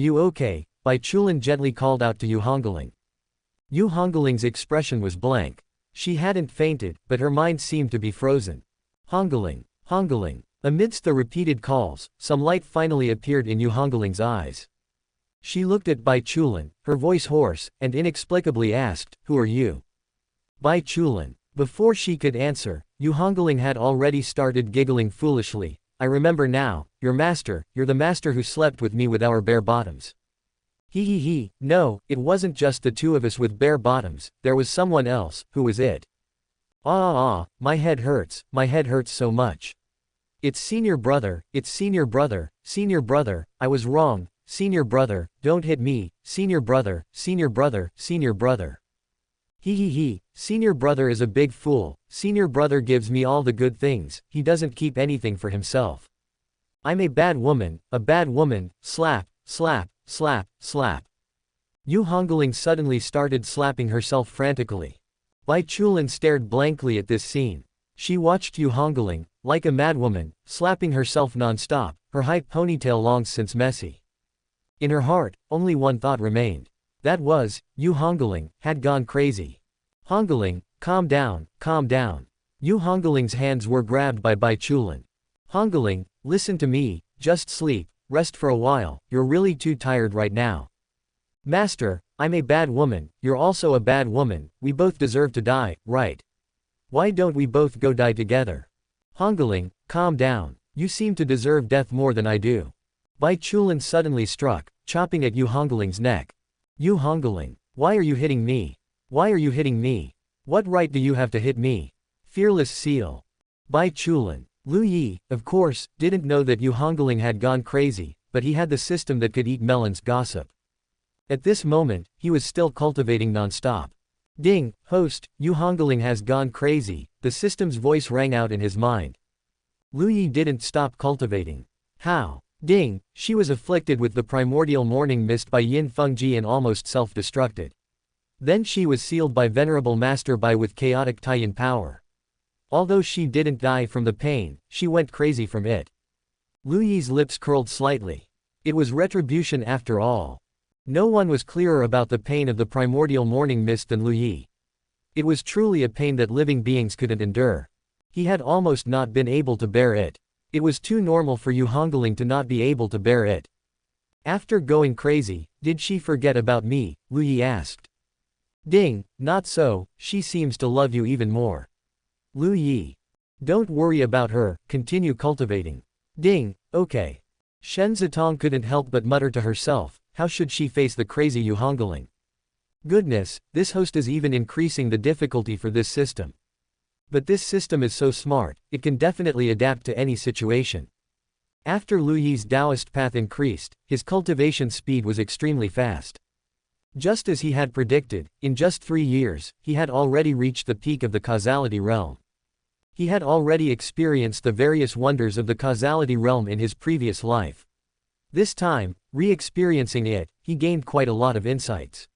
You okay? Bai Chulin gently called out to Yu Hongling. Yu Hongling's expression was blank. She hadn't fainted, but her mind seemed to be frozen. Hongling, Hongling. Amidst the repeated calls, some light finally appeared in Yu Hongling's eyes. She looked at Bai Chulin, her voice hoarse, and inexplicably asked, "Who are you?" Bai Chulin. Before she could answer, Yu Hongling had already started giggling foolishly. "I remember now, your master, you're the master who slept with me with our bare bottoms." He. No, it wasn't just the two of us with bare bottoms, there was someone else. Who was it? My head hurts so much. It's senior brother, senior brother, I was wrong, senior brother, don't hit me, senior brother, senior brother, senior brother. He, senior brother is a big fool, senior brother gives me all the good things, he doesn't keep anything for himself. I'm a bad woman, slap, slap, slap, slap. Yu Hongling suddenly started slapping herself frantically. Bai Chulin stared blankly at this scene. She watched Yu Hongling, like a madwoman, slapping herself non-stop, her high ponytail long since messy. In her heart, only one thought remained. That was, Yu Hongling had gone crazy. Hongling, calm down, calm down. Yu Hongling's hands were grabbed by Bai Chulin. Hongling, listen to me, just sleep, rest for a while, you're really too tired right now. Master, I'm a bad woman, you're also a bad woman, we both deserve to die, right? Why don't we both go die together? Hongling, calm down, you seem to deserve death more than I do. Bai Chulin suddenly struck, chopping at Yu Hongling's neck. Yu Hongling, why are you hitting me? Why are you hitting me? What right do you have to hit me? Fearless seal. Bai Chulin. Lu Yi, of course, didn't know that Yu Hongling had gone crazy, but he had the system that could eat melons gossip. At this moment, he was still cultivating non-stop. Ding, host, Yu Hongling has gone crazy, the system's voice rang out in his mind. Lu Yi didn't stop cultivating. How? Ding, she was afflicted with the primordial morning mist by Yin Fengji and almost self-destructed. Then she was sealed by Venerable Master Bai with chaotic Taiyan power. Although she didn't die from the pain, she went crazy from it. Lu Yi's lips curled slightly. It was retribution after all. No one was clearer about the pain of the primordial morning mist than Lu Yi. It was truly a pain that living beings couldn't endure. He had almost not been able to bear it. It was too normal for Yu Hongling to not be able to bear it. After going crazy, did she forget about me? Lu Yi asked. Ding, not so, she seems to love you even more. Lu Yi. Don't worry about her, continue cultivating. Ding, okay. Shen Zitong couldn't help but mutter to herself, how should she face the crazy Yu Hongling? Goodness, this host is even increasing the difficulty for this system. But this system is so smart, it can definitely adapt to any situation. After Lu Yi's Taoist path increased, his cultivation speed was extremely fast. Just as he had predicted, in just 3 years, he had already reached the peak of the causality realm. He had already experienced the various wonders of the causality realm in his previous life. This time, re-experiencing it, he gained quite a lot of insights.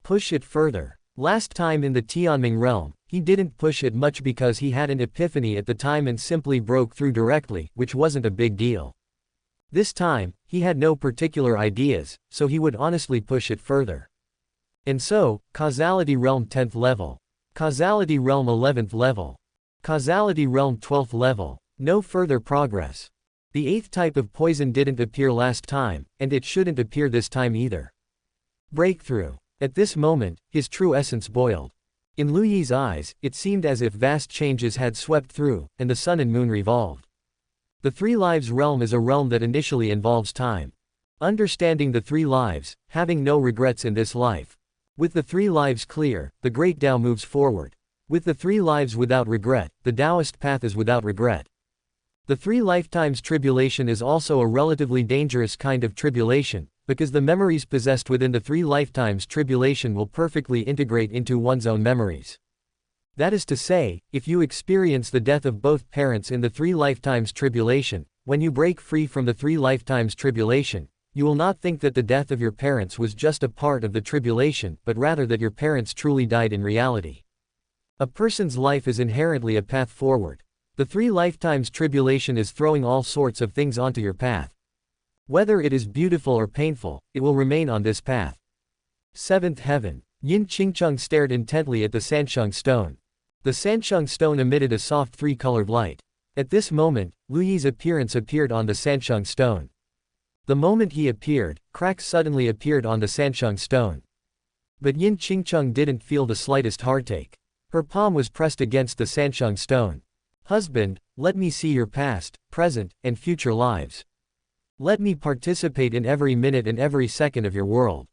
Push it further. Last time in the Tianming realm, he didn't push it much because he had an epiphany at the time and simply broke through directly, which wasn't a big deal. This time, he had no particular ideas, so he would honestly push it further. And so, Causality Realm 10th level. Causality Realm 11th level. Causality Realm 12th level. No further progress. The 8th type of poison didn't appear last time, and it shouldn't appear this time either. Breakthrough. At this moment, his true essence boiled. In Lu Yi's eyes, it seemed as if vast changes had swept through, and the sun and moon revolved. The Three Lives realm is a realm that initially involves time. Understanding the 3 lives, having no regrets in this life. With the 3 lives clear, the great Tao moves forward. With the 3 lives without regret, the Taoist path is without regret. The 3 lifetimes tribulation is also a relatively dangerous kind of tribulation, because the memories possessed within the 3 lifetimes tribulation will perfectly integrate into one's own memories. That is to say, if you experience the death of both parents in the 3 lifetimes tribulation, when you break free from the 3 lifetimes tribulation, you will not think that the death of your parents was just a part of the tribulation, but rather that your parents truly died in reality. A person's life is inherently a path forward. The 3 lifetimes tribulation is throwing all sorts of things onto your path. Whether it is beautiful or painful, it will remain on this path. Seventh heaven. Yin Qingcheng stared intently at the Sansheng stone. The Sansheng stone emitted a soft three-colored light. At this moment, Lu Yi's appearance appeared on the Sansheng stone. The moment he appeared, cracks suddenly appeared on the Sansheng stone. But Yin Qingcheng didn't feel the slightest heartache. Her palm was pressed against the Sansheng stone. Husband, let me see your past, present, and future lives. Let me participate in every minute and every second of your world.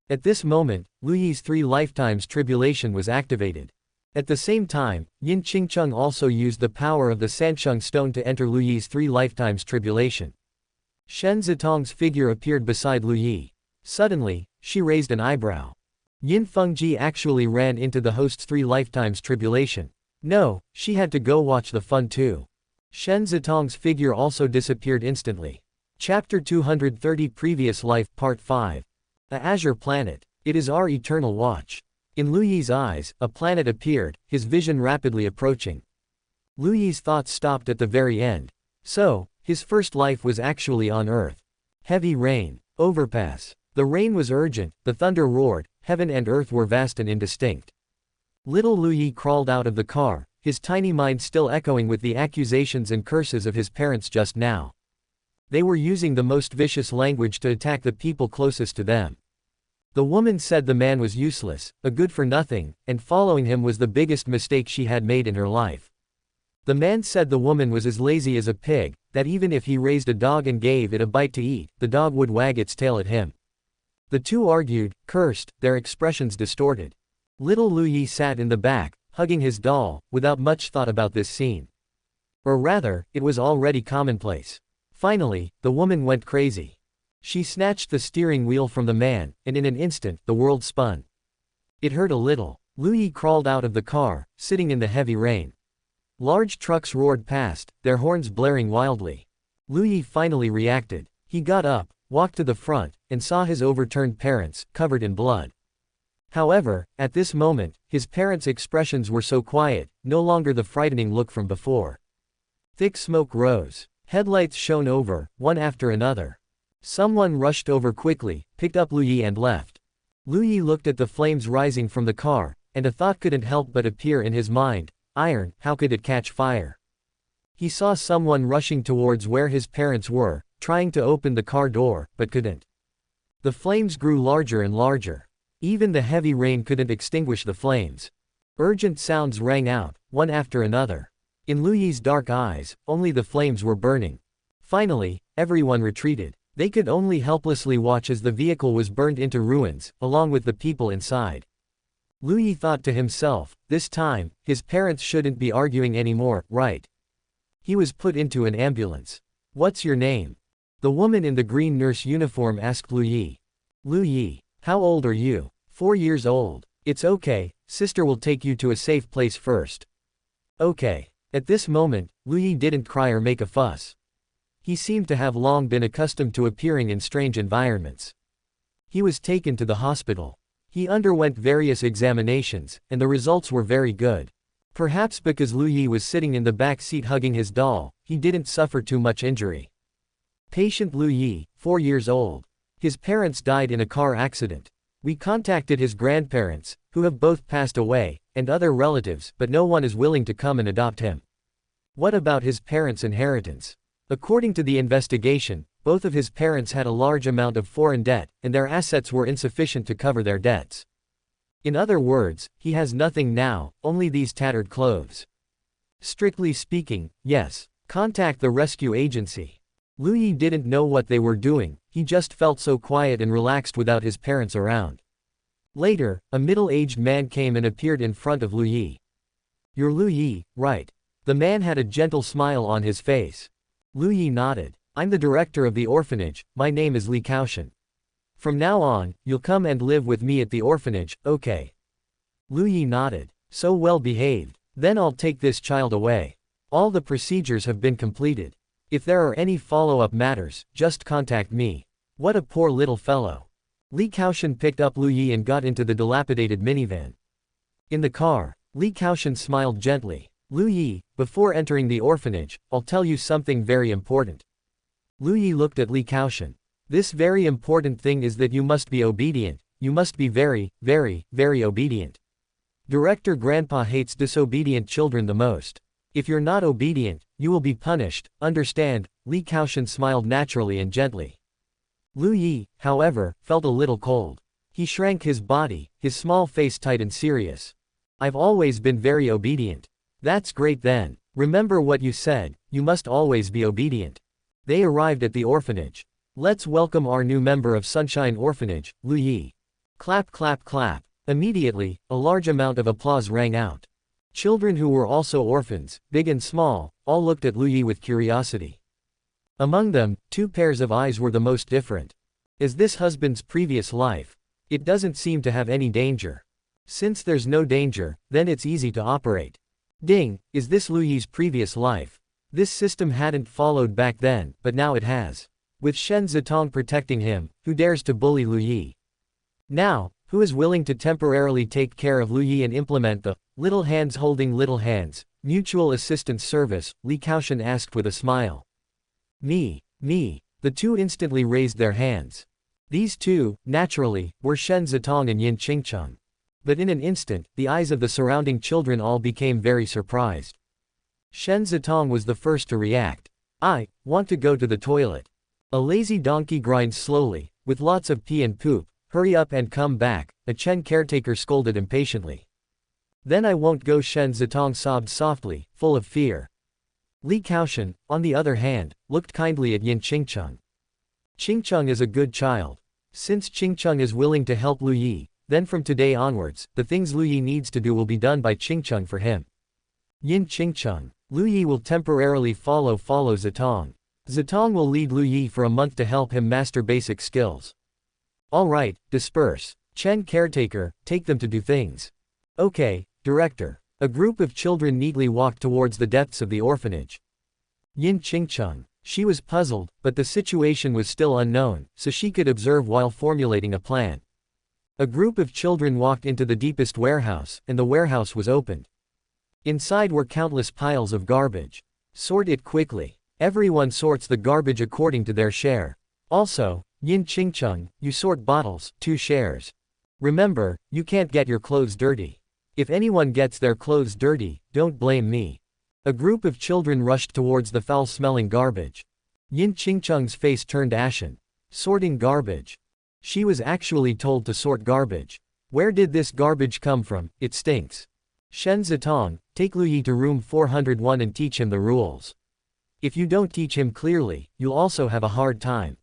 At this moment, Lu Yi's 3 lifetimes tribulation was activated. At the same time, Yin Qingcheng also used the power of the Sansheng stone to enter Lu Yi's 3 lifetimes tribulation. Shen Zitong's figure appeared beside Lu Yi. Suddenly, she raised an eyebrow. Yin Fengji actually ran into the host's 3 lifetimes tribulation. No, she had to go watch the fun too. Shen Zitong's figure also disappeared instantly. Chapter 230 Previous Life Part 5. The Azure Planet. It is our eternal watch. In Lu Yi's eyes, a planet appeared, his vision rapidly approaching. Lu Yi's thoughts stopped at the very end. So, his first life was actually on Earth. Heavy rain. Overpass. The rain was urgent, the thunder roared, heaven and earth were vast and indistinct. Little Lu Yi crawled out of the car, his tiny mind still echoing with the accusations and curses of his parents just now. They were using the most vicious language to attack the people closest to them. The woman said the man was useless, a good-for-nothing, and following him was the biggest mistake she had made in her life. The man said the woman was as lazy as a pig, that even if he raised a dog and gave it a bite to eat, the dog would wag its tail at him. The two argued, cursed, their expressions distorted. Little Lu Yi sat in the back, hugging his doll, without much thought about this scene. Or rather, it was already commonplace. Finally, the woman went crazy. She snatched the steering wheel from the man, and in an instant, the world spun. It hurt a little. Lu Yi crawled out of the car, sitting in the heavy rain. Large trucks roared past, their horns blaring wildly. Lu Yi finally reacted. He got up, walked to the front, and saw his overturned parents, covered in blood. However, at this moment, his parents' expressions were so quiet, no longer the frightening look from before. Thick smoke rose. Headlights shone over, one after another. Someone rushed over quickly, picked up Lu Yi and left. Lu Yi looked at the flames rising from the car, and a thought couldn't help but appear in his mind. Iron, how could it catch fire? He saw someone rushing towards where his parents were, trying to open the car door, but couldn't. The flames grew larger and larger. Even the heavy rain couldn't extinguish the flames. Urgent sounds rang out, one after another. In Lu Yi's dark eyes, only the flames were burning. Finally, everyone retreated. They could only helplessly watch as the vehicle was burned into ruins, along with the people inside. Lu Yi thought to himself, this time, his parents shouldn't be arguing anymore, right? He was put into an ambulance. What's your name? The woman in the green nurse uniform asked Lu Yi. Lu Yi, how old are you? 4 years old. It's okay, sister will take you to a safe place first. Okay. At this moment, Lu Yi didn't cry or make a fuss. He seemed to have long been accustomed to appearing in strange environments. He was taken to the hospital. He underwent various examinations, and the results were very good. Perhaps because Lu Yi was sitting in the back seat hugging his doll, he didn't suffer too much injury. Patient Lu Yi, 4 years old. His parents died in a car accident. We contacted his grandparents, who have both passed away, and other relatives, but no one is willing to come and adopt him. What about his parents' inheritance? According to the investigation, both of his parents had a large amount of foreign debt, and their assets were insufficient to cover their debts. In other words, he has nothing now, only these tattered clothes. Strictly speaking, yes. Contact the rescue agency. Lu Yi didn't know what they were doing, he just felt so quiet and relaxed without his parents around. Later, a middle-aged man came and appeared in front of Lu Yi. You're Lu Yi, right? The man had a gentle smile on his face. Lu Yi nodded. I'm the director of the orphanage, my name is Li Kaoshan. From now on, you'll come and live with me at the orphanage, okay? Lu Yi nodded. So well behaved. Then I'll take this child away. All the procedures have been completed. If there are any follow-up matters, just contact me. What a poor little fellow. Li Kaoshan picked up Lu Yi and got into the dilapidated minivan. In the car, Li Kaoshan smiled gently. Lu Yi, before entering the orphanage, I'll tell you something very important. Lu Yi looked at Li Kaoshan. This very important thing is that you must be obedient, you must be very, very, very obedient. Director Grandpa hates disobedient children the most. If you're not obedient, you will be punished, understand? Li Kaoshan smiled naturally and gently. Lu Yi, however, felt a little cold. He shrank his body, his small face tight and serious. I've always been very obedient. That's great then. Remember what you said, you must always be obedient. They arrived at the orphanage. Let's welcome our new member of Sunshine Orphanage, Lu Yi. Clap clap clap. Immediately, a large amount of applause rang out. Children who were also orphans, big and small, all looked at Lu Yi with curiosity. Among them, 2 pairs of eyes were the most different. Is this husband's previous life? It doesn't seem to have any danger. Since there's no danger, then it's easy to operate. Ding, is this Lu Yi's previous life? This system hadn't followed back then, but now it has. With Shen Zitong protecting him, who dares to bully Lu Yi? Now, who is willing to temporarily take care of Lu Yi and implement the little hands holding little hands mutual assistance service? Li Kaoshan asked with a smile. Me. The 2 instantly raised their hands. These 2, naturally, were Shen Zitong and Yin Qingcheng. But in an instant, the eyes of the surrounding children all became very surprised. Shen Zitong was the first to react. I want to go to the toilet. A lazy donkey grinds slowly, with lots of pee and poop. Hurry up and come back, a Chen caretaker scolded impatiently. Then I won't go, Shen Zitong sobbed softly, full of fear. Li Kaoshan, on the other hand, looked kindly at Yin Qingcheng. Qingcheng is a good child. Since Qingcheng is willing to help Lu Yi, then from today onwards, the things Lu Yi needs to do will be done by Qingcheng for him. Yin Qingcheng. Lu Yi will temporarily follow Zitong. Zitong will lead Lu Yi for a month to help him master basic skills. Alright, disperse. Chen caretaker, take them to do things. Okay, director. A group of children neatly walked towards the depths of the orphanage. Yin Qingcheng. She was puzzled, but the situation was still unknown, so she could observe while formulating a plan. A group of children walked into the deepest warehouse, and the warehouse was opened. Inside were countless piles of garbage. Sort it quickly. Everyone sorts the garbage according to their share. Also, Yin Qingcheng, you sort bottles, 2 shares. Remember, you can't get your clothes dirty. If anyone gets their clothes dirty, don't blame me. A group of children rushed towards the foul-smelling garbage. Yin Qingcheng's face turned ashen. Sorting garbage. She was actually told to sort garbage. Where did this garbage come from? It stinks. Shen Zitong, take Lu Yi to room 401 and teach him the rules. If you don't teach him clearly, you'll also have a hard time.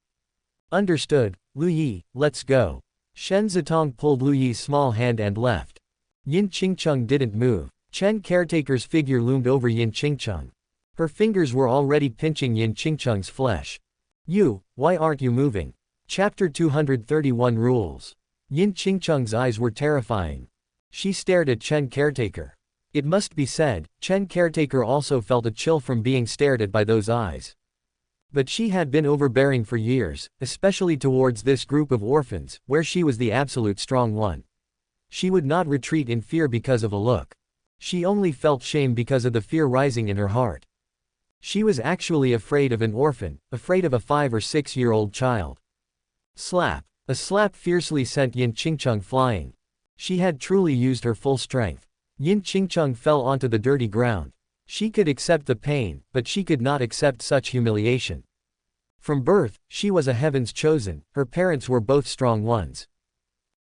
Understood. Lu Yi, let's go. Shen Zitong pulled Lu Yi's small hand and left. Yin Qingcheng didn't move. Chen caretaker's figure loomed over Yin Qingcheng. Her fingers were already pinching Yin Qingcheng's flesh. You, why aren't you moving? Chapter 231 Rules. Yin Qingcheng's eyes were terrifying. She stared at Chen caretaker. It must be said, Chen caretaker also felt a chill from being stared at by those eyes. But she had been overbearing for years, especially towards this group of orphans, where she was the absolute strong one. She would not retreat in fear because of a look. She only felt shame because of the fear rising in her heart. She was actually afraid of an orphan, afraid of a 5 or 6-year-old child. Slap. A slap fiercely sent Yin Qingcheng flying. She had truly used her full strength. Yin Qingcheng fell onto the dirty ground. She could accept the pain, but she could not accept such humiliation. From birth, she was a heaven's chosen, her parents were both strong ones.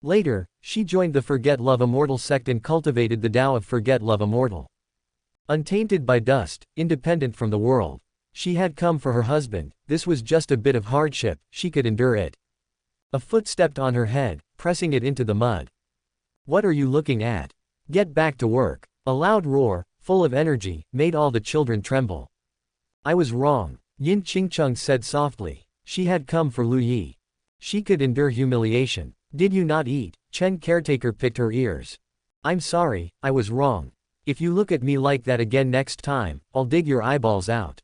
Later, she joined the Forget Love Immortal sect and cultivated the Tao of Forget Love Immortal. Untainted by dust, independent from the world. She had come for her husband, this was just a bit of hardship, she could endure it. A foot stepped on her head, pressing it into the mud. What are you looking at? Get back to work. A loud roar, full of energy, made all the children tremble. I was wrong, Yin Qingcheng said softly. She had come for Lu Yi. She could endure humiliation. Did you not eat? Chen caretaker picked her ears. I'm sorry, I was wrong. If you look at me like that again next time, I'll dig your eyeballs out.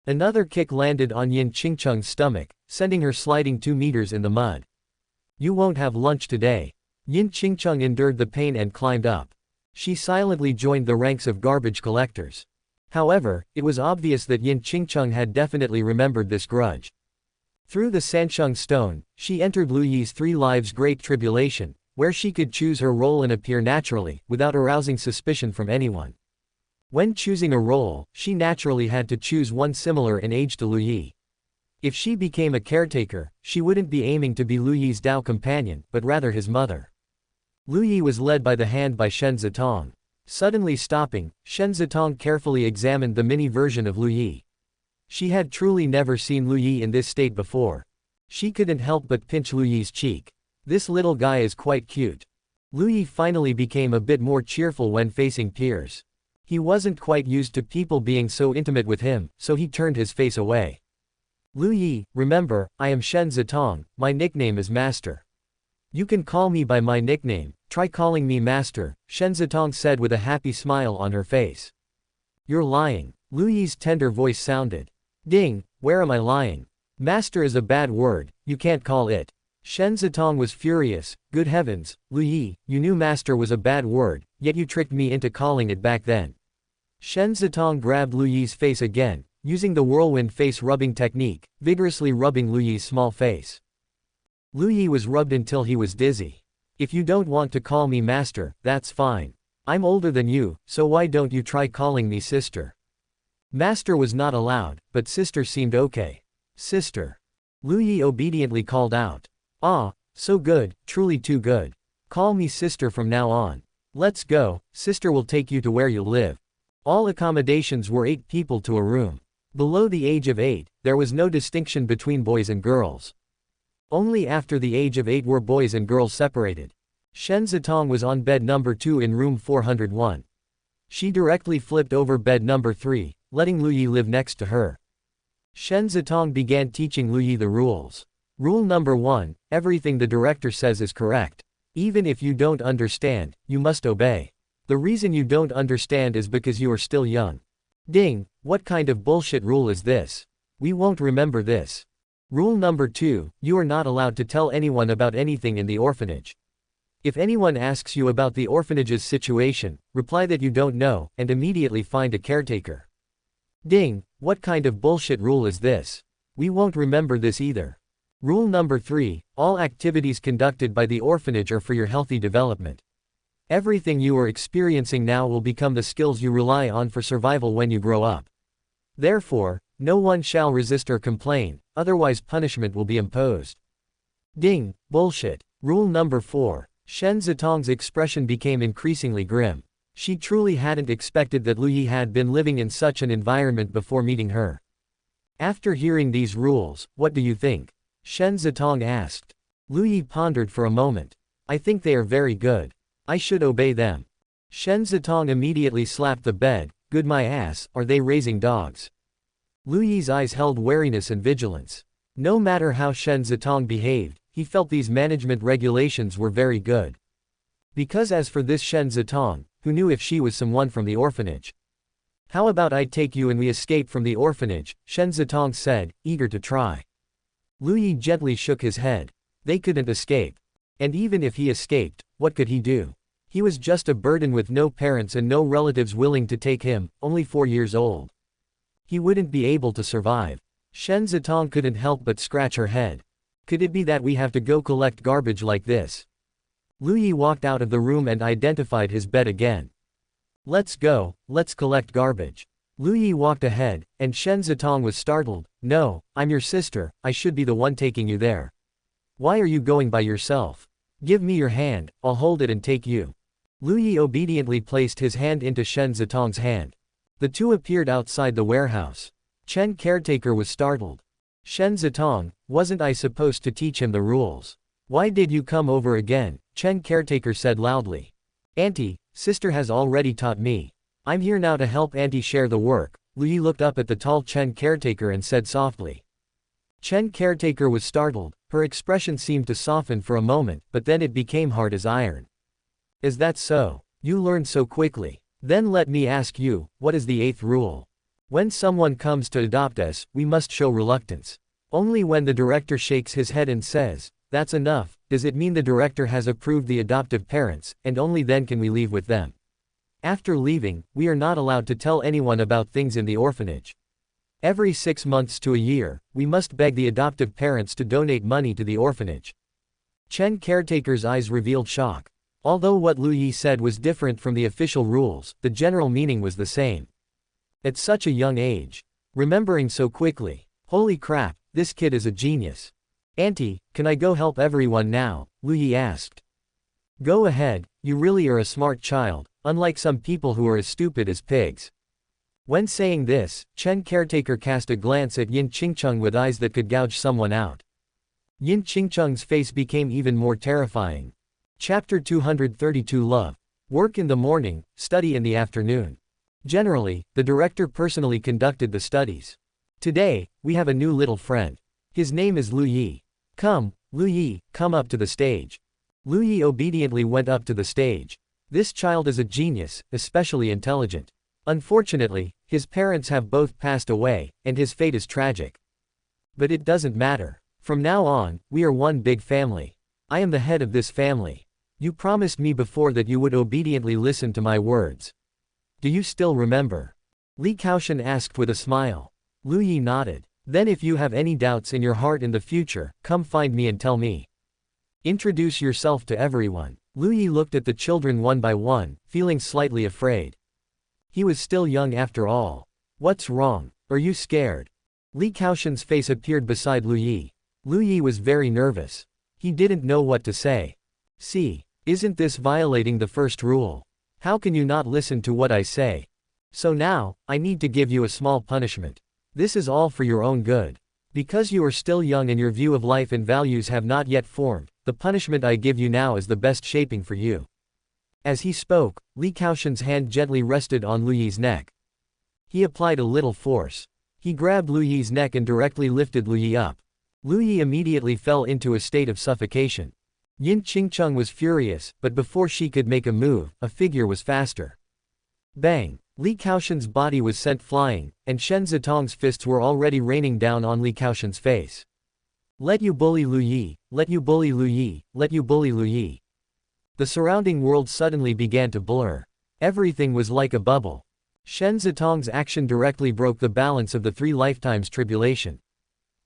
Another kick landed on Yin Qingcheng's stomach, sending her sliding 2 meters in the mud. You won't have lunch today. Yin Qingcheng endured the pain and climbed up. She silently joined the ranks of garbage collectors. However, it was obvious that Yin Qingcheng had definitely remembered this grudge. Through the Sansheng Stone, she entered Lu Yi's 3 lives Great Tribulation, where she could choose her role and appear naturally, without arousing suspicion from anyone. When choosing a role, she naturally had to choose one similar in age to Lu Yi. If she became a caretaker, she wouldn't be aiming to be Lu Yi's Dao companion, but rather his mother. Lu Yi was led by the hand by Shen Zitong. Suddenly stopping, Shen Zitong carefully examined the mini version of Lu Yi. She had truly never seen Lu Yi in this state before. She couldn't help but pinch Lu Yi's cheek. This little guy is quite cute. Lu Yi finally became a bit more cheerful when facing peers. He wasn't quite used to people being so intimate with him, so he turned his face away. Lu Yi, remember, I am Shen Zitong, my nickname is Master. You can call me by my nickname, try calling me Master, Shen Zitong said with a happy smile on her face. You're lying. Lu Yi's tender voice sounded. Ding, where am I lying? Master is a bad word, you can't call it. Shen Zitong was furious. Good heavens, Lu Yi, you knew master was a bad word, yet you tricked me into calling it back then. Shen Zitong grabbed Lu Yi's face again, using the whirlwind face rubbing technique, vigorously rubbing Lu Yi's small face. Lu Yi was rubbed until he was dizzy. If you don't want to call me master, that's fine. I'm older than you, so why don't you try calling me sister? Master was not allowed, but sister seemed okay. Sister. Lu Yi obediently called out. Ah, so good, truly too good. Call me sister from now on. Let's go, sister will take you to where you'll live. All accommodations were 8 people to a room. Below the age of 8, there was no distinction between boys and girls. Only after the age of 8 were boys and girls separated. Shen Zitong was on bed number 2 in room 401. She directly flipped over bed number 3, letting Lu Yi live next to her. Shen Zitong began teaching Lu Yi the rules. Rule number 1, everything the director says is correct. Even if you don't understand, you must obey. The reason you don't understand is because you are still young. Ding, what kind of bullshit rule is this? We won't remember this. Rule number 2, you are not allowed to tell anyone about anything in the orphanage. If anyone asks you about the orphanage's situation, reply that you don't know, and immediately find a caretaker. Ding, what kind of bullshit rule is this? We won't remember this either. Rule number 3, all activities conducted by the orphanage are for your healthy development. Everything you are experiencing now will become the skills you rely on for survival when you grow up. Therefore, no one shall resist or complain, otherwise punishment will be imposed. Ding, bullshit. Rule number 4, Shen Zitong's expression became increasingly grim. She truly hadn't expected that Lu Yi had been living in such an environment before meeting her. After hearing these rules, what do you think? Shen Zitong asked. Lu Yi pondered for a moment. I think they are very good. I should obey them. Shen Zitong immediately slapped the bed. Good my ass, are they raising dogs? Lu Yi's eyes held wariness and vigilance. No matter how Shen Zitong behaved, he felt these management regulations were very good. Because as for this Shen Zitong, who knew if she was someone from the orphanage? How about I take you and we escape from the orphanage, Shen Zitong said, eager to try. Lu Yi gently shook his head. They couldn't escape. And even if he escaped, what could he do? He was just a burden with no parents and no relatives willing to take him, only 4 years old. He wouldn't be able to survive. Shen Zitong couldn't help but scratch her head. Could it be that we have to go collect garbage like this? Lu Yi walked out of the room and identified his bed again. Let's go, let's collect garbage. Lu Yi walked ahead, and Shen Zitong was startled. No, I'm your sister, I should be the one taking you there. Why are you going by yourself? Give me your hand, I'll hold it and take you. Lu Yi obediently placed his hand into Shen Zitong's hand. The two appeared outside the warehouse. Chen caretaker was startled. Shen Zitong, wasn't I supposed to teach him the rules? Why did you come over again? Chen caretaker said loudly. Auntie, sister has already taught me. I'm here now to help auntie share the work. Lu Yi looked up at the tall Chen caretaker and said softly. Chen caretaker was startled. Her expression seemed to soften for a moment, but then it became hard as iron. Is that so? You learned so quickly. Then let me ask you, what is the 8th rule? When someone comes to adopt us, we must show reluctance. Only when the director shakes his head and says, that's enough, does it mean the director has approved the adoptive parents, and only then can we leave with them. After leaving, we are not allowed to tell anyone about things in the orphanage. Every 6 months to a year, we must beg the adoptive parents to donate money to the orphanage. Chen caretaker's eyes revealed shock. Although what Lu Yi said was different from the official rules, the general meaning was the same. At such a young age. Remembering so quickly. Holy crap, this kid is a genius. Auntie, can I go help everyone now? Lu Yi asked. Go ahead, you really are a smart child, unlike some people who are as stupid as pigs. When saying this, Chen caretaker cast a glance at Yin Qingcheng with eyes that could gouge someone out. Yin Qingcheng's face became even more terrifying. Chapter 232 Love. Work in the morning, study in the afternoon. Generally, the director personally conducted the studies. Today, we have a new little friend. His name is Lu Yi. Come, Lu Yi, come up to the stage. Lu Yi obediently went up to the stage. This child is a genius, especially intelligent. Unfortunately, his parents have both passed away, and his fate is tragic. But it doesn't matter. From now on, we are one big family. I am the head of this family. You promised me before that you would obediently listen to my words. Do you still remember? Li Kaoshan asked with a smile. Lu Yi nodded. Then if you have any doubts in your heart in the future, come find me and tell me. Introduce yourself to everyone. Lu Yi looked at the children one by one, feeling slightly afraid. He was still young after all. What's wrong? Are you scared? Li Kaoshan's face appeared beside Lu Yi. Lu Yi was very nervous. He didn't know what to say. See, isn't this violating the first rule? How can you not listen to what I say? So now, I need to give you a small punishment. This is all for your own good. Because you are still young and your view of life and values have not yet formed, the punishment I give you now is the best shaping for you. As he spoke, Li Kaoshan's hand gently rested on Lu Yi's neck. He applied a little force. He grabbed Lu Yi's neck and directly lifted Lu Yi up. Lu Yi immediately fell into a state of suffocation. Yin Qingcheng was furious, but before she could make a move, a figure was faster. Bang! Li Kaoshan's body was sent flying, and Shen Zitong's fists were already raining down on Li Kaoshan's face. Let you bully Lu Yi, let you bully Lu Yi, let you bully Lu Yi. The surrounding world suddenly began to blur. Everything was like a bubble. Shen Zitong's action directly broke the balance of the 3 lifetimes tribulation.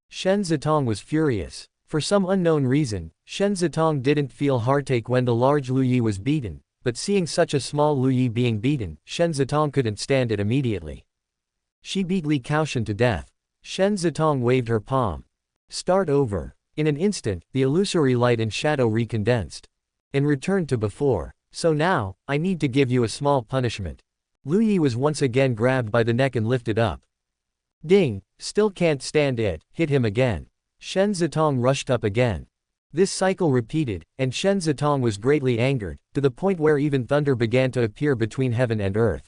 Shen Zitong was furious. For some unknown reason, Shen Zitong didn't feel heartache when the large Lu Yi was beaten, but seeing such a small Lu Yi being beaten, Shen Zitong couldn't stand it immediately. She beat Li Kaoshan to death. Shen Zitong waved her palm. Start over. In an instant, the illusory light and shadow recondensed. And returned to before. So now, I need to give you a small punishment. Lu Yi was once again grabbed by the neck and lifted up. Ding! Still can't stand it, hit him again. Shen Zitong rushed up again. This cycle repeated, and Shen Zitong was greatly angered, to the point where even thunder began to appear between heaven and earth.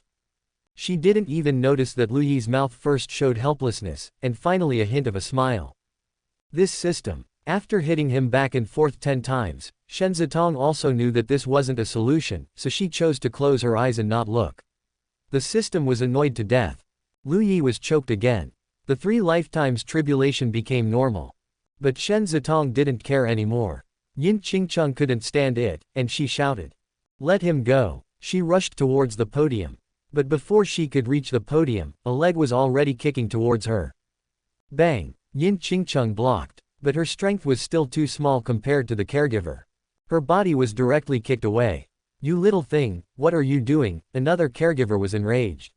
She didn't even notice that Lu Yi's mouth first showed helplessness, and finally a hint of a smile. This system. After hitting him back and forth 10 times, Shen Zitong also knew that this wasn't a solution, so she chose to close her eyes and not look. The system was annoyed to death. Lu Yi was choked again. The 3 lifetimes tribulation became normal. But Shen Zitong didn't care anymore. Yin Qingcheng couldn't stand it, and she shouted. Let him go. She rushed towards the podium. But before she could reach the podium, a leg was already kicking towards her. Bang! Yin Qingcheng blocked. But her strength was still too small compared to the caregiver. Her body was directly kicked away. You little thing, what are you doing? Another caregiver was enraged.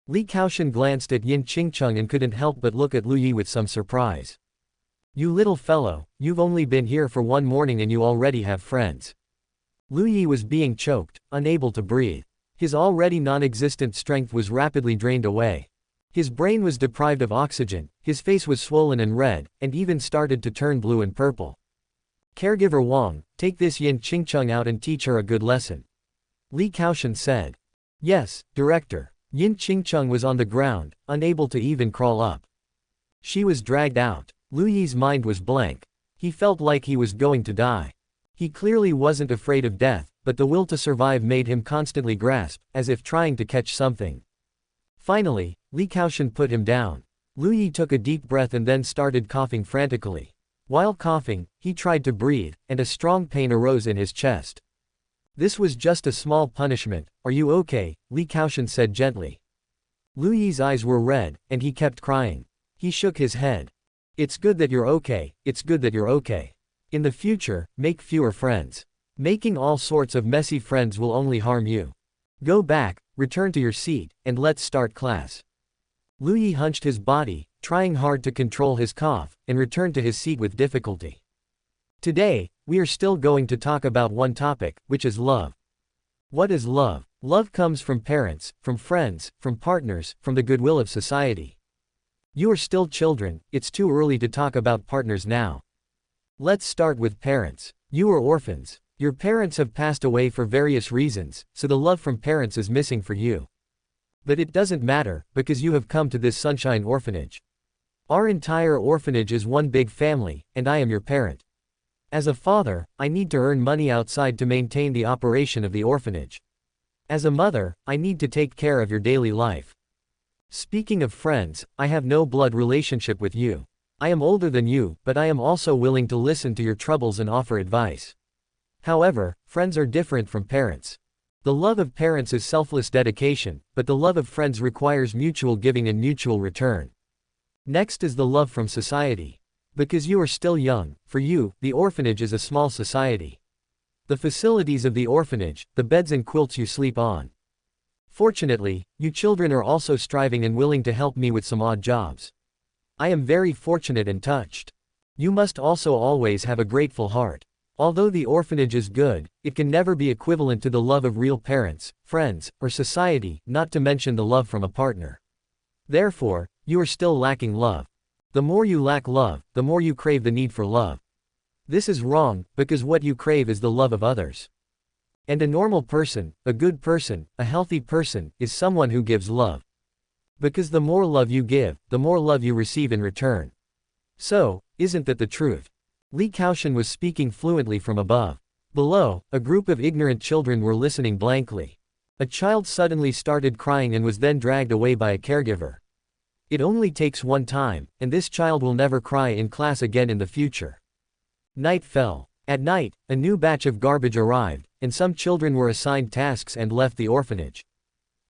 Li Kaoshan glanced at Yin Qingcheng and couldn't help but look at Lu Yi with some surprise. You little fellow, you've only been here for 1 morning and you already have friends. Lu Yi was being choked, unable to breathe. His already non-existent strength was rapidly drained away. His brain was deprived of oxygen, his face was swollen and red, and even started to turn blue and purple. Caregiver Wang, take this Yin Qingcheng out and teach her a good lesson. Li Kaoshan said. Yes, director. Yin Qingcheng was on the ground, unable to even crawl up. She was dragged out. Lu Yi's mind was blank. He felt like he was going to die. He clearly wasn't afraid of death, but the will to survive made him constantly grasp, as if trying to catch something. Finally, Li Kaoshan put him down. Lu Yi took a deep breath and then started coughing frantically. While coughing, he tried to breathe, and a strong pain arose in his chest. This was just a small punishment, are you okay? Li Kaoshan said gently. Lu Yi's eyes were red, and he kept crying. He shook his head. It's good that you're okay, it's good that you're okay. In the future, make fewer friends. Making all sorts of messy friends will only harm you. Go back, return to your seat, and let's start class. Lu Yi hunched his body, trying hard to control his cough, and returned to his seat with difficulty. Today, we are still going to talk about one topic, which is love. What is love? Love comes from parents, from friends, from partners, from the goodwill of society. You are still children, it's too early to talk about partners now. Let's start with parents. You are orphans. Your parents have passed away for various reasons, so the love from parents is missing for you. But it doesn't matter, because you have come to this sunshine orphanage. Our entire orphanage is one big family, and I am your parent. As a father, I need to earn money outside to maintain the operation of the orphanage. As a mother, I need to take care of your daily life. Speaking of friends, I have no blood relationship with you. I am older than you, but I am also willing to listen to your troubles and offer advice. However, friends are different from parents. The love of parents is selfless dedication, but the love of friends requires mutual giving and mutual return. Next is the love from society. Because you are still young, for you, the orphanage is a small society. The facilities of the orphanage, the beds and quilts you sleep on. Fortunately, you children are also striving and willing to help me with some odd jobs. I am very fortunate and touched. You must also always have a grateful heart. Although the orphanage is good, it can never be equivalent to the love of real parents, friends, or society, not to mention the love from a partner. Therefore, you are still lacking love. The more you lack love, the more you crave the need for love. This is wrong, because what you crave is the love of others. And a normal person, a good person, a healthy person, is someone who gives love. Because the more love you give, the more love you receive in return. So, isn't that the truth? Li Kaoshan was speaking fluently from above. Below, a group of ignorant children were listening blankly. A child suddenly started crying and was then dragged away by a caregiver. It only takes one time, and this child will never cry in class again in the future. Night fell. At night, a new batch of garbage arrived, and some children were assigned tasks and left the orphanage.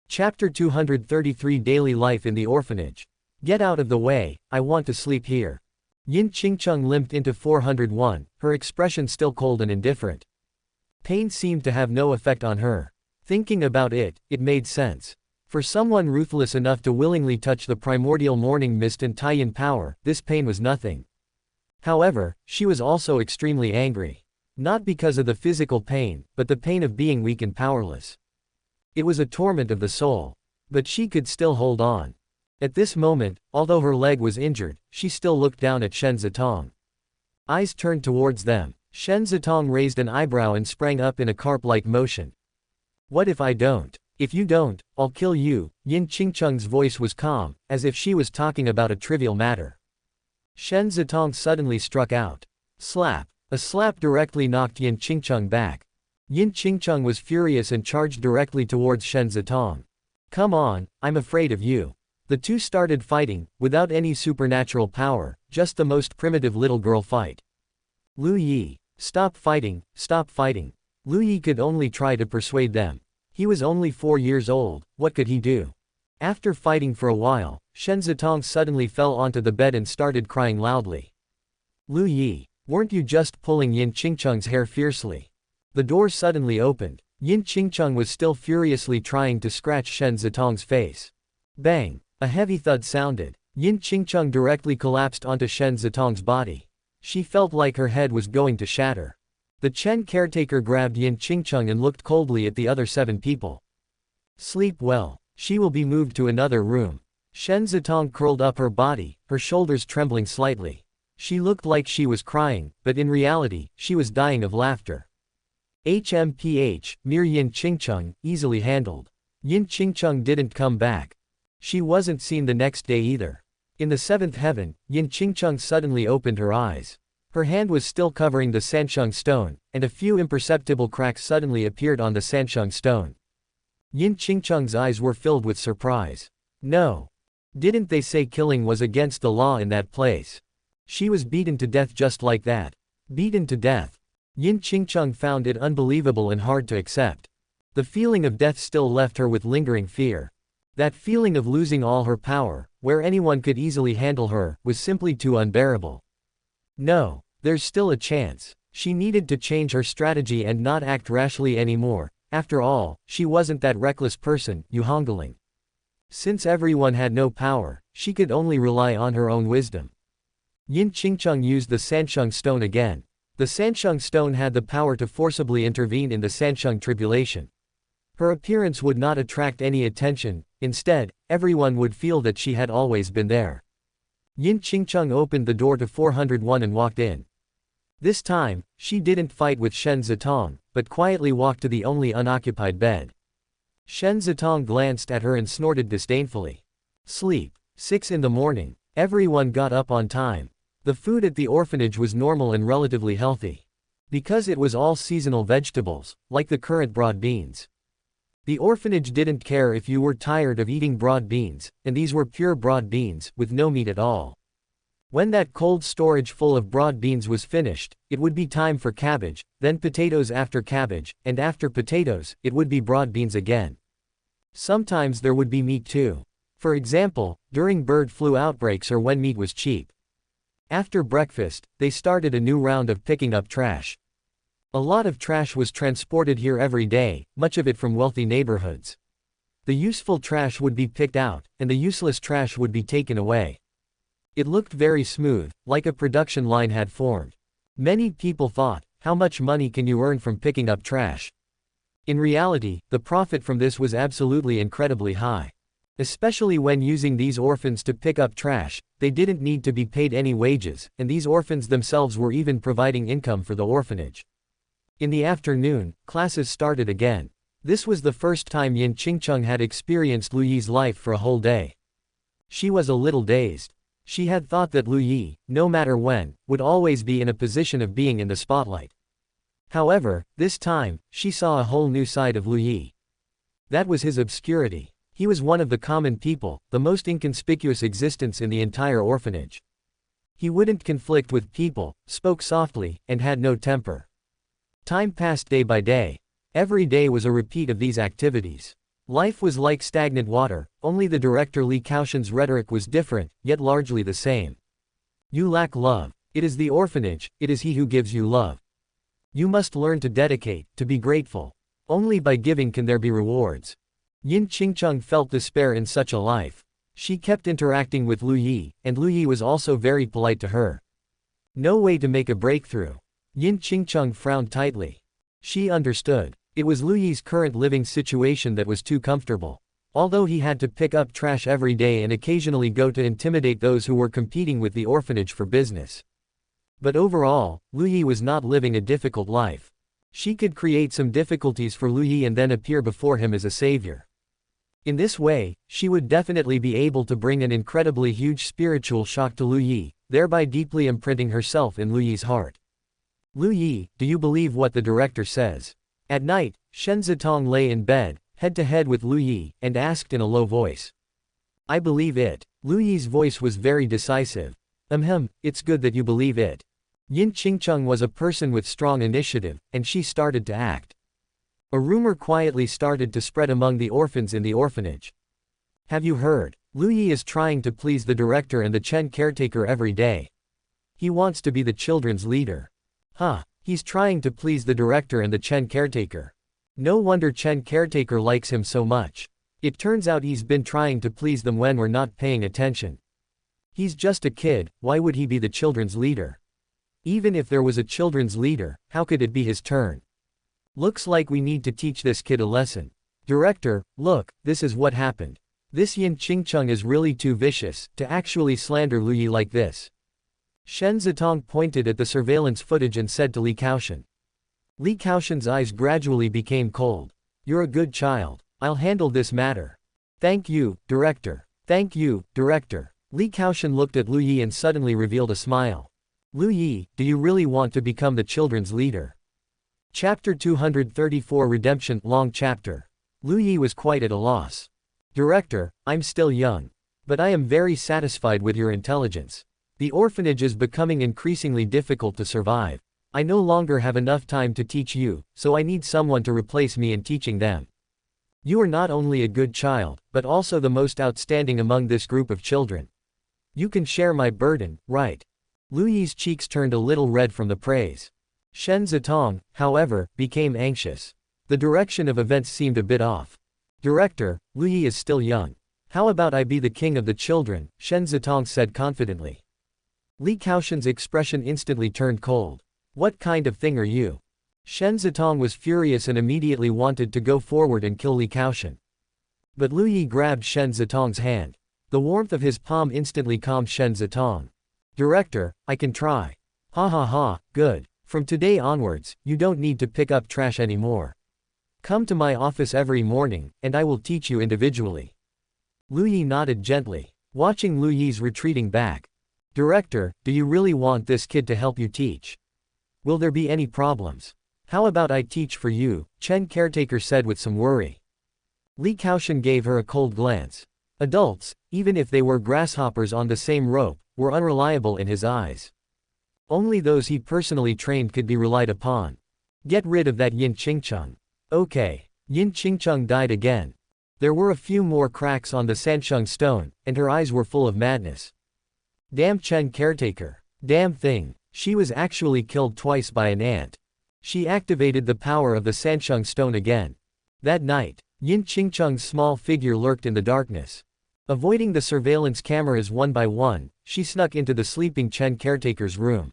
Chapter 233 Daily Life in the Orphanage. Get out of the way, I want to sleep here. Yin Qingcheng limped into 401, her expression still cold and indifferent. Pain seemed to have no effect on her. Thinking about it, it made sense. For someone ruthless enough to willingly touch the primordial morning mist and Taiyan power, this pain was nothing. However, she was also extremely angry. Not because of the physical pain, but the pain of being weak and powerless. It was a torment of the soul. But she could still hold on. At this moment, although her leg was injured, she still looked down at Shen Zitong. Eyes turned towards them. Shen Zitong raised an eyebrow and sprang up in a carp-like motion. What if I don't? If you don't, I'll kill you. Yin Qingcheng's voice was calm, as if she was talking about a trivial matter. Shen Zitong suddenly struck out. Slap. A slap directly knocked Yin Qingcheng back. Yin Qingcheng was furious and charged directly towards Shen Zitong. Come on, I'm afraid of you. The two started fighting, without any supernatural power, just the most primitive little girl fight. Lu Yi. Stop fighting, stop fighting. Lu Yi could only try to persuade them. He was only 4 years old, what could he do? After fighting for a while, Shen Zitong suddenly fell onto the bed and started crying loudly. Lu Yi, weren't you just pulling Yin Qingcheng's hair fiercely? The door suddenly opened. Yin Qingcheng was still furiously trying to scratch Shen Zitong's face. Bang! A heavy thud sounded. Yin Qingcheng directly collapsed onto Shen Zitong's body. She felt like her head was going to shatter. The Chen caretaker grabbed Yin Qingcheng and looked coldly at the other 7 people. Sleep well. She will be moved to another room. Shen Zitong curled up her body, her shoulders trembling slightly. She looked like she was crying, but in reality, she was dying of laughter. HMPH, mere Yin Qingcheng, easily handled. Yin Qingcheng didn't come back. She wasn't seen the next day either. In the 7th heaven, Yin Qingcheng suddenly opened her eyes. Her hand was still covering the Sansheng stone, and a few imperceptible cracks suddenly appeared on the Sansheng stone. Yin Qingcheng's eyes were filled with surprise. No. Didn't they say killing was against the law in that place? She was beaten to death just like that. Beaten to death. Yin Qingcheng found it unbelievable and hard to accept. The feeling of death still left her with lingering fear. That feeling of losing all her power, where anyone could easily handle her, was simply too unbearable. No, there's still a chance. She needed to change her strategy and not act rashly anymore. After all, she wasn't that reckless person, Hongling. Since everyone had no power, she could only rely on her own wisdom. Yin Qingcheng used the Sansheng stone again. The Sansheng stone had the power to forcibly intervene in the Sansheng tribulation. Her appearance would not attract any attention, instead, everyone would feel that she had always been there. Yin Qingcheng opened the door to 401 and walked in. This time, she didn't fight with Shen Zitong, but quietly walked to the only unoccupied bed. Shen Zitong glanced at her and snorted disdainfully. Sleep. 6 in the morning. Everyone got up on time. The food at the orphanage was normal and relatively healthy. Because it was all seasonal vegetables, like the current broad beans. The orphanage didn't care if you were tired of eating broad beans, and these were pure broad beans, with no meat at all. When that cold storage full of broad beans was finished, it would be time for cabbage, then potatoes after cabbage, and after potatoes, it would be broad beans again. Sometimes there would be meat too. For example, during bird flu outbreaks or when meat was cheap. After breakfast, they started a new round of picking up trash. A lot of trash was transported here every day, much of it from wealthy neighborhoods. The useful trash would be picked out, and the useless trash would be taken away. It looked very smooth, like a production line had formed. Many people thought, how much money can you earn from picking up trash? In reality, the profit from this was absolutely incredibly high. Especially when using these orphans to pick up trash, they didn't need to be paid any wages, and these orphans themselves were even providing income for the orphanage. In the afternoon, classes started again. This was the first time Yin Qingcheng had experienced Lu Yi's life for a whole day. She was a little dazed. She had thought that Lu Yi, no matter when, would always be in a position of being in the spotlight. However, this time, she saw a whole new side of Lu Yi. That was his obscurity. He was one of the common people, the most inconspicuous existence in the entire orphanage. He wouldn't conflict with people, spoke softly, and had no temper. Time passed day by day. Every day was a repeat of these activities. Life was like stagnant water, only the director Li Kaoshan's rhetoric was different, yet largely the same. You lack love. It is the orphanage, it is he who gives you love. You must learn to dedicate, to be grateful. Only by giving can there be rewards. Yin Qingcheng felt despair in such a life. She kept interacting with Lu Yi, and Lu Yi was also very polite to her. No way to make a breakthrough. Yin Qingcheng frowned tightly. She understood. It was Lu Yi's current living situation that was too comfortable. Although he had to pick up trash every day and occasionally go to intimidate those who were competing with the orphanage for business. But overall, Lu Yi was not living a difficult life. She could create some difficulties for Lu Yi and then appear before him as a savior. In this way, she would definitely be able to bring an incredibly huge spiritual shock to Lu Yi, thereby deeply imprinting herself in Lu Yi's heart. Lu Yi, do you believe what the director says? At night, Shen Zitong lay in bed, head to head with Lu Yi, and asked in a low voice. I believe it. Lu Yi's voice was very decisive. It's good that you believe it. Yin Qingcheng was a person with strong initiative, and she started to act. A rumor quietly started to spread among the orphans in the orphanage. Have you heard? Lu Yi is trying to please the director and the Chen caretaker every day. He wants to be the children's leader. He's trying to please the director and the Chen caretaker. No wonder Chen caretaker likes him so much. It turns out he's been trying to please them when we're not paying attention. He's just a kid, why would he be the children's leader? Even if there was a children's leader, how could it be his turn? Looks like we need to teach this kid a lesson. Director, look, this is what happened. This Yin Qingcheng is really too vicious, to actually slander Lu Yi like this. Shen Zitong pointed at the surveillance footage and said to Li Kaoshan. Li Kaoshan's eyes gradually became cold. You're a good child. I'll handle this matter. Thank you, Director. Thank you, Director. Li Kaoshan looked at Lu Yi and suddenly revealed a smile. Lu Yi, do you really want to become the children's leader? Chapter 234 Redemption, long chapter. Lu Yi was quite at a loss. Director, I'm still young. But I am very satisfied with your intelligence. The orphanage is becoming increasingly difficult to survive. I no longer have enough time to teach you, so I need someone to replace me in teaching them. You are not only a good child, but also the most outstanding among this group of children. You can share my burden, right? Lu Yi's cheeks turned a little red from the praise. Shen Zitong, however, became anxious. The direction of events seemed a bit off. Director, Lu Yi is still young. How about I be the king of the children, Shen Zitong said confidently. Li Kaoshan's expression instantly turned cold. What kind of thing are you? Shen Zitong was furious and immediately wanted to go forward and kill Li Kaoshan. But Lu Yi grabbed Shen Zitong's hand. The warmth of his palm instantly calmed Shen Zitong. Director, I can try. Ha ha ha, good. From today onwards, you don't need to pick up trash anymore. Come to my office every morning, and I will teach you individually. Lu Yi nodded gently, watching Lu Yi's retreating back. Director, do you really want this kid to help you teach? Will there be any problems? How about I teach for you, Chen caretaker said with some worry. Li Kaoshan gave her a cold glance. Adults, even if they were grasshoppers on the same rope, were unreliable in his eyes. Only those he personally trained could be relied upon. Get rid of that Yin Qingcheng. Okay. Yin Qingcheng died again. There were a few more cracks on the Sansheng stone, and her eyes were full of madness. Damn Chen caretaker. Damn thing. She was actually killed twice by an ant. She activated the power of the Sansheng stone again. That night, Yin Qingcheng's small figure lurked in the darkness. Avoiding the surveillance cameras one by one, she snuck into the sleeping Chen caretaker's room.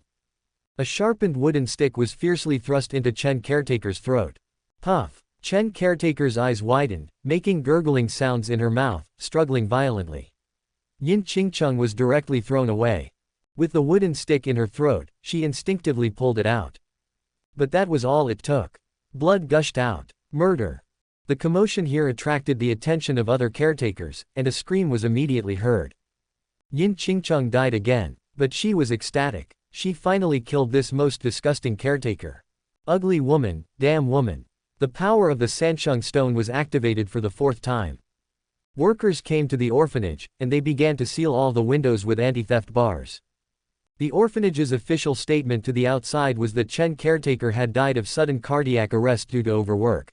A sharpened wooden stick was fiercely thrust into Chen caretaker's throat. Puff. Chen caretaker's eyes widened, making gurgling sounds in her mouth, struggling violently. Yin Qingcheng was directly thrown away. With the wooden stick in her throat, she instinctively pulled it out. But that was all it took. Blood gushed out. Murder. The commotion here attracted the attention of other caretakers, and a scream was immediately heard. Yin Qingcheng died again, but she was ecstatic. She finally killed this most disgusting caretaker. Ugly woman, damn woman. The power of the Sansheng stone was activated for the fourth time. Workers came to the orphanage, and they began to seal all the windows with anti-theft bars. The orphanage's official statement to the outside was that Chen caretaker had died of sudden cardiac arrest due to overwork.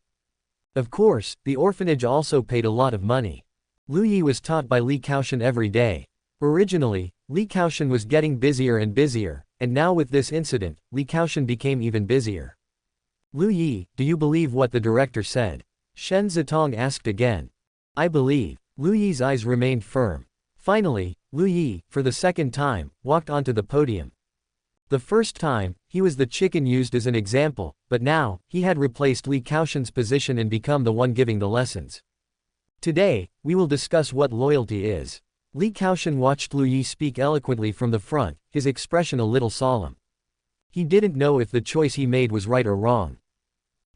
Of course, the orphanage also paid a lot of money. Lu Yi was taught by Li Kaoshan every day. Originally, Li Kaoshan was getting busier and busier, and now with this incident, Li Kaoshan became even busier. Lu Yi, do you believe what the director said? Shen Zitong asked again. I believe. Lu Yi's eyes remained firm. Finally, Lu Yi, for the second time, walked onto the podium. The first time, he was the chicken used as an example, but now, he had replaced Li Kaoshan's position and become the one giving the lessons. Today, we will discuss what loyalty is. Li Kaoshan watched Lu Yi speak eloquently from the front, his expression a little solemn. He didn't know if the choice he made was right or wrong.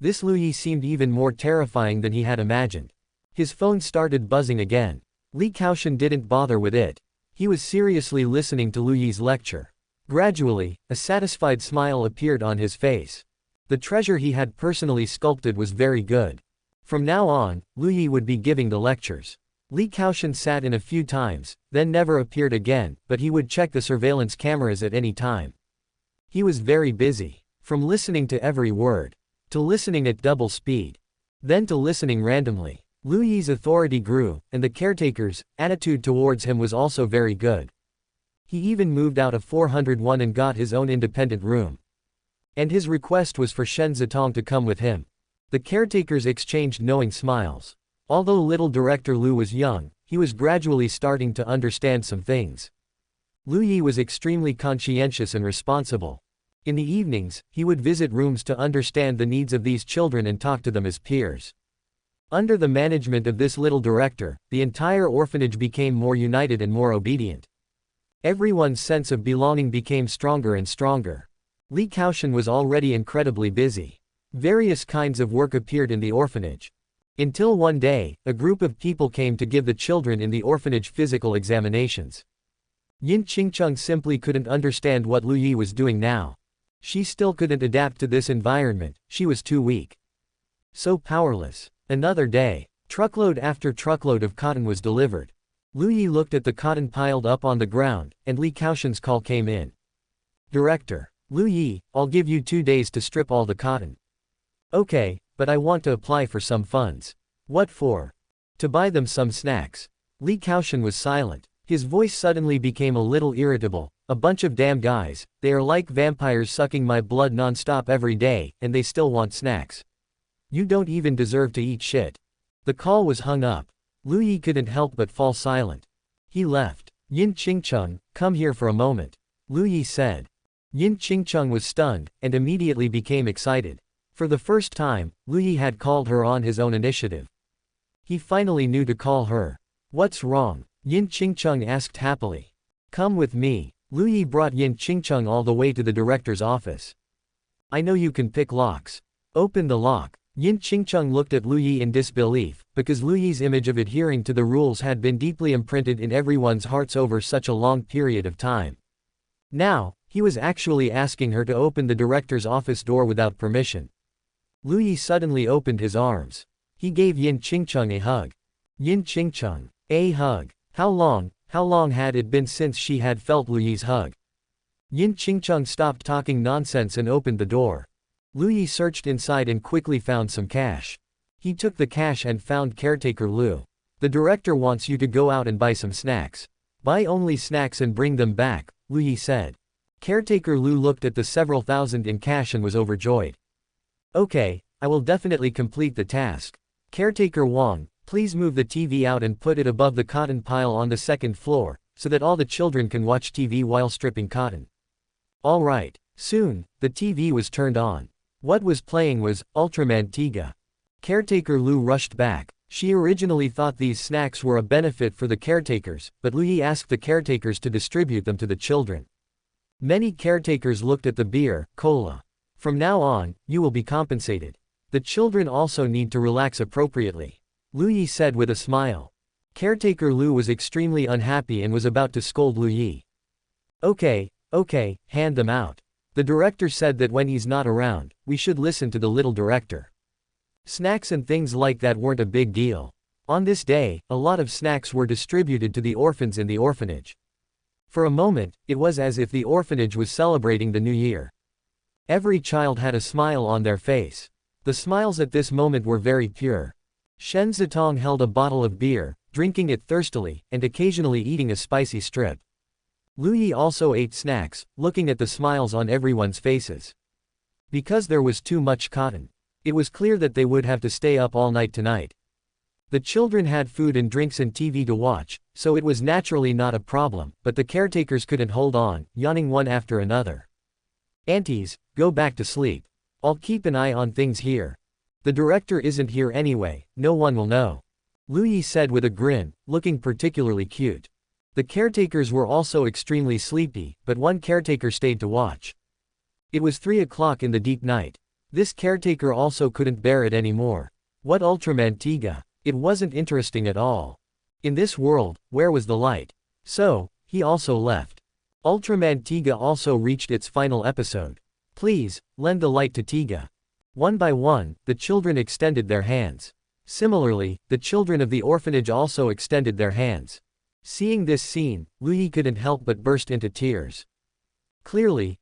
This Lu Yi seemed even more terrifying than he had imagined. His phone started buzzing again. Li Kaoshan didn't bother with it. He was seriously listening to Lu Yi's lecture. Gradually, a satisfied smile appeared on his face. The treasure he had personally sculpted was very good. From now on, Lu Yi would be giving the lectures. Li Kaoshan sat in a few times, then never appeared again, but he would check the surveillance cameras at any time. He was very busy. From listening to every word, to listening at double speed, then to listening randomly. Lu Yi's authority grew, and the caretaker's attitude towards him was also very good. He even moved out of 401 and got his own independent room. And his request was for Shen Zitong to come with him. The caretakers exchanged knowing smiles. Although little director Lu was young, he was gradually starting to understand some things. Lu Yi was extremely conscientious and responsible. In the evenings, he would visit rooms to understand the needs of these children and talk to them as peers. Under the management of this little director, the entire orphanage became more united and more obedient. Everyone's sense of belonging became stronger and stronger. Li Kaoshan was already incredibly busy. Various kinds of work appeared in the orphanage. Until one day, a group of people came to give the children in the orphanage physical examinations. Yin Qingcheng simply couldn't understand what Lu Yi was doing now. She still couldn't adapt to this environment, she was too weak. So powerless. Another day, truckload after truckload of cotton was delivered. Lu Yi looked at the cotton piled up on the ground, and Li Kaoshan's call came in. Director. Lu Yi, I'll give you 2 days to strip all the cotton. Okay, but I want to apply for some funds. What for? To buy them some snacks. Li Kaoshan was silent. His voice suddenly became a little irritable. A bunch of damn guys, they are like vampires sucking my blood non-stop every day, and they still want snacks. You don't even deserve to eat shit. The call was hung up. Lu Yi couldn't help but fall silent. He left. Yin Qingcheng, come here for a moment. Lu Yi said. Yin Qingcheng was stunned, and immediately became excited. For the first time, Lu Yi had called her on his own initiative. He finally knew to call her. What's wrong? Yin Qingcheng asked happily. Come with me. Lu Yi brought Yin Qingcheng all the way to the director's office. I know you can pick locks. Open the lock. Yin Qingcheng looked at Lu Yi in disbelief, because Lu Yi's image of adhering to the rules had been deeply imprinted in everyone's hearts over such a long period of time. Now, he was actually asking her to open the director's office door without permission. Lu Yi suddenly opened his arms. He gave Yin Qingcheng a hug. Yin Qingcheng. A hug. How long had it been since she had felt Lu Yi's hug? Yin Qingcheng stopped talking nonsense and opened the door. Lu Yi searched inside and quickly found some cash. He took the cash and found caretaker Lu. The director wants you to go out and buy some snacks. Buy only snacks and bring them back, Lu Yi said. Caretaker Lu looked at the several thousand in cash and was overjoyed. Okay, I will definitely complete the task. Caretaker Wang, please move the TV out and put it above the cotton pile on the second floor, so that all the children can watch TV while stripping cotton. All right. Soon, the TV was turned on. What was playing was Ultraman Tiga. Caretaker Lu rushed back. She originally thought these snacks were a benefit for the caretakers, but Lu Yi asked the caretakers to distribute them to the children. Many caretakers looked at the beer, cola. From now on, you will be compensated. The children also need to relax appropriately. Lu Yi said with a smile. Caretaker Lu was extremely unhappy and was about to scold Lu Yi. Okay, hand them out. The director said that when he's not around, we should listen to the little director. Snacks and things like that weren't a big deal. On this day, a lot of snacks were distributed to the orphans in the orphanage. For a moment, it was as if the orphanage was celebrating the new year. Every child had a smile on their face. The smiles at this moment were very pure. Shen Zitong held a bottle of beer, drinking it thirstily, and occasionally eating a spicy strip. Lu Yi also ate snacks, looking at the smiles on everyone's faces. Because there was too much cotton. It was clear that they would have to stay up all night tonight. The children had food and drinks and TV to watch, so it was naturally not a problem, but the caretakers couldn't hold on, yawning one after another. Aunties, go back to sleep. I'll keep an eye on things here. The director isn't here anyway, no one will know. Lu Yi said with a grin, looking particularly cute. The caretakers were also extremely sleepy, but one caretaker stayed to watch. It was 3 o'clock in the deep night. This caretaker also couldn't bear it anymore. What Ultraman Tiga? It wasn't interesting at all. In this world, where was the light? So, he also left. Ultraman Tiga also reached its final episode. Please, lend the light to Tiga. One by one, the children extended their hands. Similarly, the children of the orphanage also extended their hands. Seeing this scene, Lu Yi couldn't help but burst into tears. Clearly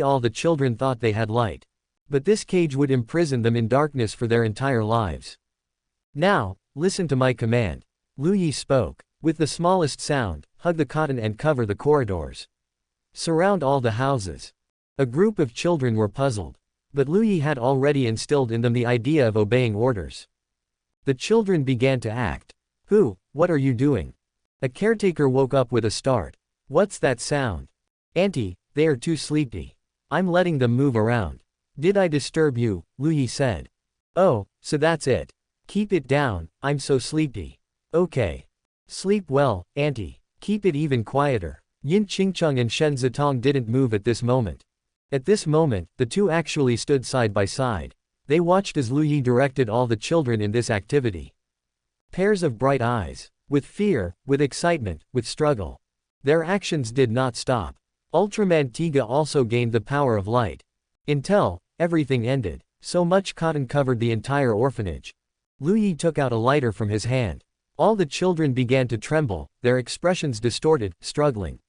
all the children thought they had light. But this cage would imprison them in darkness for their entire lives. Now, listen to my command. Lu Yi spoke. With the smallest sound, hug the cotton and cover the corridors. Surround all the houses. A group of children were puzzled. But Lu Yi had already instilled in them the idea of obeying orders. The children began to act. What are you doing? A caretaker woke up with a start. What's that sound? Auntie, they are too sleepy. I'm letting them move around. Did I disturb you? Lu Yi said. Oh, so that's it. Keep it down, I'm so sleepy. Okay. Sleep well, auntie. Keep it even quieter. Yin Qingcheng and Shen Zitong didn't move at this moment. At this moment, the two actually stood side by side. They watched as Lu Yi directed all the children in this activity. Pairs of bright eyes. With fear, with excitement, with struggle. Their actions did not stop. Ultraman Tiga also gained the power of light. Until everything ended. So much cotton covered the entire orphanage. Lu Yi took out a lighter from his hand. All the children began to tremble, their expressions distorted, struggling.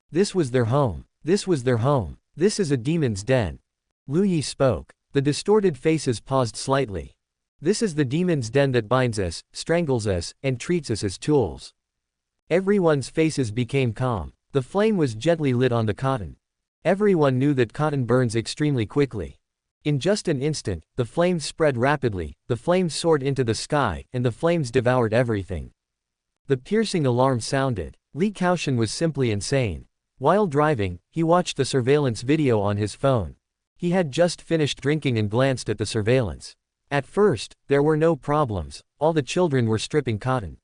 This was their home. This was their home. This is a demon's den. Lu Yi spoke. The distorted faces paused slightly. This is the demon's den that binds us, strangles us, and treats us as tools. Everyone's faces became calm. The flame was gently lit on the cotton. Everyone knew that cotton burns extremely quickly. In just an instant, the flames spread rapidly, the flames soared into the sky, and the flames devoured everything. The piercing alarm sounded. Li Kaoshan was simply insane. While driving, he watched the surveillance video on his phone. He had just finished drinking and glanced at the surveillance. At first, there were no problems, all the children were stripping cotton.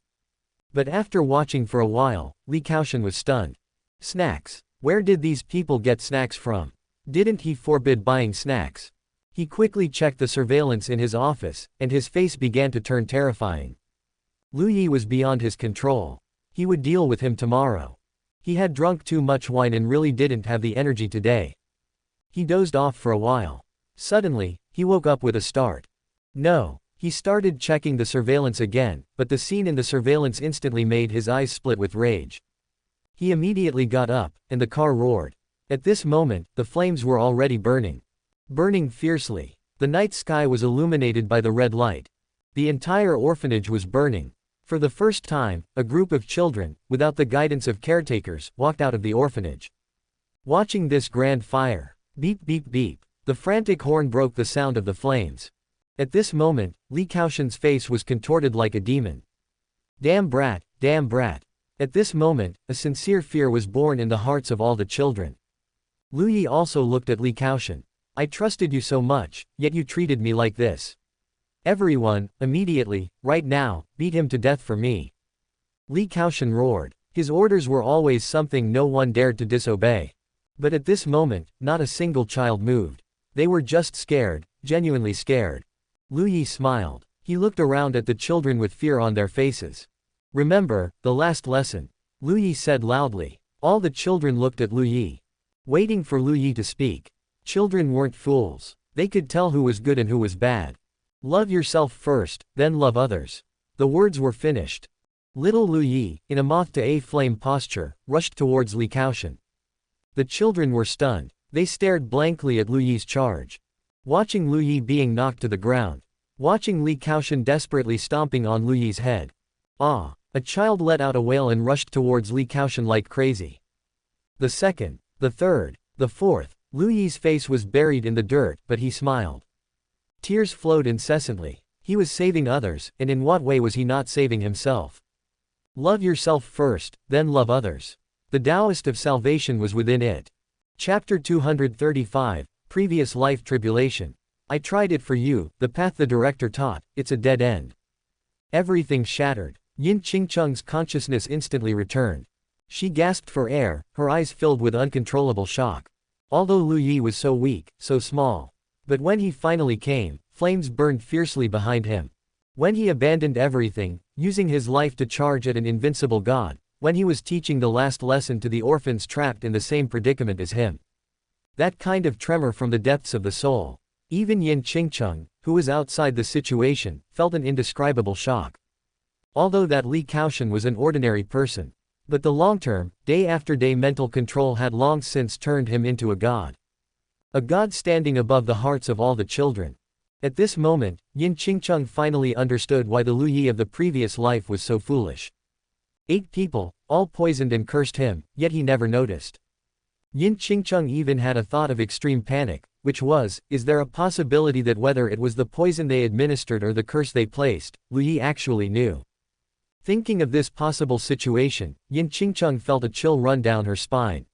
But after watching for a while, Li Kaoshan was stunned. Snacks. Where did these people get snacks from? Didn't he forbid buying snacks? He quickly checked the surveillance in his office, and his face began to turn terrifying. Lu Yi was beyond his control. He would deal with him tomorrow. He had drunk too much wine and really didn't have the energy today. He dozed off for a while. Suddenly, he woke up with a start. No. He started checking the surveillance again, but the scene in the surveillance instantly made his eyes split with rage. He immediately got up, and the car roared. At this moment, the flames were already burning. Burning fiercely. The night sky was illuminated by the red light. The entire orphanage was burning. For the first time, a group of children, without the guidance of caretakers, walked out of the orphanage. Watching this grand fire. Beep beep beep. The frantic horn broke the sound of the flames. At this moment, Li Kaoshan's face was contorted like a demon. Damn brat, damn brat. At this moment, a sincere fear was born in the hearts of all the children. Lu Yi also looked at Li Kaoshan. I trusted you so much, yet you treated me like this. Everyone, immediately, right now, beat him to death for me. Li Kaoshan roared. His orders were always something no one dared to disobey. But at this moment, not a single child moved. They were just scared, genuinely scared. Lu Yi smiled. He looked around at the children with fear on their faces. Remember, the last lesson. Lu Yi said loudly. All the children looked at Lu Yi, waiting for Lu Yi to speak. Children weren't fools. They could tell who was good and who was bad. Love yourself first, then love others. The words were finished. Little Lu Yi, in a moth-to-a-flame posture, rushed towards Li Kaoshan. The children were stunned. They stared blankly at Lu Yi's charge. Watching Lu Yi being knocked to the ground. Watching Li Kaoshan desperately stomping on Lu Yi's head. Ah! A child let out a wail and rushed towards Li Kaoshan like crazy. The second, the third, the fourth. Lu Yi's face was buried in the dirt, but he smiled. Tears flowed incessantly. He was saving others, and in what way was he not saving himself? Love yourself first, then love others. The Taoist of salvation was within it. Chapter 235, Previous Life Tribulation. I tried it for you, the path the director taught, it's a dead end. Everything shattered. Yin Qingcheng's consciousness instantly returned. She gasped for air, her eyes filled with uncontrollable shock. Although Lu Yi was so weak, so small. But when he finally came, flames burned fiercely behind him. When he abandoned everything, using his life to charge at an invincible god, when he was teaching the last lesson to the orphans trapped in the same predicament as him. That kind of tremor from the depths of the soul. Even Yin Qingcheng, who was outside the situation, felt an indescribable shock. Although that Li Kaoshan was an ordinary person. But the long-term, day-after-day mental control had long since turned him into a god. A god standing above the hearts of all the children. At this moment, Yin Qingcheng finally understood why the Lu Yi of the previous life was so foolish. 8 people, all poisoned and cursed him, yet he never noticed. Yin Qingcheng even had a thought of extreme panic, which was, is there a possibility that whether it was the poison they administered or the curse they placed, Lu Yi actually knew? Thinking of this possible situation, Yin Qingcheng felt a chill run down her spine.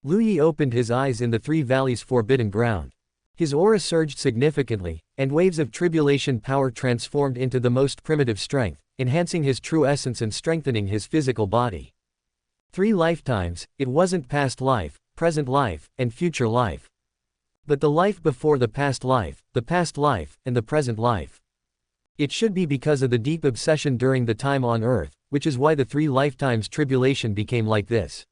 Lu Yi opened his eyes in the 3 valleys forbidden ground. His aura surged significantly, and waves of tribulation power transformed into the most primitive strength, enhancing his true essence and strengthening his physical body. 3 lifetimes, it wasn't past life, present life, and future life. But the life before the past life, and the present life. It should be because of the deep obsession during the time on earth, which is why the 3 lifetimes tribulation became like this.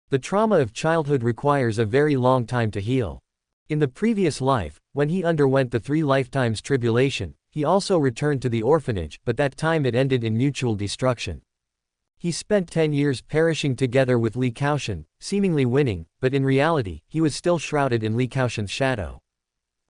The trauma of childhood requires a very long time to heal. In the previous life, when he underwent the 3 lifetimes tribulation, he also returned to the orphanage, but that time it ended in mutual destruction. He spent 10 years perishing together with Li Kaoshan, seemingly winning, but in reality, he was still shrouded in Li Kaoshan's shadow.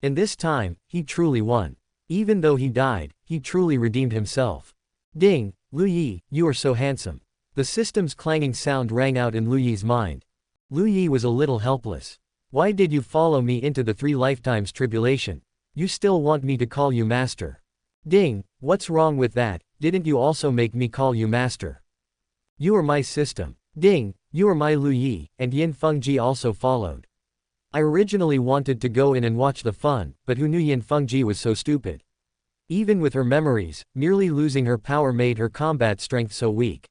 And this time, he truly won. Even though he died, he truly redeemed himself. Ding, Lu Yi, you are so handsome. The system's clanging sound rang out in Lu Yi's mind. Lu Yi was a little helpless. Why did you follow me into the 3 lifetimes tribulation? You still want me to call you master. Ding, what's wrong with that? Didn't you also make me call you master? You are my system. Ding, you are my Lu Yi, and Yin Fengji also followed. I originally wanted to go in and watch the fun, but who knew Yin Fengji was so stupid? Even with her memories, merely losing her power made her combat strength so weak.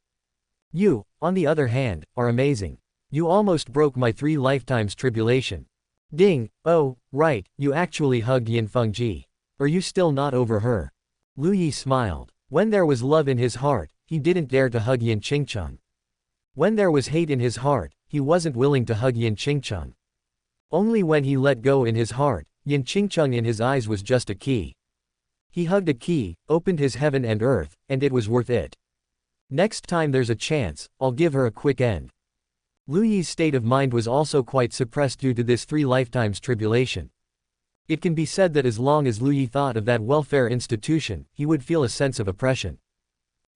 You, on the other hand, are amazing. You almost broke my 3 lifetimes tribulation. Ding, oh, right, you actually hugged Yin Fengji. Are you still not over her? Lu Yi smiled. When there was love in his heart, he didn't dare to hug Yin Qingcheng. When there was hate in his heart, he wasn't willing to hug Yin Qingcheng. Only when he let go in his heart, Yin Qingcheng in his eyes was just a key. He hugged a key, opened his heaven and earth, and it was worth it. Next time there's a chance, I'll give her a quick end. Lu Yi's state of mind was also quite suppressed due to this 3 lifetimes tribulation. It can be said that as long as Lu Yi thought of that welfare institution, he would feel a sense of oppression.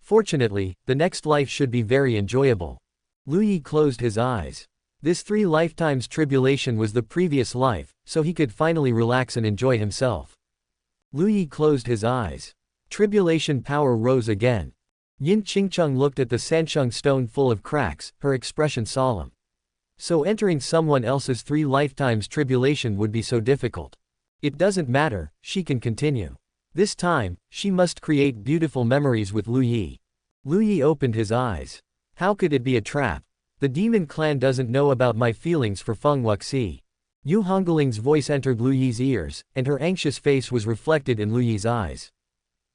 Fortunately, the next life should be very enjoyable. Lu Yi closed his eyes. This 3 lifetimes tribulation was the previous life, so he could finally relax and enjoy himself. Lu Yi closed his eyes. Tribulation power rose again. Yin Qingcheng looked at the Sansheng stone full of cracks, her expression solemn. So entering someone else's 3 lifetimes tribulation would be so difficult. It doesn't matter, she can continue. This time, she must create beautiful memories with Lu Yi. Lu Yi opened his eyes. How could it be a trap? The demon clan doesn't know about my feelings for Feng Wuxi. Yu Hongling's voice entered Lu Yi's ears, and her anxious face was reflected in Lu Yi's eyes.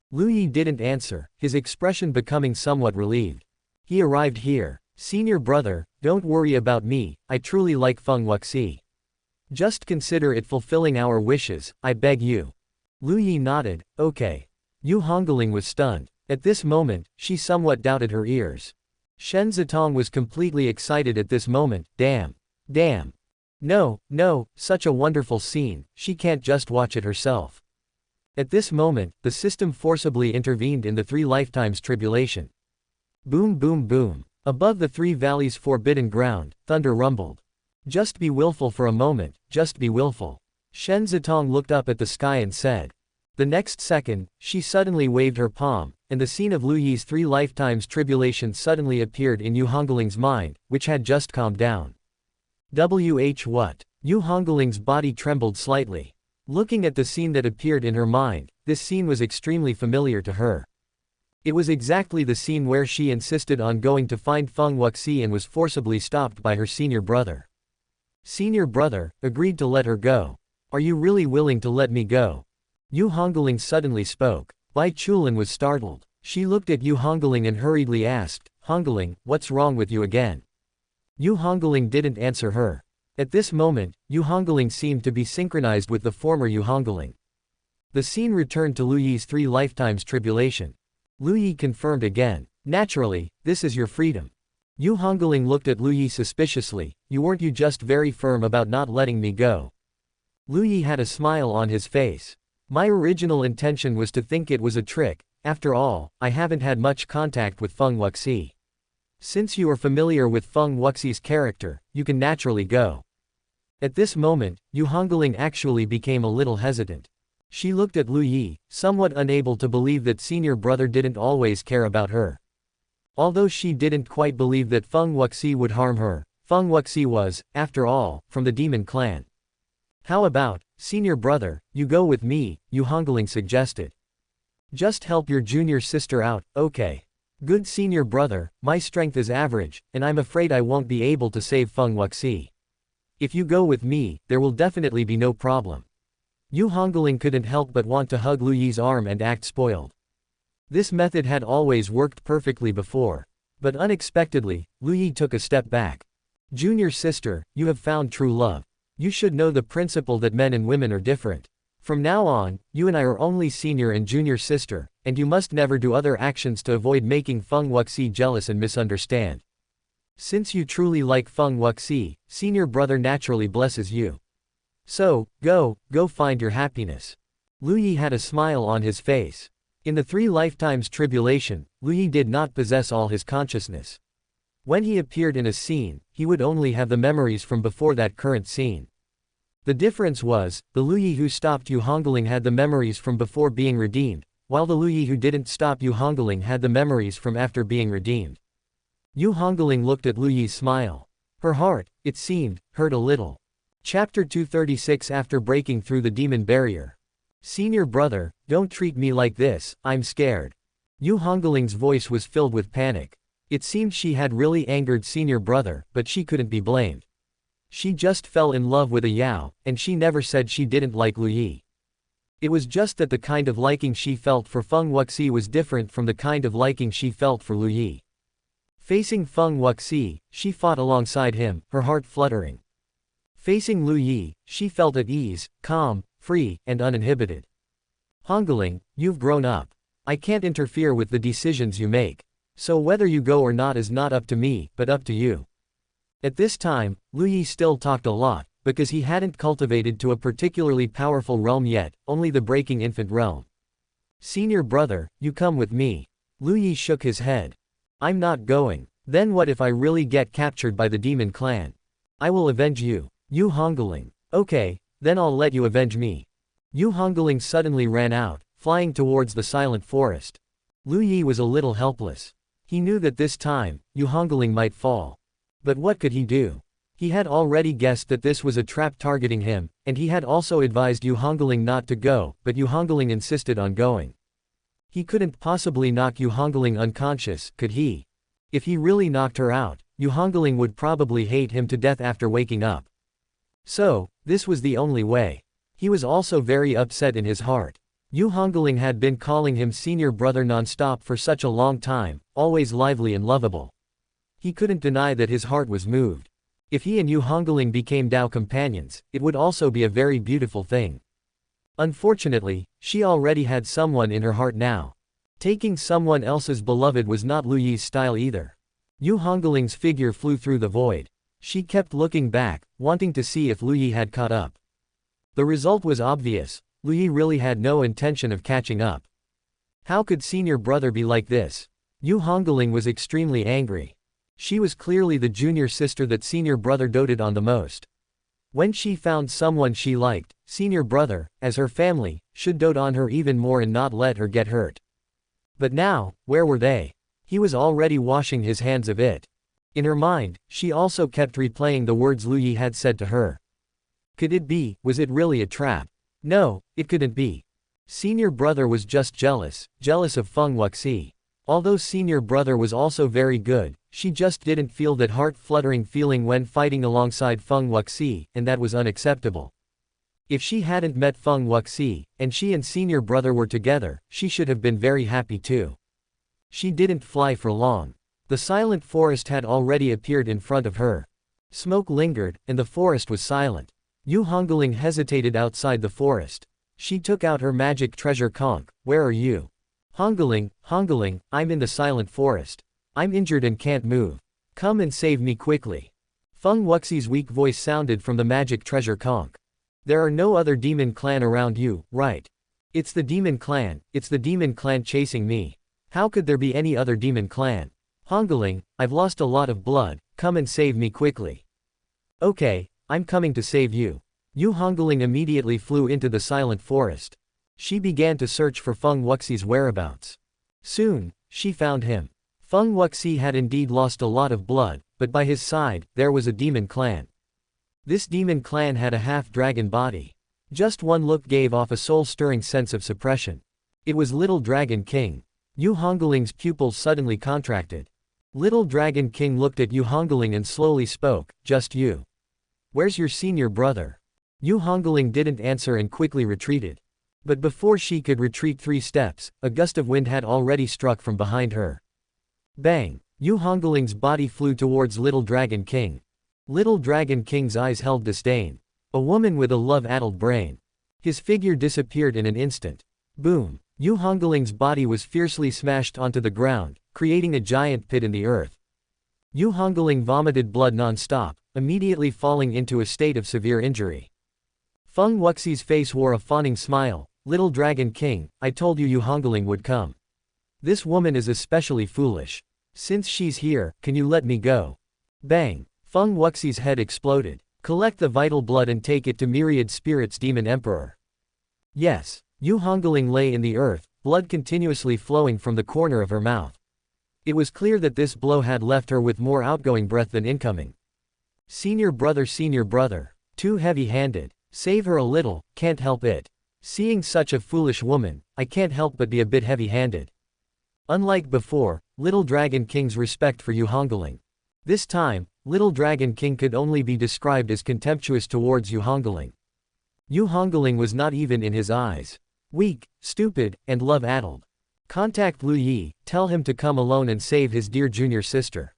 Lu Yi didn't answer, his expression becoming somewhat relieved. He arrived here. Senior brother, don't worry about me, I truly like Feng Wuxi. Just consider it fulfilling our wishes, I beg you. Lu Yi nodded, okay. Yu Hongling was stunned. At this moment, she somewhat doubted her ears. Shen Zitong was completely excited at this moment, damn. Damn. No, such a wonderful scene, she can't just watch it herself. At this moment, the system forcibly intervened in the 3 lifetimes tribulation. Boom boom boom. Above the 3 valleys' forbidden ground, thunder rumbled. Just be willful for a moment, just be willful. Shen Zitong looked up at the sky and said. The next second, she suddenly waved her palm, and the scene of Lu Yi's 3 lifetimes tribulation suddenly appeared in Yu Hongling's mind, which had just calmed down. What? Yu Hongling's body trembled slightly. Looking at the scene that appeared in her mind, this scene was extremely familiar to her. It was exactly the scene where she insisted on going to find Feng Wuxi and was forcibly stopped by her senior brother. Senior brother, agreed to let her go. Are you really willing to let me go? Yu Hongling suddenly spoke. Bai Chulin was startled. She looked at Yu Hongling and hurriedly asked, Hongling, what's wrong with you again? Yu Hongling didn't answer her. At this moment, Yu Hongling seemed to be synchronized with the former Yu Hongling. The scene returned to Lu Yi's 3 lifetimes tribulation. Lu Yi confirmed again. Naturally, this is your freedom. Yu Hongling looked at Lu Yi suspiciously. Weren't you just very firm about not letting me go? Lu Yi had a smile on his face. My original intention was to think it was a trick. After all, I haven't had much contact with Feng Wuxi. Since you are familiar with Feng Wuxi's character, you can naturally go. At this moment, Yu Hongling actually became a little hesitant. She looked at Lu Yi, somewhat unable to believe that senior brother didn't always care about her. Although she didn't quite believe that Feng Wuxi would harm her, Feng Wuxi was, after all, from the demon clan. How about, senior brother, you go with me, Yu Hongling suggested. Just help your junior sister out, okay. Good senior brother, my strength is average, and I'm afraid I won't be able to save Feng Wuxi. If you go with me, there will definitely be no problem. Yu Hongling couldn't help but want to hug Lu Yi's arm and act spoiled. This method had always worked perfectly before. But unexpectedly, Lu Yi took a step back. Junior sister, you have found true love. You should know the principle that men and women are different. From now on, you and I are only senior and junior sister, and you must never do other actions to avoid making Feng Wuxi jealous and misunderstand. Since you truly like Feng Wuxi, senior brother naturally blesses you. So, go find your happiness. Lu Yi had a smile on his face. In the 3 lifetimes tribulation, Lu Yi did not possess all his consciousness. When he appeared in a scene, he would only have the memories from before that current scene. The difference was, the Lu Yi who stopped Yu Hongling had the memories from before being redeemed, while the Lu Yi who didn't stop Yu Hongling had the memories from after being redeemed. Yu Hongling looked at Lu Yi's smile. Her heart, it seemed, hurt a little. Chapter 236. After breaking through the demon barrier. Senior brother, don't treat me like this, I'm scared. Yu Hongling's voice was filled with panic. It seemed she had really angered senior brother, but she couldn't be blamed. She just fell in love with a Yao, and she never said she didn't like Lu Yi. It was just that the kind of liking she felt for Feng Wuxi was different from the kind of liking she felt for Lu Yi. Facing Feng Wuxi, she fought alongside him, her heart fluttering. Facing Lu Yi, she felt at ease, calm, free, and uninhibited. Hongling, you've grown up. I can't interfere with the decisions you make. So whether you go or not is not up to me, but up to you. At this time, Lu Yi still talked a lot, because he hadn't cultivated to a particularly powerful realm yet, only the breaking infant realm. Senior brother, you come with me. Lu Yi shook his head. I'm not going. Then what if I really get captured by the demon clan? I will avenge you. Yu Hongling. Okay, then I'll let you avenge me. Yu Hongling suddenly ran out, flying towards the silent forest. Lu Yi was a little helpless. He knew that this time, Yu Hongling might fall. But what could he do? He had already guessed that this was a trap targeting him, and he had also advised Yu Hongling not to go, but Yu Hongling insisted on going. He couldn't possibly knock Yu Hongling unconscious, could he? If he really knocked her out, Yu Hongling would probably hate him to death after waking up. So, this was the only way. He was also very upset in his heart. Yu Hongling had been calling him senior brother non-stop for such a long time, always lively and lovable. He couldn't deny that his heart was moved. If he and Yu Hongling became Dao companions, it would also be a very beautiful thing. Unfortunately, she already had someone in her heart now. Taking someone else's beloved was not Lu Yi's style either. Yu Hongling's figure flew through the void. She kept looking back, wanting to see if Lu Yi had caught up. The result was obvious. Lu Yi really had no intention of catching up. How could senior brother be like this? Yu Hongling was extremely angry. She was clearly the junior sister that senior brother doted on the most. When she found someone she liked, senior brother, as her family, should dote on her even more and not let her get hurt. But now, where were they? He was already washing his hands of it. In her mind, she also kept replaying the words Lu Yi had said to her. Could it be, was it really a trap? No, it couldn't be. Senior brother was just jealous of Feng Wuxi. Although senior brother was also very good, she just didn't feel that heart-fluttering feeling when fighting alongside Feng Wuxi, and that was unacceptable. If she hadn't met Feng Wuxi, and she and senior brother were together, she should have been very happy too. She didn't fly for long. The silent forest had already appeared in front of her. Smoke lingered, and the forest was silent. Yu Hongling hesitated outside the forest. She took out her magic treasure conch. Where are you? Hongling, I'm in the silent forest. I'm injured and can't move. Come and save me quickly. Feng Wuxi's weak voice sounded from the magic treasure conch. There are no other demon clan around you, right? It's the demon clan chasing me. How could there be any other demon clan? Hongling, I've lost a lot of blood, come and save me quickly. Okay, I'm coming to save you. Yu Hongling immediately flew into the silent forest. She began to search for Feng Wuxi's whereabouts. Soon, she found him. Feng Wuxi had indeed lost a lot of blood, but by his side, there was a demon clan. This demon clan had a half-dragon body. Just one look gave off a soul-stirring sense of suppression. It was Little Dragon King. Yu Hongling's pupils suddenly contracted. Little Dragon King looked at Yu Hongling and slowly spoke, just you. Where's your senior brother? Yu Hongling didn't answer and quickly retreated. But before she could retreat 3 steps, a gust of wind had already struck from behind her. Bang! Yu Hongling's body flew towards Little Dragon King. Little Dragon King's eyes held disdain. A woman with a love-addled brain. His figure disappeared in an instant. Boom! Yu Hongling's body was fiercely smashed onto the ground, creating a giant pit in the earth. Yu Hongling vomited blood non-stop, immediately falling into a state of severe injury. Feng Wuxi's face wore a fawning smile. Little Dragon King, I told you Yu Hongling would come. This woman is especially foolish. Since she's here, can you let me go? Bang! Feng Wuxi's head exploded. Collect the vital blood and take it to Myriad Spirit's Demon Emperor. Yes. Yu Hongling lay in the earth, blood continuously flowing from the corner of her mouth. It was clear that this blow had left her with more outgoing breath than incoming. Senior brother. Too heavy-handed. Save her a little, can't help it. Seeing such a foolish woman, I can't help but be a bit heavy-handed. Unlike before, Little Dragon King's respect for Yu Hongling. This time, Little Dragon King could only be described as contemptuous towards Yu Hongling. Yu Hongling was not even in his eyes. Weak, stupid, and love-addled. Contact Lu Yi, tell him to come alone and save his dear junior sister.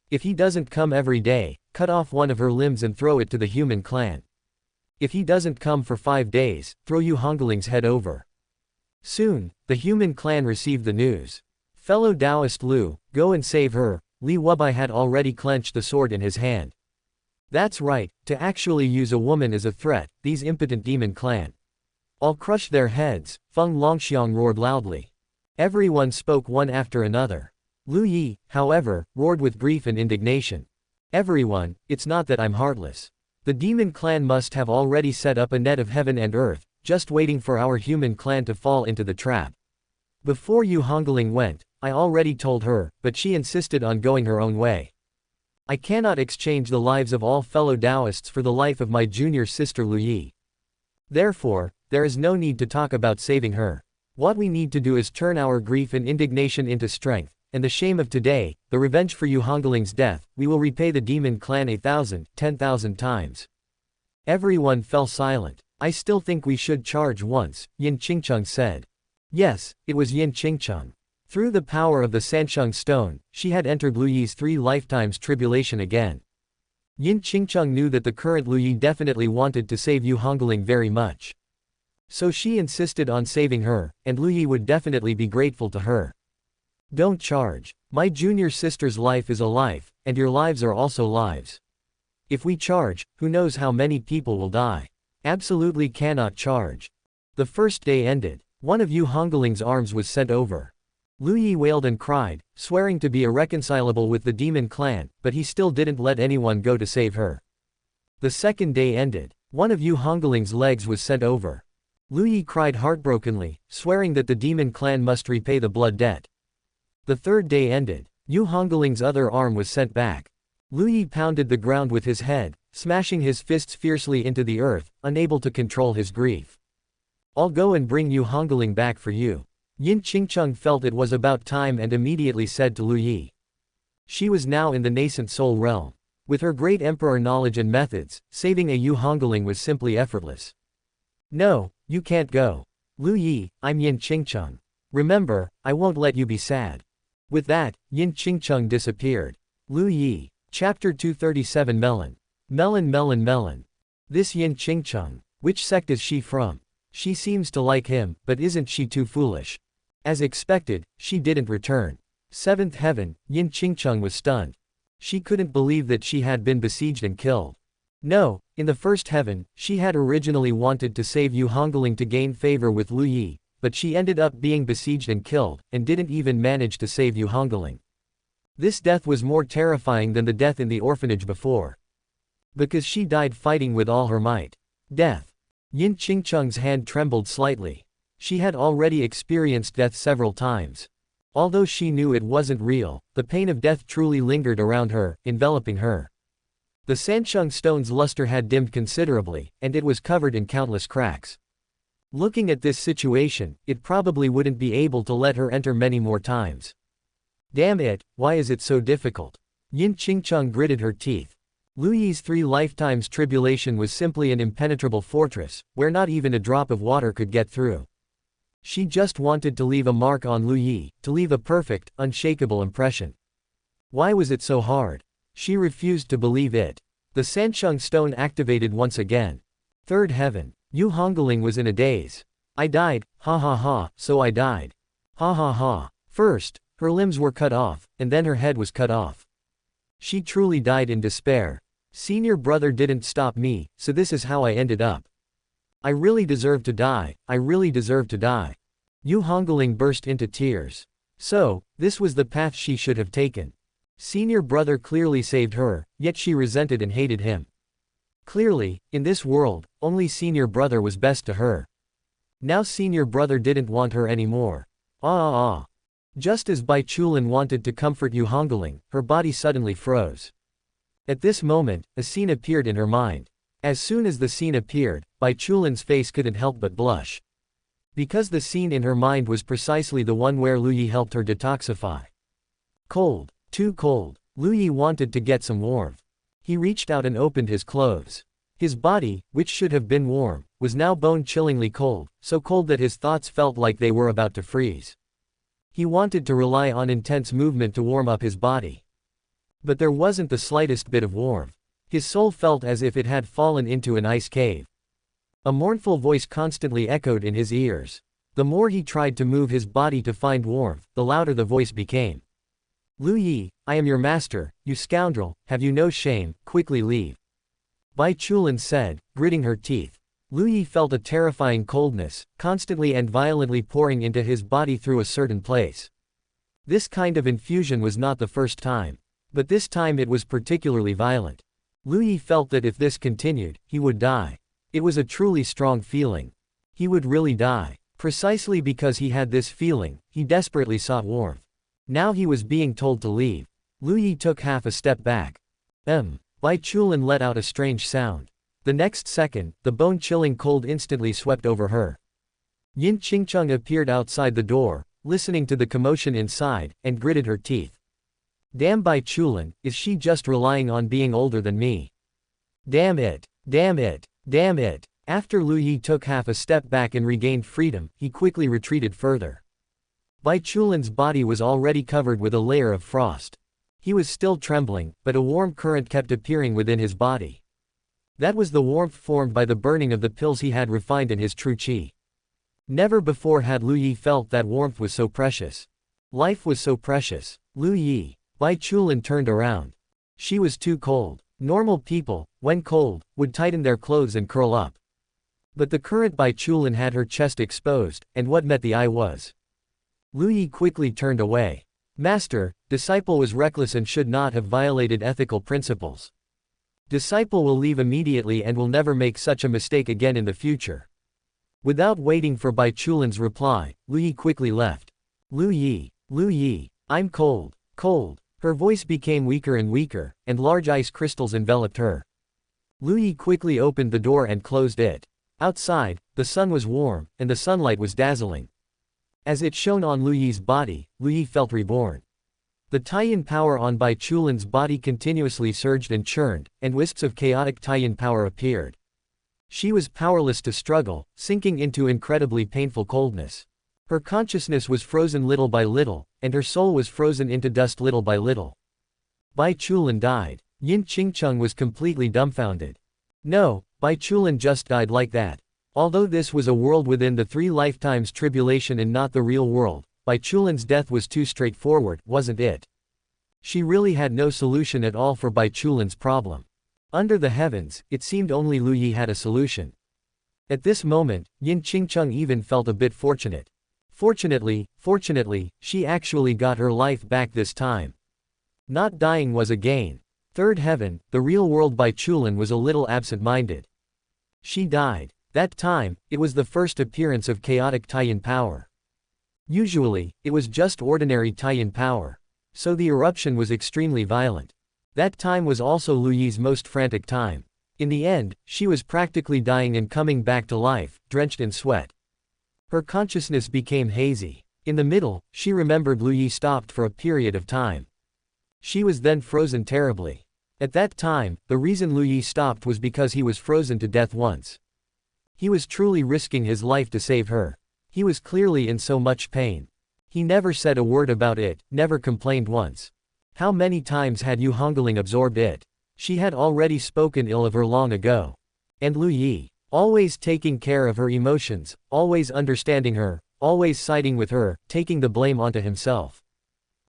If he doesn't come every day, cut off one of her limbs and throw it to the human clan. If he doesn't come for 5 days, throw Yu Hongling's head over. Soon, the human clan received the news. Fellow Taoist Lu, go and save her. Li Wubai had already clenched the sword in his hand. That's right, to actually use a woman as a threat, these impotent demon clan. I'll crush their heads, Feng Longxiang roared loudly. Everyone spoke one after another. Lu Yi, however, roared with grief and indignation. Everyone, it's not that I'm heartless. The demon clan must have already set up a net of heaven and earth, just waiting for our human clan to fall into the trap. Before Yu Hongling went, I already told her, but she insisted on going her own way. I cannot exchange the lives of all fellow Taoists for the life of my junior sister Lu Yi. Therefore, there is no need to talk about saving her. What we need to do is turn our grief and indignation into strength, and the shame of today, the revenge for Yu Hongling's death, we will repay the demon clan 1,000, 10,000 times. Everyone fell silent. I still think we should charge once, Yin Qingcheng said. Yes, it was Yin Qingcheng. Through the power of the Sansheng stone, she had entered Lu Yi's 3 lifetimes tribulation again. Yin Qingcheng knew that the current Lu Yi definitely wanted to save Yu Hongling very much. So she insisted on saving her, and Lu Yi would definitely be grateful to her. Don't charge. My junior sister's life is a life, and your lives are also lives. If we charge, who knows how many people will die. Absolutely cannot charge. The first day ended. One of Yu Hongling's arms was sent over. Lu Yi wailed and cried, swearing to be irreconcilable with the demon clan, but he still didn't let anyone go to save her. The second day ended. One of Yu Hongling's legs was sent over. Lu Yi cried heartbrokenly, swearing that the demon clan must repay the blood debt. The third day ended. Yu Hongling's other arm was sent back. Lu Yi pounded the ground with his head, smashing his fists fiercely into the earth, unable to control his grief. I'll go and bring Yu Hongling back for you. Yin Qingcheng felt it was about time and immediately said to Lu Yi. She was now in the nascent soul realm. With her great emperor knowledge and methods, saving a Yu Hongling was simply effortless. No, you can't go. Lu Yi, I'm Yin Qingcheng. Remember, I won't let you be sad. With that, Yin Qingcheng disappeared. Lu Yi. Chapter 237 Melon. Melon. This Yin Qingcheng. Which sect is she from? She seems to like him, but isn't she too foolish? As expected, she didn't return. 7th heaven, Yin Qingcheng was stunned. She couldn't believe that she had been besieged and killed. No, in the 1st heaven, she had originally wanted to save Yu Hongling to gain favor with Lu Yi, but she ended up being besieged and killed, and didn't even manage to save Yu Hongling. This death was more terrifying than the death in the orphanage before. Because she died fighting with all her might. Death. Yin Qingcheng's hand trembled slightly. She had already experienced death several times. Although she knew it wasn't real, the pain of death truly lingered around her, enveloping her. The Sansheng stone's luster had dimmed considerably, and it was covered in countless cracks. Looking at this situation, it probably wouldn't be able to let her enter many more times. Damn it, why is it so difficult? Yin Qingcheng gritted her teeth. Lu Yi's 3 lifetimes tribulation was simply an impenetrable fortress, where not even a drop of water could get through. She just wanted to leave a mark on Lu Yi, to leave a perfect, unshakable impression. Why was it so hard? She refused to believe it. The Sansheng stone activated once again. 3rd heaven. Yu Hongling was in a daze. I died, ha ha ha, so I died. Ha ha ha. First, her limbs were cut off, and then her head was cut off. She truly died in despair. Senior brother didn't stop me, so this is how I ended up. I really deserve to die, I really deserve to die. Yu Hongling burst into tears. So, this was the path she should have taken. Senior brother clearly saved her, yet she resented and hated him. Clearly, in this world, only senior brother was best to her. Now senior brother didn't want her anymore. Ah. Just as Bai Chulin wanted to comfort Yu Hongling, her body suddenly froze. At this moment, a scene appeared in her mind. As soon as the scene appeared, Bai Chulin's face couldn't help but blush. Because the scene in her mind was precisely the one where Lu Yi helped her detoxify. Cold. Too cold. Lu Yi wanted to get some warmth. He reached out and opened his clothes. His body, which should have been warm, was now bone-chillingly cold, so cold that his thoughts felt like they were about to freeze. He wanted to rely on intense movement to warm up his body. But there wasn't the slightest bit of warmth. His soul felt as if it had fallen into an ice cave. A mournful voice constantly echoed in his ears. The more he tried to move his body to find warmth, the louder the voice became. Lu Yi, I am your master, you scoundrel, have you no shame, quickly leave. Bai Chulin said, gritting her teeth. Lu Yi felt a terrifying coldness, constantly and violently pouring into his body through a certain place. This kind of infusion was not the first time. But this time it was particularly violent. Lu Yi felt that if this continued, he would die. It was a truly strong feeling. He would really die. Precisely because he had this feeling, he desperately sought warmth. Now he was being told to leave. Lu Yi took half a step back. Bai Chulin let out a strange sound. The next second, the bone-chilling cold instantly swept over her. Yin Qingcheng appeared outside the door, listening to the commotion inside, and gritted her teeth. Damn Bai Chulin, is she just relying on being older than me? Damn it, damn it, damn it. After Lu Yi took half a step back and regained freedom, he quickly retreated further. Bai Chulin's body was already covered with a layer of frost. He was still trembling, but a warm current kept appearing within his body. That was the warmth formed by the burning of the pills he had refined in his true qi. Never before had Lu Yi felt that warmth was so precious. Life was so precious. Lu Yi. Bai Chulin turned around. She was too cold. Normal people, when cold, would tighten their clothes and curl up. But the current Bai Chulin had her chest exposed, and what met the eye was. Lu Yi quickly turned away. Master, disciple was reckless and should not have violated ethical principles. Disciple will leave immediately and will never make such a mistake again in the future. Without waiting for Bai Chulin's reply, Lu Yi quickly left. Lu Yi, I'm cold, cold. Her voice became weaker and weaker, and large ice crystals enveloped her. Lu Yi quickly opened the door and closed it. Outside, the sun was warm, and the sunlight was dazzling. As it shone on Lu Yi's body, Lu Yi felt reborn. The Taiyan power on Bai Chulin's body continuously surged and churned, and wisps of chaotic Taiyan power appeared. She was powerless to struggle, sinking into incredibly painful coldness. Her consciousness was frozen little by little, and her soul was frozen into dust little by little. Bai Chulin died. Yin Qingcheng was completely dumbfounded. No, Bai Chulin just died like that. Although this was a world within the 3 lifetimes tribulation and not the real world, Bai Chulin's death was too straightforward, wasn't it? She really had no solution at all for Bai Chulin's problem. Under the heavens, it seemed only Lu Yi had a solution. At this moment, Yin Qingcheng even felt a bit fortunate. Fortunately, she actually got her life back this time. Not dying was a gain. Third heaven, the real world Bai Chulin was a little absent-minded. She died. That time, it was the first appearance of chaotic Taiyan power. Usually, it was just ordinary Taiyan power. So the eruption was extremely violent. That time was also Lu Yi's most frantic time. In the end, she was practically dying and coming back to life, drenched in sweat. Her consciousness became hazy. In the middle, she remembered Lu Yi stopped for a period of time. She was then frozen terribly. At that time, the reason Lu Yi stopped was because he was frozen to death once. He was truly risking his life to save her. He was clearly in so much pain. He never said a word about it, never complained once. How many times had Yu Hongling absorbed it? She had already spoken ill of her long ago. And Lu Yi. Always taking care of her emotions, always understanding her, always siding with her, taking the blame onto himself.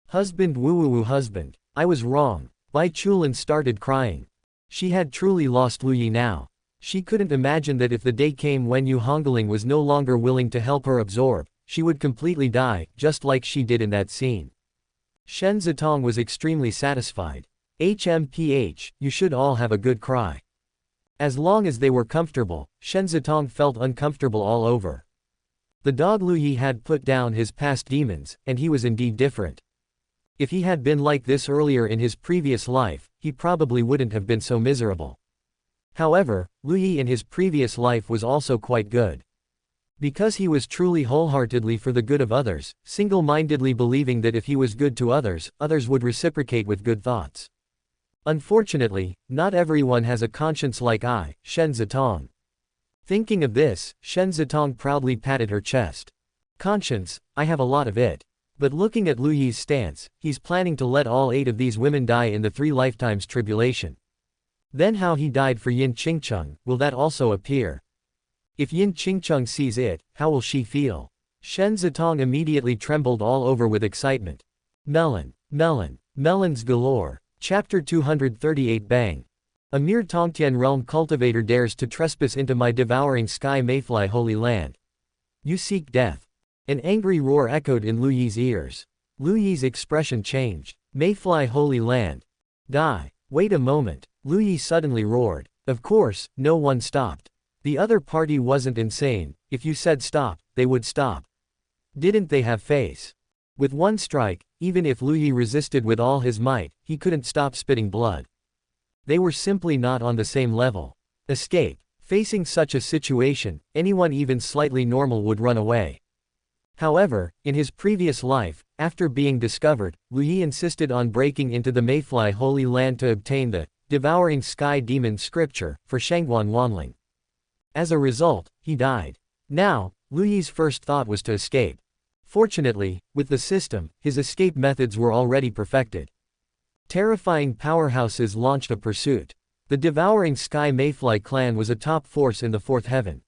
Husband, woo husband. I was wrong. Bai Chulin started crying. She had truly lost Lu Yi now. She couldn't imagine that if the day came when Yu Hongling was no longer willing to help her absorb, she would completely die, just like she did in that scene. Shen Zitong was extremely satisfied. HMPH, you should all have a good cry. As long as they were comfortable, Shen Zitong felt uncomfortable all over. The dog Lu Yi had put down his past demons, and he was indeed different. If he had been like this earlier in his previous life, he probably wouldn't have been so miserable. However, Lu Yi in his previous life was also quite good. Because he was truly wholeheartedly for the good of others, single-mindedly believing that if he was good to others, others would reciprocate with good thoughts. Unfortunately, not everyone has a conscience like I, Shen Zitong. Thinking of this, Shen Zitong proudly patted her chest. Conscience, I have a lot of it. But looking at Lu Yi's stance, he's planning to let all 8 of these women die in the 3 lifetimes tribulation. Then how he died for Yin Qingcheng, will that also appear? If Yin Qingcheng sees it, how will she feel? Shen Zitong immediately trembled all over with excitement. Melons galore. Chapter 238 Bang. A mere Tongtian realm cultivator dares to trespass into my devouring sky mayfly holy land. You seek death. An angry roar echoed in Lu Yi's ears. Lu Yi's expression changed. Mayfly holy land. Die. Wait a moment. Lu Yi suddenly roared. Of course, no one stopped. The other party wasn't insane. If you said stop, they would stop. Didn't they have face? With one strike, even if Lu Yi resisted with all his might, he couldn't stop spitting blood. They were simply not on the same level. Escape. Facing such a situation, anyone even slightly normal would run away. However, in his previous life, after being discovered, Lu Yi insisted on breaking into the Mayfly Holy Land to obtain the Devouring Sky Demon scripture for Shangguan Wanling. As a result, he died. Now, Lu Yi's first thought was to escape. Fortunately, with the system, his escape methods were already perfected. Terrifying powerhouses launched a pursuit. The Devouring Sky Mayfly clan was a top force in the 4th heaven.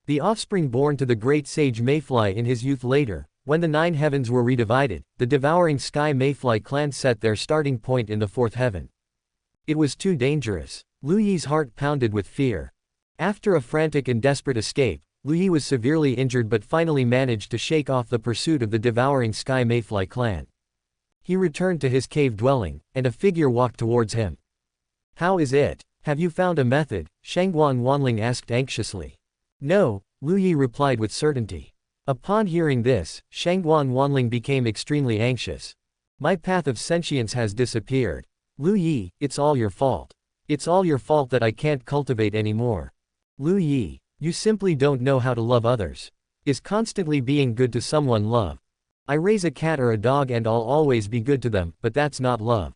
The offspring born to the great sage Mayfly in his youth later, when the 9 heavens were redivided, the Devouring Sky Mayfly clan set their starting point in the 4th heaven. It was too dangerous. Lu Yi's heart pounded with fear. After a frantic and desperate escape, Lu Yi was severely injured but finally managed to shake off the pursuit of the Devouring Sky Mayfly clan. He returned to his cave dwelling, and a figure walked towards him. How is it? Have you found a method? Shangguan Wanling asked anxiously. No, Lu Yi replied with certainty. Upon hearing this, Shangguan Wanling became extremely anxious. My path of sentience has disappeared. Lu Yi, it's all your fault. It's all your fault that I can't cultivate anymore. Lu Yi, you simply don't know how to love others. Is constantly being good to someone love? I raise a cat or a dog and I'll always be good to them, but that's not love.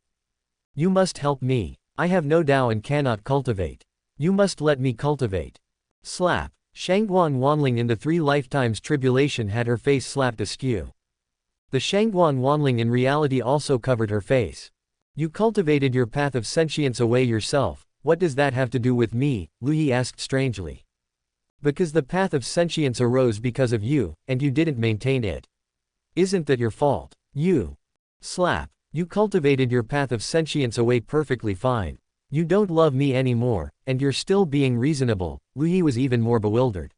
You must help me. I have no Dao and cannot cultivate. You must let me cultivate. Slap. Shangguan Wanling in the 3 lifetimes tribulation had her face slapped askew. The Shangguan Wanling in reality also covered her face. You cultivated your path of sentience away yourself, what does that have to do with me? Lu Yi asked strangely. Because the path of sentience arose because of you, and you didn't maintain it. Isn't that your fault? You. Slap. You cultivated your path of sentience away perfectly fine. You don't love me anymore, and you're still being reasonable. Lu Yi was even more bewildered.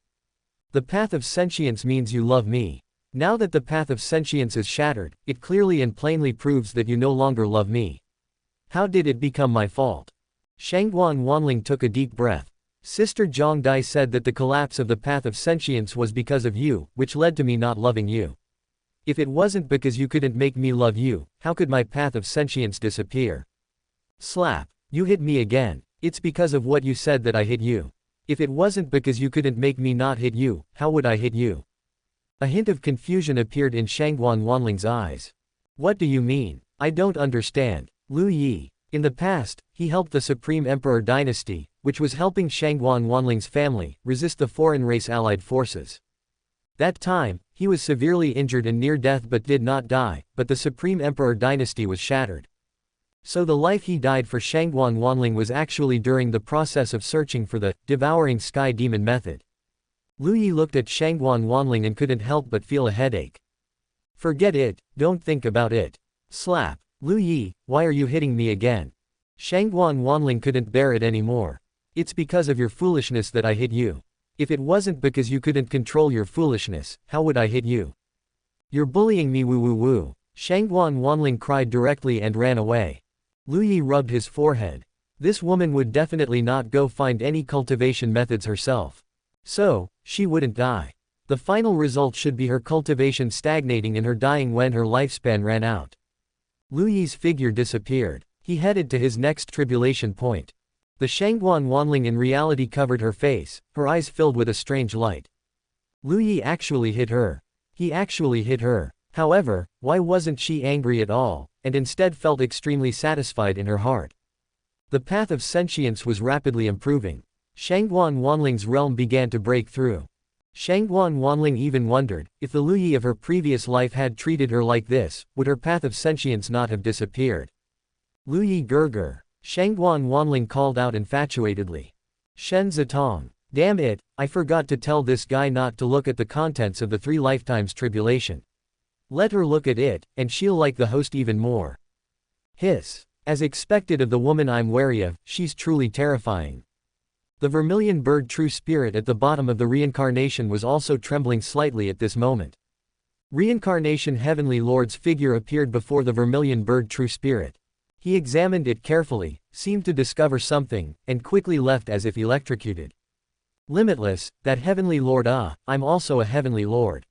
The path of sentience means you love me. Now that the path of sentience is shattered, it clearly and plainly proves that you no longer love me. How did it become my fault? Shangguan Wanling took a deep breath. Sister Zhang Dai said that the collapse of the path of sentience was because of you, which led to me not loving you. If it wasn't because you couldn't make me love you, how could my path of sentience disappear? Slap. You hit me again. It's because of what you said that I hit you. If it wasn't because you couldn't make me not hit you, how would I hit you? A hint of confusion appeared in Shangguan Wanling's eyes. What do you mean? I don't understand. Lu Yi. In the past, he helped the Supreme Emperor dynasty, which was helping Shangguan Wanling's family, resist the foreign race allied forces. That time, he was severely injured and near death but did not die, but the Supreme Emperor dynasty was shattered. So the life he died for Shangguan Wanling was actually during the process of searching for the devouring sky demon method. Lu Yi looked at Shangguan Wanling and couldn't help but feel a headache. Forget it, don't think about it. Slap. Lu Yi, why are you hitting me again? Shangguan Wanling couldn't bear it anymore. It's because of your foolishness that I hit you. If it wasn't because you couldn't control your foolishness, how would I hit you? You're bullying me, woo woo woo. Shangguan Wanling cried directly and ran away. Lu Yi rubbed his forehead. This woman would definitely not go find any cultivation methods herself. So, she wouldn't die. The final result should be her cultivation stagnating and her dying when her lifespan ran out. Lu Yi's figure disappeared. He headed to his next tribulation point. The Shangguan Wanling in reality covered her face, her eyes filled with a strange light. Lu Yi actually hit her. He actually hit her. However, why wasn't she angry at all, and instead felt extremely satisfied in her heart? The path of sentience was rapidly improving. Shangguan Wanling's realm began to break through. Shangguan Wanling even wondered, if the Lu Yi of her previous life had treated her like this, would her path of sentience not have disappeared? Lu Yi Gurgur. Shangguan Wanling called out infatuatedly. Shen Zitong. Damn it, I forgot to tell this guy not to look at the contents of the 3 lifetimes tribulation. Let her look at it, and she'll like the host even more. Hiss. As expected of the woman I'm wary of, she's truly terrifying. The vermilion bird true spirit at the bottom of the reincarnation was also trembling slightly at this moment. Reincarnation Heavenly Lord's figure appeared before the vermilion bird true spirit. He examined it carefully, seemed to discover something, and quickly left as if electrocuted. Limitless, that Heavenly Lord, I'm also a Heavenly Lord.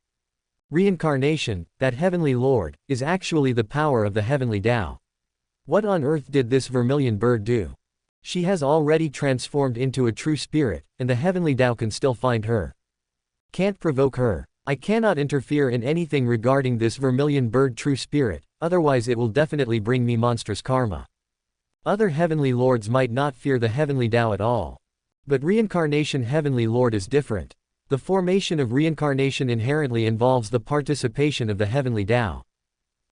Reincarnation, that Heavenly Lord, is actually the power of the Heavenly Dao. What on earth did this vermilion bird do? She has already transformed into a true spirit, and the Heavenly Dao can still find her. Can't provoke her. I cannot interfere in anything regarding this vermilion bird true spirit, otherwise it will definitely bring me monstrous karma. Other Heavenly Lords might not fear the Heavenly Dao at all. But Reincarnation Heavenly Lord is different. The formation of reincarnation inherently involves the participation of the Heavenly Dao.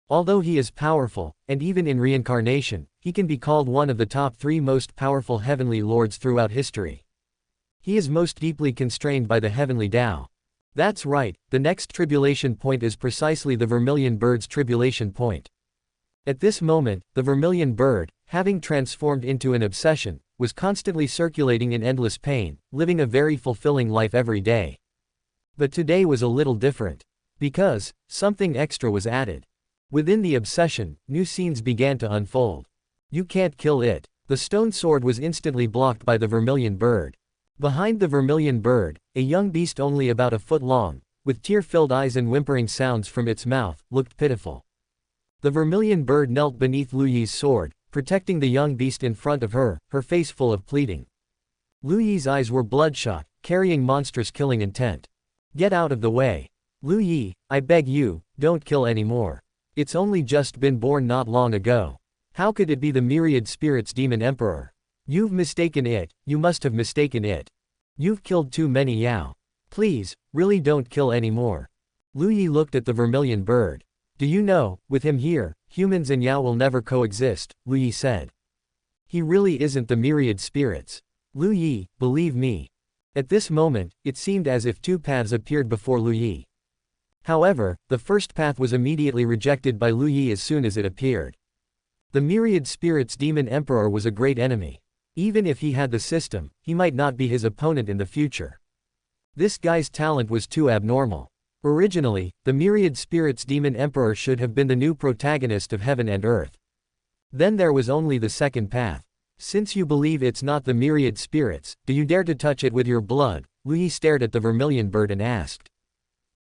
Although he is powerful, and even in reincarnation, he can be called one of the top 3 most powerful Heavenly Lords throughout history. He is most deeply constrained by the Heavenly Dao. That's right, the next tribulation point is precisely the vermilion bird's tribulation point. At this moment, the vermilion bird, having transformed into an obsession, was constantly circulating in endless pain, living a very fulfilling life every day. But today was a little different. Because, something extra was added. Within the obsession, new scenes began to unfold. You can't kill it. The stone sword was instantly blocked by the vermilion bird. Behind the vermilion bird, a young beast only about a foot long, with tear-filled eyes and whimpering sounds from its mouth, looked pitiful. The vermilion bird knelt beneath Lu Yi's sword, protecting the young beast in front of her, her face full of pleading. Lu Yi's eyes were bloodshot, carrying monstrous killing intent. Get out of the way. Lu Yi, I beg you, don't kill anymore. It's only just been born not long ago. How could it be the myriad spirits demon emperor? You've mistaken it, you must have mistaken it. You've killed too many Yao. Please, really don't kill anymore. Lu Yi looked at the vermilion bird. Do you know, with him here, humans and Yao will never coexist, Lu Yi said. He really isn't the myriad spirits. Lu Yi, believe me. At this moment, it seemed as if 2 paths appeared before Lu Yi. However, the first path was immediately rejected by Lu Yi as soon as it appeared. The myriad spirits demon emperor was a great enemy. Even if he had the system, he might not be his opponent in the future. This guy's talent was too abnormal. Originally, the myriad spirits demon emperor should have been the new protagonist of heaven and earth. Then there was only the second path. Since you believe it's not the myriad spirits, do you dare to touch it with your blood? Lu Yi stared at the vermilion bird and asked.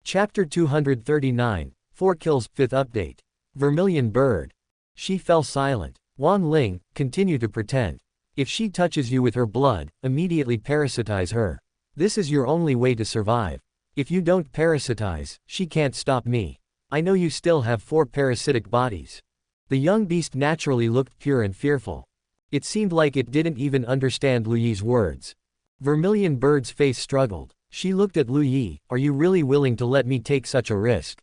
Chapter 239, 4 kills, 5th update. Vermilion bird. She fell silent. Ling, continue to pretend. If she touches you with her blood, immediately parasitize her. This is your only way to survive. If you don't parasitize, she can't stop me. I know you still have 4 parasitic bodies. The young beast naturally looked pure and fearful. It seemed like it didn't even understand Lu Yi's words. Vermilion bird's face struggled. She looked at Lu Yi, are you really willing to let me take such a risk?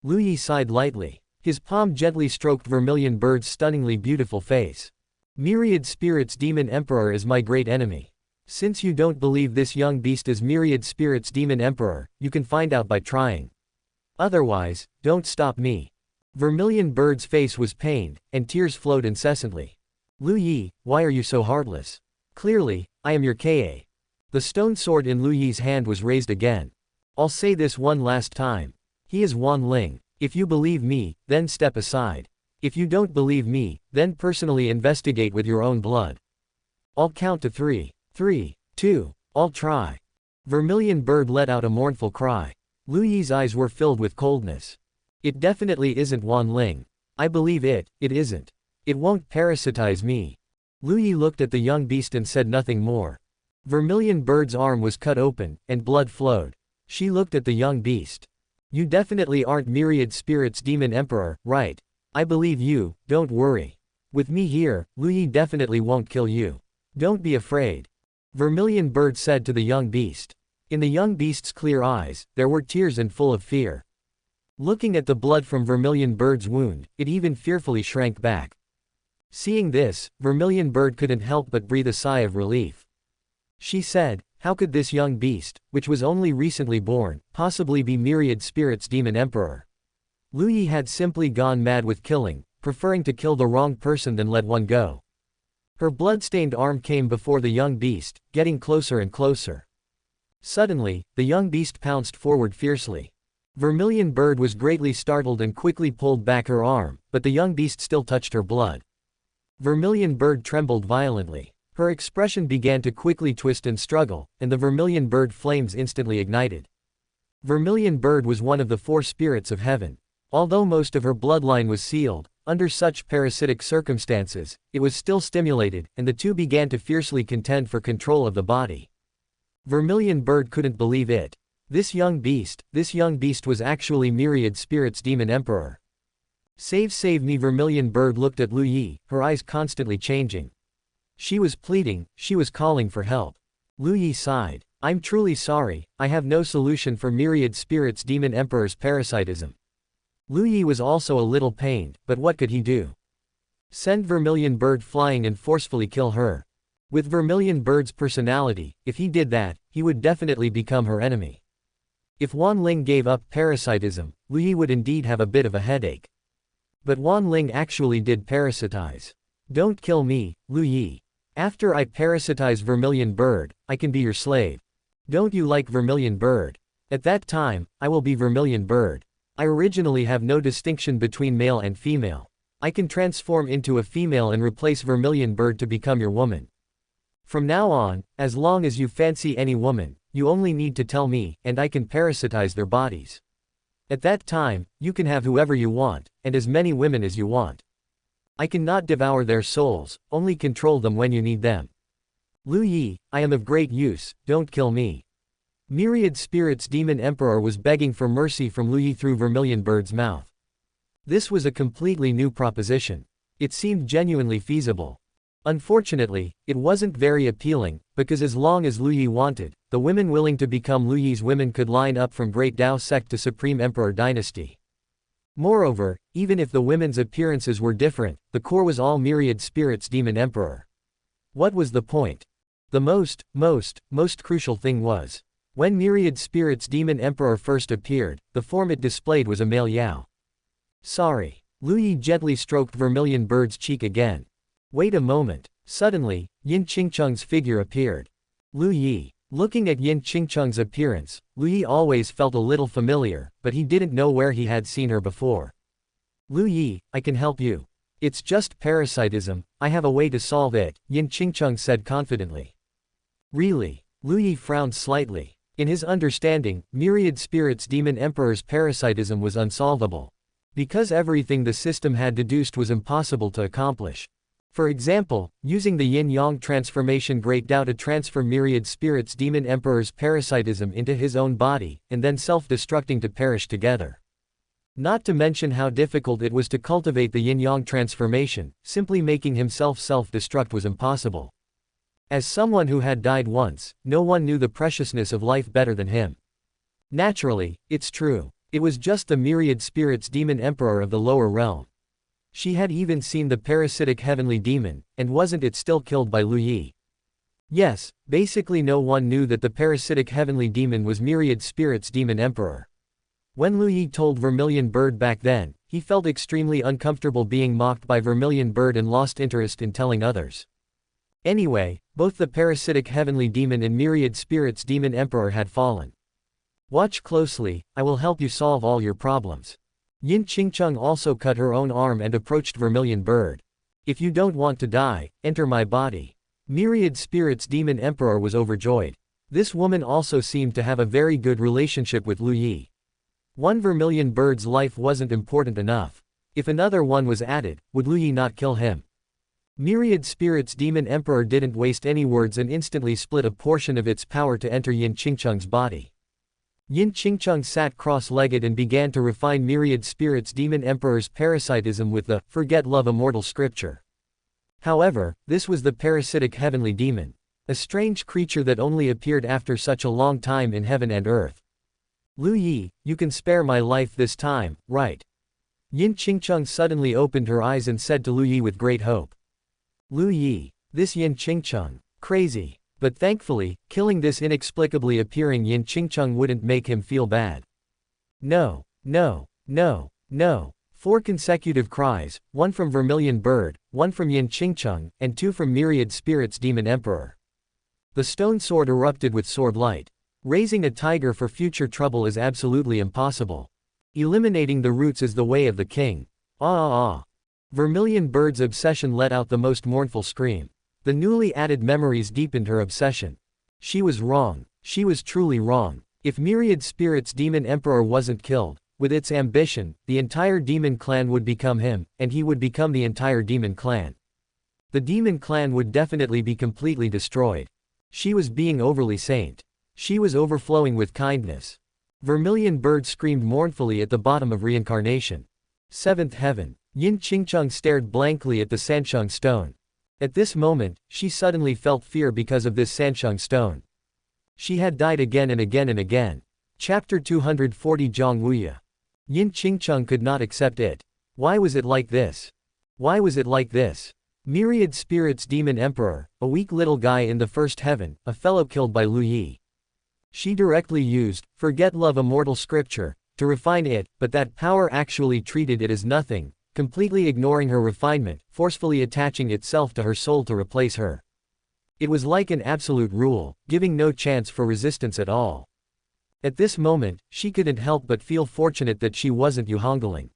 Lu Yi sighed lightly. His palm gently stroked Vermilion Bird's stunningly beautiful face. Myriad Spirits Demon Emperor is my great enemy. Since you don't believe this young beast is Myriad Spirits Demon Emperor, you can find out by trying. Otherwise, don't stop me. Vermilion Bird's face was pained, and tears flowed incessantly. Lu Yi, why are you so heartless? Clearly, I am your Ka. The stone sword in Lu Yi's hand was raised again. I'll say this one last time. He is Wan Ling. If you believe me, then step aside. If you don't believe me, then personally investigate with your own blood. I'll count to 3. 3, 2, I'll try. Vermilion Bird let out a mournful cry. Lu Yi's eyes were filled with coldness. It definitely isn't Wan Ling. I believe it isn't. It won't parasitize me. Lu Yi looked at the young beast and said nothing more. Vermilion Bird's arm was cut open, and blood flowed. She looked at the young beast. You definitely aren't Myriad Spirits Demon Emperor, right? I believe you, don't worry. With me here, Lu Yi definitely won't kill you. Don't be afraid. Vermilion Bird said to the young beast. In the young beast's clear eyes, there were tears and full of fear. Looking at the blood from Vermilion Bird's wound, it even fearfully shrank back. Seeing this, Vermilion Bird couldn't help but breathe a sigh of relief. She said, how could this young beast, which was only recently born, possibly be Myriad Spirits Demon Emperor? Lu Yi had simply gone mad with killing, preferring to kill the wrong person than let one go. Her blood-stained arm came before the young beast, getting closer and closer. Suddenly, the young beast pounced forward fiercely. Vermilion Bird was greatly startled and quickly pulled back her arm, but the young beast still touched her blood. Vermilion Bird trembled violently. Her expression began to quickly twist and struggle, and the Vermilion Bird flames instantly ignited. Vermilion Bird was one of the 4 spirits of heaven. Although most of her bloodline was sealed, under such parasitic circumstances, it was still stimulated, and the two began to fiercely contend for control of the body. Vermilion Bird couldn't believe it. This young beast was actually Myriad Spirits Demon Emperor. Save me! Vermilion Bird looked at Lu Yi, her eyes constantly changing. She was pleading, she was calling for help. Lu Yi sighed. I'm truly sorry, I have no solution for Myriad Spirits Demon Emperor's parasitism. Lu Yi was also a little pained, but what could he do? Send Vermilion Bird flying and forcefully kill her. With Vermilion Bird's personality, if he did that, he would definitely become her enemy. If Wan Ling gave up parasitism, Lu Yi would indeed have a bit of a headache. But Wan Ling actually did parasitize. Don't kill me, Lu Yi. After I parasitize Vermilion Bird, I can be your slave. Don't you like Vermilion Bird? At that time, I will be Vermilion Bird. I originally have no distinction between male and female. I can transform into a female and replace Vermilion Bird to become your woman. From now on, as long as you fancy any woman, you only need to tell me, and I can parasitize their bodies. At that time, you can have whoever you want, and as many women as you want. I cannot devour their souls, only control them when you need them. Lu Yi, I am of great use, don't kill me. Myriad Spirits Demon Emperor was begging for mercy from Lu Yi through Vermilion Bird's mouth. This was a completely new proposition. It seemed genuinely feasible. Unfortunately, it wasn't very appealing, because as long as Lu Yi wanted, the women willing to become Lu Yi's women could line up from Great Dao sect to Supreme Emperor dynasty. Moreover, even if the women's appearances were different, the core was all Myriad Spirits Demon Emperor. What was the point? The most crucial thing was, when Myriad Spirits Demon Emperor first appeared, the form it displayed was a male Yao. Sorry. Lu Yi gently stroked Vermilion Bird's cheek again. Wait a moment. Suddenly, Yin Qingcheng's figure appeared. Lu Yi. Looking at Yin Qingcheng's appearance, Lu Yi always felt a little familiar, but he didn't know where he had seen her before. Lu Yi, I can help you. It's just parasitism, I have a way to solve it, Yin Qingcheng said confidently. Really? Lu Yi frowned slightly. In his understanding, Myriad Spirits Demon Emperor's parasitism was unsolvable. Because everything the system had deduced was impossible to accomplish. For example, using the Yin-Yang transformation Great Dao to transfer Myriad Spirits Demon Emperor's parasitism into his own body, and then self-destructing to perish together. Not to mention how difficult it was to cultivate the Yin-Yang transformation, simply making himself self-destruct was impossible. As someone who had died once, no one knew the preciousness of life better than him. Naturally, it's true. It was just the myriad spirits demon emperor of the lower realm. She had even seen the parasitic heavenly demon, and wasn't it still killed by Lu Yi? Yes, basically no one knew that the parasitic heavenly demon was myriad spirits demon emperor. When Lu Yi told Vermilion Bird back then, he felt extremely uncomfortable being mocked by Vermilion Bird and lost interest in telling others. Anyway, both the parasitic heavenly demon and myriad spirits demon emperor had fallen. Watch closely, I will help you solve all your problems. Yin Qingcheng also cut her own arm and approached Vermilion Bird. If you don't want to die, enter my body. Myriad spirits demon emperor was overjoyed. This woman also seemed to have a very good relationship with Lu Yi. One Vermilion Bird's life wasn't important enough. If another one was added, would Lu Yi not kill him? Myriad spirits demon emperor didn't waste any words and instantly split a portion of its power to enter Yin Qingcheng's body. Yin Qingcheng sat cross-legged and began to refine myriad spirits demon emperor's parasitism with the "Forget Love Immortal" scripture. However, this was the parasitic heavenly demon, a strange creature that only appeared after such a long time in heaven and earth. Lu Yi, you can spare my life this time, right? Yin Qingcheng suddenly opened her eyes and said to Lu Yi with great hope. Lu Yi, this Yin Qingcheng, crazy. But thankfully, killing this inexplicably appearing Yin Qingcheng wouldn't make him feel bad. No, no, no, no. 4 consecutive cries, 1 from Vermilion Bird, 1 from Yin Qingcheng, and 2 from Myriad Spirits Demon Emperor. The stone sword erupted with sword light. Raising a tiger for future trouble is absolutely impossible. Eliminating the roots is the way of the king. Ah ah ah. Vermilion Bird's obsession let out the most mournful scream. The newly added memories deepened her obsession. She was wrong. She was truly wrong. If Myriad Spirits Demon Emperor wasn't killed, with its ambition, the entire demon clan would become him, and he would become the entire demon clan. The demon clan would definitely be completely destroyed. She was being overly saint. She was overflowing with kindness. Vermilion Bird screamed mournfully at the bottom of reincarnation. 7th heaven. Yin Qingcheng stared blankly at the Sansheng stone. At this moment, she suddenly felt fear because of this Sansheng stone. She had died again and again and again. Chapter 240 Zhang Wuya. Yin Qingcheng could not accept it. Why was it like this? Why was it like this? Myriad Spirits Demon Emperor, a weak little guy in the 1st heaven, a fellow killed by Lu Yi. She directly used, Forget Love Immortal scripture, to refine it, but that power actually treated it as nothing, completely ignoring her refinement, forcefully attaching itself to her soul to replace her. It was like an absolute rule, giving no chance for resistance at all. At this moment, she couldn't help but feel fortunate that she wasn't Yu Hongling.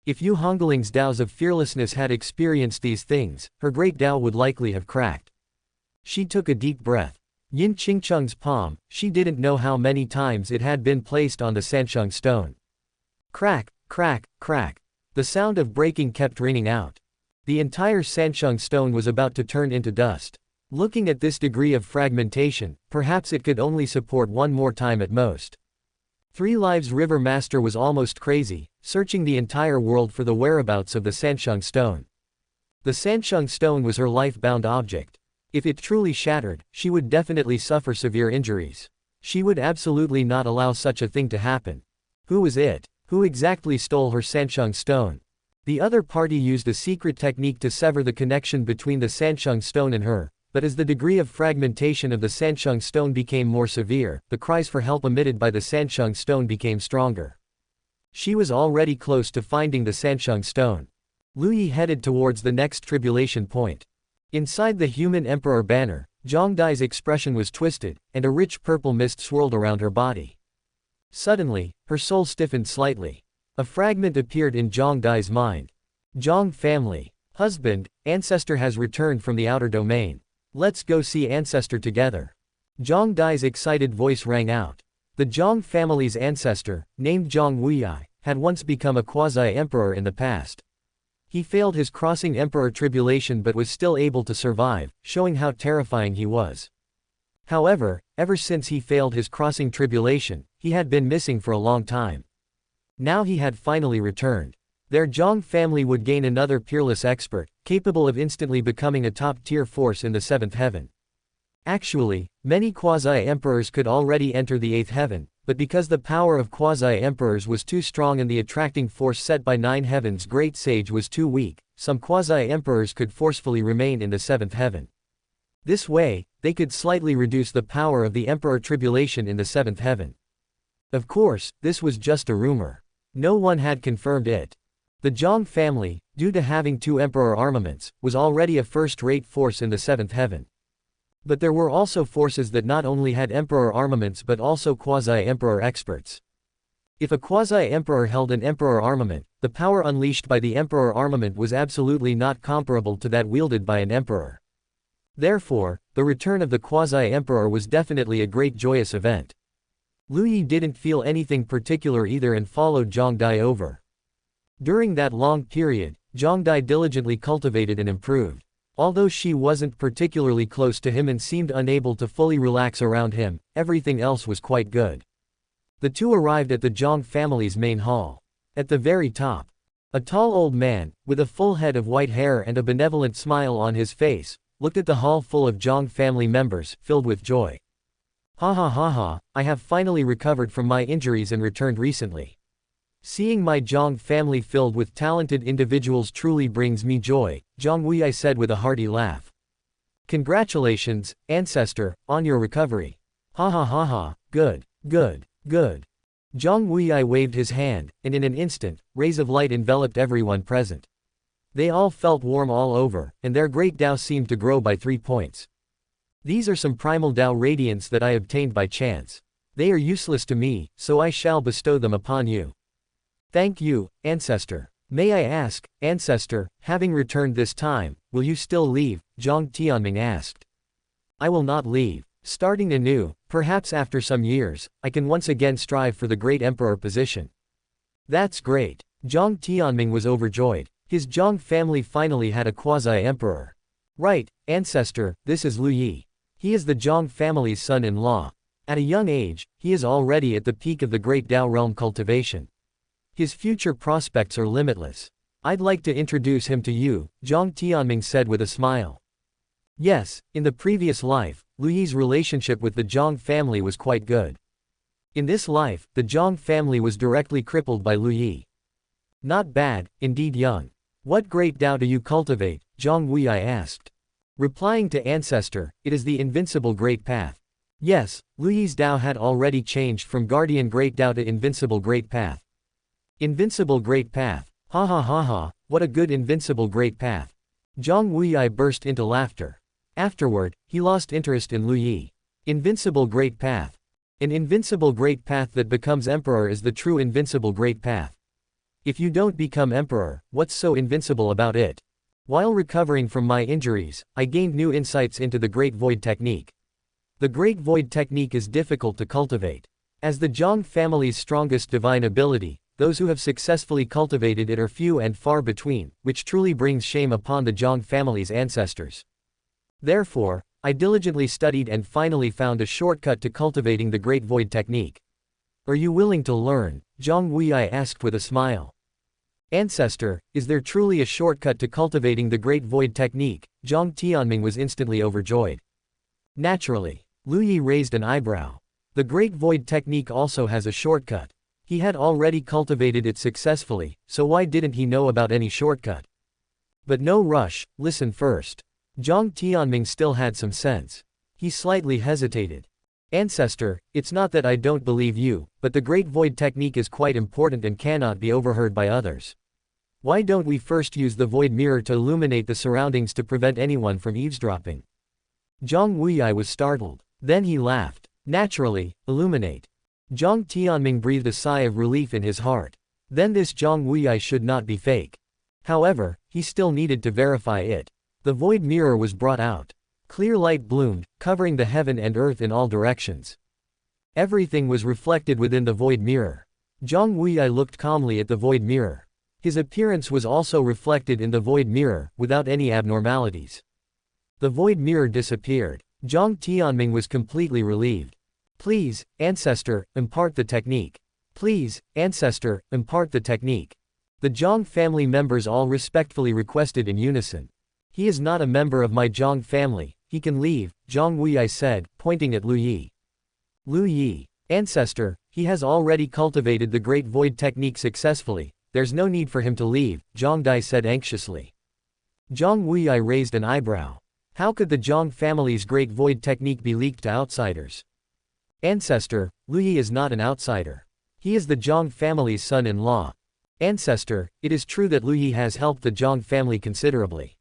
If Yu Hongling's Daos of fearlessness had experienced these things, her great Dao would likely have cracked. She took a deep breath. Yin Qingcheng's palm, she didn't know how many times it had been placed on the Sansheng stone. Crack, crack, crack. The sound of breaking kept ringing out. The entire Sansheng stone was about to turn into dust. Looking at this degree of fragmentation, perhaps it could only support one more time at most. 3 Lives River Master was almost crazy, searching the entire world for the whereabouts of the Sansheng stone. The Sansheng stone was her life-bound object. If it truly shattered, she would definitely suffer severe injuries. She would absolutely not allow such a thing to happen. Who was it? Who exactly stole her Sansheng stone? The other party used a secret technique to sever the connection between the Sansheng stone and her, but as the degree of fragmentation of the Sansheng stone became more severe, the cries for help emitted by the Sansheng stone became stronger. She was already close to finding the Sansheng stone. Lu Yi headed towards the next tribulation point. Inside the human emperor banner, Zhang Dai's expression was twisted, and a rich purple mist swirled around her body. Suddenly, her soul stiffened slightly. A fragment appeared in Zhang Dai's mind. Zhang family. Husband, ancestor has returned from the outer domain. Let's go see ancestor together. Zhang Dai's excited voice rang out. The Zhang family's ancestor, named Zhang Wuyai, had once become a quasi-emperor in the past. He failed his crossing emperor tribulation but was still able to survive, showing how terrifying he was. However, ever since he failed his crossing tribulation, he had been missing for a long time. Now he had finally returned. Their Zhang family would gain another peerless expert, capable of instantly becoming a top-tier force in the 7th heaven. Actually, many quasi-emperors could already enter the 8th heaven, but because the power of quasi-emperors was too strong and the attracting force set by 9 heavens great sage was too weak, some quasi-emperors could forcefully remain in the 7th heaven. This way, they could slightly reduce the power of the emperor tribulation in the 7th heaven. Of course, this was just a rumor. No one had confirmed it. The Zhang family, due to having 2 emperor armaments, was already a first-rate force in the 7th heaven. But there were also forces that not only had emperor armaments but also quasi-emperor experts. If a quasi-emperor held an emperor armament, the power unleashed by the emperor armament was absolutely not comparable to that wielded by an emperor. Therefore, the return of the quasi-emperor was definitely a great joyous event. Lu Yi didn't feel anything particular either and followed Zhang Dai over. During that long period, Zhang Dai diligently cultivated and improved. Although she wasn't particularly close to him and seemed unable to fully relax around him, everything else was quite good. The two arrived at the Zhang family's main hall. At the very top, a tall old man, with a full head of white hair and a benevolent smile on his face, looked at the hall full of Zhang family members, filled with joy. Ha ha ha ha, I have finally recovered from my injuries and returned recently. Seeing my Zhang family filled with talented individuals truly brings me joy, Zhang Wuyi said with a hearty laugh. Congratulations, ancestor, on your recovery. Ha ha ha ha, good, good, good. Zhang Wuyi waved his hand, and in an instant, rays of light enveloped everyone present. They all felt warm all over, and their great Dao seemed to grow by 3 points. These are some primal Dao radiance that I obtained by chance. They are useless to me, so I shall bestow them upon you. Thank you, ancestor. May I ask, ancestor, having returned this time, will you still leave? Zhang Tianming asked. I will not leave. Starting anew, perhaps after some years, I can once again strive for the great emperor position. That's great. Zhang Tianming was overjoyed. His Zhang family finally had a quasi-emperor. Right, ancestor, this is Lu Yi. He is the Zhang family's son-in-law. At a young age, he is already at the peak of the great Dao realm cultivation. His future prospects are limitless. I'd like to introduce him to you, Zhang Tianming said with a smile. Yes, in the previous life, Lu Yi's relationship with the Zhang family was quite good. In this life, the Zhang family was directly crippled by Lu Yi. Not bad, indeed young. What great Dao do you cultivate? Zhang Wuyi asked. Replying to ancestor, it is the invincible great path. Yes, Lu Yi's Dao had already changed from guardian great Dao to invincible great path. Invincible great path. Ha ha ha ha, what a good invincible great path. Zhang Wuyi burst into laughter. Afterward, he lost interest in Lu Yi. Invincible great path. An invincible great path that becomes emperor is the true invincible great path. If you don't become emperor, what's so invincible about it? While recovering from my injuries, I gained new insights into the Great Void technique. The Great Void technique is difficult to cultivate. As the Zhang family's strongest divine ability, those who have successfully cultivated it are few and far between, which truly brings shame upon the Zhang family's ancestors. Therefore, I diligently studied and finally found a shortcut to cultivating the Great Void technique. Are you willing to learn? Zhang Wuyi asked with a smile. Ancestor, is there truly a shortcut to cultivating the Great Void technique? Zhang Tianming was instantly overjoyed. Naturally. Lu Yi raised an eyebrow. The Great Void technique also has a shortcut. He had already cultivated it successfully, so why didn't he know about any shortcut? But no rush, listen first. Zhang Tianming still had some sense. He slightly hesitated. Ancestor, it's not that I don't believe you, but the Great Void technique is quite important and cannot be overheard by others. Why don't we first use the Void Mirror to illuminate the surroundings to prevent anyone from eavesdropping? Zhang Wuyi was startled. Then he laughed. Naturally, illuminate. Zhang Tianming breathed a sigh of relief in his heart. Then this Zhang Wuyi should not be fake. However, he still needed to verify it. The Void Mirror was brought out. Clear light bloomed, covering the heaven and earth in all directions. Everything was reflected within the Void Mirror. Zhang Wuyi looked calmly at the Void Mirror. His appearance was also reflected in the Void Mirror, without any abnormalities. The Void Mirror disappeared. Zhang Tianming was completely relieved. Please, ancestor, impart the technique. Please, ancestor, impart the technique. The Zhang family members all respectfully requested in unison. He is not a member of my Zhang family, he can leave, Zhang Wuyi said, pointing at Lu Yi. Lu Yi, ancestor, he has already cultivated the Great Void technique successfully, there's no need for him to leave, Zhang Dai said anxiously. Zhang Wuyi raised an eyebrow. How could the Zhang family's Great Void technique be leaked to outsiders? Ancestor, Lu Yi is not an outsider. He is the Zhang family's son-in-law. Ancestor, it is true that Lu Yi has helped the Zhang family considerably.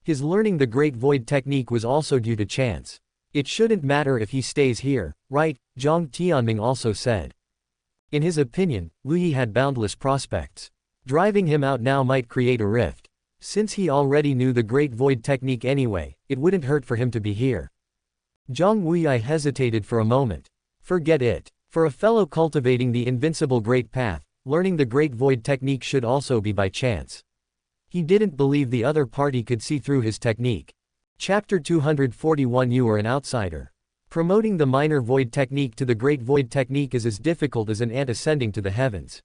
His learning the Great Void technique was also due to chance. It shouldn't matter if he stays here, right? Zhang Tianming also said. In his opinion, Lu Yi had boundless prospects. Driving him out now might create a rift. Since he already knew the Great Void technique anyway, it wouldn't hurt for him to be here. Zhang Wuyi hesitated for a moment. Forget it. For a fellow cultivating the invincible Great Path, learning the Great Void technique should also be by chance. He didn't believe the other party could see through his technique. Chapter 241 You are an outsider. Promoting the minor void technique to the Great Void technique is as difficult as an ant ascending to the heavens.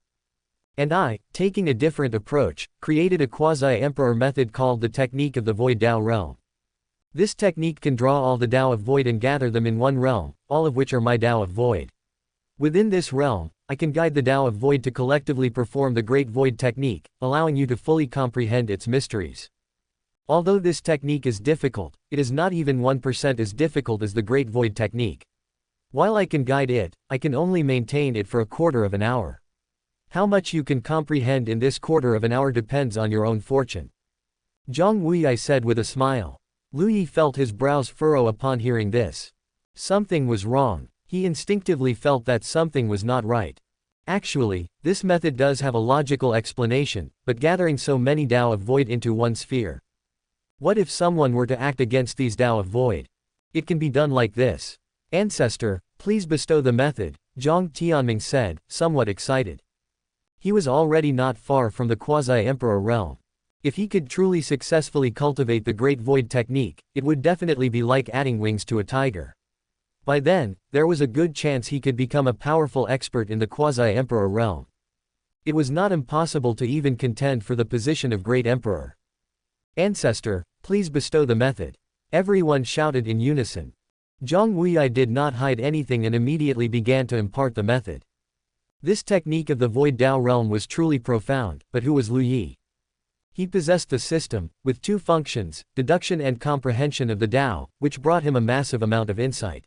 And I, taking a different approach, created a quasi-emperor method called the technique of the Void Dao realm. This technique can draw all the Dao of Void and gather them in one realm, all of which are my Dao of Void. Within this realm, I can guide the Dao of Void to collectively perform the Great Void technique, allowing you to fully comprehend its mysteries. Although this technique is difficult, it is not even 1% as difficult as the Great Void technique. While I can guide it, I can only maintain it for a quarter of an hour. How much you can comprehend in this quarter of an hour depends on your own fortune. Zhang Wuyi said with a smile. Lu Yi felt his brows furrow upon hearing this. Something was wrong. He instinctively felt that something was not right. Actually, this method does have a logical explanation, but gathering so many Dao of Void into one sphere. What if someone were to act against these Dao of Void? It can be done like this. Ancestor, please bestow the method, Zhang Tianming said, somewhat excited. He was already not far from the quasi-emperor realm. If he could truly successfully cultivate the Great Void technique, it would definitely be like adding wings to a tiger. By then, there was a good chance he could become a powerful expert in the quasi-emperor realm. It was not impossible to even contend for the position of Great Emperor. Ancestor, please bestow the method. Everyone shouted in unison. Zhang Wuyi did not hide anything and immediately began to impart the method. This technique of the Void Dao realm was truly profound, but who was Lu Yi? He possessed the system, with two functions, deduction and comprehension of the Dao, which brought him a massive amount of insight.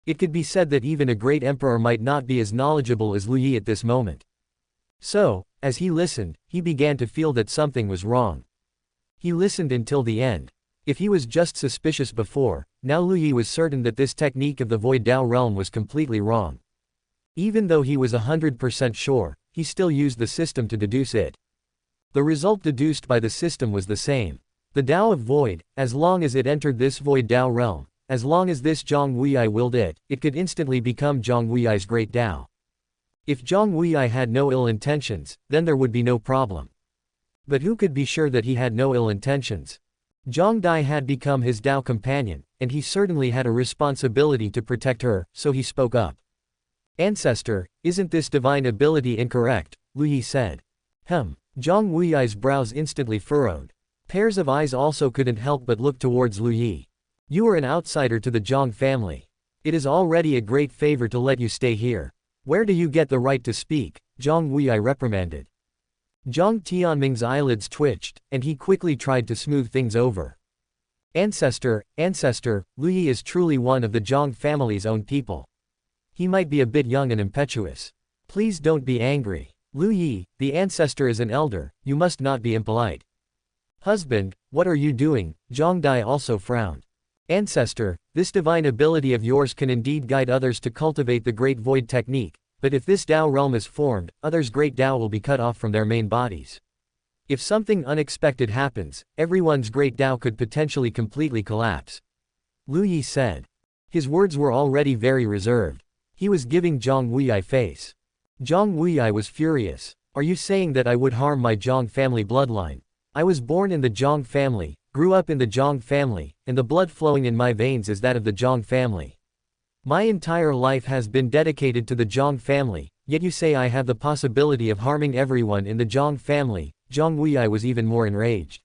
It could be said that even a great emperor might not be as knowledgeable as Lu Yi at this moment. So, as he listened, he began to feel that something was wrong. He listened until the end. If he was just suspicious before, now Lu Yi was certain that this technique of the Void Dao realm was completely wrong. Even though he was 100% sure, he still used the system to deduce it. The result deduced by the system was the same. The Dao of Void, as long as it entered this Void Dao realm, as long as this Zhang Wuyi willed it, it could instantly become Zhang Wuyi's Great Dao. If Zhang Wuyi had no ill intentions, then there would be no problem. But who could be sure that he had no ill intentions? Zhang Dai had become his Dao companion, and he certainly had a responsibility to protect her, so he spoke up. Ancestor, isn't this divine ability incorrect? Lu Yi said. Zhang Wuyi's brows instantly furrowed. Pairs of eyes also couldn't help but look towards Lu Yi. You are an outsider to the Zhang family. It is already a great favor to let you stay here. Where do you get the right to speak? Zhang Wuyi reprimanded. Zhang Tianming's eyelids twitched, and he quickly tried to smooth things over. Ancestor, Lu Yi is truly one of the Zhang family's own people. He might be a bit young and impetuous. Please don't be angry. Lu Yi, the ancestor is an elder, you must not be impolite. Husband, what are you doing? Zhang Dai also frowned. Ancestor, this divine ability of yours can indeed guide others to cultivate the Great Void technique. But if this Dao realm is formed, others' Great Dao will be cut off from their main bodies. If something unexpected happens, everyone's Great Dao could potentially completely collapse. Lu Yi said. His words were already very reserved. He was giving Zhang Wuyi face. Zhang Wuyi was furious. Are you saying that I would harm my Zhang family bloodline? I was born in the Zhang family, grew up in the Zhang family, and the blood flowing in my veins is that of the Zhang family. My entire life has been dedicated to the Zhang family, yet you say I have the possibility of harming everyone in the Zhang family. Zhang Wuyi was even more enraged.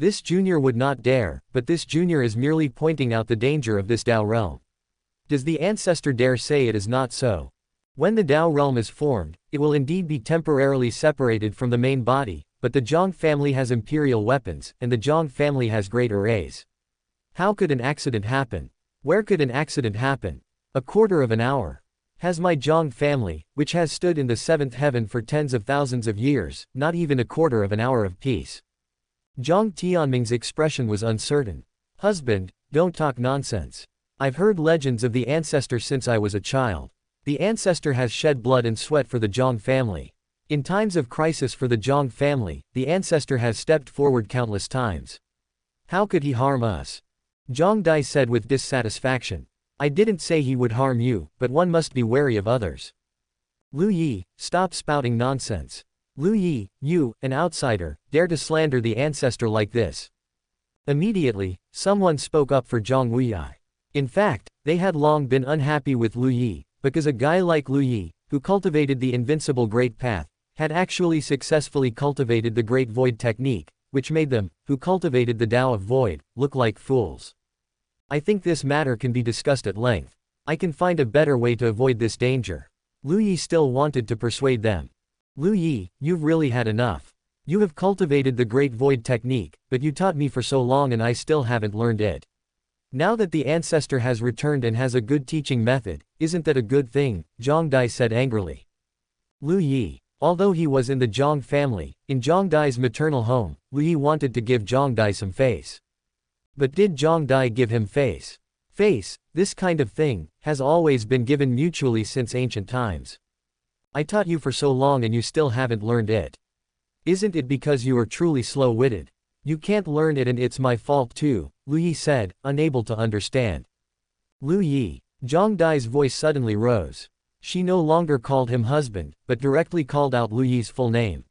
This junior would not dare, but this junior is merely pointing out the danger of this Dao realm. Does the ancestor dare say it is not so? When the Dao realm is formed, it will indeed be temporarily separated from the main body, but the Zhang family has imperial weapons, and the Zhang family has great arrays. How could an accident happen? Where could an accident happen? A quarter of an hour. Has my Zhang family, which has stood in the seventh heaven for tens of thousands of years, not even a quarter of an hour of peace? Zhang Tianming's expression was uncertain. Husband, don't talk nonsense. I've heard legends of the ancestor since I was a child. The ancestor has shed blood and sweat for the Zhang family. In times of crisis for the Zhang family, the ancestor has stepped forward countless times. How could he harm us? Zhang Dai said with dissatisfaction. I didn't say he would harm you, but one must be wary of others. Lu Yi, stop spouting nonsense. Lu Yi, you, an outsider, dare to slander the ancestor like this. Immediately, someone spoke up for Zhang Wuyi. In fact, they had long been unhappy with Lu Yi, because a guy like Lu Yi, who cultivated the invincible Great Path, had actually successfully cultivated the Great Void technique, which made them, who cultivated the Tao of Void, look like fools. I think this matter can be discussed at length. I can find a better way to avoid this danger. Lu Yi still wanted to persuade them. Lu Yi, you've really had enough. You have cultivated the Great Void technique, but you taught me for so long and I still haven't learned it. Now that the ancestor has returned and has a good teaching method, isn't that a good thing? Zhang Dai said angrily. Lu Yi, although he was in the Zhang family, in Zhang Dai's maternal home, Lu Yi wanted to give Zhang Dai some face. But did Zhang Dai give him face? Face, this kind of thing, has always been given mutually since ancient times. I taught you for so long and you still haven't learned it. Isn't it because you are truly slow-witted? You can't learn it and it's my fault too, Lu Yi said, unable to understand. Lu Yi. Zhang Dai's voice suddenly rose. She no longer called him husband, but directly called out Lu Yi's full name.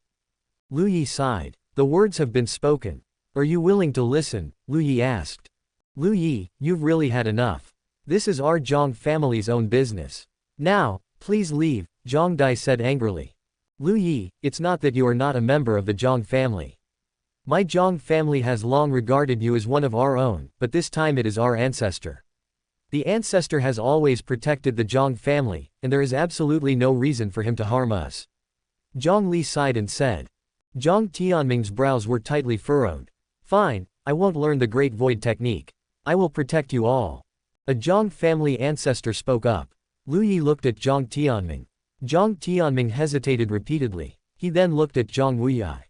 Lu Yi sighed. The words have been spoken. Are you willing to listen? Lu Yi asked. Lu Yi, you've really had enough. This is our Zhang family's own business. Now, please leave, Zhang Dai said angrily. Lu Yi, it's not that you are not a member of the Zhang family. My Zhang family has long regarded you as one of our own, but this time it is our ancestor. The ancestor has always protected the Zhang family, and there is absolutely no reason for him to harm us. Zhang Li sighed and said. Zhang Tianming's brows were tightly furrowed. Fine, I won't learn the Great Void technique. I will protect you all. A Zhang family ancestor spoke up. Lu Yi looked at Zhang Tianming. Zhang Tianming hesitated repeatedly. He then looked at Zhang Wuyi.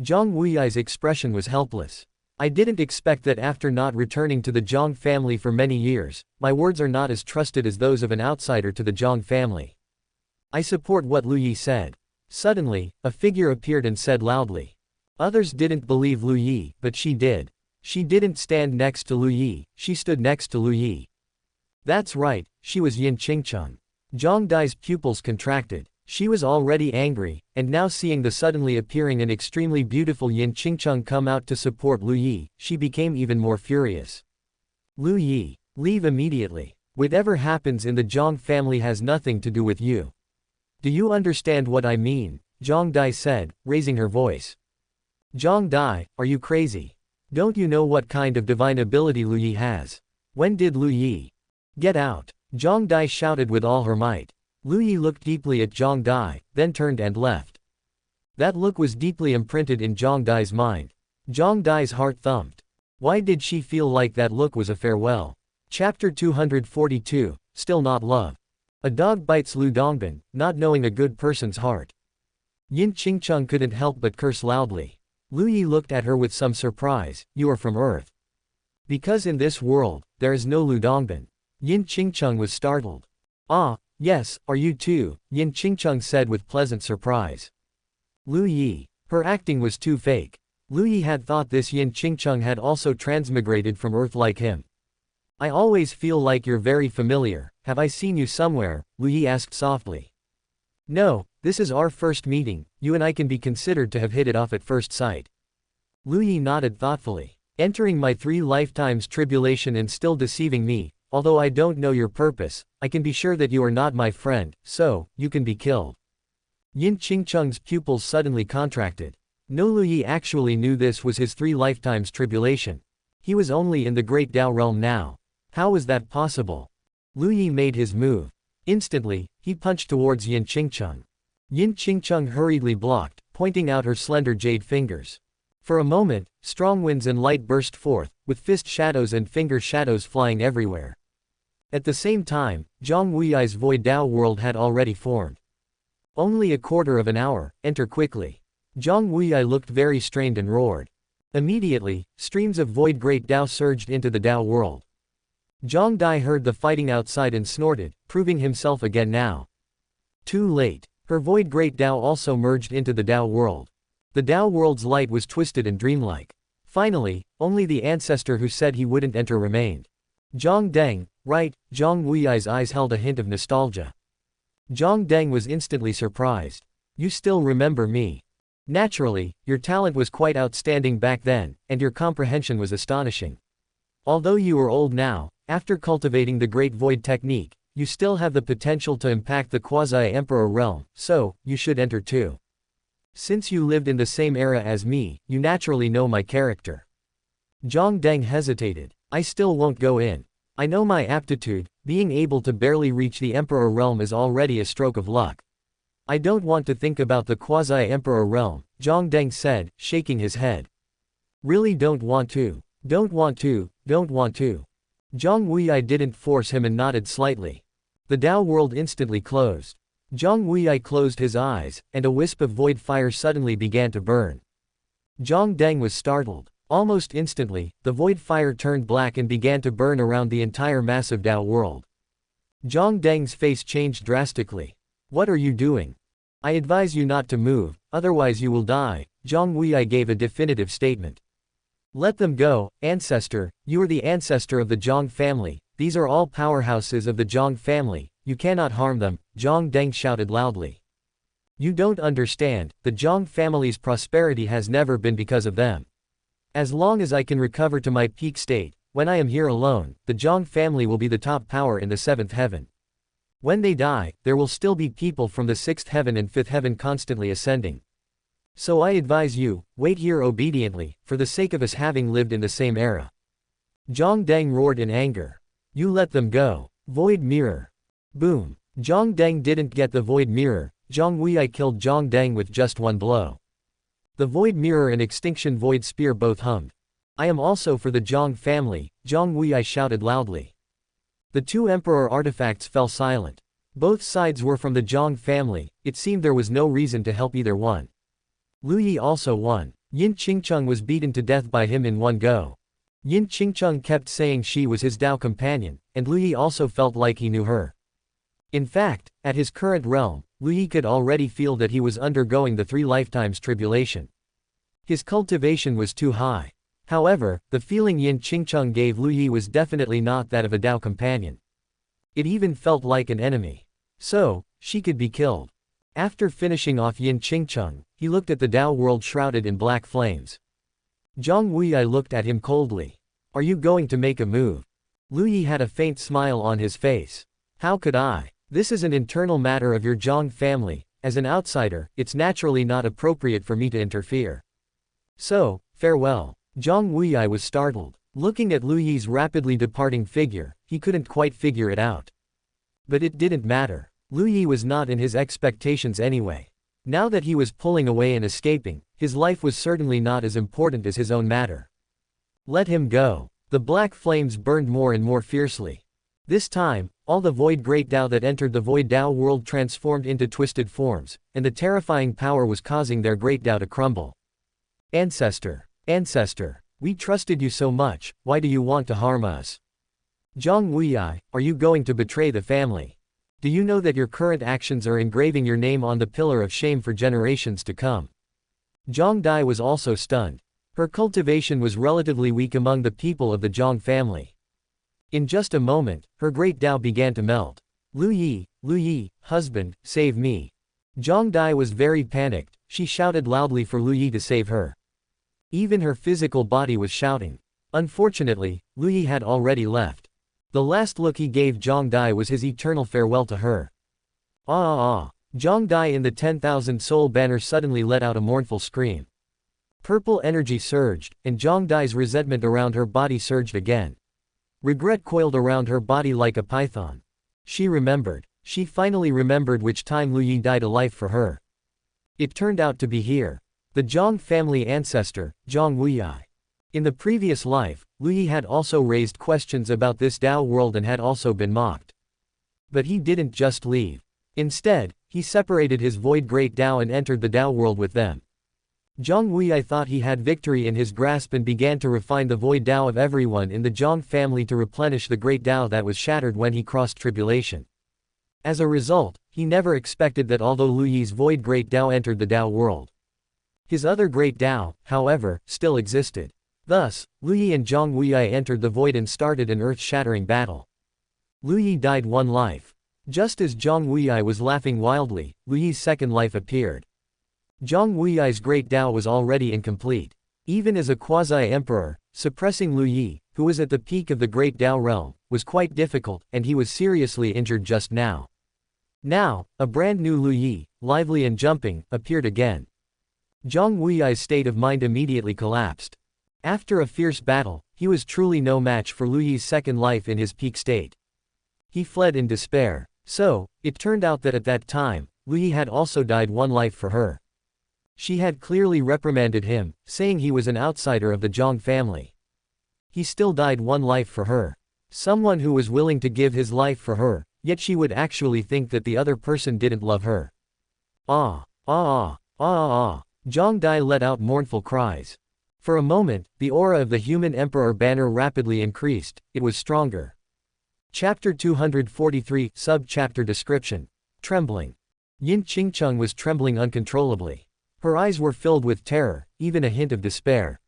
Zhang Wuyi's expression was helpless. I didn't expect that after not returning to the Zhang family for many years, my words are not as trusted as those of an outsider to the Zhang family. I support what Lu Yi said. Suddenly, a figure appeared and said loudly. Others didn't believe Lu Yi, but she did. She didn't stand next to Lu Yi, she stood next to Lu Yi. That's right, she was Yin Qingcheng. Zhang Dai's pupils contracted. She was already angry, and now seeing the suddenly appearing and extremely beautiful Yin Qingcheng come out to support Lu Yi, she became even more furious. Lu Yi, leave immediately. Whatever happens in the Zhang family has nothing to do with you. Do you understand what I mean? Zhang Dai said, raising her voice. Zhang Dai, are you crazy? Don't you know what kind of divine ability Lu Yi has? When did Lu Yi get out? Zhang Dai shouted with all her might. Lu Yi looked deeply at Zhang Dai, then turned and left. That look was deeply imprinted in Zhang Dai's mind. Zhang Dai's heart thumped. Why did she feel like that look was a farewell? Chapter 242, Still Not Love. A dog bites Lu Dongbin, not knowing a good person's heart. Yin Qingcheng couldn't help but curse loudly. Lu Yi looked at her with some surprise. You are from Earth. Because in this world, there is no Lu Dongbin. Yin Qingcheng was startled. Ah, yes, are you too? Yin Qingcheng said with pleasant surprise. Lu Yi. Her acting was too fake. Lu Yi had thought this Yin Qingcheng had also transmigrated from Earth like him. I always feel like you're very familiar. Have I seen you somewhere? Lu Yi asked softly. No, this is our first meeting. You and I can be considered to have hit it off at first sight. Lu Yi nodded thoughtfully. Entering my 3 lifetimes tribulation and still deceiving me, although I don't know your purpose, I can be sure that you are not my friend, so, you can be killed. Yin Qingcheng's pupils suddenly contracted. No, Lu Yi actually knew this was his 3 lifetimes tribulation. He was only in the Great Dao realm now. How was that possible? Lu Yi made his move. Instantly, he punched towards Yin Qingcheng. Yin Qingcheng hurriedly blocked, pointing out her slender jade fingers. For a moment, strong winds and light burst forth, with fist shadows and finger shadows flying everywhere. At the same time, Zhang Wuyi's void Dao world had already formed. Only a quarter of an hour, enter quickly. Zhang Wuyi looked very strained and roared. Immediately, streams of void Great Dao surged into the Dao world. Zhang Dai heard the fighting outside and snorted, proving himself again now. Too late. Her void Great Dao also merged into the Dao world. The Dao world's light was twisted and dreamlike. Finally, only the ancestor who said he wouldn't enter remained. Zhang Deng, right? Zhang Wuyi's eyes held a hint of nostalgia. Zhang Deng was instantly surprised. You still remember me? Naturally, your talent was quite outstanding back then, and your comprehension was astonishing. Although you are old now, after cultivating the Great Void technique, you still have the potential to impact the quasi-emperor realm, so, you should enter too. Since you lived in the same era as me, you naturally know my character. Zhang Deng hesitated. I still won't go in. I know my aptitude, being able to barely reach the emperor realm is already a stroke of luck. I don't want to think about the quasi-emperor realm, Zhang Deng said, shaking his head. Really don't want to. Don't want to. Zhang Wuyi didn't force him and nodded slightly. The Dao world instantly closed. Zhang Wuyi closed his eyes, and a wisp of void fire suddenly began to burn. Zhang Deng was startled. Almost instantly, the void fire turned black and began to burn around the entire massive Dao world. Zhang Deng's face changed drastically. What are you doing? I advise you not to move, otherwise you will die, Zhang Wuyi gave a definitive statement. Let them go, ancestor, you are the ancestor of the Zhang family, these are all powerhouses of the Zhang family, you cannot harm them, Zhang Deng shouted loudly. You don't understand, the Zhang family's prosperity has never been because of them. As long as I can recover to my peak state, when I am here alone, the Zhang family will be the top power in the 7th heaven. When they die, there will still be people from the 6th heaven and 5th heaven constantly ascending. So I advise you, wait here obediently, for the sake of us having lived in the same era. Zhang Deng roared in anger. You let them go. Void mirror. Boom. Zhang Deng didn't get the void mirror, Zhang Wuyi killed Zhang Deng with just one blow. The void mirror and extinction void spear both hummed. I am also for the Zhang family, Zhang Wuyi shouted loudly. The 2 emperor artifacts fell silent. Both sides were from the Zhang family, it seemed there was no reason to help either one. Lu Yi also won. Yin Qingcheng was beaten to death by him in one go. Yin Qingcheng kept saying she was his Dao companion, and Lu Yi also felt like he knew her. In fact, at his current realm, Lu Yi could already feel that he was undergoing the 3 lifetimes tribulation. His cultivation was too high. However, the feeling Yin Qingcheng gave Lu Yi was definitely not that of a Dao companion. It even felt like an enemy. So, she could be killed. After finishing off Yin Qingcheng, he looked at the Dao world shrouded in black flames. Zhang Wuyi looked at him coldly. Are you going to make a move? Lu Yi had a faint smile on his face. How could I? This is an internal matter of your Zhang family, as an outsider, it's naturally not appropriate for me to interfere. So, farewell. Zhang Wuyi was startled. Looking at Lu Yi's rapidly departing figure, he couldn't quite figure it out. But it didn't matter. Lu Yi was not in his expectations anyway. Now that he was pulling away and escaping, his life was certainly not as important as his own matter. Let him go. The black flames burned more and more fiercely. This time, all the void Great Dao that entered the void Dao world transformed into twisted forms, and the terrifying power was causing their Great Dao to crumble. Ancestor, we trusted you so much, why do you want to harm us? Zhang Wuyi, are you going to betray the family? Do you know that your current actions are engraving your name on the pillar of shame for generations to come? Zhang Dai was also stunned. Her cultivation was relatively weak among the people of the Zhang family. In just a moment, her Great Dao began to melt. Lu Yi, husband, save me. Zhang Dai was very panicked, she shouted loudly for Lu Yi to save her. Even her physical body was shouting. Unfortunately, Lu Yi had already left. The last look he gave Zhang Dai was his eternal farewell to her. Zhang Dai in the 10,000 soul banner suddenly let out a mournful scream. Purple energy surged, and Zhang Dai's resentment around her body surged again. Regret coiled around her body like a python. She remembered. She finally remembered which time Lu Yi died a life for her. It turned out to be here. The Zhang family ancestor, Zhang Wuyi. In the previous life, Lu Yi had also raised questions about this Dao world and had also been mocked. But he didn't just leave. Instead, he separated his void great Dao and entered the Dao world with them. Zhang Wuyi thought he had victory in his grasp and began to refine the void Dao of everyone in the Zhang family to replenish the great Dao that was shattered when he crossed tribulation. As a result, he never expected that although Lu Yi's void great Dao entered the Dao world, his other great Dao, however, still existed. Thus, Lu Yi and Zhang Wuyi entered the void and started an earth-shattering battle. Lu Yi died one life. Just as Zhang Wuyi was laughing wildly, Lu Yi's second life appeared. Zhang Wuyi's great Dao was already incomplete. Even as a quasi-emperor, suppressing Lu Yi, who was at the peak of the great Dao realm, was quite difficult, and he was seriously injured just now. Now, a brand new Lu Yi, lively and jumping, appeared again. Zhang Wuyi's state of mind immediately collapsed. After a fierce battle, he was truly no match for Lu Yi's second life in his peak state. He fled in despair. So, it turned out that at that time, Lu Yi had also died one life for her. She had clearly reprimanded him, saying he was an outsider of the Zhang family. He still died one life for her. Someone who was willing to give his life for her, yet she would actually think that the other person didn't love her. Ah, ah, ah, ah, ah. Zhang Dai let out mournful cries. For a moment, the aura of the human emperor banner rapidly increased, it was stronger. Chapter 243, Sub-Chapter Description. Trembling. Yin Qingcheng was trembling uncontrollably. Her eyes were filled with terror, even a hint of despair.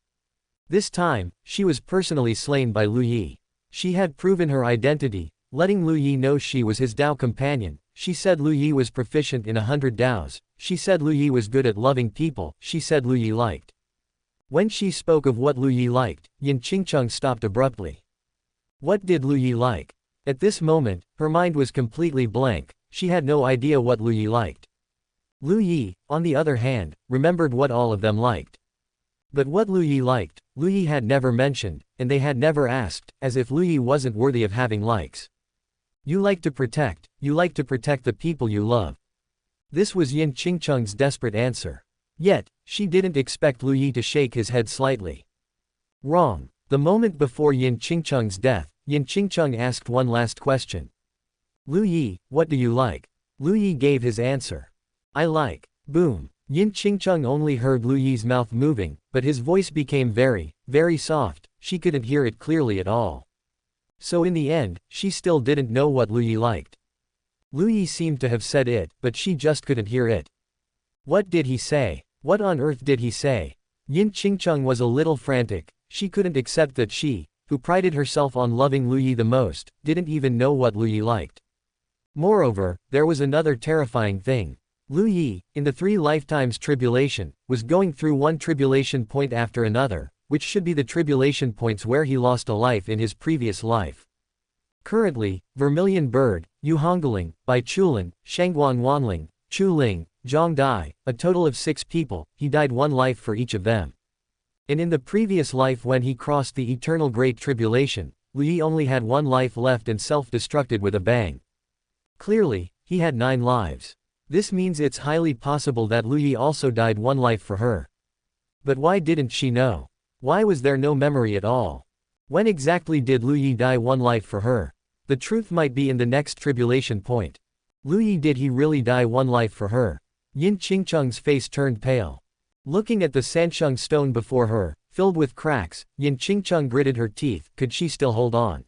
This time, she was personally slain by Lu Yi. She had proven her identity, letting Lu Yi know she was his Dao companion. She said Lu Yi was proficient in 100 Daos. She said Lu Yi was good at loving people. She said Lu Yi liked. When she spoke of what Lu Yi liked, Yin Qingcheng stopped abruptly. What did Lu Yi like? At this moment, her mind was completely blank. She had no idea what Lu Yi liked. Lu Yi, on the other hand, remembered what all of them liked. But what Lu Yi liked, Lu Yi had never mentioned, and they had never asked, as if Lu Yi wasn't worthy of having likes. You like to protect the people you love. This was Yin Qingcheng's desperate answer. Yet, she didn't expect Lu Yi to shake his head slightly. Wrong. The moment before Yin Qingcheng's death, Yin Qingcheng asked one last question. Lu Yi, what do you like? Lu Yi gave his answer. I like. Boom. Yin Qingcheng only heard Lu Yi's mouth moving, but his voice became very, very soft. She couldn't hear it clearly at all. So in the end, she still didn't know what Lu Yi liked. Lu Yi seemed to have said it, but she just couldn't hear it. What did he say? What on earth did he say? Yin Qingcheng was a little frantic. She couldn't accept that she, who prided herself on loving Lu Yi the most, didn't even know what Lu Yi liked. Moreover, there was another terrifying thing. Lu Yi, in the 3 lifetimes tribulation, was going through one tribulation point after another, which should be the tribulation points where he lost a life in his previous life. Currently, Vermilion Bird, Yu Hongling, Bai Chulin, Shangguan Wanling, Chu Ling, Zhang Dai, a total of 6 people, he died one life for each of them. And in the previous life when he crossed the eternal Great Tribulation, Lu Yi only had 1 life left and self-destructed with a bang. Clearly, he had 9 lives. This means it's highly possible that Lu Yi also died 1 life for her. But why didn't she know? Why was there no memory at all? When exactly did Lu Yi die 1 life for her? The truth might be in the next tribulation point. Lu Yi, did he really die 1 life for her? Yin Qingcheng's face turned pale. Looking at the Sansheng stone before her, filled with cracks, Yin Qingcheng gritted her teeth. Could she still hold on?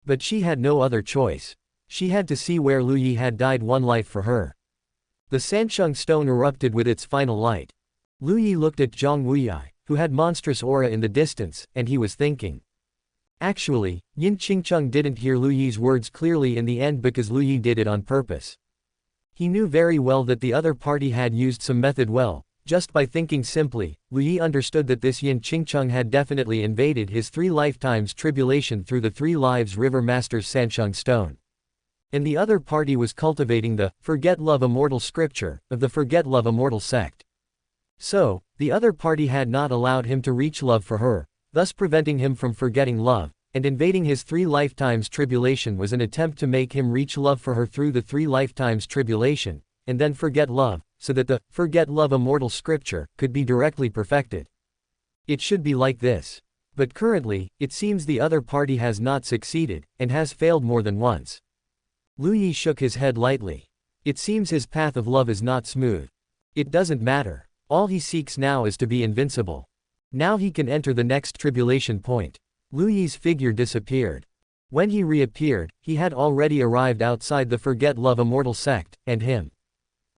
But she had no other choice. She had to see where Lu Yi had died 1 life for her. The Sansheng stone erupted with its final light. Lu Yi looked at Zhang Wuyi, who had monstrous aura in the distance, and he was thinking. Actually, Yin Qingcheng didn't hear Lu Yi's words clearly in the end because Lu Yi did it on purpose. He knew very well that the other party had used some method well. Just by thinking simply, Lu Yi understood that this Yin Qingcheng had definitely invaded his 3 lifetimes tribulation through the 3 lives River Master's Sansheng stone. And the other party was cultivating the Forget Love Immortal scripture of the Forget Love Immortal sect. So, the other party had not allowed him to reach love for her, thus preventing him from forgetting love, and invading his 3 lifetimes tribulation was an attempt to make him reach love for her through the 3 lifetimes tribulation, and then forget love, so that the forget love immortal scripture could be directly perfected. It should be like this. But currently, it seems the other party has not succeeded, and has failed more than once. Lu Yi shook his head lightly. It seems his path of love is not smooth. It doesn't matter. All he seeks now is to be invincible. Now he can enter the next tribulation point. Lu Yi's figure disappeared. When he reappeared, he had already arrived outside the Forget Love Immortal sect, and him.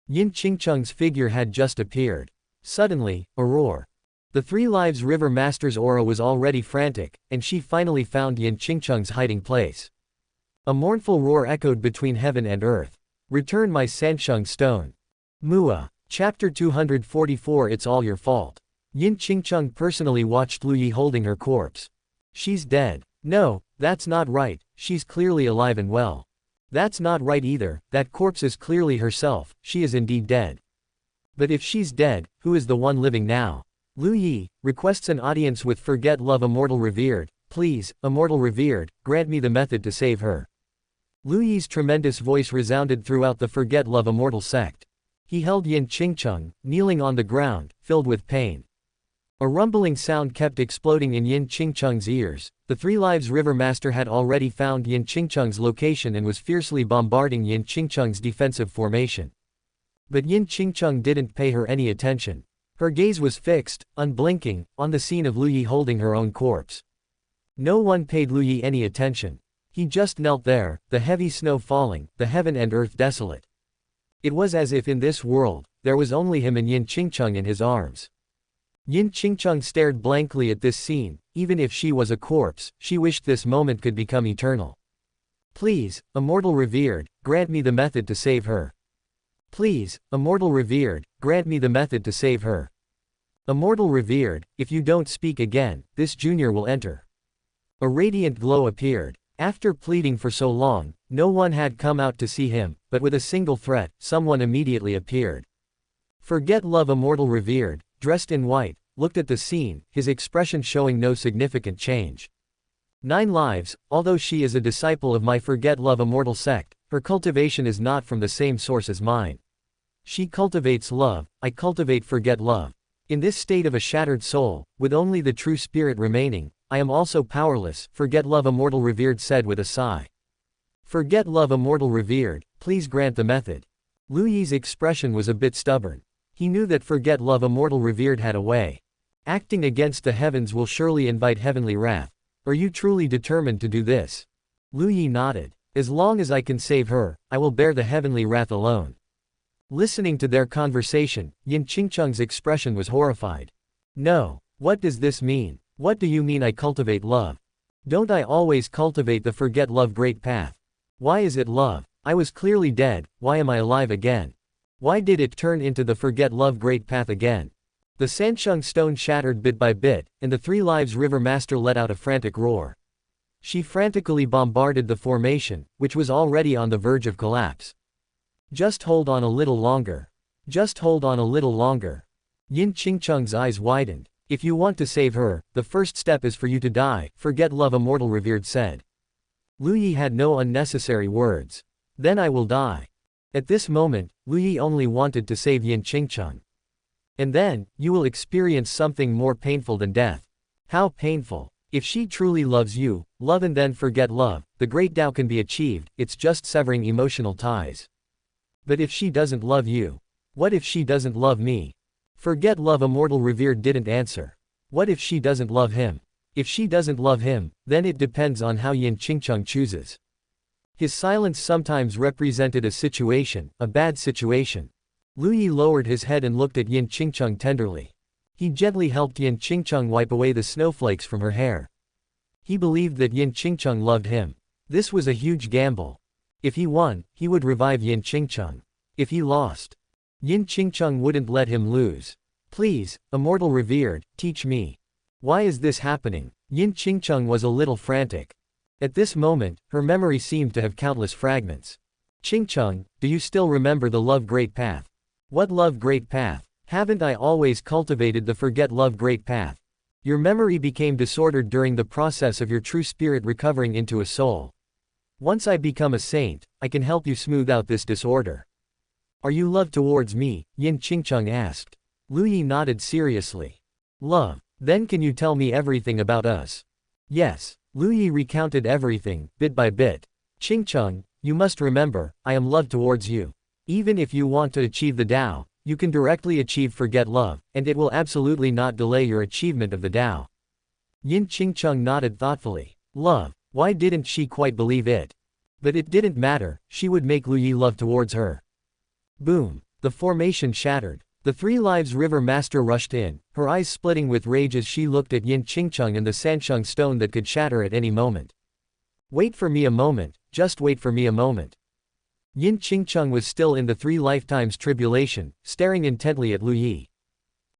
Yin Qingcheng's figure had just appeared. Suddenly, a roar. The 3 Lives River Master's aura was already frantic, and she finally found Yin Qingcheng's hiding place. A mournful roar echoed between heaven and earth. Return my Sansheng stone. Mua. Chapter 244 It's all your fault. Yin Qingcheng personally watched Lu Yi holding her corpse. She's dead. No, that's not right, she's clearly alive and well. That's not right either, that corpse is clearly herself, she is indeed dead. But if she's dead, who is the one living now? Lu Yi requests an audience with Forget Love Immortal Revered. Please, Immortal Revered, grant me the method to save her. Lu Yi's tremendous voice resounded throughout the Forget Love Immortal sect. He held Yin Qingcheng, kneeling on the ground, filled with pain. A rumbling sound kept exploding in Yin Qingcheng's ears. The 3 Lives River Master had already found Yin Qingcheng's location and was fiercely bombarding Yin Qingcheng's defensive formation. But Yin Qingcheng didn't pay her any attention. Her gaze was fixed, unblinking, on the scene of Lu Yi holding her own corpse. No one paid Lu Yi any attention. He just knelt there, the heavy snow falling, the heaven and earth desolate. It was as if in this world, there was only him and Yin Qingcheng in his arms. Yin Qingcheng stared blankly at this scene. Even if she was a corpse, she wished this moment could become eternal. Please, Immortal Revered, grant me the method to save her. Please, Immortal Revered, grant me the method to save her. Immortal Revered, if you don't speak again, this junior will enter. A radiant glow appeared. After pleading for so long, no one had come out to see him, but with a single threat, someone immediately appeared. Forget Love Immortal Revered, dressed in white, looked at the scene, his expression showing no significant change. 9 lives, although she is a disciple of my Forget Love Immortal sect, her cultivation is not from the same source as mine. She cultivates love, I cultivate Forget Love. In this state of a shattered soul, with only the true spirit remaining, I am also powerless, Forget Love Immortal Revered said with a sigh. Forget Love Immortal Revered, please grant the method. Lu Yi's expression was a bit stubborn. He knew that Forget Love Immortal Revered had a way. Acting against the heavens will surely invite heavenly wrath. Are you truly determined to do this? Lu Yi nodded. As long as I can save her, I will bear the heavenly wrath alone. Listening to their conversation, Yin Qingcheng's expression was horrified. No. What does this mean? What do you mean I cultivate love? Don't I always cultivate the Forget Love Great Path? Why is it love? I was clearly dead, why am I alive again? Why did it turn into the Forget Love Great Path again? The Sansheng stone shattered bit by bit, and the 3 Lives River Master let out a frantic roar. She frantically bombarded the formation, which was already on the verge of collapse. Just hold on a little longer. Just hold on a little longer. Yin Qingcheng's eyes widened. If you want to save her, the first step is for you to die, Forget Love Immortal Revered said. Lu Yi had no unnecessary words. Then I will die. At this moment, Lu Yi only wanted to save Yin Qingcheng. And then, you will experience something more painful than death. How painful. If she truly loves you, love and then forget love, the great Tao can be achieved, it's just severing emotional ties. But if she doesn't love you? What if she doesn't love me? Forget Love Immortal Revered didn't answer. What if she doesn't love him? If she doesn't love him, then it depends on how Yin Qingcheng chooses. His silence sometimes represented a situation, a bad situation. Lu Yi lowered his head and looked at Yin Qingcheng tenderly. He gently helped Yin Qingcheng wipe away the snowflakes from her hair. He believed that Yin Qingcheng loved him. This was a huge gamble. If he won, he would revive Yin Qingcheng. If he lost, Yin Qingcheng wouldn't let him lose. Please, Immortal Revered, teach me. Why is this happening? Yin Qingcheng was a little frantic. At this moment, her memory seemed to have countless fragments. Qingcheng, do you still remember the Love Great Path? What Love Great Path? Haven't I always cultivated the forget love great path? Your memory became disordered during the process of your true spirit recovering into a soul. Once I become a saint, I can help you smooth out this disorder. Are you love towards me? Yin Qingcheng asked. Lu Yi nodded seriously. Love. Then can you tell me everything about us? Yes. Lu Yi recounted everything, bit by bit. Qingcheng, you must remember, I am love towards you. Even if you want to achieve the Tao, you can directly achieve forget love, and it will absolutely not delay your achievement of the Tao. Yin Qingcheng nodded thoughtfully. Love. Why didn't she quite believe it? But it didn't matter, she would make Lu Yi love towards her. Boom. The formation shattered. The Three Lives River Master rushed in, her eyes splitting with rage as she looked at Yin Qingcheng and the Sansheng stone that could shatter at any moment. Wait for me a moment, just wait for me a moment. Yin Qingcheng was still in the 3 lifetimes tribulation, staring intently at Lu Yi.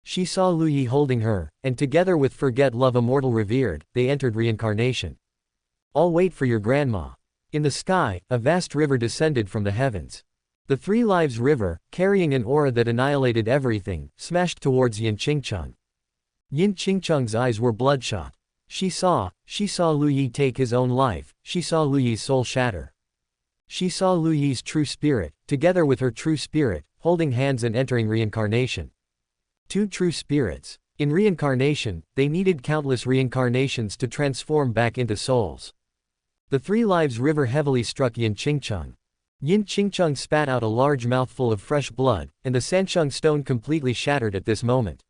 She saw Lu Yi holding her, and together with Forget Love Immortal Revered, they entered reincarnation. I'll wait for your grandma. In the sky, a vast river descended from the heavens. The 3 Lives River, carrying an aura that annihilated everything, smashed towards Yin Qingcheng. Yin Qingcheng's eyes were bloodshot. She saw Lu Yi take his own life, she saw Lu Yi's soul shatter. She saw Lu Yi's true spirit, together with her true spirit, holding hands and entering reincarnation. 2 true spirits. In reincarnation, they needed countless reincarnations to transform back into souls. The 3 Lives River heavily struck Yin Qingcheng. Yin Qingcheng spat out a large mouthful of fresh blood, and the Sansheng stone completely shattered at this moment.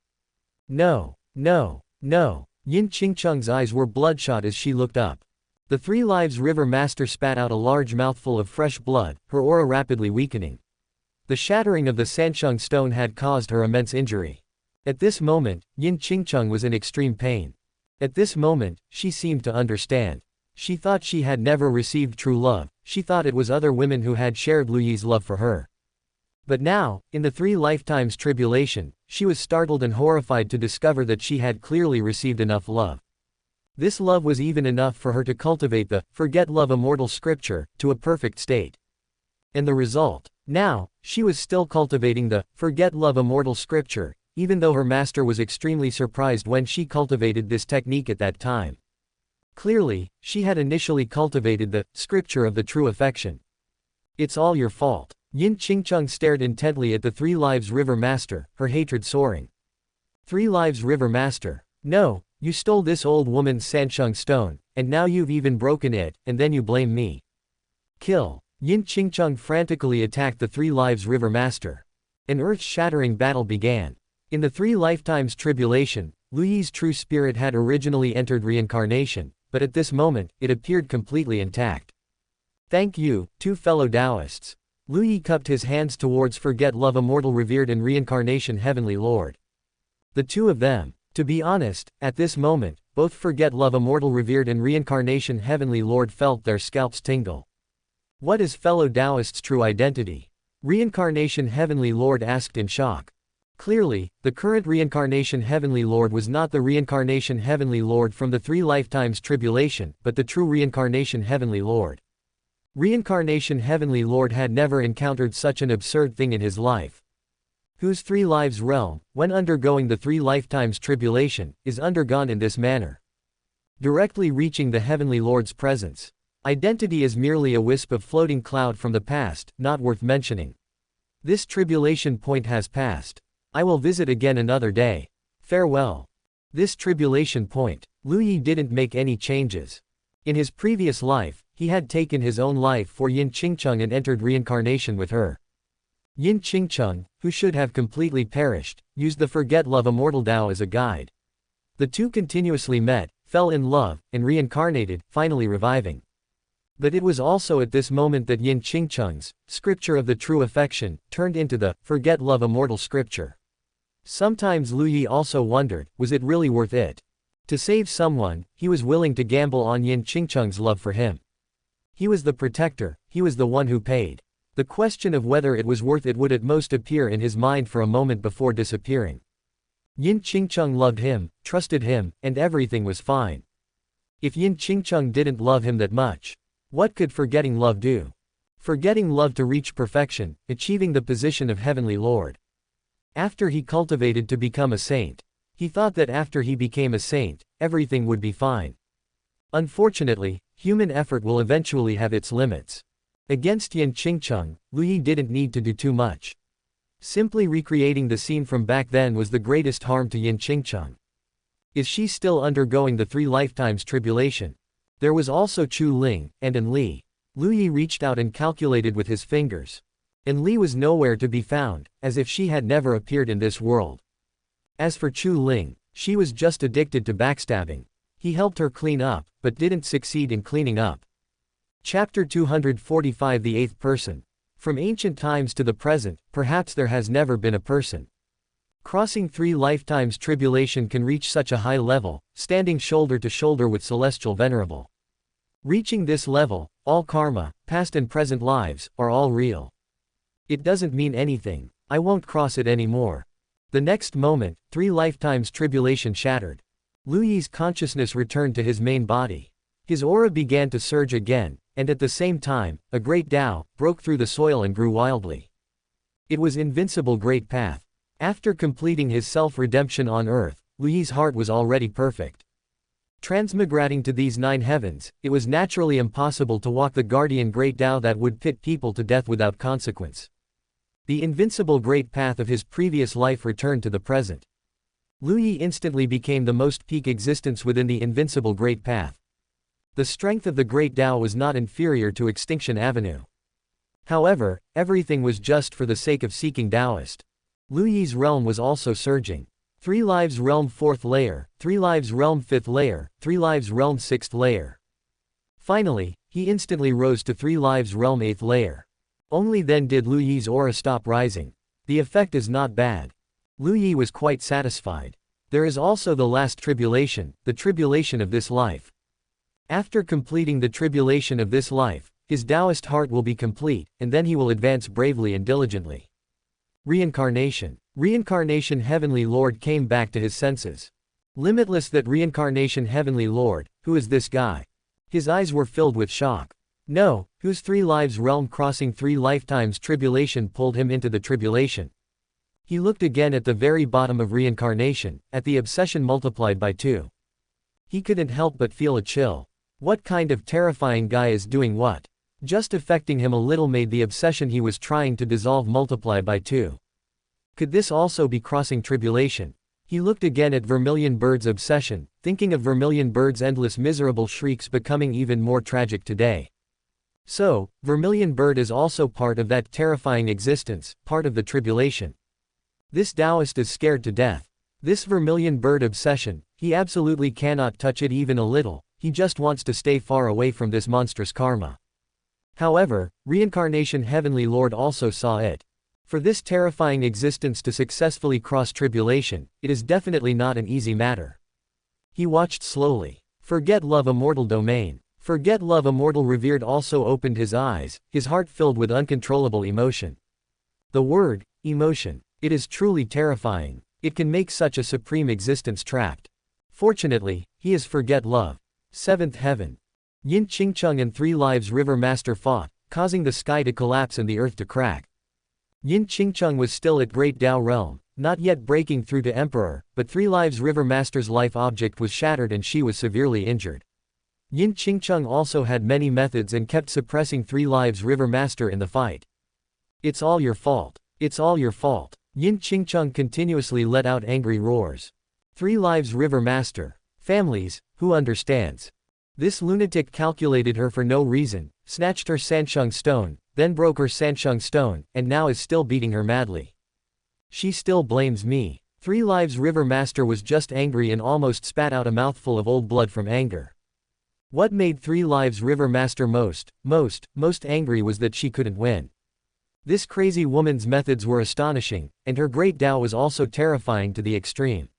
No, no, no. Yin Qingcheng's eyes were bloodshot as she looked up. The 3 Lives River Master spat out a large mouthful of fresh blood, her aura rapidly weakening. The shattering of the Sansheng stone had caused her immense injury. At this moment, Yin Qingcheng was in extreme pain. At this moment, she seemed to understand. She thought she had never received true love, she thought it was other women who had shared Lu Yi's love for her. But now, in the 3 lifetimes tribulation, she was startled and horrified to discover that she had clearly received enough love. This love was even enough for her to cultivate the Forget Love Immortal Scripture to a perfect state. And the result? Now, she was still cultivating the Forget Love Immortal Scripture, even though her master was extremely surprised when she cultivated this technique at that time. Clearly, she had initially cultivated the scripture of the true affection. It's all your fault. Yin Qingcheng stared intently at the 3 Lives River Master, her hatred soaring. 3 Lives River Master. No, you stole this old woman's Sansheng stone, and now you've even broken it, and then you blame me. Kill. Yin Qingcheng frantically attacked the 3 Lives River Master. An earth-shattering battle began. In the 3 lifetimes tribulation, Lu Yi's true spirit had originally entered reincarnation, but at this moment, it appeared completely intact. Thank you, 2 fellow Taoists. Lu Yi cupped his hands towards Forget Love Immortal Revered and Reincarnation Heavenly Lord. The 2 of them. To be honest, at this moment, both Forget Love Immortal Revered and Reincarnation Heavenly Lord felt their scalps tingle. What is fellow Taoists' true identity? Reincarnation Heavenly Lord asked in shock. Clearly, the current Reincarnation Heavenly Lord was not the Reincarnation Heavenly Lord from the 3 lifetimes tribulation, but the true Reincarnation Heavenly Lord. Reincarnation Heavenly Lord had never encountered such an absurd thing in his life. Whose 3 lives realm, when undergoing the 3 lifetimes tribulation, is undergone in this manner. Directly reaching the Heavenly Lord's presence. Identity is merely a wisp of floating cloud from the past, not worth mentioning. This tribulation point has passed. I will visit again another day. Farewell. This tribulation point. Lu Yi didn't make any changes. In his previous life, he had taken his own life for Yin Qingcheng and entered reincarnation with her. Yin Qingcheng, who should have completely perished, used the Forget Love Immortal Tao as a guide. The 2 continuously met, fell in love, and reincarnated, finally reviving. But it was also at this moment that Yin Qingcheng's scripture of the true affection turned into the Forget Love Immortal Scripture. Sometimes Lu Yi also wondered, was it really worth it? To save someone, he was willing to gamble on Yin Qingcheng's love for him. He was the protector, he was the one who paid. The question of whether it was worth it would at most appear in his mind for a moment before disappearing. Yin Qingcheng loved him, trusted him, and everything was fine. If Yin Qingcheng didn't love him that much, what could forgetting love do? Forgetting love to reach perfection, achieving the position of Heavenly Lord. After he cultivated to become a saint. He thought that after he became a saint, everything would be fine. Unfortunately, human effort will eventually have its limits. Against Yin Qingcheng, Lu Yi didn't need to do too much. Simply recreating the scene from back then was the greatest harm to Yin Qingcheng. Is she still undergoing the 3 lifetimes tribulation? There was also Chu Ling, and An Li. Lu Yi reached out and calculated with his fingers. An Li was nowhere to be found, as if she had never appeared in this world. As for Chu Ling, she was just addicted to backstabbing. He helped her clean up, but didn't succeed in cleaning up. Chapter 245 The Eighth Person. From ancient times to the present, perhaps there has never been a person. Crossing 3 lifetimes tribulation can reach such a high level, standing shoulder to shoulder with Celestial Venerable. Reaching this level, all karma, past and present lives, are all real. It doesn't mean anything. I won't cross it anymore. The next moment, 3 lifetimes tribulation shattered. Lu Yi's consciousness returned to his main body. His aura began to surge again, and at the same time, a great Dao broke through the soil and grew wildly. It was invincible great path. After completing his self-redemption on earth, Lu Yi's heart was already perfect. Transmigrating to these 9 heavens, it was naturally impossible to walk the guardian great Dao that would pit people to death without consequence. The invincible great path of his previous life returned to the present. Lu Yi instantly became the most peak existence within the invincible great path. The strength of the great Dao was not inferior to Extinction Avenue. However, everything was just for the sake of seeking Taoist. Lu Yi's realm was also surging. 3 lives realm 4th layer, 3 lives realm 5th layer, 3 lives realm 6th layer. Finally, he instantly rose to 3 lives realm 8th layer. Only then did Lu Yi's aura stop rising. The effect is not bad. Lu Yi was quite satisfied. There is also the last tribulation, the tribulation of this life. After completing the tribulation of this life, his Taoist heart will be complete, and then he will advance bravely and diligently. Reincarnation. Reincarnation Heavenly Lord came back to his senses. Limitless that Reincarnation Heavenly Lord, who is this guy? His eyes were filled with shock. No, whose 3 lives realm crossing 3 lifetimes tribulation pulled him into the tribulation. He looked again at the very bottom of reincarnation, at the obsession multiplied by 2. He couldn't help but feel a chill. What kind of terrifying guy is doing what? Just affecting him a little made the obsession he was trying to dissolve multiply by 2. Could this also be crossing tribulation? He looked again at Vermilion Bird's obsession, thinking of Vermilion Bird's endless miserable shrieks becoming even more tragic today. So, Vermilion Bird is also part of that terrifying existence, part of the tribulation. This Taoist is scared to death. This Vermilion Bird obsession, he absolutely cannot touch it even a little, he just wants to stay far away from this monstrous karma. However, Reincarnation Heavenly Lord also saw it. For this terrifying existence to successfully cross tribulation, it is definitely not an easy matter. He watched slowly. Forget love immortal domain. Forget love immortal revered also opened his eyes, his heart filled with uncontrollable emotion. The word, emotion. It is truly terrifying. It can make such a supreme existence trapped. Fortunately, he is forget love. 7th heaven. Yin Qingcheng and 3 lives River Master fought, causing the sky to collapse and the earth to crack. Yin Qingcheng was still at Great Dao realm, not yet breaking through to Emperor, but 3 lives River Master's life object was shattered and she was severely injured. Yin Qingcheng also had many methods and kept suppressing 3 lives River Master in the fight. It's all your fault. It's all your fault. Yin Qingcheng continuously let out angry roars. 3 lives River Master. Families, who understands? This lunatic calculated her for no reason, snatched her Sansheng stone, then broke her Sansheng stone, and now is still beating her madly. She still blames me. 3 lives River Master was just angry and almost spat out a mouthful of old blood from anger. What made 3 lives River Master most angry was that she couldn't win. This crazy woman's methods were astonishing, and her great Dao was also terrifying to the extreme.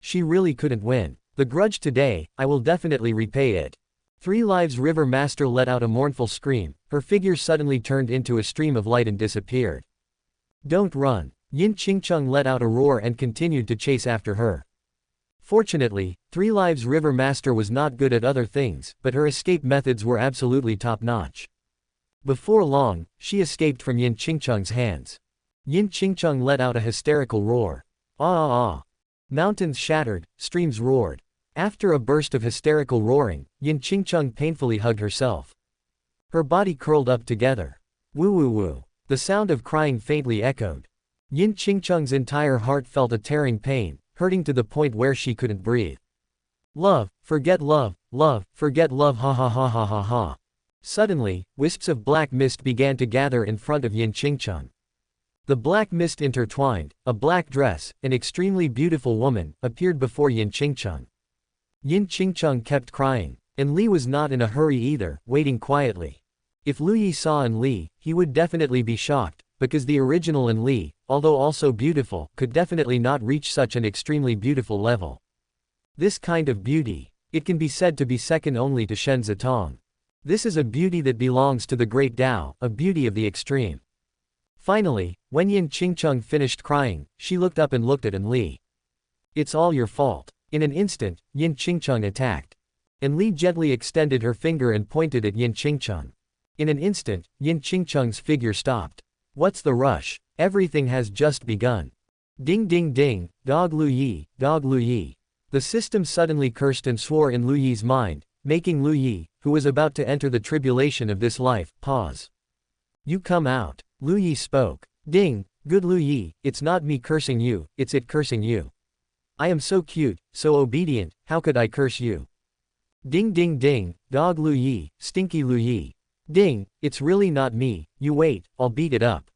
She really couldn't win. The grudge today, I will definitely repay it. 3 lives River Master let out a mournful scream, her figure suddenly turned into a stream of light and disappeared. Don't run. Yin Qingcheng let out a roar and continued to chase after her. Fortunately, 3 lives River Master was not good at other things, but her escape methods were absolutely top-notch. Before long, she escaped from Yin Qingcheng's hands. Yin Qingcheng let out a hysterical roar. Ah ah ah. Mountains shattered, streams roared. After a burst of hysterical roaring, Yin Qingcheng painfully hugged herself. Her body curled up together. Woo woo woo. The sound of crying faintly echoed. Yin Qingcheng's entire heart felt a tearing pain, hurting to the point where she couldn't breathe. Love, forget love, forget love, ha ha ha ha ha ha. Suddenly, wisps of black mist began to gather in front of Yin Qingcheng. The black mist intertwined, a black dress, an extremely beautiful woman, appeared before Yin Qingcheng. Yin Qingcheng kept crying, and Li was not in a hurry either, waiting quietly. If Lu Yi saw An Li, he would definitely be shocked, because the original An Li, although also beautiful, could definitely not reach such an extremely beautiful level. This kind of beauty, it can be said to be second only to Shen Zitong. This is a beauty that belongs to the great Tao, a beauty of the extreme. Finally, when Yin Qingcheng finished crying, she looked up and looked at An Li. It's all your fault. In an instant, Yin Qingcheng attacked. An Li gently extended her finger and pointed at Yin Qingcheng. In an instant, Yin Qingcheng's figure stopped. What's the rush? Everything has just begun. Ding ding ding, dog Lu Yi, dog Lu Yi. The system suddenly cursed and swore in Lu Yi's mind, making Lu Yi, who was about to enter the tribulation of this life, pause. You come out. Lu Yi spoke. Ding, good Lu Yi, it's not me cursing you, it's it cursing you. I am so cute, so obedient, how could I curse you? Ding ding ding, dog Lu Yi, stinky Lu Yi. Ding, it's really not me, you wait, I'll beat it up.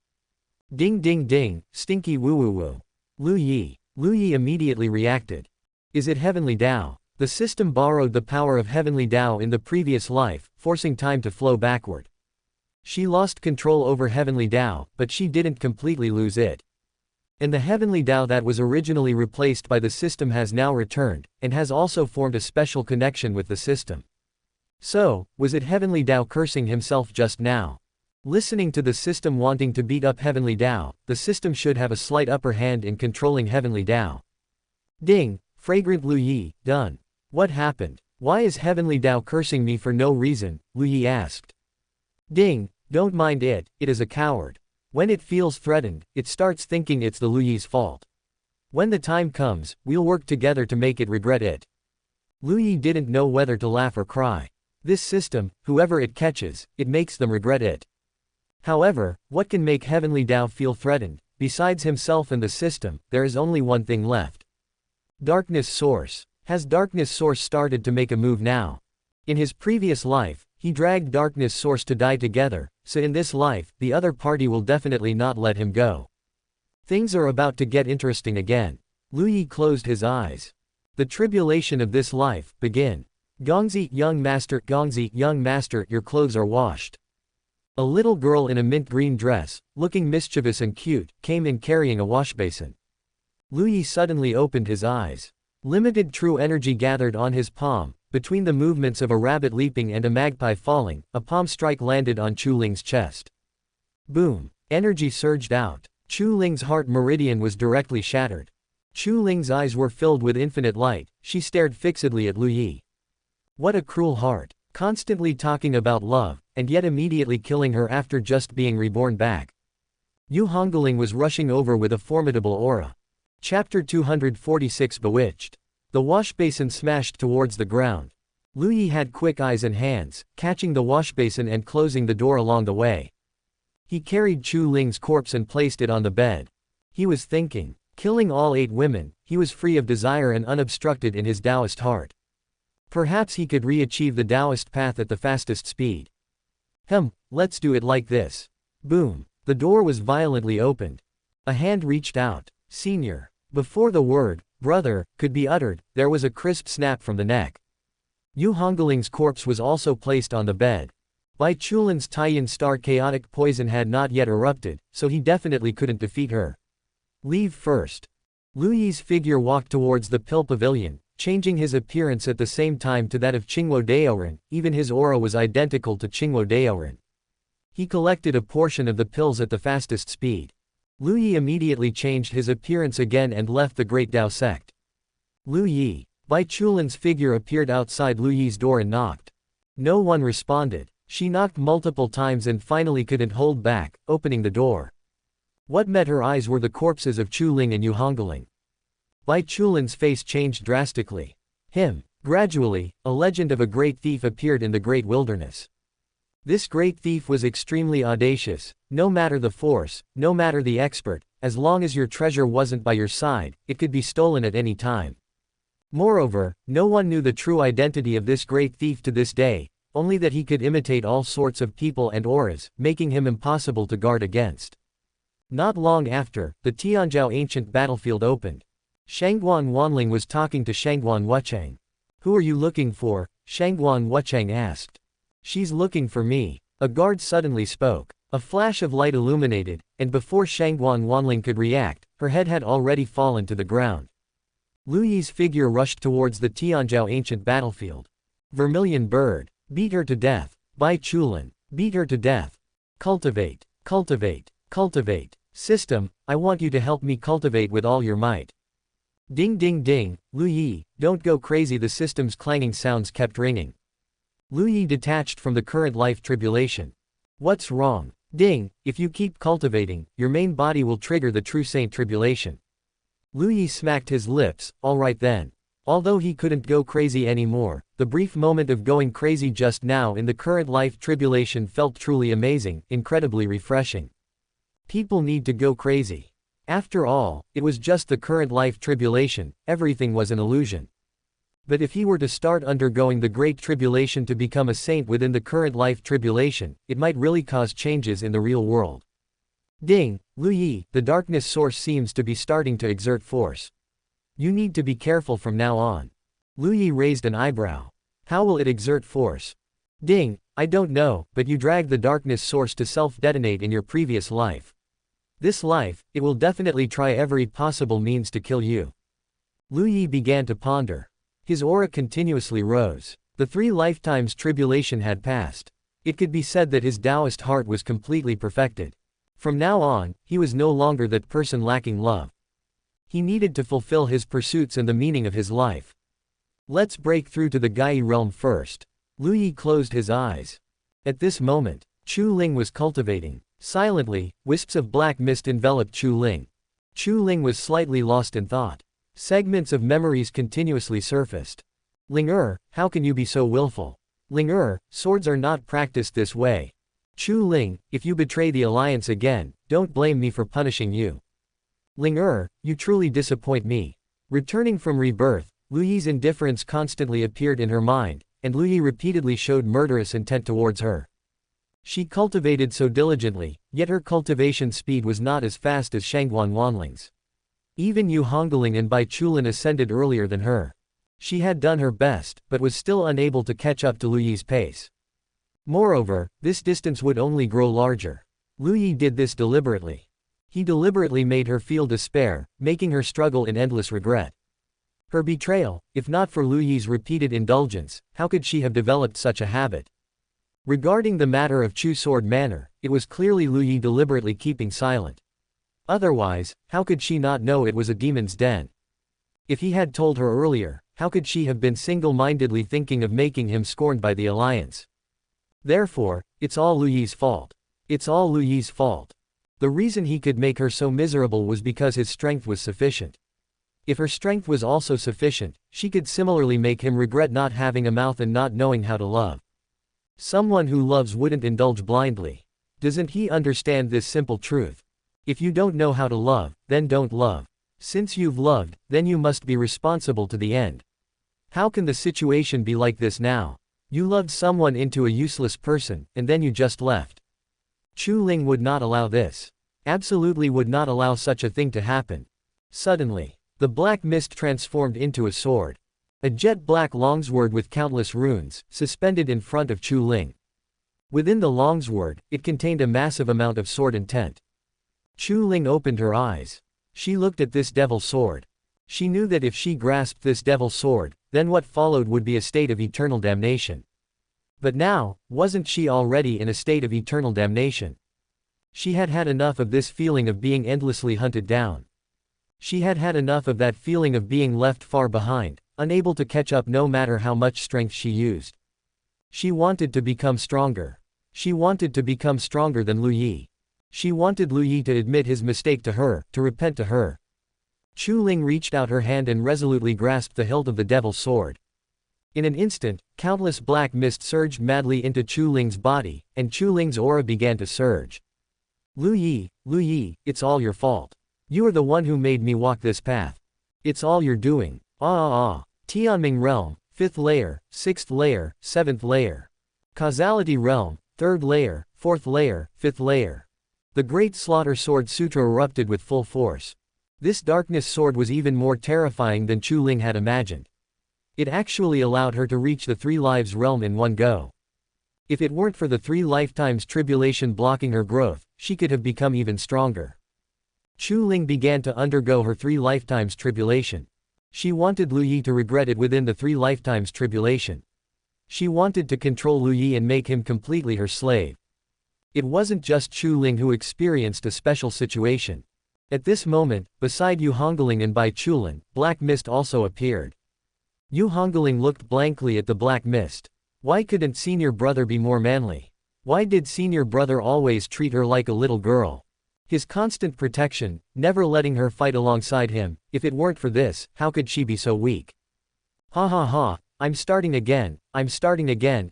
Ding ding ding, stinky woo woo woo. Lu Yi. Lu Yi immediately reacted. Is it Heavenly Dao? The system borrowed the power of Heavenly Dao in the previous life, forcing time to flow backward. She lost control over Heavenly Dao, but she didn't completely lose it. And the Heavenly Dao that was originally replaced by the system has now returned, and has also formed a special connection with the system. So, was it Heavenly Dao cursing himself just now? Listening to the system wanting to beat up Heavenly Dao, the system should have a slight upper hand in controlling Heavenly Dao. Ding, fragrant Lu Yi, done. What happened? Why is Heavenly Dao cursing me for no reason? Lu Yi asked. Ding, don't mind it, it is a coward. When it feels threatened, it starts thinking it's the Lu Yi's fault. When the time comes, we'll work together to make it regret it. Lu Yi didn't know whether to laugh or cry. This system, whoever it catches, it makes them regret it. However, what can make Heavenly Dao feel threatened? Besides himself and the system, there is only one thing left. Darkness Source. Has Darkness Source started to make a move now? In his previous life, he dragged Darkness Source to die together, so in this life, the other party will definitely not let him go. Things are about to get interesting again. Lu Yi closed his eyes. The tribulation of this life, begin. Gongzi, young master, your clothes are washed. A little girl in a mint green dress, looking mischievous and cute, came in carrying a washbasin. Lu Yi suddenly opened his eyes. Limited true energy gathered on his palm. Between the movements of a rabbit leaping and a magpie falling, a palm strike landed on Chu Ling's chest. Boom! Energy surged out. Chu Ling's heart meridian was directly shattered. Chu Ling's eyes were filled with infinite light, she stared fixedly at Lu Yi. What a cruel heart. Constantly talking about love, and yet immediately killing her after just being reborn back. Hongling was rushing over with a formidable aura. Chapter 246 Bewitched. The washbasin smashed towards the ground. Lu Yi had quick eyes and hands, catching the washbasin and closing the door along the way. He carried Chu Ling's corpse and placed it on the bed. He was thinking, killing all 8 women, he was free of desire and unobstructed in his Taoist heart. Perhaps he could re-achieve the Taoist path at the fastest speed. Let's do it like this. Boom. The door was violently opened. A hand reached out. Senior. Before the word, brother, could be uttered, there was a crisp snap from the neck. Hongling's corpse was also placed on the bed. Bai Chulin's Taiyan star chaotic poison had not yet erupted, so he definitely couldn't defeat her. Leave first. Lu Yi's figure walked towards the pill pavilion, changing his appearance at the same time to that of Qingwo Daoren, even his aura was identical to Qingwo Daoren. He collected a portion of the pills at the fastest speed. Lu Yi immediately changed his appearance again and left the Great Dao sect. Lu Yi. Bai Chulin's figure appeared outside Lu Yi's door and knocked. No one responded. She knocked multiple times and finally couldn't hold back, opening the door. What met her eyes were the corpses of Chu Ling and Yu Hongling. Bai Chulin's face changed drastically. Gradually, a legend of a great thief appeared in the great wilderness. This great thief was extremely audacious. No matter the force, no matter the expert, as long as your treasure wasn't by your side, it could be stolen at any time. Moreover, no one knew the true identity of this great thief to this day, only that he could imitate all sorts of people and auras, making him impossible to guard against. Not long after, the Tianzhou ancient battlefield opened. Shangguan Wanling was talking to Shangguan Wuchang. "Who are you looking for?" Shangguan Wuchang asked. "She's looking for me." A guard suddenly spoke. A flash of light illuminated, and before Shangguan Wanling could react, her head had already fallen to the ground. Lu Yi's figure rushed towards the Tianzhou ancient battlefield. Vermilion bird. Beat her to death. Bai Chulin. Beat her to death. Cultivate. Cultivate. Cultivate. System, I want you to help me cultivate with all your might. Ding ding ding, Lu Yi, don't go crazy. The system's clanging sounds kept ringing. Lu Yi detached from the current life tribulation. What's wrong? Ding, if you keep cultivating, your main body will trigger the true saint tribulation. Lu Yi smacked his lips. All right then. Although he couldn't go crazy anymore, the brief moment of going crazy just now in the current life tribulation felt truly amazing, incredibly refreshing. People need to go crazy. After all, it was just the current life tribulation, everything was an illusion. But if he were to start undergoing the great tribulation to become a saint within the current life tribulation, it might really cause changes in the real world. Ding, Lu Yi, the darkness source seems to be starting to exert force. You need to be careful from now on. Lu Yi raised an eyebrow. How will it exert force? Ding, I don't know, but you dragged the darkness source to self-detonate in your previous life. This life, it will definitely try every possible means to kill you. Lu Yi began to ponder. His aura continuously rose. The 3 lifetimes tribulation had passed. It could be said that his Taoist heart was completely perfected. From now on, he was no longer that person lacking love. He needed to fulfill his pursuits and the meaning of his life. Let's break through to the Gai realm first. Lu Yi closed his eyes. At this moment, Chu Ling was cultivating. Silently, wisps of black mist enveloped Chu Ling. Chu Ling was slightly lost in thought. Segments of memories continuously surfaced. Ling how can you be so willful? Ling swords are not practiced this way. Chu Ling, if you betray the alliance again, don't blame me for punishing you. Ling you truly disappoint me. Returning from rebirth, Lu Yi's indifference constantly appeared in her mind, and Lu Yi repeatedly showed murderous intent towards her. She cultivated so diligently, yet her cultivation speed was not as fast as Shangguan Wanling's. Even Yu Hongling and Bai Chulin ascended earlier than her. She had done her best, but was still unable to catch up to Lu Yi's pace. Moreover, this distance would only grow larger. Lu Yi did this deliberately. He deliberately made her feel despair, making her struggle in endless regret. Her betrayal, if not for Lu Yi's repeated indulgence, how could she have developed such a habit? Regarding the matter of Chu Sword Manor, it was clearly Lu Yi deliberately keeping silent. Otherwise, how could she not know it was a demon's den? If he had told her earlier, how could she have been single-mindedly thinking of making him scorned by the alliance? Therefore, it's all Lu Yi's fault. It's all Lu Yi's fault. The reason he could make her so miserable was because his strength was sufficient. If her strength was also sufficient, she could similarly make him regret not having a mouth and not knowing how to love. Someone who loves wouldn't indulge blindly. Doesn't he understand this simple truth? If you don't know how to love, then don't love. Since you've loved, then you must be responsible to the end. How can the situation be like this now? You loved someone into a useless person, and then you just left. Chu Ling would not allow this. Absolutely would not allow such a thing to happen. Suddenly, the black mist transformed into a sword. A jet black longsword with countless runes, suspended in front of Chu Ling. Within the longsword, it contained a massive amount of sword intent. Chu Ling opened her eyes. She looked at this devil sword. She knew that if she grasped this devil sword, then what followed would be a state of eternal damnation. But now, wasn't she already in a state of eternal damnation? She had had enough of this feeling of being endlessly hunted down. She had had enough of that feeling of being left far behind, unable to catch up no matter how much strength she used. She wanted to become stronger. She wanted to become stronger than Lu Yi. She wanted Lu Yi to admit his mistake to her, to repent to her. Chu Ling reached out her hand and resolutely grasped the hilt of the devil's sword. In an instant, countless black mist surged madly into Chu Ling's body, and Chu Ling's aura began to surge. Lu Yi, it's all your fault. You are the one who made me walk this path. It's all you're doing. Tianming Realm, 5th layer, 6th layer, 7th layer. Causality Realm, 3rd layer, 4th layer, 5th layer. The Great Slaughter Sword Sutra erupted with full force. This darkness sword was even more terrifying than Chu Ling had imagined. It actually allowed her to reach the 3 lives realm in one go. If it weren't for the 3 lifetimes tribulation blocking her growth, she could have become even stronger. Chu Ling began to undergo her 3 lifetimes tribulation. She wanted Lu Yi to regret it within the 3 lifetimes tribulation. She wanted to control Lu Yi and make him completely her slave. It wasn't just Chu Ling who experienced a special situation. At this moment, beside Yu Hongling and Bai Chulin, black mist also appeared. Yu Hongling looked blankly at the black mist. Why couldn't senior brother be more manly? Why did senior brother always treat her like a little girl? His constant protection, never letting her fight alongside him, if it weren't for this, how could she be so weak? Ha ha ha, I'm starting again,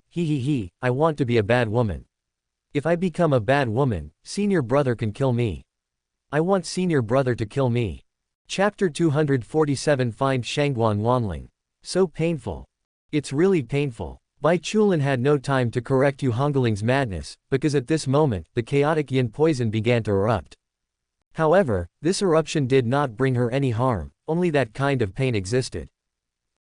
he, I want to be a bad woman. If I become a bad woman, senior brother can kill me. I want senior brother to kill me. Chapter 247 Find Shangguan Wanling. So painful. It's really painful. Bai Chulin had no time to correct Yu Hongling's madness, because at this moment, the chaotic yin poison began to erupt. However, this eruption did not bring her any harm, only that kind of pain existed.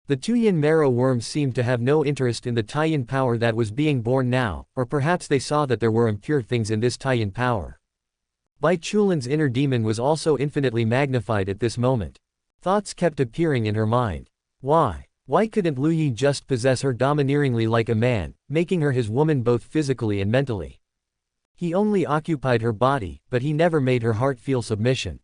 The 2 yin marrow worms seemed to have no interest in the Taiyin power that was being born now, or perhaps they saw that there were impure things in this Taiyin power. Bai Chulin's inner demon was also infinitely magnified at this moment. Thoughts kept appearing in her mind. Why couldn't Lu Yi just possess her domineeringly like a man, making her his woman both physically and mentally? He only occupied her body, but he never made her heart feel submission.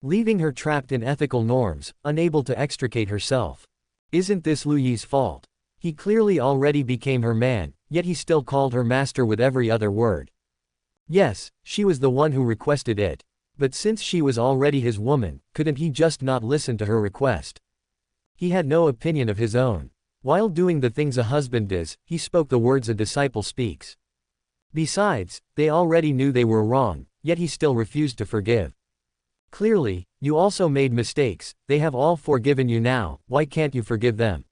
Leaving her trapped in ethical norms, unable to extricate herself. Isn't this Lu Yi's fault? He clearly already became her man, yet he still called her master with every other word. Yes, she was the one who requested it. But since she was already his woman, couldn't he just not listen to her request? He had no opinion of his own. While doing the things a husband does, he spoke the words a disciple speaks. Besides, they already knew they were wrong, yet he still refused to forgive. Clearly, you also made mistakes, they have all forgiven you now, why can't you forgive them?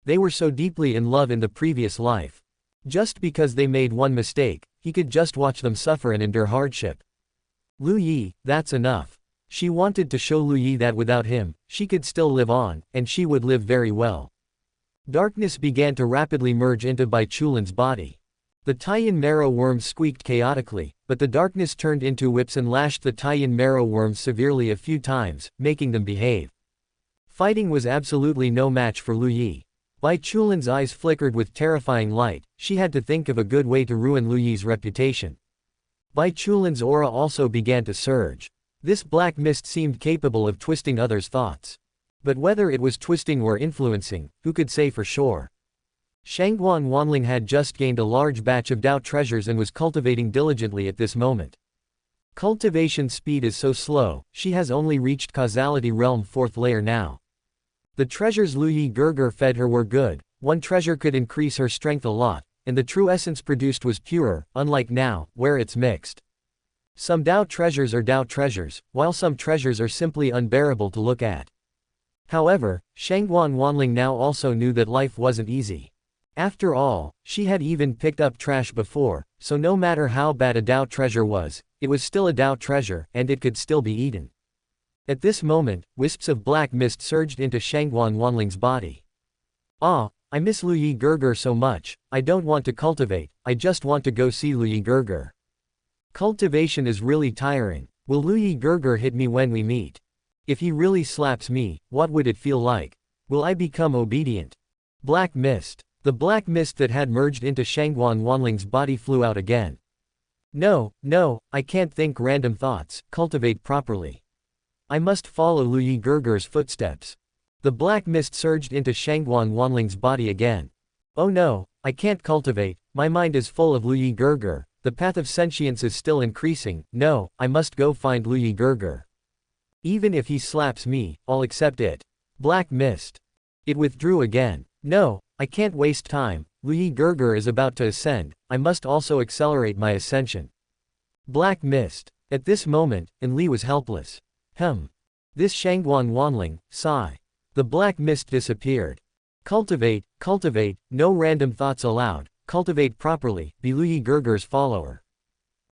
They were so deeply in love in the previous life. Just because they made one mistake, he could just watch them suffer and endure hardship. Lu Yi, that's enough. She wanted to show Lu Yi that without him, she could still live on, and she would live very well. Darkness began to rapidly merge into Bai Chulin's body. The Taiyin marrow worms squeaked chaotically, but the darkness turned into whips and lashed the Taiyin marrow worms severely a few times, making them behave. Fighting was absolutely no match for Lu Yi. Bai Chulin's eyes flickered with terrifying light, she had to think of a good way to ruin Lu Yi's reputation. Bai Chulin's aura also began to surge. This black mist seemed capable of twisting others' thoughts. But whether it was twisting or influencing, who could say for sure? Shangguan Wanling had just gained a large batch of Dao treasures and was cultivating diligently at this moment. Cultivation speed is so slow, she has only reached Causality Realm 4th layer now. The treasures Lu Yi Gerger fed her were good, one treasure could increase her strength a lot, and the true essence produced was purer, unlike now, where it's mixed. Some Dao treasures are Dao treasures, while some treasures are simply unbearable to look at. However, Shangguan Wanling now also knew that life wasn't easy. After all, she had even picked up trash before, so no matter how bad a Dao treasure was, it was still a Dao treasure, and it could still be eaten. At this moment, wisps of black mist surged into Shangguan Wanling's body. I miss Lu Yi Gerger so much, I don't want to cultivate, I just want to go see Lu Yi Gerger. Cultivation is really tiring. Will Lu Yi Gerger hit me when we meet? If he really slaps me, what would it feel like? Will I become obedient? Black mist. The black mist that had merged into Shangguan Wanling's body flew out again. No, I can't think random thoughts, cultivate properly. I must follow Lu Yi Gerger's footsteps. The black mist surged into Shangguan Wanling's body again. Oh no, I can't cultivate, my mind is full of Lu Yi Gerger, the path of sentience is still increasing. No, I must go find Luyi Gerger. Even if he slaps me, I'll accept it. Black mist. It withdrew again. No, I can't waste time. Luyi Gerger is about to ascend, I must also accelerate my ascension. Black mist. At this moment, Enli was helpless. This Shangguan Wanling, sigh. The black mist disappeared. Cultivate, no random thoughts allowed, cultivate properly, be Luyi Gerger's follower.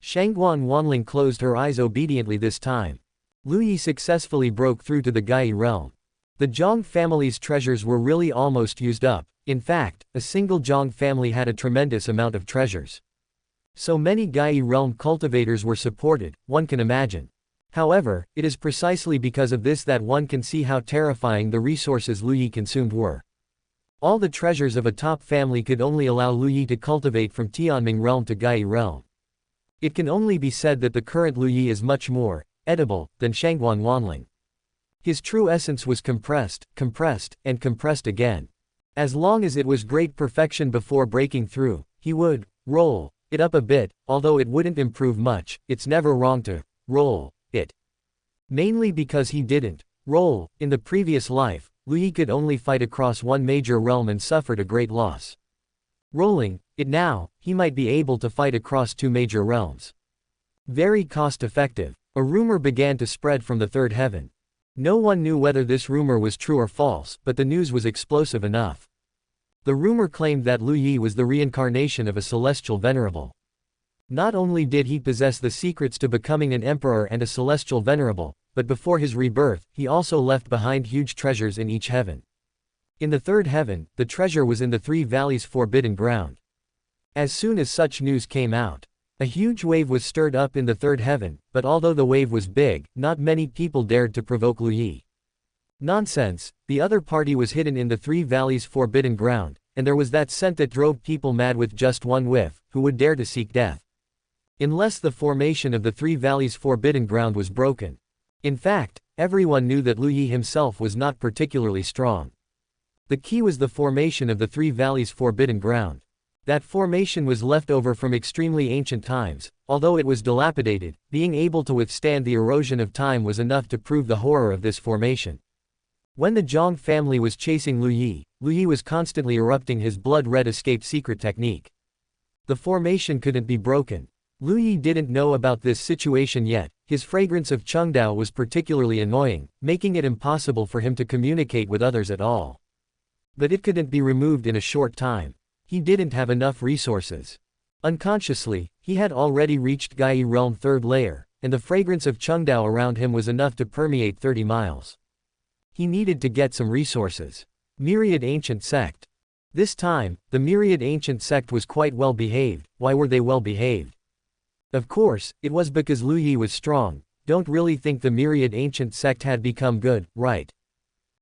Shangguan Wanling closed her eyes obediently this time. Luyi successfully broke through to the Gai realm. The Zhang family's treasures were really almost used up. In fact, a single Zhang family had a tremendous amount of treasures. So many Gai realm cultivators were supported, one can imagine. However, it is precisely because of this that one can see how terrifying the resources Luyi consumed were. All the treasures of a top family could only allow Luyi to cultivate from Tianming realm to Gai realm. It can only be said that the current Luyi is much more edible than Shangguan Wanling. His true essence was compressed, and compressed again. As long as it was great perfection before breaking through, he would roll it up a bit, although it wouldn't improve much. It's never wrong to roll it. Mainly because he didn't roll in the previous life, Luyi could only fight across one major realm and suffered a great loss. Rolling it now, he might be able to fight across two major realms. Very cost-effective. A rumor began to spread from the third heaven. No one knew whether this rumor was true or false, but the news was explosive enough. The rumor claimed that Luyi was the reincarnation of a celestial venerable. Not only did he possess the secrets to becoming an emperor and a celestial venerable, but before his rebirth, he also left behind huge treasures in each heaven. In the third heaven, the treasure was in the three valleys' forbidden ground. As soon as such news came out, a huge wave was stirred up in the third heaven, but although the wave was big, not many people dared to provoke Luyi. Nonsense, the other party was hidden in the three valleys' forbidden ground, and there was that scent that drove people mad with just one whiff, who would dare to seek death? Unless the formation of the three valleys' forbidden ground was broken. In fact, everyone knew that Luyi himself was not particularly strong. The key was the formation of the three valleys' forbidden ground. That formation was left over from extremely ancient times. Although it was dilapidated, being able to withstand the erosion of time was enough to prove the horror of this formation. When the Zhang family was chasing Luyi, Luyi was constantly erupting his blood-red escape secret technique. The formation couldn't be broken. Luyi didn't know about this situation yet. His fragrance of Chengdao was particularly annoying, making it impossible for him to communicate with others at all. But it couldn't be removed in a short time. He didn't have enough resources. Unconsciously, he had already reached Gai realm third layer, and the fragrance of Chengdao around him was enough to permeate 30 miles. He needed to get some resources. Myriad Ancient Sect. This time, the Myriad Ancient Sect was quite well behaved. Why were they well behaved? Of course, it was because Luyi was strong. Don't really think the Myriad Ancient Sect had become good, right?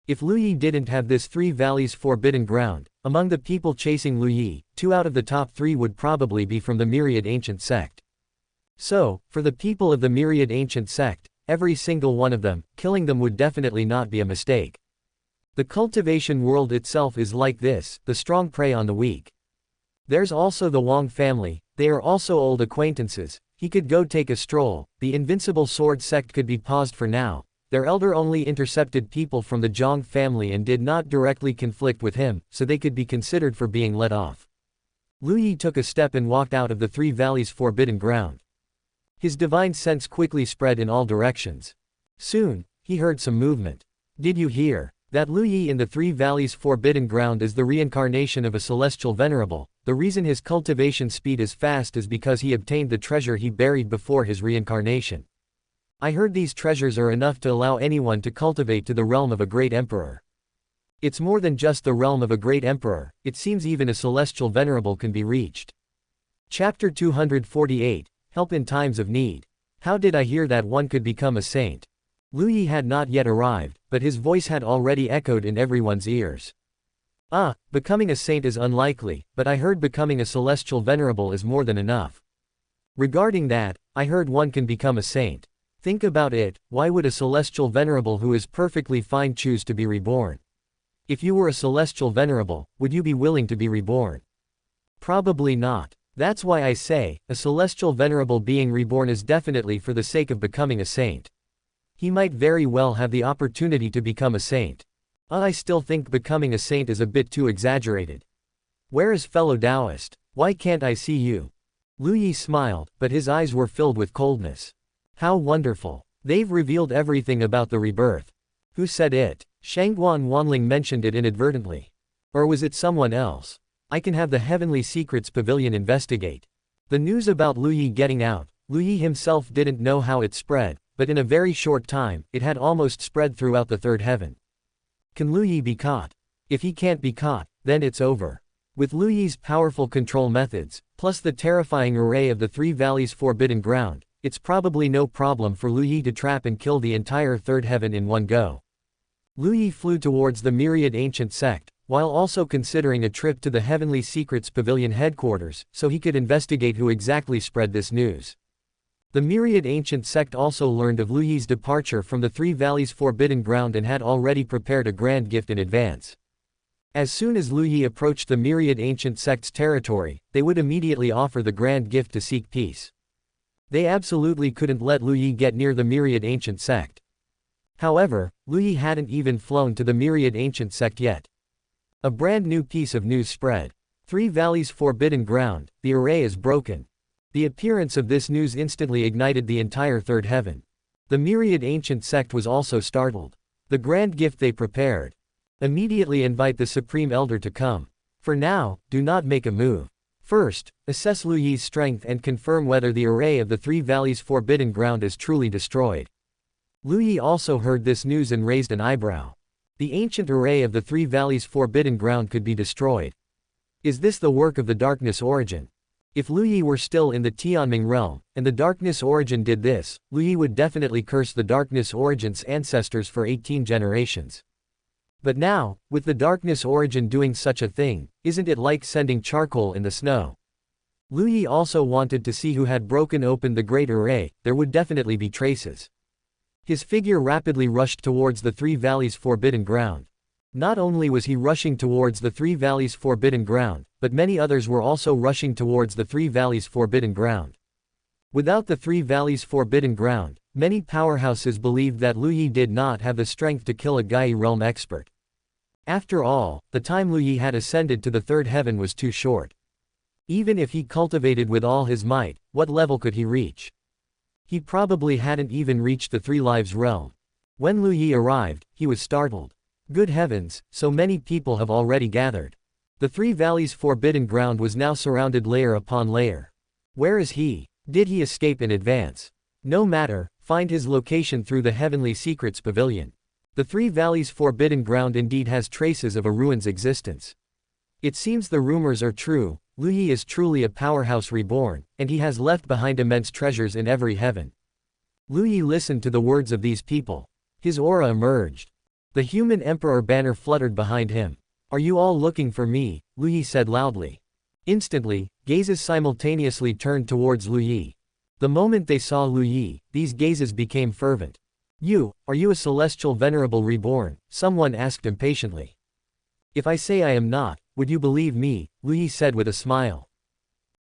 If Luyi didn't have this three valleys forbidden ground, among the people chasing Luyi, 2 out of the top 3 would probably be from the Myriad Ancient Sect. So, for the people of the Myriad Ancient Sect, every single one of them, killing them would definitely not be a mistake. The cultivation world itself is like this, the strong prey on the weak. There's also the Wang family, they are also old acquaintances. He could go take a stroll. The Invincible Sword sect could be paused for now. Their elder only intercepted people from the Zhang family and did not directly conflict with him, so they could be considered for being let off. Luyi took a step and walked out of the three valleys forbidden ground. His divine sense quickly spread in all directions. Soon, he heard some movement. Did you hear? That Luyi in the three valleys forbidden ground is the reincarnation of a celestial venerable. The reason his cultivation speed is fast is because he obtained the treasure he buried before his reincarnation. I heard these treasures are enough to allow anyone to cultivate to the realm of a great emperor. It's more than just the realm of a great emperor, it seems even a celestial venerable can be reached. Chapter 248, Help in Times of Need. How did I hear that one could become a saint? Luyi had not yet arrived, but his voice had already echoed in everyone's ears. Becoming a saint is unlikely, but I heard becoming a celestial venerable is more than enough. Regarding that, I heard one can become a saint. Think about it, why would a celestial venerable who is perfectly fine choose to be reborn? If you were a celestial venerable, would you be willing to be reborn? Probably not. That's why I say, a celestial venerable being reborn is definitely for the sake of becoming a saint. He might very well have the opportunity to become a saint. I still think becoming a saint is a bit too exaggerated. Where is fellow Taoist? Why can't I see you? Lu Yi smiled, but his eyes were filled with coldness. How wonderful. They've revealed everything about the rebirth. Who said it? Shangguan Wanling mentioned it inadvertently. Or was it someone else? I can have the Heavenly Secrets Pavilion investigate. The news about Lu Yi getting out, Lu Yi himself didn't know how it spread, but in a very short time, it had almost spread throughout the third heaven. Can Lu Yi be caught? If he can't be caught, then it's over. With Lu Yi's powerful control methods, plus the terrifying array of the Three Valleys Forbidden Ground, it's probably no problem for Lu Yi to trap and kill the entire third heaven in one go. Lu Yi flew towards the myriad ancient sect, while also considering a trip to the Heavenly Secrets Pavilion headquarters, so he could investigate who exactly spread this news. The myriad ancient sect also learned of Lu Yi's departure from the Three Valleys Forbidden Ground and had already prepared a grand gift in advance. As soon as Lu Yi approached the myriad ancient sect's territory, they would immediately offer the grand gift to seek peace. They absolutely couldn't let Lu Yi get near the myriad ancient sect. However, Lu Yi hadn't even flown to the myriad ancient sect yet. A brand new piece of news spread. Three Valleys Forbidden Ground, the array is broken. The appearance of this news instantly ignited the entire third heaven. The myriad ancient sect was also startled. The grand gift they prepared. Immediately invite the Supreme Elder to come. For now, do not make a move. First, assess Lu Yi's strength and confirm whether the array of the Three Valleys Forbidden Ground is truly destroyed. Lu Yi also heard this news and raised an eyebrow. The ancient array of the Three Valleys Forbidden Ground could be destroyed. Is this the work of the Darkness Origin? If Lu Yi were still in the Tianming realm, and the Darkness Origin did this, Lu Yi would definitely curse the Darkness Origin's ancestors for 18 generations. But now, with the Darkness Origin doing such a thing, isn't it like sending charcoal in the snow? Lu Yi also wanted to see who had broken open the Great Array. There would definitely be traces. His figure rapidly rushed towards the Three Valleys Forbidden Ground. Not only was he rushing towards the Three Valleys Forbidden Ground, but many others were also rushing towards the Three Valleys Forbidden Ground. Without the Three Valleys Forbidden Ground, many powerhouses believed that Lu Yi did not have the strength to kill a Gai realm expert. After all, the time Lu Yi had ascended to the third heaven was too short. Even if he cultivated with all his might, what level could he reach? He probably hadn't even reached the Three Lives realm. When Lu Yi arrived, he was startled. Good heavens, so many people have already gathered. The Three Valleys Forbidden Ground was now surrounded layer upon layer. Where is he? Did he escape in advance? No matter, find his location through the Heavenly Secrets Pavilion. The Three Valleys Forbidden Ground indeed has traces of a ruin's existence. It seems the rumors are true. Lu Yi is truly a powerhouse reborn, and he has left behind immense treasures in every heaven. Lu Yi listened to the words of these people. His aura emerged. The human emperor banner fluttered behind him. Are you all looking for me? Lu Yi said loudly. Instantly, gazes simultaneously turned towards Lu Yi. The moment they saw Lu Yi, these gazes became fervent. Are you a celestial venerable reborn? Someone asked impatiently. If I say I am not, would you believe me? Lu Yi said with a smile.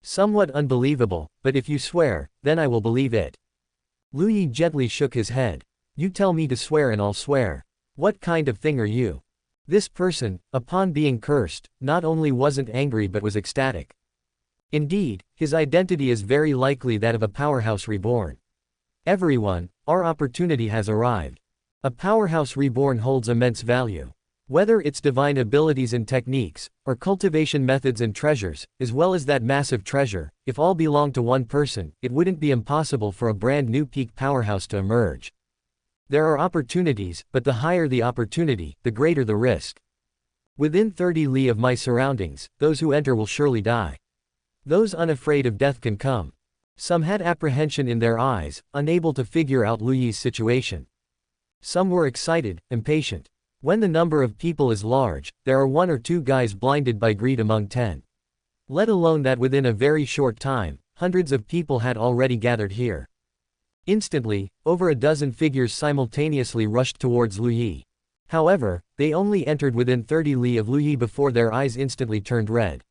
Somewhat unbelievable, but if you swear, then I will believe it. Lu Yi gently shook his head. You tell me to swear and I'll swear. What kind of thing are you? This person, upon being cursed, not only wasn't angry but was ecstatic. Indeed, his identity is very likely that of a powerhouse reborn. Everyone, our opportunity has arrived. A powerhouse reborn holds immense value. Whether it's divine abilities and techniques, or cultivation methods and treasures, as well as that massive treasure, if all belong to one person, it wouldn't be impossible for a brand new peak powerhouse to emerge. There are opportunities, but the higher the opportunity, the greater the risk. Within 30 li of my surroundings, those who enter will surely die. Those unafraid of death can come. Some had apprehension in their eyes, unable to figure out Lu Yi's situation. Some were excited, impatient. When the number of people is large, there are 1 or 2 guys blinded by greed among 10. Let alone that within a very short time, hundreds of people had already gathered here. Instantly, over a dozen figures simultaneously rushed towards Lu Yi. However, they only entered within 30 li of Lu Yi before their eyes instantly turned red.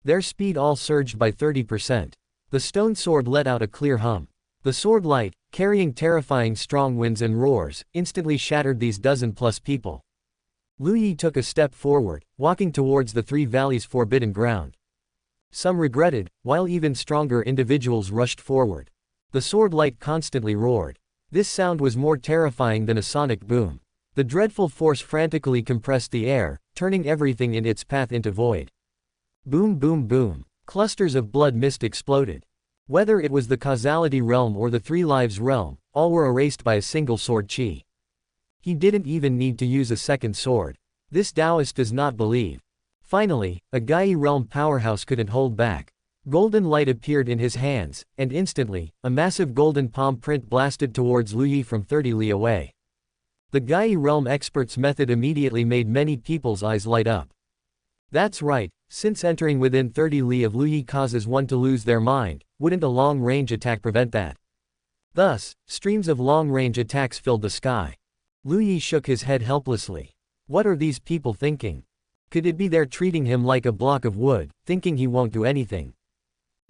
Their speed all surged by 30%. The stone sword let out a clear hum. The sword light, carrying terrifying strong winds and roars, instantly shattered these dozen-plus people. Lu Yi took a step forward, walking towards the three valleys' forbidden ground. Some regretted, while even stronger individuals rushed forward. The sword light constantly roared. This sound was more terrifying than a sonic boom. The dreadful force frantically compressed the air, turning everything in its path into void. Boom boom boom. Clusters of blood mist exploded. Whether it was the causality realm or the three lives realm, all were erased by a single sword chi. He didn't even need to use a second sword. This Taoist does not believe. Finally, a Gai realm powerhouse couldn't hold back. Golden light appeared in his hands, and instantly, a massive golden palm print blasted towards Lu Yi from 30 li away. The Gai realm expert's method immediately made many people's eyes light up. That's right, since entering within 30 li of Lu Yi causes one to lose their mind, wouldn't a long-range attack prevent that? Thus, streams of long-range attacks filled the sky. Lu Yi shook his head helplessly. What are these people thinking? Could it be they're treating him like a block of wood, thinking he won't do anything?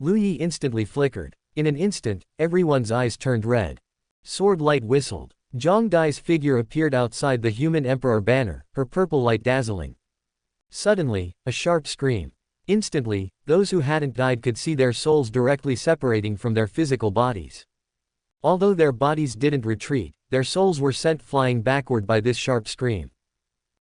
Lu Yi instantly flickered. In an instant, everyone's eyes turned red. Sword light whistled. Zhang Dai's figure appeared outside the human emperor banner, her purple light dazzling. Suddenly, a sharp scream. Instantly, those who hadn't died could see their souls directly separating from their physical bodies. Although their bodies didn't retreat, their souls were sent flying backward by this sharp scream.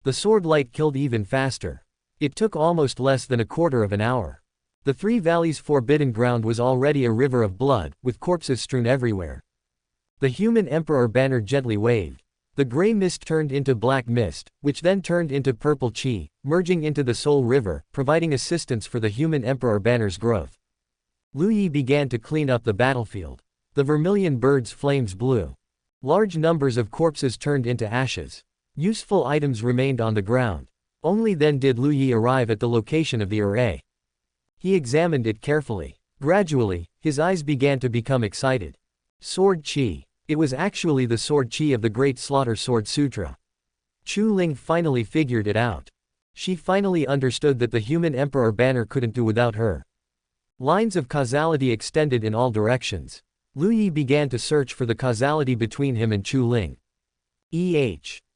The sword light killed even faster. It took almost less than a quarter of an hour. The three valleys' forbidden ground was already a river of blood, with corpses strewn everywhere. The human emperor banner gently waved. The gray mist turned into black mist, which then turned into purple chi, merging into the Soul River, providing assistance for the human emperor banner's growth. Lu Yi began to clean up the battlefield. The vermilion bird's flames blew. Large numbers of corpses turned into ashes. Useful items remained on the ground. Only then did Lu Yi arrive at the location of the array. He examined it carefully. Gradually, his eyes began to become excited. Sword chi. It was actually the sword chi of the Great Slaughter Sword Sutra. Chu Ling finally figured it out. She finally understood that the human emperor banner couldn't do without her. Lines of causality extended in all directions. Lu Yi began to search for the causality between him and Chu Ling.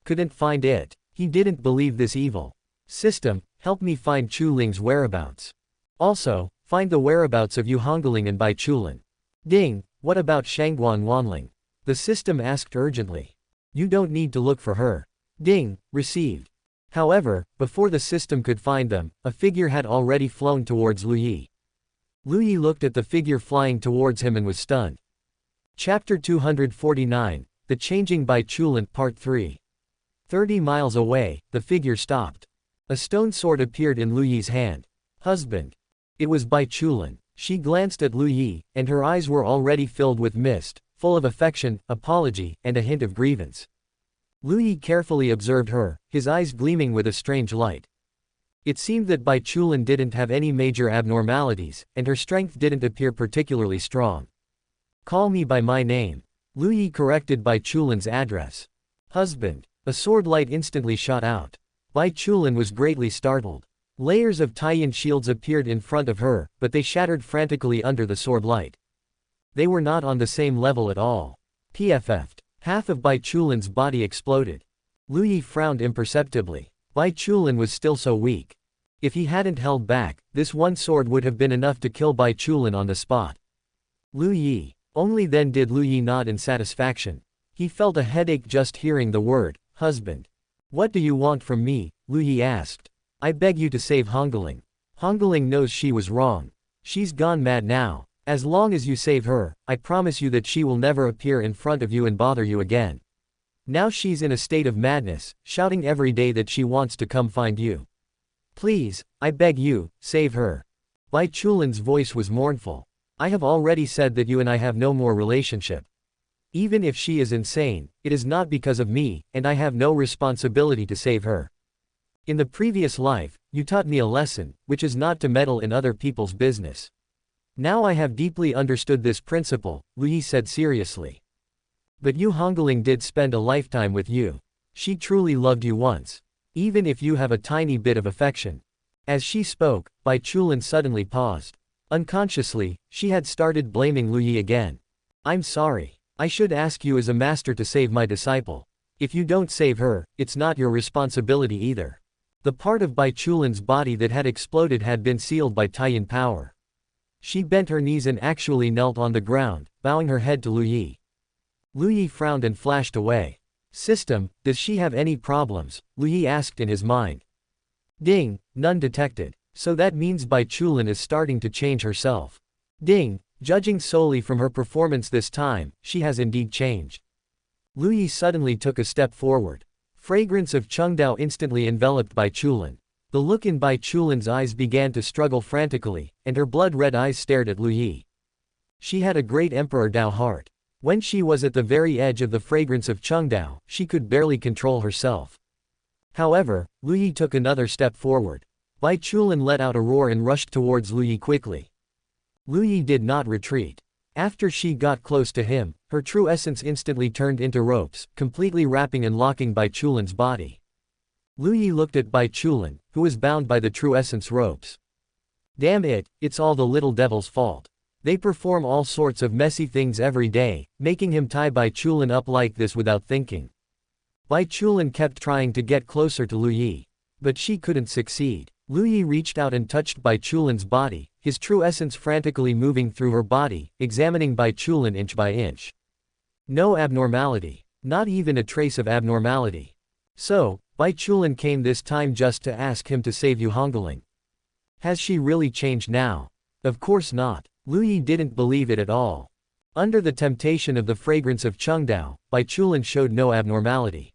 Couldn't find it. He didn't believe this evil system. Help me find Chu Ling's whereabouts. Also, find the whereabouts of Yu Hongling and Bai Chulin. Ding, what about Shangguan Wanling? The system asked urgently. You don't need to look for her. Ding, received. However, before the system could find them, a figure had already flown towards Lu Yi. Lu Yi looked at the figure flying towards him and was stunned. Chapter 249, The Changing Bai Chulin Part 3. 30 miles away, the figure stopped. A stone sword appeared in Lu Yi's hand. Husband. It was Bai Chulin. She glanced at Lu Yi, and her eyes were already filled with mist, full of affection, apology, and a hint of grievance. Lu Yi carefully observed her, his eyes gleaming with a strange light. It seemed that Bai Chulin didn't have any major abnormalities, and her strength didn't appear particularly strong. Call me by my name. Lu Yi corrected Bai Chulin's address. Husband. A sword light instantly shot out. Bai Chulin was greatly startled. Layers of Taiyan shields appeared in front of her, but they shattered frantically under the sword light. They were not on the same level at all. PFF'd. Half of Bai Chulin's body exploded. Lu Yi frowned imperceptibly. Bai Chulin was still so weak. If he hadn't held back, this one sword would have been enough to kill Bai Chulin on the spot. Lu Yi. Only then did Lu Yi nod in satisfaction. He felt a headache just hearing the word, husband. What do you want from me? Lu Yi asked. I beg you to save Hongling. Hongling knows she was wrong. She's gone mad now. As long as you save her, I promise you that she will never appear in front of you and bother you again. Now she's in a state of madness, shouting every day that she wants to come find you. Please, I beg you, save her. Bai Chulin's voice was mournful. I have already said that you and I have no more relationship. Even if she is insane, it is not because of me, and I have no responsibility to save her. In the previous life, you taught me a lesson, which is not to meddle in other people's business. Now I have deeply understood this principle, Lu Yi said seriously. But Yu Hongling did spend a lifetime with you. She truly loved you once. Even if you have a tiny bit of affection. As she spoke, Bai Chulin suddenly paused. Unconsciously, she had started blaming Lu Yi again. I'm sorry. I should ask you as a master to save my disciple. If you don't save her, it's not your responsibility either. The part of Bai Chulin's body that had exploded had been sealed by Taiyan power. She bent her knees and actually knelt on the ground, bowing her head to Lu Yi. Lu Yi frowned and flashed away. System, does she have any problems? Lu Yi asked in his mind. Ding, none detected. So that means Bai Chulin is starting to change herself. Ding, judging solely from her performance this time, she has indeed changed. Lu Yi suddenly took a step forward. Fragrance of Chengdao instantly enveloped Bai Chulin. The look in Bai Chulin's eyes began to struggle frantically, and her blood-red eyes stared at Lu Yi. She had a great Emperor Dao heart. When she was at the very edge of the fragrance of Chengdao, she could barely control herself. However, Lu Yi took another step forward. Bai Chulin let out a roar and rushed towards Lu Yi quickly. Lu Yi did not retreat. After she got close to him, her true essence instantly turned into ropes, completely wrapping and locking Bai Chulin's body. Lu Yi looked at Bai Chulin, who was bound by the true essence ropes. Damn it, it's all the little devil's fault. They perform all sorts of messy things every day, making him tie Bai Chulin up like this without thinking. Bai Chulin kept trying to get closer to Lu Yi. But she couldn't succeed. Lu Yi reached out and touched Bai Chulin's body, his true essence frantically moving through her body, examining Bai Chulin inch by inch. No abnormality. Not even a trace of abnormality. So, Bai Chulin came this time just to ask him to save Hongling. Has she really changed now? Of course not. Lu Yi didn't believe it at all. Under the temptation of the fragrance of Chengdao, Bai Chulin showed no abnormality.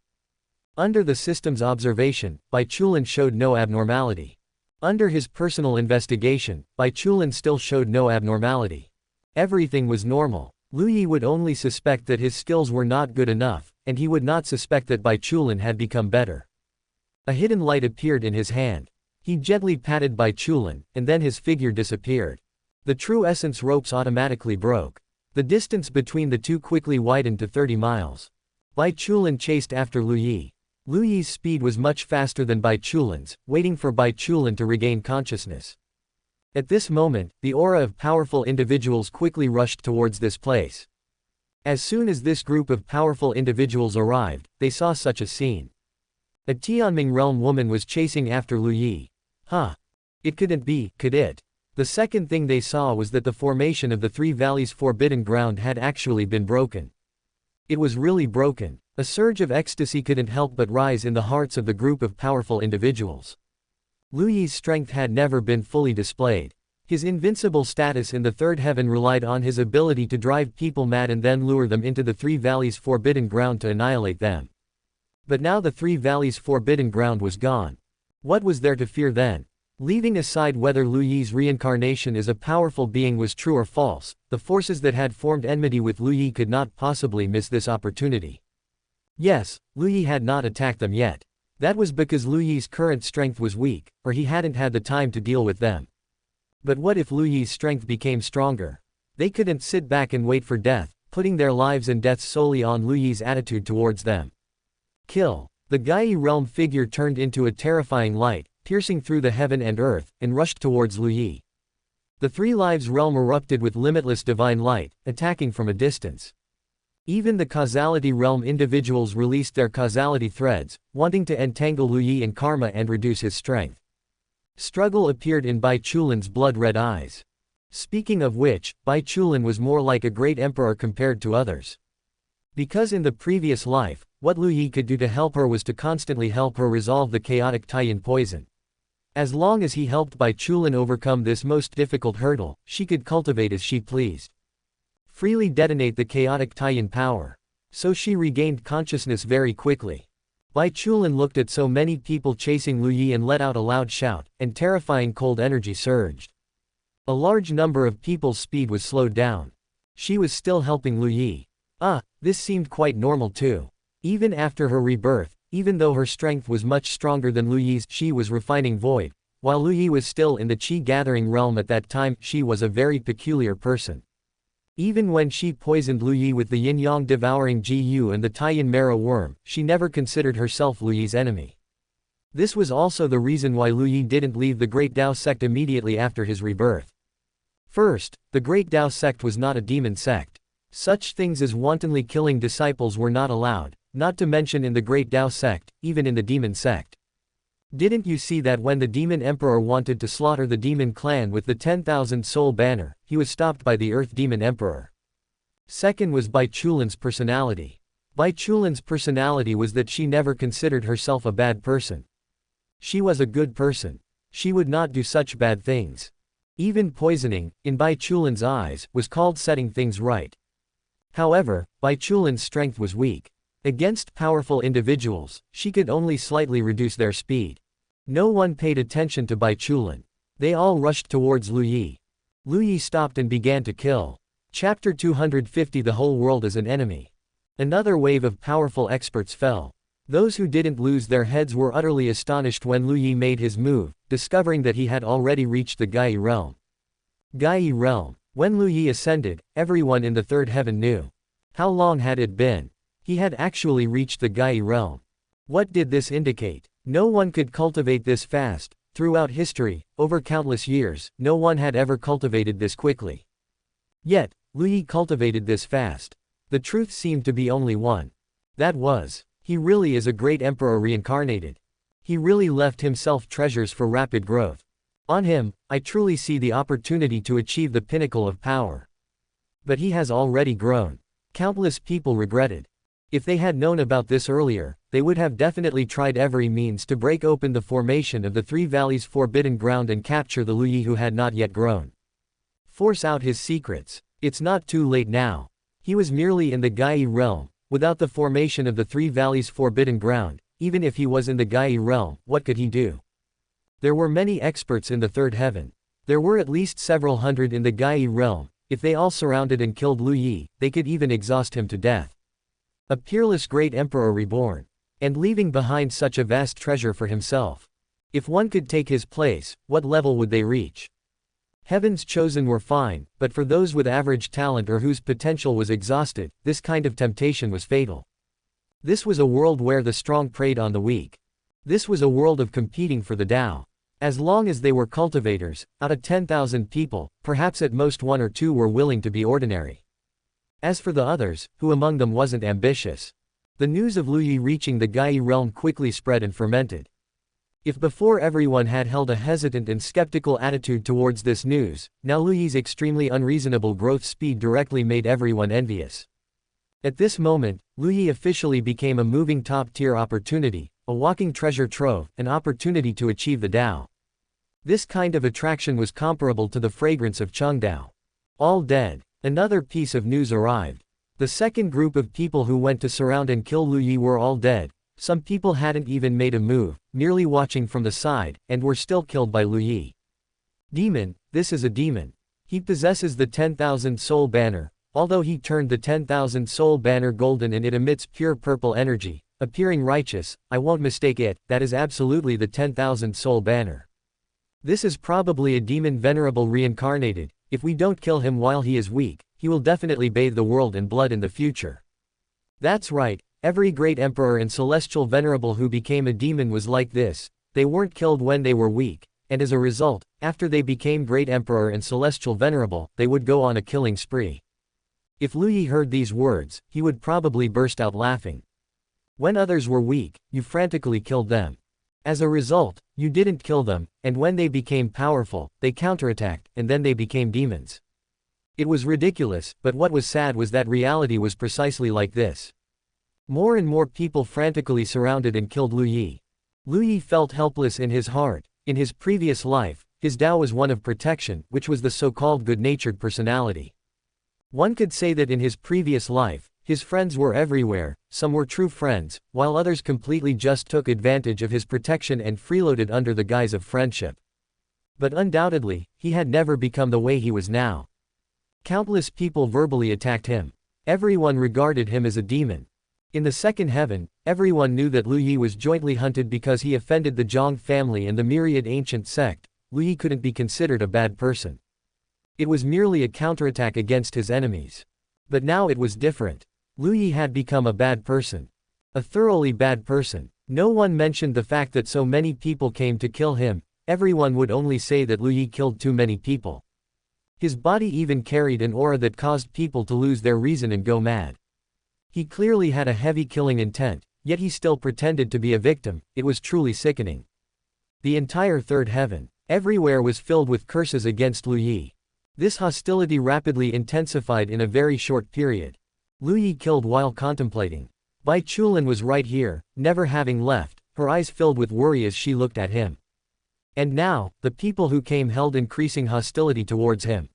Under the system's observation, Bai Chulin showed no abnormality. Under his personal investigation, Bai Chulin still showed no abnormality. Everything was normal. Lu Yi would only suspect that his skills were not good enough, and he would not suspect that Bai Chulin had become better. A hidden light appeared in his hand. He gently patted Bai Chulin, and then his figure disappeared. The true essence ropes automatically broke. The distance between the two quickly widened to 30 miles. Bai Chulin chased after Lu Yi. Lu Yi's speed was much faster than Bai Chulin's, waiting for Bai Chulin to regain consciousness. At this moment, the aura of powerful individuals quickly rushed towards this place. As soon as this group of powerful individuals arrived, they saw such a scene. A Tianming realm woman was chasing after Lu Yi. Huh. It couldn't be, could it? The second thing they saw was that the formation of the Three Valleys Forbidden Ground had actually been broken. It was really broken. A surge of ecstasy couldn't help but rise in the hearts of the group of powerful individuals. Lu Yi's strength had never been fully displayed. His invincible status in the third heaven relied on his ability to drive people mad and then lure them into the Three Valleys Forbidden Ground to annihilate them. But now the Three Valleys Forbidden Ground was gone. What was there to fear then? Leaving aside whether Lu Yi's reincarnation as a powerful being was true or false, the forces that had formed enmity with Lu Yi could not possibly miss this opportunity. Yes, Lu Yi had not attacked them yet. That was because Lu Yi's current strength was weak, or he hadn't had the time to deal with them. But what if Lu Yi's strength became stronger? They couldn't sit back and wait for death, putting their lives and deaths solely on Lu Yi's attitude towards them. Kill. The Gai realm figure turned into a terrifying light, piercing through the heaven and earth, and rushed towards Lu Yi. The Three Lives realm erupted with limitless divine light, attacking from a distance. Even the causality realm individuals released their causality threads, wanting to entangle Lu Yi in karma and reduce his strength. Struggle appeared in Bai Chulin's blood-red eyes. Speaking of which, Bai Chulin was more like a great emperor compared to others. Because in the previous life, what Lu Yi could do to help her was to constantly help her resolve the chaotic Taiyan poison. As long as he helped Bai Chulin overcome this most difficult hurdle, she could cultivate as she pleased. Freely detonate the chaotic Taiyan power. So she regained consciousness very quickly. Bai Chulin looked at so many people chasing Lu Yi and let out a loud shout, and terrifying cold energy surged. A large number of people's speed was slowed down. She was still helping Lu Yi. This seemed quite normal too. Even after her rebirth, even though her strength was much stronger than Lu Yi's, she was refining void. While Lu Yi was still in the Qi gathering realm at that time, she was a very peculiar person. Even when she poisoned Lu Yi with the yin-yang devouring Ji Yu and the Taiyan marrow worm, she never considered herself Lu Yi's enemy. This was also the reason why Lu Yi didn't leave the Great Dao sect immediately after his rebirth. First, the Great Dao sect was not a demon sect. Such things as wantonly killing disciples were not allowed, not to mention in the Great Dao sect, even in the demon sect. Didn't you see that when the demon emperor wanted to slaughter the demon clan with the 10,000 soul banner, he was stopped by the earth demon emperor? Second was Bai Chulin's personality. Bai Chulin's personality was that she never considered herself a bad person. She was a good person. She would not do such bad things. Even poisoning, in Bai Chulin's eyes, was called setting things right. However, Bai Chulin's strength was weak. Against powerful individuals, she could only slightly reduce their speed. No one paid attention to Bai Chulin. They all rushed towards Lu Yi. Lu Yi stopped and began to kill. Chapter 250 The whole world is an enemy. Another wave of powerful experts fell. Those who didn't lose their heads were utterly astonished when Lu Yi made his move, discovering that he had already reached the Gai realm. Gai realm. When Lu Yi ascended, everyone in the third heaven knew. How long had it been? He had actually reached the Gai realm. What did this indicate? No one could cultivate this fast. Throughout history, over countless years, no one had ever cultivated this quickly. Yet, Lu Yi cultivated this fast. The truth seemed to be only one. That was, he really is a great emperor reincarnated. He really left himself treasures for rapid growth. On him, I truly see the opportunity to achieve the pinnacle of power. But he has already grown. Countless people regretted. If they had known about this earlier, they would have definitely tried every means to break open the formation of the Three Valleys Forbidden Ground and capture the Lu Yi who had not yet grown. Force out his secrets. It's not too late now. He was merely in the Gai realm. Without the formation of the Three Valleys Forbidden Ground, even if he was in the Gai realm, what could he do? There were many experts in the third heaven. There were at least several hundred in the Gai realm. If they all surrounded and killed Lu Yi, they could even exhaust him to death. A peerless great emperor reborn. And leaving behind such a vast treasure for himself. If one could take his place, what level would they reach? Heaven's chosen were fine, but for those with average talent or whose potential was exhausted, this kind of temptation was fatal. This was a world where the strong preyed on the weak. This was a world of competing for the Tao. As long as they were cultivators, out of 10,000 people, perhaps at most 1 or 2 were willing to be ordinary. As for the others, who among them wasn't ambitious? The news of Lu Yi reaching the Gai realm quickly spread and fermented. If before everyone had held a hesitant and skeptical attitude towards this news, now Lu Yi's extremely unreasonable growth speed directly made everyone envious. At this moment, Lu Yi officially became a moving top-tier opportunity, a walking treasure trove, an opportunity to achieve the Tao. This kind of attraction was comparable to the fragrance of Chengdao. All dead. Another piece of news arrived. The second group of people who went to surround and kill Lu Yi were all dead. Some people hadn't even made a move, merely watching from the side, and were still killed by Lu Yi. Demon, this is a demon. He possesses the 10,000 soul banner. Although he turned the 10,000 soul banner golden and it emits pure purple energy, appearing righteous, I won't mistake it, that is absolutely the 10,000 soul banner. This is probably a demon venerable reincarnated. If we don't kill him while he is weak, he will definitely bathe the world in blood in the future. That's right, every great emperor and celestial venerable who became a demon was like this. They weren't killed when they were weak, and as a result, after they became great emperor and celestial venerable, they would go on a killing spree. If Lu Yi heard these words, he would probably burst out laughing. When others were weak, you frantically killed them. As a result, you didn't kill them, and when they became powerful, they counterattacked, and then they became demons. It was ridiculous, but what was sad was that reality was precisely like this. More and more people frantically surrounded and killed Lu Yi. Lu Yi felt helpless in his heart. In his previous life, his Tao was one of protection, which was the so-called good-natured personality. One could say that in his previous life, his friends were everywhere, some were true friends, while others completely just took advantage of his protection and freeloaded under the guise of friendship. But undoubtedly, he had never become the way he was now. Countless people verbally attacked him. Everyone regarded him as a demon. In the second heaven, everyone knew that Lu Yi was jointly hunted because he offended the Zhang family and the myriad ancient sect. Lu Yi couldn't be considered a bad person. It was merely a counterattack against his enemies. But now it was different. Lu Yi had become a bad person. A thoroughly bad person. No one mentioned the fact that so many people came to kill him, everyone would only say that Lu Yi killed too many people. His body even carried an aura that caused people to lose their reason and go mad. He clearly had a heavy killing intent, yet he still pretended to be a victim. It was truly sickening. The entire third heaven, everywhere, was filled with curses against Lu Yi. This hostility rapidly intensified in a very short period. Lu Yi killed while contemplating. Bai Chulin was right here, never having left, her eyes filled with worry as she looked at him. And now, the people who came held increasing hostility towards him.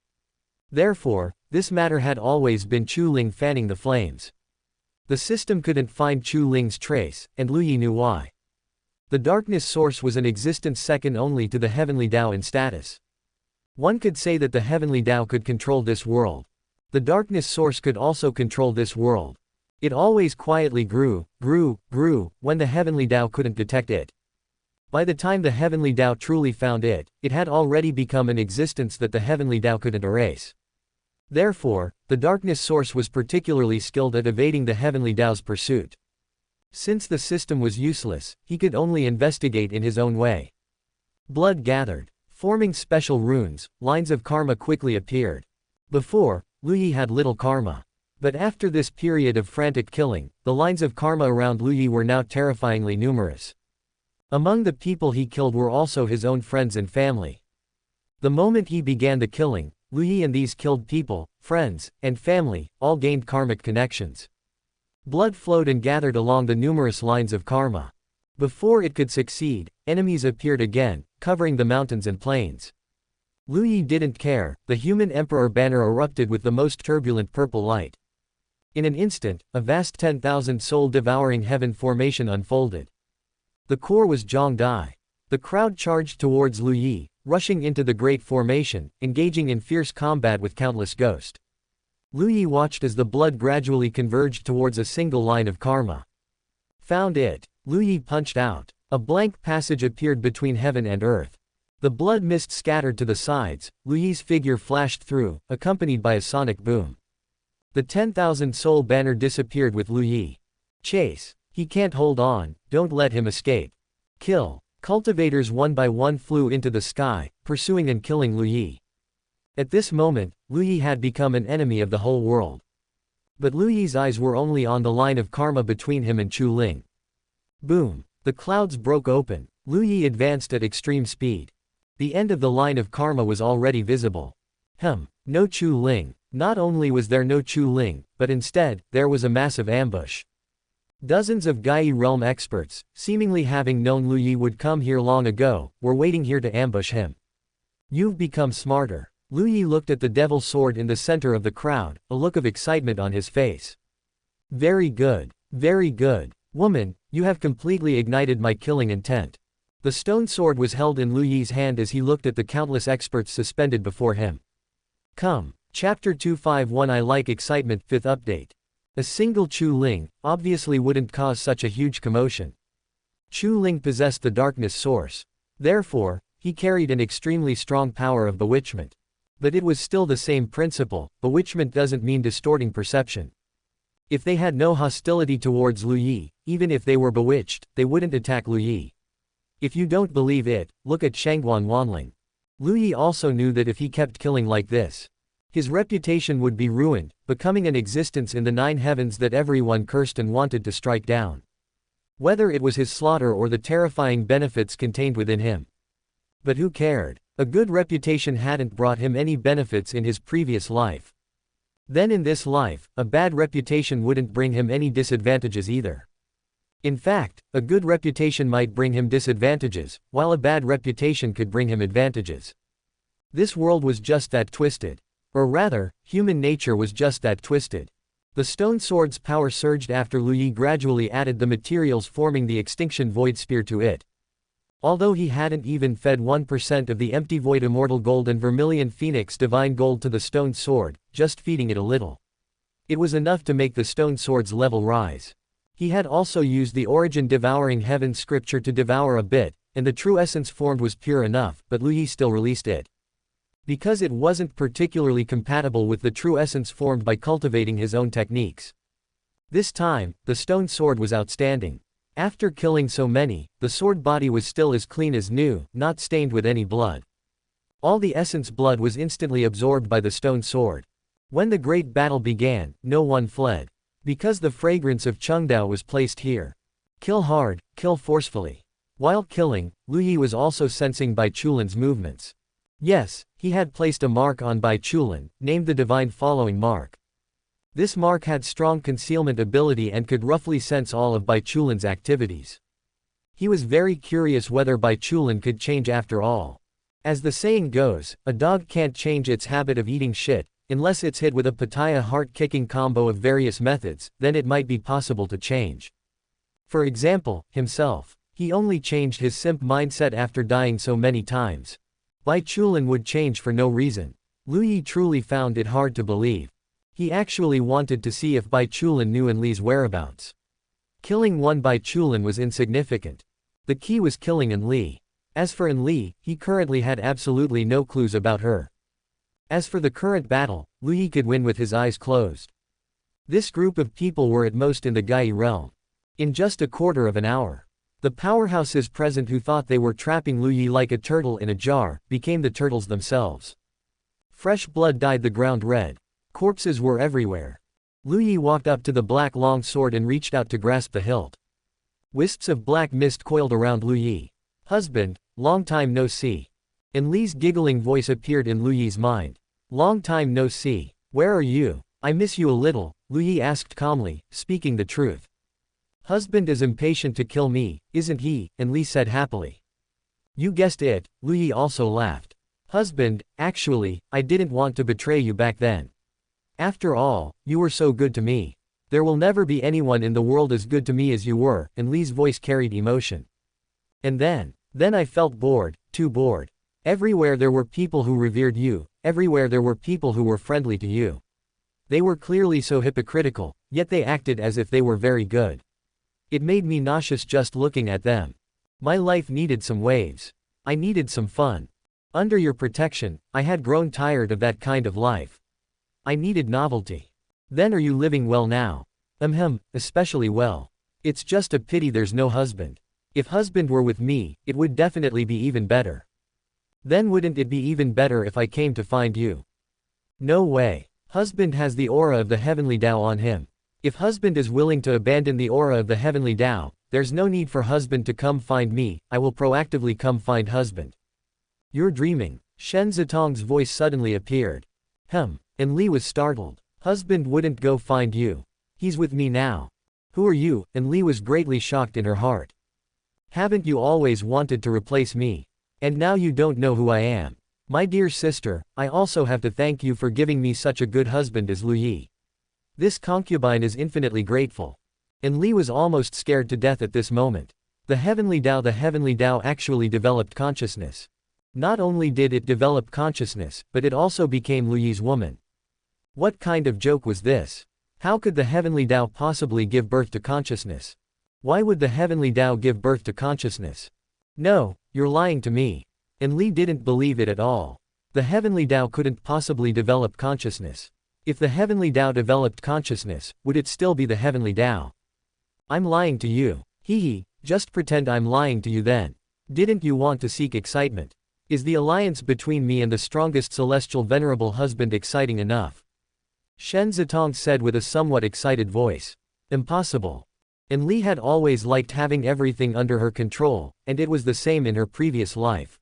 Therefore, this matter had always been Chu Ling fanning the flames. The system couldn't find Chu Ling's trace, and Lu Yi knew why. The darkness source was an existence second only to the Heavenly Dao in status. One could say that the Heavenly Dao could control this world. The darkness source could also control this world. It always quietly grew, when the Heavenly Dao couldn't detect it. By the time the Heavenly Dao truly found it, it had already become an existence that the Heavenly Dao couldn't erase. Therefore, the darkness source was particularly skilled at evading the Heavenly Dao's pursuit. Since the system was useless, he could only investigate in his own way. Blood gathered. Forming special runes, lines of karma quickly appeared. Before, Lu Yi had little karma. But after this period of frantic killing, the lines of karma around Lu Yi were now terrifyingly numerous. Among the people he killed were also his own friends and family. The moment he began the killing, Lu Yi and these killed people, friends, and family, all gained karmic connections. Blood flowed and gathered along the numerous lines of karma. Before it could succeed, enemies appeared again, covering the mountains and plains. Lu Yi didn't care, the human emperor banner erupted with the most turbulent purple light. In an instant, a vast 10,000 soul-devouring heaven formation unfolded. The core was Zhang Dai. The crowd charged towards Lu Yi, rushing into the great formation, engaging in fierce combat with countless ghosts. Lu Yi watched as the blood gradually converged towards a single line of karma. Found it. Lu Yi punched out. A blank passage appeared between heaven and earth. The blood mist scattered to the sides, Lu Yi's figure flashed through, accompanied by a sonic boom. The 10,000 soul banner disappeared with Lu Yi. Chase. He can't hold on, don't let him escape. Kill. Cultivators one by one flew into the sky, pursuing and killing Lu Yi. At this moment, Lu Yi had become an enemy of the whole world. But Lu Yi's eyes were only on the line of karma between him and Chu Ling. Boom. The clouds broke open. Lu Yi advanced at extreme speed. The end of the line of karma was already visible. No Chu Ling. Not only was there no Chu Ling, but instead, there was a massive ambush. Dozens of Gai realm experts, seemingly having known Lu Yi would come here long ago, were waiting here to ambush him. You've become smarter. Lu Yi looked at the devil sword in the center of the crowd, a look of excitement on his face. Very good. Very good. Woman, you have completely ignited my killing intent. The stone sword was held in Lu Yi's hand as he looked at the countless experts suspended before him. Come. Chapter 251. I like excitement. 5th update. A single Chu Ling, obviously wouldn't cause such a huge commotion. Chu Ling possessed the darkness source. Therefore, he carried an extremely strong power of bewitchment. But it was still the same principle, bewitchment doesn't mean distorting perception. If they had no hostility towards Lu Yi, even if they were bewitched, they wouldn't attack Lu Yi. If you don't believe it, look at Shangguan Wanling. Lu Yi also knew that if he kept killing like this, his reputation would be ruined, becoming an existence in the 9 heavens that everyone cursed and wanted to strike down. Whether it was his slaughter or the terrifying benefits contained within him. But who cared? A good reputation hadn't brought him any benefits in his previous life. Then in this life, a bad reputation wouldn't bring him any disadvantages either. In fact, a good reputation might bring him disadvantages, while a bad reputation could bring him advantages. This world was just that twisted. Or rather, human nature was just that twisted. The stone sword's power surged after Lu Yi gradually added the materials forming the extinction void spear to it. Although he hadn't even fed 1% of the empty void immortal gold and vermilion phoenix divine gold to the stone sword, just feeding it a little. It was enough to make the stone sword's level rise. He had also used the origin devouring heaven scripture to devour a bit, and the true essence formed was pure enough, but Lu Yi still released it. Because it wasn't particularly compatible with the true essence formed by cultivating his own techniques. This time, the stone sword was outstanding. After killing so many, the sword body was still as clean as new, not stained with any blood. All the essence blood was instantly absorbed by the stone sword. When the great battle began, no one fled. Because the fragrance of Chengdao was placed here. Kill hard, kill forcefully. While killing, Lu Yi was also sensing Bai Chulin's movements. Yes, he had placed a mark on Bai Chulin, named the Divine Following Mark. This mark had strong concealment ability and could roughly sense all of Bai Chulin's activities. He was very curious whether Bai Chulin could change after all. As the saying goes, a dog can't change its habit of eating shit, unless it's hit with a Pattaya heart-kicking combo of various methods, then it might be possible to change. For example, himself. He only changed his simp mindset after dying so many times. Bai Chulin would change for no reason. Lu Yi truly found it hard to believe. He actually wanted to see if Bai Chulin knew Enli's whereabouts. Killing one Bai Chulin was insignificant. The key was killing Enli. As for Enli, he currently had absolutely no clues about her. As for the current battle, Lu Yi could win with his eyes closed. This group of people were at most in the Gai realm. In just a quarter of an hour. The powerhouses present who thought they were trapping Lu Yi like a turtle in a jar, became the turtles themselves. Fresh blood dyed the ground red. Corpses were everywhere. Lu Yi walked up to the black long sword and reached out to grasp the hilt. Wisps of black mist coiled around Lu Yi. Husband, long time no see. Enli's giggling voice appeared in Lu Yi's mind. Long time no see. Where are you? I miss you a little, Lu Yi asked calmly, speaking the truth. Husband is impatient to kill me, isn't he? Enli said happily. You guessed it, Lu Yi also laughed. Husband, actually, I didn't want to betray you back then. After all, you were so good to me. There will never be anyone in the world as good to me as you were, Enli's voice carried emotion. And then I felt bored, too bored. Everywhere there were people who revered you, everywhere there were people who were friendly to you. They were clearly so hypocritical, yet they acted as if they were very good. It made me nauseous just looking at them. My life needed some waves. I needed some fun. Under your protection, I had grown tired of that kind of life. I needed novelty. Then are you living well now? Especially well. It's just a pity there's no husband. If husband were with me, it would definitely be even better. Then wouldn't it be even better if I came to find you? No way. Husband has the aura of the Heavenly Dao on him. If husband is willing to abandon the aura of the Heavenly Dao, there's no need for husband to come find me, I will proactively come find husband. You're dreaming. Shen Zitong's voice suddenly appeared. Enli was startled. Husband wouldn't go find you. He's with me now. Who are you? Enli was greatly shocked in her heart. Haven't you always wanted to replace me? And now you don't know who I am. My dear sister, I also have to thank you for giving me such a good husband as Lu Yi. This concubine is infinitely grateful. Enli was almost scared to death at this moment. The Heavenly Dao actually developed consciousness. Not only did it develop consciousness, but it also became Lu Yi's woman. What kind of joke was this? How could the Heavenly Dao possibly give birth to consciousness? Why would the Heavenly Dao give birth to consciousness? No, you're lying to me. Enli didn't believe it at all. The Heavenly Dao couldn't possibly develop consciousness. If the Heavenly Dao developed consciousness, would it still be the Heavenly Dao? I'm lying to you. Just pretend I'm lying to you then. Didn't you want to seek excitement? Is the alliance between me and the strongest celestial venerable husband exciting enough? Shen Zitong said with a somewhat excited voice. Impossible. Enli had always liked having everything under her control, and it was the same in her previous life.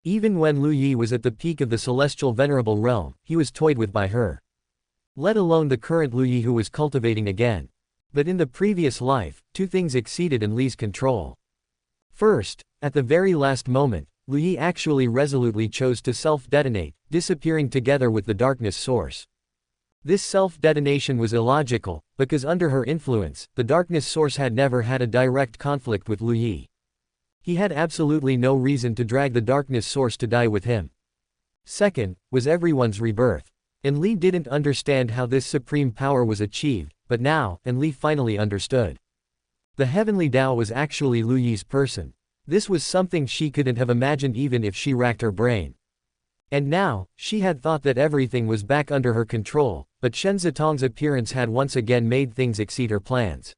Even when Lu Yi was at the peak of the celestial venerable realm, he was toyed with by her. Let alone the current Lu Yi who was cultivating again. But in the previous life, two things exceeded Enli's control. First, at the very last moment, Lu Yi actually resolutely chose to self-detonate, disappearing together with the darkness source. This self-detonation was illogical, because under her influence, the darkness source had never had a direct conflict with Lu Yi. He had absolutely no reason to drag the darkness source to die with him. Second, was everyone's rebirth. Enli didn't understand how this supreme power was achieved, but now, Enli finally understood. The Heavenly Dao was actually Lu Yi's person. This was something she couldn't have imagined even if she racked her brain. And now, she had thought that everything was back under her control, but Shen Zitong's appearance had once again made things exceed her plans.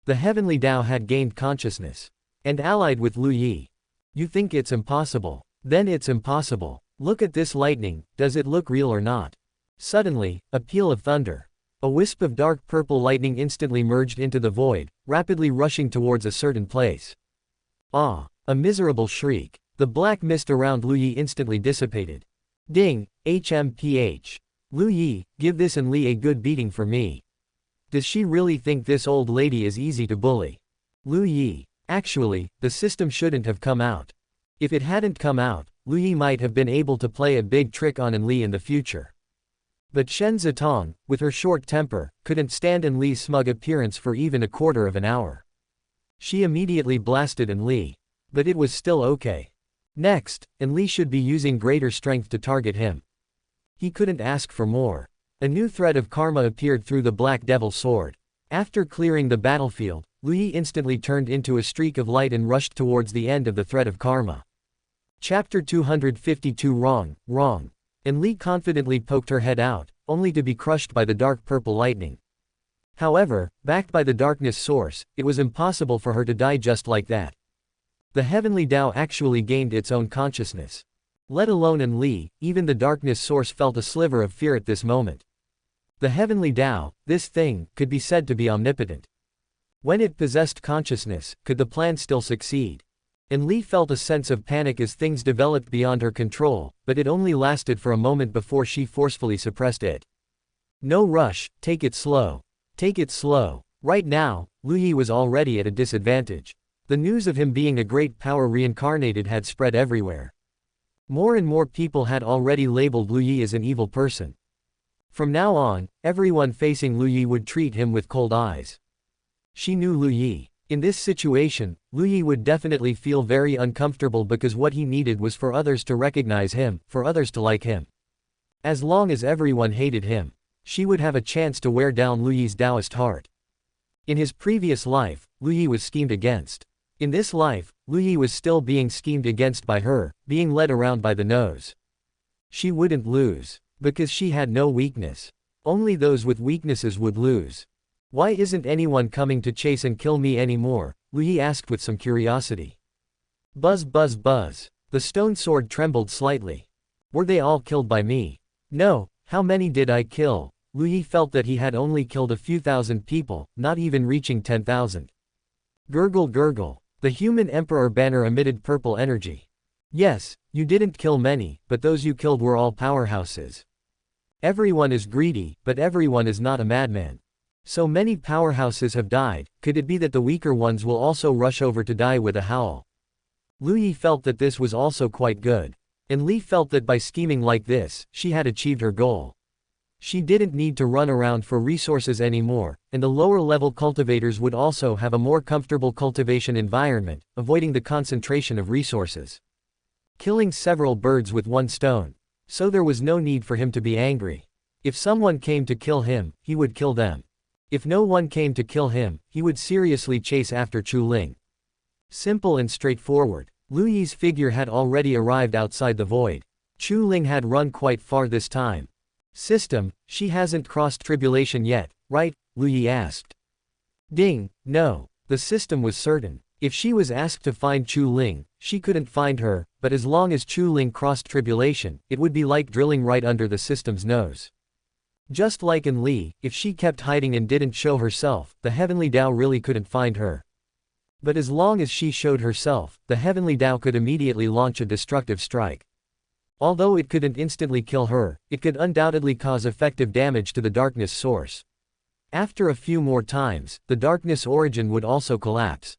The Heavenly Dao had gained consciousness. And allied with Lu Yi. You think it's impossible. Then it's impossible. Look at this lightning, does it look real or not? Suddenly, a peal of thunder. A wisp of dark purple lightning instantly merged into the void, rapidly rushing towards a certain place. Ah! A miserable shriek. The black mist around Lu Yi instantly dissipated. Ding! HMPH. Lu Yi, give this Enli a good beating for me. Does she really think this old lady is easy to bully? Lu Yi. Actually, the system shouldn't have come out. If it hadn't come out, Lu Yi might have been able to play a big trick on Enli in the future. But Shen Zitong, with her short temper, couldn't stand Enli's smug appearance for even a quarter of an hour. She immediately blasted Enli. But it was still okay. Next, Enli should be using greater strength to target him. He couldn't ask for more. A new thread of karma appeared through the Black Devil sword. After clearing the battlefield, Lu Yi instantly turned into a streak of light and rushed towards the end of the thread of karma. Chapter 252 Wrong, Wrong. Enli confidently poked her head out, only to be crushed by the dark purple lightning. However, backed by the darkness source, it was impossible for her to die just like that. The Heavenly Dao actually gained its own consciousness. Let alone Enli, even the darkness source felt a sliver of fear at this moment. The Heavenly Dao, this thing, could be said to be omnipotent. When it possessed consciousness, could the plan still succeed? Enli felt a sense of panic as things developed beyond her control, but it only lasted for a moment before she forcefully suppressed it. No rush, take it slow. Take it slow. Right now, Lu Yi was already at a disadvantage. The news of him being a great power reincarnated had spread everywhere. More and more people had already labeled Lu Yi as an evil person. From now on, everyone facing Lu Yi would treat him with cold eyes. She knew Lu Yi. In this situation, Lu Yi would definitely feel very uncomfortable because what he needed was for others to recognize him, for others to like him. As long as everyone hated him, she would have a chance to wear down Lu Yi's Taoist heart. In his previous life, Lu Yi was schemed against. In this life, Lu Yi was still being schemed against by her, being led around by the nose. She wouldn't lose. Because she had no weakness. Only those with weaknesses would lose. Why isn't anyone coming to chase and kill me anymore? Lu Yi asked with some curiosity. Buzz buzz buzz. The stone sword trembled slightly. Were they all killed by me? No, how many did I kill? Lu Yi felt that he had only killed a few thousand people, not even reaching 10,000. Gurgle gurgle. The human emperor banner emitted purple energy. Yes, you didn't kill many, but those you killed were all powerhouses. Everyone is greedy, but everyone is not a madman. So many powerhouses have died, could it be that the weaker ones will also rush over to die with a howl? Lu Yi felt that this was also quite good. And Li felt that by scheming like this, she had achieved her goal. She didn't need to run around for resources anymore, and the lower-level cultivators would also have a more comfortable cultivation environment, avoiding the concentration of resources. Killing several birds with one stone. So there was no need for him to be angry. If someone came to kill him, he would kill them. If no one came to kill him, he would seriously chase after Chu Ling. Simple and straightforward. Lu Yi's figure had already arrived outside the void. Chu Ling had run quite far this time. System, she hasn't crossed tribulation yet, right? Lu Yi asked. Ding, no. The system was certain. If she was asked to find Chu Ling, she couldn't find her, but as long as Chu Ling crossed tribulation, it would be like drilling right under the system's nose. Just like in Li, if she kept hiding and didn't show herself, the Heavenly Dao really couldn't find her. But as long as she showed herself, the Heavenly Dao could immediately launch a destructive strike. Although it couldn't instantly kill her, it could undoubtedly cause effective damage to the darkness source. After a few more times, the darkness origin would also collapse.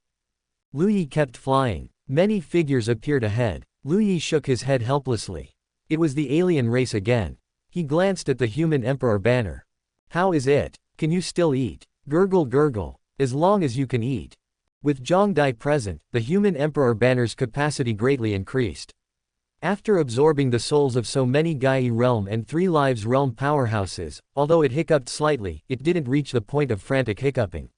Lu Yi kept flying. Many figures appeared ahead. Lu Yi shook his head helplessly. It was the alien race again. He glanced at the human emperor banner. How is it? Can you still eat? Gurgle gurgle. As long as you can eat. With Zhang Dai present, the human emperor banner's capacity greatly increased. After absorbing the souls of so many Gai realm and 3 lives realm powerhouses, although it hiccuped slightly, it didn't reach the point of frantic hiccuping.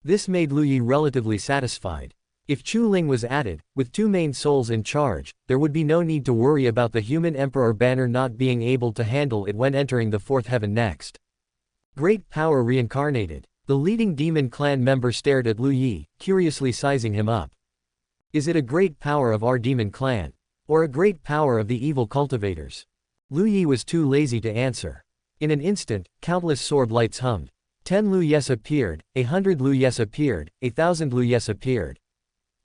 This made Lu Yi relatively satisfied. If Chu Ling was added, with 2 main souls in charge, there would be no need to worry about the human emperor banner not being able to handle it when entering the 4th heaven next. Great power reincarnated. The leading demon clan member stared at Lu Yi, curiously sizing him up. Is it a great power of our demon clan? Or a great power of the evil cultivators? Lu Yi was too lazy to answer. In an instant, countless sword lights hummed. 10 Lu Yes appeared, 100 Lu Yes appeared, 1,000 Lu Yes appeared.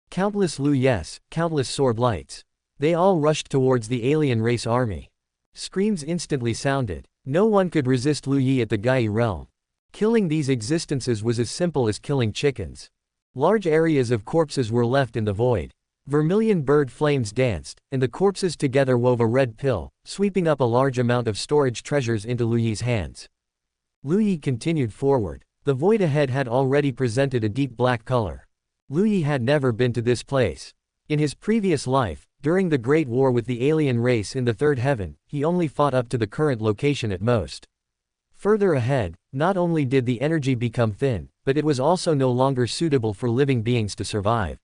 Countless Lu Yes, countless sword lights. They all rushed towards the alien race army. Screams instantly sounded. No one could resist Lu Yi at the Gai realm. Killing these existences was as simple as killing chickens. Large areas of corpses were left in the void. Vermilion bird flames danced, and the corpses together wove a red pill, sweeping up a large amount of storage treasures into Lu Yi's hands. Lu Yi continued forward. The void ahead had already presented a deep black color. Lu Yi had never been to this place. In his previous life, during the Great War with the alien race in the Third Heaven, he only fought up to the current location at most. Further ahead, not only did the energy become thin, but it was also no longer suitable for living beings to survive.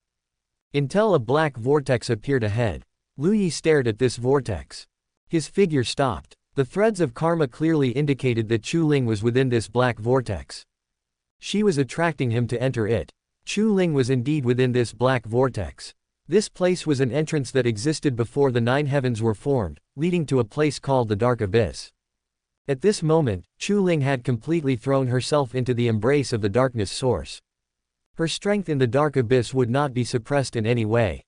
Until a black vortex appeared ahead. Lu Yi stared at this vortex. His figure stopped. The threads of karma clearly indicated that Chu Ling was within this black vortex. She was attracting him to enter it. Chu Ling was indeed within this black vortex. This place was an entrance that existed before the 9 heavens were formed, leading to a place called the Dark Abyss. At this moment, Chu Ling had completely thrown herself into the embrace of the darkness source. Her strength in the Dark Abyss would not be suppressed in any way.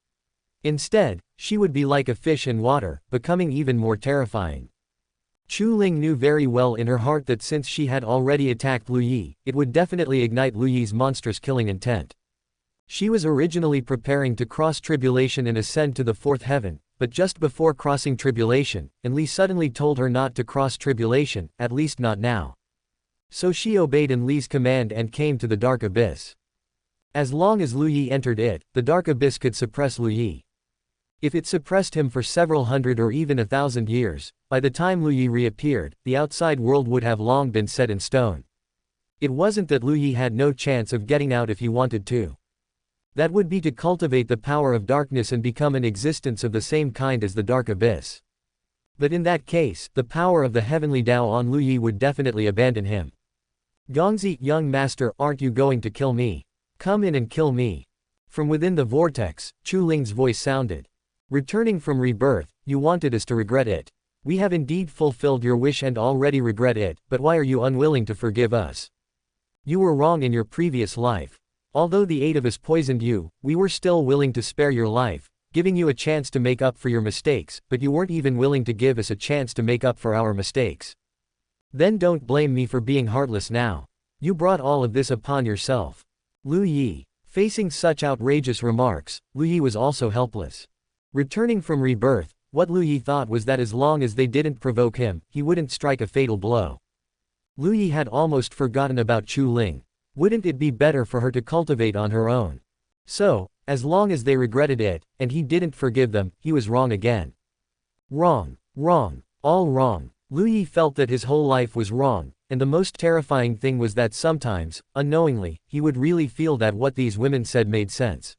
Instead, she would be like a fish in water, becoming even more terrifying. Chu Ling knew very well in her heart that since she had already attacked Lu Yi, it would definitely ignite Lu Yi's monstrous killing intent. She was originally preparing to cross tribulation and ascend to the 4th heaven, but just before crossing tribulation, Enli suddenly told her not to cross tribulation, at least not now. So she obeyed Enli's command and came to the Dark Abyss. As long as Lu Yi entered it, the Dark Abyss could suppress Lu Yi. If it suppressed him for several hundred or even 1,000 years, by the time Lu Yi reappeared, the outside world would have long been set in stone. It wasn't that Lu Yi had no chance of getting out if he wanted to. That would be to cultivate the power of darkness and become an existence of the same kind as the Dark Abyss. But in that case, the power of the Heavenly Dao on Lu Yi would definitely abandon him. Gongzi, young master, aren't you going to kill me? Come in and kill me. From within the vortex, Chu Ling's voice sounded. Returning from rebirth, you wanted us to regret it. We have indeed fulfilled your wish and already regret it, but why are you unwilling to forgive us? You were wrong in your previous life. Although the 8 of us poisoned you, we were still willing to spare your life, giving you a chance to make up for your mistakes, but you weren't even willing to give us a chance to make up for our mistakes. Then don't blame me for being heartless now. You brought all of this upon yourself. Lu Yi. Facing such outrageous remarks, Lu Yi was also helpless. Returning from rebirth, what Lu Yi thought was that as long as they didn't provoke him, he wouldn't strike a fatal blow. Lu Yi had almost forgotten about Chu Ling. Wouldn't it be better for her to cultivate on her own? So, as long as they regretted it, and he didn't forgive them, he was wrong again. Wrong. Wrong. All wrong. Lu Yi felt that his whole life was wrong, and the most terrifying thing was that sometimes, unknowingly, he would really feel that what these women said made sense.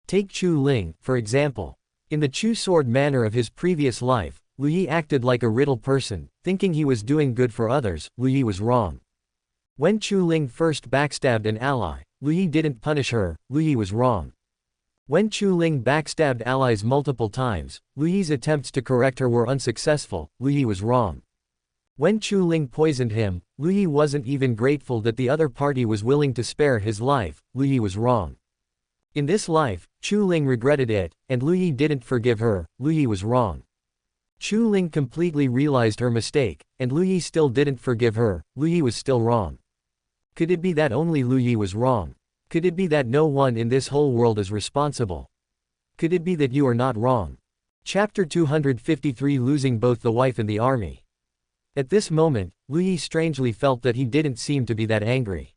Take Chu Ling, for example. In the Chu sword manner of his previous life, Lu Yi acted like a riddle person, thinking he was doing good for others. Lu Yi was wrong. When Chu Ling first backstabbed an ally, Lu Yi didn't punish her. Lu Yi was wrong. When Chu Ling backstabbed allies multiple times, Lu Yi's attempts to correct her were unsuccessful. Lu Yi was wrong. When Chu Ling poisoned him, Lu Yi wasn't even grateful that the other party was willing to spare his life. Lu Yi was wrong. In this life, Chu Ling regretted it, and Lu Yi didn't forgive her. Lu Yi was wrong. Chu Ling completely realized her mistake, and Lu Yi still didn't forgive her. Lu Yi was still wrong. Could it be that only Lu Yi was wrong? Could it be that no one in this whole world is responsible? Could it be that you are not wrong? Chapter 253 Losing both the wife and the army. At this moment, Lu Yi strangely felt that he didn't seem to be that angry.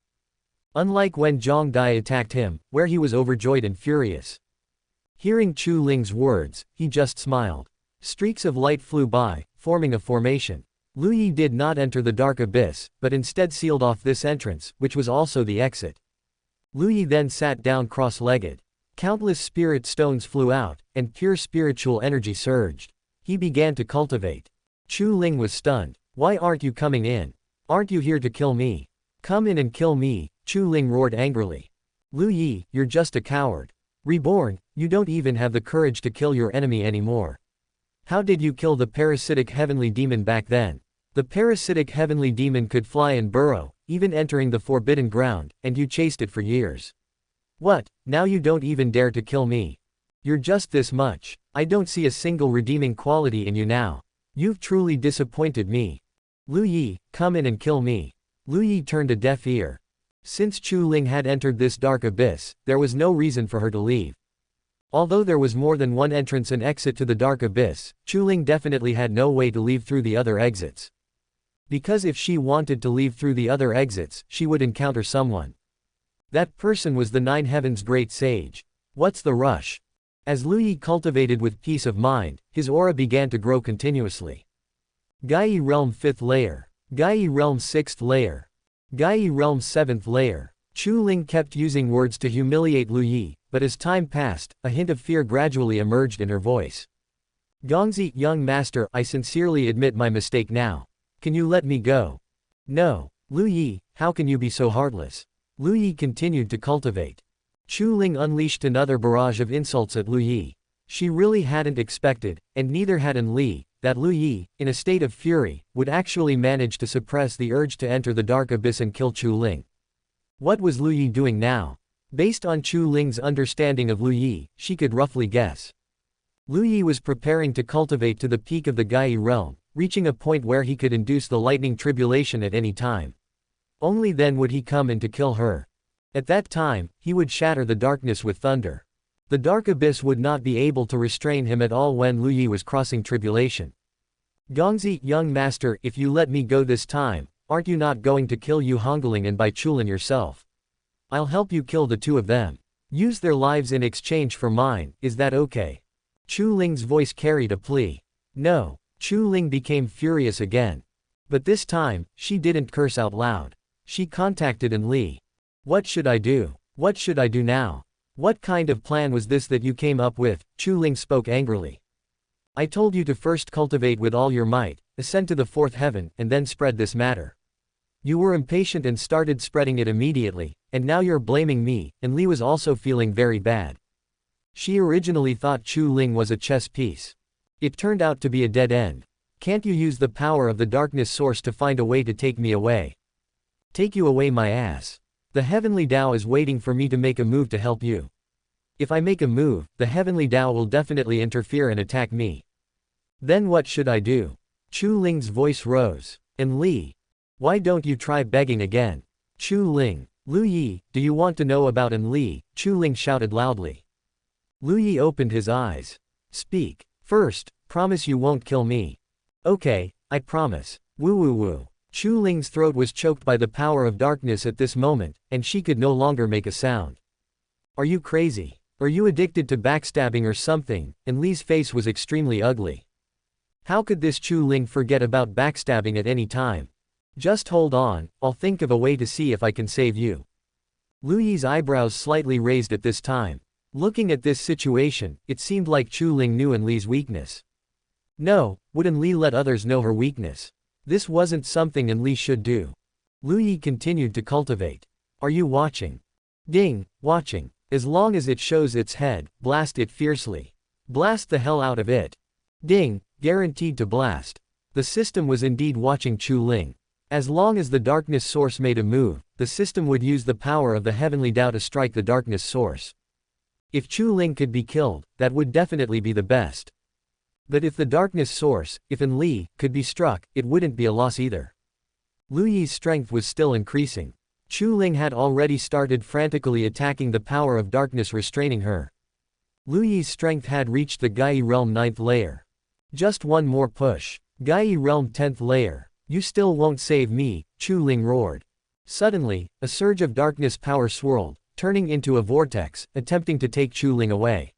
Unlike when Zhang Dai attacked him, where he was overjoyed and furious. Hearing Chu Ling's words, he just smiled. Streaks of light flew by, forming a formation. Lu Yi did not enter the Dark Abyss, but instead sealed off this entrance, which was also the exit. Lu Yi then sat down cross-legged. Countless spirit stones flew out, and pure spiritual energy surged. He began to cultivate. Chu Ling was stunned. Why aren't you coming in? Aren't you here to kill me? Come in and kill me. Chu Ling roared angrily. Lu Yi, you're just a coward. Reborn, you don't even have the courage to kill your enemy anymore. How did you kill the parasitic heavenly demon back then? The parasitic heavenly demon could fly and burrow, even entering the forbidden ground, and you chased it for years. What, now you don't even dare to kill me? You're just this much. I don't see a single redeeming quality in you now. You've truly disappointed me. Lu Yi, come in and kill me. Lu Yi turned a deaf ear. Since Chu Ling had entered this dark abyss, there was no reason for her to leave. Although there was more than one entrance and exit to the dark abyss, Chu Ling definitely had no way to leave through the other exits. Because if she wanted to leave through the other exits, she would encounter someone. That person was the Nine Heavens Great Sage. What's the rush? As Lu Yi cultivated with peace of mind, his aura began to grow continuously. Gaia Realm 5th Layer. Gaia Realm 6th Layer. Gaia Realm 7th Layer. Chu Ling kept using words to humiliate Lu Yi, but as time passed, a hint of fear gradually emerged in her voice. Gongzi, young master, I sincerely admit my mistake now. Can you let me go? No. Lu Yi, how can you be so heartless? Lu Yi continued to cultivate. Chu Ling unleashed another barrage of insults at Lu Yi. She really hadn't expected, and neither had Li, that Lu Yi, in a state of fury, would actually manage to suppress the urge to enter the dark abyss and kill Chu Ling. What was Lu Yi doing now? Based on Chu Ling's understanding of Lu Yi, she could roughly guess. Lu Yi was preparing to cultivate to the peak of the Gaia realm, reaching a point where he could induce the lightning tribulation at any time. Only then would he come in to kill her. At that time, he would shatter the darkness with thunder. The dark abyss would not be able to restrain him at all when Lu Yi was crossing tribulation. Gongzi, young master, if you let me go this time, aren't you not going to kill Yu Hongling and Bai Chulin yourself? I'll help you kill the two of them. Use their lives in exchange for mine, is that okay? Chu Ling's voice carried a plea. No. Chu Ling became furious again. But this time, she didn't curse out loud. She contacted Li. What should I do? What should I do now? What kind of plan was this that you came up with? Chu Ling spoke angrily. I told you to first cultivate with all your might, ascend to the fourth heaven, and then spread this matter. You were impatient and started spreading it immediately, and now you're blaming me, and Li was also feeling very bad. She originally thought Chu Ling was a chess piece. It turned out to be a dead end. Can't you use the power of the darkness source to find a way to take me away? Take you away my ass. The Heavenly Dao is waiting for me to make a move to help you. If I make a move, the Heavenly Dao will definitely interfere and attack me. Then what should I do? Chu Ling's voice rose. And Li? Why don't you try begging again? Chu Ling. Lu Yi, do you want to know about Li? Chu Ling shouted loudly. Lu Yi opened his eyes. Speak. First, promise you won't kill me. Okay, I promise. Woo woo woo. Chu Ling's throat was choked by the power of darkness at this moment, and she could no longer make a sound. Are you crazy? Are you addicted to backstabbing or something? And Li's face was extremely ugly. How could this Chu Ling forget about backstabbing at any time? Just hold on, I'll think of a way to see if I can save you. Lu Yi's eyebrows slightly raised at this time. Looking at this situation, it seemed like Chu Ling knew Li's weakness. No, wouldn't Li let others know her weakness? This wasn't something Li should do. Lu Yi continued to cultivate. Are you watching? Ding, watching. As long as it shows its head, blast it fiercely. Blast the hell out of it. Ding, guaranteed to blast. The system was indeed watching Chu Ling. As long as the darkness source made a move, the system would use the power of the Heavenly Dao to strike the darkness source. If Chu Ling could be killed, that would definitely be the best. But if the darkness source, if Li, could be struck, it wouldn't be a loss either. Lu Yi's strength was still increasing. Chu Ling had already started frantically attacking the power of darkness restraining her. Lu Yi's strength had reached the Gaia Realm 9th layer. Just one more push. Gaia Realm 10th layer. You still won't save me, Chu Ling roared. Suddenly, a surge of darkness power swirled, turning into a vortex, attempting to take Chu Ling away.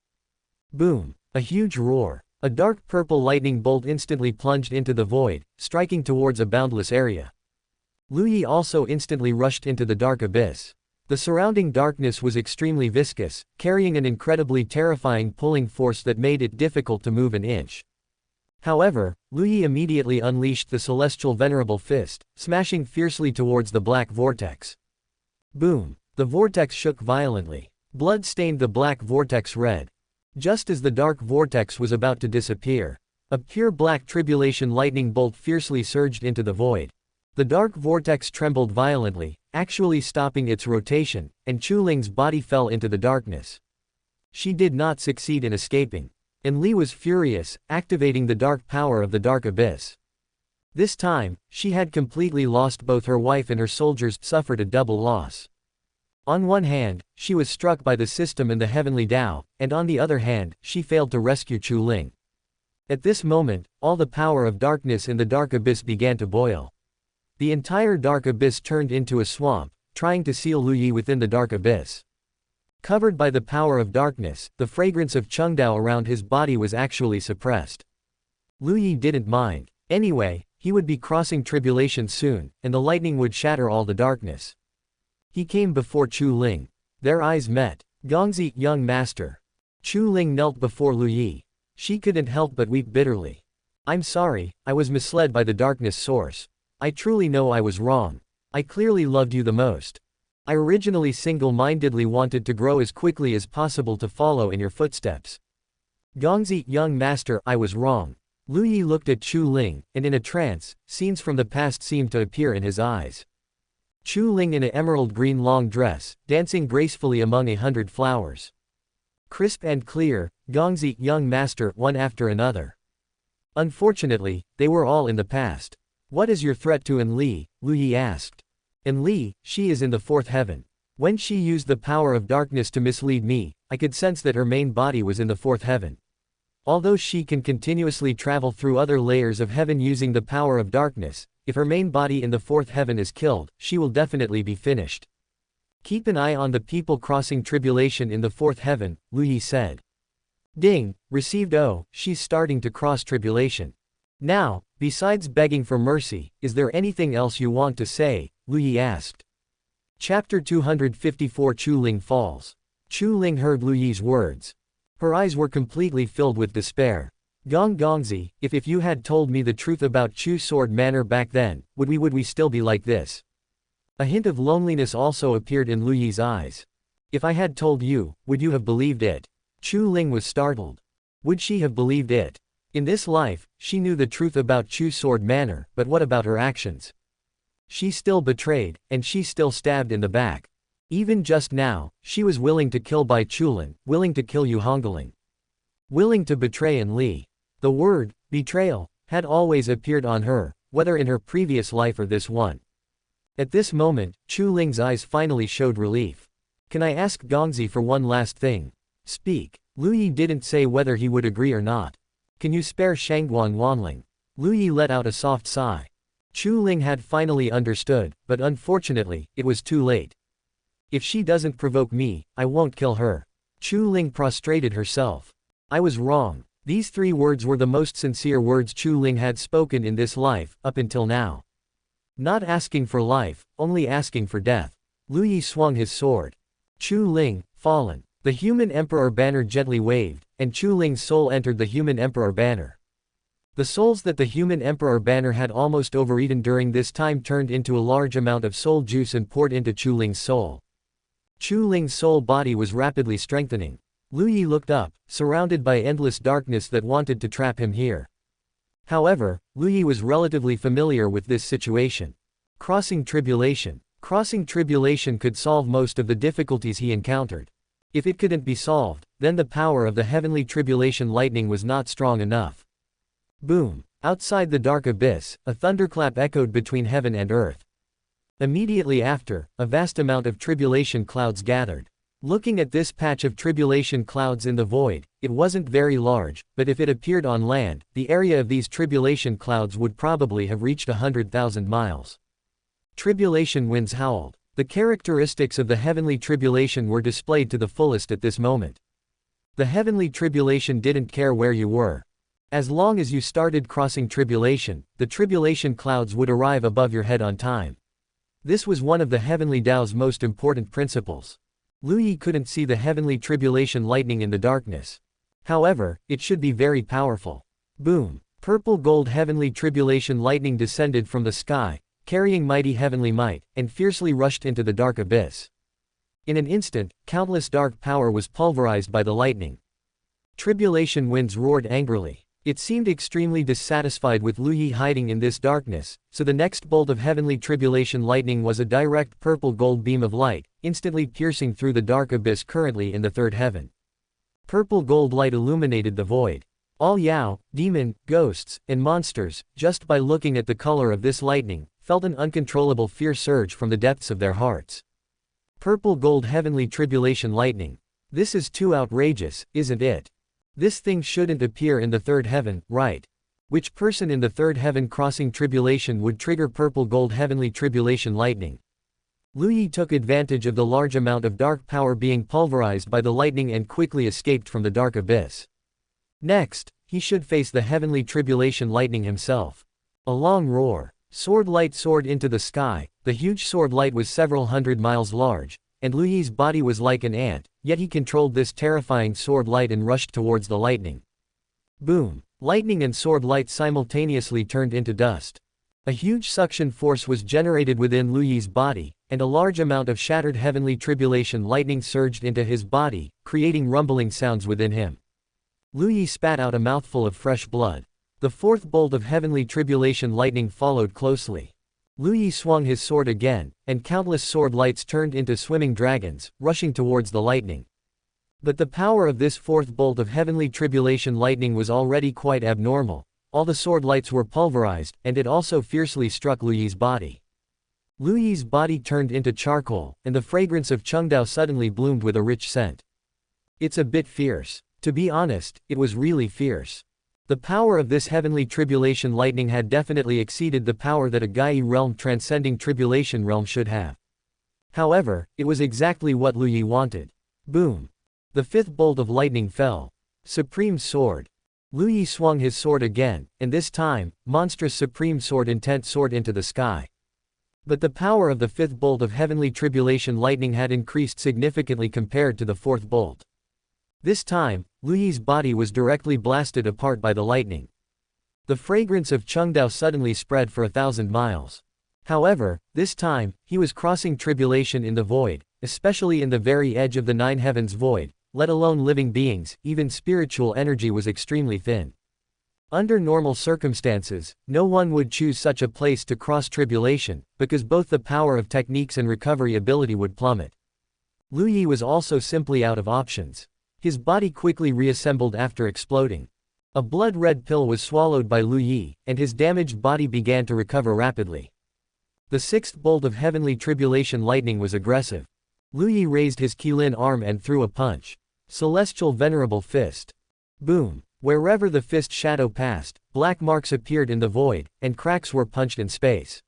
Boom! A huge roar. A dark purple lightning bolt instantly plunged into the void, striking towards a boundless area. Lu Yi also instantly rushed into the dark abyss. The surrounding darkness was extremely viscous, carrying an incredibly terrifying pulling force that made it difficult to move an inch. However, Lu Yi immediately unleashed the celestial venerable fist, smashing fiercely towards the black vortex. Boom! The vortex shook violently. Blood stained the black vortex red. Just as the dark vortex was about to disappear, a pure black tribulation lightning bolt fiercely surged into the void. The dark vortex trembled violently, actually stopping its rotation, and Chuling's body fell into the darkness. She did not succeed in escaping. And Li was furious, activating the dark power of the dark abyss. This time, she had completely lost both her wife and her soldiers, suffered a double loss. On one hand, she was struck by the system and the Heavenly Dao, and on the other hand, she failed to rescue Chuling. At this moment, all the power of darkness in the dark abyss began to boil. The entire dark abyss turned into a swamp, trying to seal Lu Yi within the dark abyss. Covered by the power of darkness, the fragrance of Chengdao around his body was actually suppressed. Lu Yi didn't mind. Anyway, he would be crossing tribulation soon, and the lightning would shatter all the darkness. He came before Chuling. Their eyes met. Gongzi, young master. Chuling knelt before Lu Yi. She couldn't help but weep bitterly. I'm sorry, I was misled by the darkness source. I truly know I was wrong. I clearly loved you the most. I originally single-mindedly wanted to grow as quickly as possible to follow in your footsteps. Gongzi, young master, I was wrong. Lu Yi looked at Chuling, and in a trance, scenes from the past seemed to appear in his eyes. Chuling in an emerald green long dress, dancing gracefully among 100 flowers. Crisp and clear, Gongzi, young master, one after another. Unfortunately, they were all in the past. What is your threat to Enli? Lu Yi asked. Enli, she is in the fourth heaven. When she used the power of darkness to mislead me, I could sense that her main body was in the fourth heaven. Although she can continuously travel through other layers of heaven using the power of darkness, if her main body in the fourth heaven is killed, she will definitely be finished. Keep an eye on the people crossing tribulation in the fourth heaven, Lu Yi said. Ding, received. Oh, she's starting to cross tribulation. Now, besides begging for mercy, is there anything else you want to say? Lu Yi asked. Chapter 254 Chuling Falls. Chuling heard Lu Yi's words. Her eyes were completely filled with despair. Gongzi, if you had told me the truth about Chu Sword Manor back then, would we still be like this? A hint of loneliness also appeared in Lu Yi's eyes. If I had told you, would you have believed it? Chuling was startled. Would she have believed it? In this life, she knew the truth about Chu Sword Manor, but what about her actions? She still betrayed, and she still stabbed in the back. Even just now, she was willing to kill Bai Chulin, willing to kill Hongling. Willing to betray Enli. The word, betrayal, had always appeared on her, whether in her previous life or this one. At this moment, Chuling's eyes finally showed relief. Can I ask Gongzi for one last thing? Speak. Lu Yi didn't say whether he would agree or not. Can you spare Shangguan Wanling? Lu Yi let out a soft sigh. Chuling had finally understood, but unfortunately, it was too late. If she doesn't provoke me, I won't kill her. Chuling prostrated herself. I was wrong. These 3 words were the most sincere words Chuling had spoken in this life, up until now. Not asking for life, only asking for death. Lu Yi swung his sword. Chuling, fallen. The human emperor banner gently waved, and Chuling's soul entered the human emperor banner. The souls that the human emperor banner had almost overeaten during this time turned into a large amount of soul juice and poured into Chuling's soul. Chuling's soul body was rapidly strengthening. Lu Yi looked up, surrounded by endless darkness that wanted to trap him here. However, Lu Yi was relatively familiar with this situation. Crossing tribulation. Crossing tribulation could solve most of the difficulties he encountered. If it couldn't be solved, then the power of the heavenly tribulation lightning was not strong enough. Boom! Outside the dark abyss, a thunderclap echoed between heaven and earth. Immediately after, a vast amount of tribulation clouds gathered. Looking at this patch of tribulation clouds in the void, it wasn't very large, but if it appeared on land, the area of these tribulation clouds would probably have reached 100,000 miles. Tribulation winds howled. The characteristics of the heavenly tribulation were displayed to the fullest at this moment. The heavenly tribulation didn't care where you were. As long as you started crossing tribulation, the tribulation clouds would arrive above your head on time. This was one of the Heavenly Dao's most important principles. Lu Yi couldn't see the heavenly tribulation lightning in the darkness. However, it should be very powerful. Boom! Purple gold heavenly tribulation lightning descended from the sky, carrying mighty heavenly might, and fiercely rushed into the dark abyss. In an instant, countless dark power was pulverized by the lightning. Tribulation winds roared angrily. It seemed extremely dissatisfied with Lu Yi hiding in this darkness, so the next bolt of heavenly tribulation lightning was a direct purple-gold beam of light, instantly piercing through the dark abyss currently in the third heaven. Purple-gold light illuminated the void. All Yao, demon, ghosts, and monsters, just by looking at the color of this lightning, felt an uncontrollable fear surge from the depths of their hearts. Purple-gold heavenly tribulation lightning. This is too outrageous, isn't it? This thing shouldn't appear in the third heaven, right? Which person in the third heaven crossing tribulation would trigger purple-gold heavenly tribulation lightning? Lu Yi took advantage of the large amount of dark power being pulverized by the lightning and quickly escaped from the dark abyss. Next, he should face the heavenly tribulation lightning himself. A long roar. Sword light soared into the sky. The huge sword light was several hundred miles large, and Lu Yi's body was like an ant, yet he controlled this terrifying sword light and rushed towards the lightning. Boom! Lightning and sword light simultaneously turned into dust. A huge suction force was generated within Lu Yi's body, and a large amount of shattered heavenly tribulation lightning surged into his body, creating rumbling sounds within him. Lu Yi spat out a mouthful of fresh blood. The fourth bolt of heavenly tribulation lightning followed closely. Lu Yi swung his sword again, and countless sword lights turned into swimming dragons, rushing towards the lightning. But the power of this fourth bolt of heavenly tribulation lightning was already quite abnormal. All the sword lights were pulverized, and it also fiercely struck Lu Yi's body. Lu Yi's body turned into charcoal, and the fragrance of Chengdao suddenly bloomed with a rich scent. It's a bit fierce. To be honest, it was really fierce. The power of this heavenly tribulation lightning had definitely exceeded the power that a Gai realm transcending tribulation realm should have. However, it was exactly what Lu Yi wanted. Boom! The fifth bolt of lightning fell. Supreme Sword. Lu Yi swung his sword again, and this time, monstrous Supreme Sword intent soared into the sky. But the power of the fifth bolt of heavenly tribulation lightning had increased significantly compared to the fourth bolt. This time, Lu Yi's body was directly blasted apart by the lightning. The fragrance of Chengdao suddenly spread for 1,000 miles. However, this time, he was crossing tribulation in the void, especially in the very edge of the nine heavens void, let alone living beings, even spiritual energy was extremely thin. Under normal circumstances, no one would choose such a place to cross tribulation, because both the power of techniques and recovery ability would plummet. Lu Yi was also simply out of options. His body quickly reassembled after exploding. A blood-red pill was swallowed by Lu Yi, and his damaged body began to recover rapidly. The sixth bolt of heavenly tribulation lightning was aggressive. Lu Yi raised his Qilin arm and threw a punch. Celestial Venerable Fist. Boom! Wherever the fist shadow passed, black marks appeared in the void, and cracks were punched in space.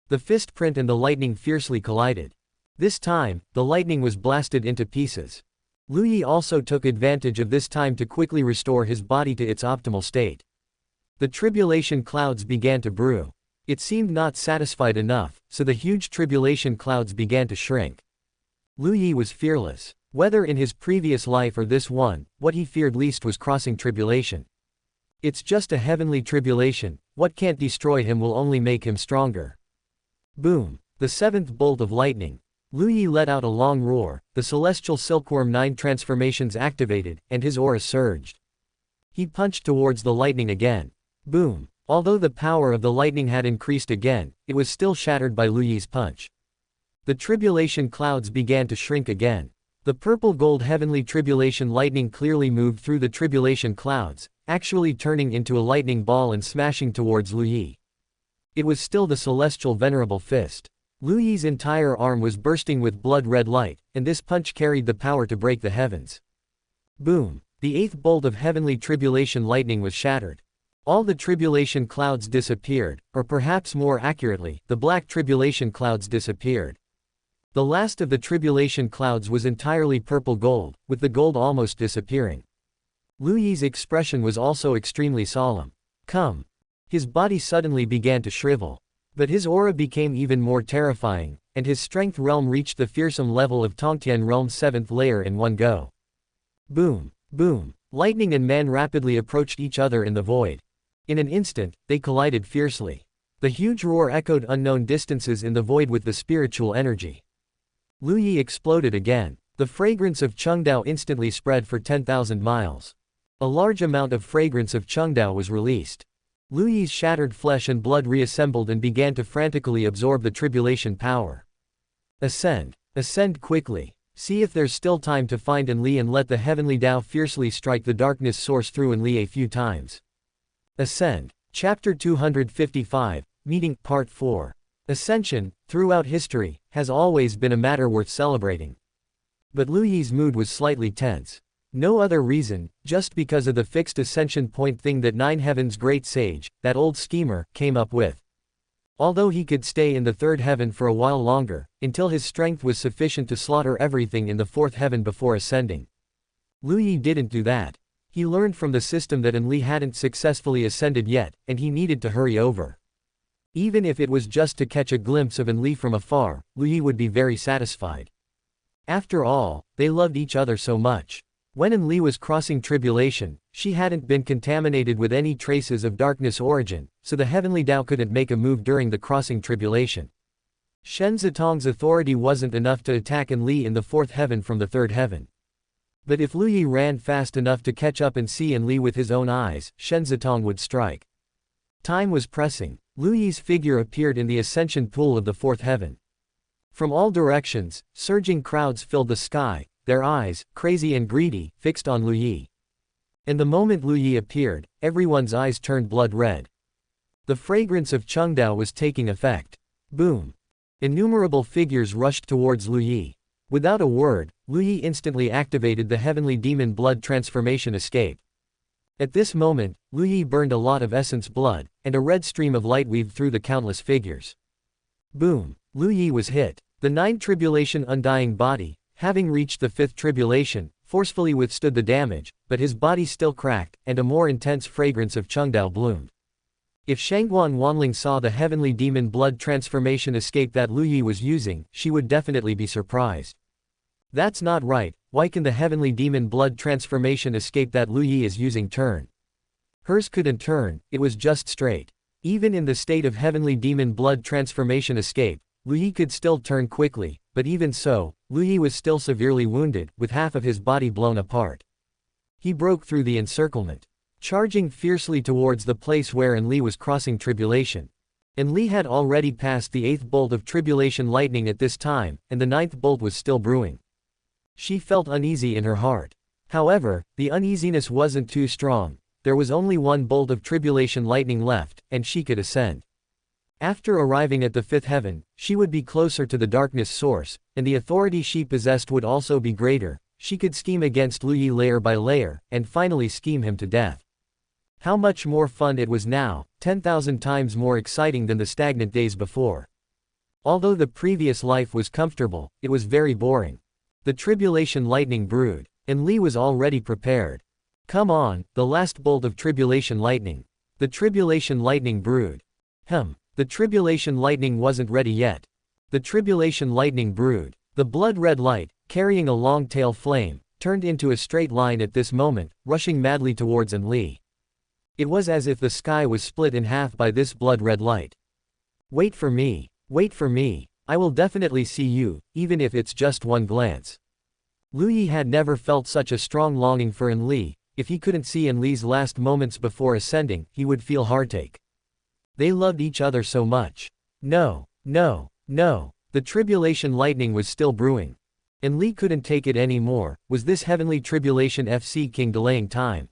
The fist print and the lightning fiercely collided. This time, the lightning was blasted into pieces. Lu Yi also took advantage of this time to quickly restore his body to its optimal state. The tribulation clouds began to brew. It seemed not satisfied enough, so the huge tribulation clouds began to shrink. Lu Yi was fearless. Whether in his previous life or this one, what he feared least was crossing tribulation. It's just a heavenly tribulation, what can't destroy him will only make him stronger. Boom! The seventh bolt of lightning. Lu Yi let out a long roar, the celestial silkworm 9 transformations activated, and his aura surged. He punched towards the lightning again. Boom! Although the power of the lightning had increased again, it was still shattered by Lu Yi's punch. The tribulation clouds began to shrink again. The purple-gold heavenly tribulation lightning clearly moved through the tribulation clouds, actually turning into a lightning ball and smashing towards Lu Yi. It was still the celestial venerable fist. Lu Yi's entire arm was bursting with blood-red light, and this punch carried the power to break the heavens. Boom! The eighth bolt of heavenly tribulation lightning was shattered. All the tribulation clouds disappeared, or perhaps more accurately, the black tribulation clouds disappeared. The last of the tribulation clouds was entirely purple gold, with the gold almost disappearing. Lu Yi's expression was also extremely solemn. Come! His body suddenly began to shrivel. But his aura became even more terrifying, and his strength realm reached the fearsome level of Tongtian realm's 7th layer in one go. Boom! Boom! Lightning and man rapidly approached each other in the void. In an instant, they collided fiercely. The huge roar echoed unknown distances in the void with the spiritual energy. Lu Yi exploded again. The fragrance of Chengdao instantly spread for 10,000 miles. A large amount of fragrance of Chengdao was released. Lu Yi's shattered flesh and blood reassembled and began to frantically absorb the tribulation power. Ascend. Ascend quickly. See if there's still time to find Enli and let the Heavenly Dao fiercely strike the darkness source through Enli a few times. Ascend. Chapter 255, Meeting, Part 4. Ascension, throughout history, has always been a matter worth celebrating. But Lu Yi's mood was slightly tense. No other reason, just because of the fixed ascension point thing that Nine Heaven's great sage, that old schemer, came up with. Although he could stay in the third heaven for a while longer, until his strength was sufficient to slaughter everything in the fourth heaven before ascending. Lu Yi didn't do that. He learned from the system that Enli hadn't successfully ascended yet, and he needed to hurry over. Even if it was just to catch a glimpse of Enli from afar, Lu Yi would be very satisfied. After all, they loved each other so much. When Enli was crossing tribulation, she hadn't been contaminated with any traces of darkness origin, so the Heavenly Dao couldn't make a move during the crossing tribulation. Shen Zitong's authority wasn't enough to attack Enli in the fourth heaven from the third heaven. But if Lu Yi ran fast enough to catch up and see Enli with his own eyes, Shen Zitong would strike. Time was pressing. Lu Yi's figure appeared in the ascension pool of the fourth heaven. From all directions, surging crowds filled the sky, their eyes, crazy and greedy, fixed on Lu Yi. And the moment Lu Yi appeared, everyone's eyes turned blood red. The fragrance of Chengdao was taking effect. Boom! Innumerable figures rushed towards Lu Yi. Without a word, Lu Yi instantly activated the heavenly demon blood transformation escape. At this moment, Lu Yi burned a lot of essence blood, and a red stream of light weaved through the countless figures. Boom! Lu Yi was hit. The ninth tribulation undying body, having reached the fifth tribulation, forcefully withstood the damage, but his body still cracked, and a more intense fragrance of Chengdao bloomed. If Shangguan Wanling saw the heavenly demon blood transformation escape that Lu Yi was using, she would definitely be surprised. That's not right. Why can the heavenly demon blood transformation escape that Lu Yi is using turn? Hers couldn't turn, it was just straight. Even in the state of heavenly demon blood transformation escape, Lu Yi could still turn quickly, but even so, Lu Yi was still severely wounded, with half of his body blown apart. He broke through the encirclement, charging fiercely towards the place where Enli was crossing tribulation. Enli had already passed the 8th bolt of tribulation lightning at this time, and the 9th bolt was still brewing. She felt uneasy in her heart. However, the uneasiness wasn't too strong. There was only 1 bolt of tribulation lightning left, and she could ascend. After arriving at the 5th heaven, she would be closer to the darkness source, and the authority she possessed would also be greater. She could scheme against Lu Yi layer by layer, and finally scheme him to death. How much more fun it was now, 10,000 times more exciting than the stagnant days before. Although the previous life was comfortable, it was very boring. The tribulation lightning brewed, and Li was already prepared. Come on, the last bolt of tribulation lightning. The tribulation lightning brewed. The tribulation lightning wasn't ready yet. The tribulation lightning brewed. The blood-red light, carrying a long tail flame, turned into a straight line at this moment, rushing madly towards Enli. It was as if the sky was split in half by this blood-red light. Wait for me. Wait for me. I will definitely see you, even if it's just one glance. Lu Yi had never felt such a strong longing for Enli. If he couldn't see Enli's last moments before ascending, he would feel heartache. They loved each other so much. No. The tribulation lightning was still brewing. Enli couldn't take it anymore. Was this heavenly tribulation FC king delaying time?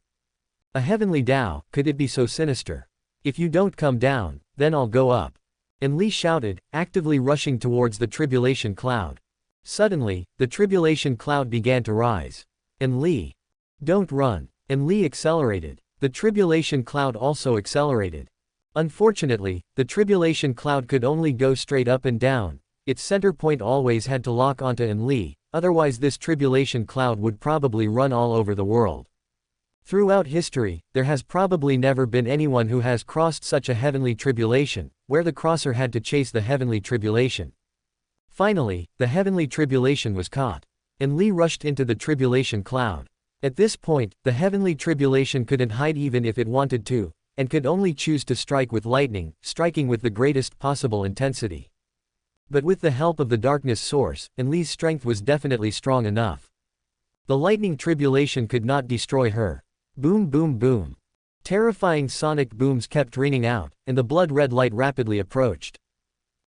A heavenly Dao, could it be so sinister? If you don't come down, then I'll go up. Enli shouted, actively rushing towards the tribulation cloud. Suddenly, the tribulation cloud began to rise. Enli! Don't run! Enli accelerated. The tribulation cloud also accelerated. Unfortunately, the tribulation cloud could only go straight up and down. Its center point always had to lock onto Enli, otherwise this tribulation cloud would probably run all over the world. Throughout history, there has probably never been anyone who has crossed such a heavenly tribulation, where the crosser had to chase the heavenly tribulation. Finally, the heavenly tribulation was caught. Enli rushed into the tribulation cloud. At this point, the heavenly tribulation couldn't hide even if it wanted to. and could only choose to strike with lightning, striking with the greatest possible intensity. But with the help of the darkness source, Enli's strength was definitely strong enough. The lightning tribulation could not destroy her. Boom boom boom. Terrifying sonic booms kept ringing out, and the blood-red light rapidly approached.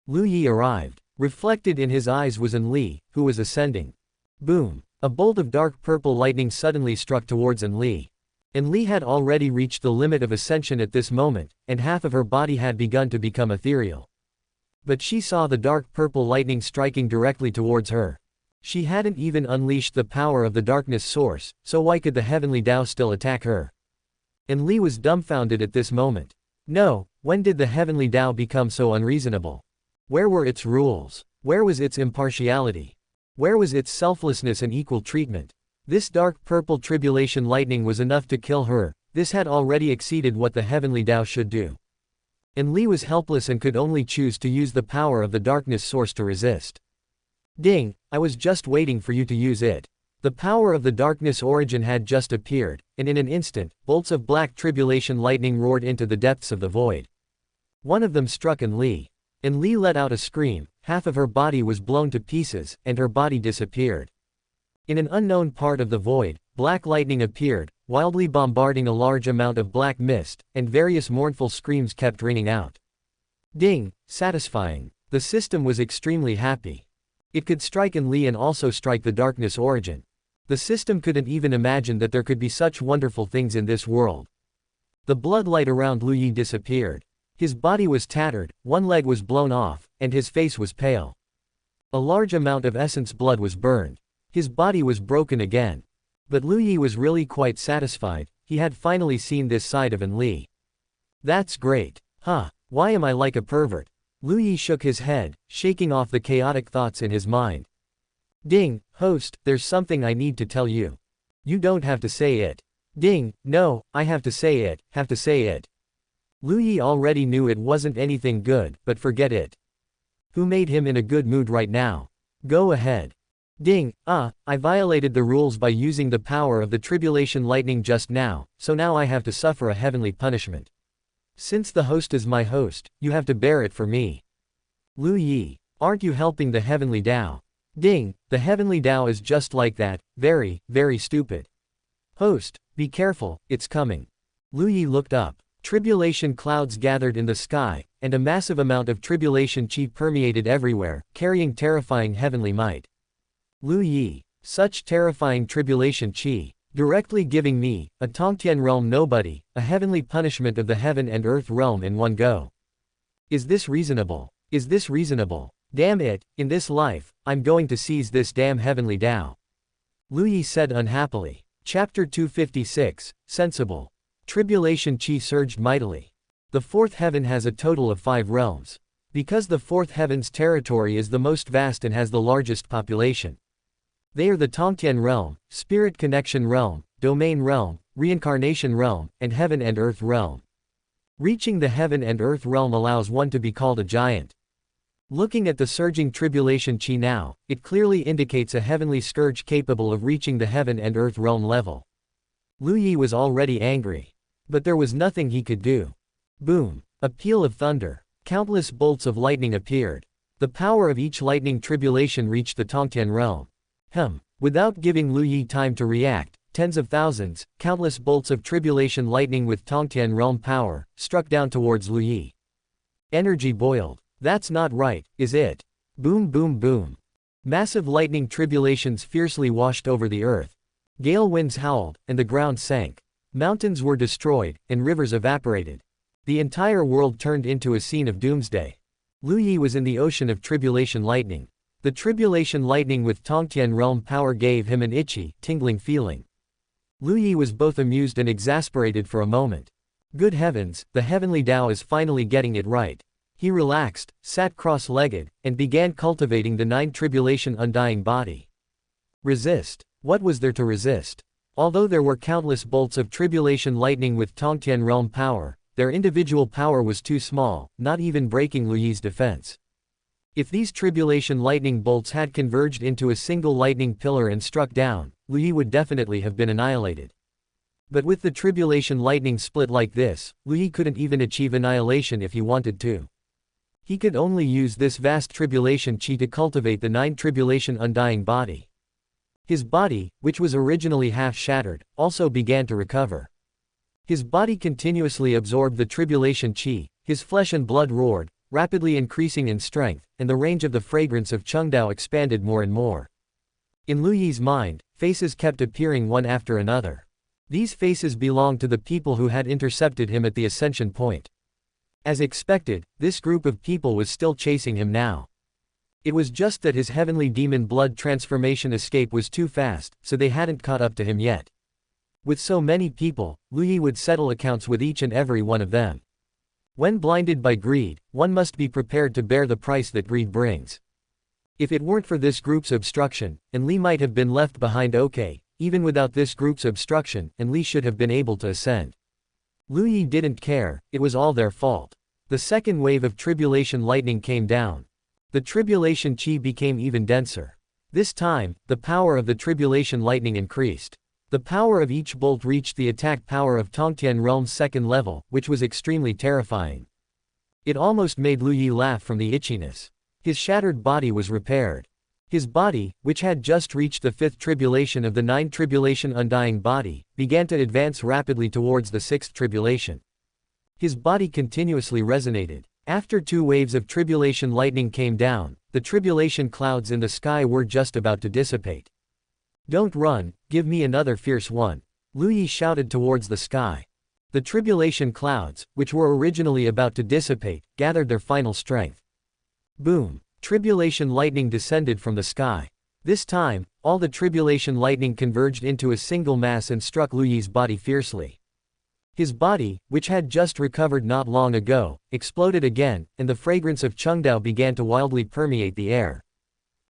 Lu Yi arrived. Reflected in his eyes was Enli, who was ascending. Boom. A bolt of dark purple lightning suddenly struck towards Enli. Enli had already reached the limit of ascension at this moment, and half of her body had begun to become ethereal. But she saw the dark purple lightning striking directly towards her. She hadn't even unleashed the power of the darkness source, so why could the Heavenly Dao still attack her? Enli was dumbfounded at this moment. No, when did the Heavenly Dao become so unreasonable? Where were its rules? Where was its impartiality? Where was its selflessness and equal treatment? This dark purple tribulation lightning was enough to kill her. This had already exceeded what the Heavenly Dao should do. Enli was helpless and could only choose to use the power of the darkness source to resist. Ding, I was just waiting for you to use it. The power of the darkness origin had just appeared, and in an instant, bolts of black tribulation lightning roared into the depths of the void. One of them struck Enli. Enli let out a scream, half of her body was blown to pieces, and her body disappeared. In an unknown part of the void, black lightning appeared, wildly bombarding a large amount of black mist, and various mournful screams kept ringing out. Ding, satisfying. The system was extremely happy. It could strike Enli and also strike the darkness origin. The system couldn't even imagine that there could be such wonderful things in this world. The blood light around Lu Yi disappeared. His body was tattered, one leg was blown off, and his face was pale. A large amount of essence blood was burned. His body was broken again. But Lu Yi was really quite satisfied. He had finally seen this side of Enli. That's great. Huh, why am I like a pervert? Lu Yi shook his head, shaking off the chaotic thoughts in his mind. Ding, host, there's something I need to tell you. You don't have to say it. Ding, no, I have to say it, have to say it. Lu Yi already knew it wasn't anything good, but forget it. Who made him in a good mood right now? Go ahead. Ding, I violated the rules by using the power of the tribulation lightning just now, so now I have to suffer a heavenly punishment. Since the host is my host, you have to bear it for me. Lu Yi, aren't you helping the Heavenly Dao? Ding, the Heavenly Dao is just like that, very, very stupid. Host, be careful, it's coming. Lu Yi looked up. Tribulation clouds gathered in the sky, and a massive amount of tribulation chi permeated everywhere, carrying terrifying heavenly might. Lu Yi, such terrifying tribulation chi, directly giving me, a Tongtian realm nobody, a heavenly punishment of the heaven and earth realm in one go. Is this reasonable? Is this reasonable? Damn it, in this life, I'm going to seize this damn Heavenly Dao. Lu Yi said unhappily. Chapter 256, Sensible. Tribulation chi surged mightily. The fourth heaven has a total of 5 realms. Because the fourth heaven's territory is the most vast and has the largest population. They are the Tongtian realm, spirit connection realm, domain realm, reincarnation realm, and heaven and earth realm. Reaching the heaven and earth realm allows one to be called a giant. Looking at the surging tribulation chi now, it clearly indicates a heavenly scourge capable of reaching the heaven and earth realm level. Lu Yi was already angry. But there was nothing he could do. Boom. A peal of thunder. Countless bolts of lightning appeared. The power of each lightning tribulation reached the Tongtian realm. Without giving Lu Yi time to react, tens of thousands, countless bolts of tribulation lightning with Tongtian realm power, struck down towards Lu Yi. Energy boiled. That's not right, is it? Boom boom boom. Massive lightning tribulations fiercely washed over the earth. Gale winds howled, and the ground sank. Mountains were destroyed, and rivers evaporated. The entire world turned into a scene of doomsday. Lu Yi was in the ocean of tribulation lightning. The tribulation lightning with Tongtian realm power gave him an itchy, tingling feeling. Lu Yi was both amused and exasperated for a moment. Good heavens, the Heavenly Dao is finally getting it right. He relaxed, sat cross-legged, and began cultivating the 9 tribulation undying body. Resist. What was there to resist? Although there were countless bolts of tribulation lightning with Tongtian realm power, their individual power was too small, not even breaking Lu Yi's defense. If these tribulation lightning bolts had converged into a single lightning pillar and struck down, Lu Yi would definitely have been annihilated. But with the tribulation lightning split like this, Lu Yi couldn't even achieve annihilation if he wanted to. He could only use this vast tribulation chi to cultivate the 9 tribulation undying body. His body, which was originally half shattered, also began to recover. His body continuously absorbed the tribulation chi, his flesh and blood roared, rapidly increasing in strength, and the range of the fragrance of Chengdao expanded more and more. In Lu Yi's mind, faces kept appearing one after another. These faces belonged to the people who had intercepted him at the ascension point. As expected, this group of people was still chasing him now. It was just that his heavenly demon blood transformation escape was too fast, so they hadn't caught up to him yet. With so many people, Lu Yi would settle accounts with each and every one of them. When blinded by greed, one must be prepared to bear the price that greed brings. If it weren't for this group's obstruction, Li might have been left behind. Okay, even without this group's obstruction, Li should have been able to ascend. Lu Yi didn't care, it was all their fault. The second wave of tribulation lightning came down. The tribulation chi became even denser. This time, the power of the tribulation lightning increased. The power of each bolt reached the attack power of Tongtian Realm's second level, which was extremely terrifying. It almost made Lu Yi laugh from the itchiness. His shattered body was repaired. His body, which had just reached the 5th tribulation of the 9 tribulation undying body, began to advance rapidly towards the 6th tribulation. His body continuously resonated. After 2 waves of tribulation lightning came down, the tribulation clouds in the sky were just about to dissipate. "Don't run, give me another fierce one," Lu Yi shouted towards the sky. The tribulation clouds, which were originally about to dissipate, gathered their final strength. Boom! Tribulation lightning descended from the sky. This time, all the tribulation lightning converged into a single mass and struck Lu Yi's body fiercely. His body, which had just recovered not long ago, exploded again, and the fragrance of Chengdao began to wildly permeate the air.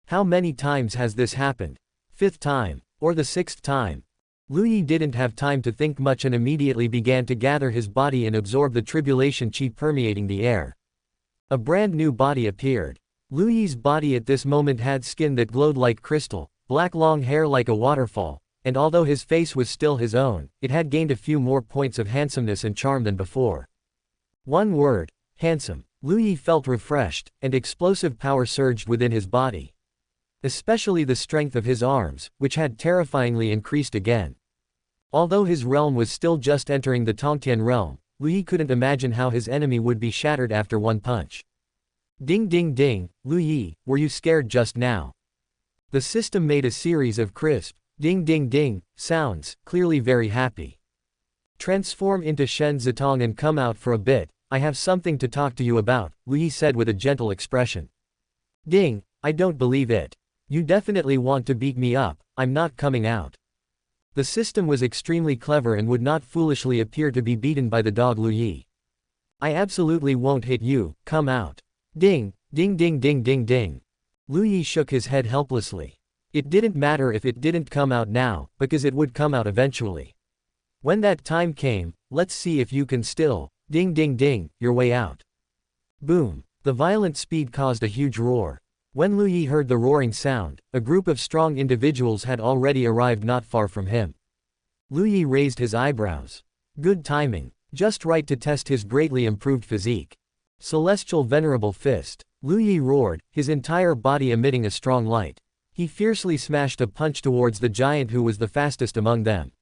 How many times has this happened? 5th time, or the 6th time? Lu Yi didn't have time to think much and immediately began to gather his body and absorb the tribulation chi permeating the air. A brand new body appeared. Lu Yi's body at this moment had skin that glowed like crystal, black long hair like a waterfall, and although his face was still his own, it had gained a few more points of handsomeness and charm than before. One word: handsome. Lu Yi felt refreshed, and explosive power surged within his body. Especially the strength of his arms, which had terrifyingly increased again. Although his realm was still just entering the Tongtian realm, Lu Yi couldn't imagine how his enemy would be shattered after one punch. Ding ding ding, Lu Yi, were you scared just now? The system made a series of crisp, ding ding ding, sounds, clearly very happy. Transform into Shen Zitong and come out for a bit, I have something to talk to you about, Lu Yi said with a gentle expression. Ding, I don't believe it. You definitely want to beat me up, I'm not coming out. The system was extremely clever and would not foolishly appear to be beaten by the dog Lu Yi. I absolutely won't hit you, come out. Ding, ding ding ding ding ding. Lu Yi shook his head helplessly. It didn't matter if it didn't come out now, because it would come out eventually. When that time came, let's see if you can still, ding ding ding, your way out. Boom. The violent speed caused a huge roar. When Lu Yi heard the roaring sound, a group of strong individuals had already arrived not far from him. Lu Yi raised his eyebrows. Good timing. Just right to test his greatly improved physique. Celestial Venerable Fist. Lu Yi roared, his entire body emitting a strong light. He fiercely smashed a punch towards the giant who was the fastest among them.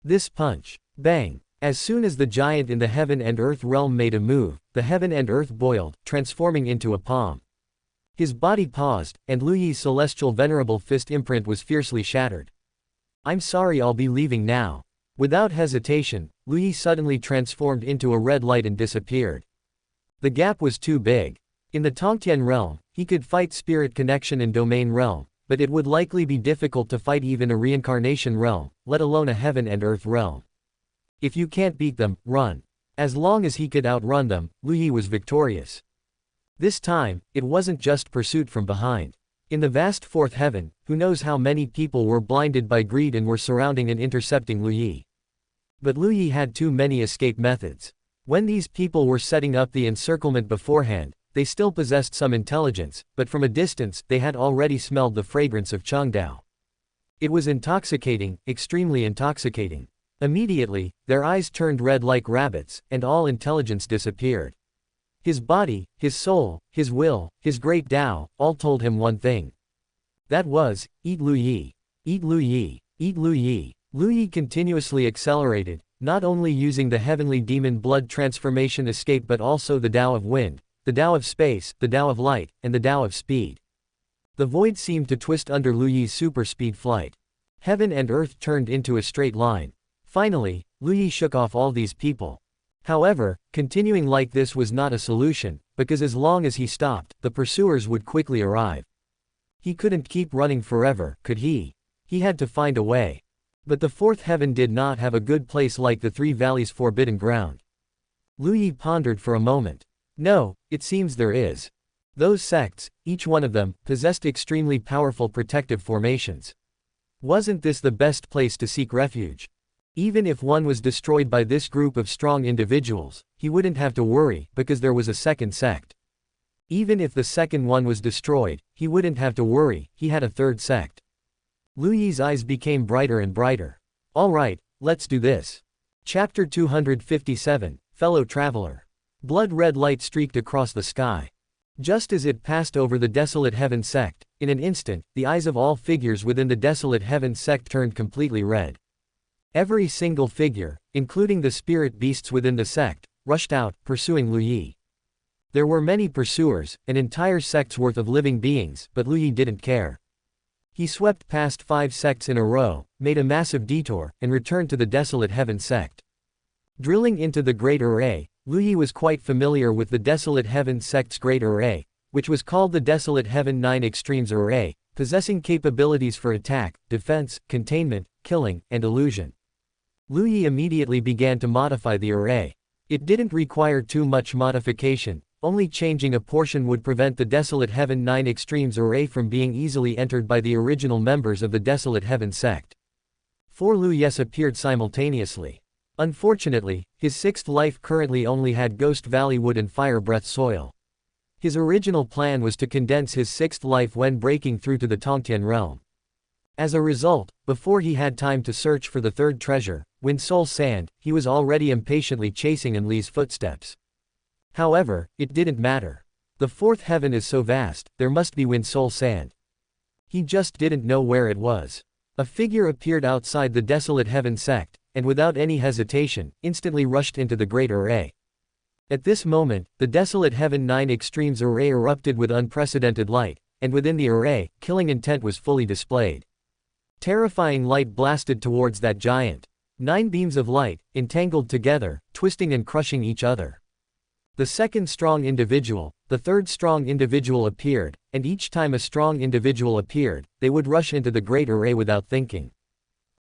This punch. Bang. As soon as the giant in the heaven and earth realm made a move, the heaven and earth boiled, transforming into a palm. His body paused, and Lu Yi's celestial venerable fist imprint was fiercely shattered. I'm sorry, I'll be leaving now. Without hesitation, Lu Yi suddenly transformed into a red light and disappeared. The gap was too big. In the Tongtian realm, he could fight spirit connection and domain realm, but it would likely be difficult to fight even a reincarnation realm, let alone a heaven and earth realm. If you can't beat them, run. As long as he could outrun them, Lu Yi was victorious. This time, it wasn't just pursuit from behind. In the vast fourth heaven, who knows how many people were blinded by greed and were surrounding and intercepting Lu Yi. But Lu Yi had too many escape methods. When these people were setting up the encirclement beforehand, they still possessed some intelligence, but from a distance, they had already smelled the fragrance of Chengdao. It was intoxicating, extremely intoxicating. Immediately, their eyes turned red like rabbits, and all intelligence disappeared. His body, his soul, his will, his great Tao, all told him one thing. That was, eat Lu Yi. Eat Lu Yi. Eat Lu Yi. Lu Yi continuously accelerated, not only using the heavenly demon blood transformation escape but also the Tao of wind, the Tao of space, the Tao of light, and the Tao of speed. The void seemed to twist under Lu Yi's super speed flight. Heaven and earth turned into a straight line. Finally, Lu Yi shook off all these people. However, continuing like this was not a solution, because as long as he stopped, the pursuers would quickly arrive. He couldn't keep running forever, could he? He had to find a way. But the fourth heaven did not have a good place like the three valleys' forbidden ground. Lu Yi pondered for a moment. No, it seems there is. Those sects, each one of them, possessed extremely powerful protective formations. Wasn't this the best place to seek refuge? Even if one was destroyed by this group of strong individuals, he wouldn't have to worry, because there was a second sect. Even if the second one was destroyed, he wouldn't have to worry, he had a third sect. Lu Yi's eyes became brighter and brighter. Alright, let's do this. Chapter 257, Fellow Traveler. Blood-red light streaked across the sky. Just as it passed over the Desolate Heaven sect, in an instant, the eyes of all figures within the Desolate Heaven sect turned completely red. Every single figure, including the spirit beasts within the sect, rushed out, pursuing Lu Yi. There were many pursuers, an entire sect's worth of living beings, but Lu Yi didn't care. He swept past 5 sects in a row, made a massive detour, and returned to the Desolate Heaven sect. Drilling into the Great Array, Lu Yi was quite familiar with the Desolate Heaven sect's Great Array, which was called the Desolate Heaven 9 Extremes Array, possessing capabilities for attack, defense, containment, killing, and illusion. Lu Yi immediately began to modify the array. It didn't require too much modification, only changing a portion would prevent the Desolate Heaven 9 Extremes Array from being easily entered by the original members of the Desolate Heaven sect. 4 Lu Yis appeared simultaneously. Unfortunately, his sixth life currently only had Ghost Valley wood and fire breath soil. His original plan was to condense his sixth life when breaking through to the Tongtian realm. As a result, before he had time to search for the third treasure, Wind Soul Sand, he was already impatiently chasing Enli's footsteps. However, it didn't matter. The fourth heaven is so vast, there must be Wind Soul Sand. He just didn't know where it was. A figure appeared outside the Desolate Heaven sect, and without any hesitation, instantly rushed into the Great Array. At this moment, the Desolate Heaven 9 Extremes Array erupted with unprecedented light, and within the array, killing intent was fully displayed. Terrifying light blasted towards that giant. 9 beams of light, entangled together, twisting and crushing each other. The second strong individual, the third strong individual appeared, and each time a strong individual appeared, they would rush into the Great Array without thinking.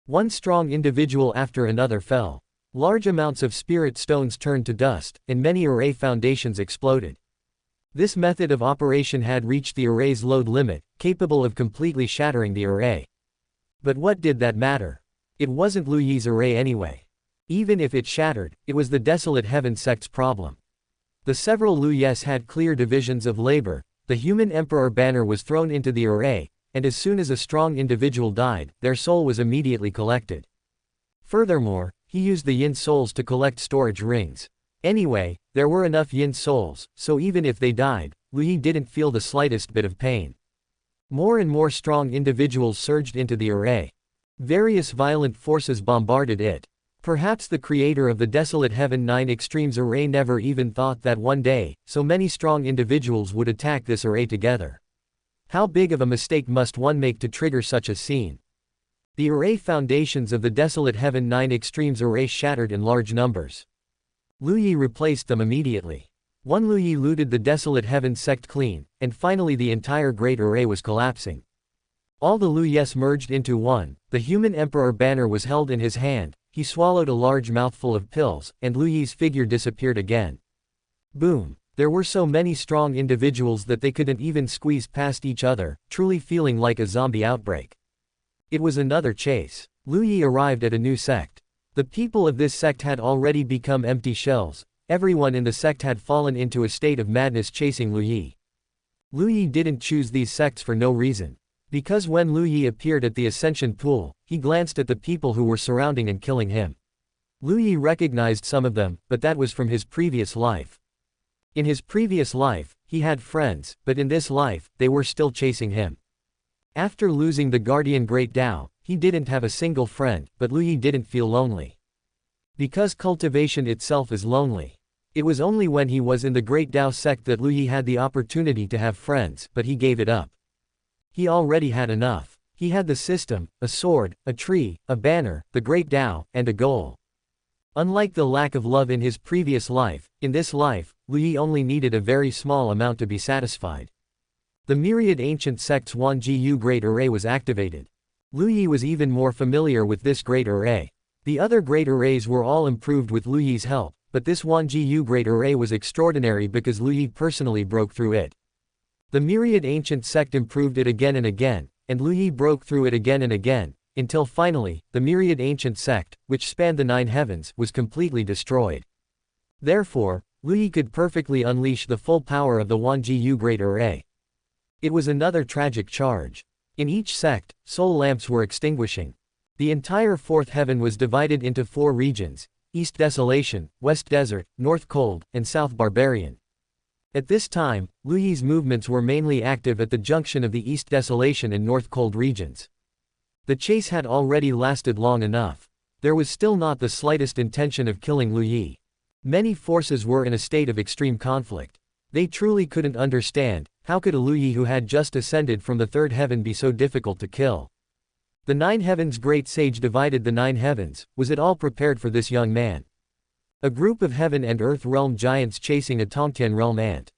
One strong individual after another fell. Large amounts of spirit stones turned to dust, and many array foundations exploded. This method of operation had reached the array's load limit, capable of completely shattering the array. But what did that matter? It wasn't Lu Yi's array anyway. Even if it shattered, it was the Desolate Heaven sect's problem. The several Lu Yis had clear divisions of labor. The human emperor banner was thrown into the array, and as soon as a strong individual died, their soul was immediately collected. Furthermore, he used the yin souls to collect storage rings. Anyway, there were enough yin souls, so even if they died, Lu Yi didn't feel the slightest bit of pain. More and more strong individuals surged into the array. Various violent forces bombarded it. Perhaps the creator of the Desolate Heaven 9 Extremes Array never even thought that one day, so many strong individuals would attack this array together. How big of a mistake must one make to trigger such a scene? The array foundations of the Desolate Heaven 9 Extremes Array shattered in large numbers. Lu Yi replaced them immediately. One Lu Yi looted the Desolate Heaven sect clean, and finally the entire Great Array was collapsing. All the Lu Yis merged into one. The human emperor banner was held in his hand. He swallowed a large mouthful of pills, and Lu Yi's figure disappeared again. Boom. There were so many strong individuals that they couldn't even squeeze past each other, truly feeling like a zombie outbreak. It was another chase. Lu Yi arrived at a new sect. The people of this sect had already become empty shells. Everyone in the sect had fallen into a state of madness chasing Lu Yi. Lu Yi didn't choose these sects for no reason. Because when Lu Yi appeared at the Ascension Pool, he glanced at the people who were surrounding and killing him. Lu Yi recognized some of them, but that was from his previous life. In his previous life, he had friends, but in this life, they were still chasing him. After losing the guardian Great Dao, he didn't have a single friend, but Lu Yi didn't feel lonely. Because cultivation itself is lonely. It was only when he was in the Great Dao sect that Lu Yi had the opportunity to have friends, but he gave it up. He already had enough. He had the system, a sword, a tree, a banner, the Great Dao, and a goal. Unlike the lack of love in his previous life, in this life, Lu Yi only needed a very small amount to be satisfied. The myriad ancient sects Jiànjī Great Array was activated. Lu Yi was even more familiar with this Great Array. The other Great Arrays were all improved with Lu Yi's help, but this Jiànjī Great Array was extraordinary because Lu Yi personally broke through it. The myriad ancient sect improved it again and again, and Lu Yi broke through it again and again, until finally, the myriad ancient sect, which spanned the 9 heavens, was completely destroyed. Therefore, Lu Yi could perfectly unleash the full power of the Jiànjī Great Array. It was another tragic charge. In each sect, soul lamps were extinguishing. The entire 4th heaven was divided into 4 regions: East Desolation, West Desert, North Cold, and South Barbarian. At this time, Lu Yi's movements were mainly active at the junction of the East Desolation and North Cold regions. The chase had already lasted long enough. There was still not the slightest intention of killing Lu Yi. Many forces were in a state of extreme conflict. They truly couldn't understand, how could a Lu Yi who had just ascended from the 3rd heaven be so difficult to kill? The 9 heavens great sage divided the 9 heavens, was it all prepared for this young man? A group of heaven and earth realm giants chasing a Tongtian realm ant.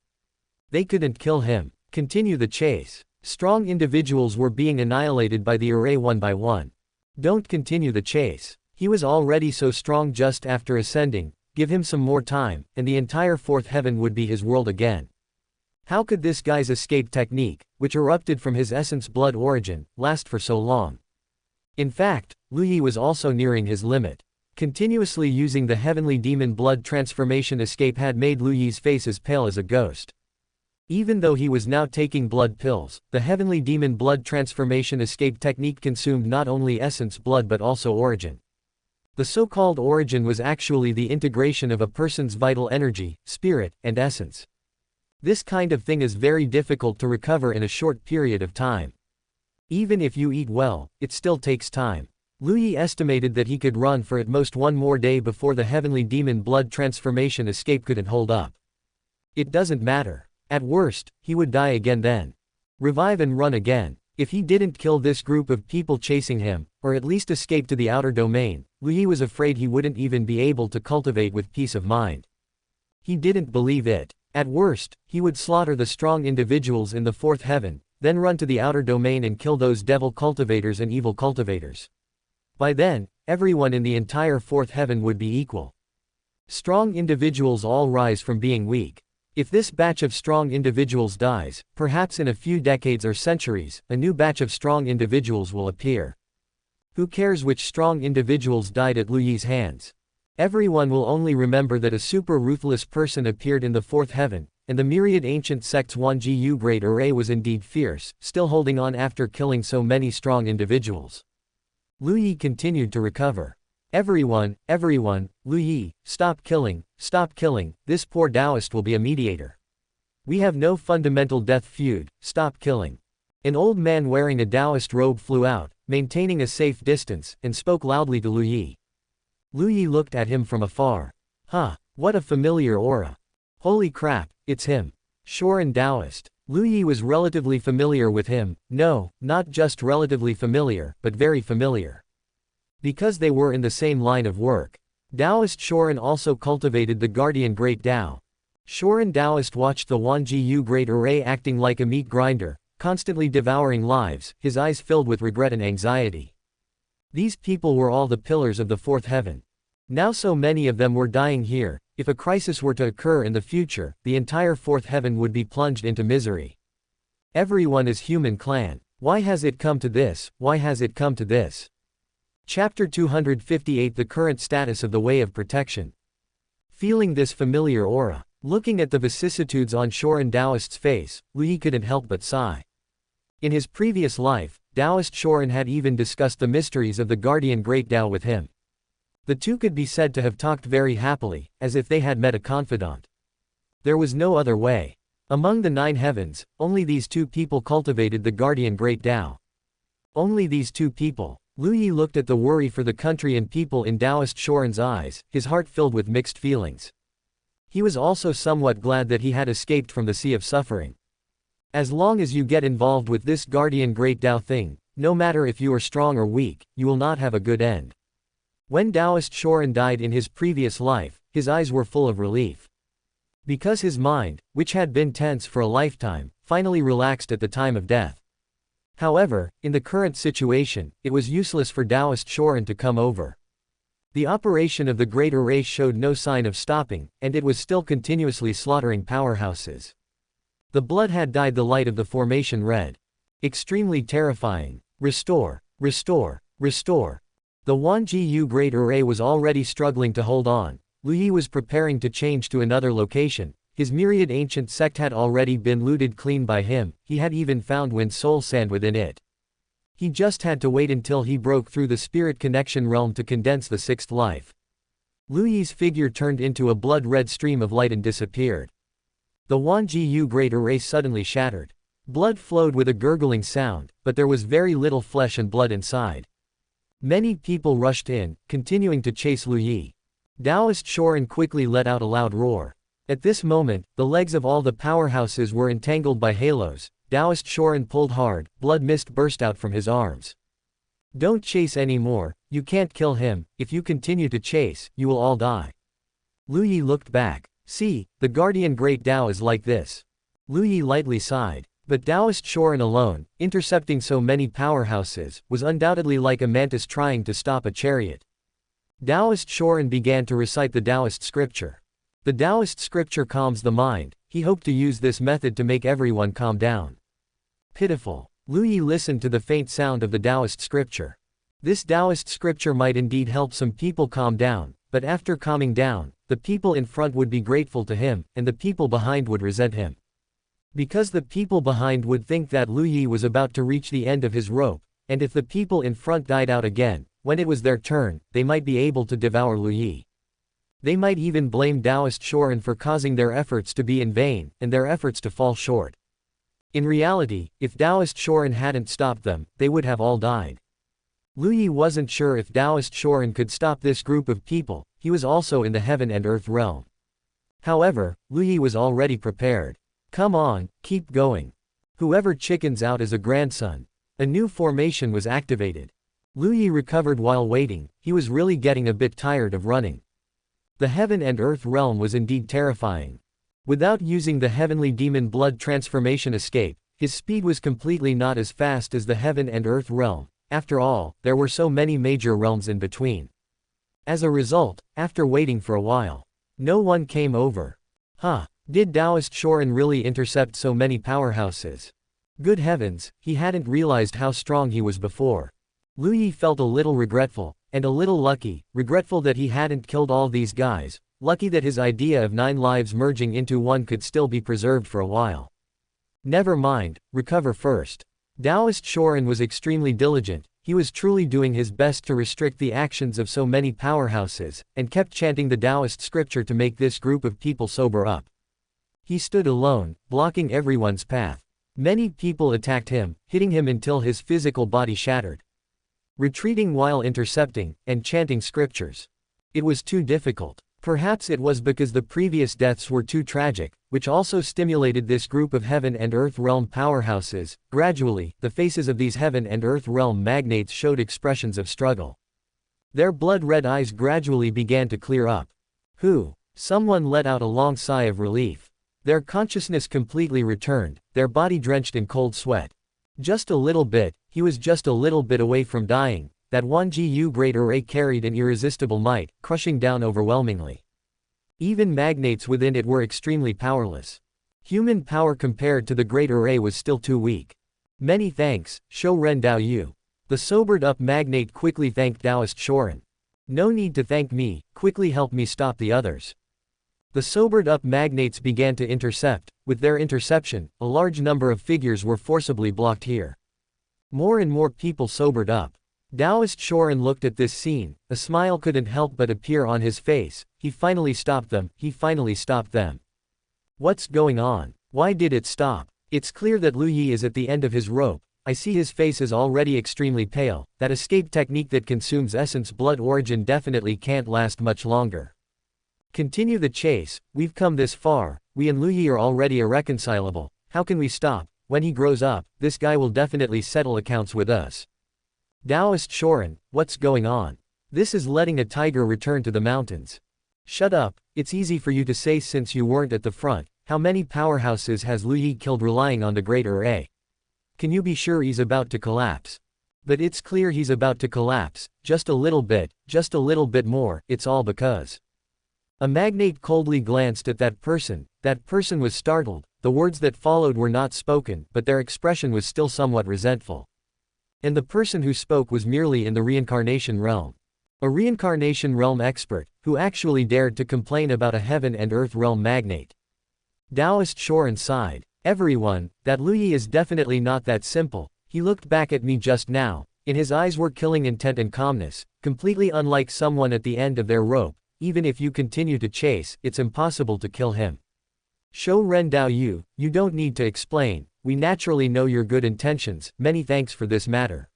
They couldn't kill him. Continue the chase. Strong individuals were being annihilated by the array one by one. Don't continue the chase. He was already so strong just after ascending, give him some more time, and the entire 4th heaven would be his world again. How could this guy's escape technique, which erupted from his essence blood origin, last for so long? In fact, Lu Yi was also nearing his limit. Continuously using the heavenly demon blood transformation escape had made Lu Yi's face as pale as a ghost. Even though he was now taking blood pills, the heavenly demon blood transformation escape technique consumed not only essence blood but also origin. The so-called origin was actually the integration of a person's vital energy, spirit, and essence. This kind of thing is very difficult to recover in a short period of time. Even if you eat well, it still takes time. Lu Yi estimated that he could run for at most one more day before the heavenly demon blood transformation escape couldn't hold up. It doesn't matter. At worst, he would die again then. Revive and run again. If he didn't kill this group of people chasing him, or at least escape to the outer domain, Lu Yi was afraid he wouldn't even be able to cultivate with peace of mind. He didn't believe it. At worst, he would slaughter the strong individuals in the 4th heaven, then run to the outer domain and kill those devil cultivators and evil cultivators. By then, everyone in the entire 4th heaven would be equal. Strong individuals all rise from being weak. If this batch of strong individuals dies, perhaps in a few decades or centuries, a new batch of strong individuals will appear. Who cares which strong individuals died at Lu Yi's hands? Everyone will only remember that a super ruthless person appeared in the 4th heaven, and the myriad ancient sects Jiànjī Great Array was indeed fierce, still holding on after killing so many strong individuals. Lu Yi continued to recover. Everyone, Lu Yi, stop killing, this poor Taoist will be a mediator. We have no fundamental death feud, stop killing. An old man wearing a Taoist robe flew out, maintaining a safe distance, and spoke loudly to Lu Yi. Lu Yi looked at him from afar. Huh, what a familiar aura. Holy crap, it's him. Shorin Taoist. Lu Yi was relatively familiar with him, no, not just relatively familiar, but very familiar. Because they were in the same line of work. Taoist Shorin also cultivated the guardian Great Dao. Shorin Taoist watched the Jiànjī Great Array acting like a meat grinder, constantly devouring lives, his eyes filled with regret and anxiety. These people were all the pillars of the 4th heaven. Now so many of them were dying here. If a crisis were to occur in the future, the entire 4th heaven would be plunged into misery. Everyone is human clan. Why has it come to this? Why has it come to this? Chapter 258 The current status of the way of protection. Feeling this familiar aura, looking at the vicissitudes on Shorin Taoist's face, Lu Yi couldn't help but sigh. In his previous life, Taoist Shorin had even discussed the mysteries of the guardian Great Dao with him. The two could be said to have talked very happily, as if they had met a confidant. There was no other way. Among the 9 heavens, only these 2 people cultivated the guardian Great Dao. Only these 2 people. Lu Yi looked at the worry for the country and people in Taoist Shorin's eyes, his heart filled with mixed feelings. He was also somewhat glad that he had escaped from the sea of suffering. As long as you get involved with this guardian Great Dao thing, no matter if you are strong or weak, you will not have a good end. When Taoist Shorin died in his previous life, his eyes were full of relief. Because his mind, which had been tense for a lifetime, finally relaxed at the time of death. However, in the current situation, it was useless for Taoist Shorin to come over. The operation of the Great Array showed no sign of stopping, and it was still continuously slaughtering powerhouses. The blood had dyed the light of the formation red. Extremely terrifying. Restore, restore, restore. The Jiànjī Great Array was already struggling to hold on. Lu Yi was preparing to change to another location. His myriad ancient sect had already been looted clean by him, he had even found wind soul sand within it. He just had to wait until he broke through the spirit connection realm to condense the 6th life. Lu Yi's figure turned into a blood-red stream of light and disappeared. The Jiànjī Great Array suddenly shattered. Blood flowed with a gurgling sound, but there was very little flesh and blood inside. Many people rushed in, continuing to chase Lu Yi. Taoist Shorin quickly let out a loud roar. At this moment, the legs of all the powerhouses were entangled by halos. Taoist Shorin pulled hard, blood mist burst out from his arms. Don't chase anymore, you can't kill him, if you continue to chase, you will all die. Lu Yi looked back. See, the guardian Great Dao is like this. Lu Yi lightly sighed. But Taoist Shorin alone, intercepting so many powerhouses, was undoubtedly like a mantis trying to stop a chariot. Taoist Shorin began to recite the Taoist scripture. The Taoist scripture calms the mind, he hoped to use this method to make everyone calm down. Pitiful. Lu Yi listened to the faint sound of the Taoist scripture. This Taoist scripture might indeed help some people calm down, but after calming down, the people in front would be grateful to him, and the people behind would resent him. Because the people behind would think that Lu Yi was about to reach the end of his rope, and if the people in front died out again, when it was their turn, they might be able to devour Lu Yi. They might even blame Taoist Shorin for causing their efforts to be in vain, and their efforts to fall short. In reality, if Taoist Shorin hadn't stopped them, they would have all died. Lu Yi wasn't sure if Taoist Shorin could stop this group of people, he was also in the heaven and earth realm. However, Lu Yi was already prepared. Come on, keep going. Whoever chickens out is a grandson. A new formation was activated. Lu Yi recovered while waiting, he was really getting a bit tired of running. The heaven and earth realm was indeed terrifying. Without using the heavenly demon blood transformation escape, his speed was completely not as fast as the heaven and earth realm. After all, there were so many major realms in between. As a result, after waiting for a while, no one came over. Did Taoist Shorin really intercept so many powerhouses? Good heavens, he hadn't realized how strong he was before. Lu Yi felt a little regretful, and a little lucky, regretful that he hadn't killed all these guys, lucky that his idea of 9 lives merging into one could still be preserved for a while. Never mind, recover first. Taoist Shorin was extremely diligent, he was truly doing his best to restrict the actions of so many powerhouses, and kept chanting the Taoist scripture to make this group of people sober up. He stood alone, blocking everyone's path. Many people attacked him, hitting him until his physical body shattered. Retreating while intercepting, and chanting scriptures. It was too difficult. Perhaps it was because the previous deaths were too tragic, which also stimulated this group of heaven and earth realm powerhouses. Gradually, the faces of these heaven and earth realm magnates showed expressions of struggle. Their blood-red eyes gradually began to clear up. Someone let out a long sigh of relief. Their consciousness completely returned, their body drenched in cold sweat. Just a little bit, he was just a little bit away from dying. That Jiànjī Great Array carried an irresistible might, crushing down overwhelmingly. Even magnates within it were extremely powerless. Human power compared to the Great Array was still too weak. Many thanks, Shou Ren Dao Yu. The sobered-up magnate quickly thanked Taoist Shorin. No need to thank me, quickly help me stop the others. The sobered-up magnates began to intercept. With their interception, a large number of figures were forcibly blocked here. More and more people sobered up. Taoist Shorin looked at this scene, a smile couldn't help but appear on his face. He finally stopped them, What's going on? Why did it stop? It's clear that Lu Yi is at the end of his rope. I see his face is already extremely pale. That escape technique that consumes essence blood origin definitely can't last much longer. Continue the chase, we've come this far, we and Lu Yi are already irreconcilable. How can we stop? When he grows up, this guy will definitely settle accounts with us. Taoist Shorin, what's going on? This is letting a tiger return to the mountains. Shut up, it's easy for you to say since you weren't at the front. How many powerhouses has Lu Yi killed relying on the Great Array? Can you be sure he's about to collapse? But it's clear he's about to collapse, just a little bit more, it's all because. A magnate coldly glanced at that person was startled. The words that followed were not spoken, but their expression was still somewhat resentful. And the person who spoke was merely in the reincarnation realm. A reincarnation realm expert, who actually dared to complain about a heaven and earth realm magnate. Taoist Shorin sighed. Everyone, that Lu Yi is definitely not that simple. He looked back at me just now. In his eyes were killing intent and calmness, completely unlike someone at the end of their rope. Even if you continue to chase, it's impossible to kill him. Shou Ren Dao you don't need to explain. We naturally know your good intentions. Many thanks for this matter.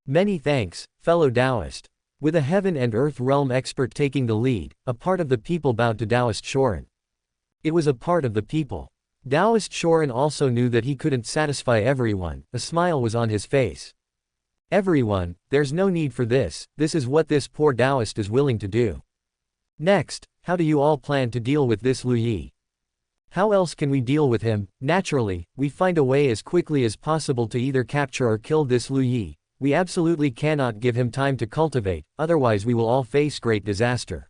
Many thanks, fellow Taoist. With a heaven and earth realm expert taking the lead, a part of the people bowed to Taoist Shorin. It was a part of the people. Taoist Shorin also knew that he couldn't satisfy everyone. A smile was on his face. Everyone, there's no need for this. This is what this poor Taoist is willing to do. Next, how do you all plan to deal with this Lu Yi? How else can we deal with him? Naturally, we find a way as quickly as possible to either capture or kill this Lu Yi. We absolutely cannot give him time to cultivate, otherwise we will all face great disaster.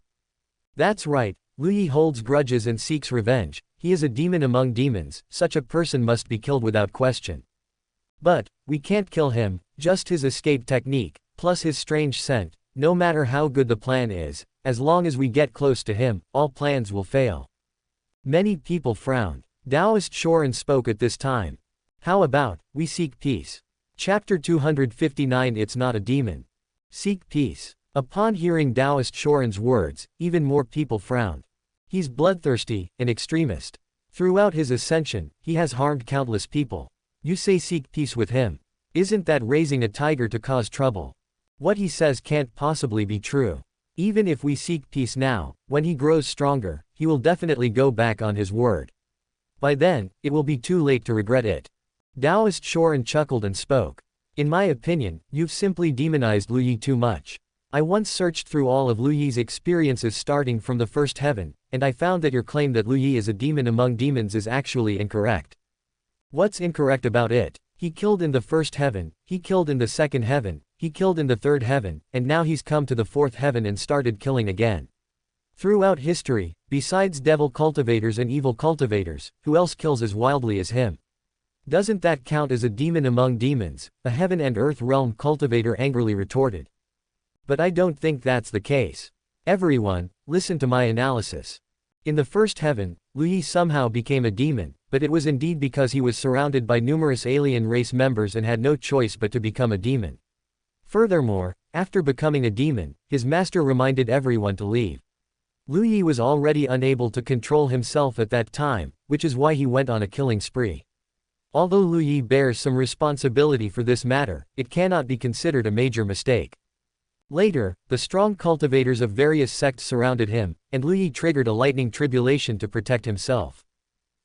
That's right, Lu Yi holds grudges and seeks revenge. He is a demon among demons, such a person must be killed without question. But, we can't kill him, just his escape technique, plus his strange scent. No matter how good the plan is, as long as we get close to him, all plans will fail. Many people frowned. Taoist Shorin spoke at this time. How about, we seek peace? Chapter 259 It's not a demon. Seek peace. Upon hearing Taoist Shorin's words, even more people frowned. He's bloodthirsty, an extremist. Throughout his ascension, he has harmed countless people. You say seek peace with him. Isn't that raising a tiger to cause trouble? What he says can't possibly be true. Even if we seek peace now, when he grows stronger, he will definitely go back on his word. By then, it will be too late to regret it. Taoist Shorin chuckled and spoke. In my opinion, you've simply demonized Lu Yi too much. I once searched through all of Lu Yi's experiences starting from the first heaven, and I found that your claim that Lu Yi is a demon among demons is actually incorrect. What's incorrect about it? He killed in the first heaven, he killed in the second heaven, he killed in the third heaven, and now he's come to the fourth heaven and started killing again. Throughout history, besides devil cultivators and evil cultivators, who else kills as wildly as him? Doesn't that count as a demon among demons? A heaven and earth realm cultivator angrily retorted. But I don't think that's the case. Everyone, listen to my analysis. In the first heaven, Lu Yi somehow became a demon, but it was indeed because he was surrounded by numerous alien race members and had no choice but to become a demon. Furthermore, after becoming a demon, his master reminded everyone to leave. Lu Yi was already unable to control himself at that time, which is why he went on a killing spree. Although Lu Yi bears some responsibility for this matter, it cannot be considered a major mistake. Later, the strong cultivators of various sects surrounded him, and Lu Yi triggered a lightning tribulation to protect himself.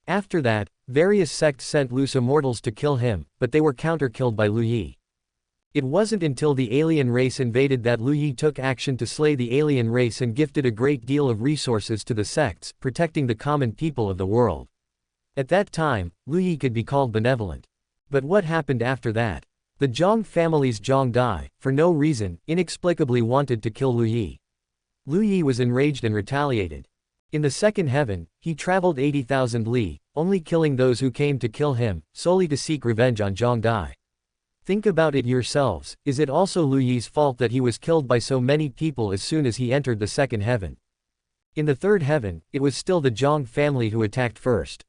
After that, various sects sent loose immortals to kill him, but they were counter-killed by Lu Yi. It wasn't until the alien race invaded that Lu Yi took action to slay the alien race and gifted a great deal of resources to the sects, protecting the common people of the world. At that time, Lu Yi could be called benevolent. But what happened after that? The Zhang family's Zhang Dai, for no reason, inexplicably wanted to kill Lu Yi. Lu Yi was enraged and retaliated. In the second heaven, he traveled 80,000 li, only killing those who came to kill him, solely to seek revenge on Zhang Dai. Think about it yourselves, is it also Lu Yi's fault that he was killed by so many people as soon as he entered the second heaven? In the third heaven, it was still the Zhang family who attacked first.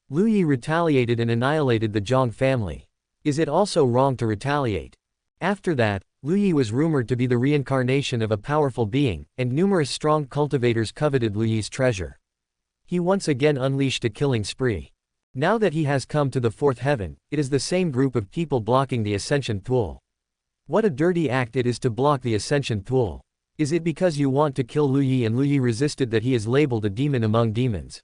Lu Yi retaliated and annihilated the Zhang family. Is it also wrong to retaliate? After that, Lu Yi was rumored to be the reincarnation of a powerful being, and numerous strong cultivators coveted Lu Yi's treasure. He once again unleashed a killing spree. Now that he has come to the fourth heaven, it is the same group of people blocking the ascension pool. What a dirty act it is to block the ascension pool. Is it because you want to kill Lu Yi and Lu Yi resisted that he is labeled a demon among demons?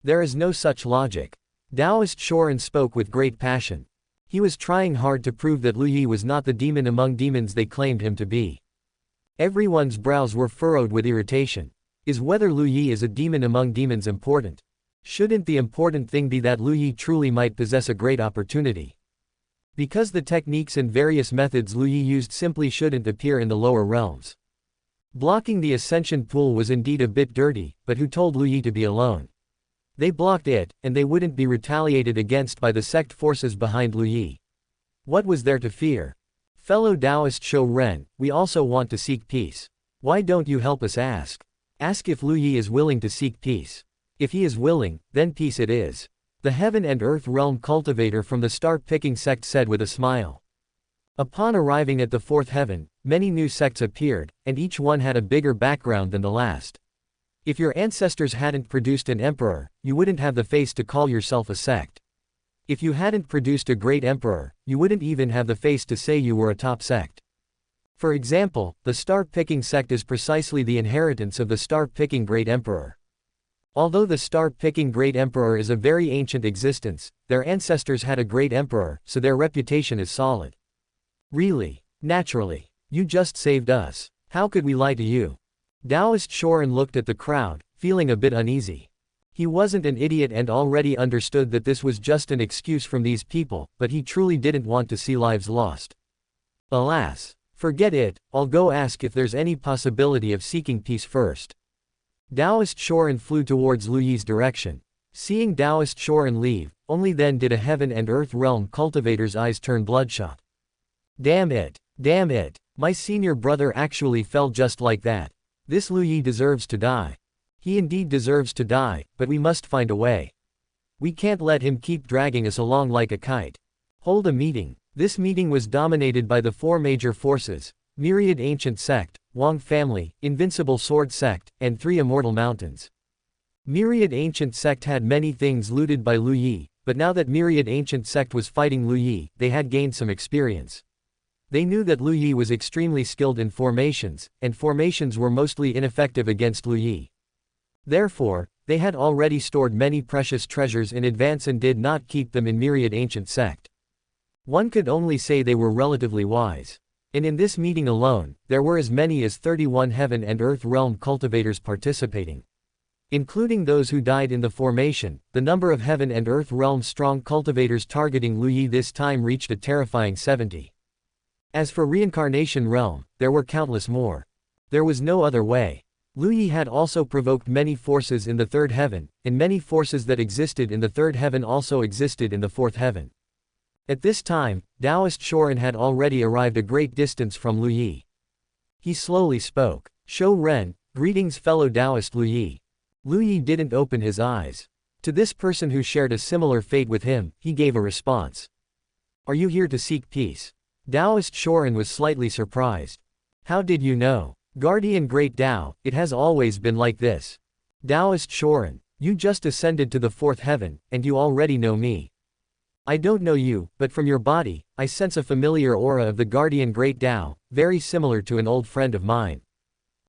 There is no such logic. Taoist Shorin spoke with great passion. He was trying hard to prove that Lu Yi was not the demon among demons they claimed him to be. Everyone's brows were furrowed with irritation. Is whether Lu Yi is a demon among demons important? Shouldn't the important thing be that Lu Yi truly might possess a great opportunity? Because the techniques and various methods Lu Yi used simply shouldn't appear in the lower realms. Blocking the ascension pool was indeed a bit dirty, but who told Lu Yi to be alone? They blocked it, and they wouldn't be retaliated against by the sect forces behind Lu Yi. What was there to fear? Fellow Taoist Shou Ren, we also want to seek peace. Why don't you help us ask? Ask if Lu Yi is willing to seek peace. If he is willing, then peace it is. The heaven and earth realm cultivator from the star-picking sect said with a smile. Upon arriving at the fourth heaven, many new sects appeared, and each one had a bigger background than the last. If your ancestors hadn't produced an emperor, you wouldn't have the face to call yourself a sect. If you hadn't produced a great emperor, you wouldn't even have the face to say you were a top sect. For example, the star-picking sect is precisely the inheritance of the star-picking great emperor. Although the star-picking great emperor is a very ancient existence, their ancestors had a great emperor, so their reputation is solid. Really? Naturally. You just saved us. How could we lie to you? Taoist Shorin looked at the crowd, feeling a bit uneasy. He wasn't an idiot and already understood that this was just an excuse from these people, but he truly didn't want to see lives lost. Alas. Forget it, I'll go ask if there's any possibility of seeking peace first. Taoist Shorin flew towards Lu Yi's direction. Seeing Taoist Shorin leave, only then did a heaven and earth realm cultivator's eyes turn bloodshot. Damn it, my senior brother actually fell just like that. This Lu Yi deserves to die. He indeed deserves to die, but we must find a way. We can't let him keep dragging us along like a kite. Hold a meeting. This meeting was dominated by the four major forces: Myriad Ancient Sect, Wang Family, Invincible Sword Sect, and 3 Immortal Mountains. Myriad Ancient Sect had many things looted by Lu Yi, but now that Myriad Ancient Sect was fighting Lu Yi, they had gained some experience. They knew that Lu Yi was extremely skilled in formations, and formations were mostly ineffective against Lu Yi. Therefore, they had already stored many precious treasures in advance and did not keep them in Myriad Ancient Sect. One could only say they were relatively wise. And in this meeting alone, there were as many as 31 heaven and earth realm cultivators participating. Including those who died in the formation, the number of heaven and earth realm strong cultivators targeting Lu Yi this time reached a terrifying 70. As for reincarnation realm, there were countless more. There was no other way. Lu Yi had also provoked many forces in the third heaven, and many forces that existed in the third heaven also existed in the fourth heaven. At this time, Taoist Shorin had already arrived a great distance from Lu Yi. He slowly spoke. Shou Ren, greetings fellow Taoist Lu Yi. Lu Yi didn't open his eyes. To this person who shared a similar fate with him, he gave a response. Are you here to seek peace? Taoist Shorin was slightly surprised. How did you know? Guardian Great Tao, it has always been like this. Taoist Shorin, you just ascended to the fourth heaven, and you already know me. I don't know you, but from your body, I sense a familiar aura of the Guardian Great Tao, very similar to an old friend of mine.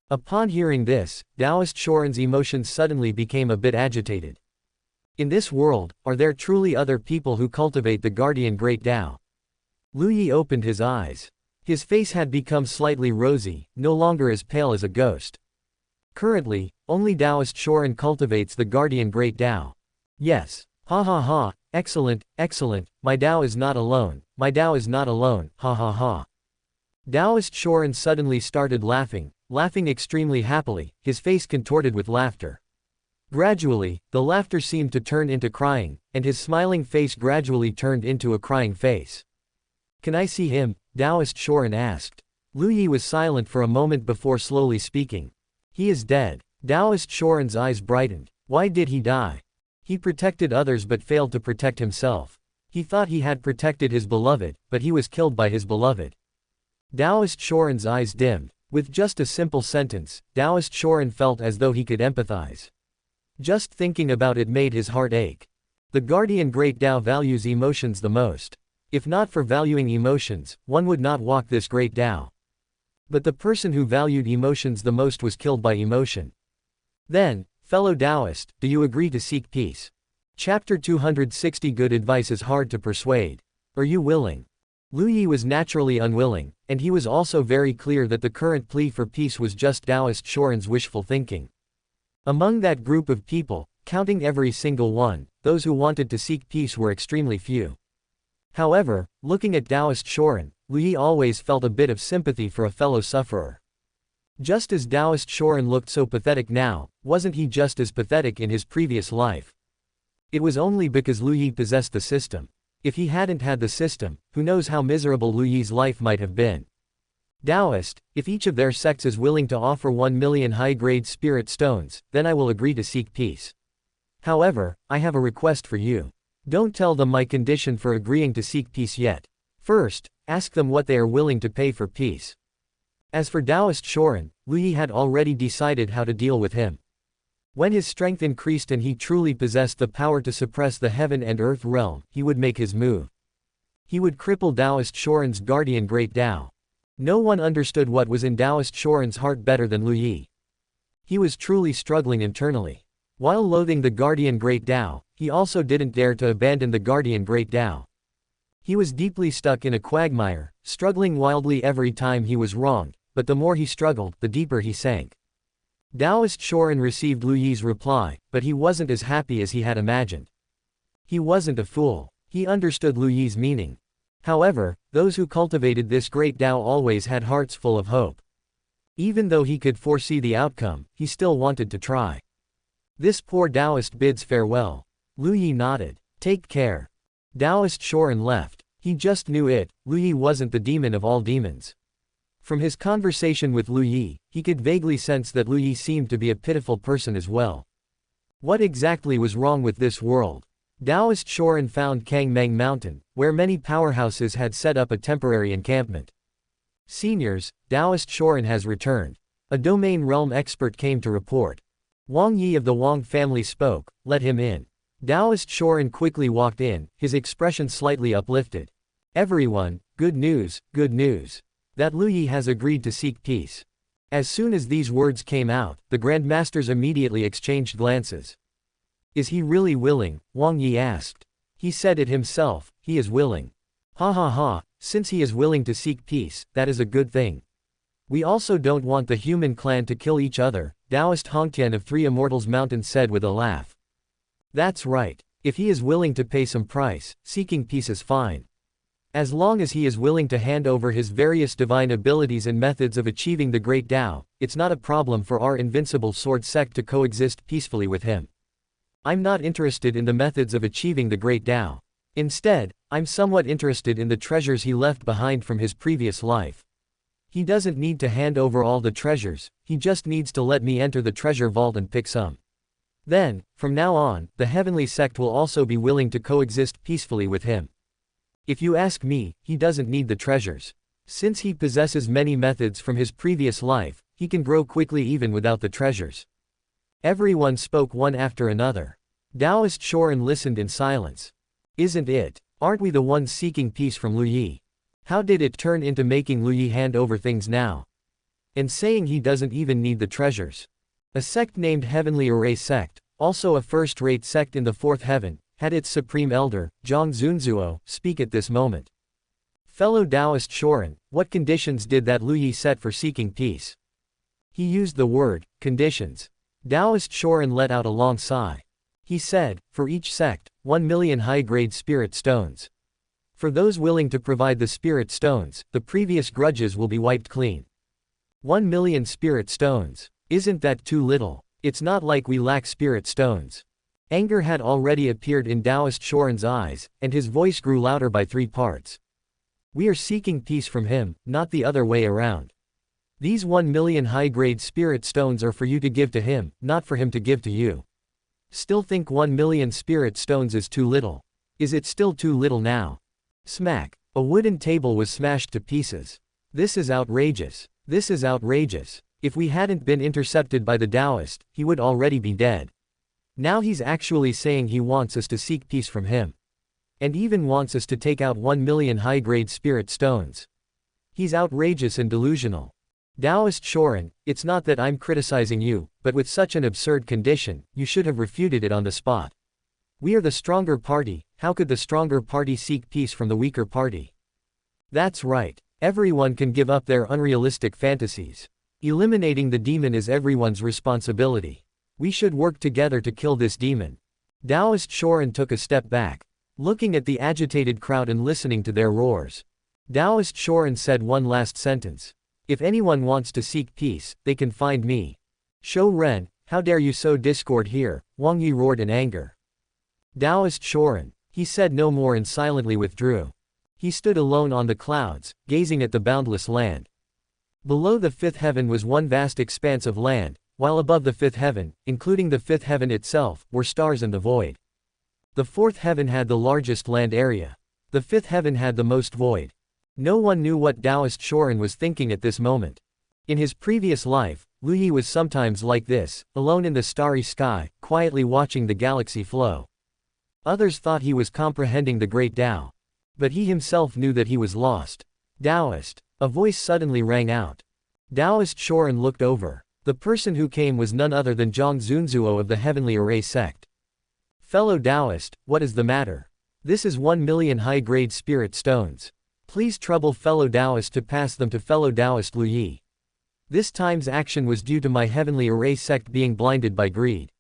Upon hearing this, Taoist Shorin's emotions suddenly became a bit agitated. In this world, are there truly other people who cultivate the Guardian Great Tao? Lu Yi opened his eyes. His face had become slightly rosy, no longer as pale as a ghost. Currently, only Taoist Shorin cultivates the Guardian Great Tao. Yes. Ha ha ha, excellent, my Tao is not alone, ha ha ha. Taoist Shorin suddenly started laughing extremely happily, his face contorted with laughter. Gradually, the laughter seemed to turn into crying, and his smiling face gradually turned into a crying face. Can I see him? Taoist Shorin asked. Lu Yi was silent for a moment before slowly speaking. He is dead. Taoist Shorin's eyes brightened. Why did he die? He protected others but failed to protect himself. He thought he had protected his beloved, but he was killed by his beloved. Taoist Shorin's eyes dimmed. With just a simple sentence, Taoist Shorin felt as though he could empathize. Just thinking about it made his heart ache. The guardian Great Dao values emotions the most. If not for valuing emotions, one would not walk this Great Dao. But the person who valued emotions the most was killed by emotion. Then, fellow Taoist, do you agree to seek peace? Chapter 260. Good advice is hard to persuade. Are you willing? Lu Yi was naturally unwilling, and he was also very clear that the current plea for peace was just Taoist Shorin's wishful thinking. Among that group of people, counting every single one, those who wanted to seek peace were extremely few. However, looking at Taoist Shorin, Lu Yi always felt a bit of sympathy for a fellow sufferer. Just as Taoist Shorin looked so pathetic now, wasn't he just as pathetic in his previous life? It was only because Lu Yi possessed the system. If he hadn't had the system, who knows how miserable Lu Yi's life might have been. Taoist, if each of their sects is willing to offer 1 million high-grade spirit stones, then I will agree to seek peace. However, I have a request for you. Don't tell them my condition for agreeing to seek peace yet. First, ask them what they are willing to pay for peace. As for Taoist Shorin, Lu Yi had already decided how to deal with him. When his strength increased and he truly possessed the power to suppress the heaven and earth realm, he would make his move. He would cripple Taoist Shorin's guardian Great Dao. No one understood what was in Taoist Shorin's heart better than Lu Yi. He was truly struggling internally. While loathing the guardian Great Dao, he also didn't dare to abandon the guardian Great Dao. He was deeply stuck in a quagmire, struggling wildly every time he was wronged, but the more he struggled, the deeper he sank. Taoist Shorin received Lu Yi's reply, but he wasn't as happy as he had imagined. He wasn't a fool. He understood Lu Yi's meaning. However, those who cultivated this Great Dao always had hearts full of hope. Even though he could foresee the outcome, he still wanted to try. This poor Taoist bids farewell. Lu Yi nodded. Take care. Taoist Shorin left. He just knew it, Lu Yi wasn't the demon of all demons. From his conversation with Lu Yi, he could vaguely sense that Lu Yi seemed to be a pitiful person as well. What exactly was wrong with this world? Taoist Shorin found Kang Meng Mountain, where many powerhouses had set up a temporary encampment. Seniors, Taoist Shorin has returned. A domain realm expert came to report. Wang Yi of the Wang family spoke, let him in. Taoist Shorin quickly walked in, his expression slightly uplifted. Everyone, good news, good news. That Lu Yi has agreed to seek peace. As soon as these words came out, the Grandmasters immediately exchanged glances. Is he really willing? Wang Yi asked. He said it himself, he is willing. Ha ha ha, since he is willing to seek peace, that is a good thing. We also don't want the human clan to kill each other, Taoist Hongtian of Three Immortals Mountain said with a laugh. That's right. If he is willing to pay some price, seeking peace is fine. As long as he is willing to hand over his various divine abilities and methods of achieving the Great Dao, it's not a problem for our invincible sword sect to coexist peacefully with him. I'm not interested in the methods of achieving the Great Dao. Instead, I'm somewhat interested in the treasures he left behind from his previous life. He doesn't need to hand over all the treasures, he just needs to let me enter the treasure vault and pick some. Then, from now on, the heavenly sect will also be willing to coexist peacefully with him. If you ask me, he doesn't need the treasures. Since he possesses many methods from his previous life, he can grow quickly even without the treasures. Everyone spoke one after another. Taoist Shorin listened in silence. Isn't it? Aren't we the ones seeking peace from Lu Yi? How did it turn into making Lu Yi hand over things now? And saying he doesn't even need the treasures. A sect named Heavenly Array Sect, also a first-rate sect in the fourth heaven, had its supreme elder, Zhang Zunzuo, speak at this moment. Fellow Taoist Shorin, what conditions did that Lu Yi set for seeking peace? He used the word, conditions. Taoist Shorin let out a long sigh. He said, for each sect, 1 million high-grade spirit stones. For those willing to provide the spirit stones, the previous grudges will be wiped clean. 1 million spirit stones. Isn't that too little? It's not like we lack spirit stones. Anger had already appeared in Taoist Shorin's eyes, and his voice grew louder by 3 parts. We are seeking peace from him, not the other way around. These 1 million high-grade spirit stones are for you to give to him, not for him to give to you. Still think 1 million spirit stones is too little? Is it still too little now? Smack. A wooden table was smashed to pieces. This is outrageous. This is outrageous. If we hadn't been intercepted by the Taoist, he would already be dead. Now he's actually saying he wants us to seek peace from him. And even wants us to take out 1 million high-grade spirit stones. He's outrageous and delusional. Taoist Shorin, it's not that I'm criticizing you, but with such an absurd condition, you should have refuted it on the spot. We are the stronger party, how could the stronger party seek peace from the weaker party? That's right. Everyone can give up their unrealistic fantasies. Eliminating the demon is everyone's responsibility. We should work together to kill this demon. Taoist Shorin took a step back, looking at the agitated crowd and listening to their roars. Taoist Shorin said one last sentence. If anyone wants to seek peace, they can find me. Shou Ren, how dare you sow discord here? Wang Yi roared in anger. Taoist Shorin. He said no more and silently withdrew. He stood alone on the clouds, gazing at the boundless land. Below the fifth heaven was one vast expanse of land, while above the fifth heaven, including the fifth heaven itself, were stars and the void. The fourth heaven had the largest land area. The fifth heaven had the most void. No one knew what Taoist Shorin was thinking at this moment. In his previous life, Lu Yi was sometimes like this, alone in the starry sky, quietly watching the galaxy flow. Others thought he was comprehending the great Tao. But he himself knew that he was lost. Taoist. A voice suddenly rang out. Taoist Shorin looked over. The person who came was none other than Zhang Zunzuo of the Heavenly Array sect. Fellow Taoist, what is the matter? This is 1 million high-grade spirit stones. Please trouble fellow Taoist to pass them to fellow Taoist Lu Yi. This time's action was due to my Heavenly Array sect being blinded by greed.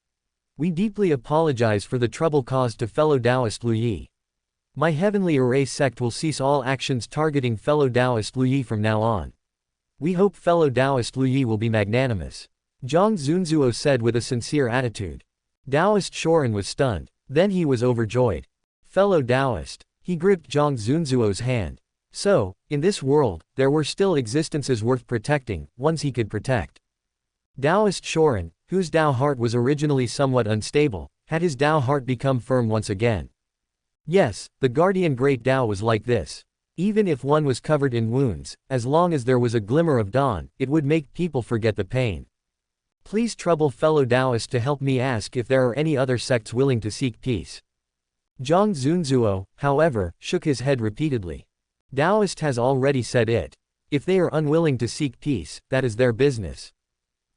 We deeply apologize for the trouble caused to fellow Taoist Lu Yi. My Heavenly Array sect will cease all actions targeting fellow Taoist Lu Yi from now on. We hope fellow Taoist Lu Yi will be magnanimous. Zhang Zunzuo said with a sincere attitude. Taoist Shorin was stunned. Then he was overjoyed. Fellow Taoist. He gripped Zhang Zunzuo's hand. So, in this world, there were still existences worth protecting, ones he could protect. Taoist Shorin, whose Tao heart was originally somewhat unstable, had his Tao heart become firm once again. Yes, the guardian great Tao was like this. Even if one was covered in wounds, as long as there was a glimmer of dawn, it would make people forget the pain. Please trouble fellow Taoists to help me ask if there are any other sects willing to seek peace. Zhang Zunzuo, however, shook his head repeatedly. Taoist has already said it. If they are unwilling to seek peace, that is their business.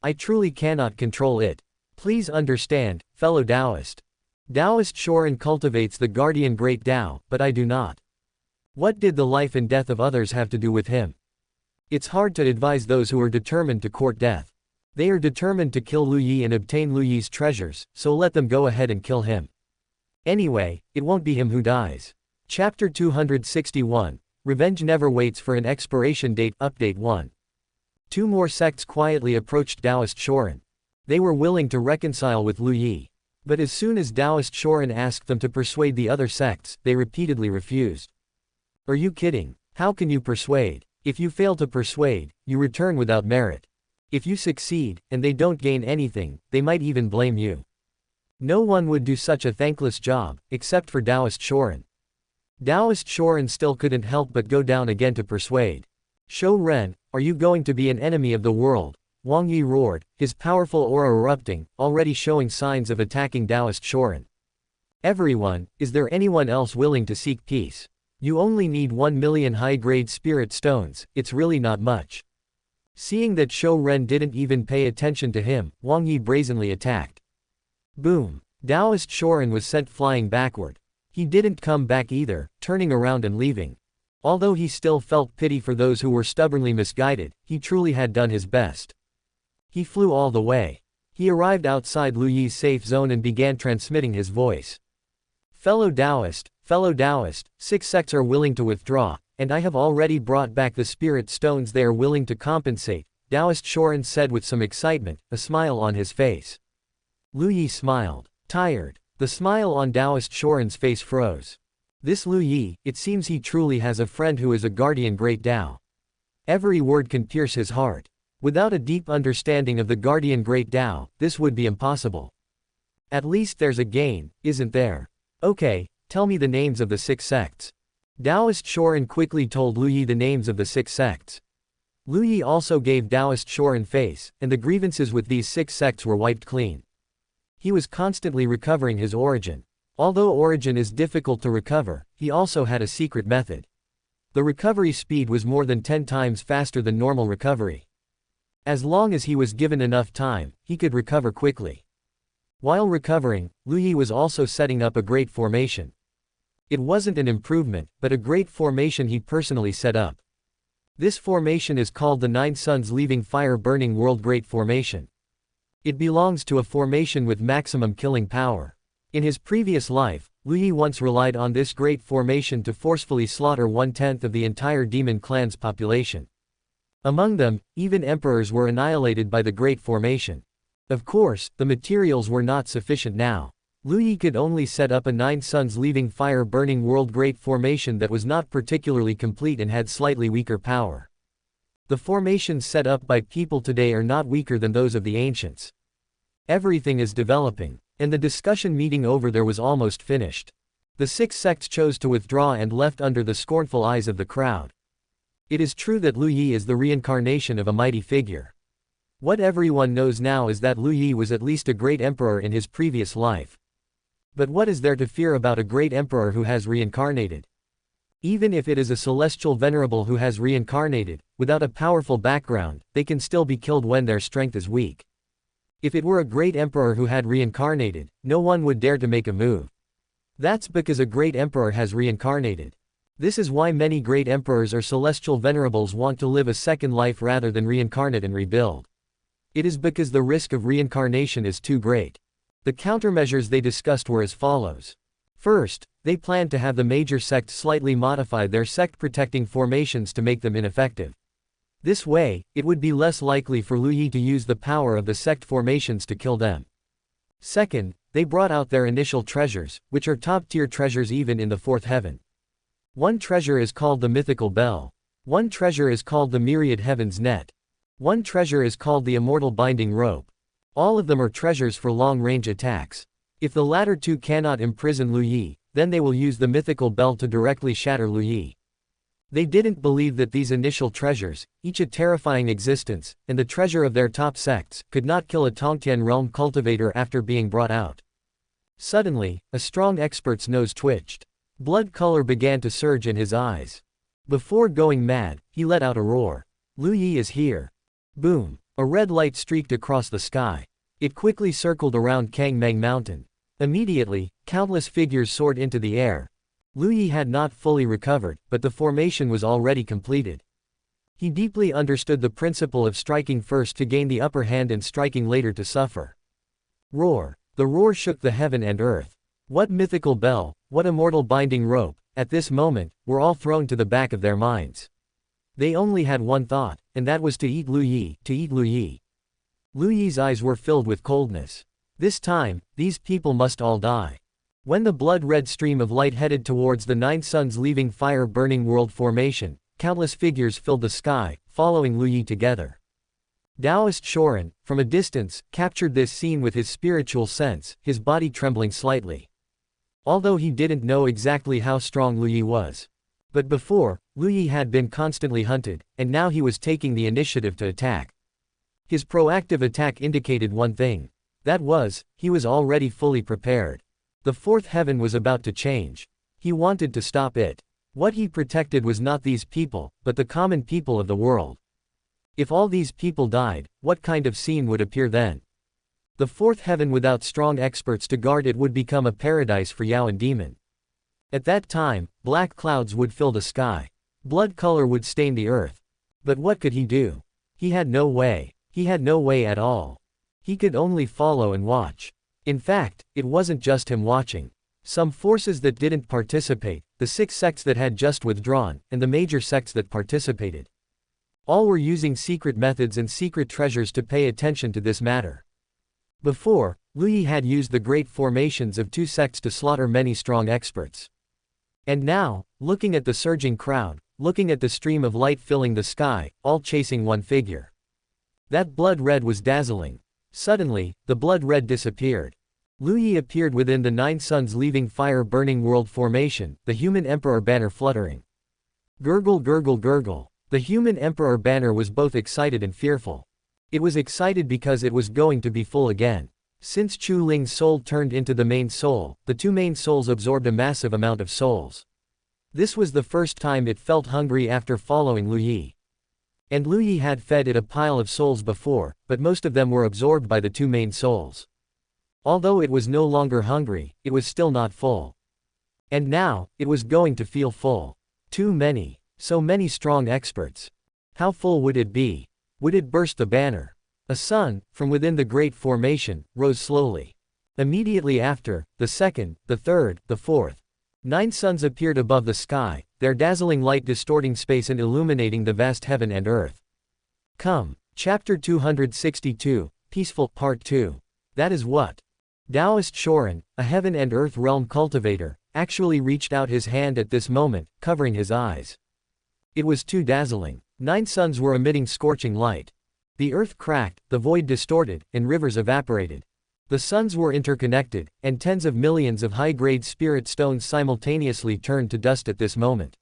I truly cannot control it. Please understand, fellow Taoist. Taoist Shorin cultivates the guardian great Tao, but I do not. What did the life and death of others have to do with him? It's hard to advise those who are determined to court death. They are determined to kill Lu Yi and obtain Lu Yi's treasures, so let them go ahead and kill him. Anyway, it won't be him who dies. Chapter 261. Revenge never waits for an expiration date. Update 1. Two more sects quietly approached Taoist Shorin. They were willing to reconcile with Lu Yi. But as soon as Taoist Shorin asked them to persuade the other sects, they repeatedly refused. Are you kidding? How can you persuade? If you fail to persuade, you return without merit. If you succeed, and they don't gain anything, they might even blame you. No one would do such a thankless job, except for Taoist Shorin. Taoist Shorin still couldn't help but go down again to persuade. Shou Ren, are you going to be an enemy of the world? Wang Yi roared, his powerful aura erupting, already showing signs of attacking Taoist Shorin. Everyone, is there anyone else willing to seek peace? You only need 1 million high-grade spirit stones, it's really not much. Seeing that Shou Ren didn't even pay attention to him, Wang Yi brazenly attacked. Boom! Taoist Shorin was sent flying backward. He didn't come back either, turning around and leaving. Although he still felt pity for those who were stubbornly misguided, he truly had done his best. He flew all the way. He arrived outside Lu Yi's safe zone and began transmitting his voice. Fellow Taoist, 6 sects are willing to withdraw, and I have already brought back the spirit stones they are willing to compensate, Taoist Shorin said with some excitement, a smile on his face. Lu Yi smiled. Tired. The smile on Taoist Shorin's face froze. This Lu Yi, it seems he truly has a friend who is a guardian great Tao. Every word can pierce his heart. Without a deep understanding of the guardian great Tao, this would be impossible. At least there's a gain, isn't there? Okay, tell me the names of the 6 sects. Taoist Shorin quickly told Lu Yi the names of the 6 sects. Lu Yi also gave Taoist shore and face, and the grievances with these 6 sects were wiped clean. He was constantly recovering his origin. Although origin is difficult to recover, he also had a secret method. The recovery speed was more than 10 times faster than normal recovery. As long as he was given enough time, he could recover quickly. While recovering, Lu Yi was also setting up a great formation. It wasn't an improvement, but a great formation he personally set up. This formation is called the 9 Suns Leaving Fire Burning World Great Formation. It belongs to a formation with maximum killing power. In his previous life, Lu Yi once relied on this great formation to forcefully slaughter 1/10 of the entire demon clan's population. Among them, even emperors were annihilated by the great formation. Of course, the materials were not sufficient now. Lu Yi could only set up a 9 Suns Leaving Fire Burning World Great Formation that was not particularly complete and had slightly weaker power. The formations set up by people today are not weaker than those of the ancients. Everything is developing. And the discussion meeting over there was almost finished. The 6 sects chose to withdraw and left under the scornful eyes of the crowd. It is true that Lu Yi is the reincarnation of a mighty figure. What everyone knows now is that Lu Yi was at least a great emperor in his previous life. But what is there to fear about a great emperor who has reincarnated? Even if it is a celestial venerable who has reincarnated, without a powerful background, they can still be killed when their strength is weak. If it were a great emperor who had reincarnated, no one would dare to make a move. That's because a great emperor has reincarnated. This is why many great emperors or celestial venerables want to live a second life rather than reincarnate and rebuild. It is because the risk of reincarnation is too great. The countermeasures they discussed were as follows. First, they planned to have the major sect slightly modify their sect-protecting formations to make them ineffective. This way, it would be less likely for Lu Yi to use the power of the sect formations to kill them. Second, they brought out their initial treasures, which are top-tier treasures even in the 4th heaven. One treasure is called the mythical bell. One treasure is called the myriad heaven's net. One treasure is called the immortal binding rope. All of them are treasures for long-range attacks. If the latter 2 cannot imprison Lu Yi, then they will use the mythical bell to directly shatter Lu Yi. They didn't believe that these initial treasures, each a terrifying existence, and the treasure of their top sects, could not kill a Tongtian realm cultivator after being brought out. Suddenly, a strong expert's nose twitched. Blood color began to surge in his eyes. Before going mad, he let out a roar. Lu Yi is here. Boom! A red light streaked across the sky. It quickly circled around Kangmeng Mountain. Immediately, countless figures soared into the air. Lu Yi had not fully recovered, but the formation was already completed. He deeply understood the principle of striking first to gain the upper hand and striking later to suffer. Roar! The roar shook the heaven and earth. What mythical bell, what immortal binding rope, at this moment, were all thrown to the back of their minds. They only had one thought, and that was to eat Lu Yi, to eat Lu Yi. Lu Yi's eyes were filled with coldness. This time, these people must all die. When the blood-red stream of light headed towards the 9 Suns Leaving Fire Burning World Formation, countless figures filled the sky, following Lu Yi together. Taoist Shorin, from a distance, captured this scene with his spiritual sense, his body trembling slightly. Although he didn't know exactly how strong Lu Yi was. But before, Lu Yi had been constantly hunted, and now he was taking the initiative to attack. His proactive attack indicated one thing. That was, he was already fully prepared. The 4th heaven was about to change. He wanted to stop it. What he protected was not these people, but the common people of the world. If all these people died, what kind of scene would appear then? The 4th heaven without strong experts to guard it would become a paradise for Yao and Demon. At that time, black clouds would fill the sky. Blood color would stain the earth. But what could he do? He had no way. He had no way at all. He could only follow and watch. In fact, it wasn't just him watching. Some forces that didn't participate, the 6 sects that had just withdrawn, and the major sects that participated. All were using secret methods and secret treasures to pay attention to this matter. Before, Lu Yi had used the great formations of 2 sects to slaughter many strong experts. And now, looking at the surging crowd, looking at the stream of light filling the sky, all chasing one figure. That blood red was dazzling. Suddenly, the blood red disappeared. Lu Yi appeared within the 9 Suns Leaving Fire Burning World Formation, the human emperor banner fluttering. Gurgle gurgle gurgle. The human emperor banner was both excited and fearful. It was excited because it was going to be full again. Since Chu Ling's soul turned into the main soul, the two main souls absorbed a massive amount of souls. This was the first time it felt hungry after following Lu Yi. And Lu Yi had fed it a pile of souls before, but most of them were absorbed by the two main souls. Although it was no longer hungry, it was still not full. And now, it was going to feel full. Too many. So many strong experts. How full would it be? Would it burst the banner? A sun, from within the great formation, rose slowly. Immediately after, the second, the third, the fourth. 9 suns appeared above the sky, their dazzling light distorting space and illuminating the vast heaven and earth. Come. Chapter 262, Peaceful, Part 2. That is what Taoist Shorin, a heaven and earth realm cultivator, actually reached out his hand at this moment, covering his eyes. It was too dazzling. 9 suns were emitting scorching light. The earth cracked, the void distorted, and rivers evaporated. The suns were interconnected, and tens of millions of high-grade spirit stones simultaneously turned to dust at this moment.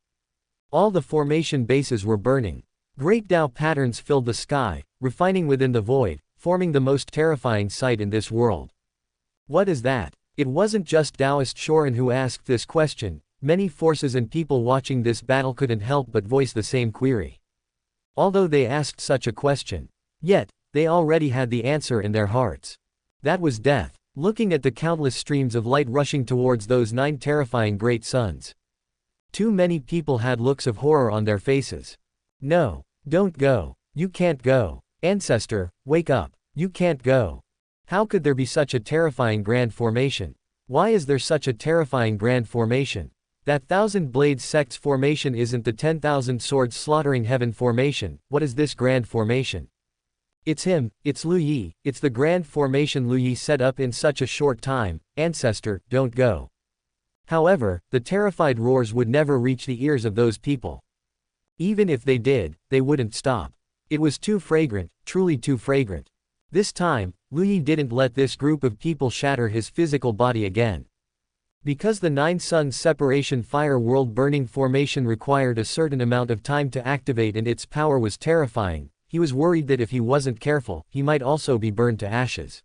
All the formation bases were burning. Great Tao patterns filled the sky, refining within the void, forming the most terrifying sight in this world. What is that? It wasn't just Taoist Shorin who asked this question. Many forces and people watching this battle couldn't help but voice the same query. Although they asked such a question, yet, they already had the answer in their hearts. That was death. Looking at the countless streams of light rushing towards those 9 terrifying great suns. Too many people had looks of horror on their faces. No, don't go. You can't go. Ancestor, wake up. You can't go. How could there be such a terrifying grand formation? Why is there such a terrifying grand formation? That 1,000 blades sects formation isn't the 10,000 swords slaughtering heaven formation. What is this grand formation? It's him, it's Lu Yi, it's the grand formation Lu Yi set up in such a short time. Ancestor, don't go. However, the terrified roars would never reach the ears of those people. Even if they did, they wouldn't stop. It was too fragrant, truly too fragrant. This time, Lu Yi didn't let this group of people shatter his physical body again. Because the 9 suns separation fire world burning formation required a certain amount of time to activate and its power was terrifying, he was worried that if he wasn't careful, he might also be burned to ashes.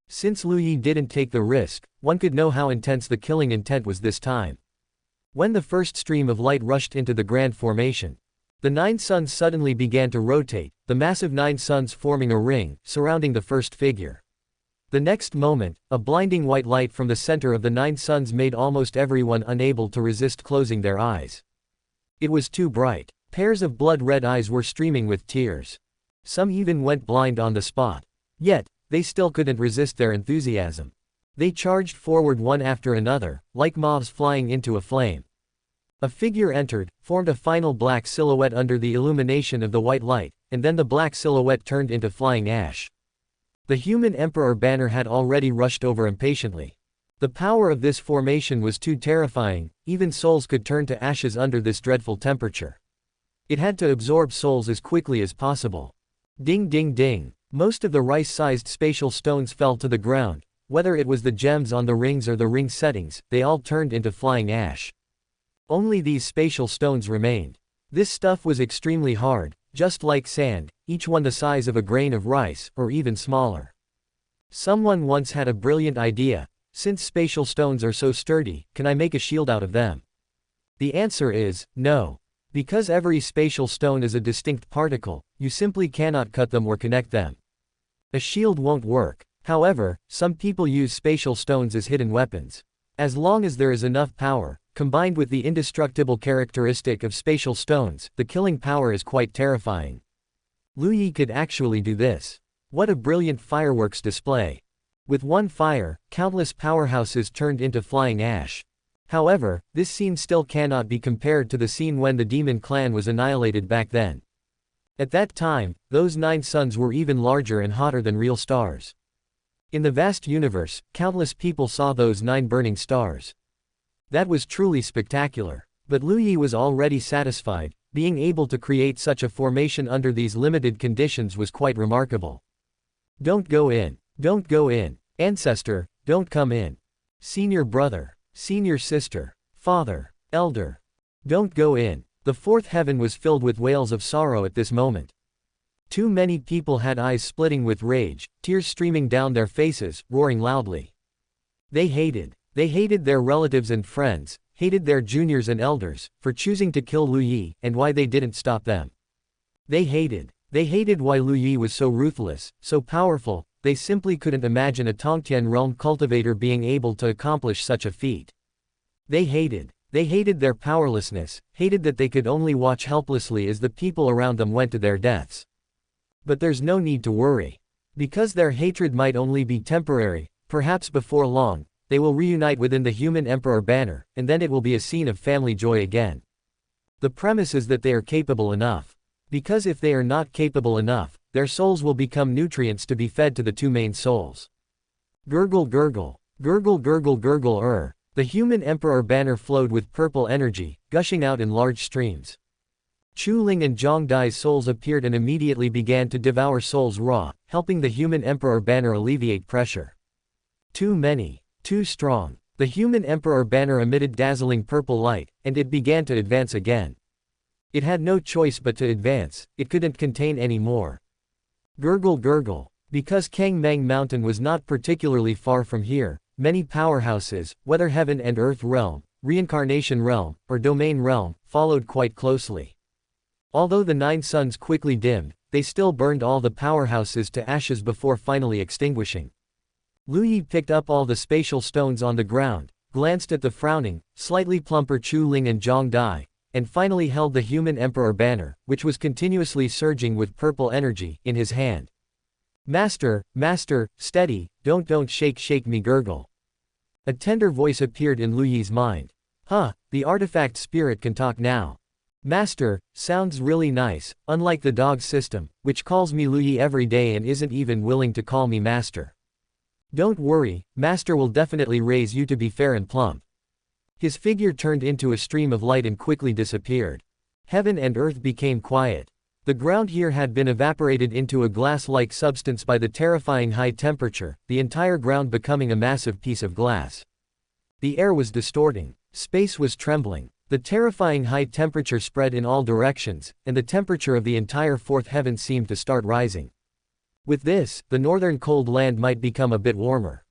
Since Lu Yi didn't take the risk, one could know how intense the killing intent was this time. When the first stream of light rushed into the grand formation, the 9 suns suddenly began to rotate, the massive 9 suns forming a ring, surrounding the first figure. The next moment, a blinding white light from the center of the 9 suns made almost everyone unable to resist closing their eyes. It was too bright. Pairs of blood-red eyes were streaming with tears. Some even went blind on the spot. Yet, they still couldn't resist their enthusiasm. They charged forward one after another, like moths flying into a flame. A figure entered, formed a final black silhouette under the illumination of the white light, and then the black silhouette turned into flying ash. The human emperor banner had already rushed over impatiently. The power of this formation was too terrifying, even souls could turn to ashes under this dreadful temperature. It had to absorb souls as quickly as possible. Ding ding ding. Most of the rice-sized spatial stones fell to the ground. Whether it was the gems on the rings or the ring settings, they all turned into flying ash. Only these spatial stones remained. This stuff was extremely hard, just like sand, each one the size of a grain of rice, or even smaller. Someone once had a brilliant idea. Since spatial stones are so sturdy, can I make a shield out of them? The answer is, no. Because every spatial stone is a distinct particle, you simply cannot cut them or connect them. A shield won't work. However, some people use spatial stones as hidden weapons. As long as there is enough power, combined with the indestructible characteristic of spatial stones, the killing power is quite terrifying. Lu Yi could actually do this. What a brilliant fireworks display. With one fire, countless powerhouses turned into flying ash. However, this scene still cannot be compared to the scene when the demon clan was annihilated back then. At that time, those 9 suns were even larger and hotter than real stars. In the vast universe, countless people saw those 9 burning stars. That was truly spectacular. But Lu Yi was already satisfied. Being able to create such a formation under these limited conditions was quite remarkable. Don't go in. Don't go in. Ancestor, don't come in. Senior brother. Senior sister. Father. Elder. Don't go in. The fourth heaven was filled with wails of sorrow at this moment. Too many people had eyes splitting with rage, tears streaming down their faces, roaring loudly. They hated their relatives and friends, hated their juniors and elders, for choosing to kill Lu Yi, and why they didn't stop them. They hated why Lu Yi was so ruthless, so powerful. They simply couldn't imagine a Tongtian realm cultivator being able to accomplish such a feat. They hated their powerlessness, hated that they could only watch helplessly as the people around them went to their deaths. But there's no need to worry. Because their hatred might only be temporary, perhaps before long, they will reunite within the human emperor banner, and then it will be a scene of family joy again. The premise is that they are capable enough. Because if they are not capable enough, their souls will become nutrients to be fed to the two main souls. Gurgle gurgle, gurgle gurgle gurgle The human emperor banner flowed with purple energy, gushing out in large streams. Chuling and Zhongdai's souls appeared and immediately began to devour souls raw, helping the human emperor banner alleviate pressure. Too many, too strong. The human emperor banner emitted dazzling purple light, and it began to advance again. It had no choice but to advance, it couldn't contain any more. Gurgle gurgle. Because Kangmeng Mountain was not particularly far from here, many powerhouses, whether heaven and earth realm, reincarnation realm, or domain realm, followed quite closely. Although the 9 suns quickly dimmed, they still burned all the powerhouses to ashes before finally extinguishing. Lu Yi picked up all the spatial stones on the ground, glanced at the frowning, slightly plumper Chuling and Zhongdai, and finally held the human emperor banner, which was continuously surging with purple energy, in his hand. Master, steady, don't shake me gurgle. A tender voice appeared in Lu Yi's mind. The artifact spirit can talk now. Master, sounds really nice, unlike the dog system, which calls me Lu Yi every day and isn't even willing to call me master. Don't worry, master will definitely raise you to be fair and plump. His figure turned into a stream of light and quickly disappeared. Heaven and earth became quiet. The ground here had been evaporated into a glass-like substance by the terrifying high temperature, the entire ground becoming a massive piece of glass. The air was distorting. Space was trembling. The terrifying high temperature spread in all directions, and the temperature of the entire fourth heaven seemed to start rising. With this, the northern cold land might become a bit warmer.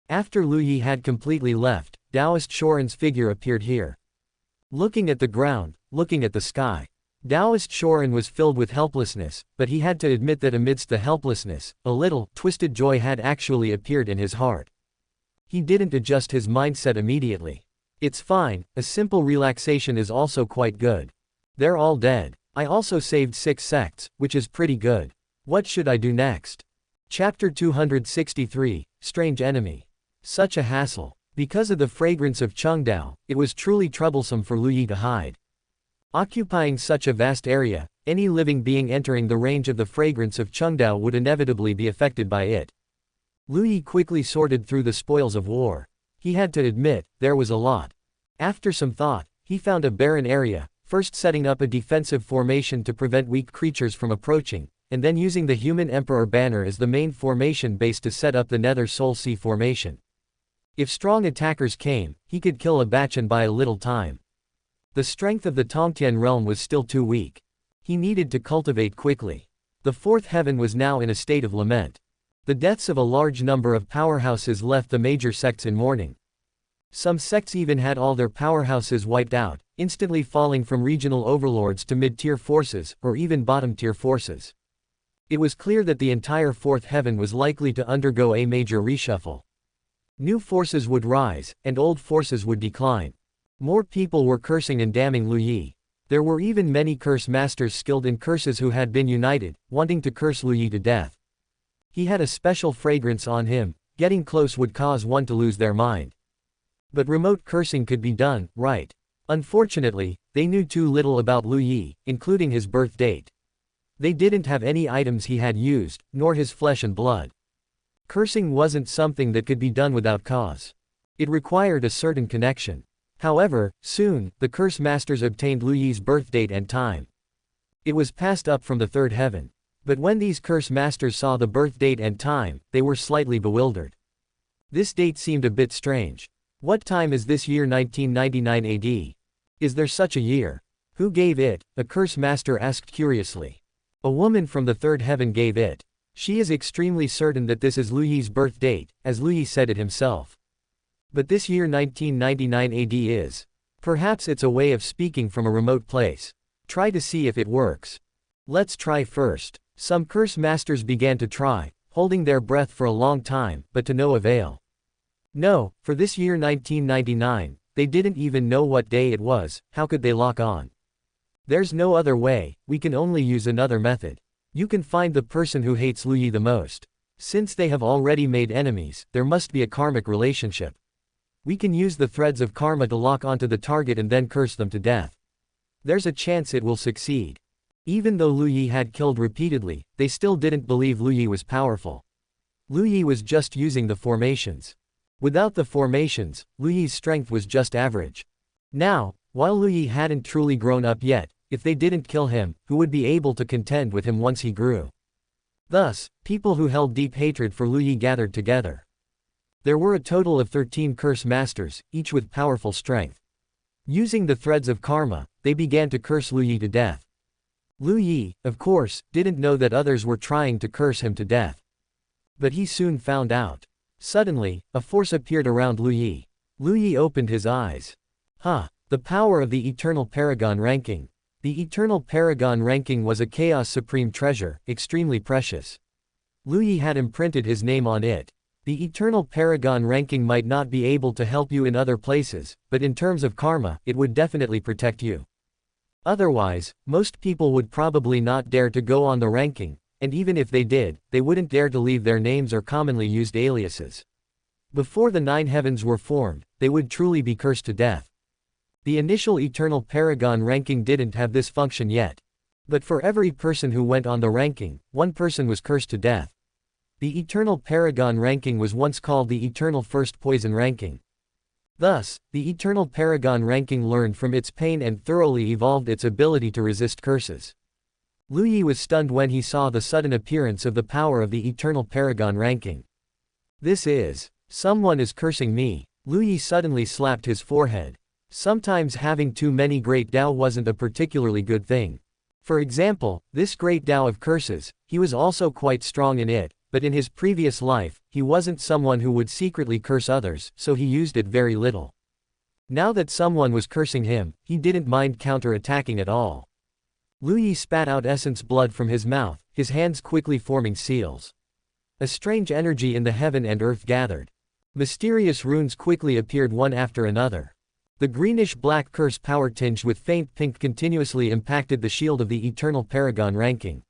After Lu Yi had completely left, Taoist Shorin's figure appeared here. Looking at the ground, looking at the sky. Taoist Shorin was filled with helplessness, but he had to admit that amidst the helplessness, a little, twisted joy had actually appeared in his heart. He didn't adjust his mindset immediately. It's fine, a simple relaxation is also quite good. They're all dead. I also saved 6 sects, which is pretty good. What should I do next? Chapter 263, Strange Enemy. Such a hassle. Because of the fragrance of Chengdao, it was truly troublesome for Lu Yi to hide. Occupying such a vast area, any living being entering the range of the fragrance of Chengdao would inevitably be affected by it. Lu Yi quickly sorted through the spoils of war. He had to admit, there was a lot. After some thought, he found a barren area, first setting up a defensive formation to prevent weak creatures from approaching, and then using the human emperor banner as the main formation base to set up the Nether Soul Sea formation. If strong attackers came, he could kill a batch and buy a little time. The strength of the Tongtian realm was still too weak. He needed to cultivate quickly. The fourth heaven was now in a state of lament. The deaths of a large number of powerhouses left the major sects in mourning. Some sects even had all their powerhouses wiped out, instantly falling from regional overlords to mid-tier forces, or even bottom-tier forces. It was clear that the entire fourth heaven was likely to undergo a major reshuffle. New forces would rise, and old forces would decline. More people were cursing and damning Lu Yi. There were even many curse masters skilled in curses who had been united, wanting to curse Lu Yi to death. He had a special fragrance on him, getting close would cause one to lose their mind. But remote cursing could be done, right? Unfortunately, they knew too little about Lu Yi, including his birth date. They didn't have any items he had used, nor his flesh and blood. Cursing wasn't something that could be done without cause. It required a certain connection. However, soon, the curse masters obtained Lu Yi's birth date and time. It was passed up from the third heaven. But when these curse masters saw the birth date and time, they were slightly bewildered. This date seemed a bit strange. What time is this year 1999 AD? Is there such a year? Who gave it? A curse master asked curiously. A woman from the third heaven gave it. She is extremely certain that this is Lu Yi's birth date, as Lu Yi said it himself. But this year 1999 AD is. Perhaps it's a way of speaking from a remote place. Try to see if it works. Let's try first. Some curse masters began to try, holding their breath for a long time, but to no avail. No, for this year 1999, they didn't even know what day it was. How could they lock on? There's no other way, we can only use another method. You can find the person who hates Lu Yi the most. Since they have already made enemies, there must be a karmic relationship. We can use the threads of karma to lock onto the target and then curse them to death. There's a chance it will succeed. Even though Lu Yi had killed repeatedly, they still didn't believe Lu Yi was powerful. Lu Yi was just using the formations. Without the formations, Lu Yi's strength was just average. Now, while Lu Yi hadn't truly grown up yet, if they didn't kill him, who would be able to contend with him once he grew? Thus, people who held deep hatred for Lu Yi gathered together. There were a total of 13 curse masters, each with powerful strength. Using the threads of karma, they began to curse Lu Yi to death. Lu Yi, of course, didn't know that others were trying to curse him to death. But he soon found out. Suddenly, a force appeared around Lu Yi. Lu Yi opened his eyes. The power of the Eternal Paragon ranking. The Eternal Paragon ranking was a Chaos Supreme treasure, extremely precious. Lu Yi had imprinted his name on it. The Eternal Paragon ranking might not be able to help you in other places, but in terms of karma, it would definitely protect you. Otherwise, most people would probably not dare to go on the ranking, and even if they did, they wouldn't dare to leave their names or commonly used aliases. Before the 9 heavens were formed, they would truly be cursed to death. The initial Eternal Paragon ranking didn't have this function yet. But for every person who went on the ranking, one person was cursed to death. The Eternal Paragon ranking was once called the Eternal First Poison ranking. Thus, the Eternal Paragon ranking learned from its pain and thoroughly evolved its ability to resist curses. Lu Yi was stunned when he saw the sudden appearance of the power of the Eternal Paragon ranking. This is. Someone is cursing me. Lu Yi suddenly slapped his forehead. Sometimes having too many great Dao wasn't a particularly good thing. For example, this great Dao of curses, he was also quite strong in it, but in his previous life, he wasn't someone who would secretly curse others, so he used it very little. Now that someone was cursing him, he didn't mind counter-attacking at all. Lu Yi spat out essence blood from his mouth, his hands quickly forming seals. A strange energy in the heaven and earth gathered. Mysterious runes quickly appeared one after another. The greenish-black curse power tinged with faint pink continuously impacted the shield of the Eternal Paragon ranking.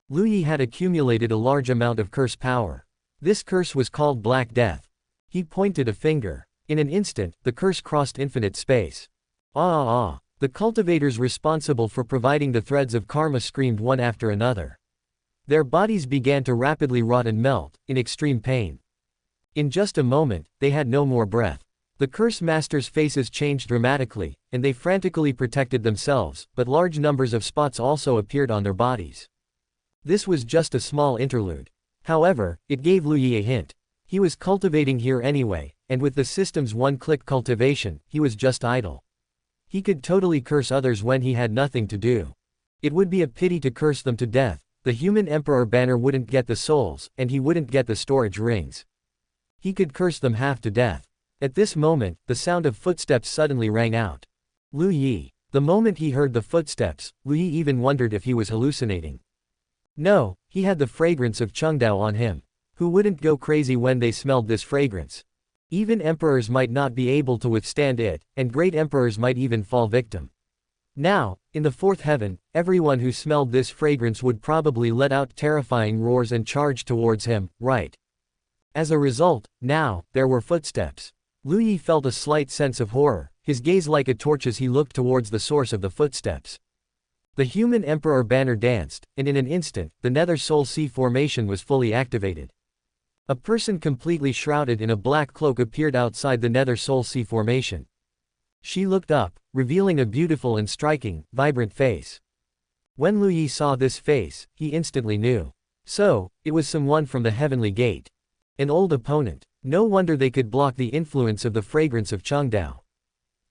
Lu Yi had accumulated a large amount of curse power. This curse was called Black Death. He pointed a finger. In an instant, the curse crossed infinite space. The cultivators responsible for providing the threads of karma screamed one after another. Their bodies began to rapidly rot and melt, in extreme pain. In just a moment, they had no more breath. The curse masters' faces changed dramatically, and they frantically protected themselves, but large numbers of spots also appeared on their bodies. This was just a small interlude. However, it gave Lu Yi a hint. He was cultivating here anyway, and with the system's one-click cultivation, he was just idle. He could totally curse others when he had nothing to do. It would be a pity to curse them to death. The human emperor banner wouldn't get the souls, and he wouldn't get the storage rings. He could curse them half to death. At this moment, the sound of footsteps suddenly rang out. Lu Yi. The moment he heard the footsteps, Lu Yi even wondered if he was hallucinating. No, he had the fragrance of Chengdao on him. Who wouldn't go crazy when they smelled this fragrance? Even emperors might not be able to withstand it, and great emperors might even fall victim. Now, in the fourth heaven, everyone who smelled this fragrance would probably let out terrifying roars and charge towards him, right? As a result, now, there were footsteps. Lu Yi felt a slight sense of horror, his gaze like a torch as he looked towards the source of the footsteps. The human emperor banner danced, and in an instant, the Nether Soul Sea formation was fully activated. A person completely shrouded in a black cloak appeared outside the Nether Soul Sea formation. She looked up, revealing a beautiful and striking, vibrant face. When Lu Yi saw this face, he instantly knew. So, it was someone from the Heavenly Gate. An old opponent. No wonder they could block the influence of the fragrance of Chengdao.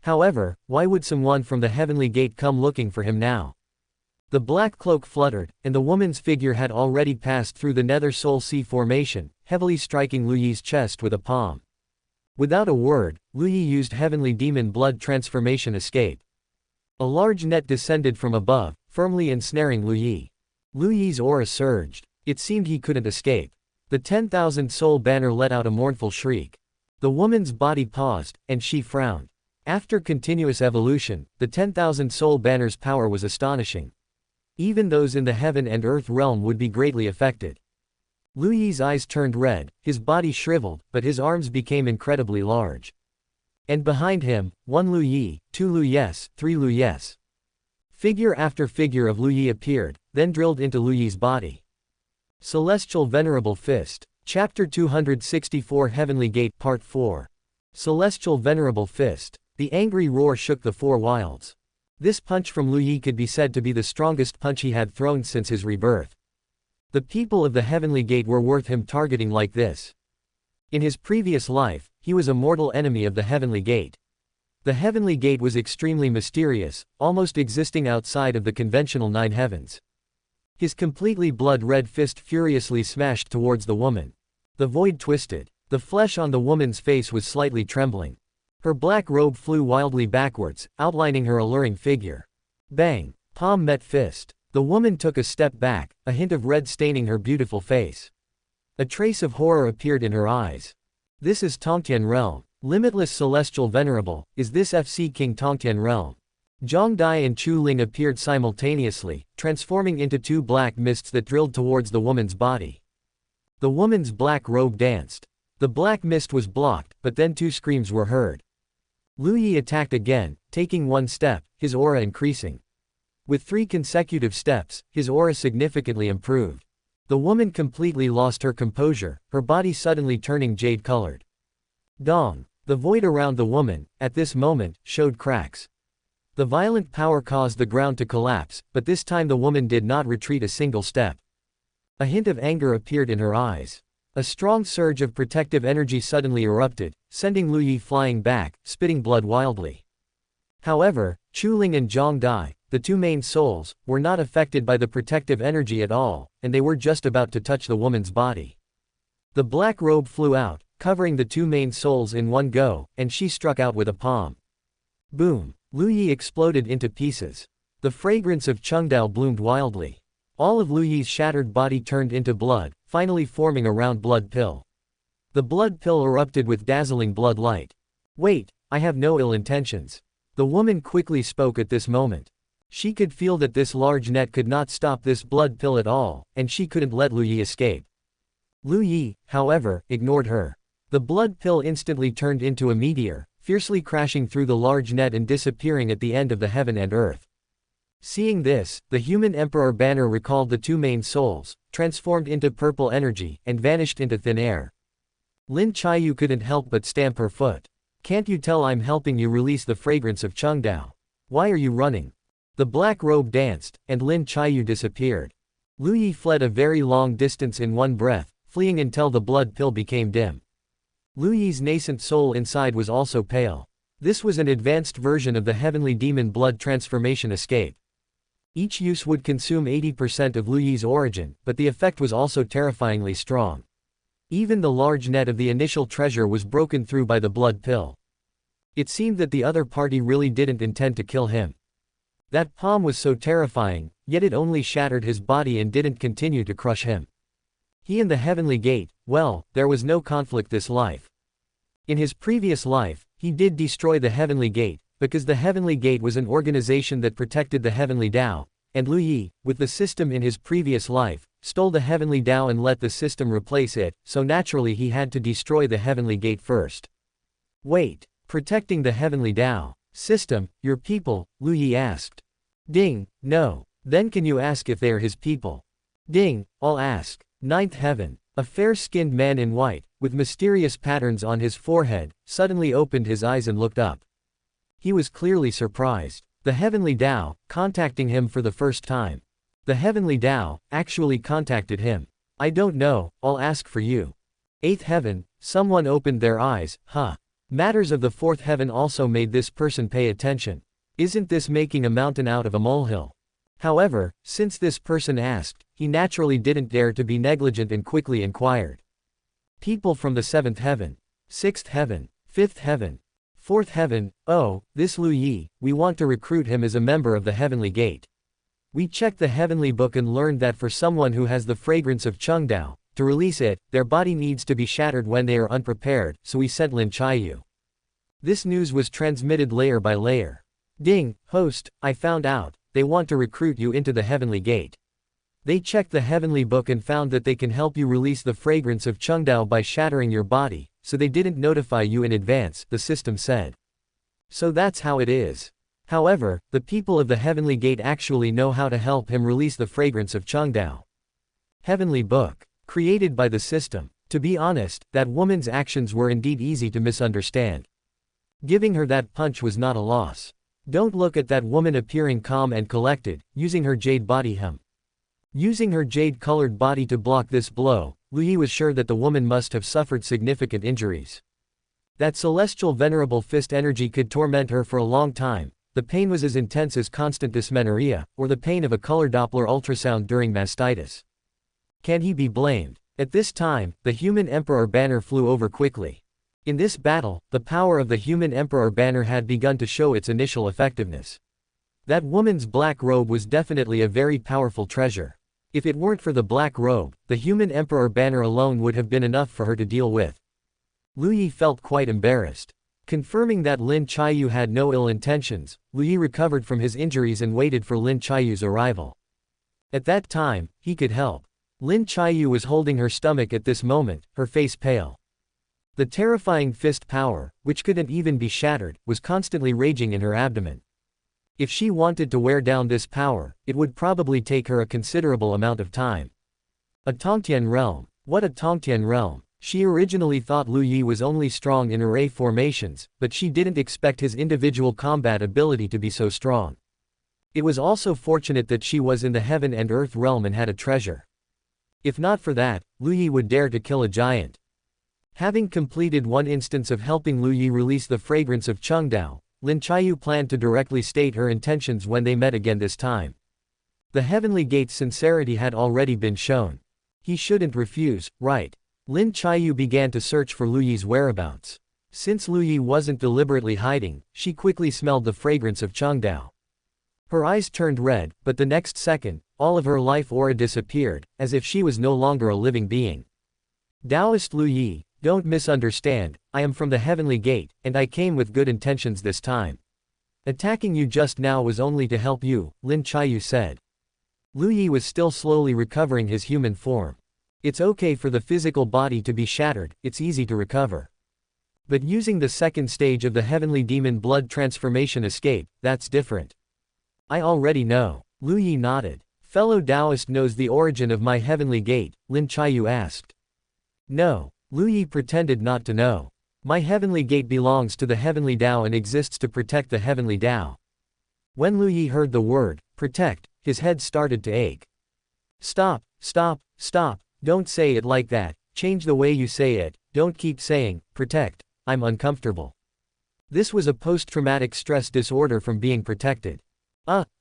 However, why would someone from the heavenly gate come looking for him now? The black cloak fluttered, and the woman's figure had already passed through the nether soul sea formation, heavily striking Lu Yi's chest with a palm. Without a word, Lu Yi used heavenly demon blood transformation escape. A large net descended from above, firmly ensnaring Lu Yi. Lu Yi's aura surged. It seemed he couldn't escape. The 10,000 soul banner let out a mournful shriek. The woman's body paused, and she frowned. After continuous evolution, the 10,000 soul banner's power was astonishing. Even those in the heaven and earth realm would be greatly affected. Lu Yi's eyes turned red, his body shriveled, but his arms became incredibly large. And behind him, 1 Lu Yi, 2 Lu Yes, 3 Lu Yes. Figure after figure of Lu Yi appeared, then drilled into Lu Yi's body. Celestial Venerable Fist. Chapter 264 Heavenly Gate Part 4. Celestial Venerable Fist. The angry roar shook the four wilds. This punch from Lu Yi could be said to be the strongest punch he had thrown since his rebirth. The people of the Heavenly Gate were worth him targeting like this. In his previous life, he was a mortal enemy of the Heavenly Gate. The Heavenly Gate was extremely mysterious, almost existing outside of the conventional 9 heavens. His completely blood-red fist furiously smashed towards the woman. The void twisted. The flesh on the woman's face was slightly trembling. Her black robe flew wildly backwards, outlining her alluring figure. Bang! Palm met fist. The woman took a step back, a hint of red staining her beautiful face. A trace of horror appeared in her eyes. This is Tongtian Realm. Limitless Celestial Venerable, is this FC King Tongtian Realm? Zhang Dai and Chu Ling appeared simultaneously, transforming into 2 black mists that drilled towards the woman's body. The woman's black robe danced. The black mist was blocked, but then 2 screams were heard. Lu Yi attacked again, taking 1 step, his aura increasing. With 3 consecutive steps, his aura significantly improved. The woman completely lost her composure, her body suddenly turning jade-colored. Dong! The void around the woman, at this moment, showed cracks. The violent power caused the ground to collapse, but this time the woman did not retreat a single step. A hint of anger appeared in her eyes. A strong surge of protective energy suddenly erupted, sending Lu Yi flying back, spitting blood wildly. However, Chu Ling and Zhang Dai, the 2 main souls, were not affected by the protective energy at all, and they were just about to touch the woman's body. The black robe flew out, covering the 2 main souls in one go, and she struck out with a palm. Boom! Lu Yi exploded into pieces. The fragrance of Chengdao bloomed wildly. All of Lu Yi's shattered body turned into blood, finally forming a round blood pill. The blood pill erupted with dazzling blood light. Wait, I have no ill intentions. The woman quickly spoke at this moment. She could feel that this large net could not stop this blood pill at all, and she couldn't let Lu Yi escape. Lu Yi, however, ignored her. The blood pill instantly turned into a meteor, fiercely crashing through the large net and disappearing at the end of the heaven and earth. Seeing this, the human emperor banner recalled the 2 main souls, transformed into purple energy, and vanished into thin air. Lin Chiyu couldn't help but stamp her foot. Can't you tell I'm helping you release the fragrance of Chengdao? Why are you running? The black robe danced, and Lin Chiyu disappeared. Lu Yi fled a very long distance in one breath, fleeing until the blood pill became dim. Lu Yi's nascent soul inside was also pale. This was an advanced version of the heavenly demon blood transformation escape. Each use would consume 80% of Lu Yi's origin, but the effect was also terrifyingly strong. Even the large net of the initial treasure was broken through by the blood pill. It seemed that the other party really didn't intend to kill him. That palm was so terrifying, yet it only shattered his body and didn't continue to crush him. He and the Heavenly Gate, well, there was no conflict this life. In his previous life, he did destroy the Heavenly Gate, because the Heavenly Gate was an organization that protected the Heavenly Dao, and Lu Yi, with the system in his previous life, stole the Heavenly Dao and let the system replace it, so naturally he had to destroy the Heavenly Gate first. Wait, protecting the Heavenly Dao system, your people? Lu Yi asked. Ding, no. Then can you ask if they are his people? Ding, I'll ask. Ninth Heaven. A fair-skinned man in white, with mysterious patterns on his forehead, suddenly opened his eyes and looked up. He was clearly surprised. The Heavenly Dao, contacting him for the first time. The Heavenly Dao, actually contacted him. I don't know, I'll ask for you. Eighth Heaven, someone opened their eyes, huh? Matters of the fourth heaven also made this person pay attention. Isn't this making a mountain out of a molehill? However, since this person asked, he naturally didn't dare to be negligent and quickly inquired. People from the seventh heaven, sixth heaven, fifth heaven, fourth heaven, oh, this Lu Yi, we want to recruit him as a member of the heavenly gate. We checked the heavenly book and learned that for someone who has the fragrance of Chengdao, to release it, their body needs to be shattered when they are unprepared, so we sent Lin Chiyu. This news was transmitted layer by layer. Ding, host, I found out, they want to recruit you into the heavenly gate. They checked the heavenly book and found that they can help you release the fragrance of Chengdao by shattering your body, so they didn't notify you in advance, the system said. So that's how it is. However, the people of the heavenly gate actually know how to help him release the fragrance of Chengdao. Heavenly book. Created by the system. To be honest, that woman's actions were indeed easy to misunderstand. Giving her that punch was not a loss. Don't look at that woman appearing calm and collected, using her jade body Using her jade-colored body to block this blow, Lu Yi was sure that the woman must have suffered significant injuries. That celestial venerable fist energy could torment her for a long time. The pain was as intense as constant dysmenorrhea, or the pain of a color Doppler ultrasound during mastitis. Can he be blamed? At this time, the human emperor banner flew over quickly. In this battle, the power of the human emperor banner had begun to show its initial effectiveness. That woman's black robe was definitely a very powerful treasure. If it weren't for the black robe, the human emperor banner alone would have been enough for her to deal with. Lu Yi felt quite embarrassed. Confirming that Lin Chiyu had no ill intentions, Lu Yi recovered from his injuries and waited for Lin Chiyu's arrival. At that time, he could help. Lin Chiyu was holding her stomach at this moment, her face pale. The terrifying fist power, which couldn't even be shattered, was constantly raging in her abdomen. If she wanted to wear down this power, it would probably take her a considerable amount of time. A Tongtian realm. What a Tongtian realm. She originally thought Lu Yi was only strong in array formations, but she didn't expect his individual combat ability to be so strong. It was also fortunate that she was in the heaven and earth realm and had a treasure. If not for that, Lu Yi would dare to kill a giant. Having completed one instance of helping Lu Yi release the fragrance of Chengdao, Lin Chiyu planned to directly state her intentions when they met again this time. The heavenly gate's sincerity had already been shown. He shouldn't refuse, right? Lin Chiyu began to search for Lu Yi's whereabouts. Since Lu Yi wasn't deliberately hiding, she quickly smelled the fragrance of Chengdao. Her eyes turned red, but the next second, all of her life aura disappeared, as if she was no longer a living being. Taoist Lu Yi, don't misunderstand, I am from the heavenly gate, and I came with good intentions this time. Attacking you just now was only to help you, Lin Chiyu said. Lu Yi was still slowly recovering his human form. It's okay for the physical body to be shattered, it's easy to recover. But using the second stage of the heavenly demon blood transformation escape, that's different. I already know. Lu Yi nodded. Fellow Taoist knows the origin of my heavenly gate, Lin Chiyu asked. No. Lu Yi pretended not to know. My heavenly gate belongs to the Heavenly Dao and exists to protect the Heavenly Dao. When Lu Yi heard the word, protect, his head started to ache. Stop, stop, stop, don't say it like that, change the way you say it, don't keep saying, protect, I'm uncomfortable. This was a post-traumatic stress disorder from being protected.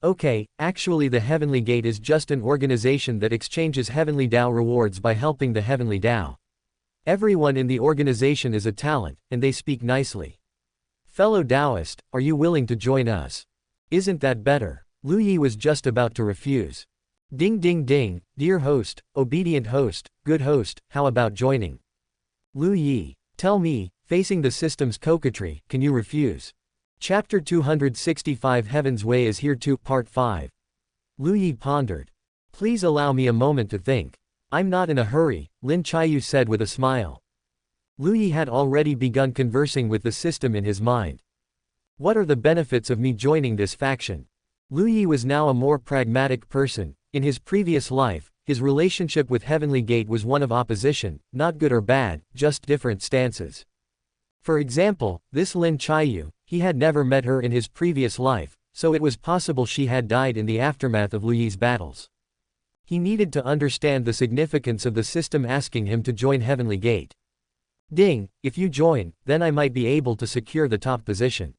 Okay, actually the Heavenly Gate is just an organization that exchanges Heavenly Dao rewards by helping the Heavenly Dao. Everyone in the organization is a talent, and they speak nicely. Fellow Taoist, are you willing to join us? Isn't that better? Lu Yi was just about to refuse. Ding ding ding, dear host, obedient host, good host, how about joining? Lu Yi, tell me, facing the system's coquetry, can you refuse? Chapter 265 Heaven's Way is here too, Part 5. Lu Yi pondered. Please allow me a moment to think. I'm not in a hurry, Lin Chiyu said with a smile. Lu Yi had already begun conversing with the system in his mind. What are the benefits of me joining this faction? Lu Yi was now a more pragmatic person. In his previous life, his relationship with Heavenly Gate was one of opposition, not good or bad, just different stances. For example, this Lin Chiyu, he had never met her in his previous life, so it was possible she had died in the aftermath of Lu Yi's battles. He needed to understand the significance of the system asking him to join Heavenly Gate. Ding, if you join, then I might be able to secure the top position.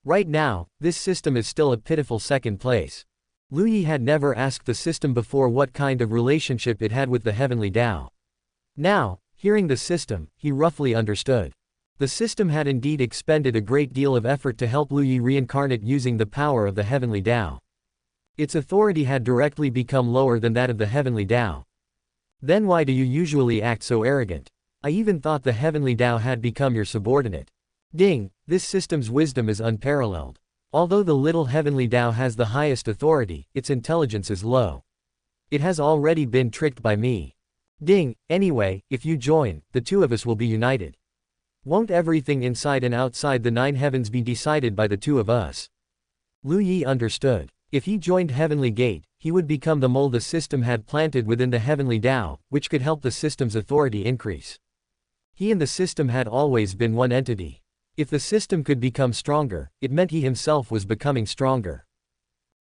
Right now, this system is still a pitiful second place. Lu Yi had never asked the system before what kind of relationship it had with the Heavenly Dao. Now, hearing the system, he roughly understood. The system had indeed expended a great deal of effort to help Lu Yi reincarnate using the power of the Heavenly Dao. Its authority had directly become lower than that of the Heavenly Dao. Then why do you usually act so arrogant? I even thought the Heavenly Dao had become your subordinate. Ding, this system's wisdom is unparalleled. Although the little Heavenly Dao has the highest authority, its intelligence is low. It has already been tricked by me. Ding, anyway, if you join, the two of us will be united. Won't everything inside and outside the 9 heavens be decided by the two of us? Lu Yi understood. If he joined Heavenly Gate, he would become the mole the system had planted within the Heavenly Dao, which could help the system's authority increase. He and the system had always been one entity. If the system could become stronger, it meant he himself was becoming stronger.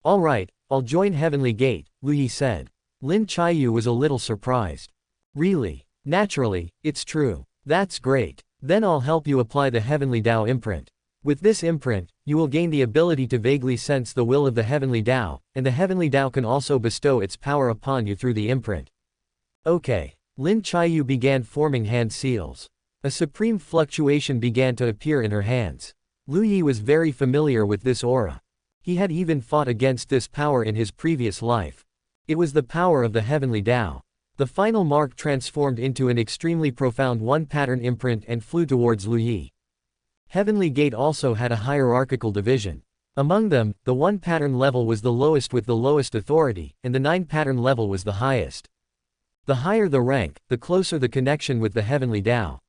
All right, I'll join Heavenly Gate, Lu Yi said. Lin Chiyu was a little surprised. Really? Naturally, it's true. That's great. Then I'll help you apply the Heavenly Dao imprint. With this imprint, you will gain the ability to vaguely sense the will of the Heavenly Dao, and the Heavenly Dao can also bestow its power upon you through the imprint. Okay. Lin Chiyu began forming hand seals. A supreme fluctuation began to appear in her hands. Lu Yi was very familiar with this aura. He had even fought against this power in his previous life. It was the power of the Heavenly Dao. The final mark transformed into an extremely profound one-pattern imprint and flew towards Lu Yi. Heavenly Gate also had a hierarchical division. Among them, the one-pattern level was the lowest with the lowest authority, and the 9-pattern level was the highest. The higher the rank, the closer the connection with the Heavenly Dao.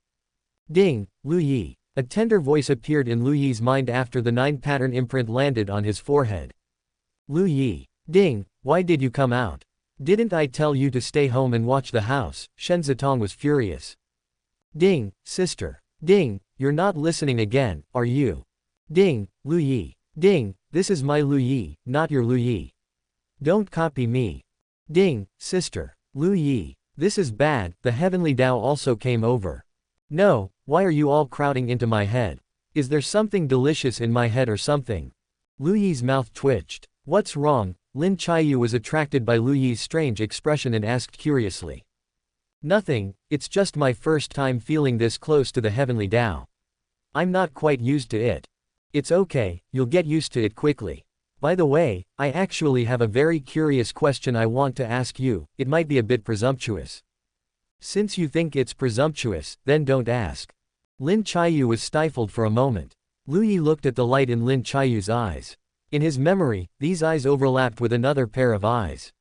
Ding, Lu Yi. A tender voice appeared in Lu Yi's mind after the 9-pattern imprint landed on his forehead. Lu Yi. Ding, why did you come out? Didn't I tell you to stay home and watch the house? Shen Zitong was furious. Ding, sister. Ding, you're not listening again, are you? Ding, Lu Yi. Ding, this is my Lu Yi, not your Lu Yi. Don't copy me. Ding, sister. Lu Yi. This is bad, the Heavenly Dao also came over. No, why are you all crowding into my head? Is there something delicious in my head or something? Lu Yi's mouth twitched. What's wrong? Lin Chiyu was attracted by Lu Yi's strange expression and asked curiously. Nothing, it's just my first time feeling this close to the Heavenly Dao. I'm not quite used to it. It's okay, you'll get used to it quickly. By the way, I actually have a very curious question I want to ask you, it might be a bit presumptuous. Since you think it's presumptuous, then don't ask. Lin Chiyu was stifled for a moment. Lu Yi looked at the light in Lin Chiyu's eyes. In his memory, these eyes overlapped with another pair of eyes.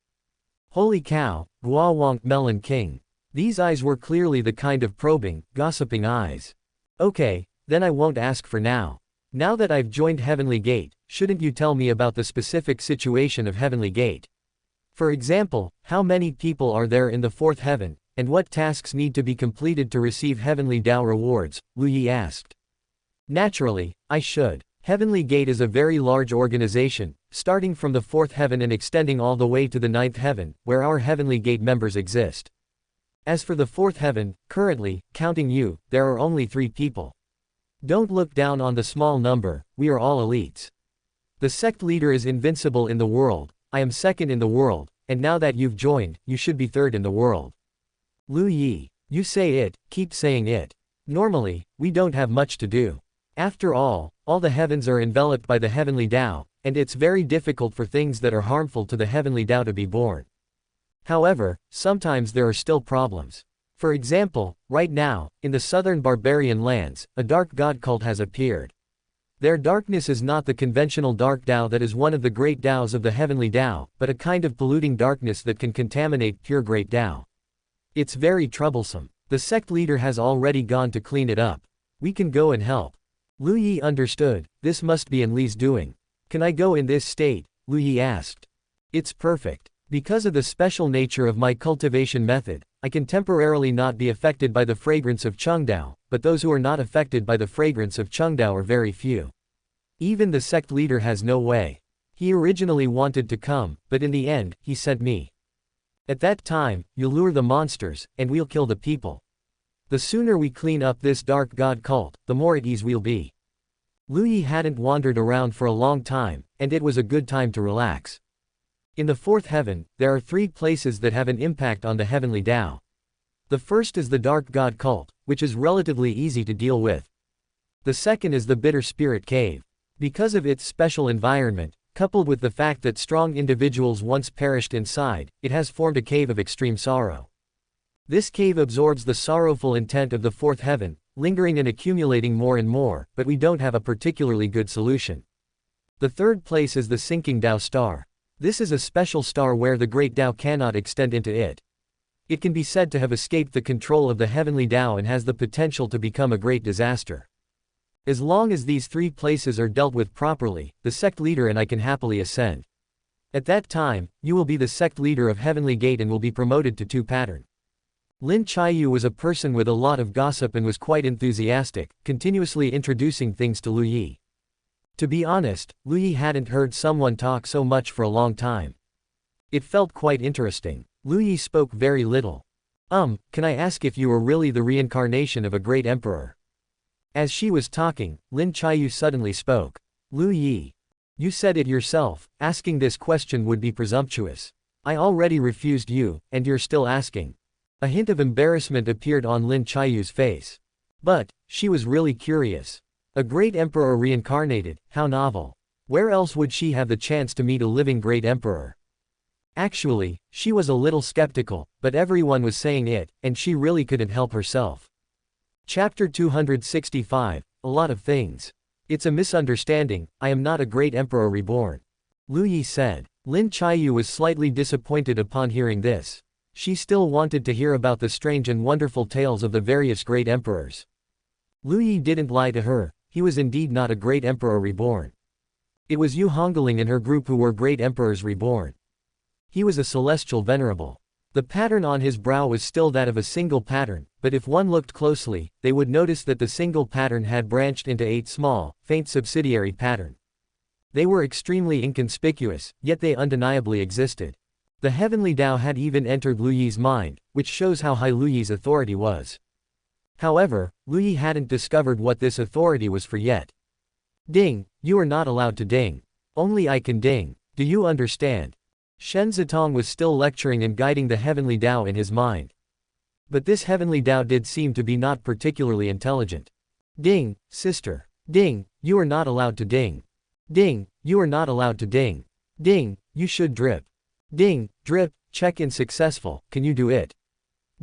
Holy cow, Gua Wonk Melon King. These eyes were clearly the kind of probing, gossiping eyes. Okay, then I won't ask for now. Now that I've joined Heavenly Gate, shouldn't you tell me about the specific situation of Heavenly Gate? For example, how many people are there in the 4th heaven, and what tasks need to be completed to receive Heavenly Dao rewards? Lu Yi asked. Naturally, I should. Heavenly Gate is a very large organization, starting from the 4th heaven and extending all the way to the 9th heaven, where our Heavenly Gate members exist. As for the 4th heaven, currently, counting you, there are only 3 people. Don't look down on the small number, we are all elites. The sect leader is invincible in the world, I am 2nd in the world, and now that you've joined, you should be 3rd in the world. Lu Yi, you say it, keep saying it. Normally, we don't have much to do. After all the heavens are enveloped by the Heavenly Dao, and it's very difficult for things that are harmful to the Heavenly Dao to be born. However, sometimes there are still problems. For example, right now, in the southern barbarian lands, a dark god cult has appeared. Their darkness is not the conventional dark Dao that is one of the great Daos of the Heavenly Dao, but a kind of polluting darkness that can contaminate pure great Dao. It's very troublesome. The sect leader has already gone to clean it up. We can go and help. Lu Yi understood, this must be Enli's doing. Can I go in this state? Lu Yi asked. It's perfect. Because of the special nature of my cultivation method, I can temporarily not be affected by the fragrance of Chengdao, but those who are not affected by the fragrance of Chengdao are very few. Even the sect leader has no way. He originally wanted to come, but in the end, he sent me. At that time, you'll lure the monsters, and we'll kill the people. The sooner we clean up this dark god cult, the more at ease we'll be. Lu Yi hadn't wandered around for a long time, and it was a good time to relax. In the fourth heaven, there are 3 places that have an impact on the Heavenly Dao. The first is the dark god cult, which is relatively easy to deal with. The second is the bitter spirit cave. Because of its special environment, coupled with the fact that strong individuals once perished inside, it has formed a cave of extreme sorrow. This cave absorbs the sorrowful intent of the fourth heaven, lingering and accumulating more and more, but we don't have a particularly good solution. The third place is the sinking Dao star. This is a special star where the great Dao cannot extend into it. It can be said to have escaped the control of the Heavenly Dao and has the potential to become a great disaster. As long as these 3 places are dealt with properly, the sect leader and I can happily ascend. At that time, you will be the sect leader of Heavenly Gate and will be promoted to 2 pattern. Lin Chiyu was a person with a lot of gossip and was quite enthusiastic, continuously introducing things to Lu Yi. To be honest, Lu Yi hadn't heard someone talk so much for a long time. It felt quite interesting. Lu Yi spoke very little. Can I ask if you were really the reincarnation of a great emperor? As she was talking, Lin Chiyu suddenly spoke. Lu Yi. You said it yourself, asking this question would be presumptuous. I already refused you, and you're still asking. A hint of embarrassment appeared on Lin Chiu's face. But, she was really curious. A great emperor reincarnated, how novel. Where else would she have the chance to meet a living great emperor? Actually, she was a little skeptical, but everyone was saying it, and she really couldn't help herself. Chapter 265, A Lot of Things. It's a misunderstanding, I am not a great emperor reborn. Lu Yi said. Lin Chiu was slightly disappointed upon hearing this. She still wanted to hear about the strange and wonderful tales of the various great emperors. Lu Yi didn't lie to her, he was indeed not a great emperor reborn. It was Yu Hongling and her group who were great emperors reborn. He was a celestial venerable. The pattern on his brow was still that of a single pattern, but if one looked closely, they would notice that the single pattern had branched into 8 small, faint subsidiary patterns. They were extremely inconspicuous, yet they undeniably existed. The Heavenly Dao had even entered Lu Yi's mind, which shows how high Lu Yi's authority was. However, Lu Yi hadn't discovered what this authority was for yet. Ding, you are not allowed to ding. Only I can ding, do you understand? Shen Zitong was still lecturing and guiding the Heavenly Dao in his mind. But this Heavenly Dao did seem to be not particularly intelligent. Ding, sister. Ding, you are not allowed to ding. Ding, you are not allowed to ding. Ding, you should drip. Ding, drip, check-in successful, can you do it?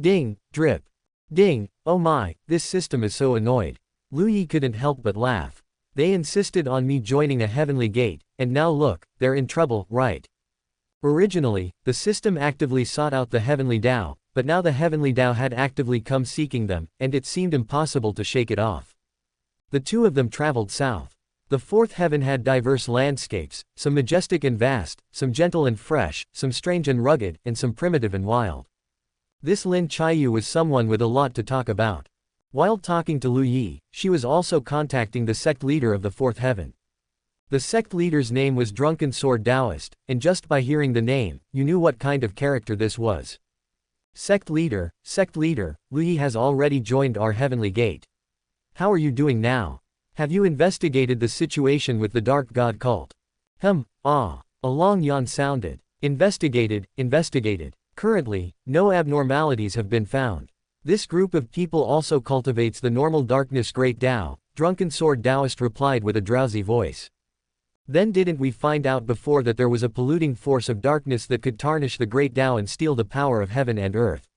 Ding, drip. Ding, oh my, this system is so annoyed. Lu Yi couldn't help but laugh. They insisted on me joining a heavenly gate, and now look, they're in trouble, right? Originally, the system actively sought out the Heavenly Dao, but now the Heavenly Dao had actively come seeking them, and it seemed impossible to shake it off. The 2 of them traveled south. The fourth heaven had diverse landscapes, some majestic and vast, some gentle and fresh, some strange and rugged, and some primitive and wild. This Lin Chiu was someone with a lot to talk about. While talking to Lu Yi, she was also contacting the sect leader of the fourth heaven. The sect leader's name was Drunken Sword Taoist, and just by hearing the name, you knew what kind of character this was. Sect leader, Lu Yi has already joined our heavenly gate. How are you doing now? Have you investigated the situation with the dark god cult? A long yawn sounded. Investigated. Currently, no abnormalities have been found. This group of people also cultivates the normal darkness great Dao, Drunken Sword Taoist replied with a drowsy voice. Then didn't we find out before that there was a polluting force of darkness that could tarnish the great Dao and steal the power of heaven and earth?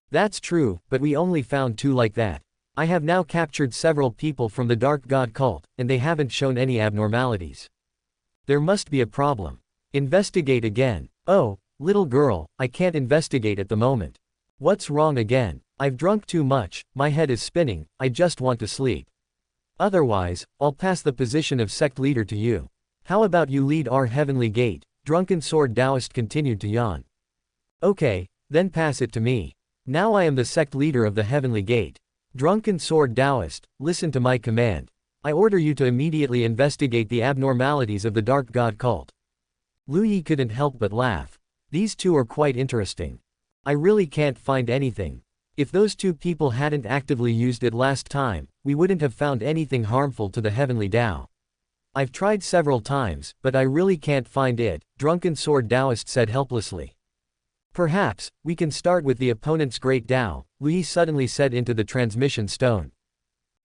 That's true, but we only found 2 like that. I have now captured several people from the dark god cult, and they haven't shown any abnormalities. There must be a problem. Investigate again. Oh, little girl, I can't investigate at the moment. What's wrong again? I've drunk too much, my head is spinning, I just want to sleep. Otherwise, I'll pass the position of sect leader to you. How about you lead our heavenly gate? Drunken Sword Taoist continued to yawn. Okay, then pass it to me. Now I am the sect leader of the heavenly gate. Drunken Sword Taoist, listen to my command. I order you to immediately investigate the abnormalities of the dark god cult. Lu Yi couldn't help but laugh. These 2 are quite interesting. I really can't find anything. If those two people hadn't actively used it last time, we wouldn't have found anything harmful to the Heavenly Dao. I've tried several times, but I really can't find it, Drunken Sword Taoist said helplessly. Perhaps, we can start with the opponent's great Dao, Lu Yi suddenly said into the transmission stone.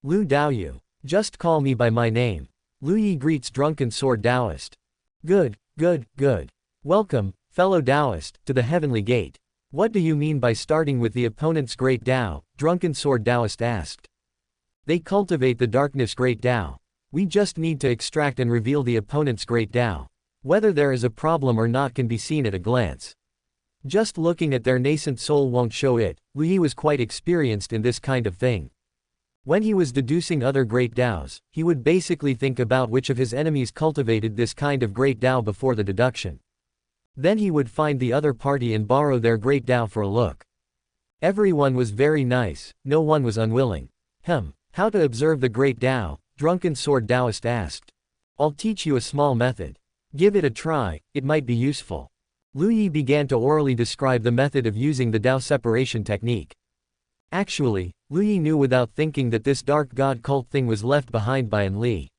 Lu Daoyu. Just call me by my name. Lu Yi greets Drunken Sword Taoist. Good, good, good. Welcome, fellow Taoist, to the Heavenly Gate. What do you mean by starting with the opponent's great Dao? Drunken Sword Taoist asked. They cultivate the darkness great Dao. We just need to extract and reveal the opponent's great Dao. Whether there is a problem or not can be seen at a glance. Just looking at their nascent soul won't show it. Lu Yi was quite experienced in this kind of thing. When he was deducing other great Daos, he would basically think about which of his enemies cultivated this kind of great Dao before the deduction. Then he would find the other party and borrow their great Dao for a look. Everyone was very nice, no one was unwilling. How to observe the great Dao? Drunken Sword Taoist asked. I'll teach you a small method. Give it a try, it might be useful. Lu Yi began to orally describe the method of using the Dao separation technique. Actually, Lu Yi knew without thinking that this dark god cult thing was left behind by An Li.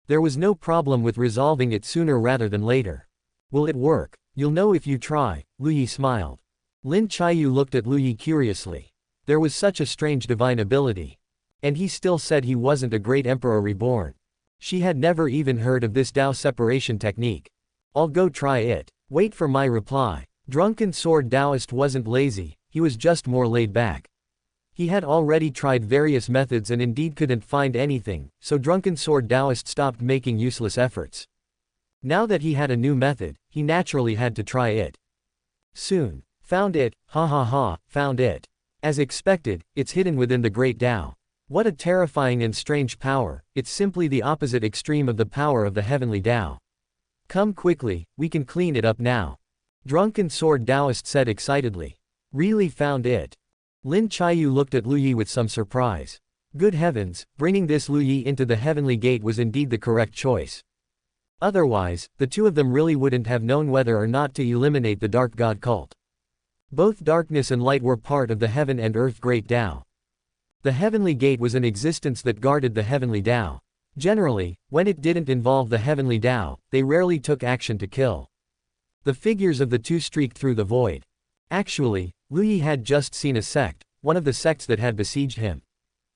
There was no problem with resolving it sooner rather than later. Will it work? You'll know if you try, Lu Yi smiled. Lin Chiyu looked at Lu Yi curiously. There was such a strange divine ability. And he still said he wasn't a great emperor reborn. She had never even heard of this Dao separation technique. I'll go try it. Wait for my reply. Drunken Sword Taoist wasn't lazy, he was just more laid back. He had already tried various methods and indeed couldn't find anything, so Drunken Sword Taoist stopped making useless efforts. Now that he had a new method, he naturally had to try it. Soon. Found it, ha ha ha, found it. As expected, it's hidden within the Great Dao. What a terrifying and strange power, it's simply the opposite extreme of the power of the Heavenly Dao. Come quickly, we can clean it up now. Drunken Sword Taoist said excitedly. Really found it. Lin Chiyu looked at Lu Yi with some surprise. Good heavens, bringing this Lu Yi into the Heavenly Gate was indeed the correct choice. Otherwise, the two of them really wouldn't have known whether or not to eliminate the Dark God cult. Both darkness and light were part of the Heaven and Earth Great Dao. The Heavenly Gate was an existence that guarded the Heavenly Dao. Generally, when it didn't involve the Heavenly Dao, they rarely took action to kill. The figures of the two streaked through the void. Actually, Lu Yi had just seen a sect, one of the sects that had besieged him.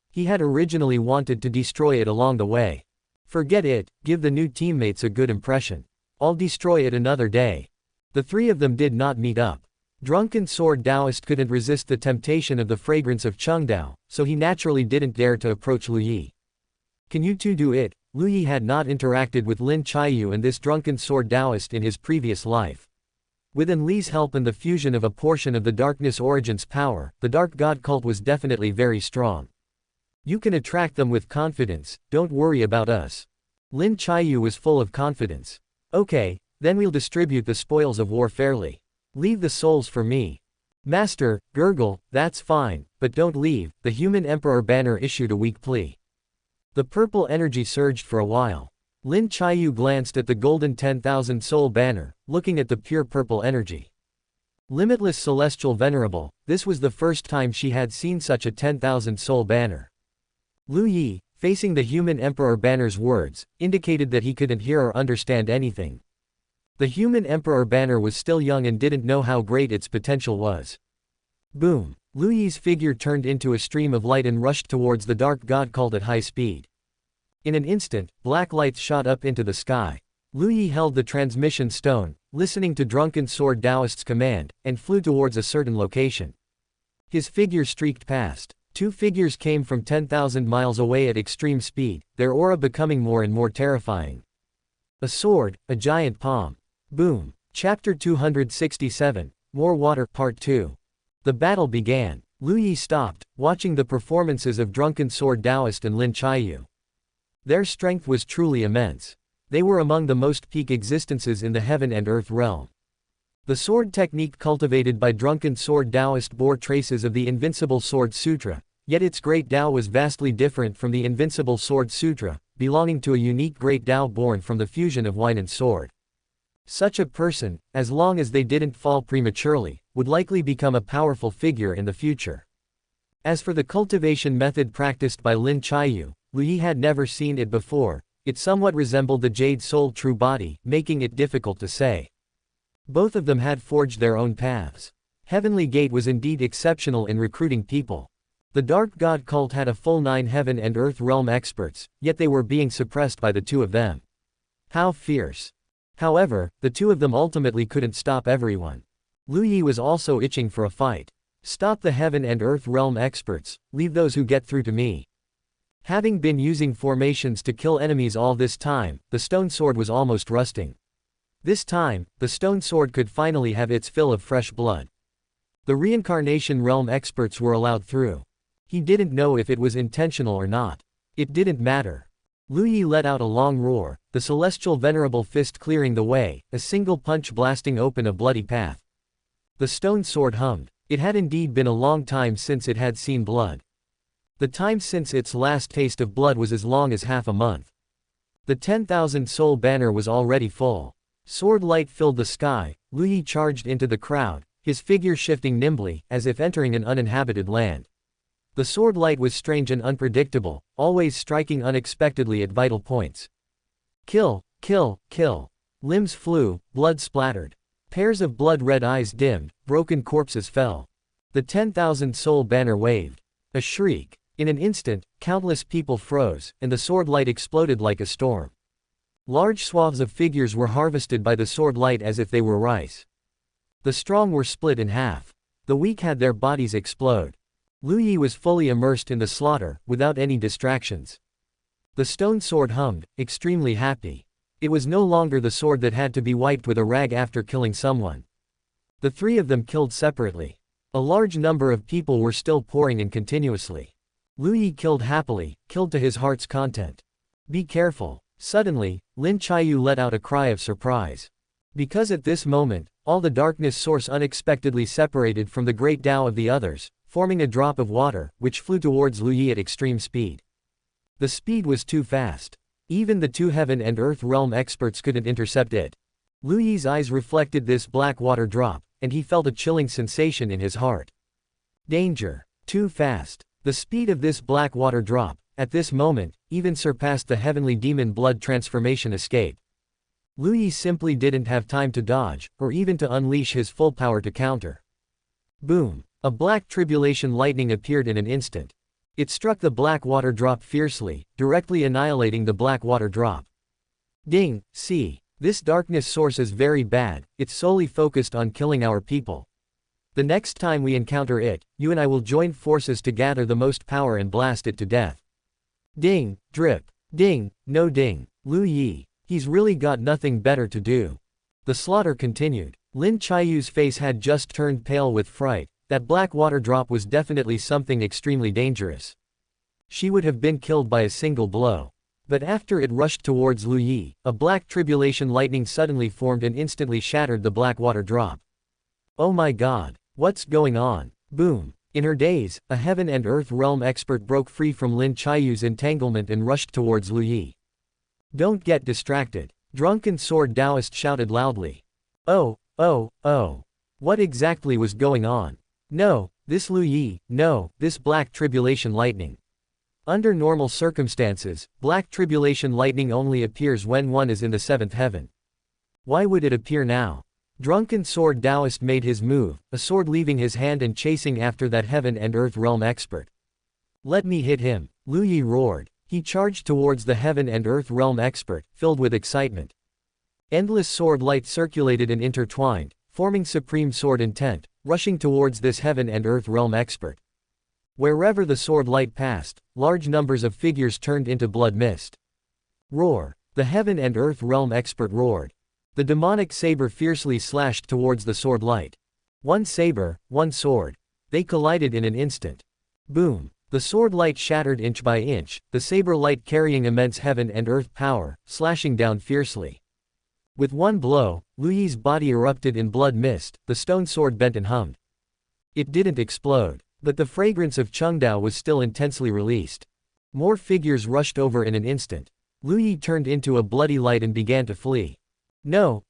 He had originally wanted to destroy it along the way. Forget it, give the new teammates a good impression. I'll destroy it another day. The three of them did not meet up. Drunken Sword Taoist couldn't resist the temptation of the fragrance of Chengdao, so he naturally didn't dare to approach Lu Yi. Can you two do it? Lu Yi had not interacted with Lin Chiyu and this Drunken Sword Taoist in his previous life. With An Li's help and the fusion of a portion of the Darkness Origin's power, the Dark God cult was definitely very strong. You can attract them with confidence, don't worry about us. Lin Chiyu was full of confidence. Okay, then we'll distribute the spoils of war fairly. Leave the souls for me. Master, gurgle, that's fine, but don't leave, the Human Emperor banner issued a weak plea. The purple energy surged for a while. Lin Chiyu glanced at the golden 10,000 soul banner, looking at the pure purple energy. Limitless Celestial Venerable, this was the first time she had seen such a 10,000 soul banner. Lu Yi, facing the Human Emperor banner's words, indicated that he couldn't hear or understand anything. The Human Emperor banner was still young and didn't know how great its potential was. Boom! Lu Yi's figure turned into a stream of light and rushed towards the Dark God cult at high speed. In an instant, black lights shot up into the sky. Lu Yi held the transmission stone, listening to Drunken Sword Taoist's command, and flew towards a certain location. His figure streaked past. Two figures came from 10,000 miles away at extreme speed, their aura becoming more and more terrifying. A sword, a giant palm. Boom. Chapter 267, More Water, Part 2. The battle began. Lu Yi stopped, watching the performances of Drunken Sword Taoist and Lin Chiyu. Their strength was truly immense. They were among the most peak existences in the Heaven and Earth realm. The sword technique cultivated by Drunken Sword Taoist bore traces of the Invincible Sword Sutra, yet its Great Dao was vastly different from the Invincible Sword Sutra, belonging to a unique Great Dao born from the fusion of wine and sword. Such a person, as long as they didn't fall prematurely, would likely become a powerful figure in the future. As for the cultivation method practiced by Lin Chiyu, Lu Yi had never seen it before. It somewhat resembled the Jade Soul true body, making it difficult to say. Both of them had forged their own paths. Heavenly Gate was indeed exceptional in recruiting people. The Dark God cult had a full 9 heaven and earth realm experts, yet they were being suppressed by the two of them. How fierce. However, the two of them ultimately couldn't stop everyone. Lu Yi was also itching for a fight. Stop the heaven and earth realm experts, leave those who get through to me. Having been using formations to kill enemies all this time, the stone sword was almost rusting. This time, the stone sword could finally have its fill of fresh blood. The reincarnation realm experts were allowed through. He didn't know if it was intentional or not. It didn't matter. Lu Yi let out a long roar, the celestial venerable fist clearing the way, a single punch blasting open a bloody path. The stone sword hummed. It had indeed been a long time since it had seen blood. The time since its last taste of blood was as long as half a month. The 10,000 soul banner was already full. Sword light filled the sky. Lu Yi charged into the crowd, his figure shifting nimbly, as if entering an uninhabited land. The sword light was strange and unpredictable, always striking unexpectedly at vital points. Kill, kill, kill. Limbs flew, blood splattered. Pairs of blood-red eyes dimmed, broken corpses fell. The 10,000 soul banner waved. A shriek. In an instant, countless people froze, and the sword light exploded like a storm. Large swaths of figures were harvested by the sword light as if they were rice. The strong were split in half. The weak had their bodies explode. Lu Yi was fully immersed in the slaughter, without any distractions. The stone sword hummed, extremely happy. It was no longer the sword that had to be wiped with a rag after killing someone. The three of them killed separately. A large number of people were still pouring in continuously. Lu Yi killed happily, killed to his heart's content. Be careful. Suddenly, Lin Chiyu let out a cry of surprise. Because at this moment, all the darkness source unexpectedly separated from the great Tao of the others, forming a drop of water, which flew towards Lu Yi at extreme speed. The speed was too fast. Even the two heaven and earth realm experts couldn't intercept it. Lu Yi's eyes reflected this black water drop, and he felt a chilling sensation in his heart. Danger. Too fast. The speed of this black water drop, at this moment, even surpassed the heavenly demon blood transformation escape. Lu Yi simply didn't have time to dodge, or even to unleash his full power to counter. Boom. A black tribulation lightning appeared in an instant. It struck the black water drop fiercely, directly annihilating the black water drop. Ding, see. This darkness source is very bad, it's solely focused on killing our people. The next time we encounter it, you and I will join forces to gather the most power and blast it to death. Ding, drip. Ding, no ding. Lu Yi. He's really got nothing better to do. The slaughter continued. Lin Chiyu's face had just turned pale with fright. That black water drop was definitely something extremely dangerous. She would have been killed by a single blow. But after it rushed towards Lu Yi, a black tribulation lightning suddenly formed and instantly shattered the black water drop. Oh my god, what's going on? Boom. In her daze, a heaven and earth realm expert broke free from Lin Chiyu's entanglement and rushed towards Lu Yi. Don't get distracted. Drunken sword Taoist shouted loudly. Oh, oh, oh. What exactly was going on? No, this Lu Yi, no, this black tribulation lightning. Under normal circumstances, black tribulation lightning only appears when one is in the seventh heaven. Why would it appear now? Drunken sword Taoist made his move, a sword leaving his hand and chasing after that heaven and earth realm expert. Let me hit him, Lu Yi roared. He charged towards the heaven and earth realm expert, filled with excitement. Endless sword light circulated and intertwined, forming supreme sword intent, rushing towards this heaven and earth realm expert. Wherever the sword light passed, large numbers of figures turned into blood mist. Roar. The heaven and earth realm expert roared. The demonic saber fiercely slashed towards the sword light. One saber, one sword. They collided in an instant. Boom. The sword light shattered inch by inch, the saber light carrying immense heaven and earth power, slashing down fiercely. With one blow, Lu Yi's body erupted in blood mist, the stone sword bent and hummed. It didn't explode, but the fragrance of Chengdao was still intensely released. More figures rushed over in an instant. Lu Yi turned into a bloody light and began to flee. No,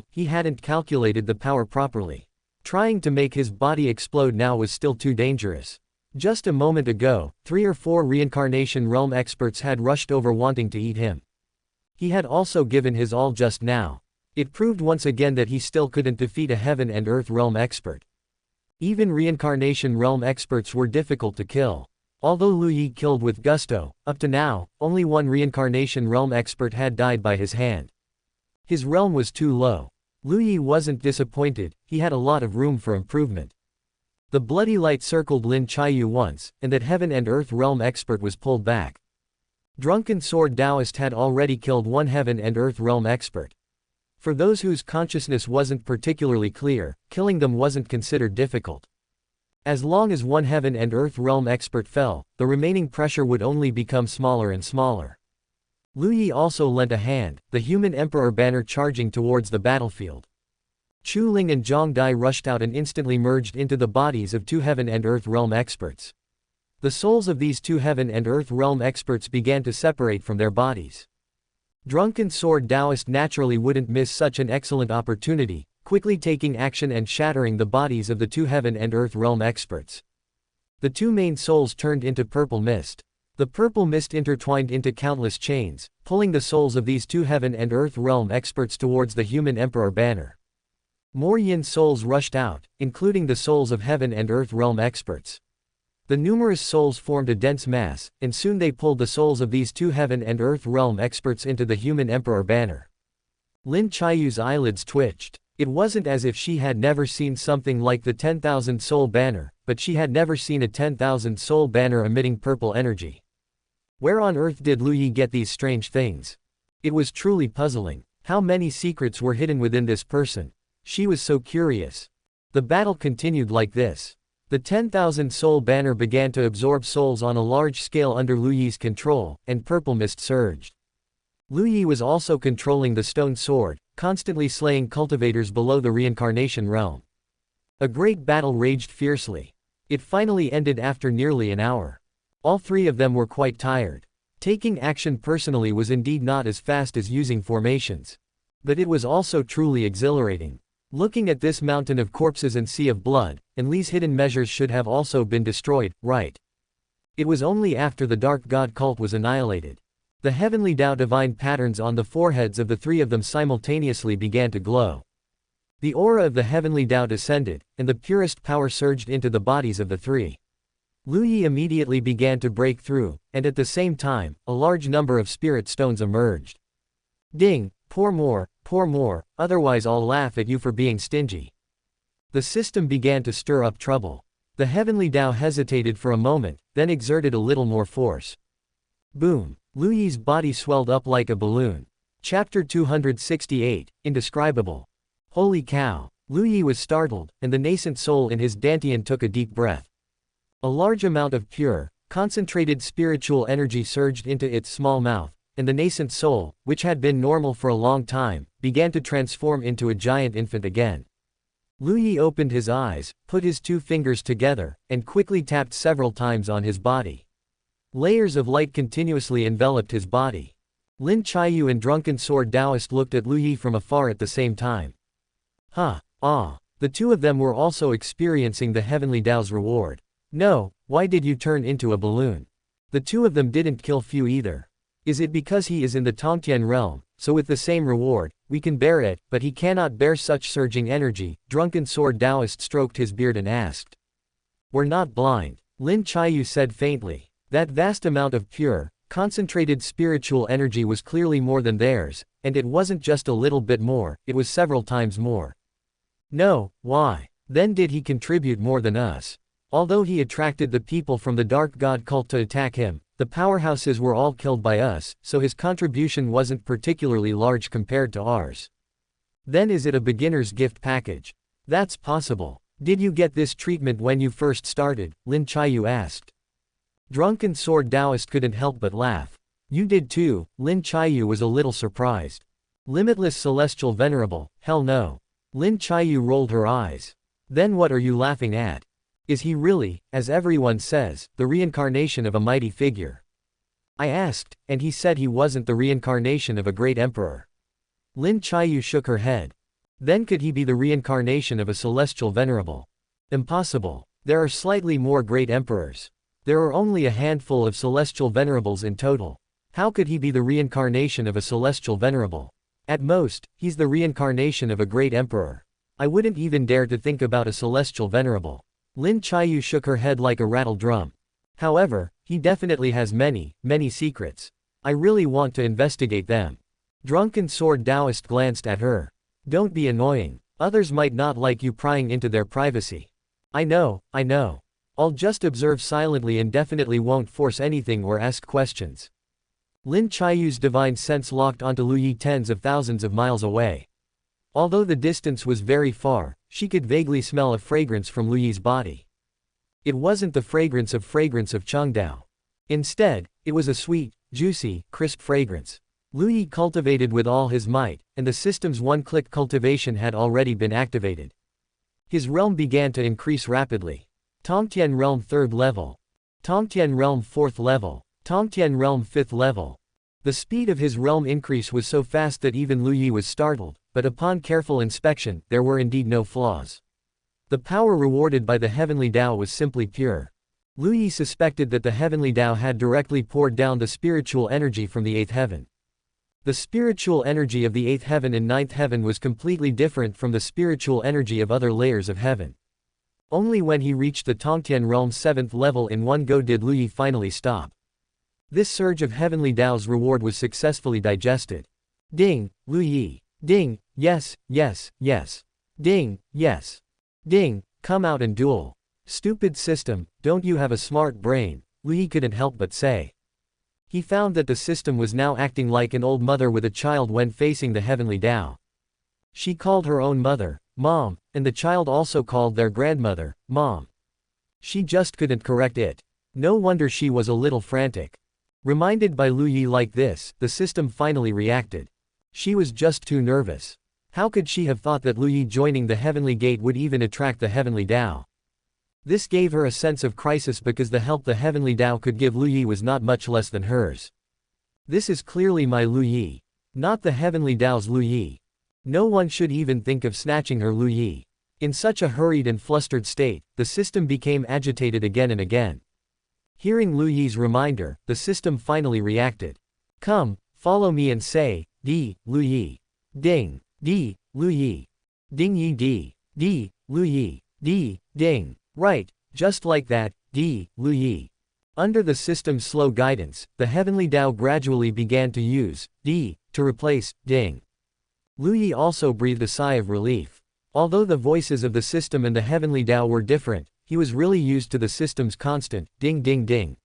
he hadn't calculated the power properly. Trying to make his body explode now was still too dangerous. Just a moment ago, 3 or 4 reincarnation realm experts had rushed over wanting to eat him. He had also given his all just now. It proved once again that he still couldn't defeat a heaven and earth realm expert. Even reincarnation realm experts were difficult to kill. Although Lu Yi killed with gusto, up to now, only one reincarnation realm expert had died by his hand. His realm was too low. Lu Yi wasn't disappointed, he had a lot of room for improvement. The bloody light circled Lin Chiyu once, and that heaven and earth realm expert was pulled back. Drunken Sword Taoist had already killed one heaven and earth realm expert. For those whose consciousness wasn't particularly clear, killing them wasn't considered difficult. As long as one heaven and earth realm expert fell, the remaining pressure would only become smaller and smaller. Lu Yi also lent a hand, the human emperor banner charging towards the battlefield. Chu Ling and Zhang Dai rushed out and instantly merged into the bodies of 2 heaven and earth realm experts. The souls of these 2 heaven and earth realm experts began to separate from their bodies. Drunken Sword Taoist naturally wouldn't miss such an excellent opportunity, quickly taking action and shattering the bodies of the 2 heaven and earth realm experts. The 2 main souls turned into purple mist. The purple mist intertwined into countless chains, pulling the souls of these 2 heaven and earth realm experts towards the human emperor banner. More yin souls rushed out, including the souls of heaven and earth realm experts. The numerous souls formed a dense mass, and soon they pulled the souls of these 2 heaven and earth realm experts into the human emperor banner. Lin Chiyu's eyelids twitched. It wasn't as if she had never seen something like the 10,000 soul banner, but she had never seen a 10,000 soul banner emitting purple energy. Where on earth did Lu Yi get these strange things? It was truly puzzling. How many secrets were hidden within this person? She was so curious. The battle continued like this. The 10,000 soul banner began to absorb souls on a large scale under Lu Yi's control, and purple mist surged. Lu Yi was also controlling the stone sword, constantly slaying cultivators below the reincarnation realm. A great battle raged fiercely. It finally ended after nearly an hour. All 3 of them were quite tired. Taking action personally was indeed not as fast as using formations. But it was also truly exhilarating. Looking at this mountain of corpses and sea of blood, and Li's hidden measures should have also been destroyed, right? It was only after the dark god cult was annihilated. The Heavenly Dao divine patterns on the foreheads of the 3 of them simultaneously began to glow. The aura of the Heavenly Dao descended, and the purest power surged into the bodies of the 3. Lu Yi immediately began to break through, and at the same time, a large number of spirit stones emerged. Ding, pour more, otherwise I'll laugh at you for being stingy. The system began to stir up trouble. The Heavenly Dao hesitated for a moment, then exerted a little more force. Boom! Lu Yi's body swelled up like a balloon. Chapter 268, Indescribable. Holy cow! Lu Yi was startled, and the nascent soul in his dantian took a deep breath. A large amount of pure, concentrated spiritual energy surged into its small mouth, and the nascent soul, which had been normal for a long time, began to transform into a giant infant again. Lu Yi opened his eyes, put his 2 fingers together, and quickly tapped several times on his body. Layers of light continuously enveloped his body. Lin Chiyu and Drunken Sword Taoist looked at Lu Yi from afar at the same time. The 2 of them were also experiencing the Heavenly Dao's reward. No, why did you turn into a balloon? The 2 of them didn't kill Fu either. Is it because he is in the Tongtian realm, so with the same reward, we can bear it, but he cannot bear such surging energy? Drunken Sword Taoist stroked his beard and asked. We're not blind, Lin Chiyu said faintly. That vast amount of pure, concentrated spiritual energy was clearly more than theirs, and it wasn't just a little bit more, it was several times more. No, why? Then did he contribute more than us? Although he attracted the people from the Dark God cult to attack him, the powerhouses were all killed by us, so his contribution wasn't particularly large compared to ours. Then is it a beginner's gift package? That's possible. Did you get this treatment when you first started? Lin Chiyu asked. Drunken Sword Taoist couldn't help but laugh. You did too, Lin Chiyu was a little surprised. Limitless Celestial Venerable, hell no. Lin Chiyu rolled her eyes. Then what are you laughing at? Is he really, as everyone says, the reincarnation of a mighty figure? I asked, and he said he wasn't the reincarnation of a great emperor. Lin Chiyu shook her head. Then could he be the reincarnation of a celestial venerable? Impossible. There are slightly more great emperors. There are only a handful of celestial venerables in total. How could he be the reincarnation of a celestial venerable? At most, he's the reincarnation of a great emperor. I wouldn't even dare to think about a celestial venerable. Lin Chiyu shook her head like a rattled drum. However, he definitely has many, many secrets. I really want to investigate them. Drunken Sword Taoist glanced at her. Don't be annoying. Others might not like you prying into their privacy. I know. I'll just observe silently and definitely won't force anything or ask questions. Lin Chiyu's divine sense locked onto Lu Yi tens of thousands of miles away. Although the distance was very far, she could vaguely smell a fragrance from Lu Yi's body. It wasn't the fragrance of Chengdao. Instead, it was a sweet, juicy, crisp fragrance. Lu Yi cultivated with all his might, and the system's one-click cultivation had already been activated. His realm began to increase rapidly. Tongtian realm 3rd level. Tongtian realm 4th level. Tongtian realm 5th level. The speed of his realm increase was so fast that even Lu Yi was startled, but upon careful inspection, there were indeed no flaws. The power rewarded by the Heavenly Dao was simply pure. Lu Yi suspected that the Heavenly Dao had directly poured down the spiritual energy from the 8th heaven. The spiritual energy of the 8th heaven and 9th heaven was completely different from the spiritual energy of other layers of heaven. Only when he reached the Tongtian realm 7th level in one go did Lu Yi finally stop. This surge of Heavenly Dao's reward was successfully digested. Ding, Lu Yi. Ding, yes. Ding, yes. Ding, come out and duel. Stupid system, don't you have a smart brain? Lu Yi couldn't help but say. He found that the system was now acting like an old mother with a child when facing the Heavenly Dao. She called her own mother, Mom, and the child also called their grandmother, Mom. She just couldn't correct it. No wonder she was a little frantic. Reminded by Lu Yi like this, the system finally reacted. She was just too nervous. How could she have thought that Lu Yi joining the Heavenly Gate would even attract the Heavenly Dao? This gave her a sense of crisis because the help the Heavenly Dao could give Lu Yi was not much less than hers. This is clearly my Lu Yi. Not the Heavenly Dao's Lu Yi. No one should even think of snatching her Lu Yi. In such a hurried and flustered state, the system became agitated again and again. Hearing Lu Yi's reminder, the system finally reacted. Come, follow me and say, Di, Lu Yi. Ding, Di, Lu Yi. Ding Yi Di, Lu Yi. Di, ding. Right, just like that, Di, Lu Yi. Under the system's slow guidance, the Heavenly Dao gradually began to use Di to replace Ding. Lu Yi also breathed a sigh of relief. Although the voices of the system and the Heavenly Dao were different, he was really used to the system's constant ding ding ding.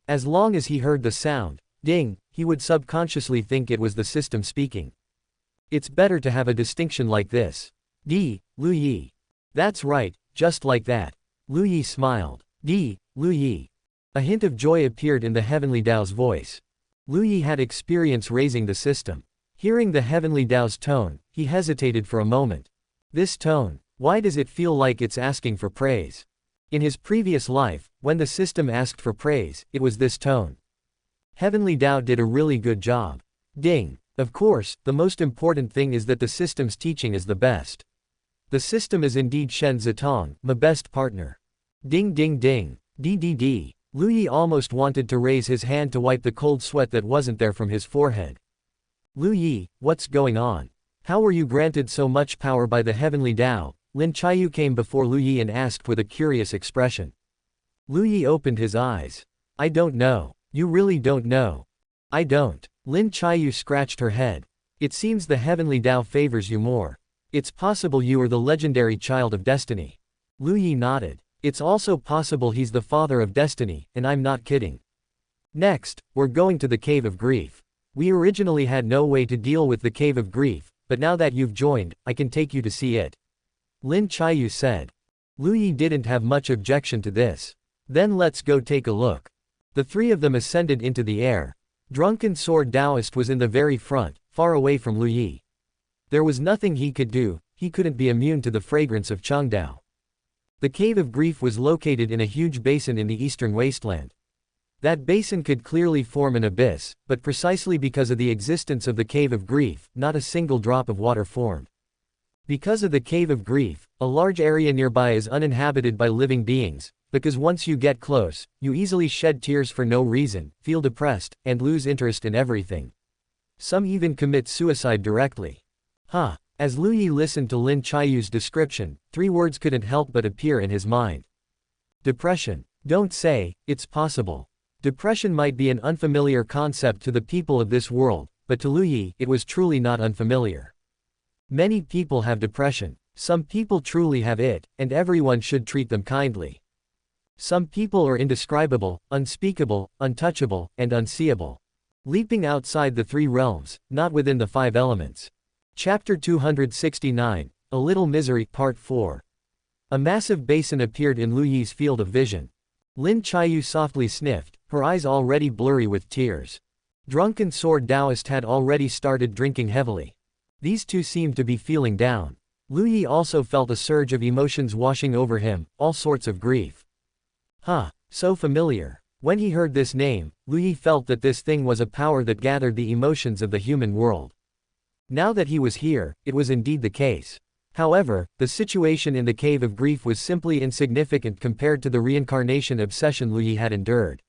As long as he heard the sound ding, he would subconsciously think it was the system speaking. It's better to have a distinction like this. Di, Lu Yi. That's right, just like that. Lu Yi smiled. Di, Lu Yi. A hint of joy appeared in the Heavenly Dao's voice. Lu Yi had experience raising the system. Hearing the Heavenly Dao's tone, he hesitated for a moment. This tone, why does it feel like it's asking for praise? In his previous life, when the system asked for praise, it was this tone. Heavenly Dao did a really good job. Ding. Of course, the most important thing is that the system's teaching is the best. The system is indeed Shen Zitong, my best partner. Ding ding ding. Di. Lu Yi almost wanted to raise his hand to wipe the cold sweat that wasn't there from his forehead. Lu Yi, what's going on? How were you granted so much power by the Heavenly Dao? Lin Chiyu came before Lu Yi and asked with a curious expression. Lu Yi opened his eyes. I don't know. You really don't know? I don't. Lin Chiyu scratched her head. It seems the Heavenly Dao favors you more. It's possible you are the legendary child of destiny. Lu Yi nodded. It's also possible he's the father of destiny, and I'm not kidding. Next, we're going to the Cave of Grief. We originally had no way to deal with the Cave of Grief, but now that you've joined, I can take you to see it. Lin Chiyu said. Lu Yi didn't have much objection to this. Then let's go take a look. The three of them ascended into the air. Drunken Sword Taoist was in the very front, far away from Lu Yi. There was nothing he could do, he couldn't be immune to the fragrance of Chengdao. The Cave of Grief was located in a huge basin in the eastern wasteland. That basin could clearly form an abyss, but precisely because of the existence of the Cave of Grief, not a single drop of water formed. Because of the Cave of Grief, a large area nearby is uninhabited by living beings, because once you get close, you easily shed tears for no reason, feel depressed, and lose interest in everything. Some even commit suicide directly. Huh. As Lu Yi listened to Lin Chaiyu's description, 3 words couldn't help but appear in his mind. Depression. Don't say, it's possible. Depression might be an unfamiliar concept to the people of this world, but to Lu Yi, it was truly not unfamiliar. Many people have depression. Some people truly have it, and everyone should treat them kindly. Some people are indescribable, unspeakable, untouchable, and unseeable. Leaping outside the 3 realms, not within the 5 elements. Chapter 269, A Little Misery, Part 4. A massive basin appeared in Lu Yi's field of vision. Lin Chaiyu softly sniffed, her eyes already blurry with tears. Drunken Sword Taoist had already started drinking heavily. These two seemed to be feeling down. Lu Yi also felt a surge of emotions washing over him, all sorts of grief. Huh, so familiar. When he heard this name, Lu Yi felt that this thing was a power that gathered the emotions of the human world. Now that he was here, it was indeed the case. However, the situation in the Cave of Grief was simply insignificant compared to the reincarnation obsession Lu Yi had endured.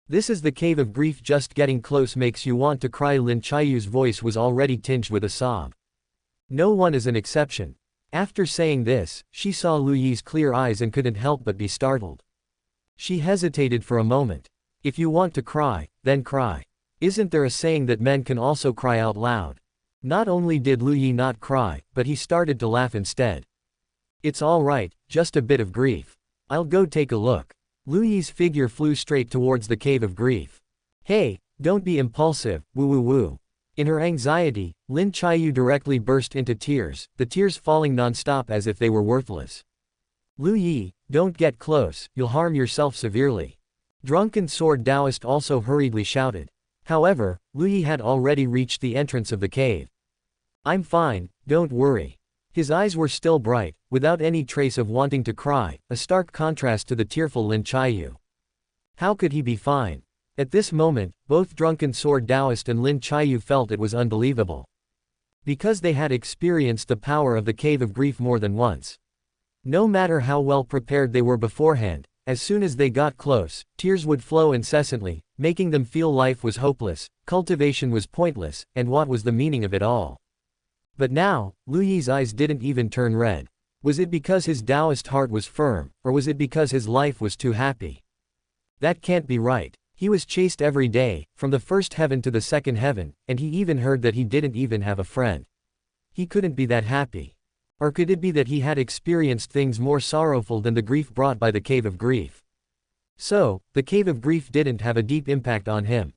This is the Cave of Grief, just getting close makes you want to cry. Lin Chaiyu's voice was already tinged with a sob. No one is an exception. After saying this, she saw Lu Yi's clear eyes and couldn't help but be startled. She hesitated for a moment. If you want to cry, then cry. Isn't there a saying that men can also cry out loud? Not only did Lu Yi not cry, but he started to laugh instead. It's all right, just a bit of grief. I'll go take a look. Lu Yi's figure flew straight towards the Cave of Grief. Hey, don't be impulsive, woo woo woo. In her anxiety, Lin Chaiyu directly burst into tears, the tears falling non-stop as if they were worthless. Lu Yi, don't get close, you'll harm yourself severely. Drunken Sword Taoist also hurriedly shouted. However, Lu Yi had already reached the entrance of the cave. I'm fine, don't worry. His eyes were still bright, without any trace of wanting to cry, a stark contrast to the tearful Lin Chaiyu. How could he be fine? At this moment, both Drunken Sword Taoist and Lin Chaiyu felt it was unbelievable. Because they had experienced the power of the Cave of Grief more than once. No matter how well prepared they were beforehand, as soon as they got close, tears would flow incessantly, making them feel life was hopeless, cultivation was pointless, and what was the meaning of it all? But now, Lu Yi's eyes didn't even turn red. Was it because his Taoist heart was firm, or was it because his life was too happy? That can't be right. He was chased every day, from the first heaven to the second heaven, and he even heard that he didn't even have a friend. He couldn't be that happy. Or could it be that he had experienced things more sorrowful than the grief brought by the Cave of Grief? So, the Cave of Grief didn't have a deep impact on him.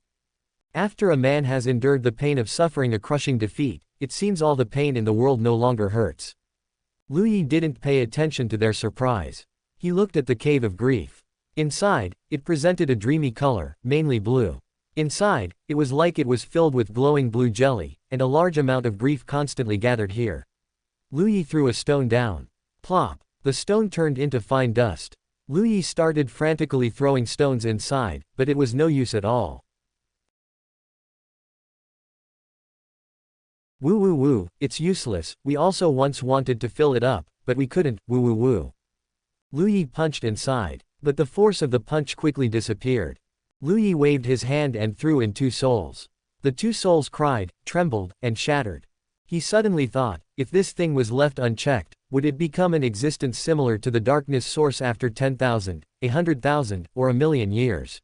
After a man has endured the pain of suffering a crushing defeat, it seems all the pain in the world no longer hurts. Lu Yi didn't pay attention to their surprise. He looked at the Cave of Grief. Inside, it presented a dreamy color, mainly blue. Inside, it was like it was filled with glowing blue jelly, and a large amount of grief constantly gathered here. Lu Yi threw a stone down. Plop! The stone turned into fine dust. Lu Yi started frantically throwing stones inside, but it was no use at all. Woo woo woo, it's useless, we also once wanted to fill it up, but we couldn't, woo woo woo. Lu Yi punched inside, but the force of the punch quickly disappeared. Lu Yi waved his hand and threw in 2 souls. The 2 souls cried, trembled, and shattered. He suddenly thought, if this thing was left unchecked, would it become an existence similar to the darkness source after 10,000, 100,000, or 1,000,000 years?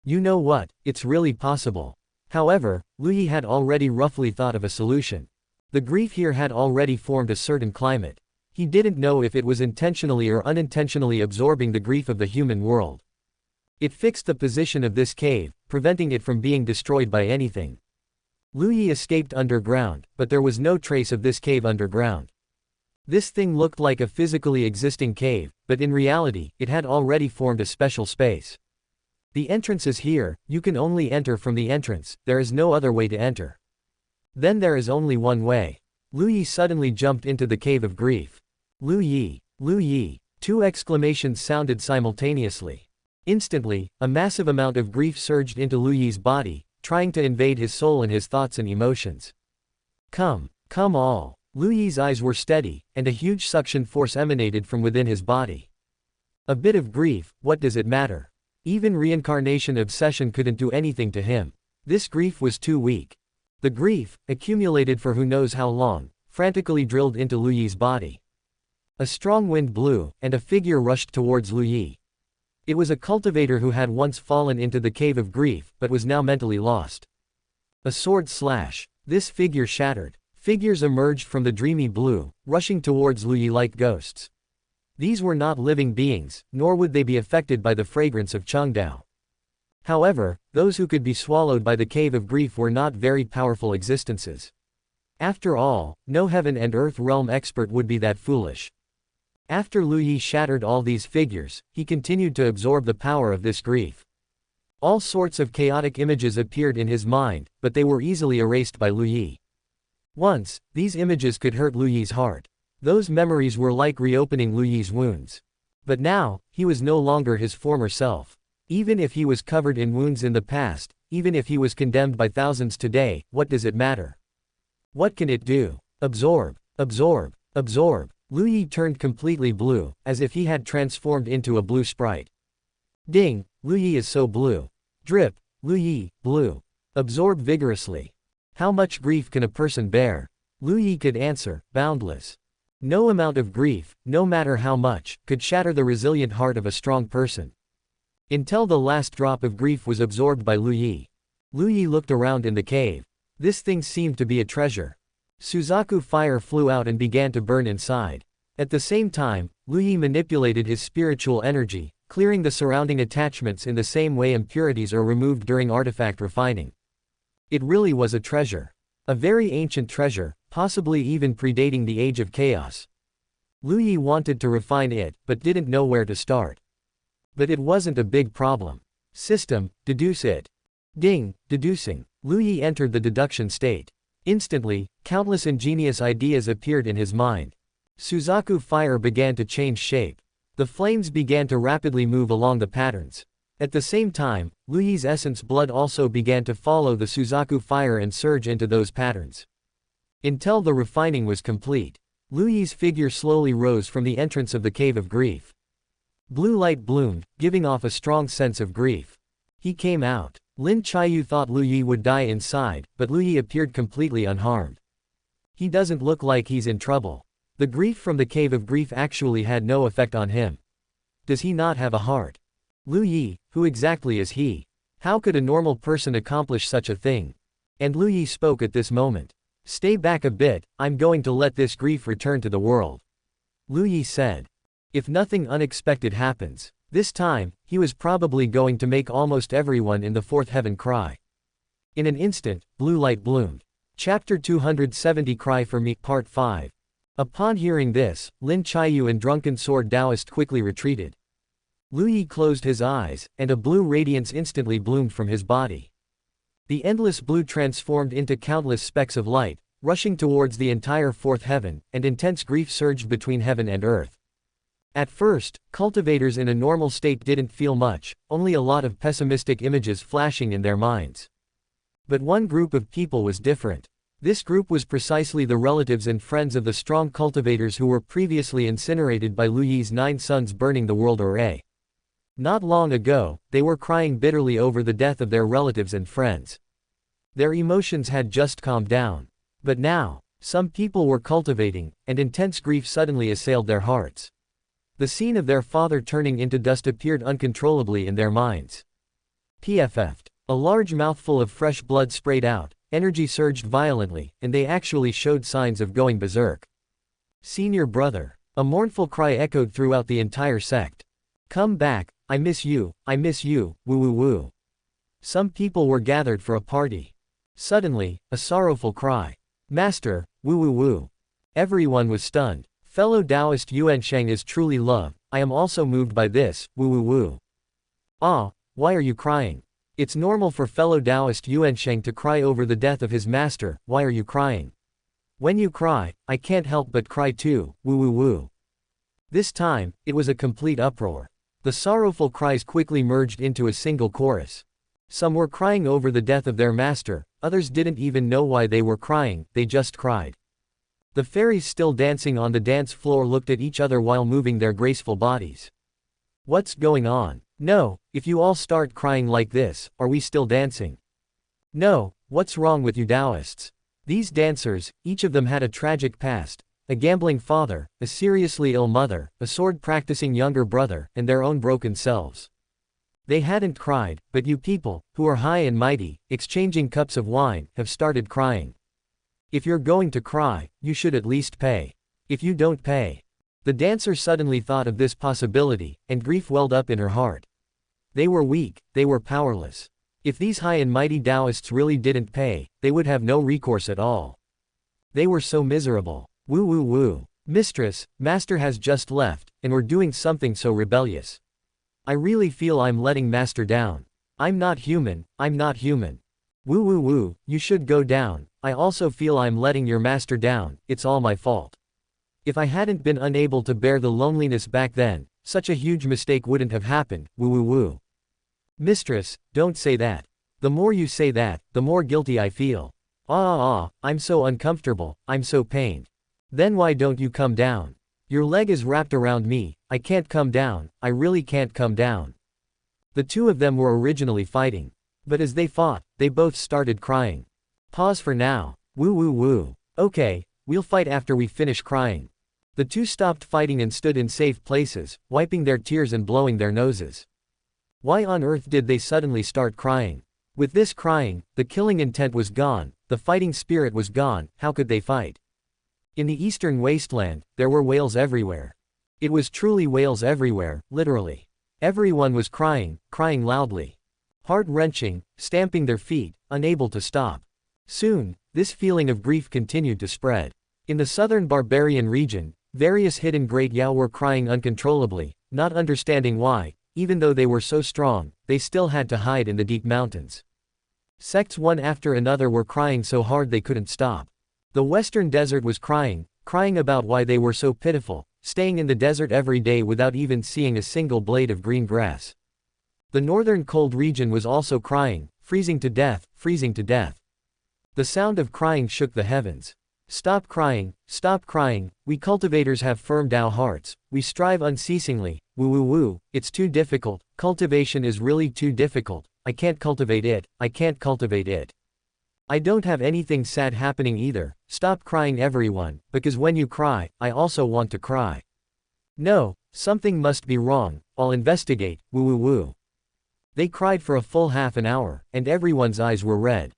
You know what, it's really possible. However, Lu Yi had already roughly thought of a solution. The grief here had already formed a certain climate. He didn't know if it was intentionally or unintentionally absorbing the grief of the human world. It fixed the position of this cave, preventing it from being destroyed by anything. Lu Yi escaped underground, but there was no trace of this cave underground. This thing looked like a physically existing cave, but in reality, it had already formed a special space. The entrance is here, you can only enter from the entrance, there is no other way to enter. Then there is only one way. Lu Yi suddenly jumped into the Cave of Grief. Lu Yi! Lu Yi! 2 exclamations sounded simultaneously. Instantly, a massive amount of grief surged into Lu Yi's body, trying to invade his soul and his thoughts and emotions. Come all! Lu Yi's eyes were steady, and a huge suction force emanated from within his body. A bit of grief, what does it matter? Even reincarnation obsession couldn't do anything to him. This grief was too weak. The grief, accumulated for who knows how long, frantically drilled into Lu Yi's body. A strong wind blew, and a figure rushed towards Lu Yi. It was a cultivator who had once fallen into the cave of grief, but was now mentally lost. A sword slash. This figure shattered. Figures emerged from the dreamy blue, rushing towards Lu Yi like ghosts. These were not living beings, nor would they be affected by the fragrance of Chengdao. However, those who could be swallowed by the cave of grief were not very powerful existences. After all, no heaven and earth realm expert would be that foolish. After Lu Yi shattered all these figures, he continued to absorb the power of this grief. All sorts of chaotic images appeared in his mind, but they were easily erased by Lu Yi. Once, these images could hurt Lu Yi's heart. Those memories were like reopening Lu Yi's wounds. But now, he was no longer his former self. Even if he was covered in wounds in the past, even if he was condemned by thousands today, what does it matter? What can it do? Absorb, absorb, absorb. Lu Yi turned completely blue, as if he had transformed into a blue sprite. Ding, Lu Yi is so blue. Drip, Lu Yi, blue. Absorb vigorously. How much grief can a person bear? Lu Yi could answer, boundless. No amount of grief, no matter how much, could shatter the resilient heart of a strong person. Until the last drop of grief was absorbed by Lu Yi. Lu Yi looked around in the cave. This thing seemed to be a treasure. Suzaku fire flew out and began to burn inside. At the same time, Lu Yi manipulated his spiritual energy, clearing the surrounding attachments in the same way impurities are removed during artifact refining. It really was a treasure. A very ancient treasure, possibly even predating the age of chaos. Lu Yi wanted to refine it, but didn't know where to start. But it wasn't a big problem. System, deduce it. Ding, deducing. Lu Yi entered the deduction state. Instantly, countless ingenious ideas appeared in his mind. Suzaku fire began to change shape. The flames began to rapidly move along the patterns. At the same time, Lu Yi's essence blood also began to follow the Suzaku fire and surge into those patterns. Until the refining was complete. Lu Yi's figure slowly rose from the entrance of the cave of grief. Blue light bloomed, giving off a strong sense of grief. He came out. Lin Chiyu thought Lu Yi would die inside, but Lu Yi appeared completely unharmed. He doesn't look like he's in trouble. The grief from the cave of grief actually had no effect on him. Does he not have a heart? Lu Yi, who exactly is he? How could a normal person accomplish such a thing? And Lu Yi spoke at this moment. Stay back a bit, I'm going to let this grief return to the world. Lu Yi said. If nothing unexpected happens. This time, he was probably going to make almost everyone in the fourth heaven cry. In an instant, blue light bloomed. Chapter 270 Cry for Me, Part 5. Upon hearing this, Lin Chiyu and Drunken Sword Taoist quickly retreated. Lu Yi closed his eyes, and a blue radiance instantly bloomed from his body. The endless blue transformed into countless specks of light, rushing towards the entire fourth heaven, and intense grief surged between heaven and earth. At first, cultivators in a normal state didn't feel much, only a lot of pessimistic images flashing in their minds. But one group of people was different. This group was precisely the relatives and friends of the strong cultivators who were previously incinerated by Lu Yi's 9 sons burning the world array. Not long ago, they were crying bitterly over the death of their relatives and friends. Their emotions had just calmed down. But now, some people were cultivating, and intense grief suddenly assailed their hearts. The scene of their father turning into dust appeared uncontrollably in their minds. PFF'd. A large mouthful of fresh blood sprayed out, energy surged violently, and they actually showed signs of going berserk. Senior brother. A mournful cry echoed throughout the entire sect. Come back, I miss you, woo woo woo. Some people were gathered for a party. Suddenly, a sorrowful cry. Master, woo woo woo. Everyone was stunned. Fellow Taoist Yuansheng is truly love, I am also moved by this, woo woo woo. Ah, why are you crying? It's normal for fellow Taoist Yuansheng to cry over the death of his master, why are you crying? When you cry, I can't help but cry too, woo woo woo. This time, it was a complete uproar. The sorrowful cries quickly merged into a single chorus. Some were crying over the death of their master, others didn't even know why they were crying, they just cried. The fairies still dancing on the dance floor looked at each other while moving their graceful bodies. What's going on? No, if you all start crying like this, are we still dancing? No, what's wrong with you Taoists? These dancers, each of them had a tragic past, a gambling father, a seriously ill mother, a sword-practicing younger brother, and their own broken selves. They hadn't cried, but you people, who are high and mighty, exchanging cups of wine, have started crying. If you're going to cry, you should at least pay. If you don't pay. The dancer suddenly thought of this possibility, and grief welled up in her heart. They were weak, they were powerless. If these high and mighty Taoists really didn't pay, they would have no recourse at all. They were so miserable. Woo woo woo. Mistress, Master has just left, and we're doing something so rebellious. I really feel I'm letting Master down. I'm not human, I'm not human. Woo woo woo, you should go down. I also feel I'm letting your master down, it's all my fault. If I hadn't been unable to bear the loneliness back then, such a huge mistake wouldn't have happened, woo woo woo. Mistress, don't say that. The more you say that, the more guilty I feel. I'm so uncomfortable, I'm so pained. Then why don't you come down? Your leg is wrapped around me, I can't come down, I really can't come down. The two of them were originally fighting. But as they fought, they both started crying. Pause for now. Woo woo woo. Okay, we'll fight after we finish crying. The two stopped fighting and stood in safe places, wiping their tears and blowing their noses. Why on earth did they suddenly start crying? With this crying, the killing intent was gone, the fighting spirit was gone, how could they fight? In the eastern wasteland, there were wails everywhere. It was truly wails everywhere, literally. Everyone was crying, crying loudly. Heart-wrenching, stamping their feet, unable to stop. Soon, this feeling of grief continued to spread. In the southern barbarian region, various hidden great Yao were crying uncontrollably, not understanding why, even though they were so strong, they still had to hide in the deep mountains. Sects one after another were crying so hard they couldn't stop. The western desert was crying about why they were so pitiful, staying in the desert every day without even seeing a single blade of green grass. The northern cold region was also crying, freezing to death, freezing to death. The sound of crying shook the heavens. Stop crying, we cultivators have firm Tao hearts, we strive unceasingly, woo woo woo, it's too difficult, cultivation is really too difficult, I can't cultivate it, I can't cultivate it. I don't have anything sad happening either, stop crying everyone, because when you cry, I also want to cry. No, something must be wrong, I'll investigate, woo woo woo. They cried for a full half an hour, and everyone's eyes were red.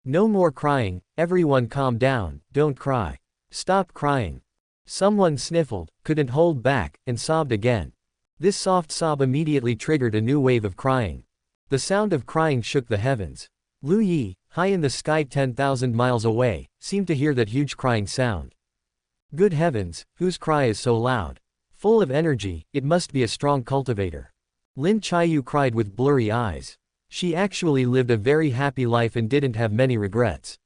No more crying, everyone calm down, don't cry. Stop crying. Someone sniffled, couldn't hold back, and sobbed again. This soft sob immediately triggered a new wave of crying. The sound of crying shook the heavens. Lu Yi, high in the sky 10,000 miles away, seemed to hear that huge crying sound. Good heavens, whose cry is so loud? Full of energy, it must be a strong cultivator. Lin Chiyu cried with blurry eyes. She actually lived a very happy life and didn't have many regrets.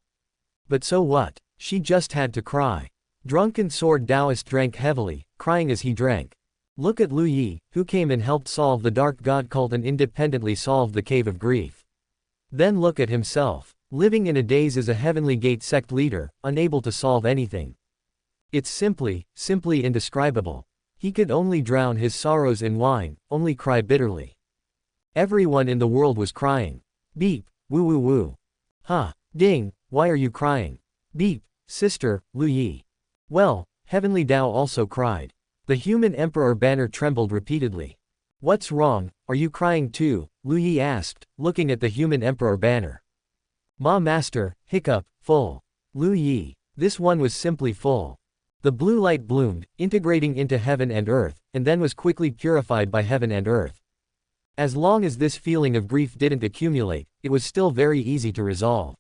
But so what? She just had to cry. Drunken sword Taoist drank heavily, crying as he drank. Look at Lu Yi, who came and helped solve the dark god cult and independently solved the cave of grief. Then look at himself, living in a daze as a Heavenly Gate sect leader, unable to solve anything. It's simply indescribable. He could only drown his sorrows in wine, only cry bitterly. Everyone in the world was crying. Beep, woo woo woo. Ha, ding, why are you crying? Beep, sister, Lu Yi. Well, Heavenly Dao also cried. The human emperor banner trembled repeatedly. What's wrong, are you crying too? Lu Yi asked, looking at the human emperor banner. Ma master, hiccup, full. Lu Yi. This one was simply full. The blue light bloomed, integrating into heaven and earth, and then was quickly purified by heaven and earth. As long as this feeling of grief didn't accumulate, it was still very easy to resolve.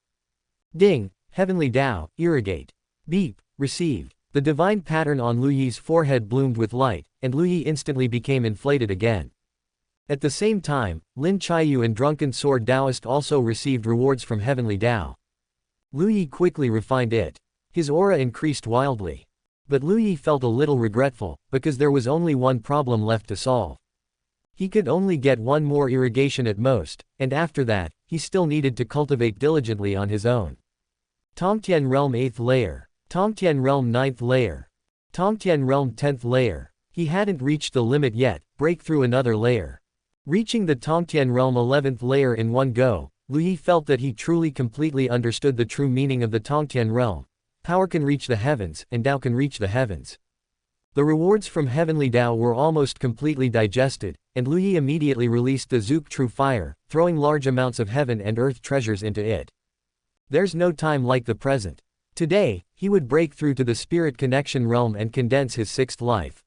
Ding, Heavenly Dao, irrigate. Beep, received. The divine pattern on Lu Yi's forehead bloomed with light, and Lu Yi instantly became inflated again. At the same time, Lin Chiyu and Drunken Sword Taoist also received rewards from Heavenly Dao. Lu Yi quickly refined it. His aura increased wildly. But Lu Yi felt a little regretful, because there was only one problem left to solve. He could only get one more irrigation at most, and after that, he still needed to cultivate diligently on his own. Tongtian Realm 8th Layer. Tongtian Realm 9th layer. Tongtian Realm 10th layer. He hadn't reached the limit yet, break through another layer. Reaching the Tongtian Realm 11th layer in one go, Lu Yi felt that he truly completely understood the true meaning of the Tongtian Realm. Power can reach the heavens, and Dao can reach the heavens. The rewards from Heavenly Dao were almost completely digested, and Lu Yi immediately released the Zook True Fire, throwing large amounts of heaven and earth treasures into it. There's no time like the present. Today, he would break through to the Spirit Connection Realm and condense his sixth life.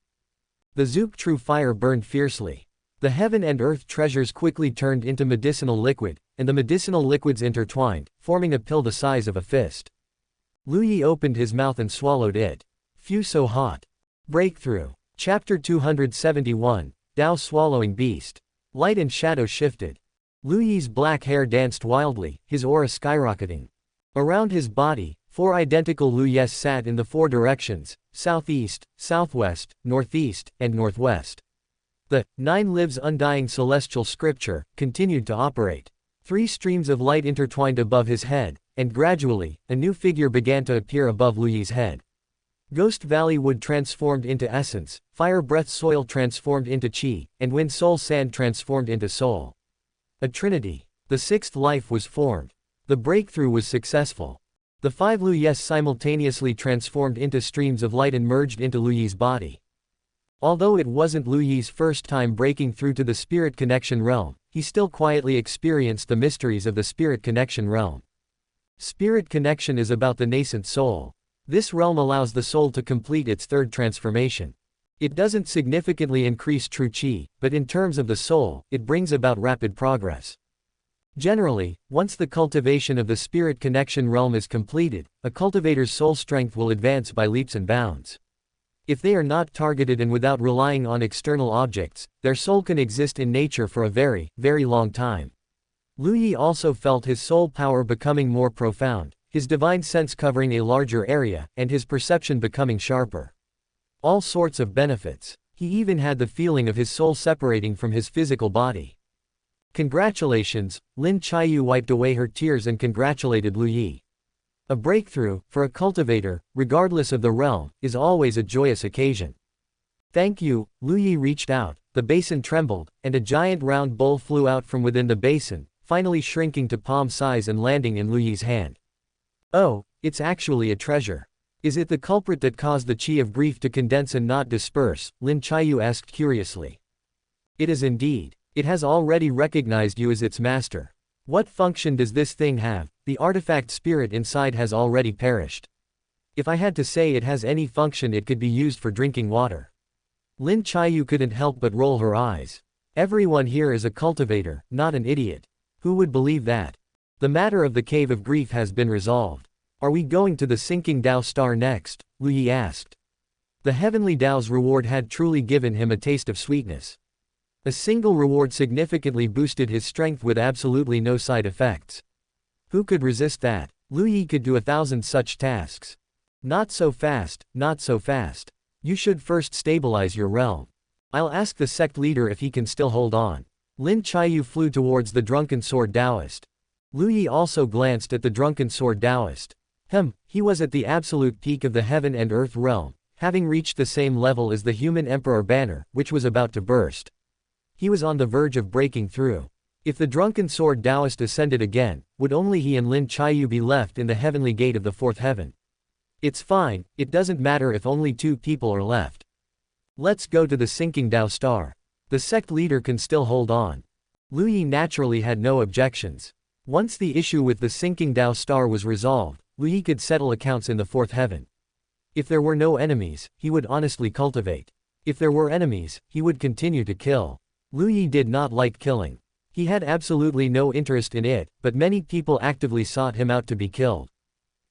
The Zook True Fire burned fiercely. The heaven and earth treasures quickly turned into medicinal liquid, and the medicinal liquids intertwined, forming a pill the size of a fist. Lu Yi opened his mouth and swallowed it. Phew, so hot. Breakthrough. Chapter 271, Dao Swallowing Beast. Light and shadow shifted. Lu Yi's black hair danced wildly, his aura skyrocketing. Around his body, 4 identical Lu Yes sat in the 4 directions, southeast, southwest, northeast, and northwest. The 9 Lives Undying Celestial Scripture continued to operate. 3 streams of light intertwined above his head, and gradually, a new figure began to appear above Lu Yi's head. Ghost Valley Wood transformed into essence, Fire Breath Soil transformed into Qi, and Wind Soul Sand transformed into soul. A trinity. The 6th life was formed. The breakthrough was successful. The 5 Lu Yes simultaneously transformed into streams of light and merged into Lu Yi's body. Although it wasn't Lu Yi's first time breaking through to the Spirit Connection Realm, he still quietly experienced the mysteries of the Spirit Connection Realm. Spirit Connection is about the nascent soul. This realm allows the soul to complete its 3rd transformation. It doesn't significantly increase true Qi, but in terms of the soul, it brings about rapid progress. Generally, once the cultivation of the Spirit Connection Realm is completed, a cultivator's soul strength will advance by leaps and bounds. If they are not targeted and without relying on external objects, their soul can exist in nature for a very, very long time. Lu Yi also felt his soul power becoming more profound, his divine sense covering a larger area, and his perception becoming sharper. All sorts of benefits. He even had the feeling of his soul separating from his physical body. Congratulations, Lin Chiyu wiped away her tears and congratulated Lu Yi. A breakthrough, for a cultivator, regardless of the realm, is always a joyous occasion. Thank you, Lu Yi reached out, the basin trembled, and a giant round bowl flew out from within the basin, finally shrinking to palm size and landing in Lu Yi's hand. Oh, it's actually a treasure. Is it the culprit that caused the Qi of grief to condense and not disperse? Lin Chiyu asked curiously. It is indeed. It has already recognized you as its master. What function does this thing have? The artifact spirit inside has already perished. If I had to say it has any function, it could be used for drinking water. Lin Chiyu couldn't help but roll her eyes. Everyone here is a cultivator, not an idiot. Who would believe that? The matter of the Cave of Grief has been resolved. Are we going to the sinking Dao star next? Lu Yi asked. The Heavenly Dao's reward had truly given him a taste of sweetness. A single reward significantly boosted his strength with absolutely no side effects. Who could resist that? Lu Yi could do 1,000 such tasks. Not so fast, not so fast. You should first stabilize your realm. I'll ask the sect leader if he can still hold on. Lin Chiyu flew towards the drunken sword Taoist. Lu Yi also glanced at the drunken sword Taoist. He was at the absolute peak of the heaven and earth realm, having reached the same level as the human emperor banner, which was about to burst. He was on the verge of breaking through. If the drunken sword Taoist ascended again, would only he and Lin Chiyu be left in the heavenly gate of the 4th heaven? It's fine, it doesn't matter if only 2 people are left. Let's go to the sinking Dao star. The sect leader can still hold on. Lu Yi naturally had no objections. Once the issue with the sinking Dao star was resolved, Lu Yi could settle accounts in the 4th heaven. If there were no enemies, he would honestly cultivate. If there were enemies, he would continue to kill. Lu Yi did not like killing. He had absolutely no interest in it, but many people actively sought him out to be killed.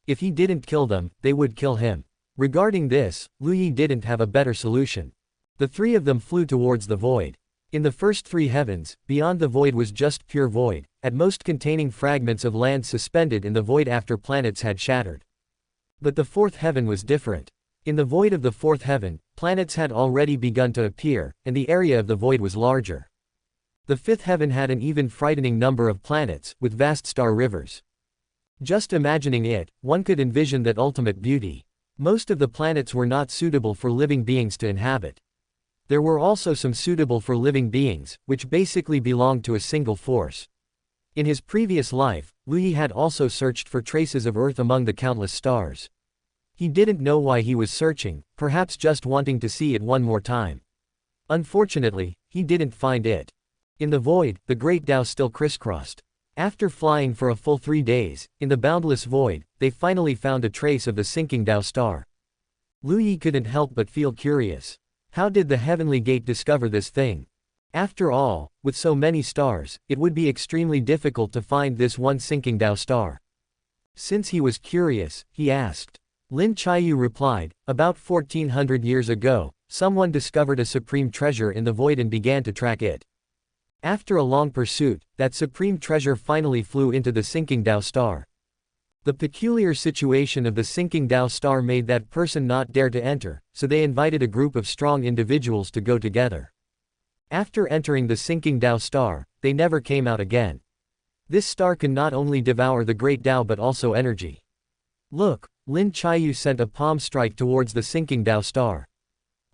If he didn't kill them, they would kill him. Regarding this, Lu Yi didn't have a better solution. The 3 of them flew towards the void. In the first 3 heavens, beyond the void was just pure void, at most containing fragments of land suspended in the void after planets had shattered. But the 4th heaven was different. In the void of the 4th heaven, planets had already begun to appear, and the area of the void was larger. The 5th heaven had an even frightening number of planets, with vast star rivers. Just imagining it, one could envision that ultimate beauty. Most of the planets were not suitable for living beings to inhabit. There were also some suitable for living beings, which basically belonged to a single force. In his previous life, Lu Yi had also searched for traces of Earth among the countless stars. He didn't know why he was searching, perhaps just wanting to see it one more time. Unfortunately, he didn't find it. In the void, the great Dao still crisscrossed. After flying for a full 3 days, in the boundless void, they finally found a trace of the sinking Dao star. Lu Yi couldn't help but feel curious. How did the Heavenly Gate discover this thing? After all, with so many stars, it would be extremely difficult to find this one sinking Dao star. Since he was curious, he asked. Lin Chiyu replied, about 1400 years ago, someone discovered a supreme treasure in the void and began to track it. After a long pursuit, that supreme treasure finally flew into the sinking Dao star. The peculiar situation of the sinking Dao star made that person not dare to enter, so they invited a group of strong individuals to go together. After entering the sinking Dao star, they never came out again. This star can not only devour the great Dao but also energy. Look, Lin Chiyu sent a palm strike towards the sinking Dao star.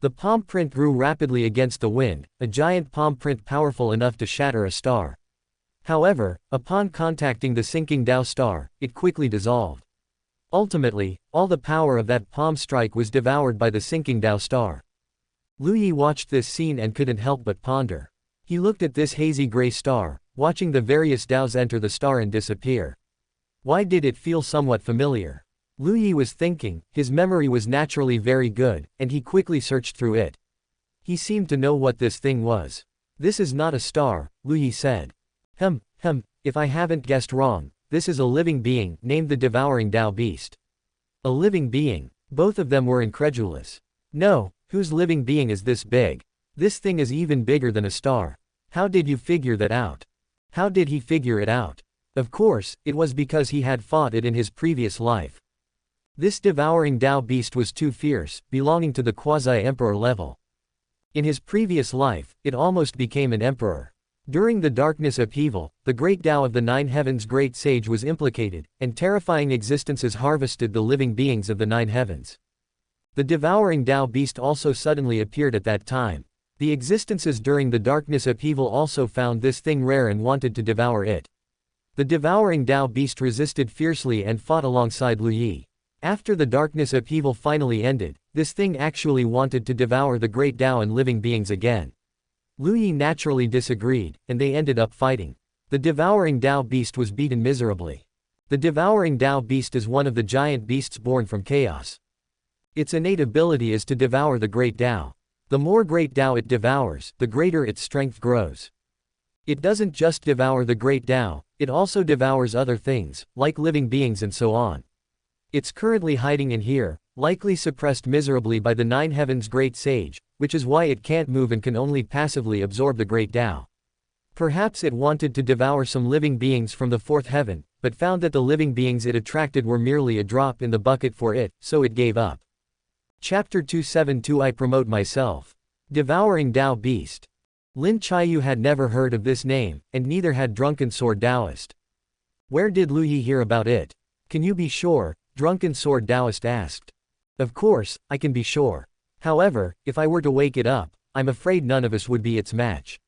The palm print grew rapidly against the wind, a giant palm print powerful enough to shatter a star. However, upon contacting the sinking Dao star, it quickly dissolved. Ultimately, all the power of that palm strike was devoured by the sinking Dao star. Lu Yi watched this scene and couldn't help but ponder. He looked at this hazy gray star, watching the various Daos enter the star and disappear. Why did it feel somewhat familiar? Lu Yi was thinking, his memory was naturally very good, and he quickly searched through it. He seemed to know what this thing was. This is not a star, Lu Yi said. If I haven't guessed wrong, this is a living being, named the Devouring Dao Beast. A living being. Both of them were incredulous. No, whose living being is this big? This thing is even bigger than a star. How did you figure that out? How did he figure it out? Of course, it was because he had fought it in his previous life. This devouring Dao beast was too fierce, belonging to the quasi-emperor level. In his previous life, it almost became an emperor. During the darkness upheaval, the great Dao of the Nine Heavens Great Sage was implicated, and terrifying existences harvested the living beings of the Nine Heavens. The devouring Dao beast also suddenly appeared at that time. The existences during the darkness upheaval also found this thing rare and wanted to devour it. The devouring Dao beast resisted fiercely and fought alongside Lu Yi. After the darkness upheaval finally ended, this thing actually wanted to devour the great Dao and living beings again. Lu Yi naturally disagreed, and they ended up fighting. The devouring Dao beast was beaten miserably. The devouring Dao beast is one of the giant beasts born from chaos. Its innate ability is to devour the great Dao. The more great Dao it devours, the greater its strength grows. It doesn't just devour the great Dao, it also devours other things, like living beings and so on. It's currently hiding in here, likely suppressed miserably by the Nine Heavens Great Sage, which is why it can't move and can only passively absorb the great Dao. Perhaps it wanted to devour some living beings from the fourth heaven, but found that the living beings it attracted were merely a drop in the bucket for it, so it gave up. Chapter 272 I Promote Myself. Devouring Dao Beast. Lin Chiyu had never heard of this name, and neither had Drunken Sword Taoist. Where did Lu Yi hear about it? Can you be sure? Drunken Sword Taoist asked. Of course, I can be sure. However, if I were to wake it up, I'm afraid none of us would be its match.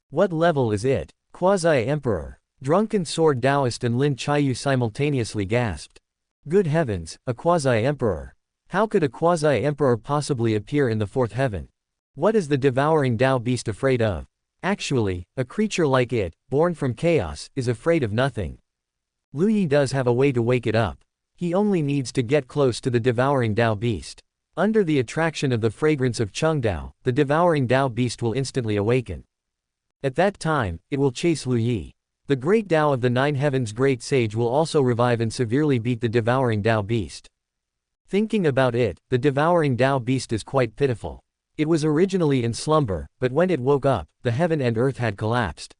What level is it? Quasi-Emperor. Drunken Sword Taoist and Lin Chiyu simultaneously gasped. Good heavens, a quasi-emperor. How could a quasi-emperor possibly appear in the fourth heaven? What is the devouring Dao beast afraid of? Actually, a creature like it, born from chaos, is afraid of nothing. Lu Yi does have a way to wake it up. He only needs to get close to the devouring Dao beast. Under the attraction of the fragrance of Chengdao, the devouring Dao beast will instantly awaken. At that time, it will chase Lu Yi. The great Dao of the Nine Heavens Great Sage will also revive and severely beat the devouring Dao beast. Thinking about it, the devouring Dao beast is quite pitiful. It was originally in slumber, but when it woke up, the heaven and earth had collapsed.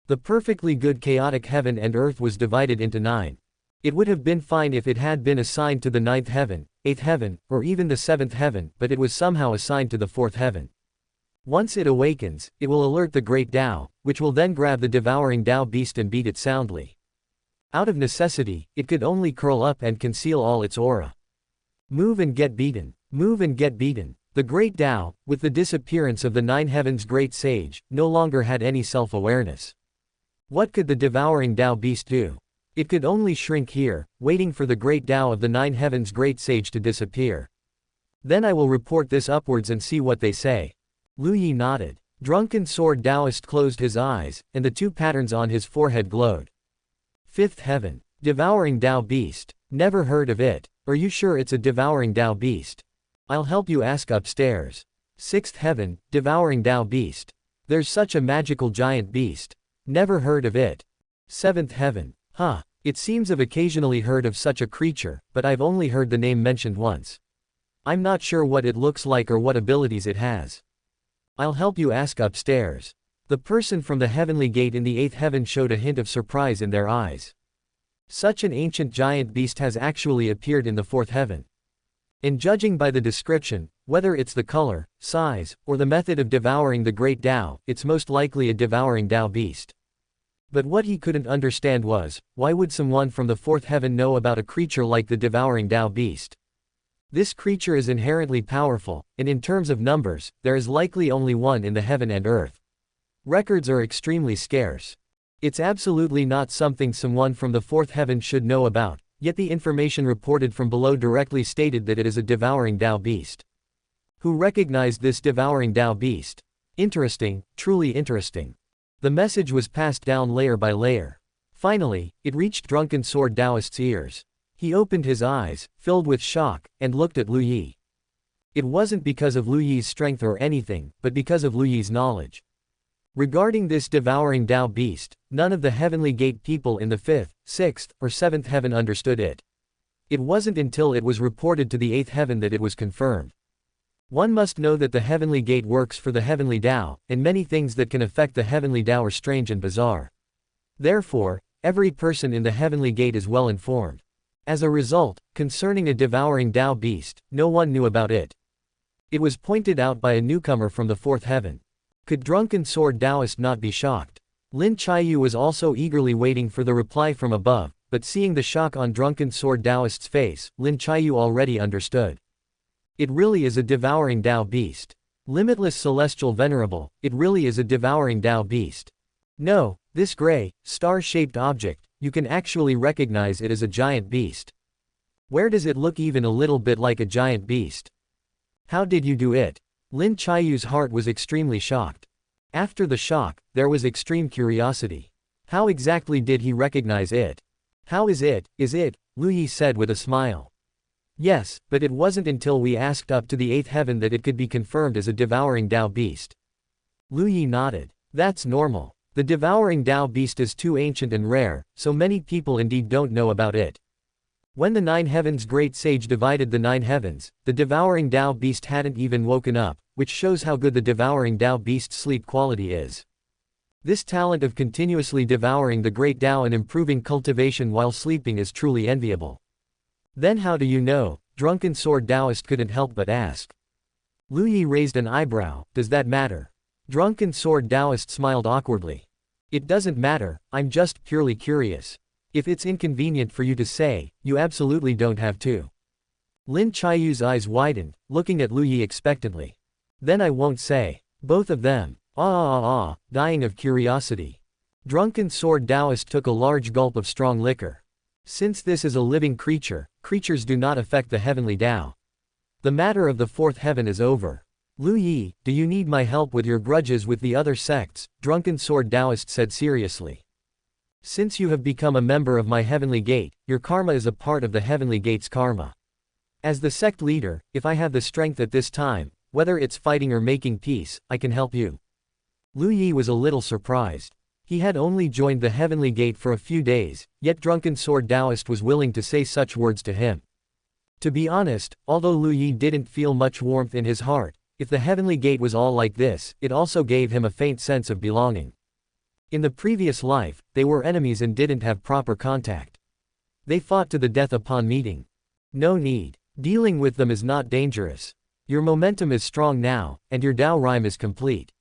The perfectly good chaotic heaven and earth was divided into 9. It would have been fine if it had been assigned to the 9th heaven, 8th heaven, or even the 7th heaven, but it was somehow assigned to the 4th heaven. Once it awakens, it will alert the great Dao, which will then grab the devouring Dao beast and beat it soundly. Out of necessity, it could only curl up and conceal all its aura. Move and get beaten. Move and get beaten. The great Dao, with the disappearance of the nine heavens great sage, no longer had any self-awareness. What could the devouring Dao beast do? It could only shrink here, waiting for the great Dao of the nine heavens great sage to disappear. Then I will report this upwards and see what they say. Lu Yi nodded. Drunken sword Taoist closed his eyes, and the two patterns on his forehead glowed. Fifth heaven. Devouring Dao beast. Never heard of it. Are you sure it's a devouring Dao beast? I'll help you ask upstairs. Sixth heaven. Devouring Dao beast. There's such a magical giant beast. Never heard of it. Seventh heaven. Huh. It seems I've occasionally heard of such a creature, but I've only heard the name mentioned once. I'm not sure what it looks like or what abilities it has. I'll help you ask upstairs. The person from the heavenly gate in the eighth heaven showed a hint of surprise in their eyes. Such an ancient giant beast has actually appeared in the fourth heaven. And judging by the description, whether it's the color, size, or the method of devouring the great Dao, it's most likely a devouring Dao beast. But what he couldn't understand was, why would someone from the fourth heaven know about a creature like the devouring Dao beast? This creature is inherently powerful, and in terms of numbers, there is likely only one in the heaven and earth. Records are extremely scarce. It's absolutely not something someone from the fourth heaven should know about, yet the information reported from below directly stated that it is a devouring Dao beast. Who recognized this devouring Dao beast? Interesting, truly interesting. The message was passed down layer by layer. Finally, it reached Drunken Sword Taoist's ears. He opened his eyes, filled with shock, and looked at Lu Yi. It wasn't because of Lu Yi's strength or anything, but because of Lu Yi's knowledge. Regarding this devouring Dao beast, none of the heavenly gate people in the fifth, sixth, or seventh heaven understood it. It wasn't until it was reported to the eighth heaven that it was confirmed. One must know that the heavenly gate works for the heavenly Dao, and many things that can affect the heavenly Dao are strange and bizarre. Therefore, every person in the heavenly gate is well informed. As a result, concerning a devouring Dao beast, no one knew about it. It was pointed out by a newcomer from the fourth heaven. Could Drunken Sword Taoist not be shocked? Lin Chiyu was also eagerly waiting for the reply from above, but seeing the shock on Drunken Sword Taoist's face, Lin Chiyu already understood. It really is a devouring Dao beast. Limitless Celestial Venerable, it really is a devouring Dao beast. No, this gray, star-shaped object, you can actually recognize it as a giant beast. Where does it look even a little bit like a giant beast? How did you do it? Lin Chiyu's heart was extremely shocked. After the shock, there was extreme curiosity. How exactly did he recognize it? How is it, Lu Yi said with a smile. Yes, but it wasn't until we asked up to the eighth heaven that it could be confirmed as a devouring Dao beast. Lu Yi nodded. That's normal. The devouring Dao beast is too ancient and rare, so many people indeed don't know about it. When the nine heavens great sage divided the nine heavens, the devouring Dao beast hadn't even woken up, which shows how good the devouring Dao beast's sleep quality is. This talent of continuously devouring the great Dao and improving cultivation while sleeping is truly enviable. Then how do you know? Drunken Sword Taoist couldn't help but ask. Lu Yi raised an eyebrow. Does that matter? Drunken Sword Taoist smiled awkwardly. It doesn't matter, I'm just purely curious. If it's inconvenient for you to say, you absolutely don't have to. Lin Chiyu's eyes widened, looking at Lu Yi expectantly. Then I won't say. Both of them. Dying of curiosity. Drunken Sword Taoist took a large gulp of strong liquor. Since this is a living creature, creatures do not affect the heavenly Dao. The matter of the fourth heaven is over. Lu Yi, do you need my help with your grudges with the other sects? Drunken Sword Taoist said seriously. Since you have become a member of my heavenly gate, your karma is a part of the heavenly gate's karma. As the sect leader, if I have the strength at this time, whether it's fighting or making peace, I can help you. Lu Yi was a little surprised. He had only joined the heavenly gate for a few days, yet Drunken Sword Taoist was willing to say such words to him. To be honest, although Lu Yi didn't feel much warmth in his heart, if the heavenly gate was all like this, it also gave him a faint sense of belonging. In the previous life, they were enemies and didn't have proper contact. They fought to the death upon meeting. No need. Dealing with them is not dangerous. Your momentum is strong now, and your Dao rhyme is complete.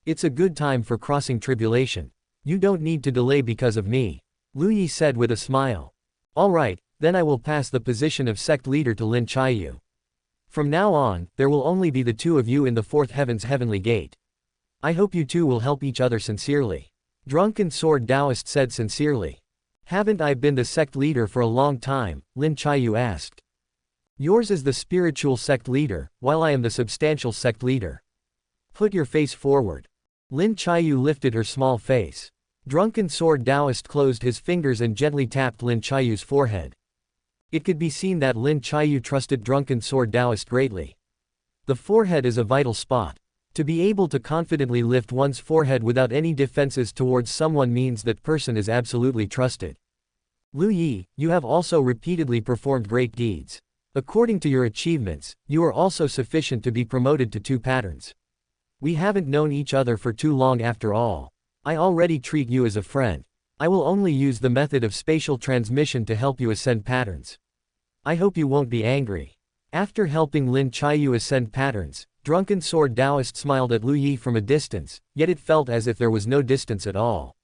It's a good time for crossing tribulation. You don't need to delay because of me. Lu Yi said with a smile. Alright, Then I will pass the position of sect leader to Lin Chiyu. From now on, there will only be the two of you in the fourth heaven's heavenly gate. I hope you two will help each other sincerely. Drunken Sword Taoist said sincerely. Haven't I been the sect leader for a long time? Lin Chiyu asked. Yours is the spiritual sect leader, while I am the substantial sect leader. Put your face forward. Lin Chiyu lifted her small face. Drunken Sword Taoist closed his fingers and gently tapped Lin Chiyu's forehead. It could be seen that Lin Chiyu trusted Drunken Sword Taoist greatly. The forehead is a vital spot. To be able to confidently lift one's forehead without any defenses towards someone means that person is absolutely trusted. Lu Yi, you have also repeatedly performed great deeds. According to your achievements, you are also sufficient to be promoted to 2 patterns. We haven't known each other for too long after all. I already treat you as a friend. I will only use the method of spatial transmission to help you ascend patterns. I hope you won't be angry. After helping Lin Chiyu ascend patterns, Drunken Sword Taoist smiled at Lu Yi from a distance, yet it felt as if there was no distance at all.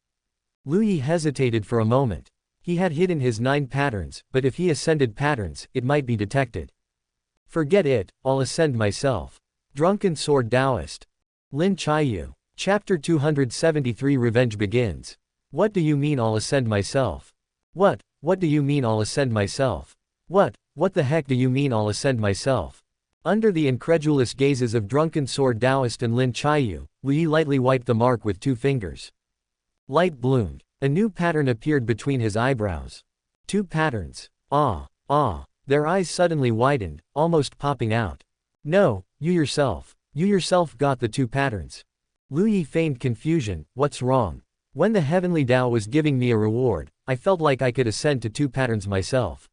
Lu Yi hesitated for a moment. He had hidden his 9 patterns, but if he ascended patterns, it might be detected. Forget it, I'll ascend myself. Drunken Sword Taoist. Lin Chiyu. Chapter 273 Revenge begins. What do you mean I'll ascend myself? What do you mean I'll ascend myself? What the heck do you mean I'll ascend myself? Under the incredulous gazes of Drunken Sword Taoist and Lin Chiyu, Lu Yi lightly wiped the mark with 2 fingers. Light bloomed. A new pattern appeared between his eyebrows. 2 patterns. Their eyes suddenly widened, almost popping out. No, you yourself got the 2 patterns. Lu Yi feigned confusion. What's wrong? When the Heavenly Dao was giving me a reward, I felt like I could ascend to 2 patterns myself.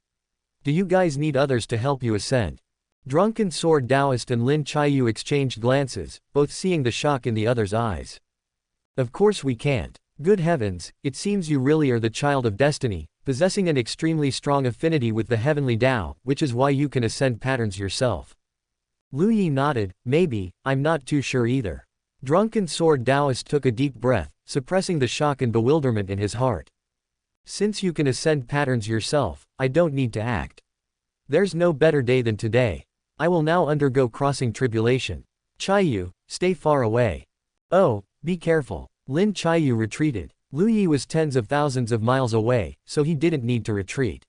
Do you guys need others to help you ascend? Drunken Sword Taoist and Lin Chiyu exchanged glances, both seeing the shock in the other's eyes. Of course we can't. Good heavens, it seems you really are the child of destiny, possessing an extremely strong affinity with the Heavenly Dao, which is why you can ascend patterns yourself. Lu Yi nodded. Maybe, I'm not too sure either. Drunken Sword Taoist took a deep breath, suppressing the shock and bewilderment in his heart. Since you can ascend patterns yourself, I don't need to act. There's no better day than today. I will now undergo crossing tribulation. Chiyu, stay far away. Oh, be careful. Lin Chiyu retreated. Lu Yi was tens of thousands of miles away, so he didn't need to retreat.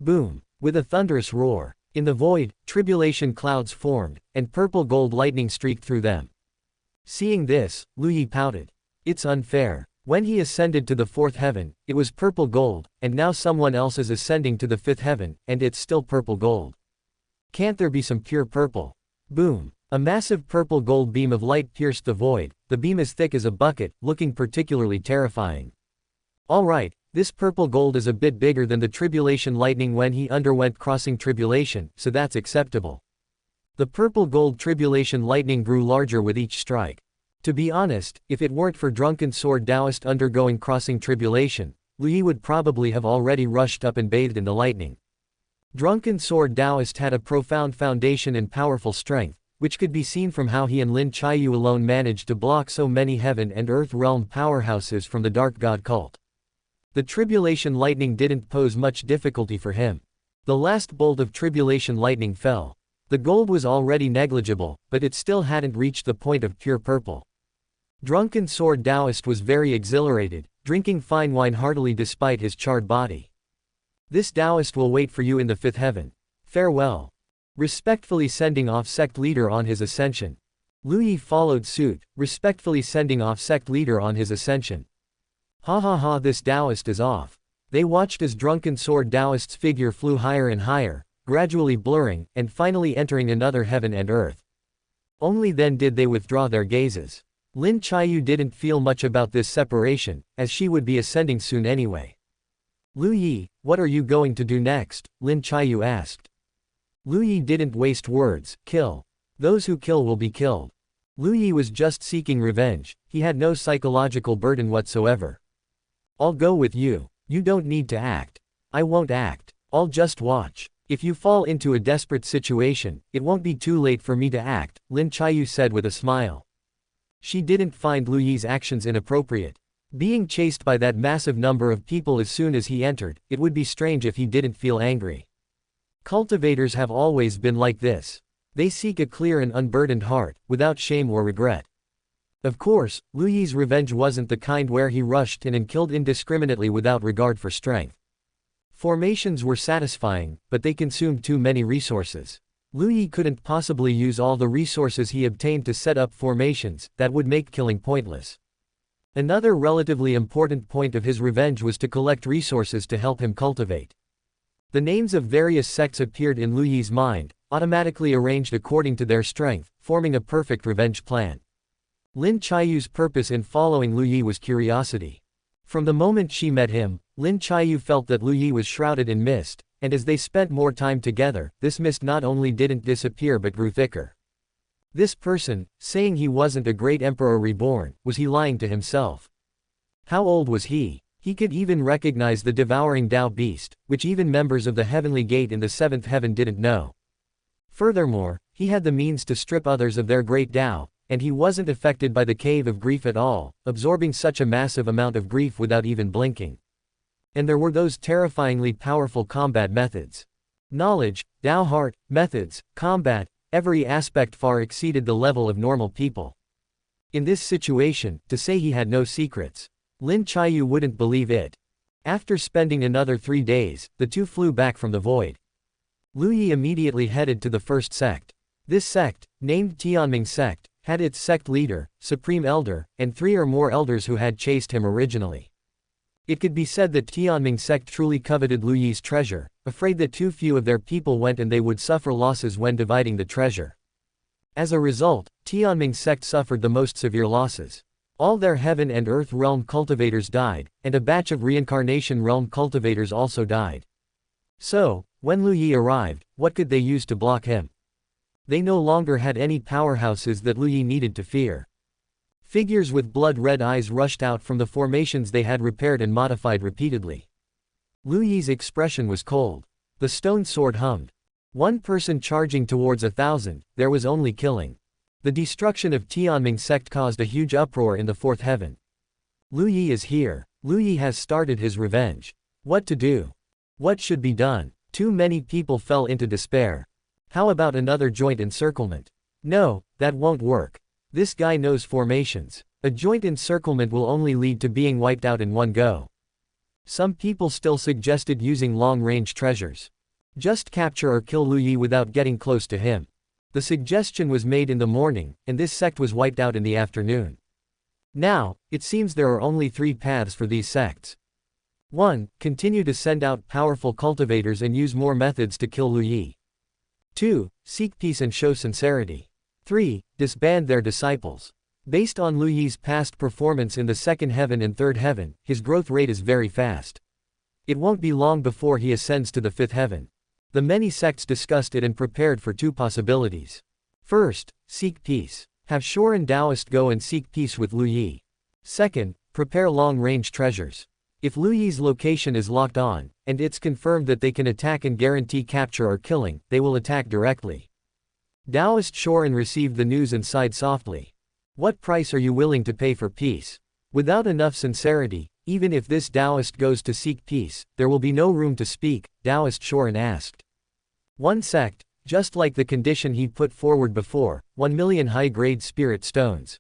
Boom! With a thunderous roar. In the void, tribulation clouds formed, and purple-gold lightning streaked through them. Seeing this, Lu Yi pouted. It's unfair. When he ascended to the 4th heaven, it was purple gold, and now someone else is ascending to the 5th heaven, and it's still purple gold. Can't there be some pure purple? Boom! A massive purple gold beam of light pierced the void, the beam as thick as a bucket, looking particularly terrifying. Alright, this purple gold is a bit bigger than the tribulation lightning when he underwent crossing tribulation, so that's acceptable. The purple gold tribulation lightning grew larger with each strike. To be honest, if it weren't for Drunken Sword Taoist undergoing crossing tribulation, Lu Yi would probably have already rushed up and bathed in the lightning. Drunken Sword Taoist had a profound foundation and powerful strength, which could be seen from how he and Lin Chiyu alone managed to block so many heaven and earth realm powerhouses from the Dark God cult. The tribulation lightning didn't pose much difficulty for him. The last bolt of tribulation lightning fell. The gold was already negligible, but it still hadn't reached the point of pure purple. Drunken Sword Taoist was very exhilarated, drinking fine wine heartily despite his charred body. This Taoist will wait for you in the 5th heaven. Farewell. Respectfully sending off sect leader on his ascension. Lu Yi followed suit, respectfully sending off sect leader on his ascension. Ha, this Taoist is off. They watched as Drunken Sword Taoist's figure flew higher and higher, gradually blurring, and finally entering another heaven and earth. Only then did they withdraw their gazes. Lin Chiyu didn't feel much about this separation, as she would be ascending soon anyway. Lu Yi, what are you going to do next? Lin Chiyu asked. Lu Yi didn't waste words. Kill. Those who kill will be killed. Lu Yi was just seeking revenge, he had no psychological burden whatsoever. I'll go with you. You don't need to act. I won't act. I'll just watch. If you fall into a desperate situation, it won't be too late for me to act, Lin Chiyu said with a smile. She didn't find Lu Yi's actions inappropriate. Being chased by that massive number of people as soon as he entered, it would be strange if he didn't feel angry. Cultivators have always been like this. They seek a clear and unburdened heart, without shame or regret. Of course, Lu Yi's revenge wasn't the kind where he rushed in and killed indiscriminately without regard for strength. Formations were satisfying, but they consumed too many resources. Lu Yi couldn't possibly use all the resources he obtained to set up formations, that would make killing pointless. Another relatively important point of his revenge was to collect resources to help him cultivate. The names of various sects appeared in Lu Yi's mind, automatically arranged according to their strength, forming a perfect revenge plan. Lin Chaiyu's purpose in following Lu Yi was curiosity. From the moment she met him, Lin Chaiyu felt that Lu Yi was shrouded in mist, and as they spent more time together, this mist not only didn't disappear but grew thicker. This person, saying he wasn't a great emperor reborn, was he lying to himself? How old was he? He could even recognize the devouring Dao beast, which even members of the heavenly gate in the seventh heaven didn't know. Furthermore, he had the means to strip others of their great Dao, and he wasn't affected by the cave of grief at all, absorbing such a massive amount of grief without even blinking. And there were those terrifyingly powerful combat methods. Knowledge, Dao heart, methods, combat, every aspect far exceeded the level of normal people. In this situation, to say he had no secrets, Lin Chaiyu wouldn't believe it. After spending another 3 days, the two flew back from the void. Lu Yi immediately headed to the first sect. This sect, named Tianming sect, had its sect leader, supreme elder, and 3 or more elders who had chased him originally. It could be said that Tianming sect truly coveted Lu Yi's treasure, afraid that too few of their people went and they would suffer losses when dividing the treasure. As a result, Tianming sect suffered the most severe losses. All their heaven and earth realm cultivators died, and a batch of reincarnation realm cultivators also died. So, when Lu Yi arrived, what could they use to block him? They no longer had any powerhouses that Lu Yi needed to fear. Figures with blood-red eyes rushed out from the formations they had repaired and modified repeatedly. Lu Yi's expression was cold. The stone sword hummed. One person charging towards 1,000, there was only killing. The destruction of Tianming sect caused a huge uproar in the fourth heaven. Lu Yi is here. Lu Yi has started his revenge. What to do? What should be done? Too many people fell into despair. How about another joint encirclement? No, that won't work. This guy knows formations. A joint encirclement will only lead to being wiped out in one go. Some people still suggested using long-range treasures. Just capture or kill Lu Yi without getting close to him. The suggestion was made in the morning, and this sect was wiped out in the afternoon. Now, it seems there are only 3 paths for these sects. 1. Continue to send out powerful cultivators and use more methods to kill Lu Yi. 2. Seek peace and show sincerity. 3. Disband their disciples. Based on Lu Yi's past performance in the second heaven and third heaven, his growth rate is very fast. It won't be long before he ascends to the fifth heaven. The many sects discussed it and prepared for 2 possibilities. First, seek peace. Have Shorin Taoist go and seek peace with Lu Yi. Second, prepare long-range treasures. If Lu Yi's location is locked on, and it's confirmed that they can attack and guarantee capture or killing, they will attack directly. Taoist Shorin received the news and sighed softly. What price are you willing to pay for peace? Without enough sincerity, even if this Taoist goes to seek peace, there will be no room to speak, Taoist Shorin asked. One sect, just like the condition he put forward before, 1 million high-grade spirit stones.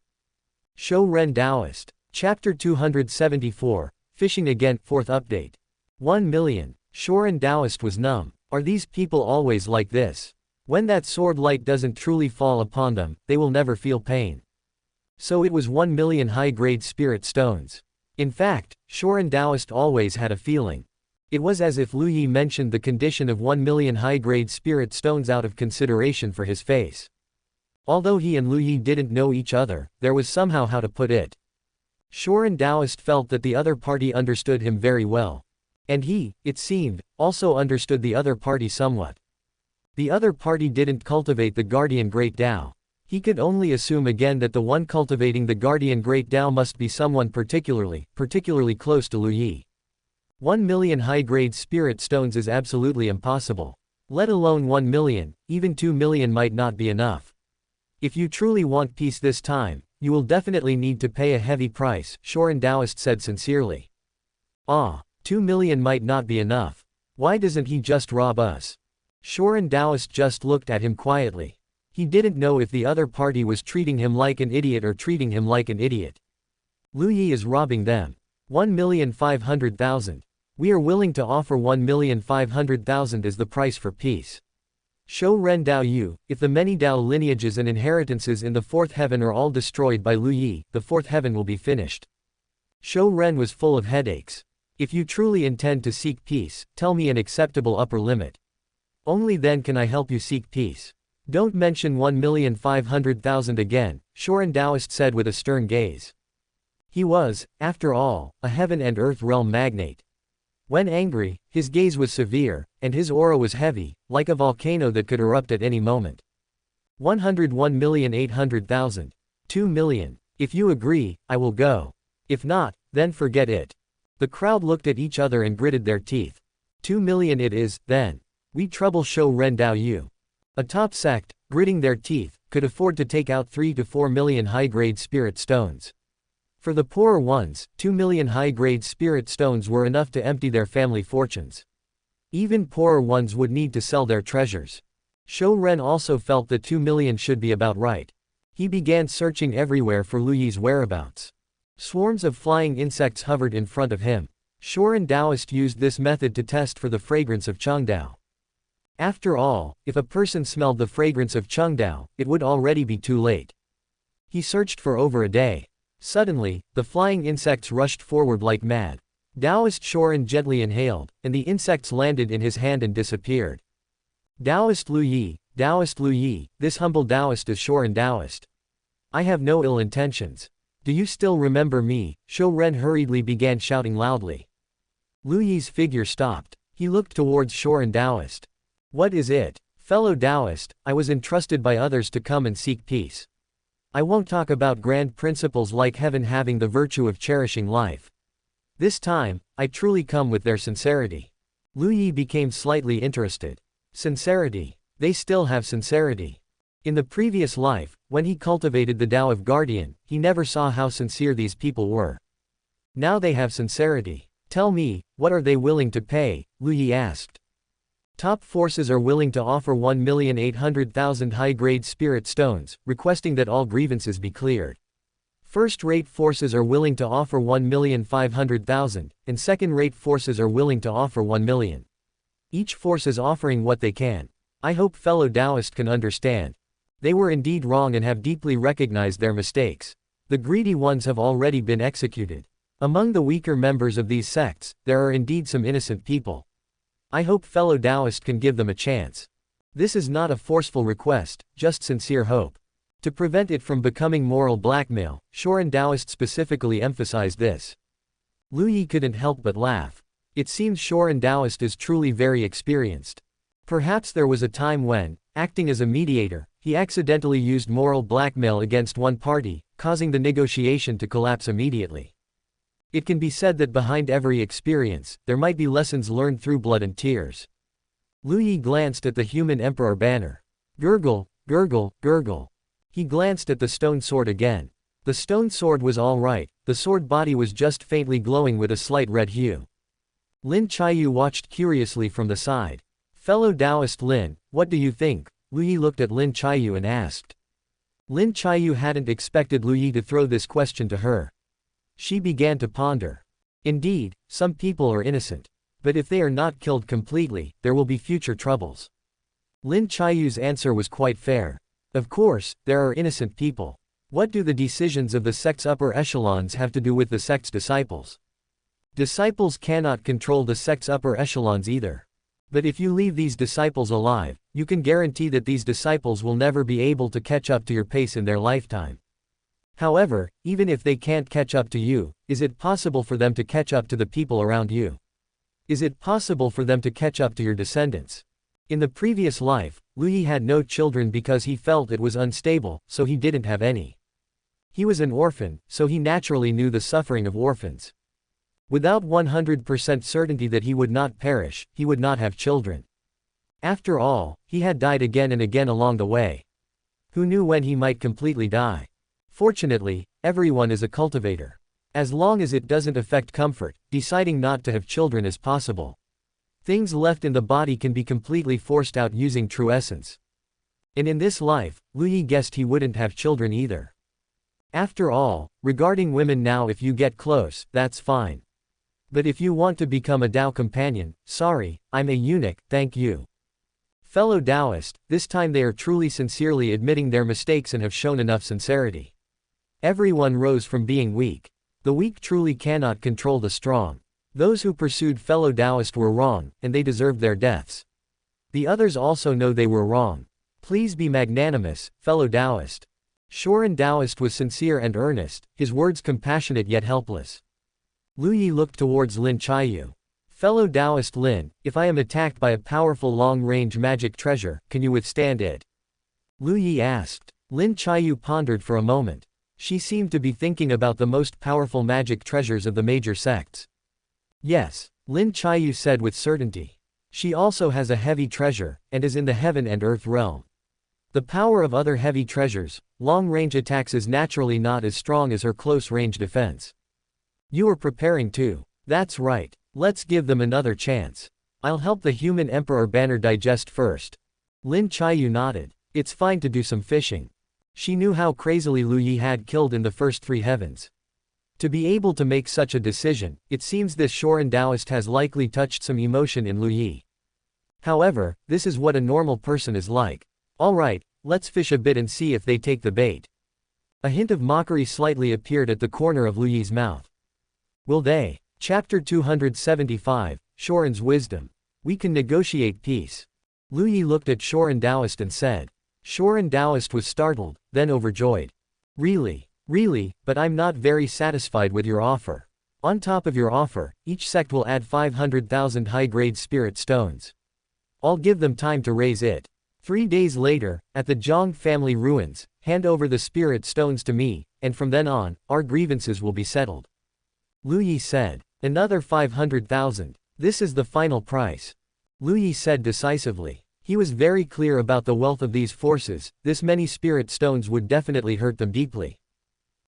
Shou Ren Taoist. Chapter 274, Fishing Again, 4th update. 1 million. Shorin Taoist was numb. Are these people always like this? When that sword light doesn't truly fall upon them, they will never feel pain. So it was 1 million high-grade spirit stones. In fact, Shorin Taoist always had a feeling. It was as if Lu Yi mentioned the condition of 1 million high-grade spirit stones out of consideration for his face. Although he and Lu Yi didn't know each other, there was somehow how to put it. Shorin Taoist felt that the other party understood him very well. And he, it seemed, also understood the other party somewhat. The other party didn't cultivate the Guardian Great Tao. He could only assume again that the one cultivating the Guardian Great Tao must be someone particularly close to Lu Yi. 1 million high-grade spirit stones is absolutely impossible. Let alone 1 million, even 2 million might not be enough. If you truly want peace this time, You will definitely need to pay a heavy price, Shorin Taoist said sincerely. Ah, 2 million might not be enough. Why doesn't he just rob us? Shorin Taoist just looked at him quietly. He didn't know if the other party was treating him like an idiot or treating him like an idiot. Lu Yi is robbing them. 1,500,000. We are willing to offer 1,500,000 as the price for peace. Shou Ren Dao Yu, if the many Dao lineages and inheritances in the fourth heaven are all destroyed by Lu Yi, the fourth heaven will be finished. Shou Ren was full of headaches. If you truly intend to seek peace, tell me an acceptable upper limit. Only then can I help you seek peace. Don't mention 1,500,000 again, Shorin Taoist said with a stern gaze. He was, after all, a heaven and earth realm magnate. When angry, his gaze was severe, and his aura was heavy, like a volcano that could erupt at any moment. 101,800,000. 2 million. If you agree, I will go. If not, then forget it. The crowd looked at each other and gritted their teeth. 2 million it is, then. We trouble Shou Ren Dao Yu. A top sect, gritting their teeth, could afford to take out 3 to 4 million high-grade spirit stones. For the poorer ones, 2 million high-grade spirit stones were enough to empty their family fortunes. Even poorer ones would need to sell their treasures. Shou Ren also felt that 2 million should be about right. He began searching everywhere for Lu Yi's whereabouts. Swarms of flying insects hovered in front of him. Shorin Taoist used this method to test for the fragrance of Chengdao. After all, if a person smelled the fragrance of Chengdao, it would already be too late. He searched for over a day. Suddenly, the flying insects rushed forward like mad. Taoist Shorin gently inhaled, and the insects landed in his hand and disappeared. Taoist Lu Yi, this humble Taoist is Shorin Taoist. I have no ill intentions. Do you still remember me? Shou Ren hurriedly began shouting loudly. Lu Yi's figure stopped. He looked towards Shorin Taoist. What is it? Fellow Taoist, I was entrusted by others to come and seek peace. I won't talk about grand principles like heaven having the virtue of cherishing life. This time, I truly come with their sincerity. Lu Yi became slightly interested. Sincerity. They still have sincerity. In the previous life, when he cultivated the Tao of Guardian, he never saw how sincere these people were. Now they have sincerity. Tell me, what are they willing to pay? Lu Yi asked. Top forces are willing to offer 1,800,000 high-grade spirit stones, requesting that all grievances be cleared. First-rate forces are willing to offer 1,500,000, and second-rate forces are willing to offer 1 million. Each force is offering what they can. I hope fellow Taoists can understand. They were indeed wrong and have deeply recognized their mistakes. The greedy ones have already been executed. Among the weaker members of these sects, there are indeed some innocent people. I hope fellow Taoists can give them a chance. This is not a forceful request, just sincere hope. To prevent it from becoming moral blackmail, Shorin Taoist specifically emphasized this. Lu Yi couldn't help but laugh. It seems Shorin Taoist is truly very experienced. Perhaps there was a time when, acting as a mediator, he accidentally used moral blackmail against one party, causing the negotiation to collapse immediately. It can be said that behind every experience, there might be lessons learned through blood and tears. Lu Yi glanced at the human emperor banner. Gurgle, gurgle, gurgle. He glanced at the stone sword again. The stone sword was all right, the sword body was just faintly glowing with a slight red hue. Lin Chiyu watched curiously from the side. Fellow Taoist Lin, what do you think? Lu Yi looked at Lin Chiyu and asked. Lin Chiyu hadn't expected Lu Yi to throw this question to her. She began to ponder. Indeed, some people are innocent. But if they are not killed completely, there will be future troubles. Lin Chiyu's answer was quite fair. Of course, there are innocent people. What do the decisions of the sect's upper echelons have to do with the sect's disciples? Disciples cannot control the sect's upper echelons either. But if you leave these disciples alive, you can guarantee that these disciples will never be able to catch up to your pace in their lifetime. However, even if they can't catch up to you, is it possible for them to catch up to the people around you? Is it possible for them to catch up to your descendants? In the previous life, Lu Yi had no children because he felt it was unstable, so he didn't have any. He was an orphan, so he naturally knew the suffering of orphans. Without 100% certainty that he would not perish, he would not have children. After all, he had died again and again along the way. Who knew when he might completely die? Fortunately, everyone is a cultivator. As long as it doesn't affect comfort, deciding not to have children is possible. Things left in the body can be completely forced out using true essence. And in this life, Lu Yi guessed he wouldn't have children either. After all, regarding women now, if you get close, that's fine. But if you want to become a Dao companion, sorry, I'm a eunuch, thank you. Fellow Taoist, this time they are truly sincerely admitting their mistakes and have shown enough sincerity. Everyone rose from being weak. The weak truly cannot control the strong. Those who pursued fellow Taoist were wrong, and they deserved their deaths. The others also know they were wrong. Please be magnanimous, fellow Taoist. Shorin Taoist was sincere and earnest, his words compassionate yet helpless. Lu Yi looked towards Lin Chiyu. Fellow Taoist Lin, if I am attacked by a powerful long-range magic treasure, can you withstand it? Lu Yi asked. Lin Chiyu pondered for a moment. She seemed to be thinking about the most powerful magic treasures of the major sects. Yes, Lin Chiyu said with certainty. She also has a heavy treasure, and is in the heaven and earth realm. The power of other heavy treasures, long-range attacks is naturally not as strong as her close-range defense. You are preparing too. That's right. Let's give them another chance. I'll help the human emperor banner digest first. Lin Chiyu nodded. It's fine to do some fishing. She knew how crazily Lu Yi had killed in the first 3 heavens. To be able to make such a decision, it seems this Shorin Taoist has likely touched some emotion in Lu Yi. However, this is what a normal person is like. Alright, let's fish a bit and see if they take the bait. A hint of mockery slightly appeared at the corner of Lu Yi's mouth. Will they? Chapter 275, Shorin's Wisdom. We can negotiate peace. Lu Yi looked at Shorin Taoist and said. Shorin Taoist was startled, then overjoyed. Really? Really, but I'm not very satisfied with your offer. On top of your offer, each sect will add 500,000 high-grade spirit stones. I'll give them time to raise it. 3 days later, at the Zhang family ruins, hand over the spirit stones to me, and from then on, our grievances will be settled. Lu Yi said. Another 500,000. This is the final price. Lu Yi said decisively. He was very clear about the wealth of these forces, this many spirit stones would definitely hurt them deeply.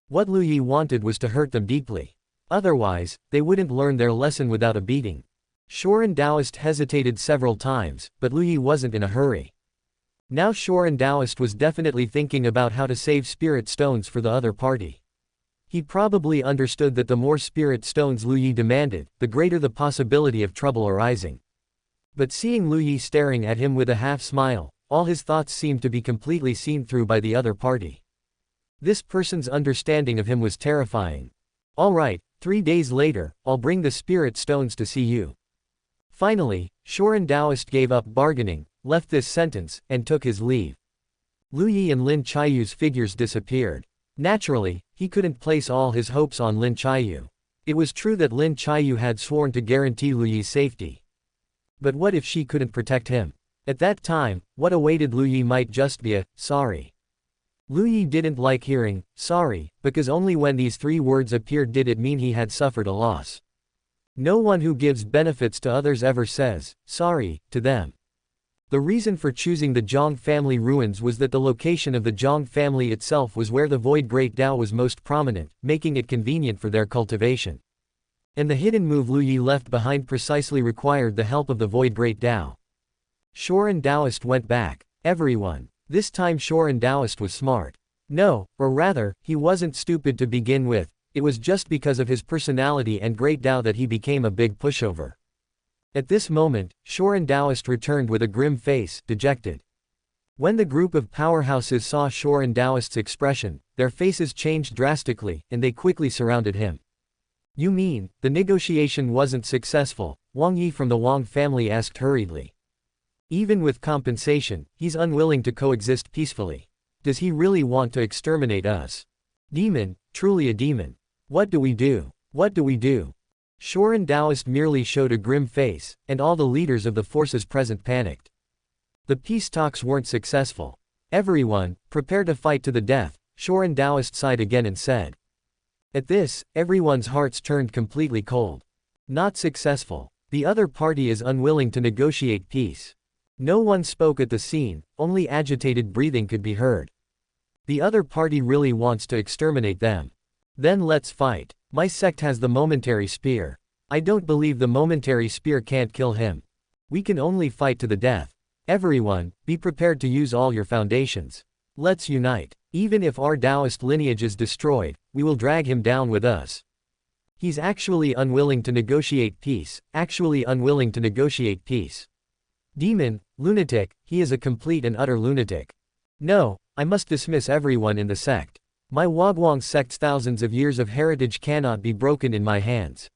What Lu Yi wanted was to hurt them deeply. Otherwise, they wouldn't learn their lesson without a beating. Shorin Taoist hesitated several times, but Lu Yi wasn't in a hurry. Now Shorin Taoist was definitely thinking about how to save spirit stones for the other party. He probably understood that the more spirit stones Lu Yi demanded, the greater the possibility of trouble arising. But seeing Lu Yi staring at him with a half-smile, all his thoughts seemed to be completely seen through by the other party. This person's understanding of him was terrifying. Alright, 3 days later, I'll bring the spirit stones to see you. Finally, Shorin Taoist gave up bargaining, left this sentence, and took his leave. Lu Yi and Lin Chiyu's figures disappeared. Naturally, he couldn't place all his hopes on Lin Chiyu. It was true that Lin Chiyu had sworn to guarantee Lu Yi's safety. But what if she couldn't protect him? At that time, what awaited Lu Yi might just be a, sorry. Lu Yi didn't like hearing, sorry, because only when these 3 words appeared did it mean he had suffered a loss. No one who gives benefits to others ever says, sorry, to them. The reason for choosing the Zhang family ruins was that the location of the Zhang family itself was where the Void Great Dao was most prominent, making it convenient for their cultivation. And the hidden move Lu Yi left behind precisely required the help of the Void Great Dao. Shorin Taoist went back. Everyone. This time Shorin Taoist was smart. No, or rather, he wasn't stupid to begin with, it was just because of his personality and Great Dao that he became a big pushover. At this moment, Shorin Taoist returned with a grim face, dejected. When the group of powerhouses saw Shorin Taoist's expression, their faces changed drastically, and they quickly surrounded him. You mean, the negotiation wasn't successful? Wang Yi from the Wang family asked hurriedly. Even with compensation, he's unwilling to coexist peacefully. Does he really want to exterminate us? Demon, truly a demon. What do we do? What do we do? Shorin Taoist merely showed a grim face, and all the leaders of the forces present panicked. The peace talks weren't successful. Everyone, prepare to fight to the death, Shorin Taoist sighed again and said. At this, everyone's hearts turned completely cold. Not successful. The other party is unwilling to negotiate peace. No one spoke at the scene, only agitated breathing could be heard. The other party really wants to exterminate them. Then let's fight. My sect has the momentary spear. I don't believe the momentary spear can't kill him. We can only fight to the death. Everyone, be prepared to use all your foundations. Let's unite. Even if our Taoist lineage is destroyed, we will drag him down with us. He's actually unwilling to negotiate peace, Demon, lunatic, he is a complete and utter lunatic. No, I must dismiss everyone in the sect. My Wagwang sect's thousands of years of heritage cannot be broken in my hands.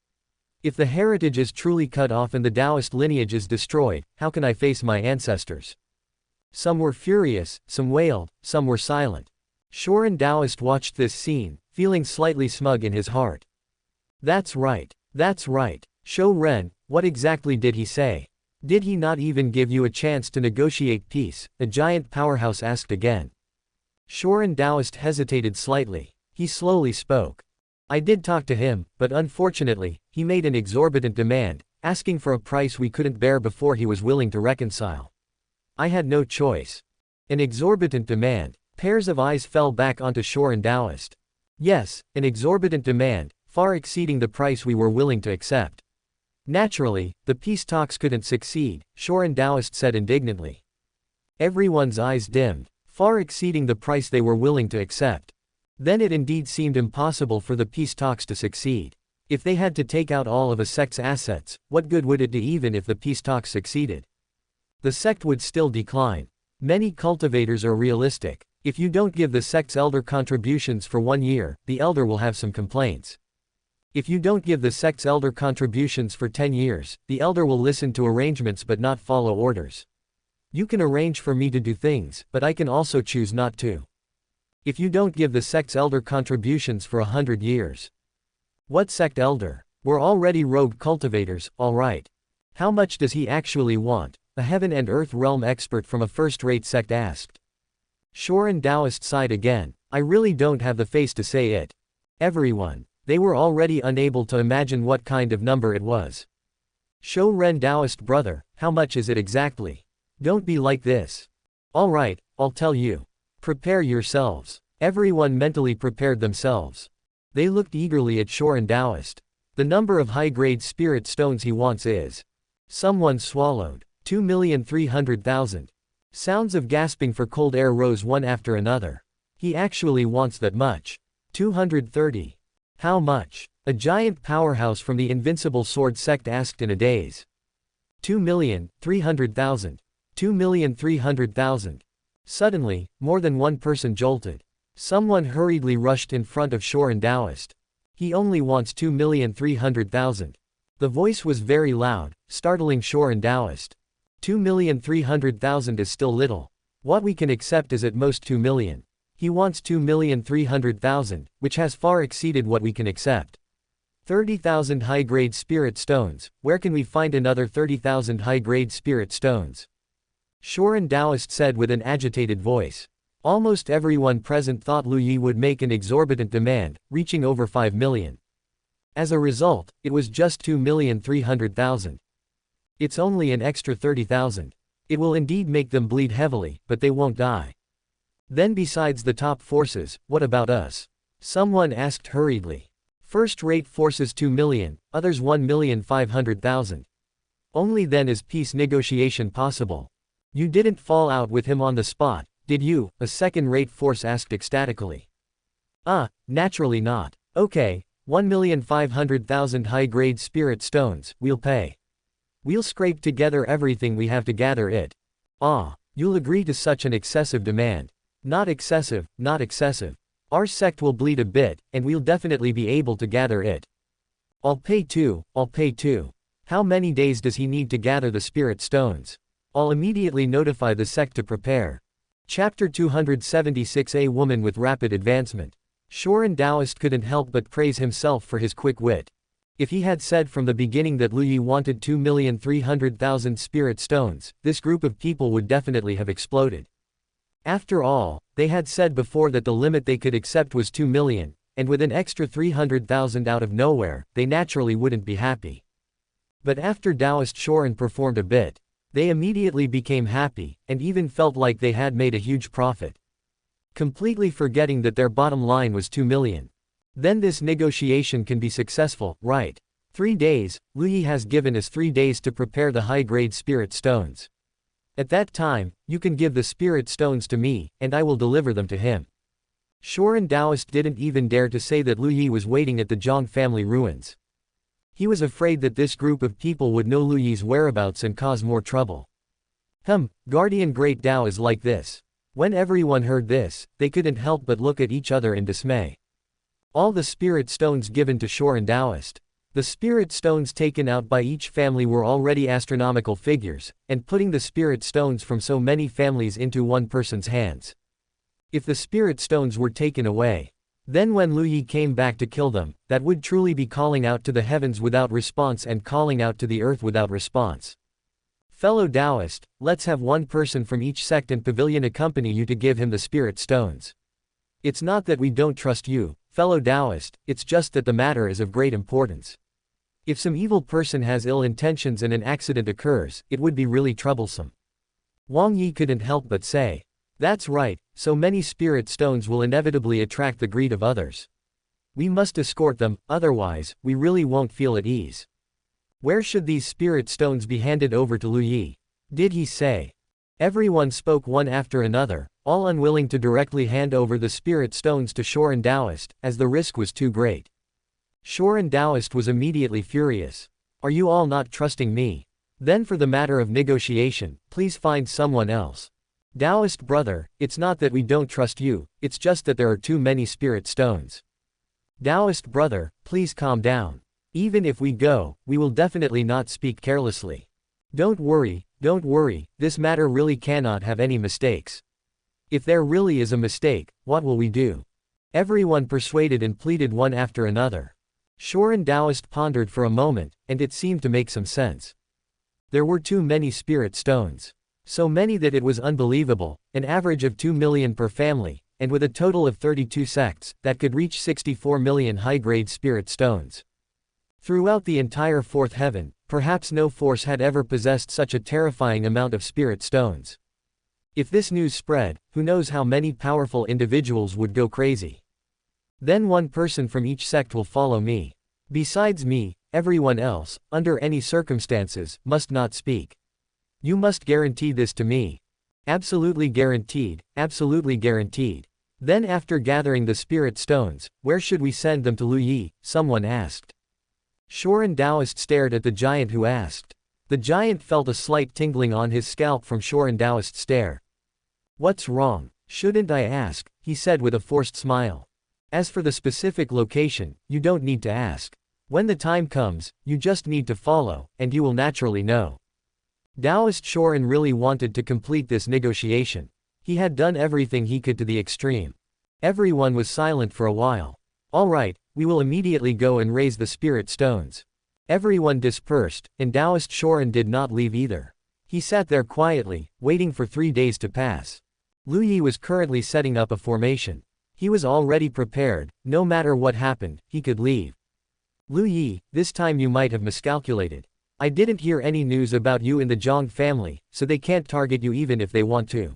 If the heritage is truly cut off and the Taoist lineage is destroyed, how can I face my ancestors? Some were furious, some wailed, some were silent. Shorin Taoist watched this scene, feeling slightly smug in his heart. That's right. Shou Ren, what exactly did he say? Did he not even give you a chance to negotiate peace? The giant powerhouse asked again. Shorin Taoist hesitated slightly. He slowly spoke. I did talk to him, but unfortunately, he made an exorbitant demand, asking for a price we couldn't bear before he was willing to reconcile. I had no choice. An exorbitant demand. Pairs of eyes fell back onto Shorin Taoist. Yes, an exorbitant demand, far exceeding the price we were willing to accept. Naturally, the peace talks couldn't succeed, Shorin Taoist said indignantly. Everyone's eyes dimmed, far exceeding the price they were willing to accept. Then it indeed seemed impossible for the peace talks to succeed. If they had to take out all of a sect's assets, what good would it do even if the peace talks succeeded? The sect would still decline. Many cultivators are realistic. If you don't give the sect's elder contributions for 1 year, the elder will have some complaints. If you don't give the sect's elder contributions for 10 years, the elder will listen to arrangements but not follow orders. You can arrange for me to do things, but I can also choose not to. If you don't give the sect's elder contributions for 100 years. What sect elder? We're already rogue cultivators, alright. How much does he actually want? A heaven and earth realm expert from a first-rate sect asked. Shorin Taoist sighed again. I really don't have the face to say it. Everyone. They were already unable to imagine what kind of number it was. Shou Ren Taoist brother, how much is it exactly? Don't be like this. Alright, I'll tell you. Prepare yourselves. Everyone mentally prepared themselves. They looked eagerly at Shorin Taoist. The number of high-grade spirit stones he wants is. Someone swallowed. 2,300,000. Sounds of gasping for cold air rose one after another. He actually wants that much. 230. How much? A giant powerhouse from the Invincible Sword sect asked in a daze. 2,300,000. 2,300,000. Suddenly, more than one person jolted. Someone hurriedly rushed in front of Shorin Taoist. He only wants 2,300,000. The voice was very loud, startling Shorin Taoist. 2,300,000 is still little. What we can accept is at most 2 million. He wants 2,300,000, which has far exceeded what we can accept. 30,000 high-grade spirit stones. Where can we find another 30,000 high-grade spirit stones? Shorin Taoist said with an agitated voice. Almost everyone present thought Lu Yi would make an exorbitant demand, reaching over 5 million. As a result, it was just 2,300,000. It's only an extra 30,000. It will indeed make them bleed heavily, but they won't die. Then besides the top forces, what about us? Someone asked hurriedly. First-rate forces 2 million, others 1,500,000. Only then is peace negotiation possible. You didn't fall out with him on the spot, did you? A second-rate force asked ecstatically. Naturally not. Okay, 1,500,000 high-grade spirit stones, we'll pay. We'll scrape together everything we have to gather it. You'll agree to such an excessive demand. Not excessive, not excessive. Our sect will bleed a bit, and we'll definitely be able to gather it. I'll pay too. How many days does he need to gather the spirit stones? I'll immediately notify the sect to prepare. Chapter 276. A woman with rapid advancement. Shorin Taoist couldn't help but praise himself for his quick wit. If he had said from the beginning that Lu Yi wanted 2,300,000 spirit stones, this group of people would definitely have exploded. After all, they had said before that the limit they could accept was 2 million, and with an extra 300,000 out of nowhere, they naturally wouldn't be happy. But after Taoist Shorin performed a bit, they immediately became happy, and even felt like they had made a huge profit. completely forgetting that their bottom line was 2 million. Then this negotiation can be successful, right? 3 days, Lu Yi has given us 3 days to prepare the high-grade spirit stones. At that time, you can give the spirit stones to me, and I will deliver them to him. Shorin Taoist didn't even dare to say that Lu Yi was waiting at the Zhang family ruins. He was afraid that this group of people would know Lu Yi's whereabouts and cause more trouble. Guardian Great Dao is like this. When everyone heard this, they couldn't help but look at each other in dismay. All the spirit stones given to Shorin Taoist. The spirit stones taken out by each family were already astronomical figures, and putting the spirit stones from so many families into one person's hands. If the spirit stones were taken away, then when Lu Yi came back to kill them, that would truly be calling out to the heavens without response and calling out to the earth without response. Fellow Taoist, let's have one person from each sect and pavilion accompany you to give him the spirit stones. It's not that we don't trust you, fellow Taoist, it's just that the matter is of great importance. If some evil person has ill intentions and an accident occurs, it would be really troublesome. Wang Yi couldn't help but say. That's right, so many spirit stones will inevitably attract the greed of others. We must escort them, otherwise, we really won't feel at ease. Where should these spirit stones be handed over to Lu Yi? Did he say? Everyone spoke one after another, all unwilling to directly hand over the spirit stones to Shorin Taoist, as the risk was too great. Shorin Taoist was immediately furious. Are you all not trusting me? Then for the matter of negotiation, please find someone else. Taoist brother, it's not that we don't trust you, it's just that there are too many spirit stones. Taoist brother, please calm down. Even if we go, we will definitely not speak carelessly. Don't worry, this matter really cannot have any mistakes. If there really is a mistake, what will we do? Everyone persuaded and pleaded one after another. Shorin Taoist pondered for a moment, and it seemed to make some sense. There were too many spirit stones. So many that it was unbelievable, an average of 2 million per family, and with a total of 32 sects, that could reach 64 million high-grade spirit stones. Throughout the entire fourth heaven, perhaps no force had ever possessed such a terrifying amount of spirit stones. If this news spread, who knows how many powerful individuals would go crazy. Then one person from each sect will follow me. Besides me, everyone else, under any circumstances, must not speak. You must guarantee this to me. Absolutely guaranteed, absolutely guaranteed. Then after gathering the spirit stones, where should we send them to Lu Yi? Someone asked. Shorin Taoist stared at the giant who asked. The giant felt a slight tingling on his scalp from Shorin Taoist's stare. What's wrong? Shouldn't I ask? He said with a forced smile. As for the specific location, you don't need to ask. When the time comes, you just need to follow, and you will naturally know. Taoist Shorin really wanted to complete this negotiation. He had done everything he could to the extreme. Everyone was silent for a while. All right, we will immediately go and raise the spirit stones. Everyone dispersed, and Taoist Shorin did not leave either. He sat there quietly, waiting for 3 days to pass. Lu Yi was currently setting up a formation. He was already prepared, no matter what happened, he could leave. Lu Yi, this time you might have miscalculated. I didn't hear any news about you in the Zhang family, so they can't target you even if they want to.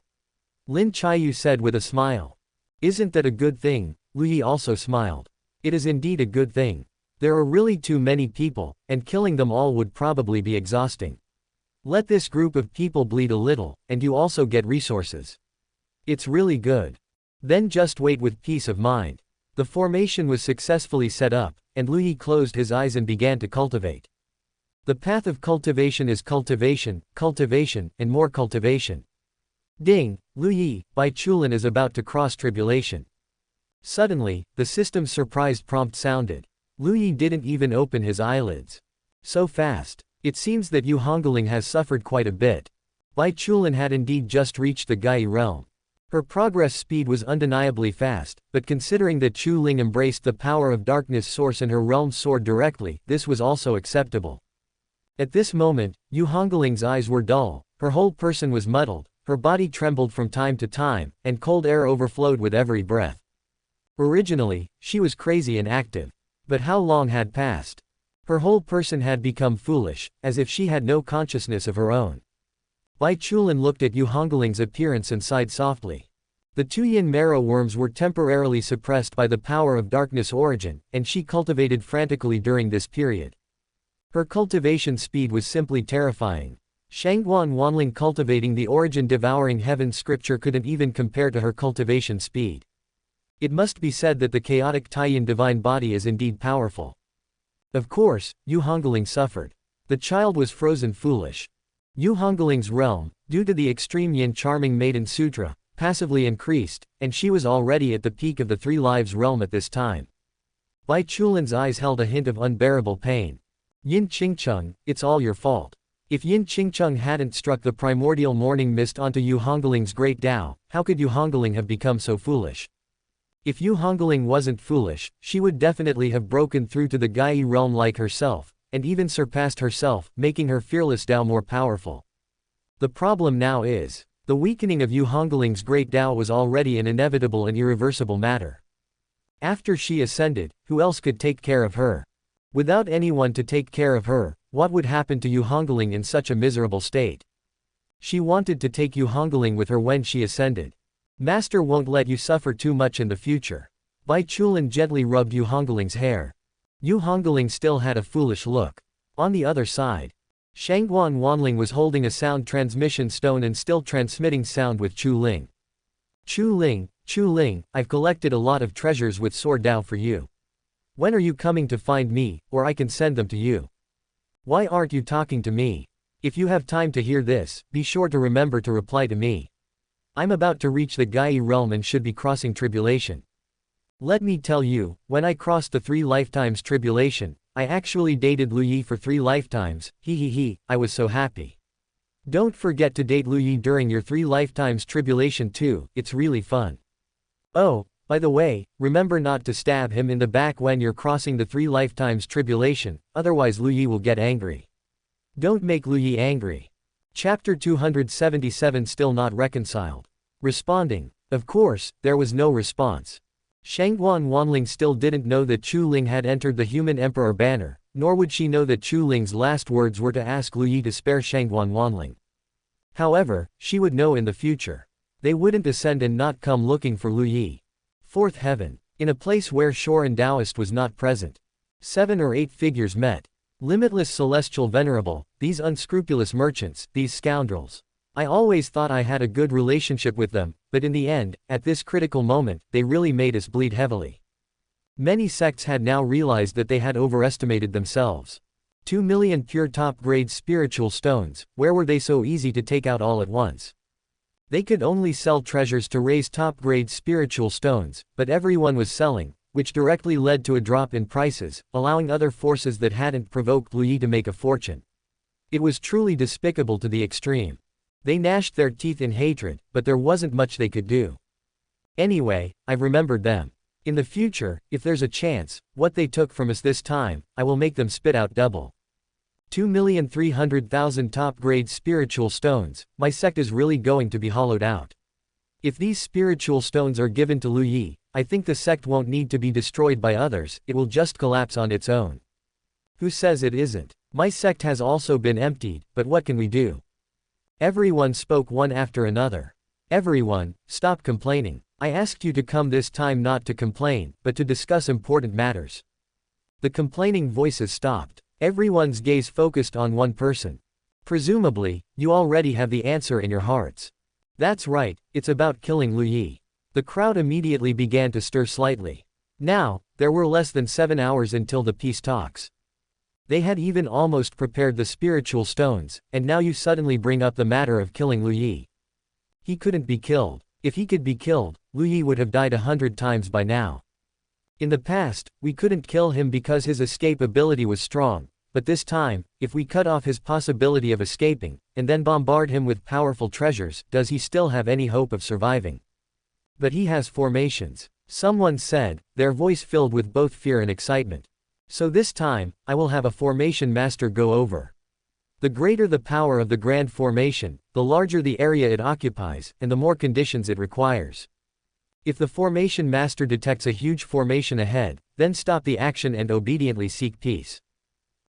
Lin Chiyu said with a smile. Isn't that a good thing? Lu Yi also smiled. It is indeed a good thing. There are really too many people, and killing them all would probably be exhausting. Let this group of people bleed a little, and you also get resources. It's really good. Then just wait with peace of mind. The formation was successfully set up, and Lu Yi closed his eyes and began to cultivate. The path of cultivation is cultivation, cultivation, and more cultivation. Ding, Lu Yi, Bai Chulin is about to cross tribulation. Suddenly, the system's surprised prompt sounded. Lu Yi didn't even open his eyelids. So fast. It seems that Yu Hongling has suffered quite a bit. Bai Chulin had indeed just reached the Gai realm. Her progress speed was undeniably fast, but considering that Chu Ling embraced the power of darkness source in her realm sword directly, this was also acceptable. At this moment, Yu Hongling's eyes were dull, her whole person was muddled, her body trembled from time to time, and cold air overflowed with every breath. Originally, she was crazy and active. But how long had passed? Her whole person had become foolish, as if she had no consciousness of her own. Bai Chulin looked at Yu Hongling's appearance and sighed softly. The 2 yin marrow worms were temporarily suppressed by the power of darkness origin, and she cultivated frantically during this period. Her cultivation speed was simply terrifying. Shangguan Wanling cultivating the origin devouring heaven scripture couldn't even compare to her cultivation speed. It must be said that the chaotic Taiyin divine body is indeed powerful. Of course, Yu Hongling suffered. The child was frozen foolish. Yu Hongling's realm, due to the extreme yin charming maiden sutra, passively increased, and she was already at the peak of the 3 lives realm at this time. Bai Chulin's eyes held a hint of unbearable pain. Yin Qingcheng, it's all your fault. If Yin Qingcheng hadn't struck the primordial morning mist onto Yu Hongling's great Tao, how could Yu Hongling have become so foolish? If Yu Hongling wasn't foolish, she would definitely have broken through to the Gai realm like herself, and even surpassed herself, making her fearless Tao more powerful. The problem now is, the weakening of Yu Hongling's great Tao was already an inevitable and irreversible matter. After she ascended, who else could take care of her? Without anyone to take care of her, what would happen to Yu Hongling in such a miserable state? She wanted to take Yu Hongling with her when she ascended. Master won't let you suffer too much in the future. Bai Chulin gently rubbed Yu Hongling's hair. Yu Hongling still had a foolish look. On the other side, Shangguan Wanling was holding a sound transmission stone and still transmitting sound with Chu Ling. Chu Ling, I've collected a lot of treasures with Sword Dao for you. When are you coming to find me, or I can send them to you? Why aren't you talking to me? If you have time to hear this, be sure to remember to reply to me. I'm about to reach the Gai realm and should be crossing tribulation. Let me tell you, when I crossed the 3 lifetimes tribulation, I actually dated Lu Yi for 3 lifetimes, I was so happy. Don't forget to date Lu Yi during your 3 lifetimes tribulation too, it's really fun. Oh, by the way, remember not to stab him in the back when you're crossing the 3 lifetimes tribulation, otherwise Lu Yi will get angry. Don't make Lu Yi angry. Chapter 277 Still not reconciled. Responding. Of course, there was no response. Shangguan Wanling still didn't know that Chu Ling had entered the human emperor banner, nor would she know that Chu Ling's last words were to ask Lu Yi to spare Shangguan Wanling. However, she would know in the future. They wouldn't ascend and not come looking for Lu Yi. 4th heaven. In a place where Shorin Taoist was not present. 7 or 8 figures met. Limitless celestial venerable, these unscrupulous merchants, these scoundrels. I always thought I had a good relationship with them, but in the end, at this critical moment, they really made us bleed heavily. Many sects had now realized that they had overestimated themselves. 2 million pure top-grade spiritual stones, where were they so easy to take out all at once? They could only sell treasures to raise top-grade spiritual stones, but everyone was selling, which directly led to a drop in prices, allowing other forces that hadn't provoked Lu Yi to make a fortune. It was truly despicable to the extreme. They gnashed their teeth in hatred, but there wasn't much they could do. Anyway, I've remembered them. In the future, if there's a chance, what they took from us this time, I will make them spit out double. 2,300,000 top-grade spiritual stones, my sect is really going to be hollowed out. If these spiritual stones are given to Lu Yi, I think the sect won't need to be destroyed by others, it will just collapse on its own. Who says it isn't? My sect has also been emptied, but what can we do? Everyone spoke one after another. Everyone, stop complaining. I asked you to come this time not to complain, but to discuss important matters. The complaining voices stopped. Everyone's gaze focused on one person. Presumably, you already have the answer in your hearts. That's right, it's about killing Lu Yi. The crowd immediately began to stir slightly. Now, there were less than 7 hours until the peace talks. They had even almost prepared the spiritual stones, and now you suddenly bring up the matter of killing Lu Yi. He couldn't be killed. If he could be killed, Lu Yi would have died 100 times by now. In the past, we couldn't kill him because his escape ability was strong, but this time, if we cut off his possibility of escaping, and then bombard him with powerful treasures, does he still have any hope of surviving? But he has formations. Someone said, their voice filled with both fear and excitement. So this time, I will have a formation master go over. The greater the power of the grand formation, the larger the area it occupies, and the more conditions it requires. If the formation master detects a huge formation ahead, then stop the action and obediently seek peace.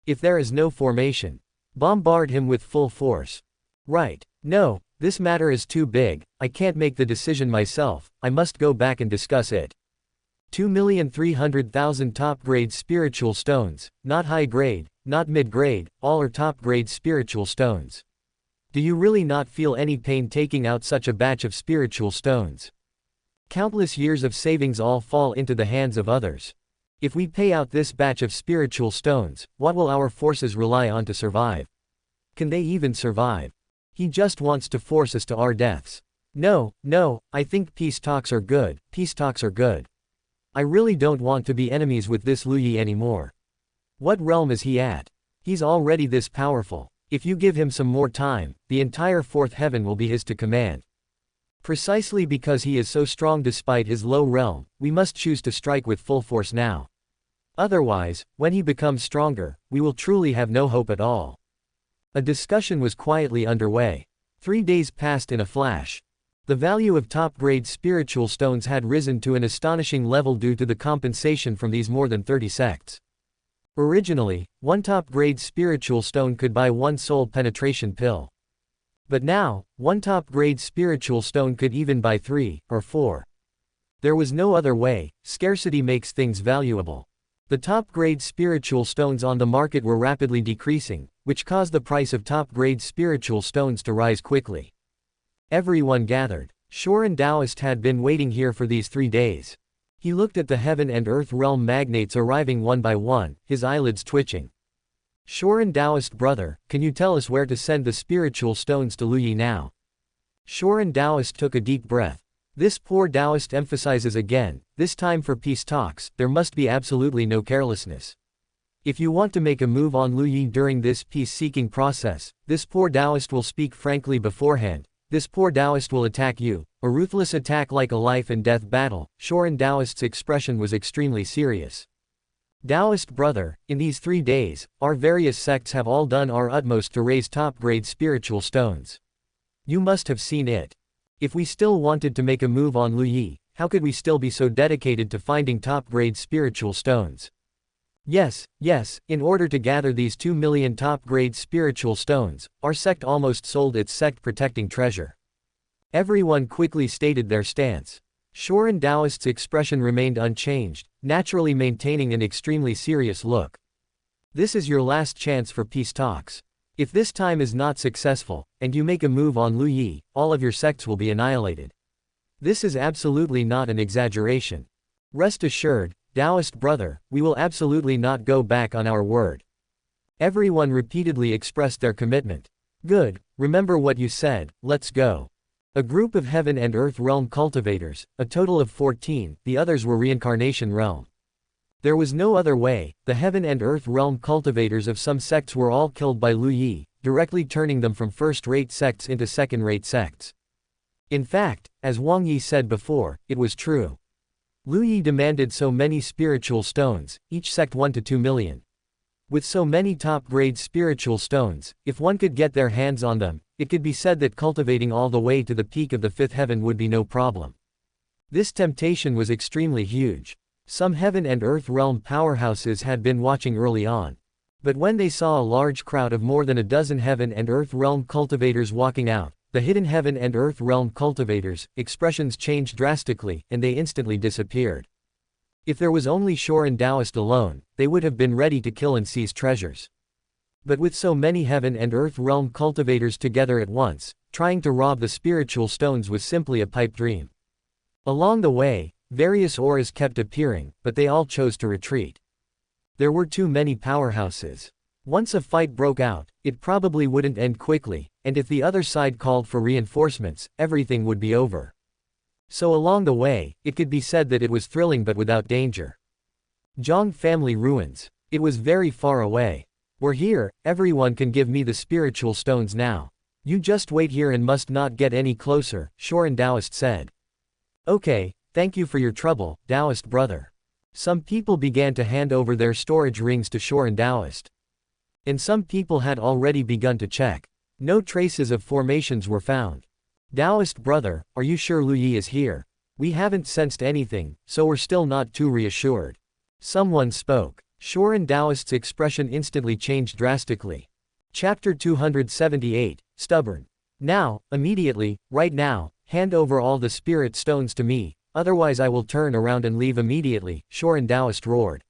If there is no formation, bombard him with full force. Right. No, This matter is too big, I can't make the decision myself, I must go back and discuss it. 2,300,000 top-grade spiritual stones, not high-grade, not mid-grade, all are top-grade spiritual stones. Do you really not feel any pain taking out such a batch of spiritual stones? Countless years of savings all fall into the hands of others. If we pay out this batch of spiritual stones, what will our forces rely on to survive? Can they even survive? He just wants to force us to our deaths. No, I think peace talks are good, peace talks are good. I really don't want to be enemies with this Lu Yi anymore. What realm is he at? He's already this powerful. If you give him some more time, the entire fourth heaven will be his to command. Precisely because he is so strong despite his low realm, we must choose to strike with full force now. Otherwise, when he becomes stronger, we will truly have no hope at all. A discussion was quietly underway. 3 days passed in a flash. The value of top-grade spiritual stones had risen to an astonishing level due to the compensation from these more than 30 sects. Originally, one top-grade spiritual stone could buy one soul penetration pill. But now, one top-grade spiritual stone could even buy 3 or 4. There was no other way, scarcity makes things valuable. The top-grade spiritual stones on the market were rapidly decreasing, which caused the price of top-grade spiritual stones to rise quickly. Everyone gathered. Shorin Taoist had been waiting here for these 3 days. He looked at the heaven and earth realm magnates arriving one by one, his eyelids twitching. Shorin Taoist brother, can you tell us where to send the spiritual stones to Lu Yi now? Shorin Taoist took a deep breath. This poor Taoist emphasizes again, this time for peace talks, there must be absolutely no carelessness. If you want to make a move on Lu Yi during this peace-seeking process, this poor Taoist will speak frankly beforehand. This poor Taoist will attack you, a ruthless attack like a life-and-death battle. Shorin Taoist's expression was extremely serious. Taoist brother, in these 3 days, our various sects have all done our utmost to raise top-grade spiritual stones. You must have seen it. If we still wanted to make a move on Lu Yi, how could we still be so dedicated to finding top-grade spiritual stones? Yes, in order to gather these 2 million top-grade spiritual stones, our sect almost sold its sect-protecting treasure. Everyone quickly stated their stance. Shorin Taoist's expression remained unchanged, naturally maintaining an extremely serious look. This is your last chance for peace talks. If this time is not successful, and you make a move on Lu Yi, all of your sects will be annihilated. This is absolutely not an exaggeration. Rest assured, Taoist brother, we will absolutely not go back on our word. Everyone repeatedly expressed their commitment. Good, remember what you said, let's go. A group of heaven and earth realm cultivators, a total of 14, the others were reincarnation realm. There was no other way, the heaven and earth realm cultivators of some sects were all killed by Lu Yi, directly turning them from first-rate sects into second-rate sects. In fact, as Wang Yi said before, it was true. Lu Yi demanded so many spiritual stones, each sect 1 to 2 million. With so many top-grade spiritual stones, if one could get their hands on them, it could be said that cultivating all the way to the peak of the fifth heaven would be no problem. This temptation was extremely huge. Some heaven and earth realm powerhouses had been watching early on. But when they saw a large crowd of more than a dozen heaven and earth realm cultivators walking out, the hidden heaven and earth realm cultivators, expressions changed drastically, and they instantly disappeared. If there was only Shorin Taoist alone, they would have been ready to kill and seize treasures. But with so many heaven and earth realm cultivators together at once, trying to rob the spiritual stones was simply a pipe dream. Along the way, various auras kept appearing, but they all chose to retreat. There were too many powerhouses. Once a fight broke out, it probably wouldn't end quickly, and if the other side called for reinforcements, everything would be over. So along the way, it could be said that it was thrilling but without danger. Zhang family ruins. It was very far away. We're here, everyone can give me the spiritual stones now. You just wait here and must not get any closer, Shorin Taoist said. Okay, thank you for your trouble, Taoist brother. Some people began to hand over their storage rings to Shorin Taoist. And some people had already begun to check. No traces of formations were found. Taoist brother, are you sure Lu Yi is here? We haven't sensed anything, so we're still not too reassured. Someone spoke. Shorin Taoist's expression instantly changed drastically. Chapter 278, Stubborn. Now, immediately, right now, hand over all the spirit stones to me, otherwise I will turn around and leave immediately, Shorin Taoist roared.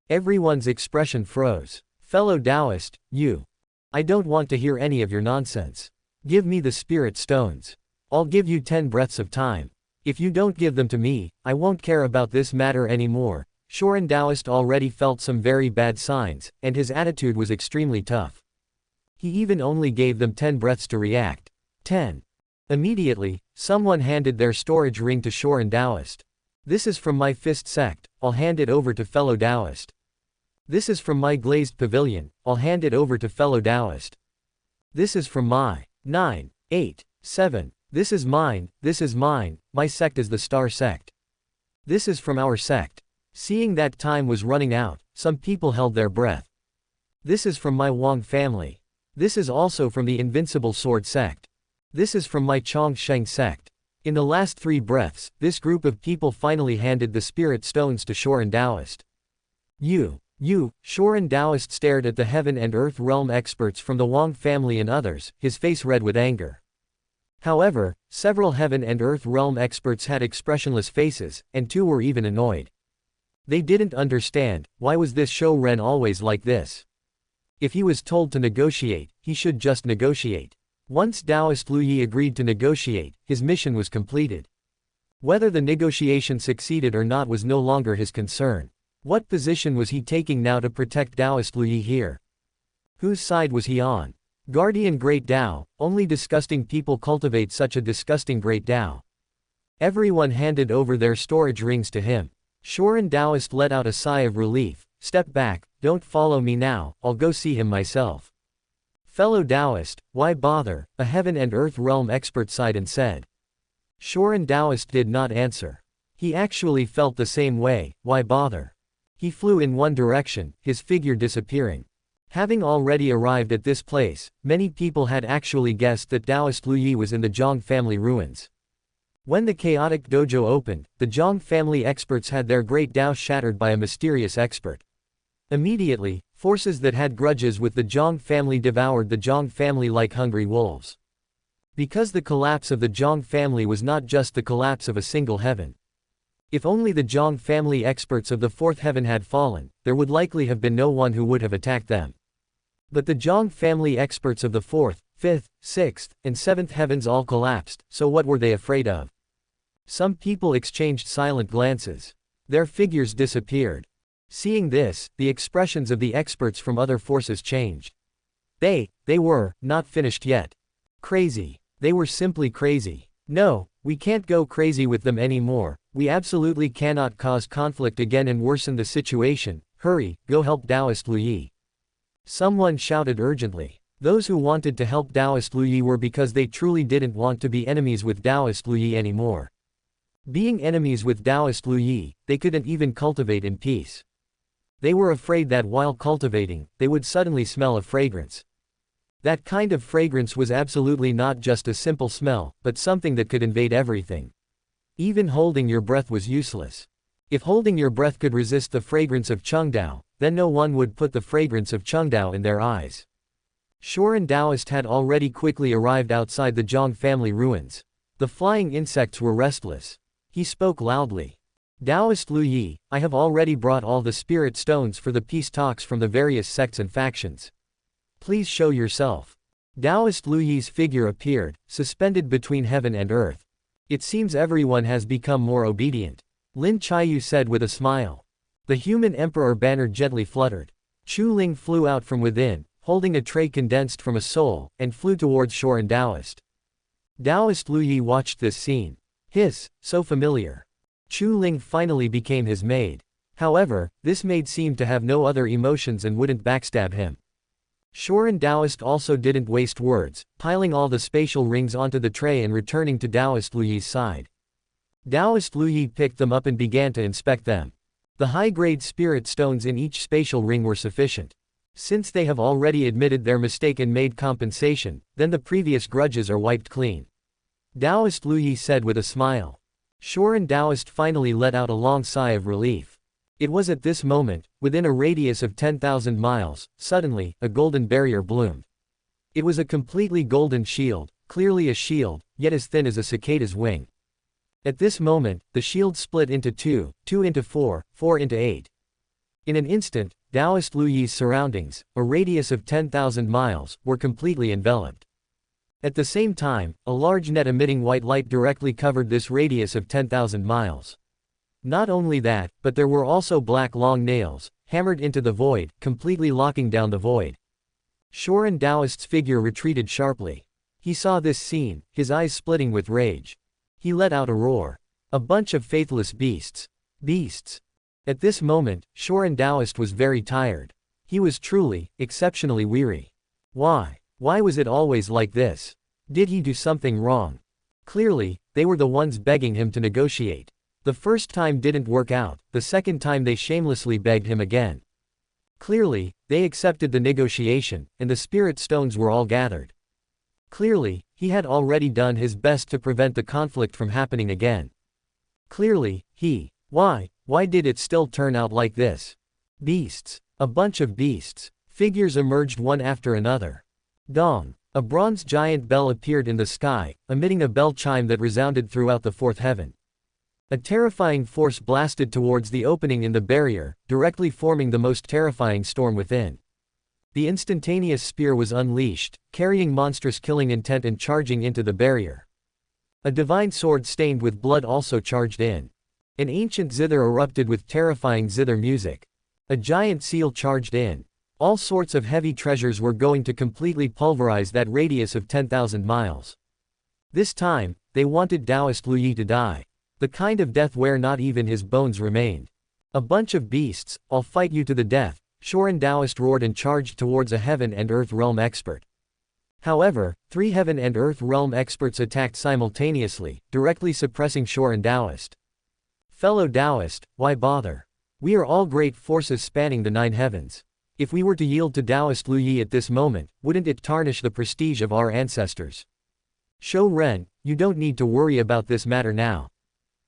Everyone's expression froze. Fellow Taoist, you. I don't want to hear any of your nonsense. Give me the spirit stones. I'll give you 10 breaths of time. If you don't give them to me, I won't care about this matter anymore. Shorin Taoist already felt some very bad signs, and his attitude was extremely tough. He even only gave them 10 breaths to react. 10. Immediately, someone handed their storage ring to Shorin Taoist. This is from my fist sect, I'll hand it over to fellow Taoist. This is from my glazed pavilion, I'll hand it over to fellow Taoist. This is from my 9, 8, 7. This is mine, my sect is the Star Sect. This is from our sect. Seeing that time was running out, some people held their breath. This is from my Wang family. This is also from the Invincible Sword Sect. This is from my Chong Sheng sect. In the last 3 breaths, this group of people finally handed the spirit stones to Shorin Taoist. You, Shorin Taoist stared at the heaven and earth realm experts from the Wang family and others, his face red with anger. However, several heaven and earth realm experts had expressionless faces, and 2 were even annoyed. They didn't understand, why was this Shorin always like this? If he was told to negotiate, he should just negotiate. Once Taoist Lu Yi agreed to negotiate, his mission was completed. Whether the negotiation succeeded or not was no longer his concern. What position was he taking now to protect Taoist Lu Yi here? Whose side was he on? Guardian Great Tao, only disgusting people cultivate such a disgusting Great Tao. Everyone handed over their storage rings to him. Shorin Taoist let out a sigh of relief. Step back, don't follow me now, I'll go see him myself. Fellow Taoist, why bother? A heaven and earth realm expert sighed and said. Shorin Taoist did not answer. He actually felt the same way, why bother? He flew in one direction, his figure disappearing. Having already arrived at this place, many people had actually guessed that Taoist Lu Yi was in the Zhang family ruins. When the chaotic dojo opened, the Zhang family experts had their great Tao shattered by a mysterious expert. Immediately, forces that had grudges with the Zhang family devoured the Zhang family like hungry wolves. Because the collapse of the Zhang family was not just the collapse of a single heaven. If only the Zhang family experts of the 4th heaven had fallen, there would likely have been no one who would have attacked them. But the Zhang family experts of the 4th, 5th, 6th, and 7th heavens all collapsed, so what were they afraid of? Some people exchanged silent glances. Their figures disappeared. Seeing this, the expressions of the experts from other forces changed. They were not finished yet. Crazy. They were simply crazy. No, we can't go crazy with them anymore. We absolutely cannot cause conflict again and worsen the situation. Hurry, go help Taoist Lu Yi. Someone shouted urgently. Those who wanted to help Taoist Lu Yi were because they truly didn't want to be enemies with Taoist Lu Yi anymore. Being enemies with Taoist Lu Yi, they couldn't even cultivate in peace. They were afraid that while cultivating, they would suddenly smell a fragrance. That kind of fragrance was absolutely not just a simple smell, but something that could invade everything. Even holding your breath was useless. If holding your breath could resist the fragrance of Chengdao, then no one would put the fragrance of Chengdao in their eyes. Shorin Taoist had already quickly arrived outside the Zhang family ruins. The flying insects were restless. He spoke loudly. Taoist Lu Yi, I have already brought all the spirit stones for the peace talks from the various sects and factions. Please show yourself. Taoist Lu Yi's figure appeared, suspended between heaven and earth. It seems everyone has become more obedient. Lin Chiyu said with a smile. The human emperor banner gently fluttered. Chu Ling flew out from within, holding a tray condensed from a soul, and flew towards Shorin Taoist. Taoist Lu Yi watched this scene. Hiss, so familiar. Chu Ling finally became his maid. However, this maid seemed to have no other emotions and wouldn't backstab him. Shorin Taoist also didn't waste words, piling all the spatial rings onto the tray and returning to Taoist Lu Yi's side. Taoist Lu Yi picked them up and began to inspect them. The high-grade spirit stones in each spatial ring were sufficient. Since they have already admitted their mistake and made compensation, then the previous grudges are wiped clean. Taoist Lu Yi said with a smile. Shorin Taoist finally let out a long sigh of relief. It was at this moment, within a radius of 10,000 miles, suddenly, a golden barrier bloomed. It was a completely golden shield, clearly a shield, yet as thin as a cicada's wing. At this moment, the shield split into two, 2 into 4, 4 into 8. In an instant, Taoist Lu Yi's surroundings, a radius of 10,000 miles, were completely enveloped. At the same time, a large net emitting white light directly covered this radius of 10,000 miles. Not only that, but there were also black long nails, hammered into the void, completely locking down the void. Shorin Taoist's figure retreated sharply. He saw this scene, his eyes splitting with rage. He let out a roar. A bunch of faithless beasts. Beasts. At this moment, Shorin Taoist was very tired. He was truly, exceptionally weary. Why? Why was it always like this? Did he do something wrong? Clearly, they were the ones begging him to negotiate. The first time didn't work out, the second time they shamelessly begged him again. Clearly, they accepted the negotiation, and the spirit stones were all gathered. Clearly, he had already done his best to prevent the conflict from happening again. Clearly, why did it still turn out like this? Beasts. A bunch of beasts. Figures emerged one after another. Dong. A bronze giant bell appeared in the sky, emitting a bell chime that resounded throughout the fourth heaven. A terrifying force blasted towards the opening in the barrier, directly forming the most terrifying storm within. The instantaneous spear was unleashed, carrying monstrous killing intent and charging into the barrier. A divine sword stained with blood also charged in. An ancient zither erupted with terrifying zither music. A giant seal charged in. All sorts of heavy treasures were going to completely pulverize that radius of 10,000 miles. This time, they wanted Taoist Lu Yi to die. The kind of death where not even his bones remained. A bunch of beasts, I'll fight you to the death, Shorin Taoist roared and charged towards a heaven and earth realm expert. However, 3 heaven and earth realm experts attacked simultaneously, directly suppressing Shorin Taoist. Fellow Taoist, why bother? We are all great forces spanning the 9 heavens. If we were to yield to Taoist Lu Yi at this moment, wouldn't it tarnish the prestige of our ancestors? Shou Ren, you don't need to worry about this matter now.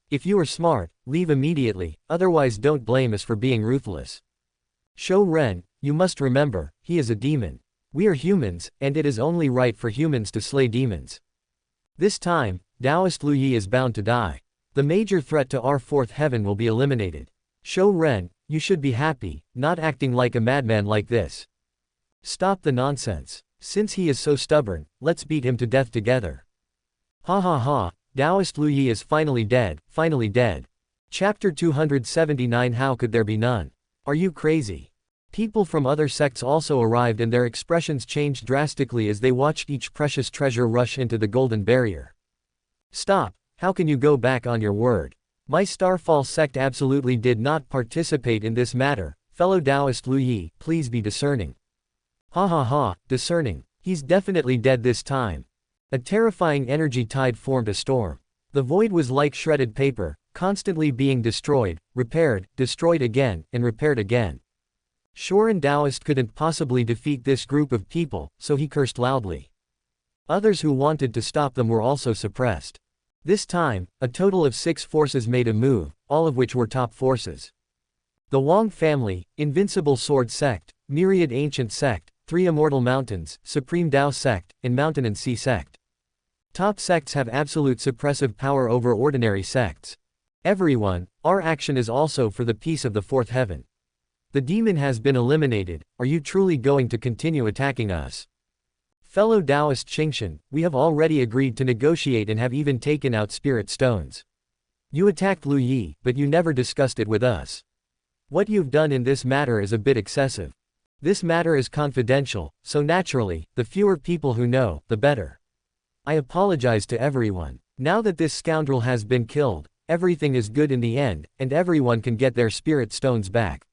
If you are smart, leave immediately, otherwise don't blame us for being ruthless. Shou Ren, you must remember, he is a demon. We are humans, and it is only right for humans to slay demons. This time, Taoist Lu Yi is bound to die. The major threat to our fourth heaven will be eliminated. Shou Ren, you should be happy, not acting like a madman like this. Stop the nonsense. Since he is so stubborn, let's beat him to death together. Ha ha ha, Taoist Lu Yi is finally dead, finally dead. Chapter 279. How could there be none? Are you crazy? People from other sects also arrived and their expressions changed drastically as they watched each precious treasure rush into the golden barrier. Stop, how can you go back on your word? My Starfall sect absolutely did not participate in this matter, fellow Taoist Lu Yi, please be discerning. Ha ha ha, discerning, he's definitely dead this time. A terrifying energy tide formed a storm. The void was like shredded paper, constantly being destroyed, repaired, destroyed again, and repaired again. Shorin Taoist couldn't possibly defeat this group of people, so he cursed loudly. Others who wanted to stop them were also suppressed. This time, a total of 6 forces made a move, all of which were top forces. The Wang family, Invincible Sword Sect, Myriad Ancient Sect, 3 Immortal Mountains, Supreme Dao Sect, and Mountain and Sea Sect. Top sects have absolute suppressive power over ordinary sects. Everyone, our action is also for the peace of the fourth heaven. The demon has been eliminated, are you truly going to continue attacking us? Fellow Taoist Qingshan, we have already agreed to negotiate and have even taken out spirit stones. You attacked Lu Yi, but you never discussed it with us. What you've done in this matter is a bit excessive. This matter is confidential, so naturally, the fewer people who know, the better. I apologize to everyone. Now that this scoundrel has been killed, everything is good in the end, and everyone can get their spirit stones back.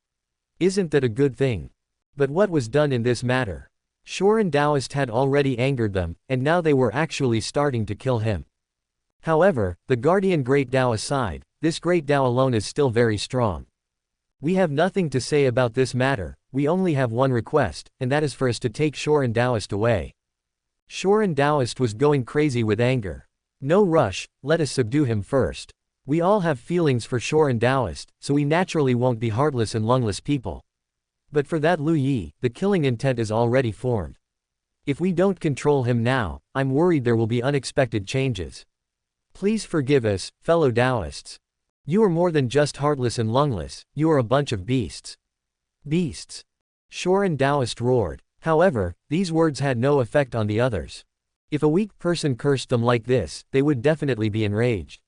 Isn't that a good thing? But what was done in this matter? Shorin Taoist had already angered them, and now they were actually starting to kill him. However, the guardian Great Dao aside, this Great Dao alone is still very strong. We have nothing to say about this matter, we only have one request, and that is for us to take Shorin Taoist away. Shorin Taoist was going crazy with anger. No rush, let us subdue him first. We all have feelings for Shorin Taoist, so we naturally won't be heartless and lungless people. But for that Lu Yi, the killing intent is already formed. If we don't control him now, I'm worried there will be unexpected changes. Please forgive us, fellow Taoists. You are more than just heartless and lungless, you are a bunch of beasts. Beasts. Shorin Taoist roared. However, these words had no effect on the others. If a weak person cursed them like this, they would definitely be enraged.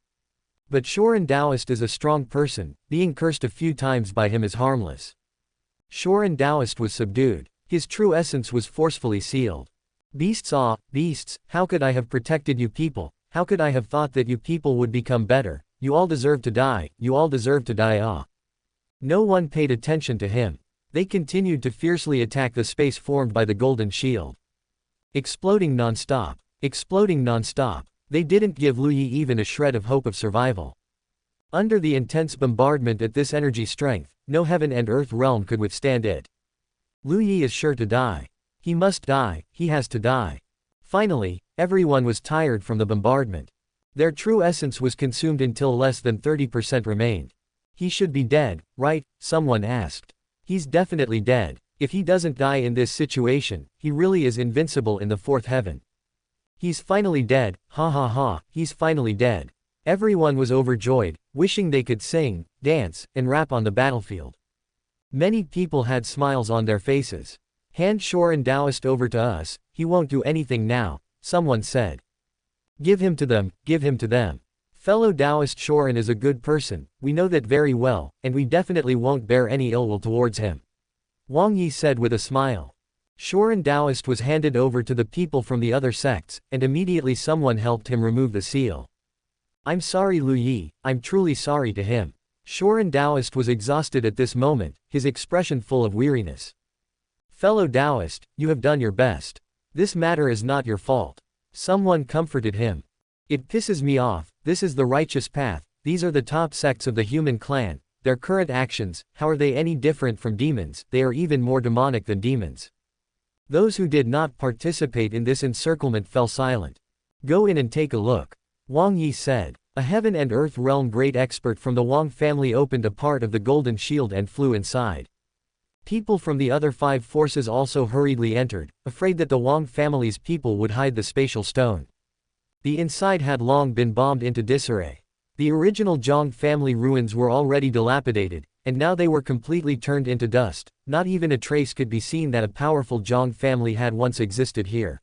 But Shorin Taoist is a strong person, being cursed a few times by him is harmless. Shorin Taoist was subdued. His true essence was forcefully sealed. Beasts, ah, beasts, how could I have protected you people? How could I have thought that you people would become better? You all deserve to die, you all deserve to die, ah. No one paid attention to him. They continued to fiercely attack the space formed by the golden shield. Exploding non-stop. Exploding non-stop. They didn't give Lu Yi even a shred of hope of survival. Under the intense bombardment at this energy strength, no heaven and earth realm could withstand it. Lu Yi is sure to die. He must die, he has to die. Finally, everyone was tired from the bombardment. Their true essence was consumed until less than 30% remained. He should be dead, right? Someone asked. He's definitely dead. If he doesn't die in this situation, he really is invincible in the fourth heaven. He's finally dead, ha ha ha, he's finally dead. Everyone was overjoyed, wishing they could sing, dance, and rap on the battlefield. Many people had smiles on their faces. Hand Shorin Taoist over to us, he won't do anything now, someone said. Give him to them, give him to them. Fellow Taoist Shorin is a good person, we know that very well, and we definitely won't bear any ill will towards him. Wang Yi said with a smile. Shorin Taoist was handed over to the people from the other sects, and immediately someone helped him remove the seal. I'm sorry Lu Yi, I'm truly sorry to him. Shorin Taoist was exhausted at this moment, his expression full of weariness. Fellow Taoist, you have done your best. This matter is not your fault. Someone comforted him. It pisses me off, this is the righteous path, these are the top sects of the human clan, their current actions, how are they any different from demons? They are even more demonic than demons. Those who did not participate in this encirclement fell silent. Go in and take a look. Wang Yi said. A heaven and earth realm great expert from the Wang family opened a part of the golden shield and flew inside. People from the other 5 forces also hurriedly entered, afraid that the Wang family's people would hide the spatial stone. The inside had long been bombed into disarray. The original Zhang family ruins were already dilapidated, and now they were completely turned into dust. Not even a trace could be seen that a powerful Zhang family had once existed here.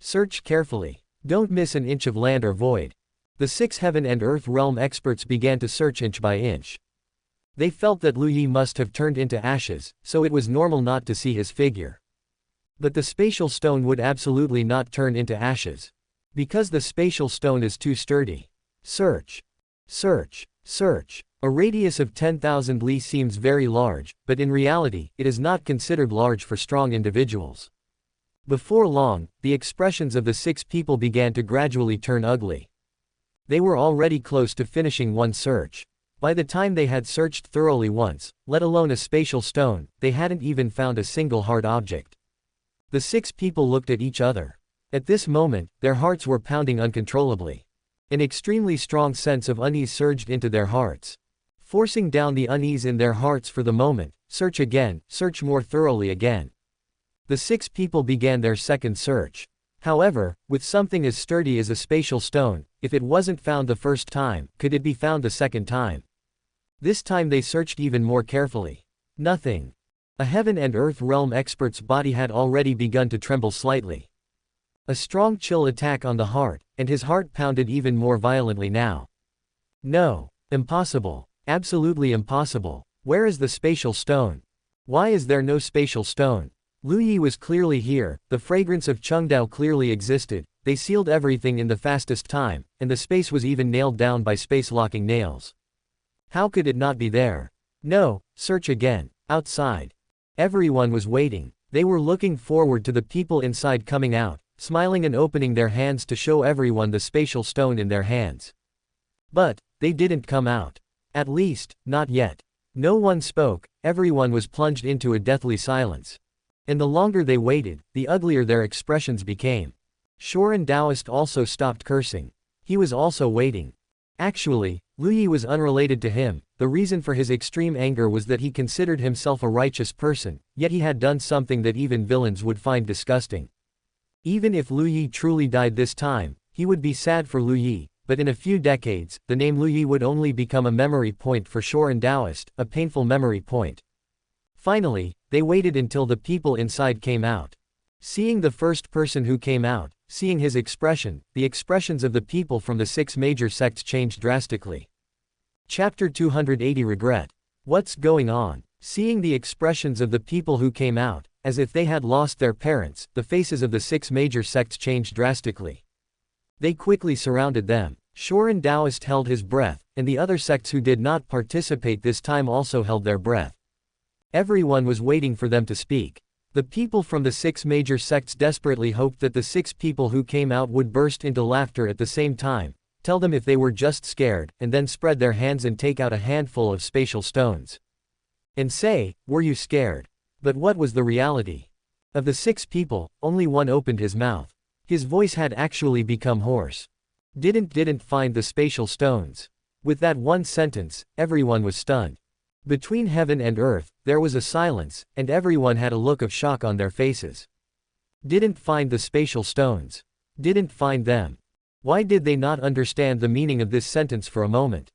Search carefully. Don't miss an inch of land or void. The 6 heaven and earth realm experts began to search inch by inch. They felt that Lu Yi must have turned into ashes, so it was normal not to see his figure. But the spatial stone would absolutely not turn into ashes. Because the spatial stone is too sturdy. Search. Search. Search. A radius of 10,000 li seems very large, but in reality, it is not considered large for strong individuals. Before long, the expressions of the 6 people began to gradually turn ugly. They were already close to finishing one search. By the time they had searched thoroughly once, let alone a spatial stone, they hadn't even found a single hard object. The 6 people looked at each other. At this moment, their hearts were pounding uncontrollably. An extremely strong sense of unease surged into their hearts. Forcing down the unease in their hearts for the moment, search again, search more thoroughly again. The 6 people began their second search. However, with something as sturdy as a spatial stone, if it wasn't found the first time, could it be found the second time? This time they searched even more carefully. Nothing. A heaven and earth realm expert's body had already begun to tremble slightly. A strong chill attack on the heart, and his heart pounded even more violently now. No. Impossible. Absolutely impossible. Where is the spatial stone? Why is there no spatial stone? Lu Yi was clearly here, the fragrance of Chengdao clearly existed, they sealed everything in the fastest time, and the space was even nailed down by space-locking nails. How could it not be there? No, search again. Outside. Everyone was waiting. They were looking forward to the people inside coming out, smiling and opening their hands to show everyone the spatial stone in their hands. But they didn't come out. At least, not yet. No one spoke, everyone was plunged into a deathly silence. And the longer they waited, the uglier their expressions became. Shorin Taoist also stopped cursing. He was also waiting. Actually, Lu Yi was unrelated to him. The reason for his extreme anger was that he considered himself a righteous person, yet he had done something that even villains would find disgusting. Even if Lu Yi truly died this time, he would be sad for Lu Yi, but in a few decades, the name Lu Yi would only become a memory point for Shorin Taoist, a painful memory point. Finally, they waited until the people inside came out. Seeing the first person who came out, seeing his expression, the expressions of the people from the 6 major sects changed drastically. Chapter 280 Regret. What's going on? Seeing the expressions of the people who came out, as if they had lost their parents, the faces of the 6 major sects changed drastically. They quickly surrounded them. Shorin Taoist held his breath, and the other sects who did not participate this time also held their breath. Everyone was waiting for them to speak. The people from the 6 major sects desperately hoped that the 6 people who came out would burst into laughter at the same time, tell them if they were just scared, and then spread their hands and take out a handful of spatial stones. And say, "Were you scared?" But what was the reality? Of the 6 people, only one opened his mouth. His voice had actually become hoarse. Didn't find the spatial stones. With that one sentence, everyone was stunned. Between heaven and earth, there was a silence, and everyone had a look of shock on their faces. Didn't find the spatial stones. Didn't find them. Why did they not understand the meaning of this sentence for a moment?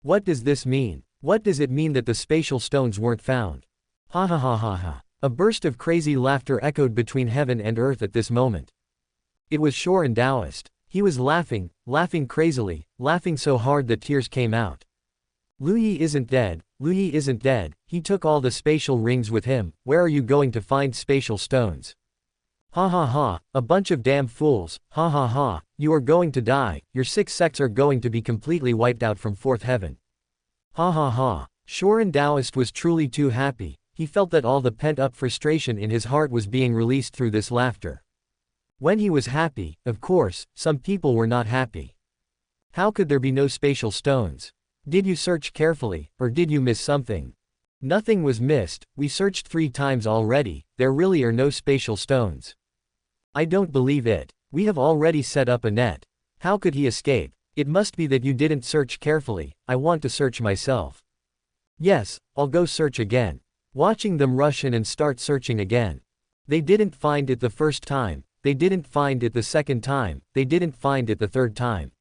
What does this mean? What does it mean that the spatial stones weren't found? Ha ha ha ha ha. A burst of crazy laughter echoed between heaven and earth at this moment. It was Shorin Taoist. He was laughing, laughing crazily, laughing so hard that tears came out. Lu Yi isn't dead, Lu Yi isn't dead, he took all the spatial rings with him, where are you going to find spatial stones? Ha ha ha, a bunch of damn fools, ha ha ha, you are going to die, your 6 sects are going to be completely wiped out from 4th heaven. Ha ha ha, Shorin Taoist was truly too happy, he felt that all the pent-up frustration in his heart was being released through this laughter. When he was happy, of course, some people were not happy. How could there be no spatial stones? Did you search carefully, or did you miss something? Nothing was missed, we searched 3 times already, there really are no spatial stones. I don't believe it. We have already set up a net. How could he escape? It must be that you didn't search carefully, I want to search myself. Yes, I'll go search again. Watching them rush in and start searching again. They didn't find it the first time, they didn't find it the second time, they didn't find it the third time.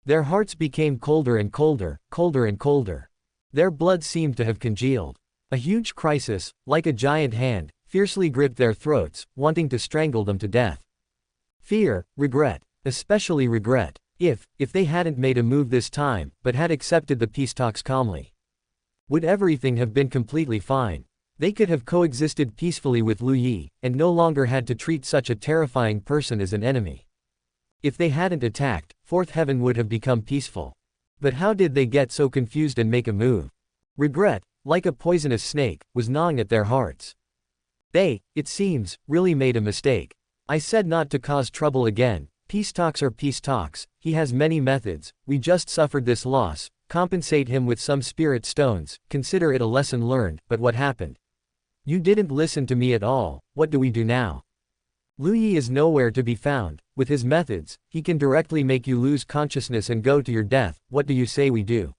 Their hearts became colder and colder, colder and colder. Their blood seemed to have congealed. A huge crisis, like a giant hand, fiercely gripped their throats, wanting to strangle them to death. Fear, regret, especially regret, if they hadn't made a move this time, but had accepted the peace talks calmly. Would everything have been completely fine? They could have coexisted peacefully with Lu Yi, and no longer had to treat such a terrifying person as an enemy. If they hadn't attacked, 4th heaven would have become peaceful. But how did they get so confused and make a move? Regret, like a poisonous snake, was gnawing at their hearts. They, it seems, really made a mistake. I said not to cause trouble again, peace talks are peace talks, he has many methods, we just suffered this loss, compensate him with some spirit stones, consider it a lesson learned, but what happened? You didn't listen to me at all, what do we do now? Lu Yi is nowhere to be found, with his methods, he can directly make you lose consciousness and go to your death, what do you say we do?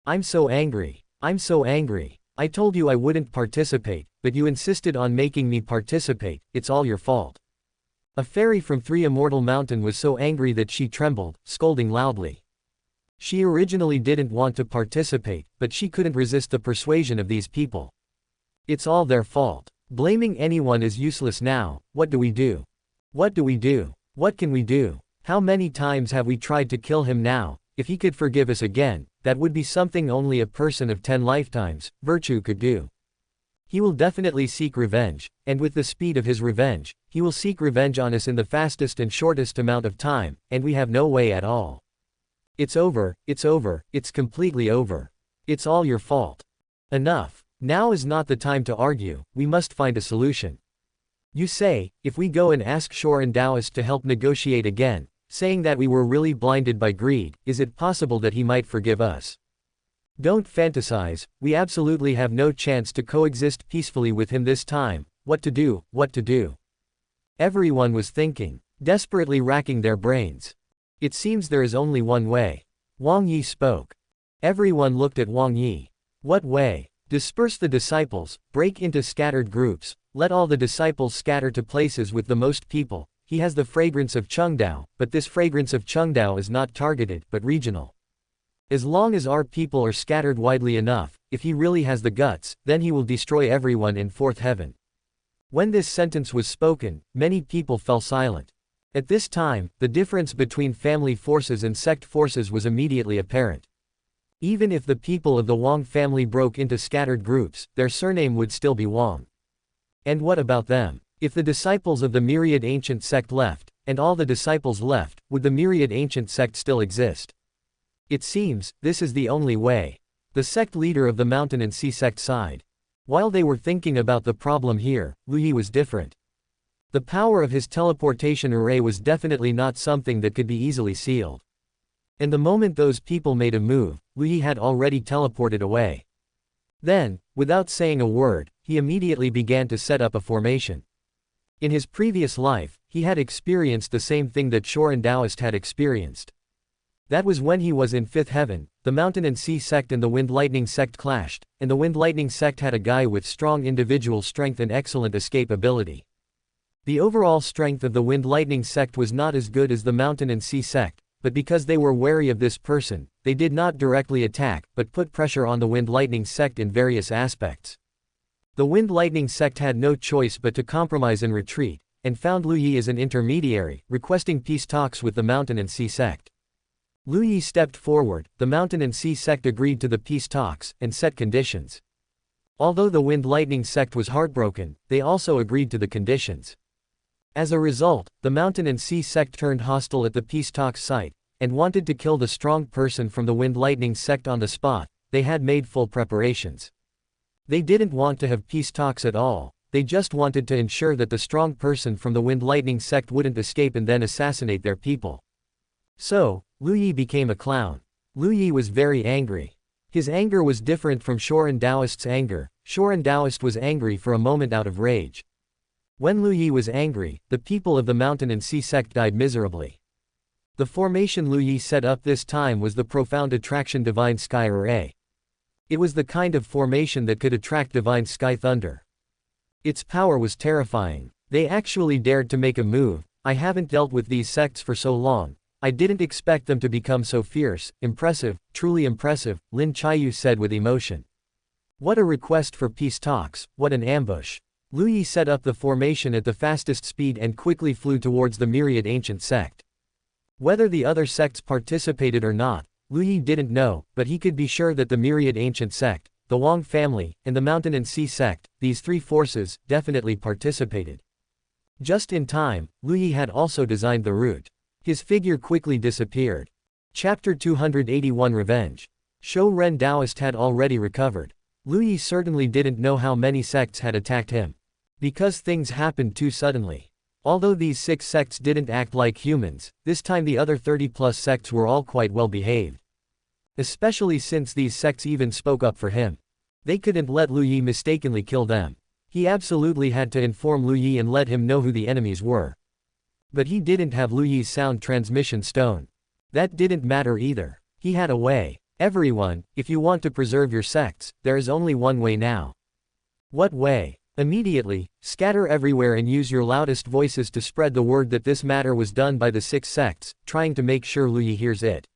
I'm so angry. I'm so angry. I told you I wouldn't participate, but you insisted on making me participate, it's all your fault. A fairy from 3 Immortal Mountain was so angry that she trembled, scolding loudly. She originally didn't want to participate, but she couldn't resist the persuasion of these people. It's all their fault. Blaming anyone is useless now, what do we do? What do we do? What can we do? How many times have we tried to kill him now? If he could forgive us again, that would be something only a person of 10 lifetimes, virtue could do. He will definitely seek revenge, and with the speed of his revenge, he will seek revenge on us in the fastest and shortest amount of time, and we have no way at all. It's over, it's completely over. It's all your fault. Enough. Now is not the time to argue, we must find a solution. You say, if we go and ask Shorin Taoist to help negotiate again, saying that we were really blinded by greed, is it possible that he might forgive us? Don't fantasize, we absolutely have no chance to coexist peacefully with him this time, what to do, what to do? Everyone was thinking, desperately racking their brains. It seems there is only one way. Wang Yi spoke. Everyone looked at Wang Yi. What way? Disperse the disciples, break into scattered groups, let all the disciples scatter to places with the most people, he has the fragrance of Chengdao, but this fragrance of Chengdao is not targeted, but regional. As long as our people are scattered widely enough, if he really has the guts, then he will destroy everyone in fourth heaven. When this sentence was spoken, many people fell silent. At this time, the difference between family forces and sect forces was immediately apparent. Even if the people of the Wang family broke into scattered groups, their surname would still be Wang. And what about them? If the disciples of the myriad ancient sect left, and all the disciples left, would the myriad ancient sect still exist? It seems, this is the only way. The sect leader of the Mountain and Sea sect sighed. While they were thinking about the problem here, Lu Yi was different. The power of his teleportation array was definitely not something that could be easily sealed. And the moment those people made a move, Lu Yi had already teleported away. Then, without saying a word, he immediately began to set up a formation. In his previous life, he had experienced the same thing that Shorin Taoist had experienced. That was when he was in fifth heaven. The Mountain and Sea sect and the Wind Lightning sect clashed, and the Wind Lightning sect had a guy with strong individual strength and excellent escape ability. The overall strength of the Wind Lightning sect was not as good as the Mountain and Sea sect, but because they were wary of this person, they did not directly attack, but put pressure on the Wind Lightning sect in various aspects. The Wind Lightning sect had no choice but to compromise and retreat, and found Lu Yi as an intermediary, requesting peace talks with the Mountain and Sea sect. Lu Yi stepped forward, the Mountain and Sea sect agreed to the peace talks, and set conditions. Although the Wind Lightning sect was heartbroken, they also agreed to the conditions. As a result, the Mountain and Sea sect turned hostile at the peace talks site, and wanted to kill the strong person from the Wind Lightning sect on the spot. They had made full preparations. They didn't want to have peace talks at all, they just wanted to ensure that the strong person from the Wind Lightning sect wouldn't escape and then assassinate their people. So, Lu Yi became a clown. Lu Yi was very angry. His anger was different from Shorin Taoist's anger. Shorin Taoist was angry for a moment out of rage. When Lu Yi was angry, the people of the Mountain and Sea sect died miserably. The formation Lu Yi set up this time was the Profound Attraction Divine Sky Array. It was the kind of formation that could attract divine sky thunder. Its power was terrifying. They actually dared to make a move. I haven't dealt with these sects for so long. I didn't expect them to become so fierce, impressive, truly impressive, Lin Chiyu said with emotion. What a request for peace talks, what an ambush. Lu Yi set up the formation at the fastest speed and quickly flew towards the myriad ancient sect. Whether the other sects participated or not, Lu Yi didn't know, but he could be sure that the myriad ancient sect, the Wang family, and the Mountain and Sea sect, these three forces, definitely participated. Just in time, Lu Yi had also designed the route. His figure quickly disappeared. Chapter 281 Revenge. Shou Ren Taoist had already recovered. Lu Yi certainly didn't know how many sects had attacked him. Because things happened too suddenly. Although these 6 sects didn't act like humans, this time the other 30+ sects were all quite well behaved. Especially since these sects even spoke up for him. They couldn't let Lu Yi mistakenly kill them. He absolutely had to inform Lu Yi and let him know who the enemies were. But he didn't have Lu Yi's sound transmission stone. That didn't matter either. He had a way. Everyone, if you want to preserve your sects, there is only one way now. What way? Immediately, scatter everywhere and use your loudest voices to spread the word that this matter was done by the 6 sects, trying to make sure Lu Yi hears it.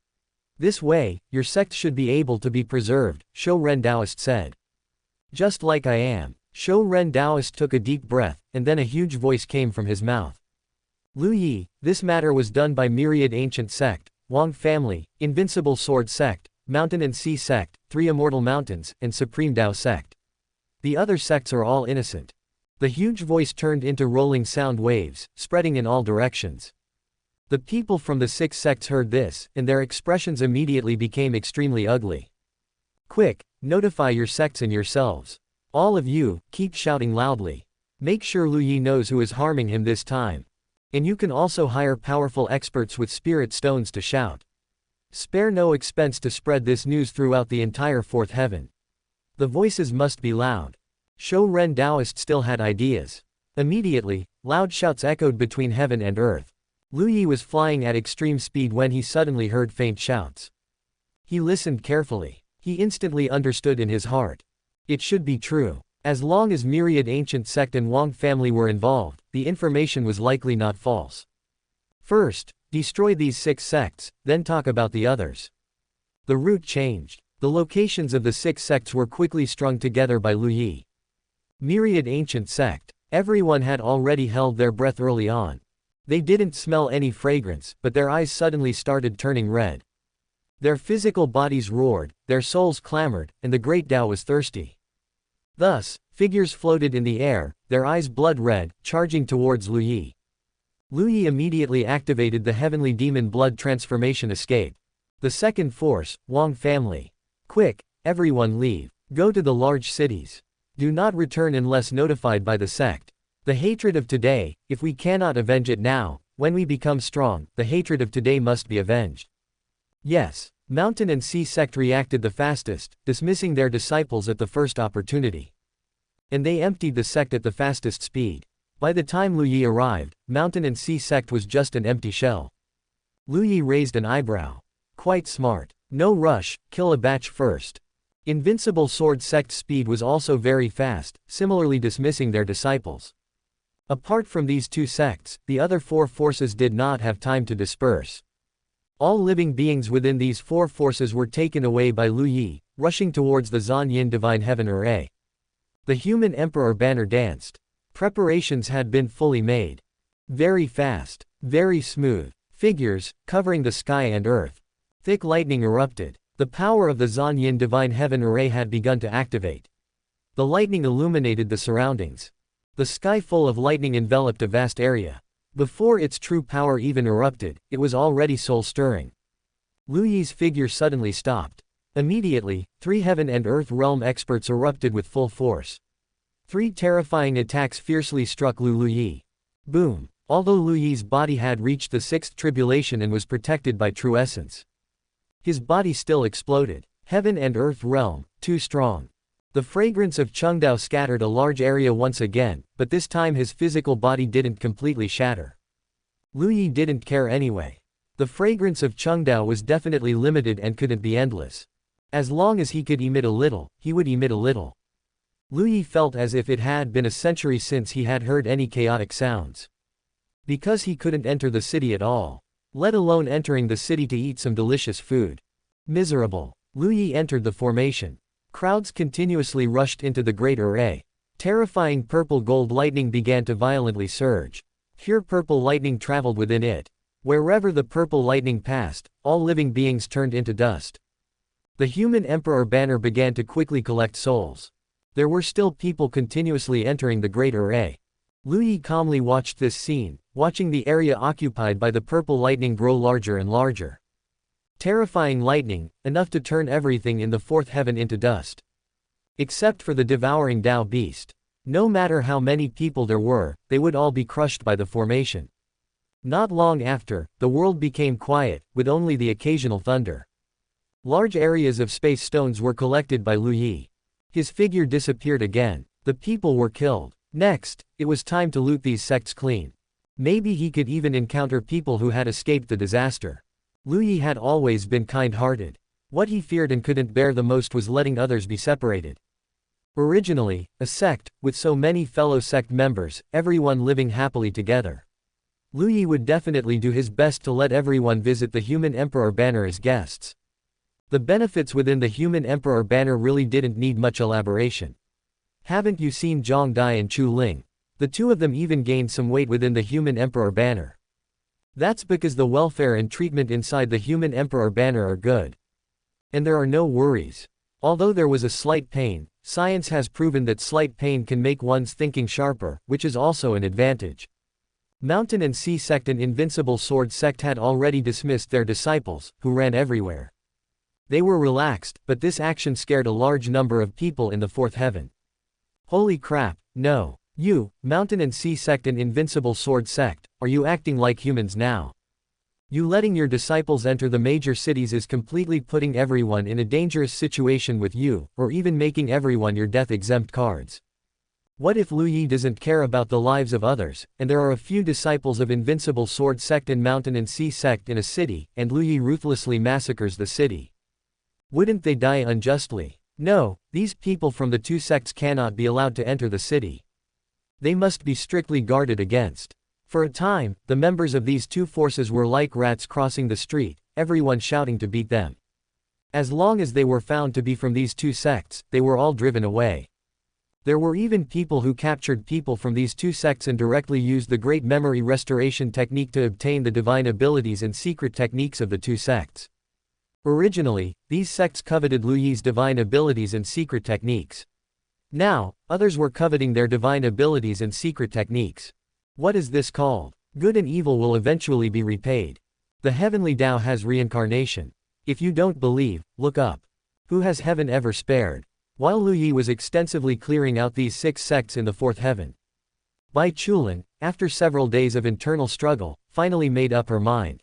This way, your sect should be able to be preserved, Shou Ren Taoist said. Just like I am. Shou Ren Taoist took a deep breath, and then a huge voice came from his mouth. Lu Yi, this matter was done by myriad ancient sect, Wang family, invincible sword sect, Mountain and Sea sect, 3 immortal mountains, and Supreme Dao sect. The other sects are all innocent. The huge voice turned into rolling sound waves, spreading in all directions. The people from the 6 sects heard this, and their expressions immediately became extremely ugly. Quick, notify your sects and yourselves. All of you, keep shouting loudly. Make sure Lu Yi knows who is harming him this time. And you can also hire powerful experts with spirit stones to shout. Spare no expense to spread this news throughout the entire 4th heaven. The voices must be loud. Shou Ren Taoist still had ideas. Immediately, loud shouts echoed between heaven and earth. Lu Yi was flying at extreme speed when he suddenly heard faint shouts. He listened carefully. He instantly understood in his heart. It should be true. As long as myriad ancient sect and Wang family were involved, the information was likely not false. First, destroy these 6 sects, then talk about the others. The route changed. The locations of the 6 sects were quickly strung together by Lu Yi. Myriad ancient sect. Everyone had already held their breath early on. They didn't smell any fragrance, but their eyes suddenly started turning red. Their physical bodies roared, their souls clamored, and the great Tao was thirsty. Thus, figures floated in the air, their eyes blood red, charging towards Lu Yi. Lu Yi immediately activated the heavenly demon blood transformation escape. The second force, Wang family. Quick, everyone leave. Go to the large cities. Do not return unless notified by the sect. The hatred of today, if we cannot avenge it now, when we become strong, the hatred of today must be avenged. Yes, Mountain and Sea sect reacted the fastest, dismissing their disciples at the first opportunity. And they emptied the sect at the fastest speed. By the time Lu Yi arrived, Mountain and Sea sect was just an empty shell. Lu Yi raised an eyebrow. Quite smart. No rush, kill a batch first. Invincible Sword sect speed was also very fast, similarly dismissing their disciples. Apart from these 2 sects, the other 4 forces did not have time to disperse. All living beings within these 4 forces were taken away by Lu Yi, rushing towards the Zhanyin Divine Heaven Array. The human emperor banner danced. Preparations had been fully made. Very fast, very smooth. Figures, covering the sky and earth. Thick lightning erupted. The power of the Zhanyin Divine Heaven Array had begun to activate. The lightning illuminated the surroundings. The sky full of lightning enveloped a vast area. Before its true power even erupted, it was already soul-stirring. Lu Yi's figure suddenly stopped. Immediately, 3 heaven and earth realm experts erupted with full force. 3 terrifying attacks fiercely struck Lu Yi. Boom! Although Lu Yi's body had reached the 6th tribulation and was protected by true essence, his body still exploded. Heaven and earth realm, too strong. The fragrance of Chengdao scattered a large area once again, but this time his physical body didn't completely shatter. Lu Yi didn't care anyway. The fragrance of Chengdao was definitely limited and couldn't be endless. As long as he could emit a little, he would emit a little. Lu Yi felt as if it had been a century since he had heard any chaotic sounds. Because he couldn't enter the city at all. Let alone entering the city to eat some delicious food. Miserable. Lu Yi entered the formation. Crowds continuously rushed into the great array. Terrifying purple gold lightning began to violently surge. Pure purple lightning traveled within it. Wherever the purple lightning passed, all living beings turned into dust. The human emperor banner began to quickly collect souls. There were still people continuously entering the great array. Lu Yi calmly watched this scene, watching the area occupied by the purple lightning grow larger and larger. Terrifying lightning, enough to turn everything in the 4th heaven into dust. Except for the devouring Tao beast. No matter how many people there were, they would all be crushed by the formation. Not long after, the world became quiet, with only the occasional thunder. Large areas of space stones were collected by Lu Yi. His figure disappeared again. The people were killed. Next, it was time to loot these sects clean. Maybe he could even encounter people who had escaped the disaster. Lu Yi had always been kind-hearted. What he feared and couldn't bear the most was letting others be separated. Originally, a sect, with so many fellow sect members, everyone living happily together. Lu Yi would definitely do his best to let everyone visit the Human Emperor banner as guests. The benefits within the Human Emperor banner really didn't need much elaboration. Haven't you seen Zhang Dai and Chu Ling? The 2 of them even gained some weight within the Human Emperor banner. That's because the welfare and treatment inside the Human Emperor banner are good. And there are no worries. Although there was a slight pain, science has proven that slight pain can make one's thinking sharper, which is also an advantage. Mountain and Sea sect and Invincible Sword sect had already dismissed their disciples, who ran everywhere. They were relaxed, but this action scared a large number of people in the 4th heaven. Holy crap, no. You, Mountain and Sea sect and Invincible Sword sect, are you acting like humans now? You letting your disciples enter the major cities is completely putting everyone in a dangerous situation with you, or even making everyone your death-exempt cards. What if Lu Yi doesn't care about the lives of others, and there are a few disciples of Invincible Sword sect and Mountain and Sea sect in a city, and Lu Yi ruthlessly massacres the city? Wouldn't they die unjustly? No, these people from the two sects cannot be allowed to enter the city. They must be strictly guarded against. For a time, the members of these two forces were like rats crossing the street, everyone shouting to beat them. As long as they were found to be from these two sects, they were all driven away. There were even people who captured people from these two sects and directly used the great memory restoration technique to obtain the divine abilities and secret techniques of the two sects. Originally, these sects coveted Lu Yi's divine abilities and secret techniques. Now, others were coveting their divine abilities and secret techniques. What is this called? Good and evil will eventually be repaid. The Heavenly Dao has reincarnation. If you don't believe, look up. Who has heaven ever spared? While Lu Yi was extensively clearing out these 6 sects in the 4th heaven, Bai Chulin, after several days of internal struggle, finally made up her mind.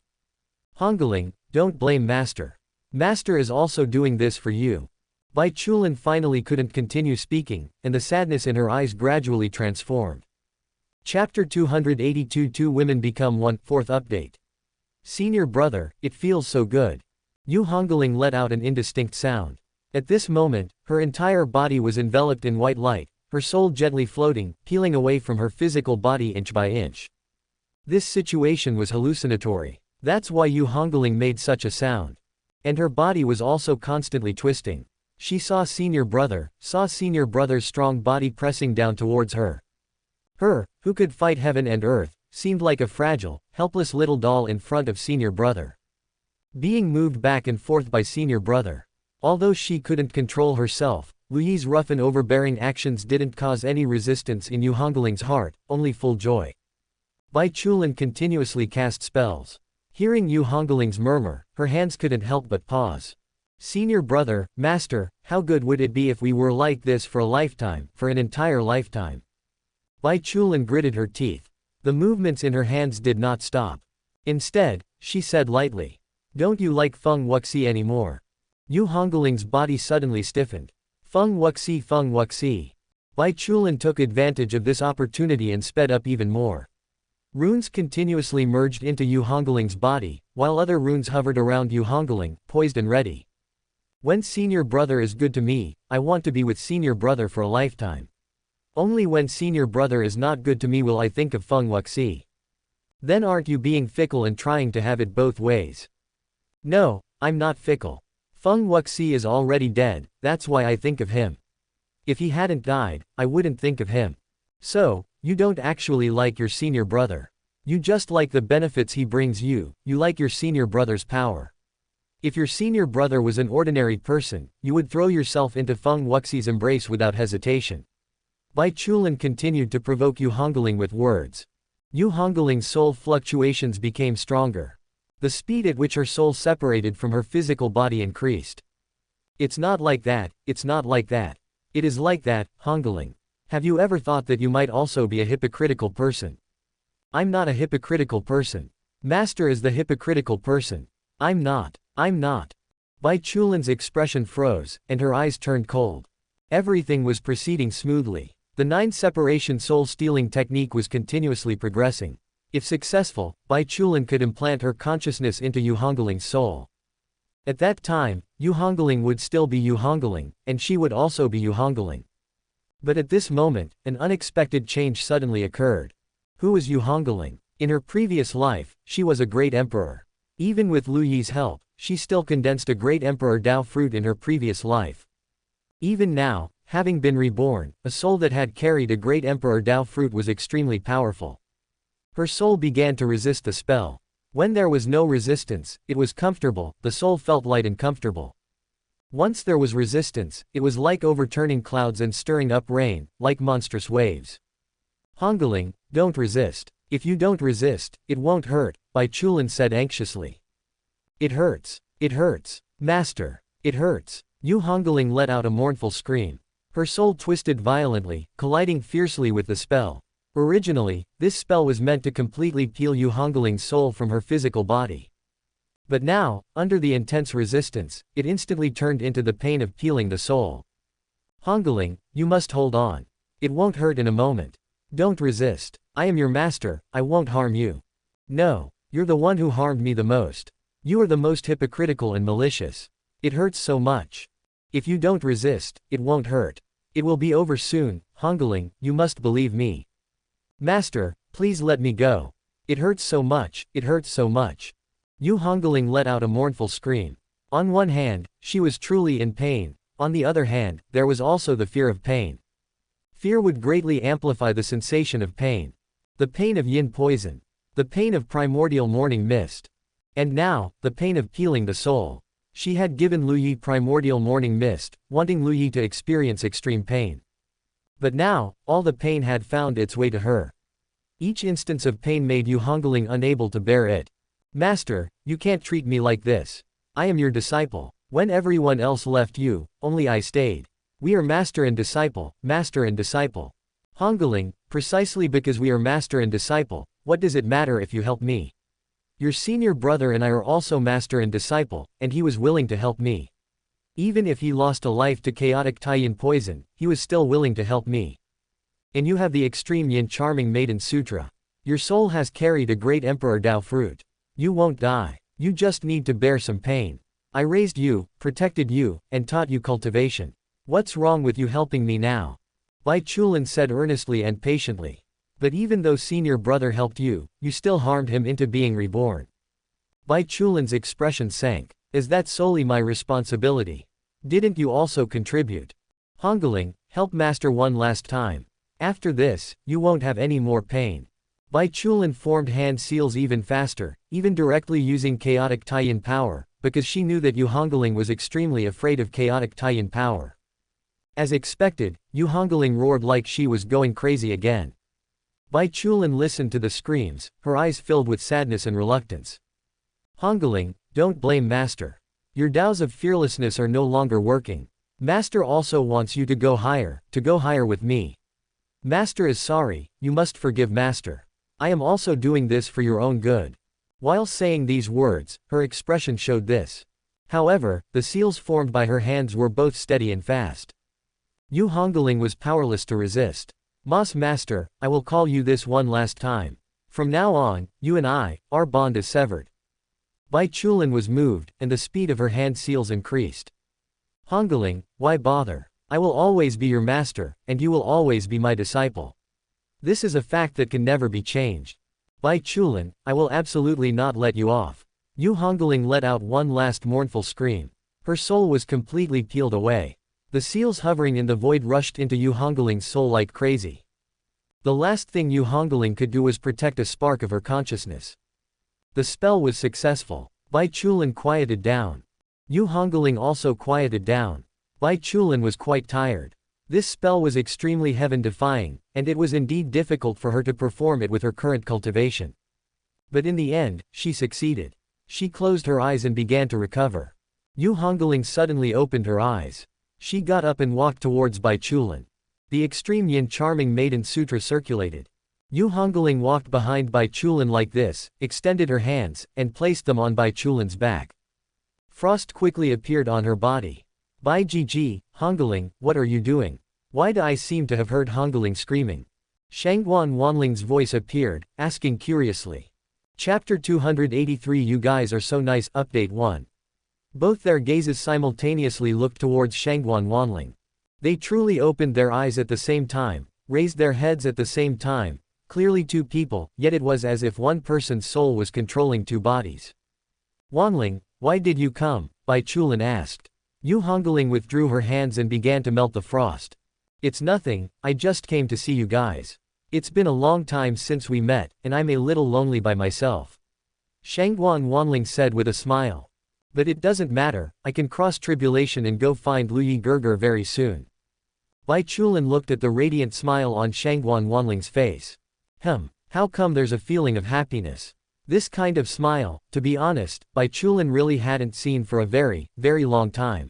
Hongling, don't blame Master. Master is also doing this for you. Bai Chulin finally couldn't continue speaking, and the sadness in her eyes gradually transformed. Chapter 282 Two Women Become One, 4th Update. Senior brother, it feels so good. Yu Hongling let out an indistinct sound. At this moment, her entire body was enveloped in white light, her soul gently floating, peeling away from her physical body inch by inch. This situation was hallucinatory. That's why Yu Hongling made such a sound. And her body was also constantly twisting. She saw Senior Brother's strong body pressing down towards her. Her, who could fight heaven and earth, seemed like a fragile, helpless little doll in front of Senior Brother. Being moved back and forth by Senior Brother. Although she couldn't control herself, Lu Yi's rough and overbearing actions didn't cause any resistance in Yu Hongling's heart, only full joy. Bai Chulin continuously cast spells. Hearing Yu Hongling's murmur, her hands couldn't help but pause. Senior Brother, Master, how good would it be if we were like this for a lifetime, for an entire lifetime? Bai Chulin gritted her teeth. The movements in her hands did not stop. Instead, she said lightly, "Don't you like Feng Wuxi anymore?" Yu Hongling's body suddenly stiffened. Feng Wuxi. Bai Chulin took advantage of this opportunity and sped up even more. Runes continuously merged into Yu Hongling's body, while other runes hovered around Yu Hongling, poised and ready. When Senior Brother is good to me, I want to be with Senior Brother for a lifetime. Only when Senior Brother is not good to me will I think of Feng Wuxi. Then aren't you being fickle and trying to have it both ways? No, I'm not fickle. Feng Wuxi is already dead, that's why I think of him. If he hadn't died, I wouldn't think of him. So, you don't actually like your Senior Brother. You just like the benefits he brings you, you like your Senior Brother's power. If your Senior Brother was an ordinary person, you would throw yourself into Feng Wuxi's embrace without hesitation. Bai Chulin continued to provoke Yu Hongling with words. Yu Hongling's soul fluctuations became stronger. The speed at which her soul separated from her physical body increased. It's not like that, it's not like that. It is like that, Hongling. Have you ever thought that you might also be a hypocritical person? I'm not a hypocritical person. Master is the hypocritical person. I'm not. Bai Chulin's expression froze, and her eyes turned cold. Everything was proceeding smoothly. The 9-separation soul-stealing technique was continuously progressing. If successful, Bai Chulin could implant her consciousness into Yu Hongling's soul. At that time, Yu Hongling would still be Yu Hongling, and she would also be Yu Hongling. But at this moment, an unexpected change suddenly occurred. Who was Yu Hongling? In her previous life, she was a great emperor. Even with Lu Yi's help, she still condensed a great emperor Dao fruit in her previous life. Even now, having been reborn, a soul that had carried a great emperor Dao fruit was extremely powerful. Her soul began to resist the spell. When there was no resistance, it was comfortable, the soul felt light and comfortable. Once there was resistance, it was like overturning clouds and stirring up rain, like monstrous waves. Hongling, don't resist. If you don't resist, it won't hurt, Bai Chulin said anxiously. It hurts. Master. It hurts. Yu Hongling let out a mournful scream. Her soul twisted violently, colliding fiercely with the spell. Originally, this spell was meant to completely peel Yu Hongling's soul from her physical body. But now, under the intense resistance, it instantly turned into the pain of peeling the soul. Hongling, you must hold on. It won't hurt in a moment. Don't resist. I am your master, I won't harm you. No, you're the one who harmed me the most. You are the most hypocritical and malicious. It hurts so much. If you don't resist, it won't hurt. It will be over soon, Hongling, you must believe me. Master, please let me go. It hurts so much, it hurts so much. Yu Hongling let out a mournful scream. On one hand, she was truly in pain, on the other hand, there was also the fear of pain. Fear would greatly amplify the sensation of pain. The pain of yin poison. The pain of primordial morning mist. And now, the pain of peeling the soul. She had given Lu Yi primordial morning mist, wanting Lu Yi to experience extreme pain. But now, all the pain had found its way to her. Each instance of pain made Yu Hongling unable to bear it. Master, you can't treat me like this. I am your disciple. When everyone else left you, only I stayed. We are master and disciple, master and disciple. Hongling, precisely because we are master and disciple, what does it matter if you help me? Your senior brother and I are also master and disciple, and he was willing to help me. Even if he lost a life to chaotic Taiyin poison, he was still willing to help me. And you have the extreme yin charming maiden sutra. Your soul has carried a great emperor Dao fruit. You won't die. You just need to bear some pain. I raised you, protected you, and taught you cultivation. What's wrong with you helping me now? Bai Chulin said earnestly and patiently. But even though senior brother helped you, you still harmed him into being reborn. Bai Chulin's expression sank. Is that solely my responsibility? Didn't you also contribute? Hongling, help master one last time. After this, you won't have any more pain. Bai Chulin formed hand seals even faster, even directly using chaotic Taiyin power, because she knew that Yu Hongling was extremely afraid of chaotic Taiyin power. As expected, Yu Hongling roared like she was going crazy again. Bai Chulin listened to the screams, her eyes filled with sadness and reluctance. Hongling, don't blame Master. Your Daos of fearlessness are no longer working. Master also wants you to go higher with me. Master is sorry, you must forgive Master. I am also doing this for your own good. While saying these words, her expression showed this. However, the seals formed by her hands were both steady and fast. Yu Hongling was powerless to resist. Master, I will call you this one last time. From now on, you and I, our bond is severed. Bai Chulin was moved, and the speed of her hand seals increased. Hongling, why bother? I will always be your master, and you will always be my disciple. This is a fact that can never be changed. Bai Chulin, I will absolutely not let you off. Yu Hongling let out one last mournful scream. Her soul was completely peeled away. The seals hovering in the void rushed into Yu Hongling's soul like crazy. The last thing Yu Hongling could do was protect a spark of her consciousness. The spell was successful. Bai Chulin quieted down. Yu Hongling also quieted down. Bai Chulin was quite tired. This spell was extremely heaven-defying, and it was indeed difficult for her to perform it with her current cultivation. But in the end, she succeeded. She closed her eyes and began to recover. Yu Hongling suddenly opened her eyes. She got up and walked towards Bai Chulin. The extreme yin charming maiden sutra circulated. Yu Hongling walked behind Bai Chulin like this, extended her hands, and placed them on Bai Chulin's back. Frost quickly appeared on her body. Bai Gg, Hongling, what are you doing? Why do I seem to have heard Hongling screaming? Shangguan Wanling's voice appeared, asking curiously. Chapter 283 You guys are so nice. Update 1. Both their gazes simultaneously looked towards Shangguan Wanling. They truly opened their eyes at the same time, raised their heads at the same time, clearly two people, yet it was as if one person's soul was controlling two bodies. Wanling, why did you come? Bai Chulin asked. Yu Hongling withdrew her hands and began to melt the frost. It's nothing, I just came to see you guys. It's been a long time since we met, and I'm a little lonely by myself. Shangguan Wanling said with a smile. But it doesn't matter, I can cross tribulation and go find Lu Yi Gerger very soon. Bai Chulin looked at the radiant smile on Shangguan Wanling's face. How come there's a feeling of happiness? This kind of smile, to be honest, Bai Chulin really hadn't seen for a very, very long time.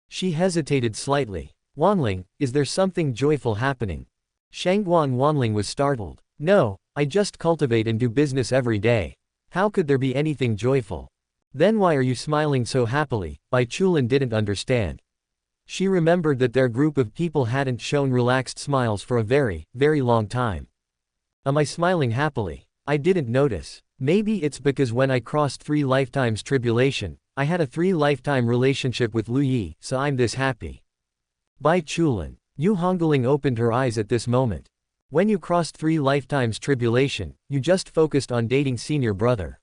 She hesitated slightly. Wanling, is there something joyful happening? Shangguan Wanling was startled. No, I just cultivate and do business every day. How could there be anything joyful? Then why are you smiling so happily? Bai Chulin didn't understand. She remembered that their group of people hadn't shown relaxed smiles for a very, very long time. Am I smiling happily? I didn't notice. Maybe it's because when I crossed 3 lifetimes tribulation, I had a 3-lifetime relationship with Lu Yi, so I'm this happy. Bai Chulin. Yu Hongling opened her eyes at this moment. When you crossed 3 lifetimes tribulation, you just focused on dating senior brother.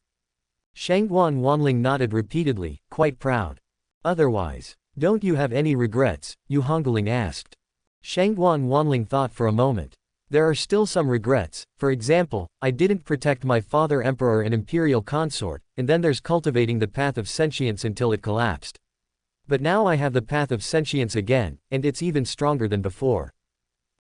Shangguan Wanling nodded repeatedly, quite proud. Otherwise, don't you have any regrets? Yu Hongling asked. Shangguan Wanling thought for a moment. There are still some regrets. For example, I didn't protect my father emperor and imperial consort, and then there's cultivating the path of sentience until it collapsed. But now I have the path of sentience again, and it's even stronger than before.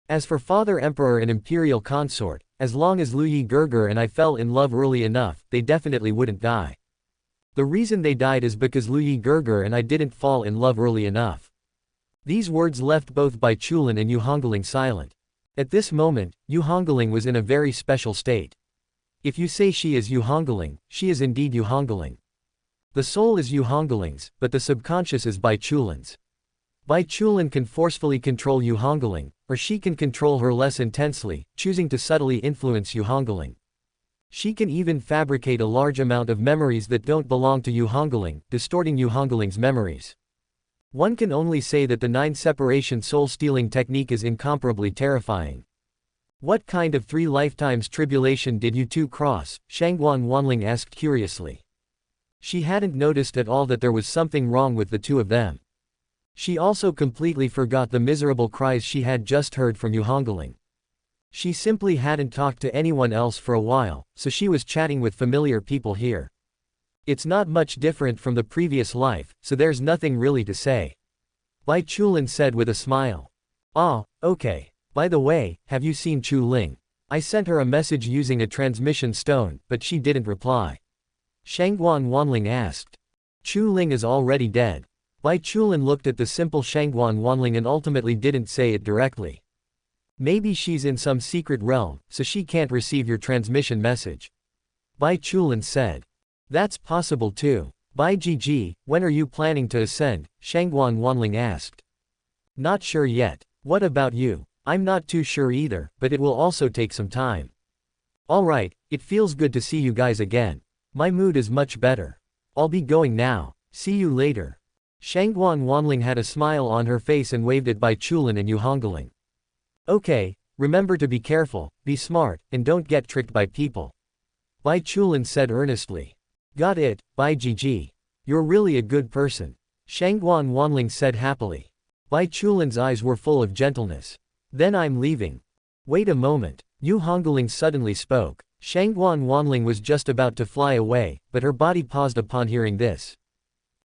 As for father emperor and imperial consort, as long as Lu Yi Gerger and I fell in love early enough, they definitely wouldn't die. The reason they died is because Lu Yi Gerger and I didn't fall in love early enough. These words left both Bai Chulin and Yu Hongling silent. At this moment, Yu Hongling was in a very special state. If you say she is Yu Hongling, she is indeed Yu Hongling. The soul is Yu Hongling's, but the subconscious is Bai Chulin's. Bai Chulin can forcefully control Yu Hongling, or she can control her less intensely, choosing to subtly influence Yu Hongling. She can even fabricate a large amount of memories that don't belong to Yu Hongling, distorting Yu Hongling's memories. One can only say that the 9-separation soul-stealing technique is incomparably terrifying. What kind of 3 lifetimes tribulation did you two cross? Shangguan Wanling asked curiously. She hadn't noticed at all that there was something wrong with the two of them. She also completely forgot the miserable cries she had just heard from Yu Hongling. She simply hadn't talked to anyone else for a while, so she was chatting with familiar people here. It's not much different from the previous life, so there's nothing really to say. Bai Chulin said with a smile. Ah, okay. By the way, have you seen Chu Ling? I sent her a message using a transmission stone, but she didn't reply. Shangguan Wanling asked. Chu Ling is already dead. Bai Chulin looked at the simple Shangguan Wanling and ultimately didn't say it directly. Maybe she's in some secret realm, so she can't receive your transmission message. Bai Chulin said. That's possible too. Bai Jiji, when are you planning to ascend? Shangguan Wanling asked. Not sure yet. What about you? I'm not too sure either, but it will also take some time. Alright, it feels good to see you guys again. My mood is much better. I'll be going now. See you later. Shangguan Wanling had a smile on her face and waved at Bai Chulin and Yu Hongling. Okay, remember to be careful, be smart, and don't get tricked by people. Bai Chulin said earnestly. Got it, Bai Jiji. You're really a good person. Shangguan Wanling said happily. Bai Chulin's eyes were full of gentleness. Then I'm leaving. Wait a moment. Yu Hongling suddenly spoke. Shangguan Wanling was just about to fly away, but her body paused upon hearing this.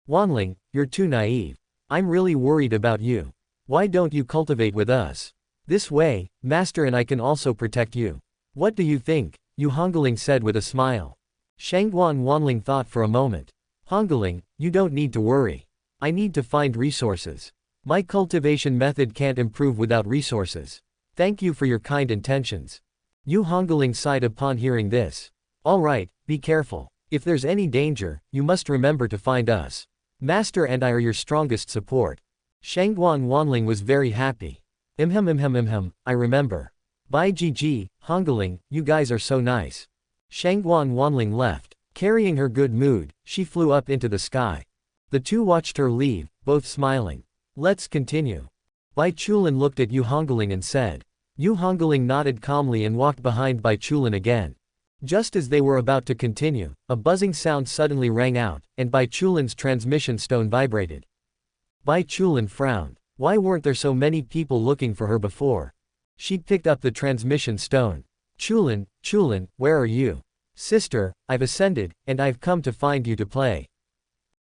Wanling, you're too naive. I'm really worried about you. Why don't you cultivate with us? This way, Master and I can also protect you. What do you think? Yu Hongling said with a smile. Shangguan Wanling thought for a moment. Hongling, you don't need to worry. I need to find resources. My cultivation method can't improve without resources. Thank you for your kind intentions. Yu Hongling sighed upon hearing this. Alright, be careful. If there's any danger, you must remember to find us. Master and I are your strongest support. Shangguan Wanling was very happy. I remember. Bai Jiji, Hongling, you guys are so nice. Shangguan Wanling left. Carrying her good mood, she flew up into the sky. The two watched her leave, both smiling. Let's continue. Bai Chulin looked at Yu Hongling and said. Yu Hongling nodded calmly and walked behind Bai Chulin again. Just as they were about to continue, a buzzing sound suddenly rang out, and Bai Chulin's transmission stone vibrated. Bai Chulin frowned. Why weren't there so many people looking for her before? She picked up the transmission stone. Chulin, where are you? Sister, I've ascended, and I've come to find you to play.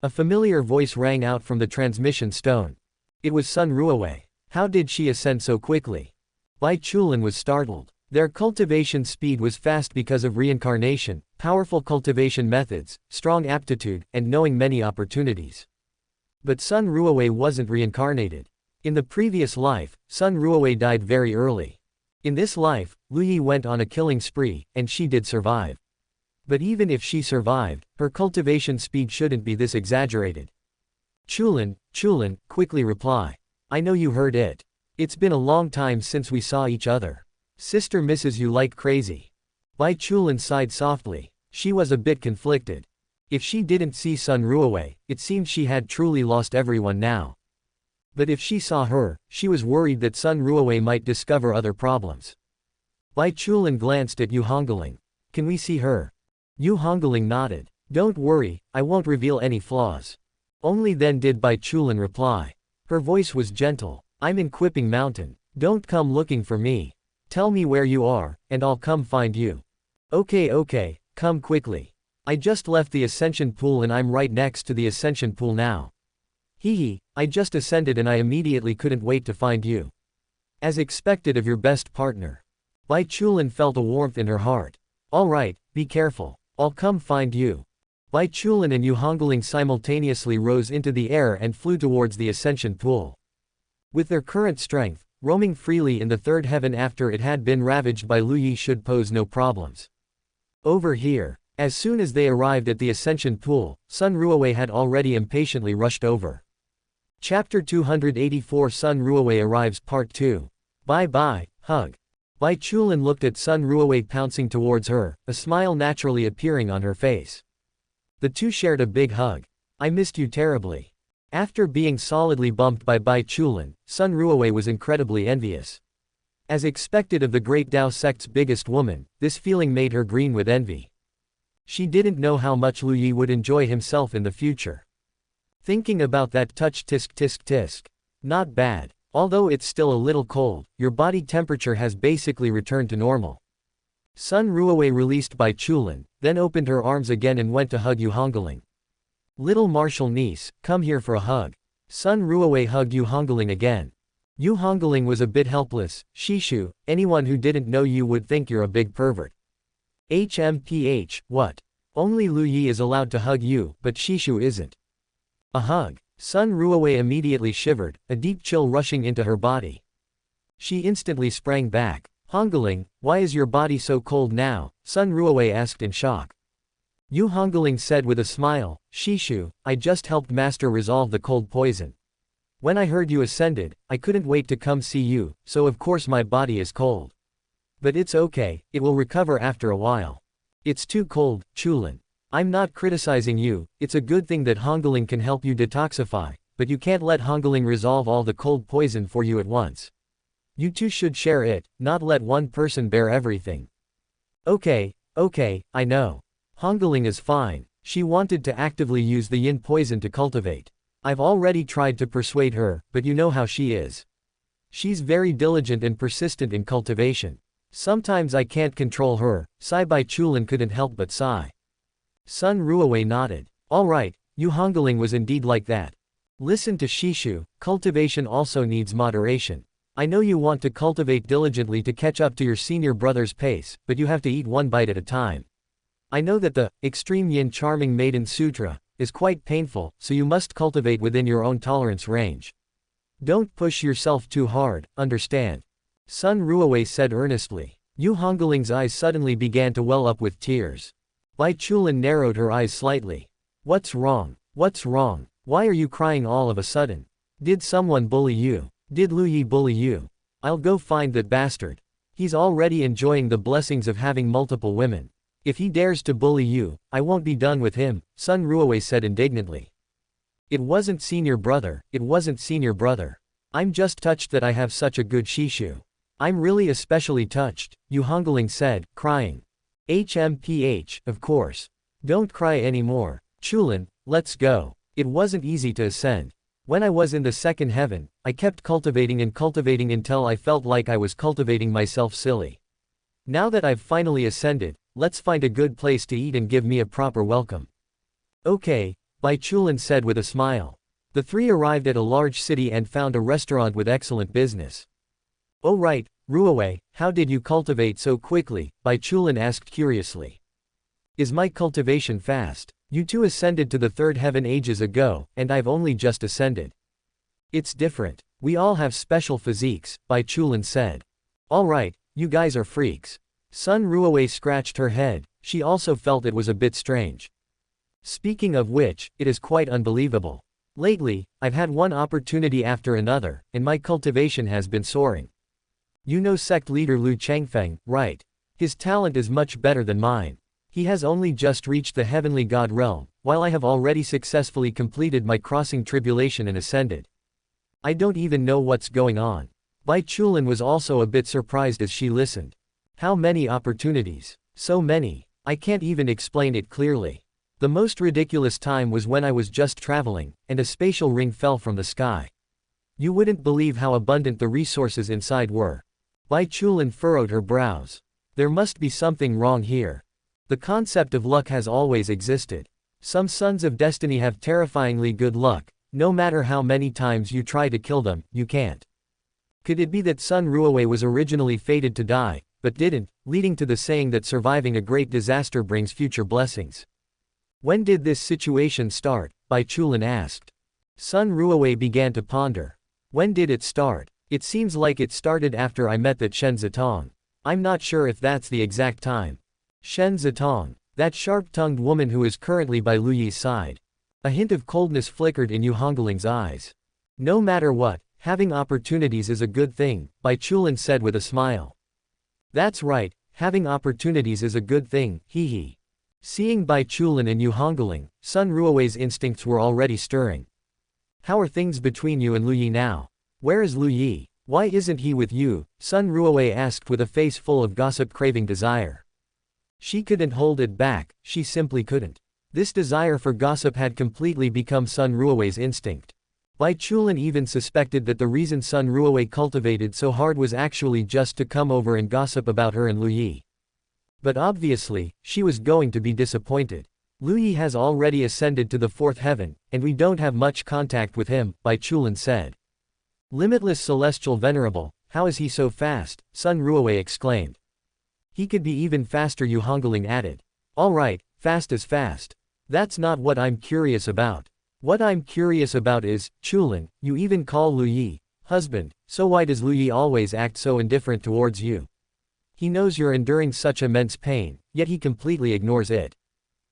A familiar voice rang out from the transmission stone. It was Sun Ruowei. How did she ascend so quickly? Bai Chulin was startled. Their cultivation speed was fast because of reincarnation, powerful cultivation methods, strong aptitude, and knowing many opportunities. But Sun Ruowei wasn't reincarnated. In the previous life, Sun Ruowei died very early. In this life, Lu Yi went on a killing spree, and she did survive. But even if she survived, her cultivation speed shouldn't be this exaggerated. Chulin, quickly reply. I know you heard it. It's been a long time since we saw each other. Sister misses you like crazy. Bai Chulin sighed softly. She was a bit conflicted. If she didn't see Sun Ruowei, it seemed she had truly lost everyone now. But if she saw her, she was worried that Sun Ruowei might discover other problems. Bai Chulin glanced at Yu Hongling. Can we see her? Yu Hongling nodded. Don't worry, I won't reveal any flaws. Only then did Bai Chulin reply. Her voice was gentle. I'm in Qipping Mountain. Don't come looking for me. Tell me where you are, and I'll come find you. Okay, come quickly. I just left the ascension pool and I'm right next to the ascension pool now. Hee, I just ascended and I immediately couldn't wait to find you. As expected of your best partner. Bai Chulin felt a warmth in her heart. Alright, be careful. I'll come find you. Bai Chulin and Yu Hongling simultaneously rose into the air and flew towards the ascension pool. With their current strength, roaming freely in the third heaven after it had been ravaged by Lu Yi should pose no problems. Over here. As soon as they arrived at the ascension pool, Sun Ruowei had already impatiently rushed over. Chapter 284 Sun Ruowei Arrives Part 2. Bye, hug. Bai Chulin looked at Sun Ruowei pouncing towards her, a smile naturally appearing on her face. The two shared a big hug. I missed you terribly. After being solidly bumped by Bai Chulin, Sun Ruowei was incredibly envious. As expected of the Great Dao sect's biggest woman, this feeling made her green with envy. She didn't know how much Lu Yi would enjoy himself in the future. Thinking about that touch tisk. Not bad. Although it's still a little cold, your body temperature has basically returned to normal. Sun Ruowei released Bai Chulin, then opened her arms again and went to hug Yu Hongling. Little martial niece, come here for a hug. Sun Ruowei hugged Yu Hongling again. Yu Hongling was a bit helpless. Shishu, anyone who didn't know you would think you're a big pervert. What? Only Lu Yi is allowed to hug you, but Shishu isn't. A hug. Sun Ruowei immediately shivered, a deep chill rushing into her body. She instantly sprang back. Hongling, why is your body so cold now? Sun Ruowei asked in shock. Yu Hongling said with a smile, Shishu, I just helped Master resolve the cold poison. When I heard you ascended, I couldn't wait to come see you, so of course my body is cold. But it's okay, it will recover after a while. It's too cold, Chulin. I'm not criticizing you, it's a good thing that Hongling can help you detoxify, but you can't let Hongling resolve all the cold poison for you at once. You two should share it, not let one person bear everything. Okay, I know. Hongling is fine. She wanted to actively use the yin poison to cultivate. I've already tried to persuade her, but you know how she is. She's very diligent and persistent in cultivation. Sometimes I can't control her. Bai Chulin couldn't help but sigh. Sun Ruowei nodded. Alright, Yu Hongling was indeed like that. Listen to Shishu, cultivation also needs moderation. I know you want to cultivate diligently to catch up to your senior brother's pace, but you have to eat one bite at a time. I know that the Extreme Yin Charming Maiden Sutra is quite painful, so you must cultivate within your own tolerance range. Don't push yourself too hard, understand? Sun Ruowei said earnestly. Yu Hongling's eyes suddenly began to well up with tears. Bai Chulin narrowed her eyes slightly. What's wrong? Why are you crying all of a sudden? Did someone bully you? Did Lu Yi bully you? I'll go find that bastard. He's already enjoying the blessings of having multiple women. If he dares to bully you, I won't be done with him, Sun Ruowei said indignantly. It wasn't senior brother. I'm just touched that I have such a good Shishu. I'm really especially touched, Yu Hongling said, crying. Of course. Don't cry anymore. Chulin, let's go. It wasn't easy to ascend. When I was in the second heaven, I kept cultivating until I felt like I was cultivating myself silly. Now that I've finally ascended, let's find a good place to eat and give me a proper welcome. Okay, Bai Chulin said with a smile. The three arrived at a large city and found a restaurant with excellent business. Oh right, Ruowei, how did you cultivate so quickly? Bai Chulin asked curiously. Is my cultivation fast? You two ascended to the third heaven ages ago, and I've only just ascended. It's different. We all have special physiques, Bai Chulin said. Alright, you guys are freaks. Sun Ruowei scratched her head, she also felt it was a bit strange. Speaking of which, it is quite unbelievable. Lately, I've had one opportunity after another, and my cultivation has been soaring. You know sect leader Lu Changfeng, right? His talent is much better than mine. He has only just reached the heavenly god realm, while I have already successfully completed my crossing tribulation and ascended. I don't even know what's going on. Bai Chulin was also a bit surprised as she listened. How many opportunities? So many. I can't even explain it clearly. The most ridiculous time was when I was just traveling, and a spatial ring fell from the sky. You wouldn't believe how abundant the resources inside were. Bai Chulin furrowed her brows. There must be something wrong here. The concept of luck has always existed. Some sons of destiny have terrifyingly good luck. No matter how many times you try to kill them, you can't. Could it be that Sun Ruowei was originally fated to die, but didn't, leading to the saying that surviving a great disaster brings future blessings? When did this situation start? Bai Chulin asked. Sun Ruowei began to ponder. When did it start? It seems like it started after I met that Shen Zitong. I'm not sure if that's the exact time. Shen Zitong. That sharp-tongued woman who is currently by Lu Yi's side. A hint of coldness flickered in Yu Hongling's eyes. No matter what, having opportunities is a good thing, Bai Chulin said with a smile. That's right, having opportunities is a good thing, hee. Seeing Bai Chulin and Yu Hongling, Sun Ruowei's instincts were already stirring. How are things between you and Lu Yi now? Where is Lu Yi? Why isn't he with you? Sun Ruowei asked with a face full of gossip-craving desire. She couldn't hold it back, she simply couldn't. This desire for gossip had completely become Sun Ruowei's instinct. Bai Chulin even suspected that the reason Sun Ruowei cultivated so hard was actually just to come over and gossip about her and Lu Yi. But obviously, she was going to be disappointed. Lu Yi has already ascended to the fourth heaven, and we don't have much contact with him, Bai Chulin said. Limitless Celestial Venerable, how is he so fast? Sun Ruowei exclaimed. He could be even faster, Yu Hongling added. Alright, fast is fast. That's not what I'm curious about. What I'm curious about is, Chulin, you even call Lu Yi husband, so why does Lu Yi always act so indifferent towards you? He knows you're enduring such immense pain, yet he completely ignores it.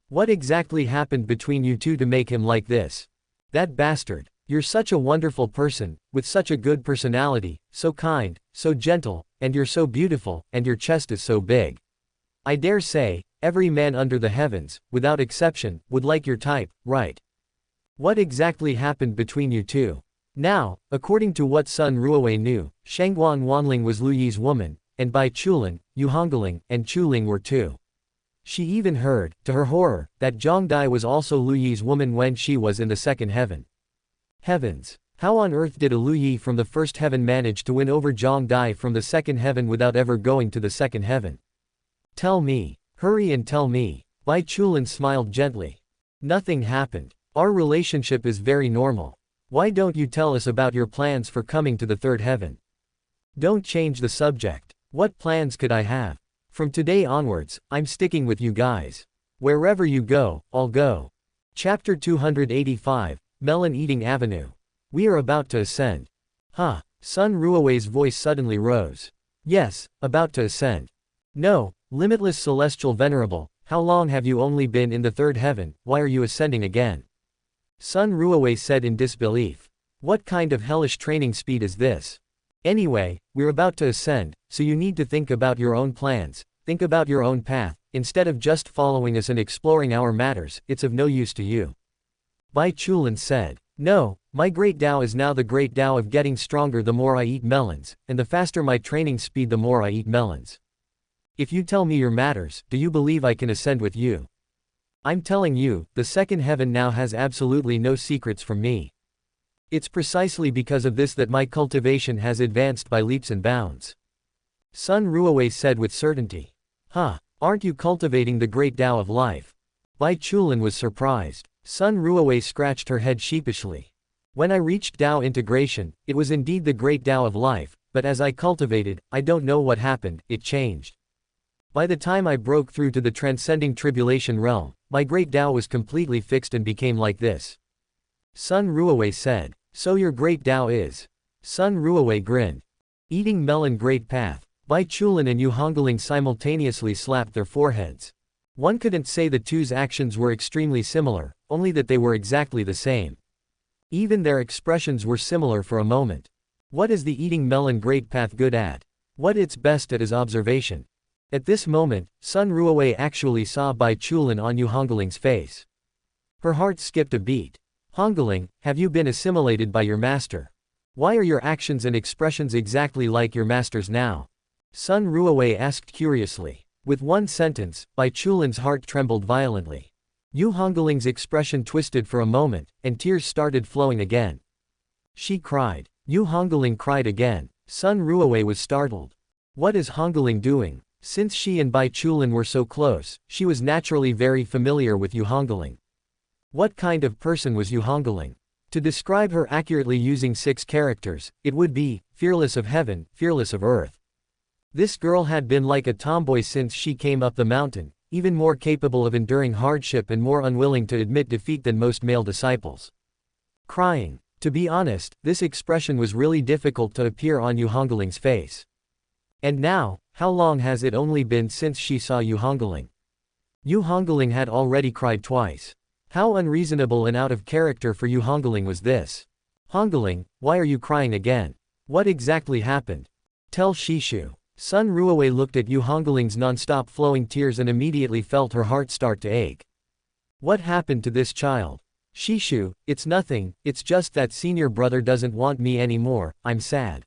What exactly happened between you two to make him like this? That bastard. You're such a wonderful person, with such a good personality, so kind, so gentle, and you're so beautiful, and your chest is so big. I dare say, every man under the heavens, without exception, would like your type, right? What exactly happened between you two? Now, according to what Sun Ruowei knew, Shangguan Wanling was Lu Yi's woman, and Bai Chulin, Yu Hongling, and Chuling were too. She even heard, to her horror, that Zhang Dai was also Lu Yi's woman when she was in the second heaven. Heavens! How on earth did a Lu Yi from the first heaven manage to win over Zhang Dai from the second heaven without ever going to the second heaven? Tell me. Hurry and tell me. Bai Chulin smiled gently. Nothing happened. Our relationship is very normal. Why don't you tell us about your plans for coming to the third heaven? Don't change the subject. What plans could I have? From today onwards, I'm sticking with you guys. Wherever you go, I'll go. Chapter 285, Melon Eating Avenue. We are about to ascend. Huh? Sun Ruowei's voice suddenly rose. Yes, about to ascend. No, Limitless Celestial Venerable, how long have you only been in the third heaven, why are you ascending again? Sun Ruowei said in disbelief. What kind of hellish training speed is this? Anyway, we're about to ascend, so you need to think about your own plans, think about your own path, instead of just following us and exploring our matters, it's of no use to you. Bai Chulin said. No, my great Dao is now the great Dao of getting stronger the more I eat melons, and the faster my training speed the more I eat melons. If you tell me your matters, do you believe I can ascend with you? I'm telling you, the second heaven now has absolutely no secrets from me. It's precisely because of this that my cultivation has advanced by leaps and bounds. Sun Ruowei said with certainty. Huh, aren't you cultivating the great Dao of life? Bai Chulin was surprised. Sun Ruowei scratched her head sheepishly. When I reached Dao integration, it was indeed the great Dao of life, but as I cultivated, I don't know what happened, it changed. By the time I broke through to the transcending tribulation realm, my great Dao was completely fixed and became like this. Sun Ruowei said. So your great Dao is? Sun Ruowei grinned. Eating melon great path. Bai Chulin and Yu Hongling simultaneously slapped their foreheads. One couldn't say the two's actions were extremely similar, only that they were exactly the same. Even their expressions were similar for a moment. What is the eating melon great path good at? What it's best at is observation. At this moment, Sun Ruowei actually saw Bai Chulin on Yu Hongling's face. Her heart skipped a beat. Hongling, have you been assimilated by your master? Why are your actions and expressions exactly like your master's now? Sun Ruowei asked curiously. With one sentence, Bai Chulin's heart trembled violently. Yu Hongling's expression twisted for a moment, and tears started flowing again. She cried. Yu Hongling cried again. Sun Ruowei was startled. What is Hongling doing? Since she and Bai Chulin were so close, she was naturally very familiar with Yu Hongling. What kind of person was Yu Hongling? To describe her accurately using 6 characters, it would be, fearless of heaven, fearless of earth. This girl had been like a tomboy since she came up the mountain, even more capable of enduring hardship and more unwilling to admit defeat than most male disciples. Crying. To be honest, this expression was really difficult to appear on Yu Hongling's face. And now, how long has it only been since she saw Yu Hongling? Yu Hongling had already cried twice. How unreasonable and out of character for Yu Hongling was this? Hongling, why are you crying again? What exactly happened? Tell Shishu. Sun Ruowei looked at Yu Hongling's non-stop flowing tears and immediately felt her heart start to ache. What happened to this child? Shishu, it's nothing, it's just that senior brother doesn't want me anymore, I'm sad.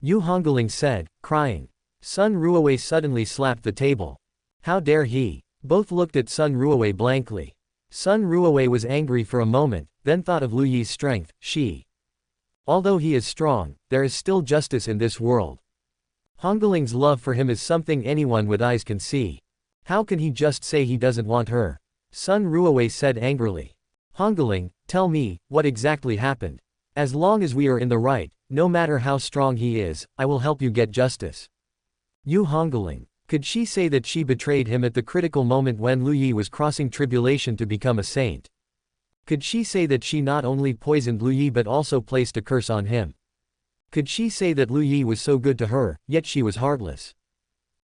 Yu Hongling said, crying. Sun Ruowei suddenly slapped the table. How dare he? Both looked at Sun Ruowei blankly. Sun Ruowei was angry for a moment, then thought of Lu Yi's strength. Although he is strong, there is still justice in this world. Hongling's love for him is something anyone with eyes can see. How can he just say he doesn't want her? Sun Ruowei said angrily. Hongling, tell me, what exactly happened? As long as we are in the right, no matter how strong he is, I will help you get justice. Yu Hongling. Could she say that she betrayed him at the critical moment when Lu Yi was crossing tribulation to become a saint? Could she say that she not only poisoned Lu Yi but also placed a curse on him? Could she say that Lu Yi was so good to her, yet she was heartless?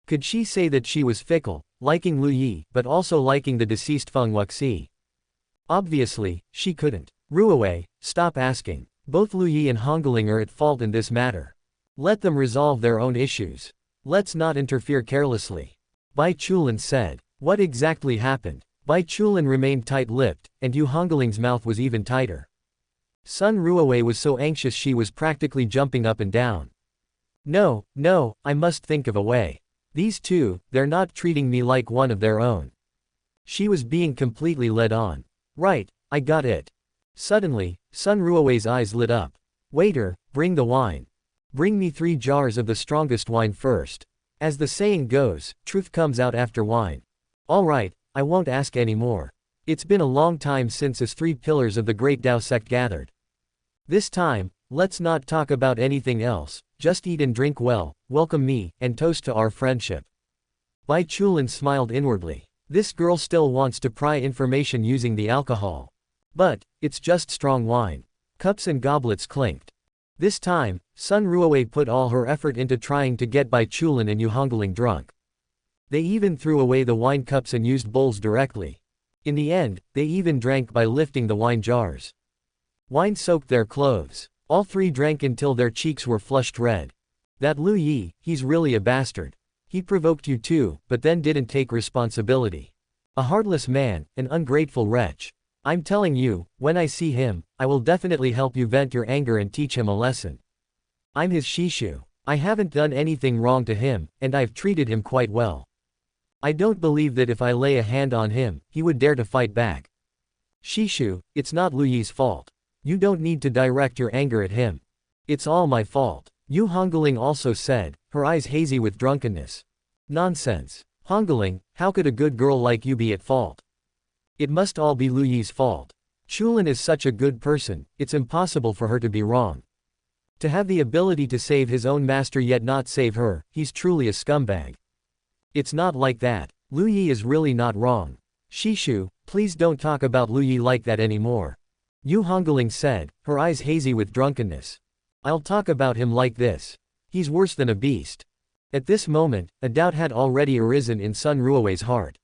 Could she say that she was fickle, liking Lu Yi but also liking the deceased Feng Wuxi? Obviously, she couldn't. Ruowei, stop asking. Both Lu Yi and Hongling are at fault in this matter. Let them resolve their own issues. Let's not interfere carelessly. Bai Chulin said. What exactly happened? Bai Chulin remained tight-lipped, and Yu Hongling's mouth was even tighter. Sun Ruowei was so anxious she was practically jumping up and down. No, I must think of a way. These two, they're not treating me like one of their own. She was being completely led on. Right, I got it. Suddenly, Sun Ruowei's eyes lit up. Waiter, bring the wine. Bring me 3 jars of the strongest wine first. As the saying goes, truth comes out after wine. All right, I won't ask any more. It's been a long time since us 3 pillars of the great Dao sect gathered. This time, let's not talk about anything else, just eat and drink well, welcome me, and toast to our friendship. Bai Chulin smiled inwardly. This girl still wants to pry information using the alcohol. But, it's just strong wine. Cups and goblets clinked. This time, Sun Ruowei put all her effort into trying to get Bai Chulin and Yu Hongling drunk. They even threw away the wine cups and used bowls directly. In the end, they even drank by lifting the wine jars. Wine soaked their clothes. All 3 drank until their cheeks were flushed red. That Lu Yi, he's really a bastard. He provoked you too, but then didn't take responsibility. A heartless man, an ungrateful wretch. I'm telling you, when I see him, I will definitely help you vent your anger and teach him a lesson. I'm his Shishu. I haven't done anything wrong to him, and I've treated him quite well. I don't believe that if I lay a hand on him, he would dare to fight back. Shishu, it's not Lu Yi's fault. You don't need to direct your anger at him. It's all my fault. Yu Hongling also said, her eyes hazy with drunkenness. Nonsense. Hongling, how could a good girl like you be at fault? It must all be Lu Yi's fault. Chulin is such a good person, it's impossible for her to be wrong. To have the ability to save his own master yet not save her, he's truly a scumbag. It's not like that. Lu Yi is really not wrong. Shishu, please don't talk about Lu Yi like that anymore. Yu Hongling said, her eyes hazy with drunkenness. I'll talk about him like this. He's worse than a beast. At this moment, a doubt had already arisen in Sun Ruowei's heart.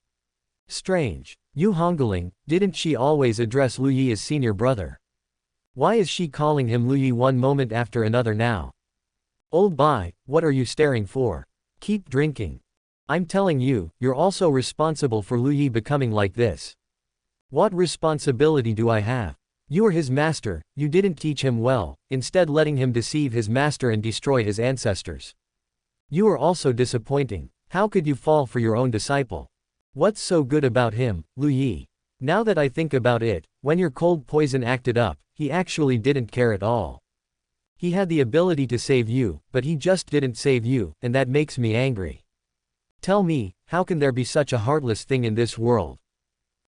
Strange. Yu Hongling, didn't she always address Lu Yi as senior brother? Why is she calling him Lu Yi one moment after another now? Old Bai, what are you staring for? Keep drinking. I'm telling you, you're also responsible for Lu Yi becoming like this. What responsibility do I have? You are his master, you didn't teach him well, instead letting him deceive his master and destroy his ancestors. You are also disappointing. How could you fall for your own disciple? What's so good about him, Lu Yi? Now that I think about it, when your cold poison acted up, he actually didn't care at all. He had the ability to save you, but he just didn't save you, and that makes me angry. Tell me, how can there be such a heartless thing in this world?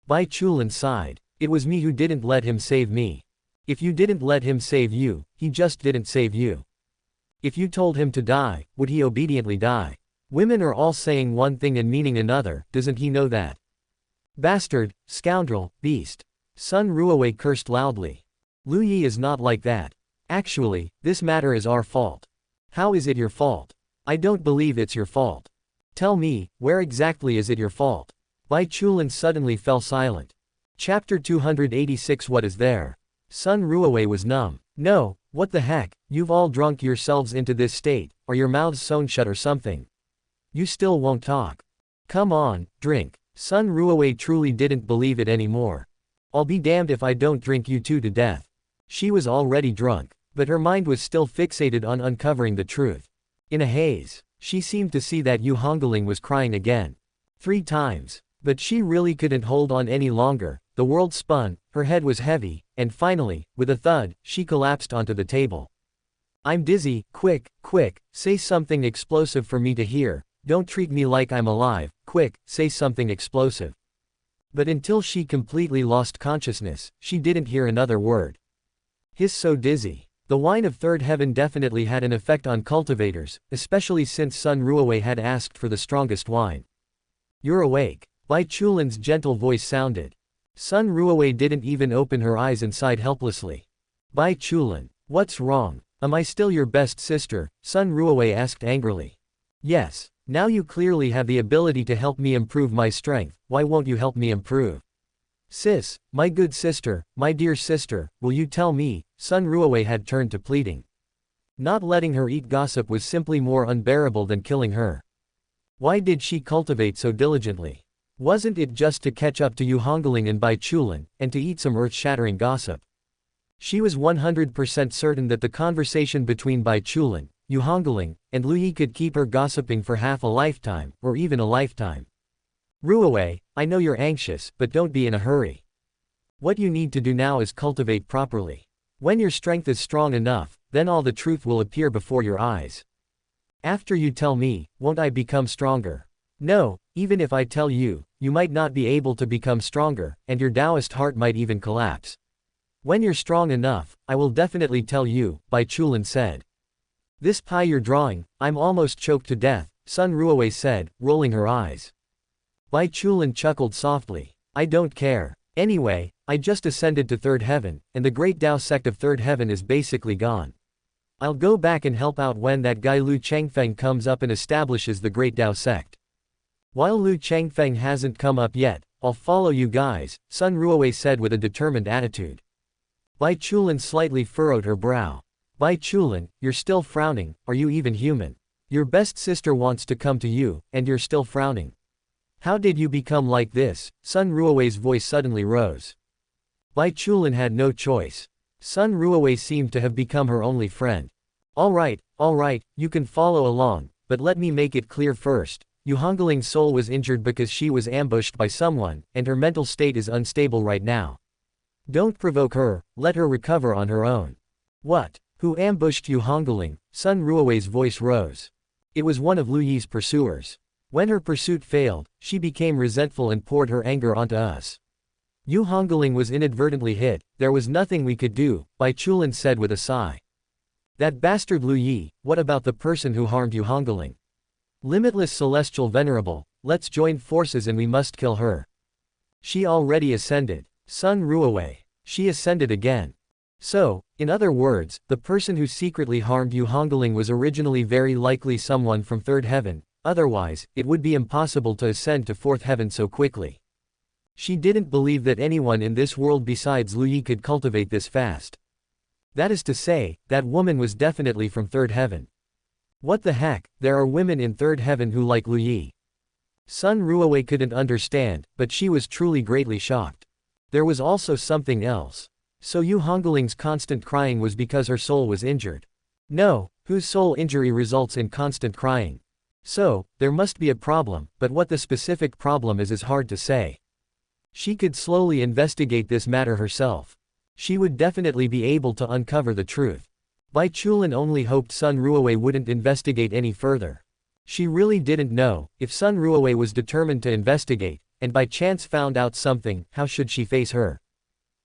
Bai Chulin sighed. It was me who didn't let him save me. If you didn't let him save you, he just didn't save you. If you told him to die, would he obediently die? Women are all saying one thing and meaning another, doesn't he know that? Bastard, scoundrel, beast. Sun Ruowei cursed loudly. Lu Yi is not like that. Actually, this matter is our fault. How is it your fault? I don't believe it's your fault. Tell me, where exactly is it your fault? Bai Chulin suddenly fell silent. Chapter 286. What is there? Sun Ruowei was numb. No, what the heck, you've all drunk yourselves into this state, or your mouths sewn shut or something. You still won't talk. Come on, drink. Sun Ruowei truly didn't believe it anymore. I'll be damned if I don't drink you two to death. She was already drunk, but her mind was still fixated on uncovering the truth. In a haze, she seemed to see that Yu Hongling was crying again. 3 times. But she really couldn't hold on any longer. The world spun, her head was heavy, and finally, with a thud, she collapsed onto the table. I'm dizzy, quick, say something explosive for me to hear, don't treat me like I'm alive, quick, say something explosive. But until she completely lost consciousness, she didn't hear another word. He's so dizzy. The wine of third heaven definitely had an effect on cultivators, especially since Sun Ruowei had asked for the strongest wine. You're awake. Bai Chulin's gentle voice sounded. Sun Ruowei didn't even open her eyes and sighed helplessly. Bai Chulin, what's wrong? Am I still your best sister? Sun Ruowei asked angrily. Yes, now you clearly have the ability to help me improve my strength, why won't you help me improve? Sis, my good sister, my dear sister, will you tell me? Sun Ruowei had turned to pleading. Not letting her eat gossip was simply more unbearable than killing her. Why did she cultivate so diligently? Wasn't it just to catch up to Yu Hongling and Bai Chulin, and to eat some earth-shattering gossip? She was 100% certain that the conversation between Bai Chulin, Yu Hongling, and Lu Yi could keep her gossiping for half a lifetime, or even a lifetime. Ruowei, I know you're anxious, but don't be in a hurry. What you need to do now is cultivate properly. When your strength is strong enough, then all the truth will appear before your eyes. After you tell me, won't I become stronger? No, even if I tell you, you might not be able to become stronger, and your Taoist heart might even collapse. When you're strong enough, I will definitely tell you, Bai Chulin said. This pie you're drawing, I'm almost choked to death, Sun Ruowei said, rolling her eyes. Bai Chulin chuckled softly. I don't care. Anyway, I just ascended to third heaven, and the great Dao sect of third heaven is basically gone. I'll go back and help out when that guy Lu Changfeng comes up and establishes the great Dao sect. While Lu Changfeng hasn't come up yet, I'll follow you guys, Sun Ruowei said with a determined attitude. Bai Chulin slightly furrowed her brow. Bai Chulin, you're still frowning, are you even human? Your best sister wants to come to you, and you're still frowning. How did you become like this? Sun Ruowei's voice suddenly rose. Bai Chulin had no choice. Sun Ruowei seemed to have become her only friend. Alright, you can follow along, but let me make it clear first. Yu Hongling's soul was injured because she was ambushed by someone, and her mental state is unstable right now. Don't provoke her, let her recover on her own. What? Who ambushed Yu Hongling? Sun Ruowei's voice rose. It was one of Lu Yi's pursuers. When her pursuit failed, she became resentful and poured her anger onto us. Yu Hongling was inadvertently hit, there was nothing we could do, Bai Chulin said with a sigh. That bastard Lu Yi, what about the person who harmed Yu Hongling? Limitless Celestial Venerable, let's join forces and we must kill her. She already ascended. Sun Ruowei. She ascended again. So, in other words, the person who secretly harmed Yu Hongling was originally very likely someone from third heaven, otherwise, it would be impossible to ascend to fourth heaven so quickly. She didn't believe that anyone in this world besides Lu Yi could cultivate this fast. That is to say, that woman was definitely from third heaven. What the heck, there are women in third heaven who like Lu Yi. Sun Ruowei couldn't understand, but she was truly greatly shocked. There was also something else. So Yu Hongling's constant crying was because her soul was injured. No, whose soul injury results in constant crying. So, there must be a problem, but what the specific problem is hard to say. She could slowly investigate this matter herself. She would definitely be able to uncover the truth. Bai Chulin only hoped Sun Ruowei wouldn't investigate any further. She really didn't know, if Sun Ruowei was determined to investigate, and by chance found out something, how should she face her?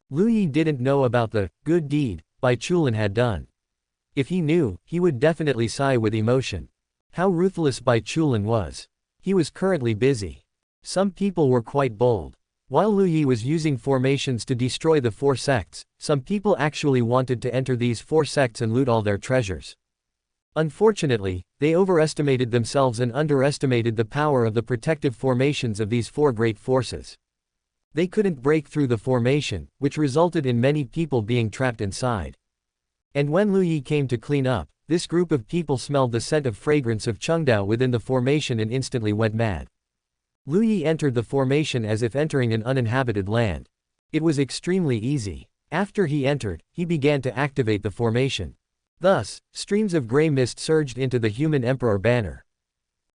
Lu Yi didn't know about the good deed Bai Chulin had done. If he knew, he would definitely sigh with emotion. How ruthless Bai Chulin was. He was currently busy. Some people were quite bold. While Lu Yi was using formations to destroy the 4 sects, some people actually wanted to enter these 4 sects and loot all their treasures. Unfortunately, they overestimated themselves and underestimated the power of the protective formations of these 4 great forces. They couldn't break through the formation, which resulted in many people being trapped inside. And when Lu Yi came to clean up, this group of people smelled the scent of fragrance of Chengdao within the formation and instantly went mad. Lu Yi entered the formation as if entering an uninhabited land. It was extremely easy. After he entered, he began to activate the formation. Thus, streams of gray mist surged into the human emperor banner.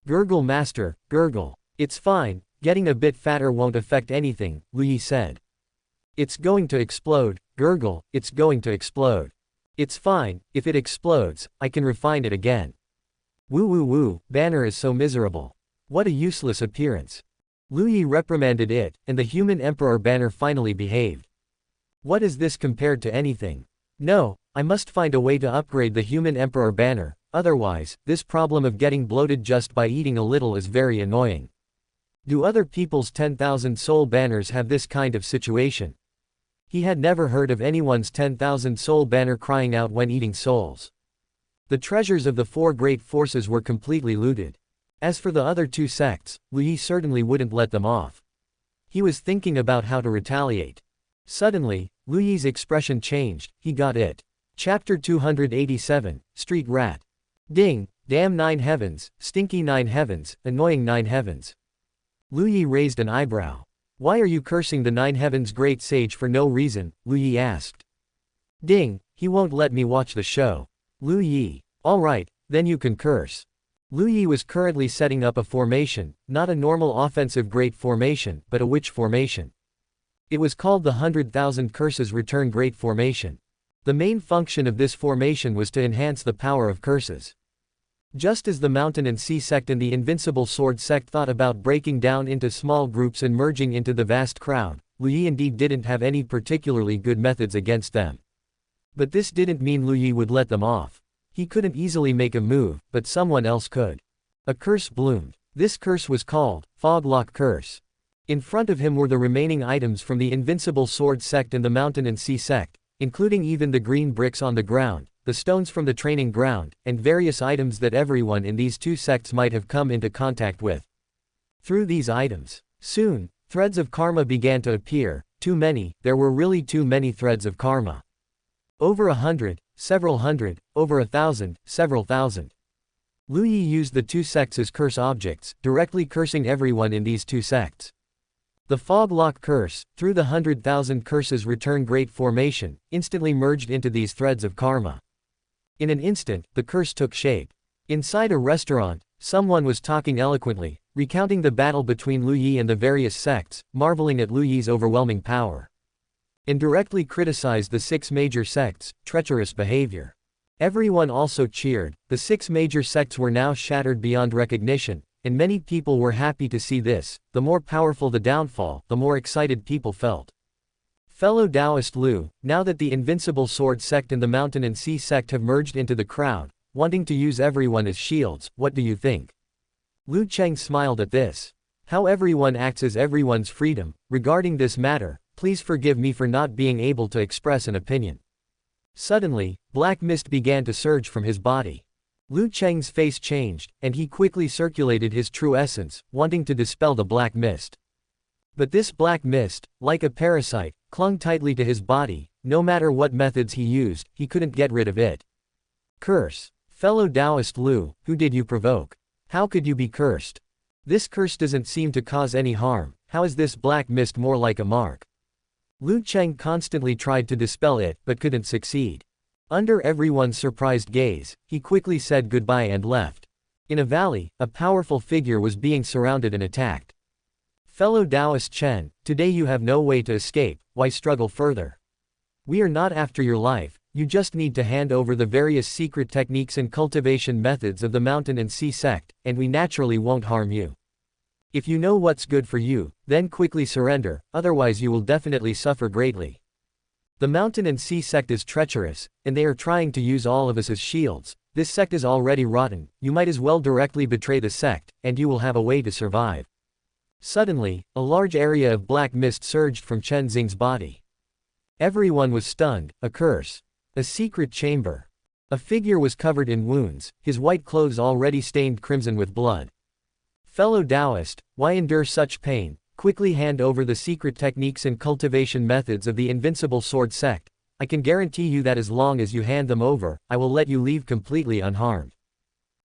Gurgle master, gurgle. It's fine, getting a bit fatter won't affect anything, Lu Yi said. It's going to explode, gurgle, it's going to explode. It's fine, if it explodes, I can refine it again. Woo woo woo, banner is so miserable. What a useless appearance. Lu Yi reprimanded it, and the human emperor banner finally behaved. What is this compared to anything? No, I must find a way to upgrade the human emperor banner, otherwise, this problem of getting bloated just by eating a little is very annoying. Do other people's 10,000 soul banners have this kind of situation? He had never heard of anyone's 10,000 soul banner crying out when eating souls. The treasures of the 4 great forces were completely looted. As for the other 2 sects, Lu Yi certainly wouldn't let them off. He was thinking about how to retaliate. Suddenly, Lu Yi's expression changed, he got it. Chapter 287, Street Rat. Ding, damn 9 heavens, stinky 9 heavens, annoying 9 heavens. Lu Yi raised an eyebrow. Why are you cursing the 9 heavens great sage for no reason? Lu Yi asked. Ding, he won't let me watch the show. Lu Yi. Alright, then you can curse. Lu Yi was currently setting up a formation, not a normal offensive great formation, but a witch formation. It was called the 100,000 Curses Return Great Formation. The main function of this formation was to enhance the power of curses. Just as the Mountain and Sea sect and the Invincible Sword sect thought about breaking down into small groups and merging into the vast crowd, Lu Yi indeed didn't have any particularly good methods against them. But this didn't mean Lu Yi would let them off. He couldn't easily make a move, but someone else could. A curse bloomed. This curse was called Foglock Curse. In front of him were the remaining items from the Invincible Sword sect and the Mountain and Sea sect, including even the green bricks on the ground, the stones from the training ground, and various items that everyone in these 2 sects might have come into contact with. Through these items, soon, threads of karma began to appear. Too many, there were really too many threads of karma. Over 100, several hundred, over 1,000, several thousand. Lu Yi used the 2 sects as curse objects, directly cursing everyone in these 2 sects. The Foglock Curse, through the 100,000 Curses Return Great Formation, instantly merged into these threads of karma. In an instant, the curse took shape. Inside a restaurant, someone was talking eloquently, recounting the battle between Lu Yi and the various sects, marveling at Lu Yi's overwhelming power. And directly criticized the 6 major sects' treacherous behavior. Everyone also cheered. The 6 major sects were now shattered beyond recognition, and many people were happy to see this. The more powerful the downfall, the more excited people felt. Fellow Taoist Lu, now that the Invincible Sword sect and the Mountain and Sea sect have merged into the crowd, wanting to use everyone as shields, what do you think? Lu Cheng smiled at this. How everyone acts is everyone's freedom. Regarding this matter, please forgive me for not being able to express an opinion. Suddenly, black mist began to surge from his body. Lu Cheng's face changed, and he quickly circulated his true essence, wanting to dispel the black mist. But this black mist, like a parasite, clung tightly to his body. No matter what methods he used, he couldn't get rid of it. Curse. Fellow Taoist Lu, who did you provoke? How could you be cursed? This curse doesn't seem to cause any harm. How is this black mist more like a mark? Lu Cheng constantly tried to dispel it but couldn't succeed. Under everyone's surprised gaze, he quickly said goodbye and left. In a valley, a powerful figure was being surrounded and attacked. Fellow Taoist Chen, today you have no way to escape, why struggle further? We are not after your life, you just need to hand over the various secret techniques and cultivation methods of the Mountain and Sea sect, and we naturally won't harm you. If you know what's good for you, then quickly surrender, otherwise you will definitely suffer greatly. The Mountain and Sea sect is treacherous, and they are trying to use all of us as shields. This sect is already rotten, you might as well directly betray the sect, and you will have a way to survive. Suddenly, a large area of black mist surged from Chen Xing's body. Everyone was stunned. A curse. A secret chamber. A figure was covered in wounds, his white clothes already stained crimson with blood. Fellow Taoist, why endure such pain? Quickly hand over the secret techniques and cultivation methods of the Invincible Sword sect. I can guarantee you that as long as you hand them over, I will let you leave completely unharmed.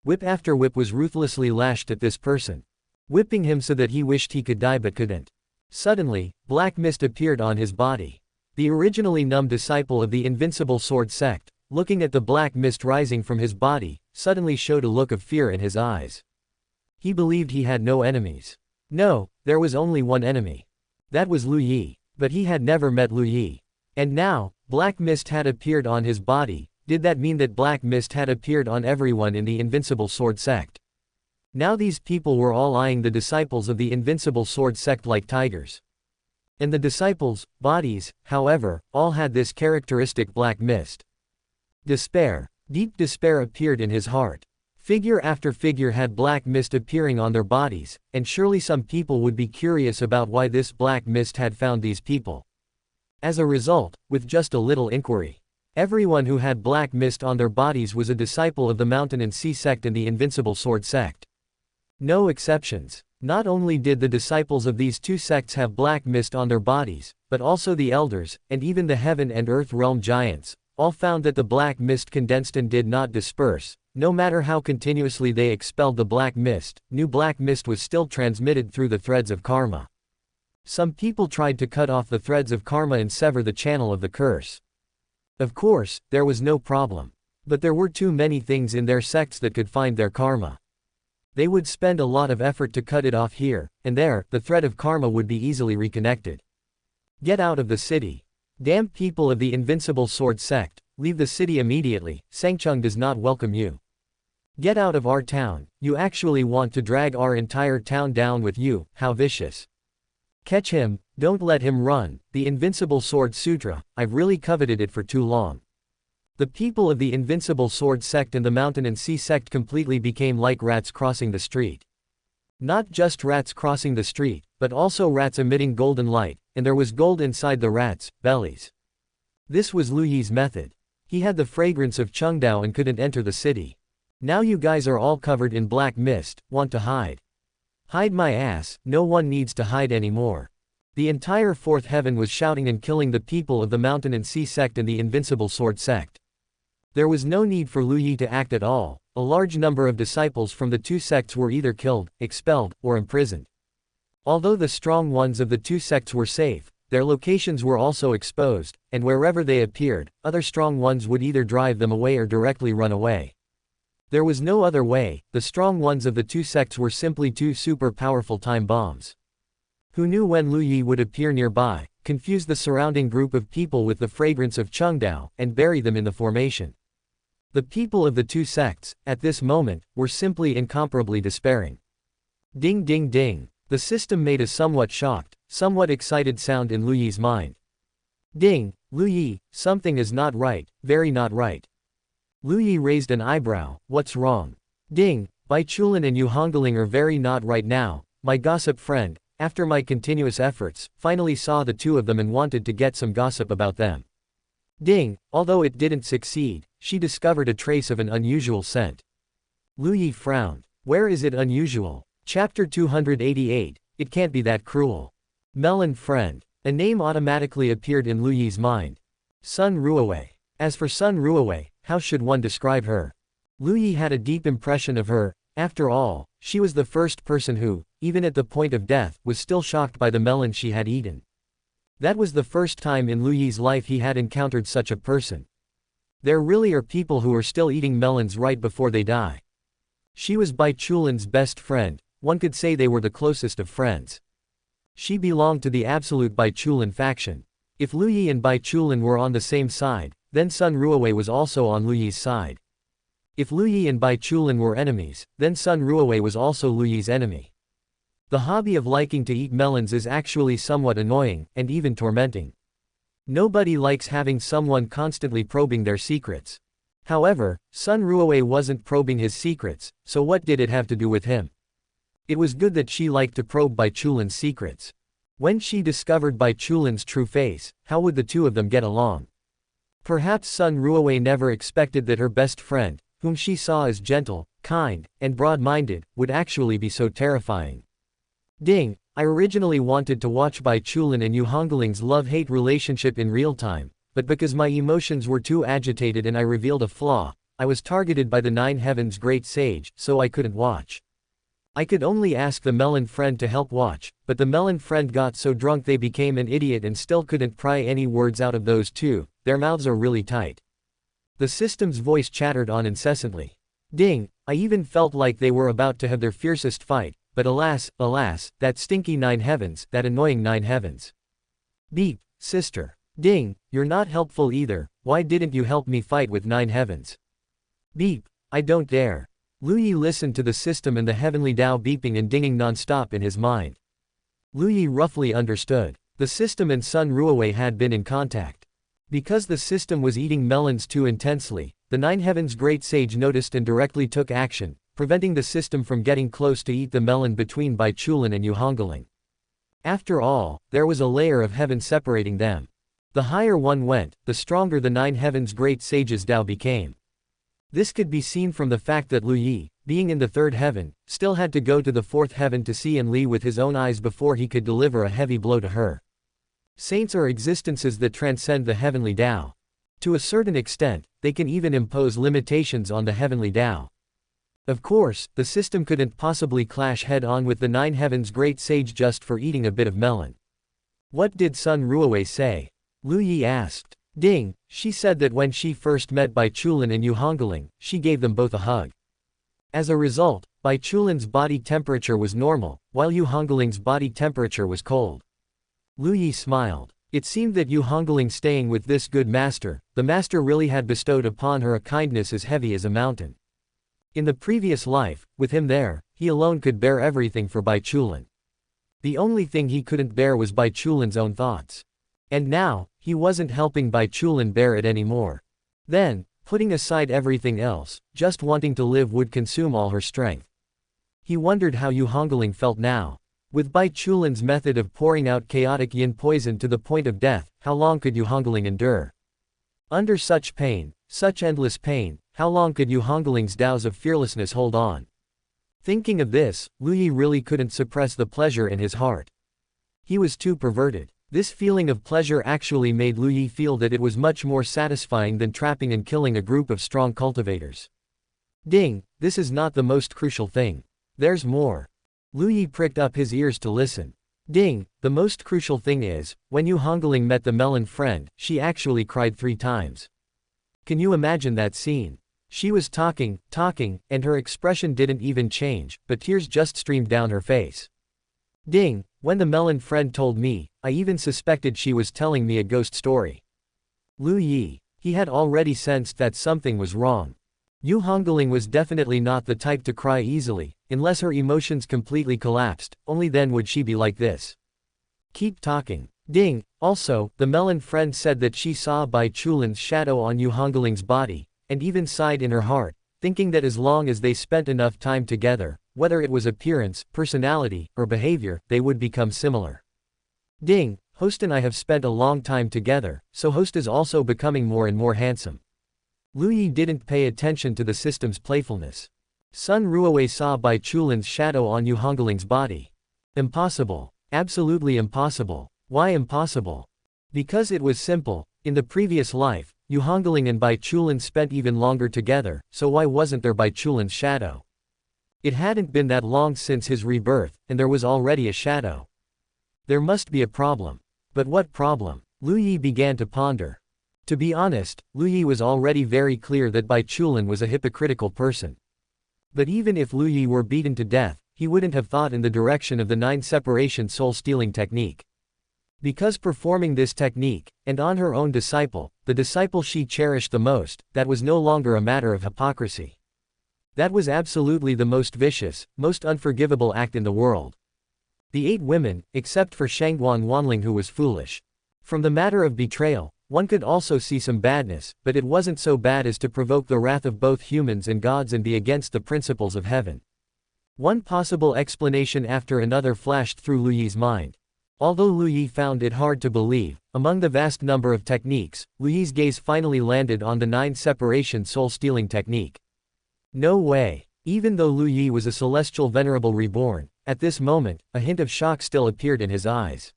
Whip after whip was ruthlessly lashed at this person, whipping him so that he wished he could die but couldn't. Suddenly, black mist appeared on his body. The originally numb disciple of the Invincible Sword sect, looking at the black mist rising from his body, suddenly showed a look of fear in his eyes. He believed he had no enemies. No, there was only one enemy. That was Lu Yi, but he had never met Lu Yi. And now, black mist had appeared on his body. Did that mean that black mist had appeared on everyone in the Invincible Sword sect? Now these people were all eyeing the disciples of the Invincible Sword sect like tigers. And the disciples' bodies, however, all had this characteristic black mist. Despair. Deep despair appeared in his heart. Figure after figure had black mist appearing on their bodies, and surely some people would be curious about why this black mist had found these people. As a result, with just a little inquiry, everyone who had black mist on their bodies was a disciple of the Mountain and Sea sect and the Invincible Sword sect. No exceptions. Not only did the disciples of these two sects have black mist on their bodies, but also the elders, and even the heaven and earth realm giants, all found that the black mist condensed and did not disperse. No matter how continuously they expelled the black mist, new black mist was still transmitted through the threads of karma. Some people tried to cut off the threads of karma and sever the channel of the curse. Of course, there was no problem. But there were too many things in their sects that could find their karma. They would spend a lot of effort to cut it off here, and there, the thread of karma would be easily reconnected. Get out of the city. Damn people of the Invincible Sword sect, leave the city immediately, Sangcheng does not welcome you. Get out of our town, you actually want to drag our entire town down with you, how vicious. Catch him, don't let him run, the Invincible Sword Sutra, I've really coveted it for too long. The people of the Invincible Sword sect and the Mountain and Sea sect completely became like rats crossing the street. Not just rats crossing the street, but also rats emitting golden light, and there was gold inside the rats' bellies. This was Lu Yi's method. He had the fragrance of Chengdao and couldn't enter the city. Now you guys are all covered in black mist, want to hide. Hide my ass, no one needs to hide anymore. The entire fourth heaven was shouting and killing the people of the Mountain and Sea sect and the Invincible Sword sect. There was no need for Lu Yi to act at all. A large number of disciples from the two sects were either killed, expelled, or imprisoned. Although the strong ones of the two sects were safe, their locations were also exposed, and wherever they appeared, other strong ones would either drive them away or directly run away. There was no other way. The strong ones of the two sects were simply two super powerful time bombs. Who knew when Lu Yi would appear nearby, confuse the surrounding group of people with the fragrance of Chengdao, and bury them in the formation. The people of the two sects, at this moment, were simply incomparably despairing. Ding ding ding. The system made a somewhat shocked, somewhat excited sound in Lu Yi's mind. Ding, Lu Yi, something is not right, very not right. Lu Yi raised an eyebrow, what's wrong? Ding, Bai Chulin and Yu Hongling are very not right now, my gossip friend, after my continuous efforts, finally saw the two of them and wanted to get some gossip about them. Ding, although it didn't succeed, she discovered a trace of an unusual scent. Lu Yi frowned. Where is it unusual? Chapter 288, it can't be that cruel. Melon friend. A name automatically appeared in Lu Yi's mind. Sun Ruowei. As for Sun Ruowei, how should one describe her? Lu Yi had a deep impression of her. After all, she was the first person who, even at the point of death, was still shocked by the melon she had eaten. That was the first time in Lu Yi's life he had encountered such a person. There really are people who are still eating melons right before they die. She was Bai Chulin's best friend, one could say they were the closest of friends. She belonged to the absolute Bai Chulin faction. If Lu Yi and Bai Chulin were on the same side, then Sun Ruowei was also on Lu Yi's side. If Lu Yi and Bai Chulin were enemies, then Sun Ruowei was also Lu Yi's enemy. The hobby of liking to eat melons is actually somewhat annoying, and even tormenting. Nobody likes having someone constantly probing their secrets. However, Sun Ruowei wasn't probing his secrets, so what did it have to do with him? It was good that she liked to probe Bai Chulin's secrets. When she discovered Bai Chulin's true face, how would the two of them get along? Perhaps Sun Ruowei never expected that her best friend, whom she saw as gentle, kind, and broad-minded, would actually be so terrifying. Ding, I originally wanted to watch Bai Chulin and Yu Hongling's love-hate relationship in real time, but because my emotions were too agitated and I revealed a flaw, I was targeted by the Nine Heavens Great Sage, so I couldn't watch. I could only ask the melon friend to help watch, but the melon friend got so drunk they became an idiot and still couldn't pry any words out of those two, their mouths are really tight. The system's voice chattered on incessantly. Ding, I even felt like they were about to have their fiercest fight. But alas, alas, that stinky Nine Heavens, that annoying Nine Heavens. Beep, sister. Ding, you're not helpful either, why didn't you help me fight with Nine Heavens? Beep, I don't dare. Lu Yi listened to the system and the Heavenly Dao beeping and dinging non-stop in his mind. Lu Yi roughly understood. The system and Sun Ruowei had been in contact. Because the system was eating melons too intensely, the Nine Heavens Great Sage noticed and directly took action, preventing the system from getting close to eat the melon between Bai Chulin and Yu Hongling. After all, there was a layer of heaven separating them. The higher one went, the stronger the Nine Heavens Great Sage's Dao became. This could be seen from the fact that Lu Yi, being in the third heaven, still had to go to the fourth heaven to see Li with his own eyes before he could deliver a heavy blow to her. Saints are existences that transcend the Heavenly Dao. To a certain extent, they can even impose limitations on the Heavenly Dao. Of course, the system couldn't possibly clash head-on with the Nine Heavens Great Sage just for eating a bit of melon. What did Sun Ruowei say? Lu Yi asked. Ding, she said that when she first met Bai Chulin and Yu Hongling, she gave them both a hug. As a result, Bai Chulin's body temperature was normal, while Yu Hongling's body temperature was cold. Lu Yi smiled. It seemed that Yu Hongling staying with this good master, the master really had bestowed upon her a kindness as heavy as a mountain. In the previous life, with him there, he alone could bear everything for Bai Chulin. The only thing he couldn't bear was Bai Chulin's own thoughts. And now, he wasn't helping Bai Chulin bear it anymore. Then, putting aside everything else, just wanting to live would consume all her strength. He wondered how Yu Hongling felt now. With Bai Chulin's method of pouring out chaotic yin poison to the point of death, how long could Yu Hongling endure? Under such pain, such endless pain, how long could Yu Hongling's Daos of fearlessness hold on? Thinking of this, Lu Yi really couldn't suppress the pleasure in his heart. He was too perverted. This feeling of pleasure actually made Lu Yi feel that it was much more satisfying than trapping and killing a group of strong cultivators. Ding, this is not the most crucial thing. There's more. Lu Yi pricked up his ears to listen. Ding, the most crucial thing is, when Yu Hongling met the melon friend, she actually cried 3 times. Can you imagine that scene? She was talking, and her expression didn't even change, but tears just streamed down her face. Ding, when the melon friend told me, I even suspected she was telling me a ghost story. Lu Yi, he had already sensed that something was wrong. Yu Hongling was definitely not the type to cry easily, unless her emotions completely collapsed, only then would she be like this. Keep talking. Ding, also, the melon friend said that she saw Bai Chulin's shadow on Yu Hongling's body, and even sighed in her heart, thinking that as long as they spent enough time together, whether it was appearance, personality, or behavior, they would become similar. Ding, Host and I have spent a long time together, so Host is also becoming more and more handsome. Lu Yi didn't pay attention to the system's playfulness. Sun Ruowei saw Bai Chulin's shadow on Yu Hongling's body. Impossible. Absolutely impossible. Why impossible? Because it was simple. In the previous life, Yu Hongling and Bai Chulin spent even longer together, so why wasn't there Bai Chulin's shadow? It hadn't been that long since his rebirth, and there was already a shadow. There must be a problem. But what problem? Lu Yi began to ponder. To be honest, Lu Yi was already very clear that Bai Chulin was a hypocritical person. But even if Lu Yi were beaten to death, he wouldn't have thought in the direction of the 9-separation soul-stealing technique. Because performing this technique, and on her own disciple, the disciple she cherished the most, that was no longer a matter of hypocrisy. That was absolutely the most vicious, most unforgivable act in the world. The 8 women, except for Shangguan Wanling, who was foolish. From the matter of betrayal, one could also see some badness, but it wasn't so bad as to provoke the wrath of both humans and gods and be against the principles of heaven. One possible explanation after another flashed through Lu Yi's mind. Although Lu Yi found it hard to believe, among the vast number of techniques, Lu Yi's gaze finally landed on the 9-separation soul-stealing technique. No way! Even though Lu Yi was a celestial venerable reborn, at this moment, a hint of shock still appeared in his eyes.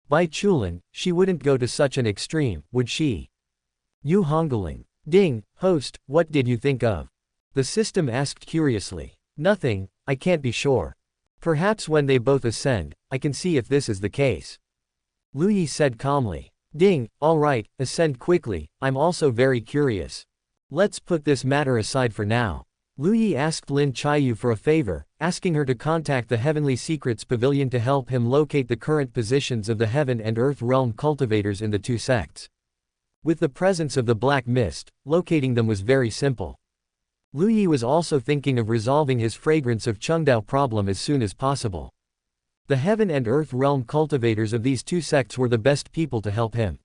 Bai Chulin, she wouldn't go to such an extreme, would she? Yu Hongling. Ding, host, what did you think of? The system asked curiously. Nothing, I can't be sure. Perhaps when they both ascend, I can see if this is the case. Lu Yi said calmly. Ding, alright, ascend quickly, I'm also very curious. Let's put this matter aside for now. Lu Yi asked Lin Chiyu for a favor, asking her to contact the Heavenly Secrets Pavilion to help him locate the current positions of the Heaven and Earth realm cultivators in the 2 sects. With the presence of the Black Mist, locating them was very simple. Lu Yi was also thinking of resolving his fragrance of Chengdao problem as soon as possible. The Heaven and Earth realm cultivators of these 2 sects were the best people to help him.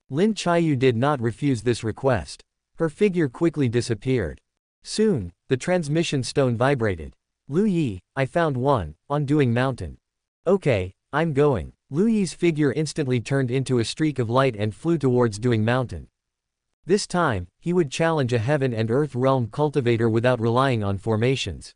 Lin Chiyu did not refuse this request. Her figure quickly disappeared. Soon, the transmission stone vibrated. Lu Yi, I found one, on Doing Mountain. Okay, I'm going. Lu Yi's figure instantly turned into a streak of light and flew towards Doing Mountain. This time, he would challenge a Heaven and Earth realm cultivator without relying on formations.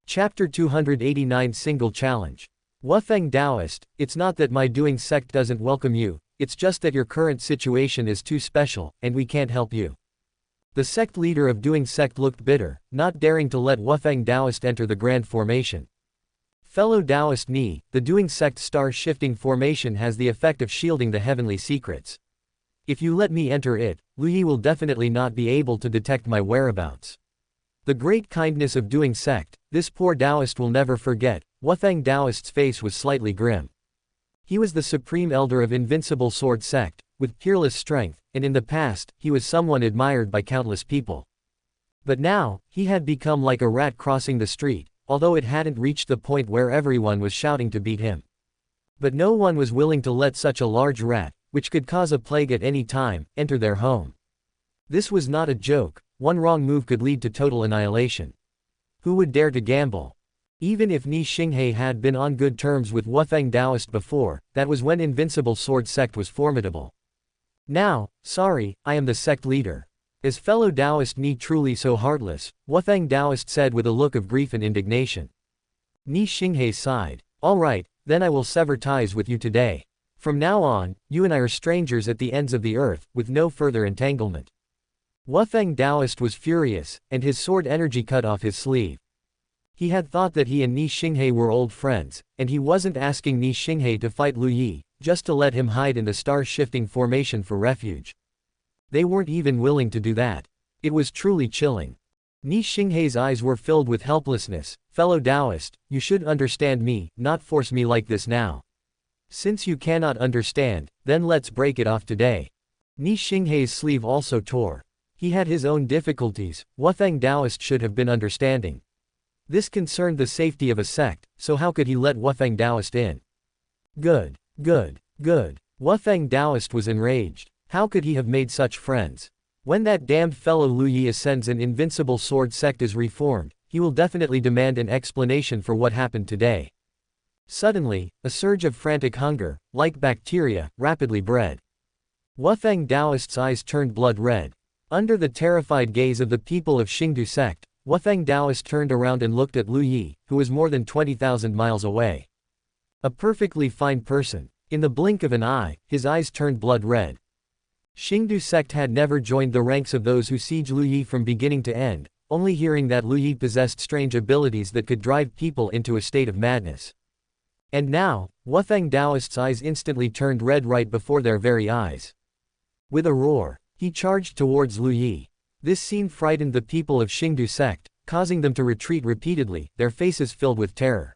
Chapter 289 Single Challenge. Wufeng Taoist, it's not that my Doing sect doesn't welcome you, it's just that your current situation is too special, and we can't help you. The sect leader of Doing sect looked bitter, not daring to let Wufeng Taoist enter the grand formation. Fellow Taoist Ni, the Doing sect star-shifting formation has the effect of shielding the heavenly secrets. If you let me enter it, Lu Yi will definitely not be able to detect my whereabouts. The great kindness of Doing sect, this poor Taoist will never forget. Wufeng Taoist's face was slightly grim. He was the supreme elder of Invincible Sword sect, with peerless strength, and in the past, he was someone admired by countless people. But now, he had become like a rat crossing the street, although it hadn't reached the point where everyone was shouting to beat him. But no one was willing to let such a large rat, which could cause a plague at any time, enter their home. This was not a joke, one wrong move could lead to total annihilation. Who would dare to gamble? Even if Ni Xinghe had been on good terms with Wufeng Taoist before, that was when Invincible Sword sect was formidable. Now, sorry, I am the sect leader. Is fellow Taoist Ni truly so heartless? Wufeng Taoist said with a look of grief and indignation. Ni Xinghe sighed. Alright, then I will sever ties with you today. From now on, you and I are strangers at the ends of the earth, with no further entanglement. Wufeng Taoist was furious, and his sword energy cut off his sleeve. He had thought that he and Ni Xinghe were old friends, and he wasn't asking Ni Xinghe to fight Lu Yi, just to let him hide in the star-shifting formation for refuge. They weren't even willing to do that. It was truly chilling. Ni Xinghe's eyes were filled with helplessness. Fellow Taoist, you should understand me, not force me like this now. Since you cannot understand, then let's break it off today. Ni Xinghe's sleeve also tore. He had his own difficulties, Wufeng Taoist should have been understanding. This concerned the safety of a sect, so how could he let Wufeng Taoist in? Good. Wufeng Taoist was enraged. How could he have made such friends? When that damned fellow Lu Yi ascends and Invincible Sword sect is reformed, he will definitely demand an explanation for what happened today. Suddenly, a surge of frantic hunger, like bacteria, rapidly bred. Wufeng Taoist's eyes turned blood red. Under the terrified gaze of the people of Xingdu sect, Wufeng Taoist turned around and looked at Lu Yi, who was more than 20,000 miles away. A perfectly fine person. In the blink of an eye, his eyes turned blood red. Xingdu sect had never joined the ranks of those who siege Lu Yi from beginning to end, only hearing that Lu Yi possessed strange abilities that could drive people into a state of madness. And now, Wuthang Taoist's eyes instantly turned red right before their very eyes. With a roar, he charged towards Lu Yi. This scene frightened the people of Xingdu sect, causing them to retreat repeatedly, their faces filled with terror.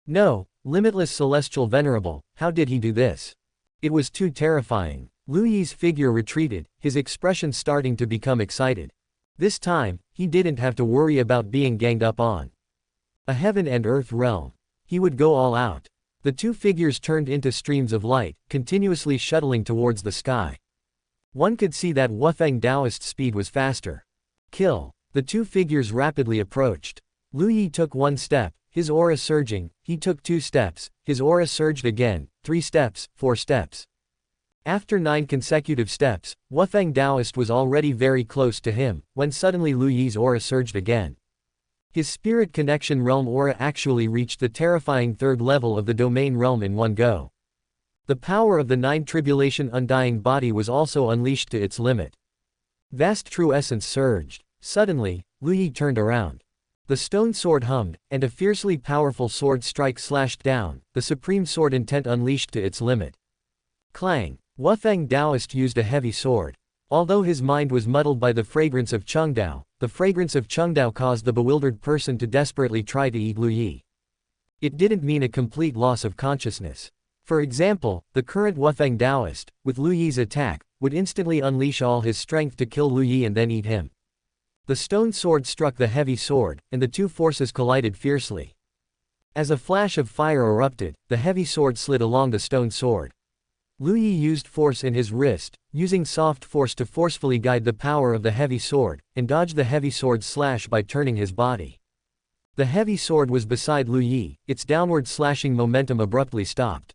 No, limitless celestial venerable, how did he do this? It was too terrifying. Lu Yi's figure retreated, his expression starting to become excited. This time, he didn't have to worry about being ganged up on. A heaven and earth realm. He would go all out. The two figures turned into streams of light, continuously shuttling towards the sky. One could see that Wuthang Taoist's speed was faster. Kill. The two figures rapidly approached. Lu Yi took one step, his aura surging, he took 2 steps, his aura surged again, 3 steps, 4 steps. After 9 consecutive steps, Wuthang Taoist was already very close to him, when suddenly Lu Yi's aura surged again. His spirit connection realm aura actually reached the terrifying 3rd level of the domain realm in one go. The power of the 9 tribulation undying body was also unleashed to its limit. Vast true essence surged. Suddenly, Lu Yi turned around. The stone sword hummed, and a fiercely powerful sword strike slashed down, the supreme sword intent unleashed to its limit. Clang! Wuthang Taoist used a heavy sword. Although his mind was muddled by the fragrance of Chengdao, the fragrance of Chengdao caused the bewildered person to desperately try to eat Lu Yi. It didn't mean a complete loss of consciousness. For example, the current Wuthang Taoist, with Lu Yi's attack, would instantly unleash all his strength to kill Lu Yi and then eat him. The stone sword struck the heavy sword, and the two forces collided fiercely. As a flash of fire erupted, the heavy sword slid along the stone sword. Lu Yi used force in his wrist, using soft force to forcefully guide the power of the heavy sword, and dodged the heavy sword's slash by turning his body. The heavy sword was beside Lu Yi, its downward slashing momentum abruptly stopped.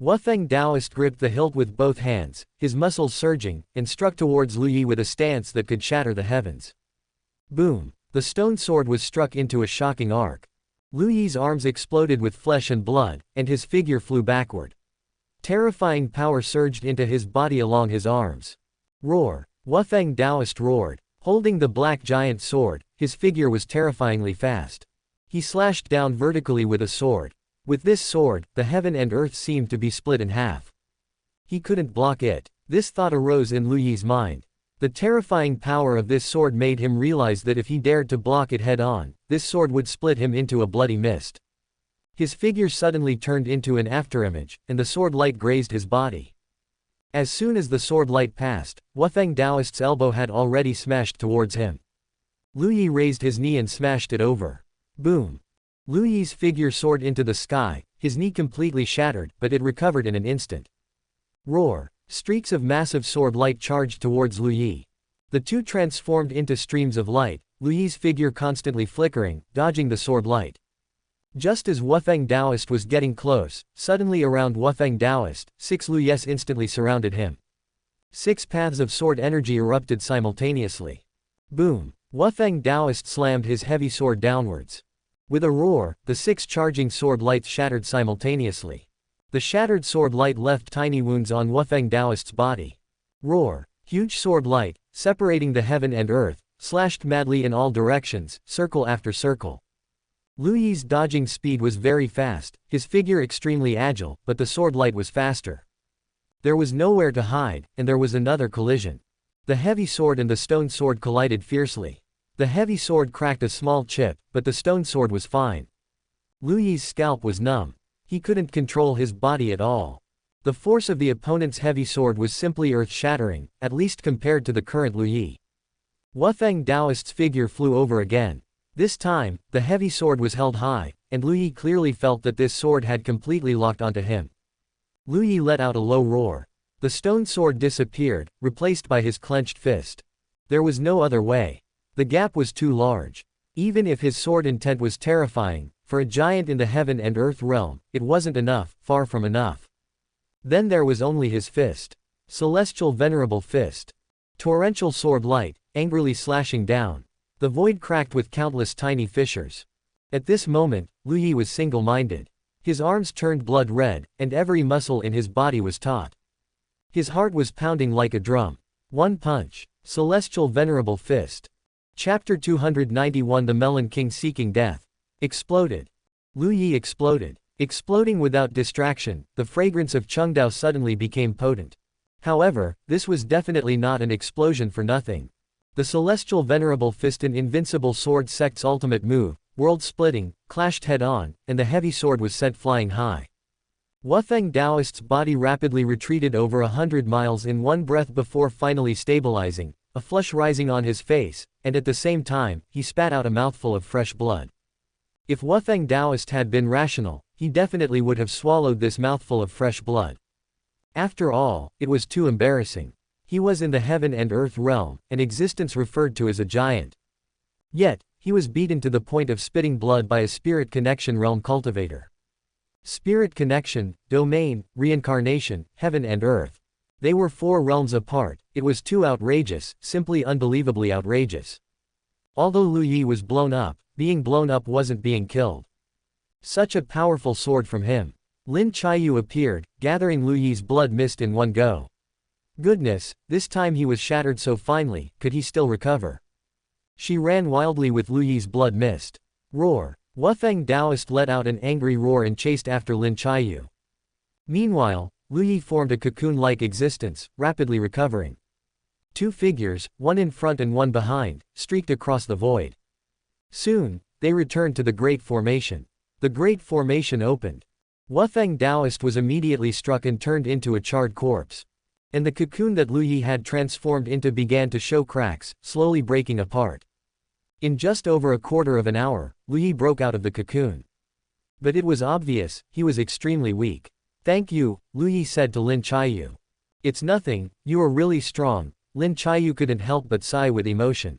Wuthang Taoist gripped the hilt with both hands, his muscles surging, and struck towards Lu Yi with a stance that could shatter the heavens. Boom! The stone sword was struck into a shocking arc. Lu Yi's arms exploded with flesh and blood, and his figure flew backward. Terrifying power surged into his body along his arms. Roar! Wuthang Taoist roared. Holding the black giant sword, his figure was terrifyingly fast. He slashed down vertically with a sword. With this sword, the heaven and earth seemed to be split in half. He couldn't block it. This thought arose in Lu Yi's mind. The terrifying power of this sword made him realize that if he dared to block it head-on, this sword would split him into a bloody mist. His figure suddenly turned into an afterimage, and the sword light grazed his body. As soon as the sword light passed, Wuthang Taoist's elbow had already smashed towards him. Lu Yi raised his knee and smashed it over. Boom! Lu Yi's figure soared into the sky, his knee completely shattered, but it recovered in an instant. Roar! Streaks of massive sword light charged towards Lu Yi. The two transformed into streams of light, Lu Yi's figure constantly flickering, dodging the sword light. Just as Wuthang Taoist was getting close, suddenly around Wuthang Taoist, 6 Lu Yis instantly surrounded him. 6 paths of sword energy erupted simultaneously. Boom! Wuthang Taoist slammed his heavy sword downwards. With a roar, the 6 charging sword lights shattered simultaneously. The shattered sword light left tiny wounds on Wuthang Taoist's body. Roar! Huge sword light, separating the heaven and earth, slashed madly in all directions, circle after circle. Lu Yi's dodging speed was very fast, his figure extremely agile, but the sword light was faster. There was nowhere to hide, and there was another collision. The heavy sword and the stone sword collided fiercely. The heavy sword cracked a small chip, but the stone sword was fine. Lu Yi's scalp was numb. He couldn't control his body at all. The force of the opponent's heavy sword was simply earth-shattering, at least compared to the current Lu Yi. Wuthang Taoist's figure flew over again. This time, the heavy sword was held high, and Lu Yi clearly felt that this sword had completely locked onto him. Lu Yi let out a low roar. The stone sword disappeared, replaced by his clenched fist. There was no other way. The gap was too large. Even if his sword intent was terrifying, for a giant in the heaven and earth realm, it wasn't enough, far from enough. Then there was only his fist. Celestial venerable fist. Torrential sword light, angrily slashing down. The void cracked with countless tiny fissures. At this moment, Lu Yi was single-minded. His arms turned blood red, and every muscle in his body was taut. His heart was pounding like a drum. One punch. Celestial venerable fist. Chapter 291 The Melon King Seeking Death. Exploded. Lu Yi exploded. Exploding without distraction, the fragrance of Chengdao suddenly became potent. However, this was definitely not an explosion for nothing. The Celestial Venerable Fist, an invincible sword sect's ultimate move, world-splitting, clashed head-on, and the heavy sword was sent flying high. Wufeng Daoist's body rapidly retreated over 100 miles in one breath before finally stabilizing, a flush rising on his face, and at the same time, he spat out a mouthful of fresh blood. If Wufeng Daoist had been rational, he definitely would have swallowed this mouthful of fresh blood. After all, it was too embarrassing. He was in the heaven and earth realm, an existence referred to as a giant. Yet, he was beaten to the point of spitting blood by a spirit connection realm cultivator. Spirit connection, domain, reincarnation, heaven and earth. They were 4 realms apart. It was too outrageous, simply unbelievably outrageous. Although Lu Yi was blown up, being blown up wasn't being killed. Such a powerful sword from him. Lin Chiyu appeared, gathering Lu Yi's blood mist in one go. Goodness, this time he was shattered so finely, could he still recover? She ran wildly with Lu Yi's blood mist. Roar. Wufeng Daoist let out an angry roar and chased after Lin Chiyu. Meanwhile, Lu Yi formed a cocoon-like existence, rapidly recovering. 2 figures, one in front and one behind, streaked across the void. Soon, they returned to the Great Formation. The Great Formation opened. Wufeng Daoist was immediately struck and turned into a charred corpse. And the cocoon that Lu Yi had transformed into began to show cracks, slowly breaking apart. In just over a quarter of an hour, Lu Yi broke out of the cocoon. But it was obvious, he was extremely weak. "Thank you," Lu Yi said to Lin Chiyu. "It's nothing, you are really strong." Lin Chiyu couldn't help but sigh with emotion.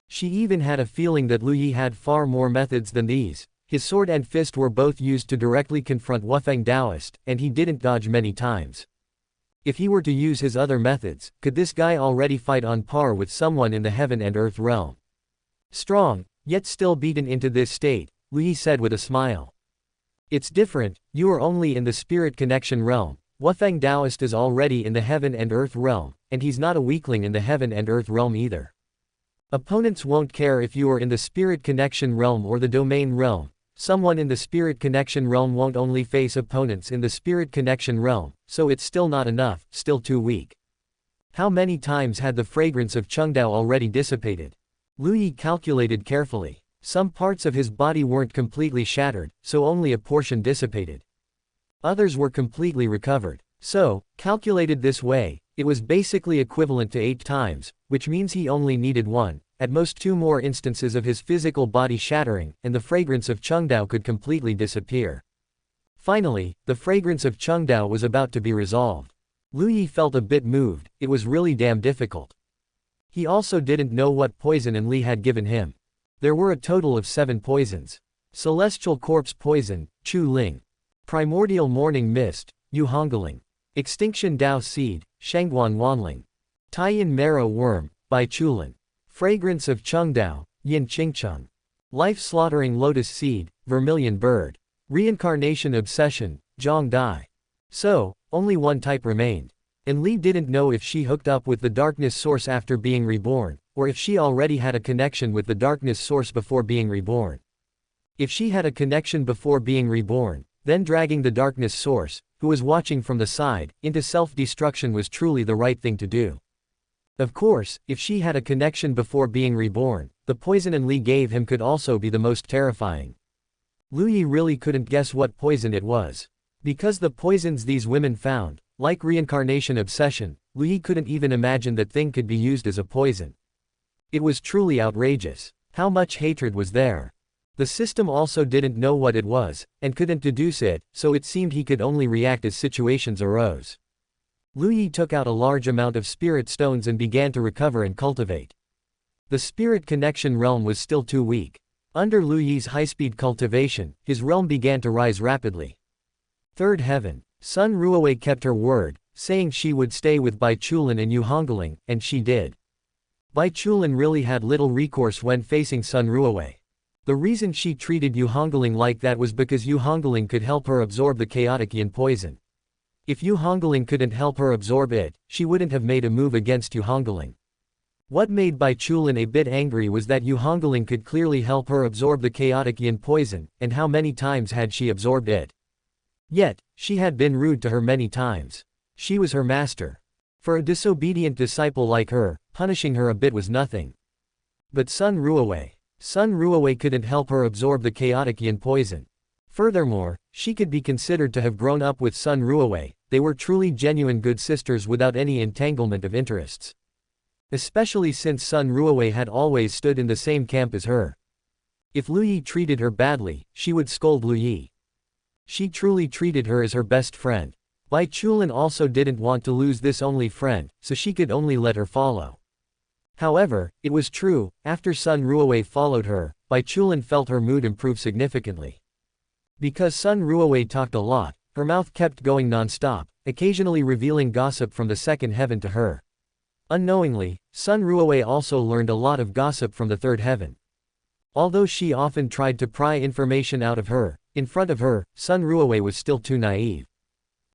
She even had a feeling that Lu Yi had far more methods than these. His sword and fist were both used to directly confront Wufeng Daoist, and he didn't dodge many times. If he were to use his other methods, could this guy already fight on par with someone in the heaven and earth realm? Strong, yet still beaten into this state, Lu Yi said with a smile. "It's different, you are only in the spirit connection realm. Wufeng Daoist is already in the heaven and earth realm, and he's not a weakling in the heaven and earth realm either. Opponents won't care if you are in the spirit connection realm or the domain realm. Someone in the spirit connection realm won't only face opponents in the spirit connection realm, so it's still not enough, still too weak." How many times had the fragrance of Chengdao already dissipated? Lu Yi calculated carefully. Some parts of his body weren't completely shattered, so only a portion dissipated. Others were completely recovered. So, calculated this way, it was basically equivalent to 8 times, which means he only needed 1, at most 2 more instances of his physical body shattering, and the fragrance of Chengdao could completely disappear. Finally, the fragrance of Chengdao was about to be resolved. Lu Yi felt a bit moved, it was really damn difficult. He also didn't know what poison Li had given him. There were a total of 7 poisons. Celestial Corpse Poison, Chu Ling. Primordial Morning Mist, Yu Hongling. Extinction Dao Seed, Shangguan Wanling. Taiyin Marrow Worm, Bai Chulin. Fragrance of Chengdao, Yin Qingcheng. Life Slaughtering Lotus Seed, Vermilion Bird. Reincarnation Obsession, Zhang Dai. So, only 1 type remained. And Li didn't know if she hooked up with the darkness source after being reborn, or if she already had a connection with the darkness source before being reborn. If she had a connection before being reborn, then dragging the darkness source, who was watching from the side, into self-destruction was truly the right thing to do. Of course, if she had a connection before being reborn, the poison Li gave him could also be the most terrifying. Lu Yi really couldn't guess what poison it was. Because the poisons these women found, like reincarnation obsession, Lu Yi couldn't even imagine that thing could be used as a poison. It was truly outrageous. How much hatred was there? The system also didn't know what it was, and couldn't deduce it, so it seemed he could only react as situations arose. Lu Yi took out a large amount of spirit stones and began to recover and cultivate. The spirit connection realm was still too weak. Under Lu Yi's high-speed cultivation, his realm began to rise rapidly. Third Heaven. Sun Ruowei kept her word, saying she would stay with Bai Chulin and Yu Hongling, and she did. Bai Chulin really had little recourse when facing Sun Ruowei. The reason she treated Yu Hongling like that was because Yu Hongling could help her absorb the chaotic yin poison. If Yu Hongling couldn't help her absorb it, she wouldn't have made a move against Yu Hongling. What made Bai Chulin a bit angry was that Yu Hongling could clearly help her absorb the chaotic yin poison, and how many times had she absorbed it? Yet, she had been rude to her many times. She was her master. For a disobedient disciple like her, punishing her a bit was nothing. But Sun Ruowei couldn't help her absorb the chaotic yin poison. Furthermore, she could be considered to have grown up with Sun Ruowei. They were truly genuine good sisters without any entanglement of interests. Especially since Sun Ruowei had always stood in the same camp as her. If Lu Yi treated her badly, she would scold Lu Yi. She truly treated her as her best friend. Bai Chulin also didn't want to lose this only friend, so she could only let her follow. However, it was true, after Sun Ruowei followed her, Bai Chulin felt her mood improve significantly. Because Sun Ruowei talked a lot, her mouth kept going non-stop, occasionally revealing gossip from the second heaven to her. Unknowingly, Sun Ruowei also learned a lot of gossip from the third heaven. Although she often tried to pry information out of her, in front of her, Sun Ruowei was still too naive.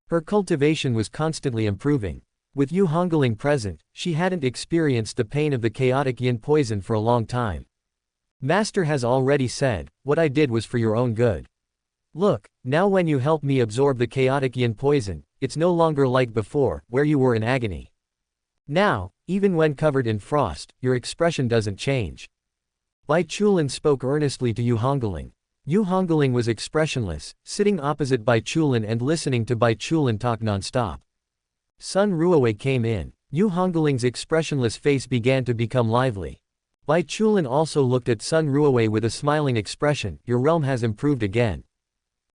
Her cultivation was constantly improving. With Yu Hongling present, she hadn't experienced the pain of the chaotic yin poison for a long time. Master has already said, what I did was for your own good. Look, now when you help me absorb the chaotic yin poison, it's no longer like before, where you were in agony. Now, even when covered in frost, your expression doesn't change. Bai Chulin spoke earnestly to Yu Hongling. Yu Hongling was expressionless, sitting opposite Bai Chulin and listening to Bai Chulin talk non-stop. Sun Ruowei came in. Yu Hongling's expressionless face began to become lively. Bai Chulin also looked at Sun Ruowei with a smiling expression. Your realm has improved again.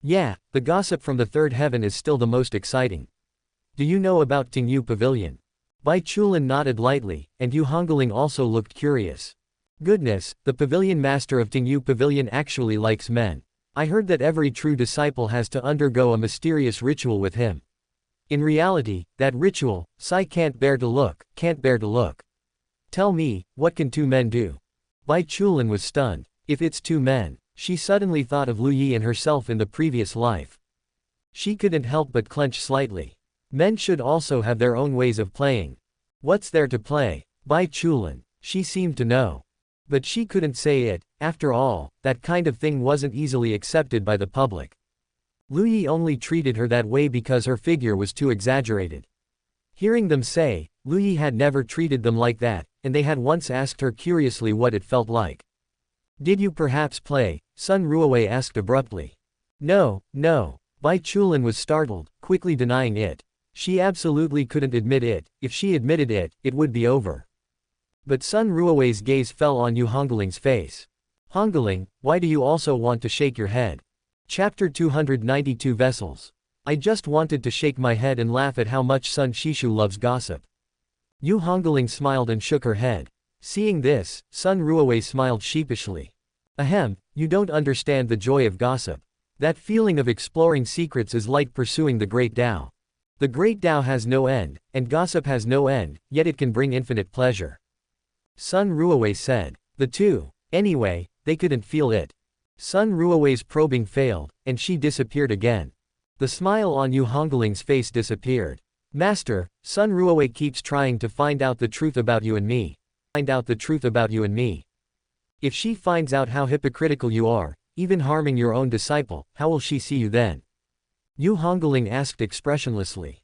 Yeah, the gossip from the third heaven is still the most exciting. Do you know about Tingyu Pavilion? Bai Chulin nodded lightly, and Yu Hongling also looked curious. Goodness, the pavilion master of Tingyu Pavilion actually likes men. I heard that every true disciple has to undergo a mysterious ritual with him. In reality, that ritual, Sai can't bear to look. Tell me, what can two men do? Bai Chulin was stunned. If it's two men, she suddenly thought of Lu Yi and herself in the previous life. She couldn't help but clench slightly. Men should also have their own ways of playing. What's there to play? Bai Chulin, she seemed to know. But she couldn't say it. After all, that kind of thing wasn't easily accepted by the public. Lu Yi only treated her that way because her figure was too exaggerated. Hearing them say, Lu Yi had never treated them like that, and they had once asked her curiously what it felt like. Did you perhaps play? Sun Ruowei asked abruptly. No. Bai Chulin was startled, quickly denying it. She absolutely couldn't admit it. If she admitted it, it would be over. But Sun Ruowei's gaze fell on Yu Hongling's face. Hongling, why do you also want to shake your head? Chapter 292 Vessels. I just wanted to shake my head and laugh at how much Sun Shishu loves gossip. Yu Hongling smiled and shook her head. Seeing this, Sun Ruowei smiled sheepishly. Ahem, you don't understand the joy of gossip. That feeling of exploring secrets is like pursuing the Great Dao. The Great Dao has no end, and gossip has no end, yet it can bring infinite pleasure. Sun Ruowei said. The two. Anyway, they couldn't feel it. Sun Ruowei's probing failed, and she disappeared again. The smile on Yu Hongling's face disappeared. Master, Sun Ruowei keeps trying to find out the truth about you and me. If she finds out how hypocritical you are, even harming your own disciple, how will she see you then? Yu Hongling asked expressionlessly.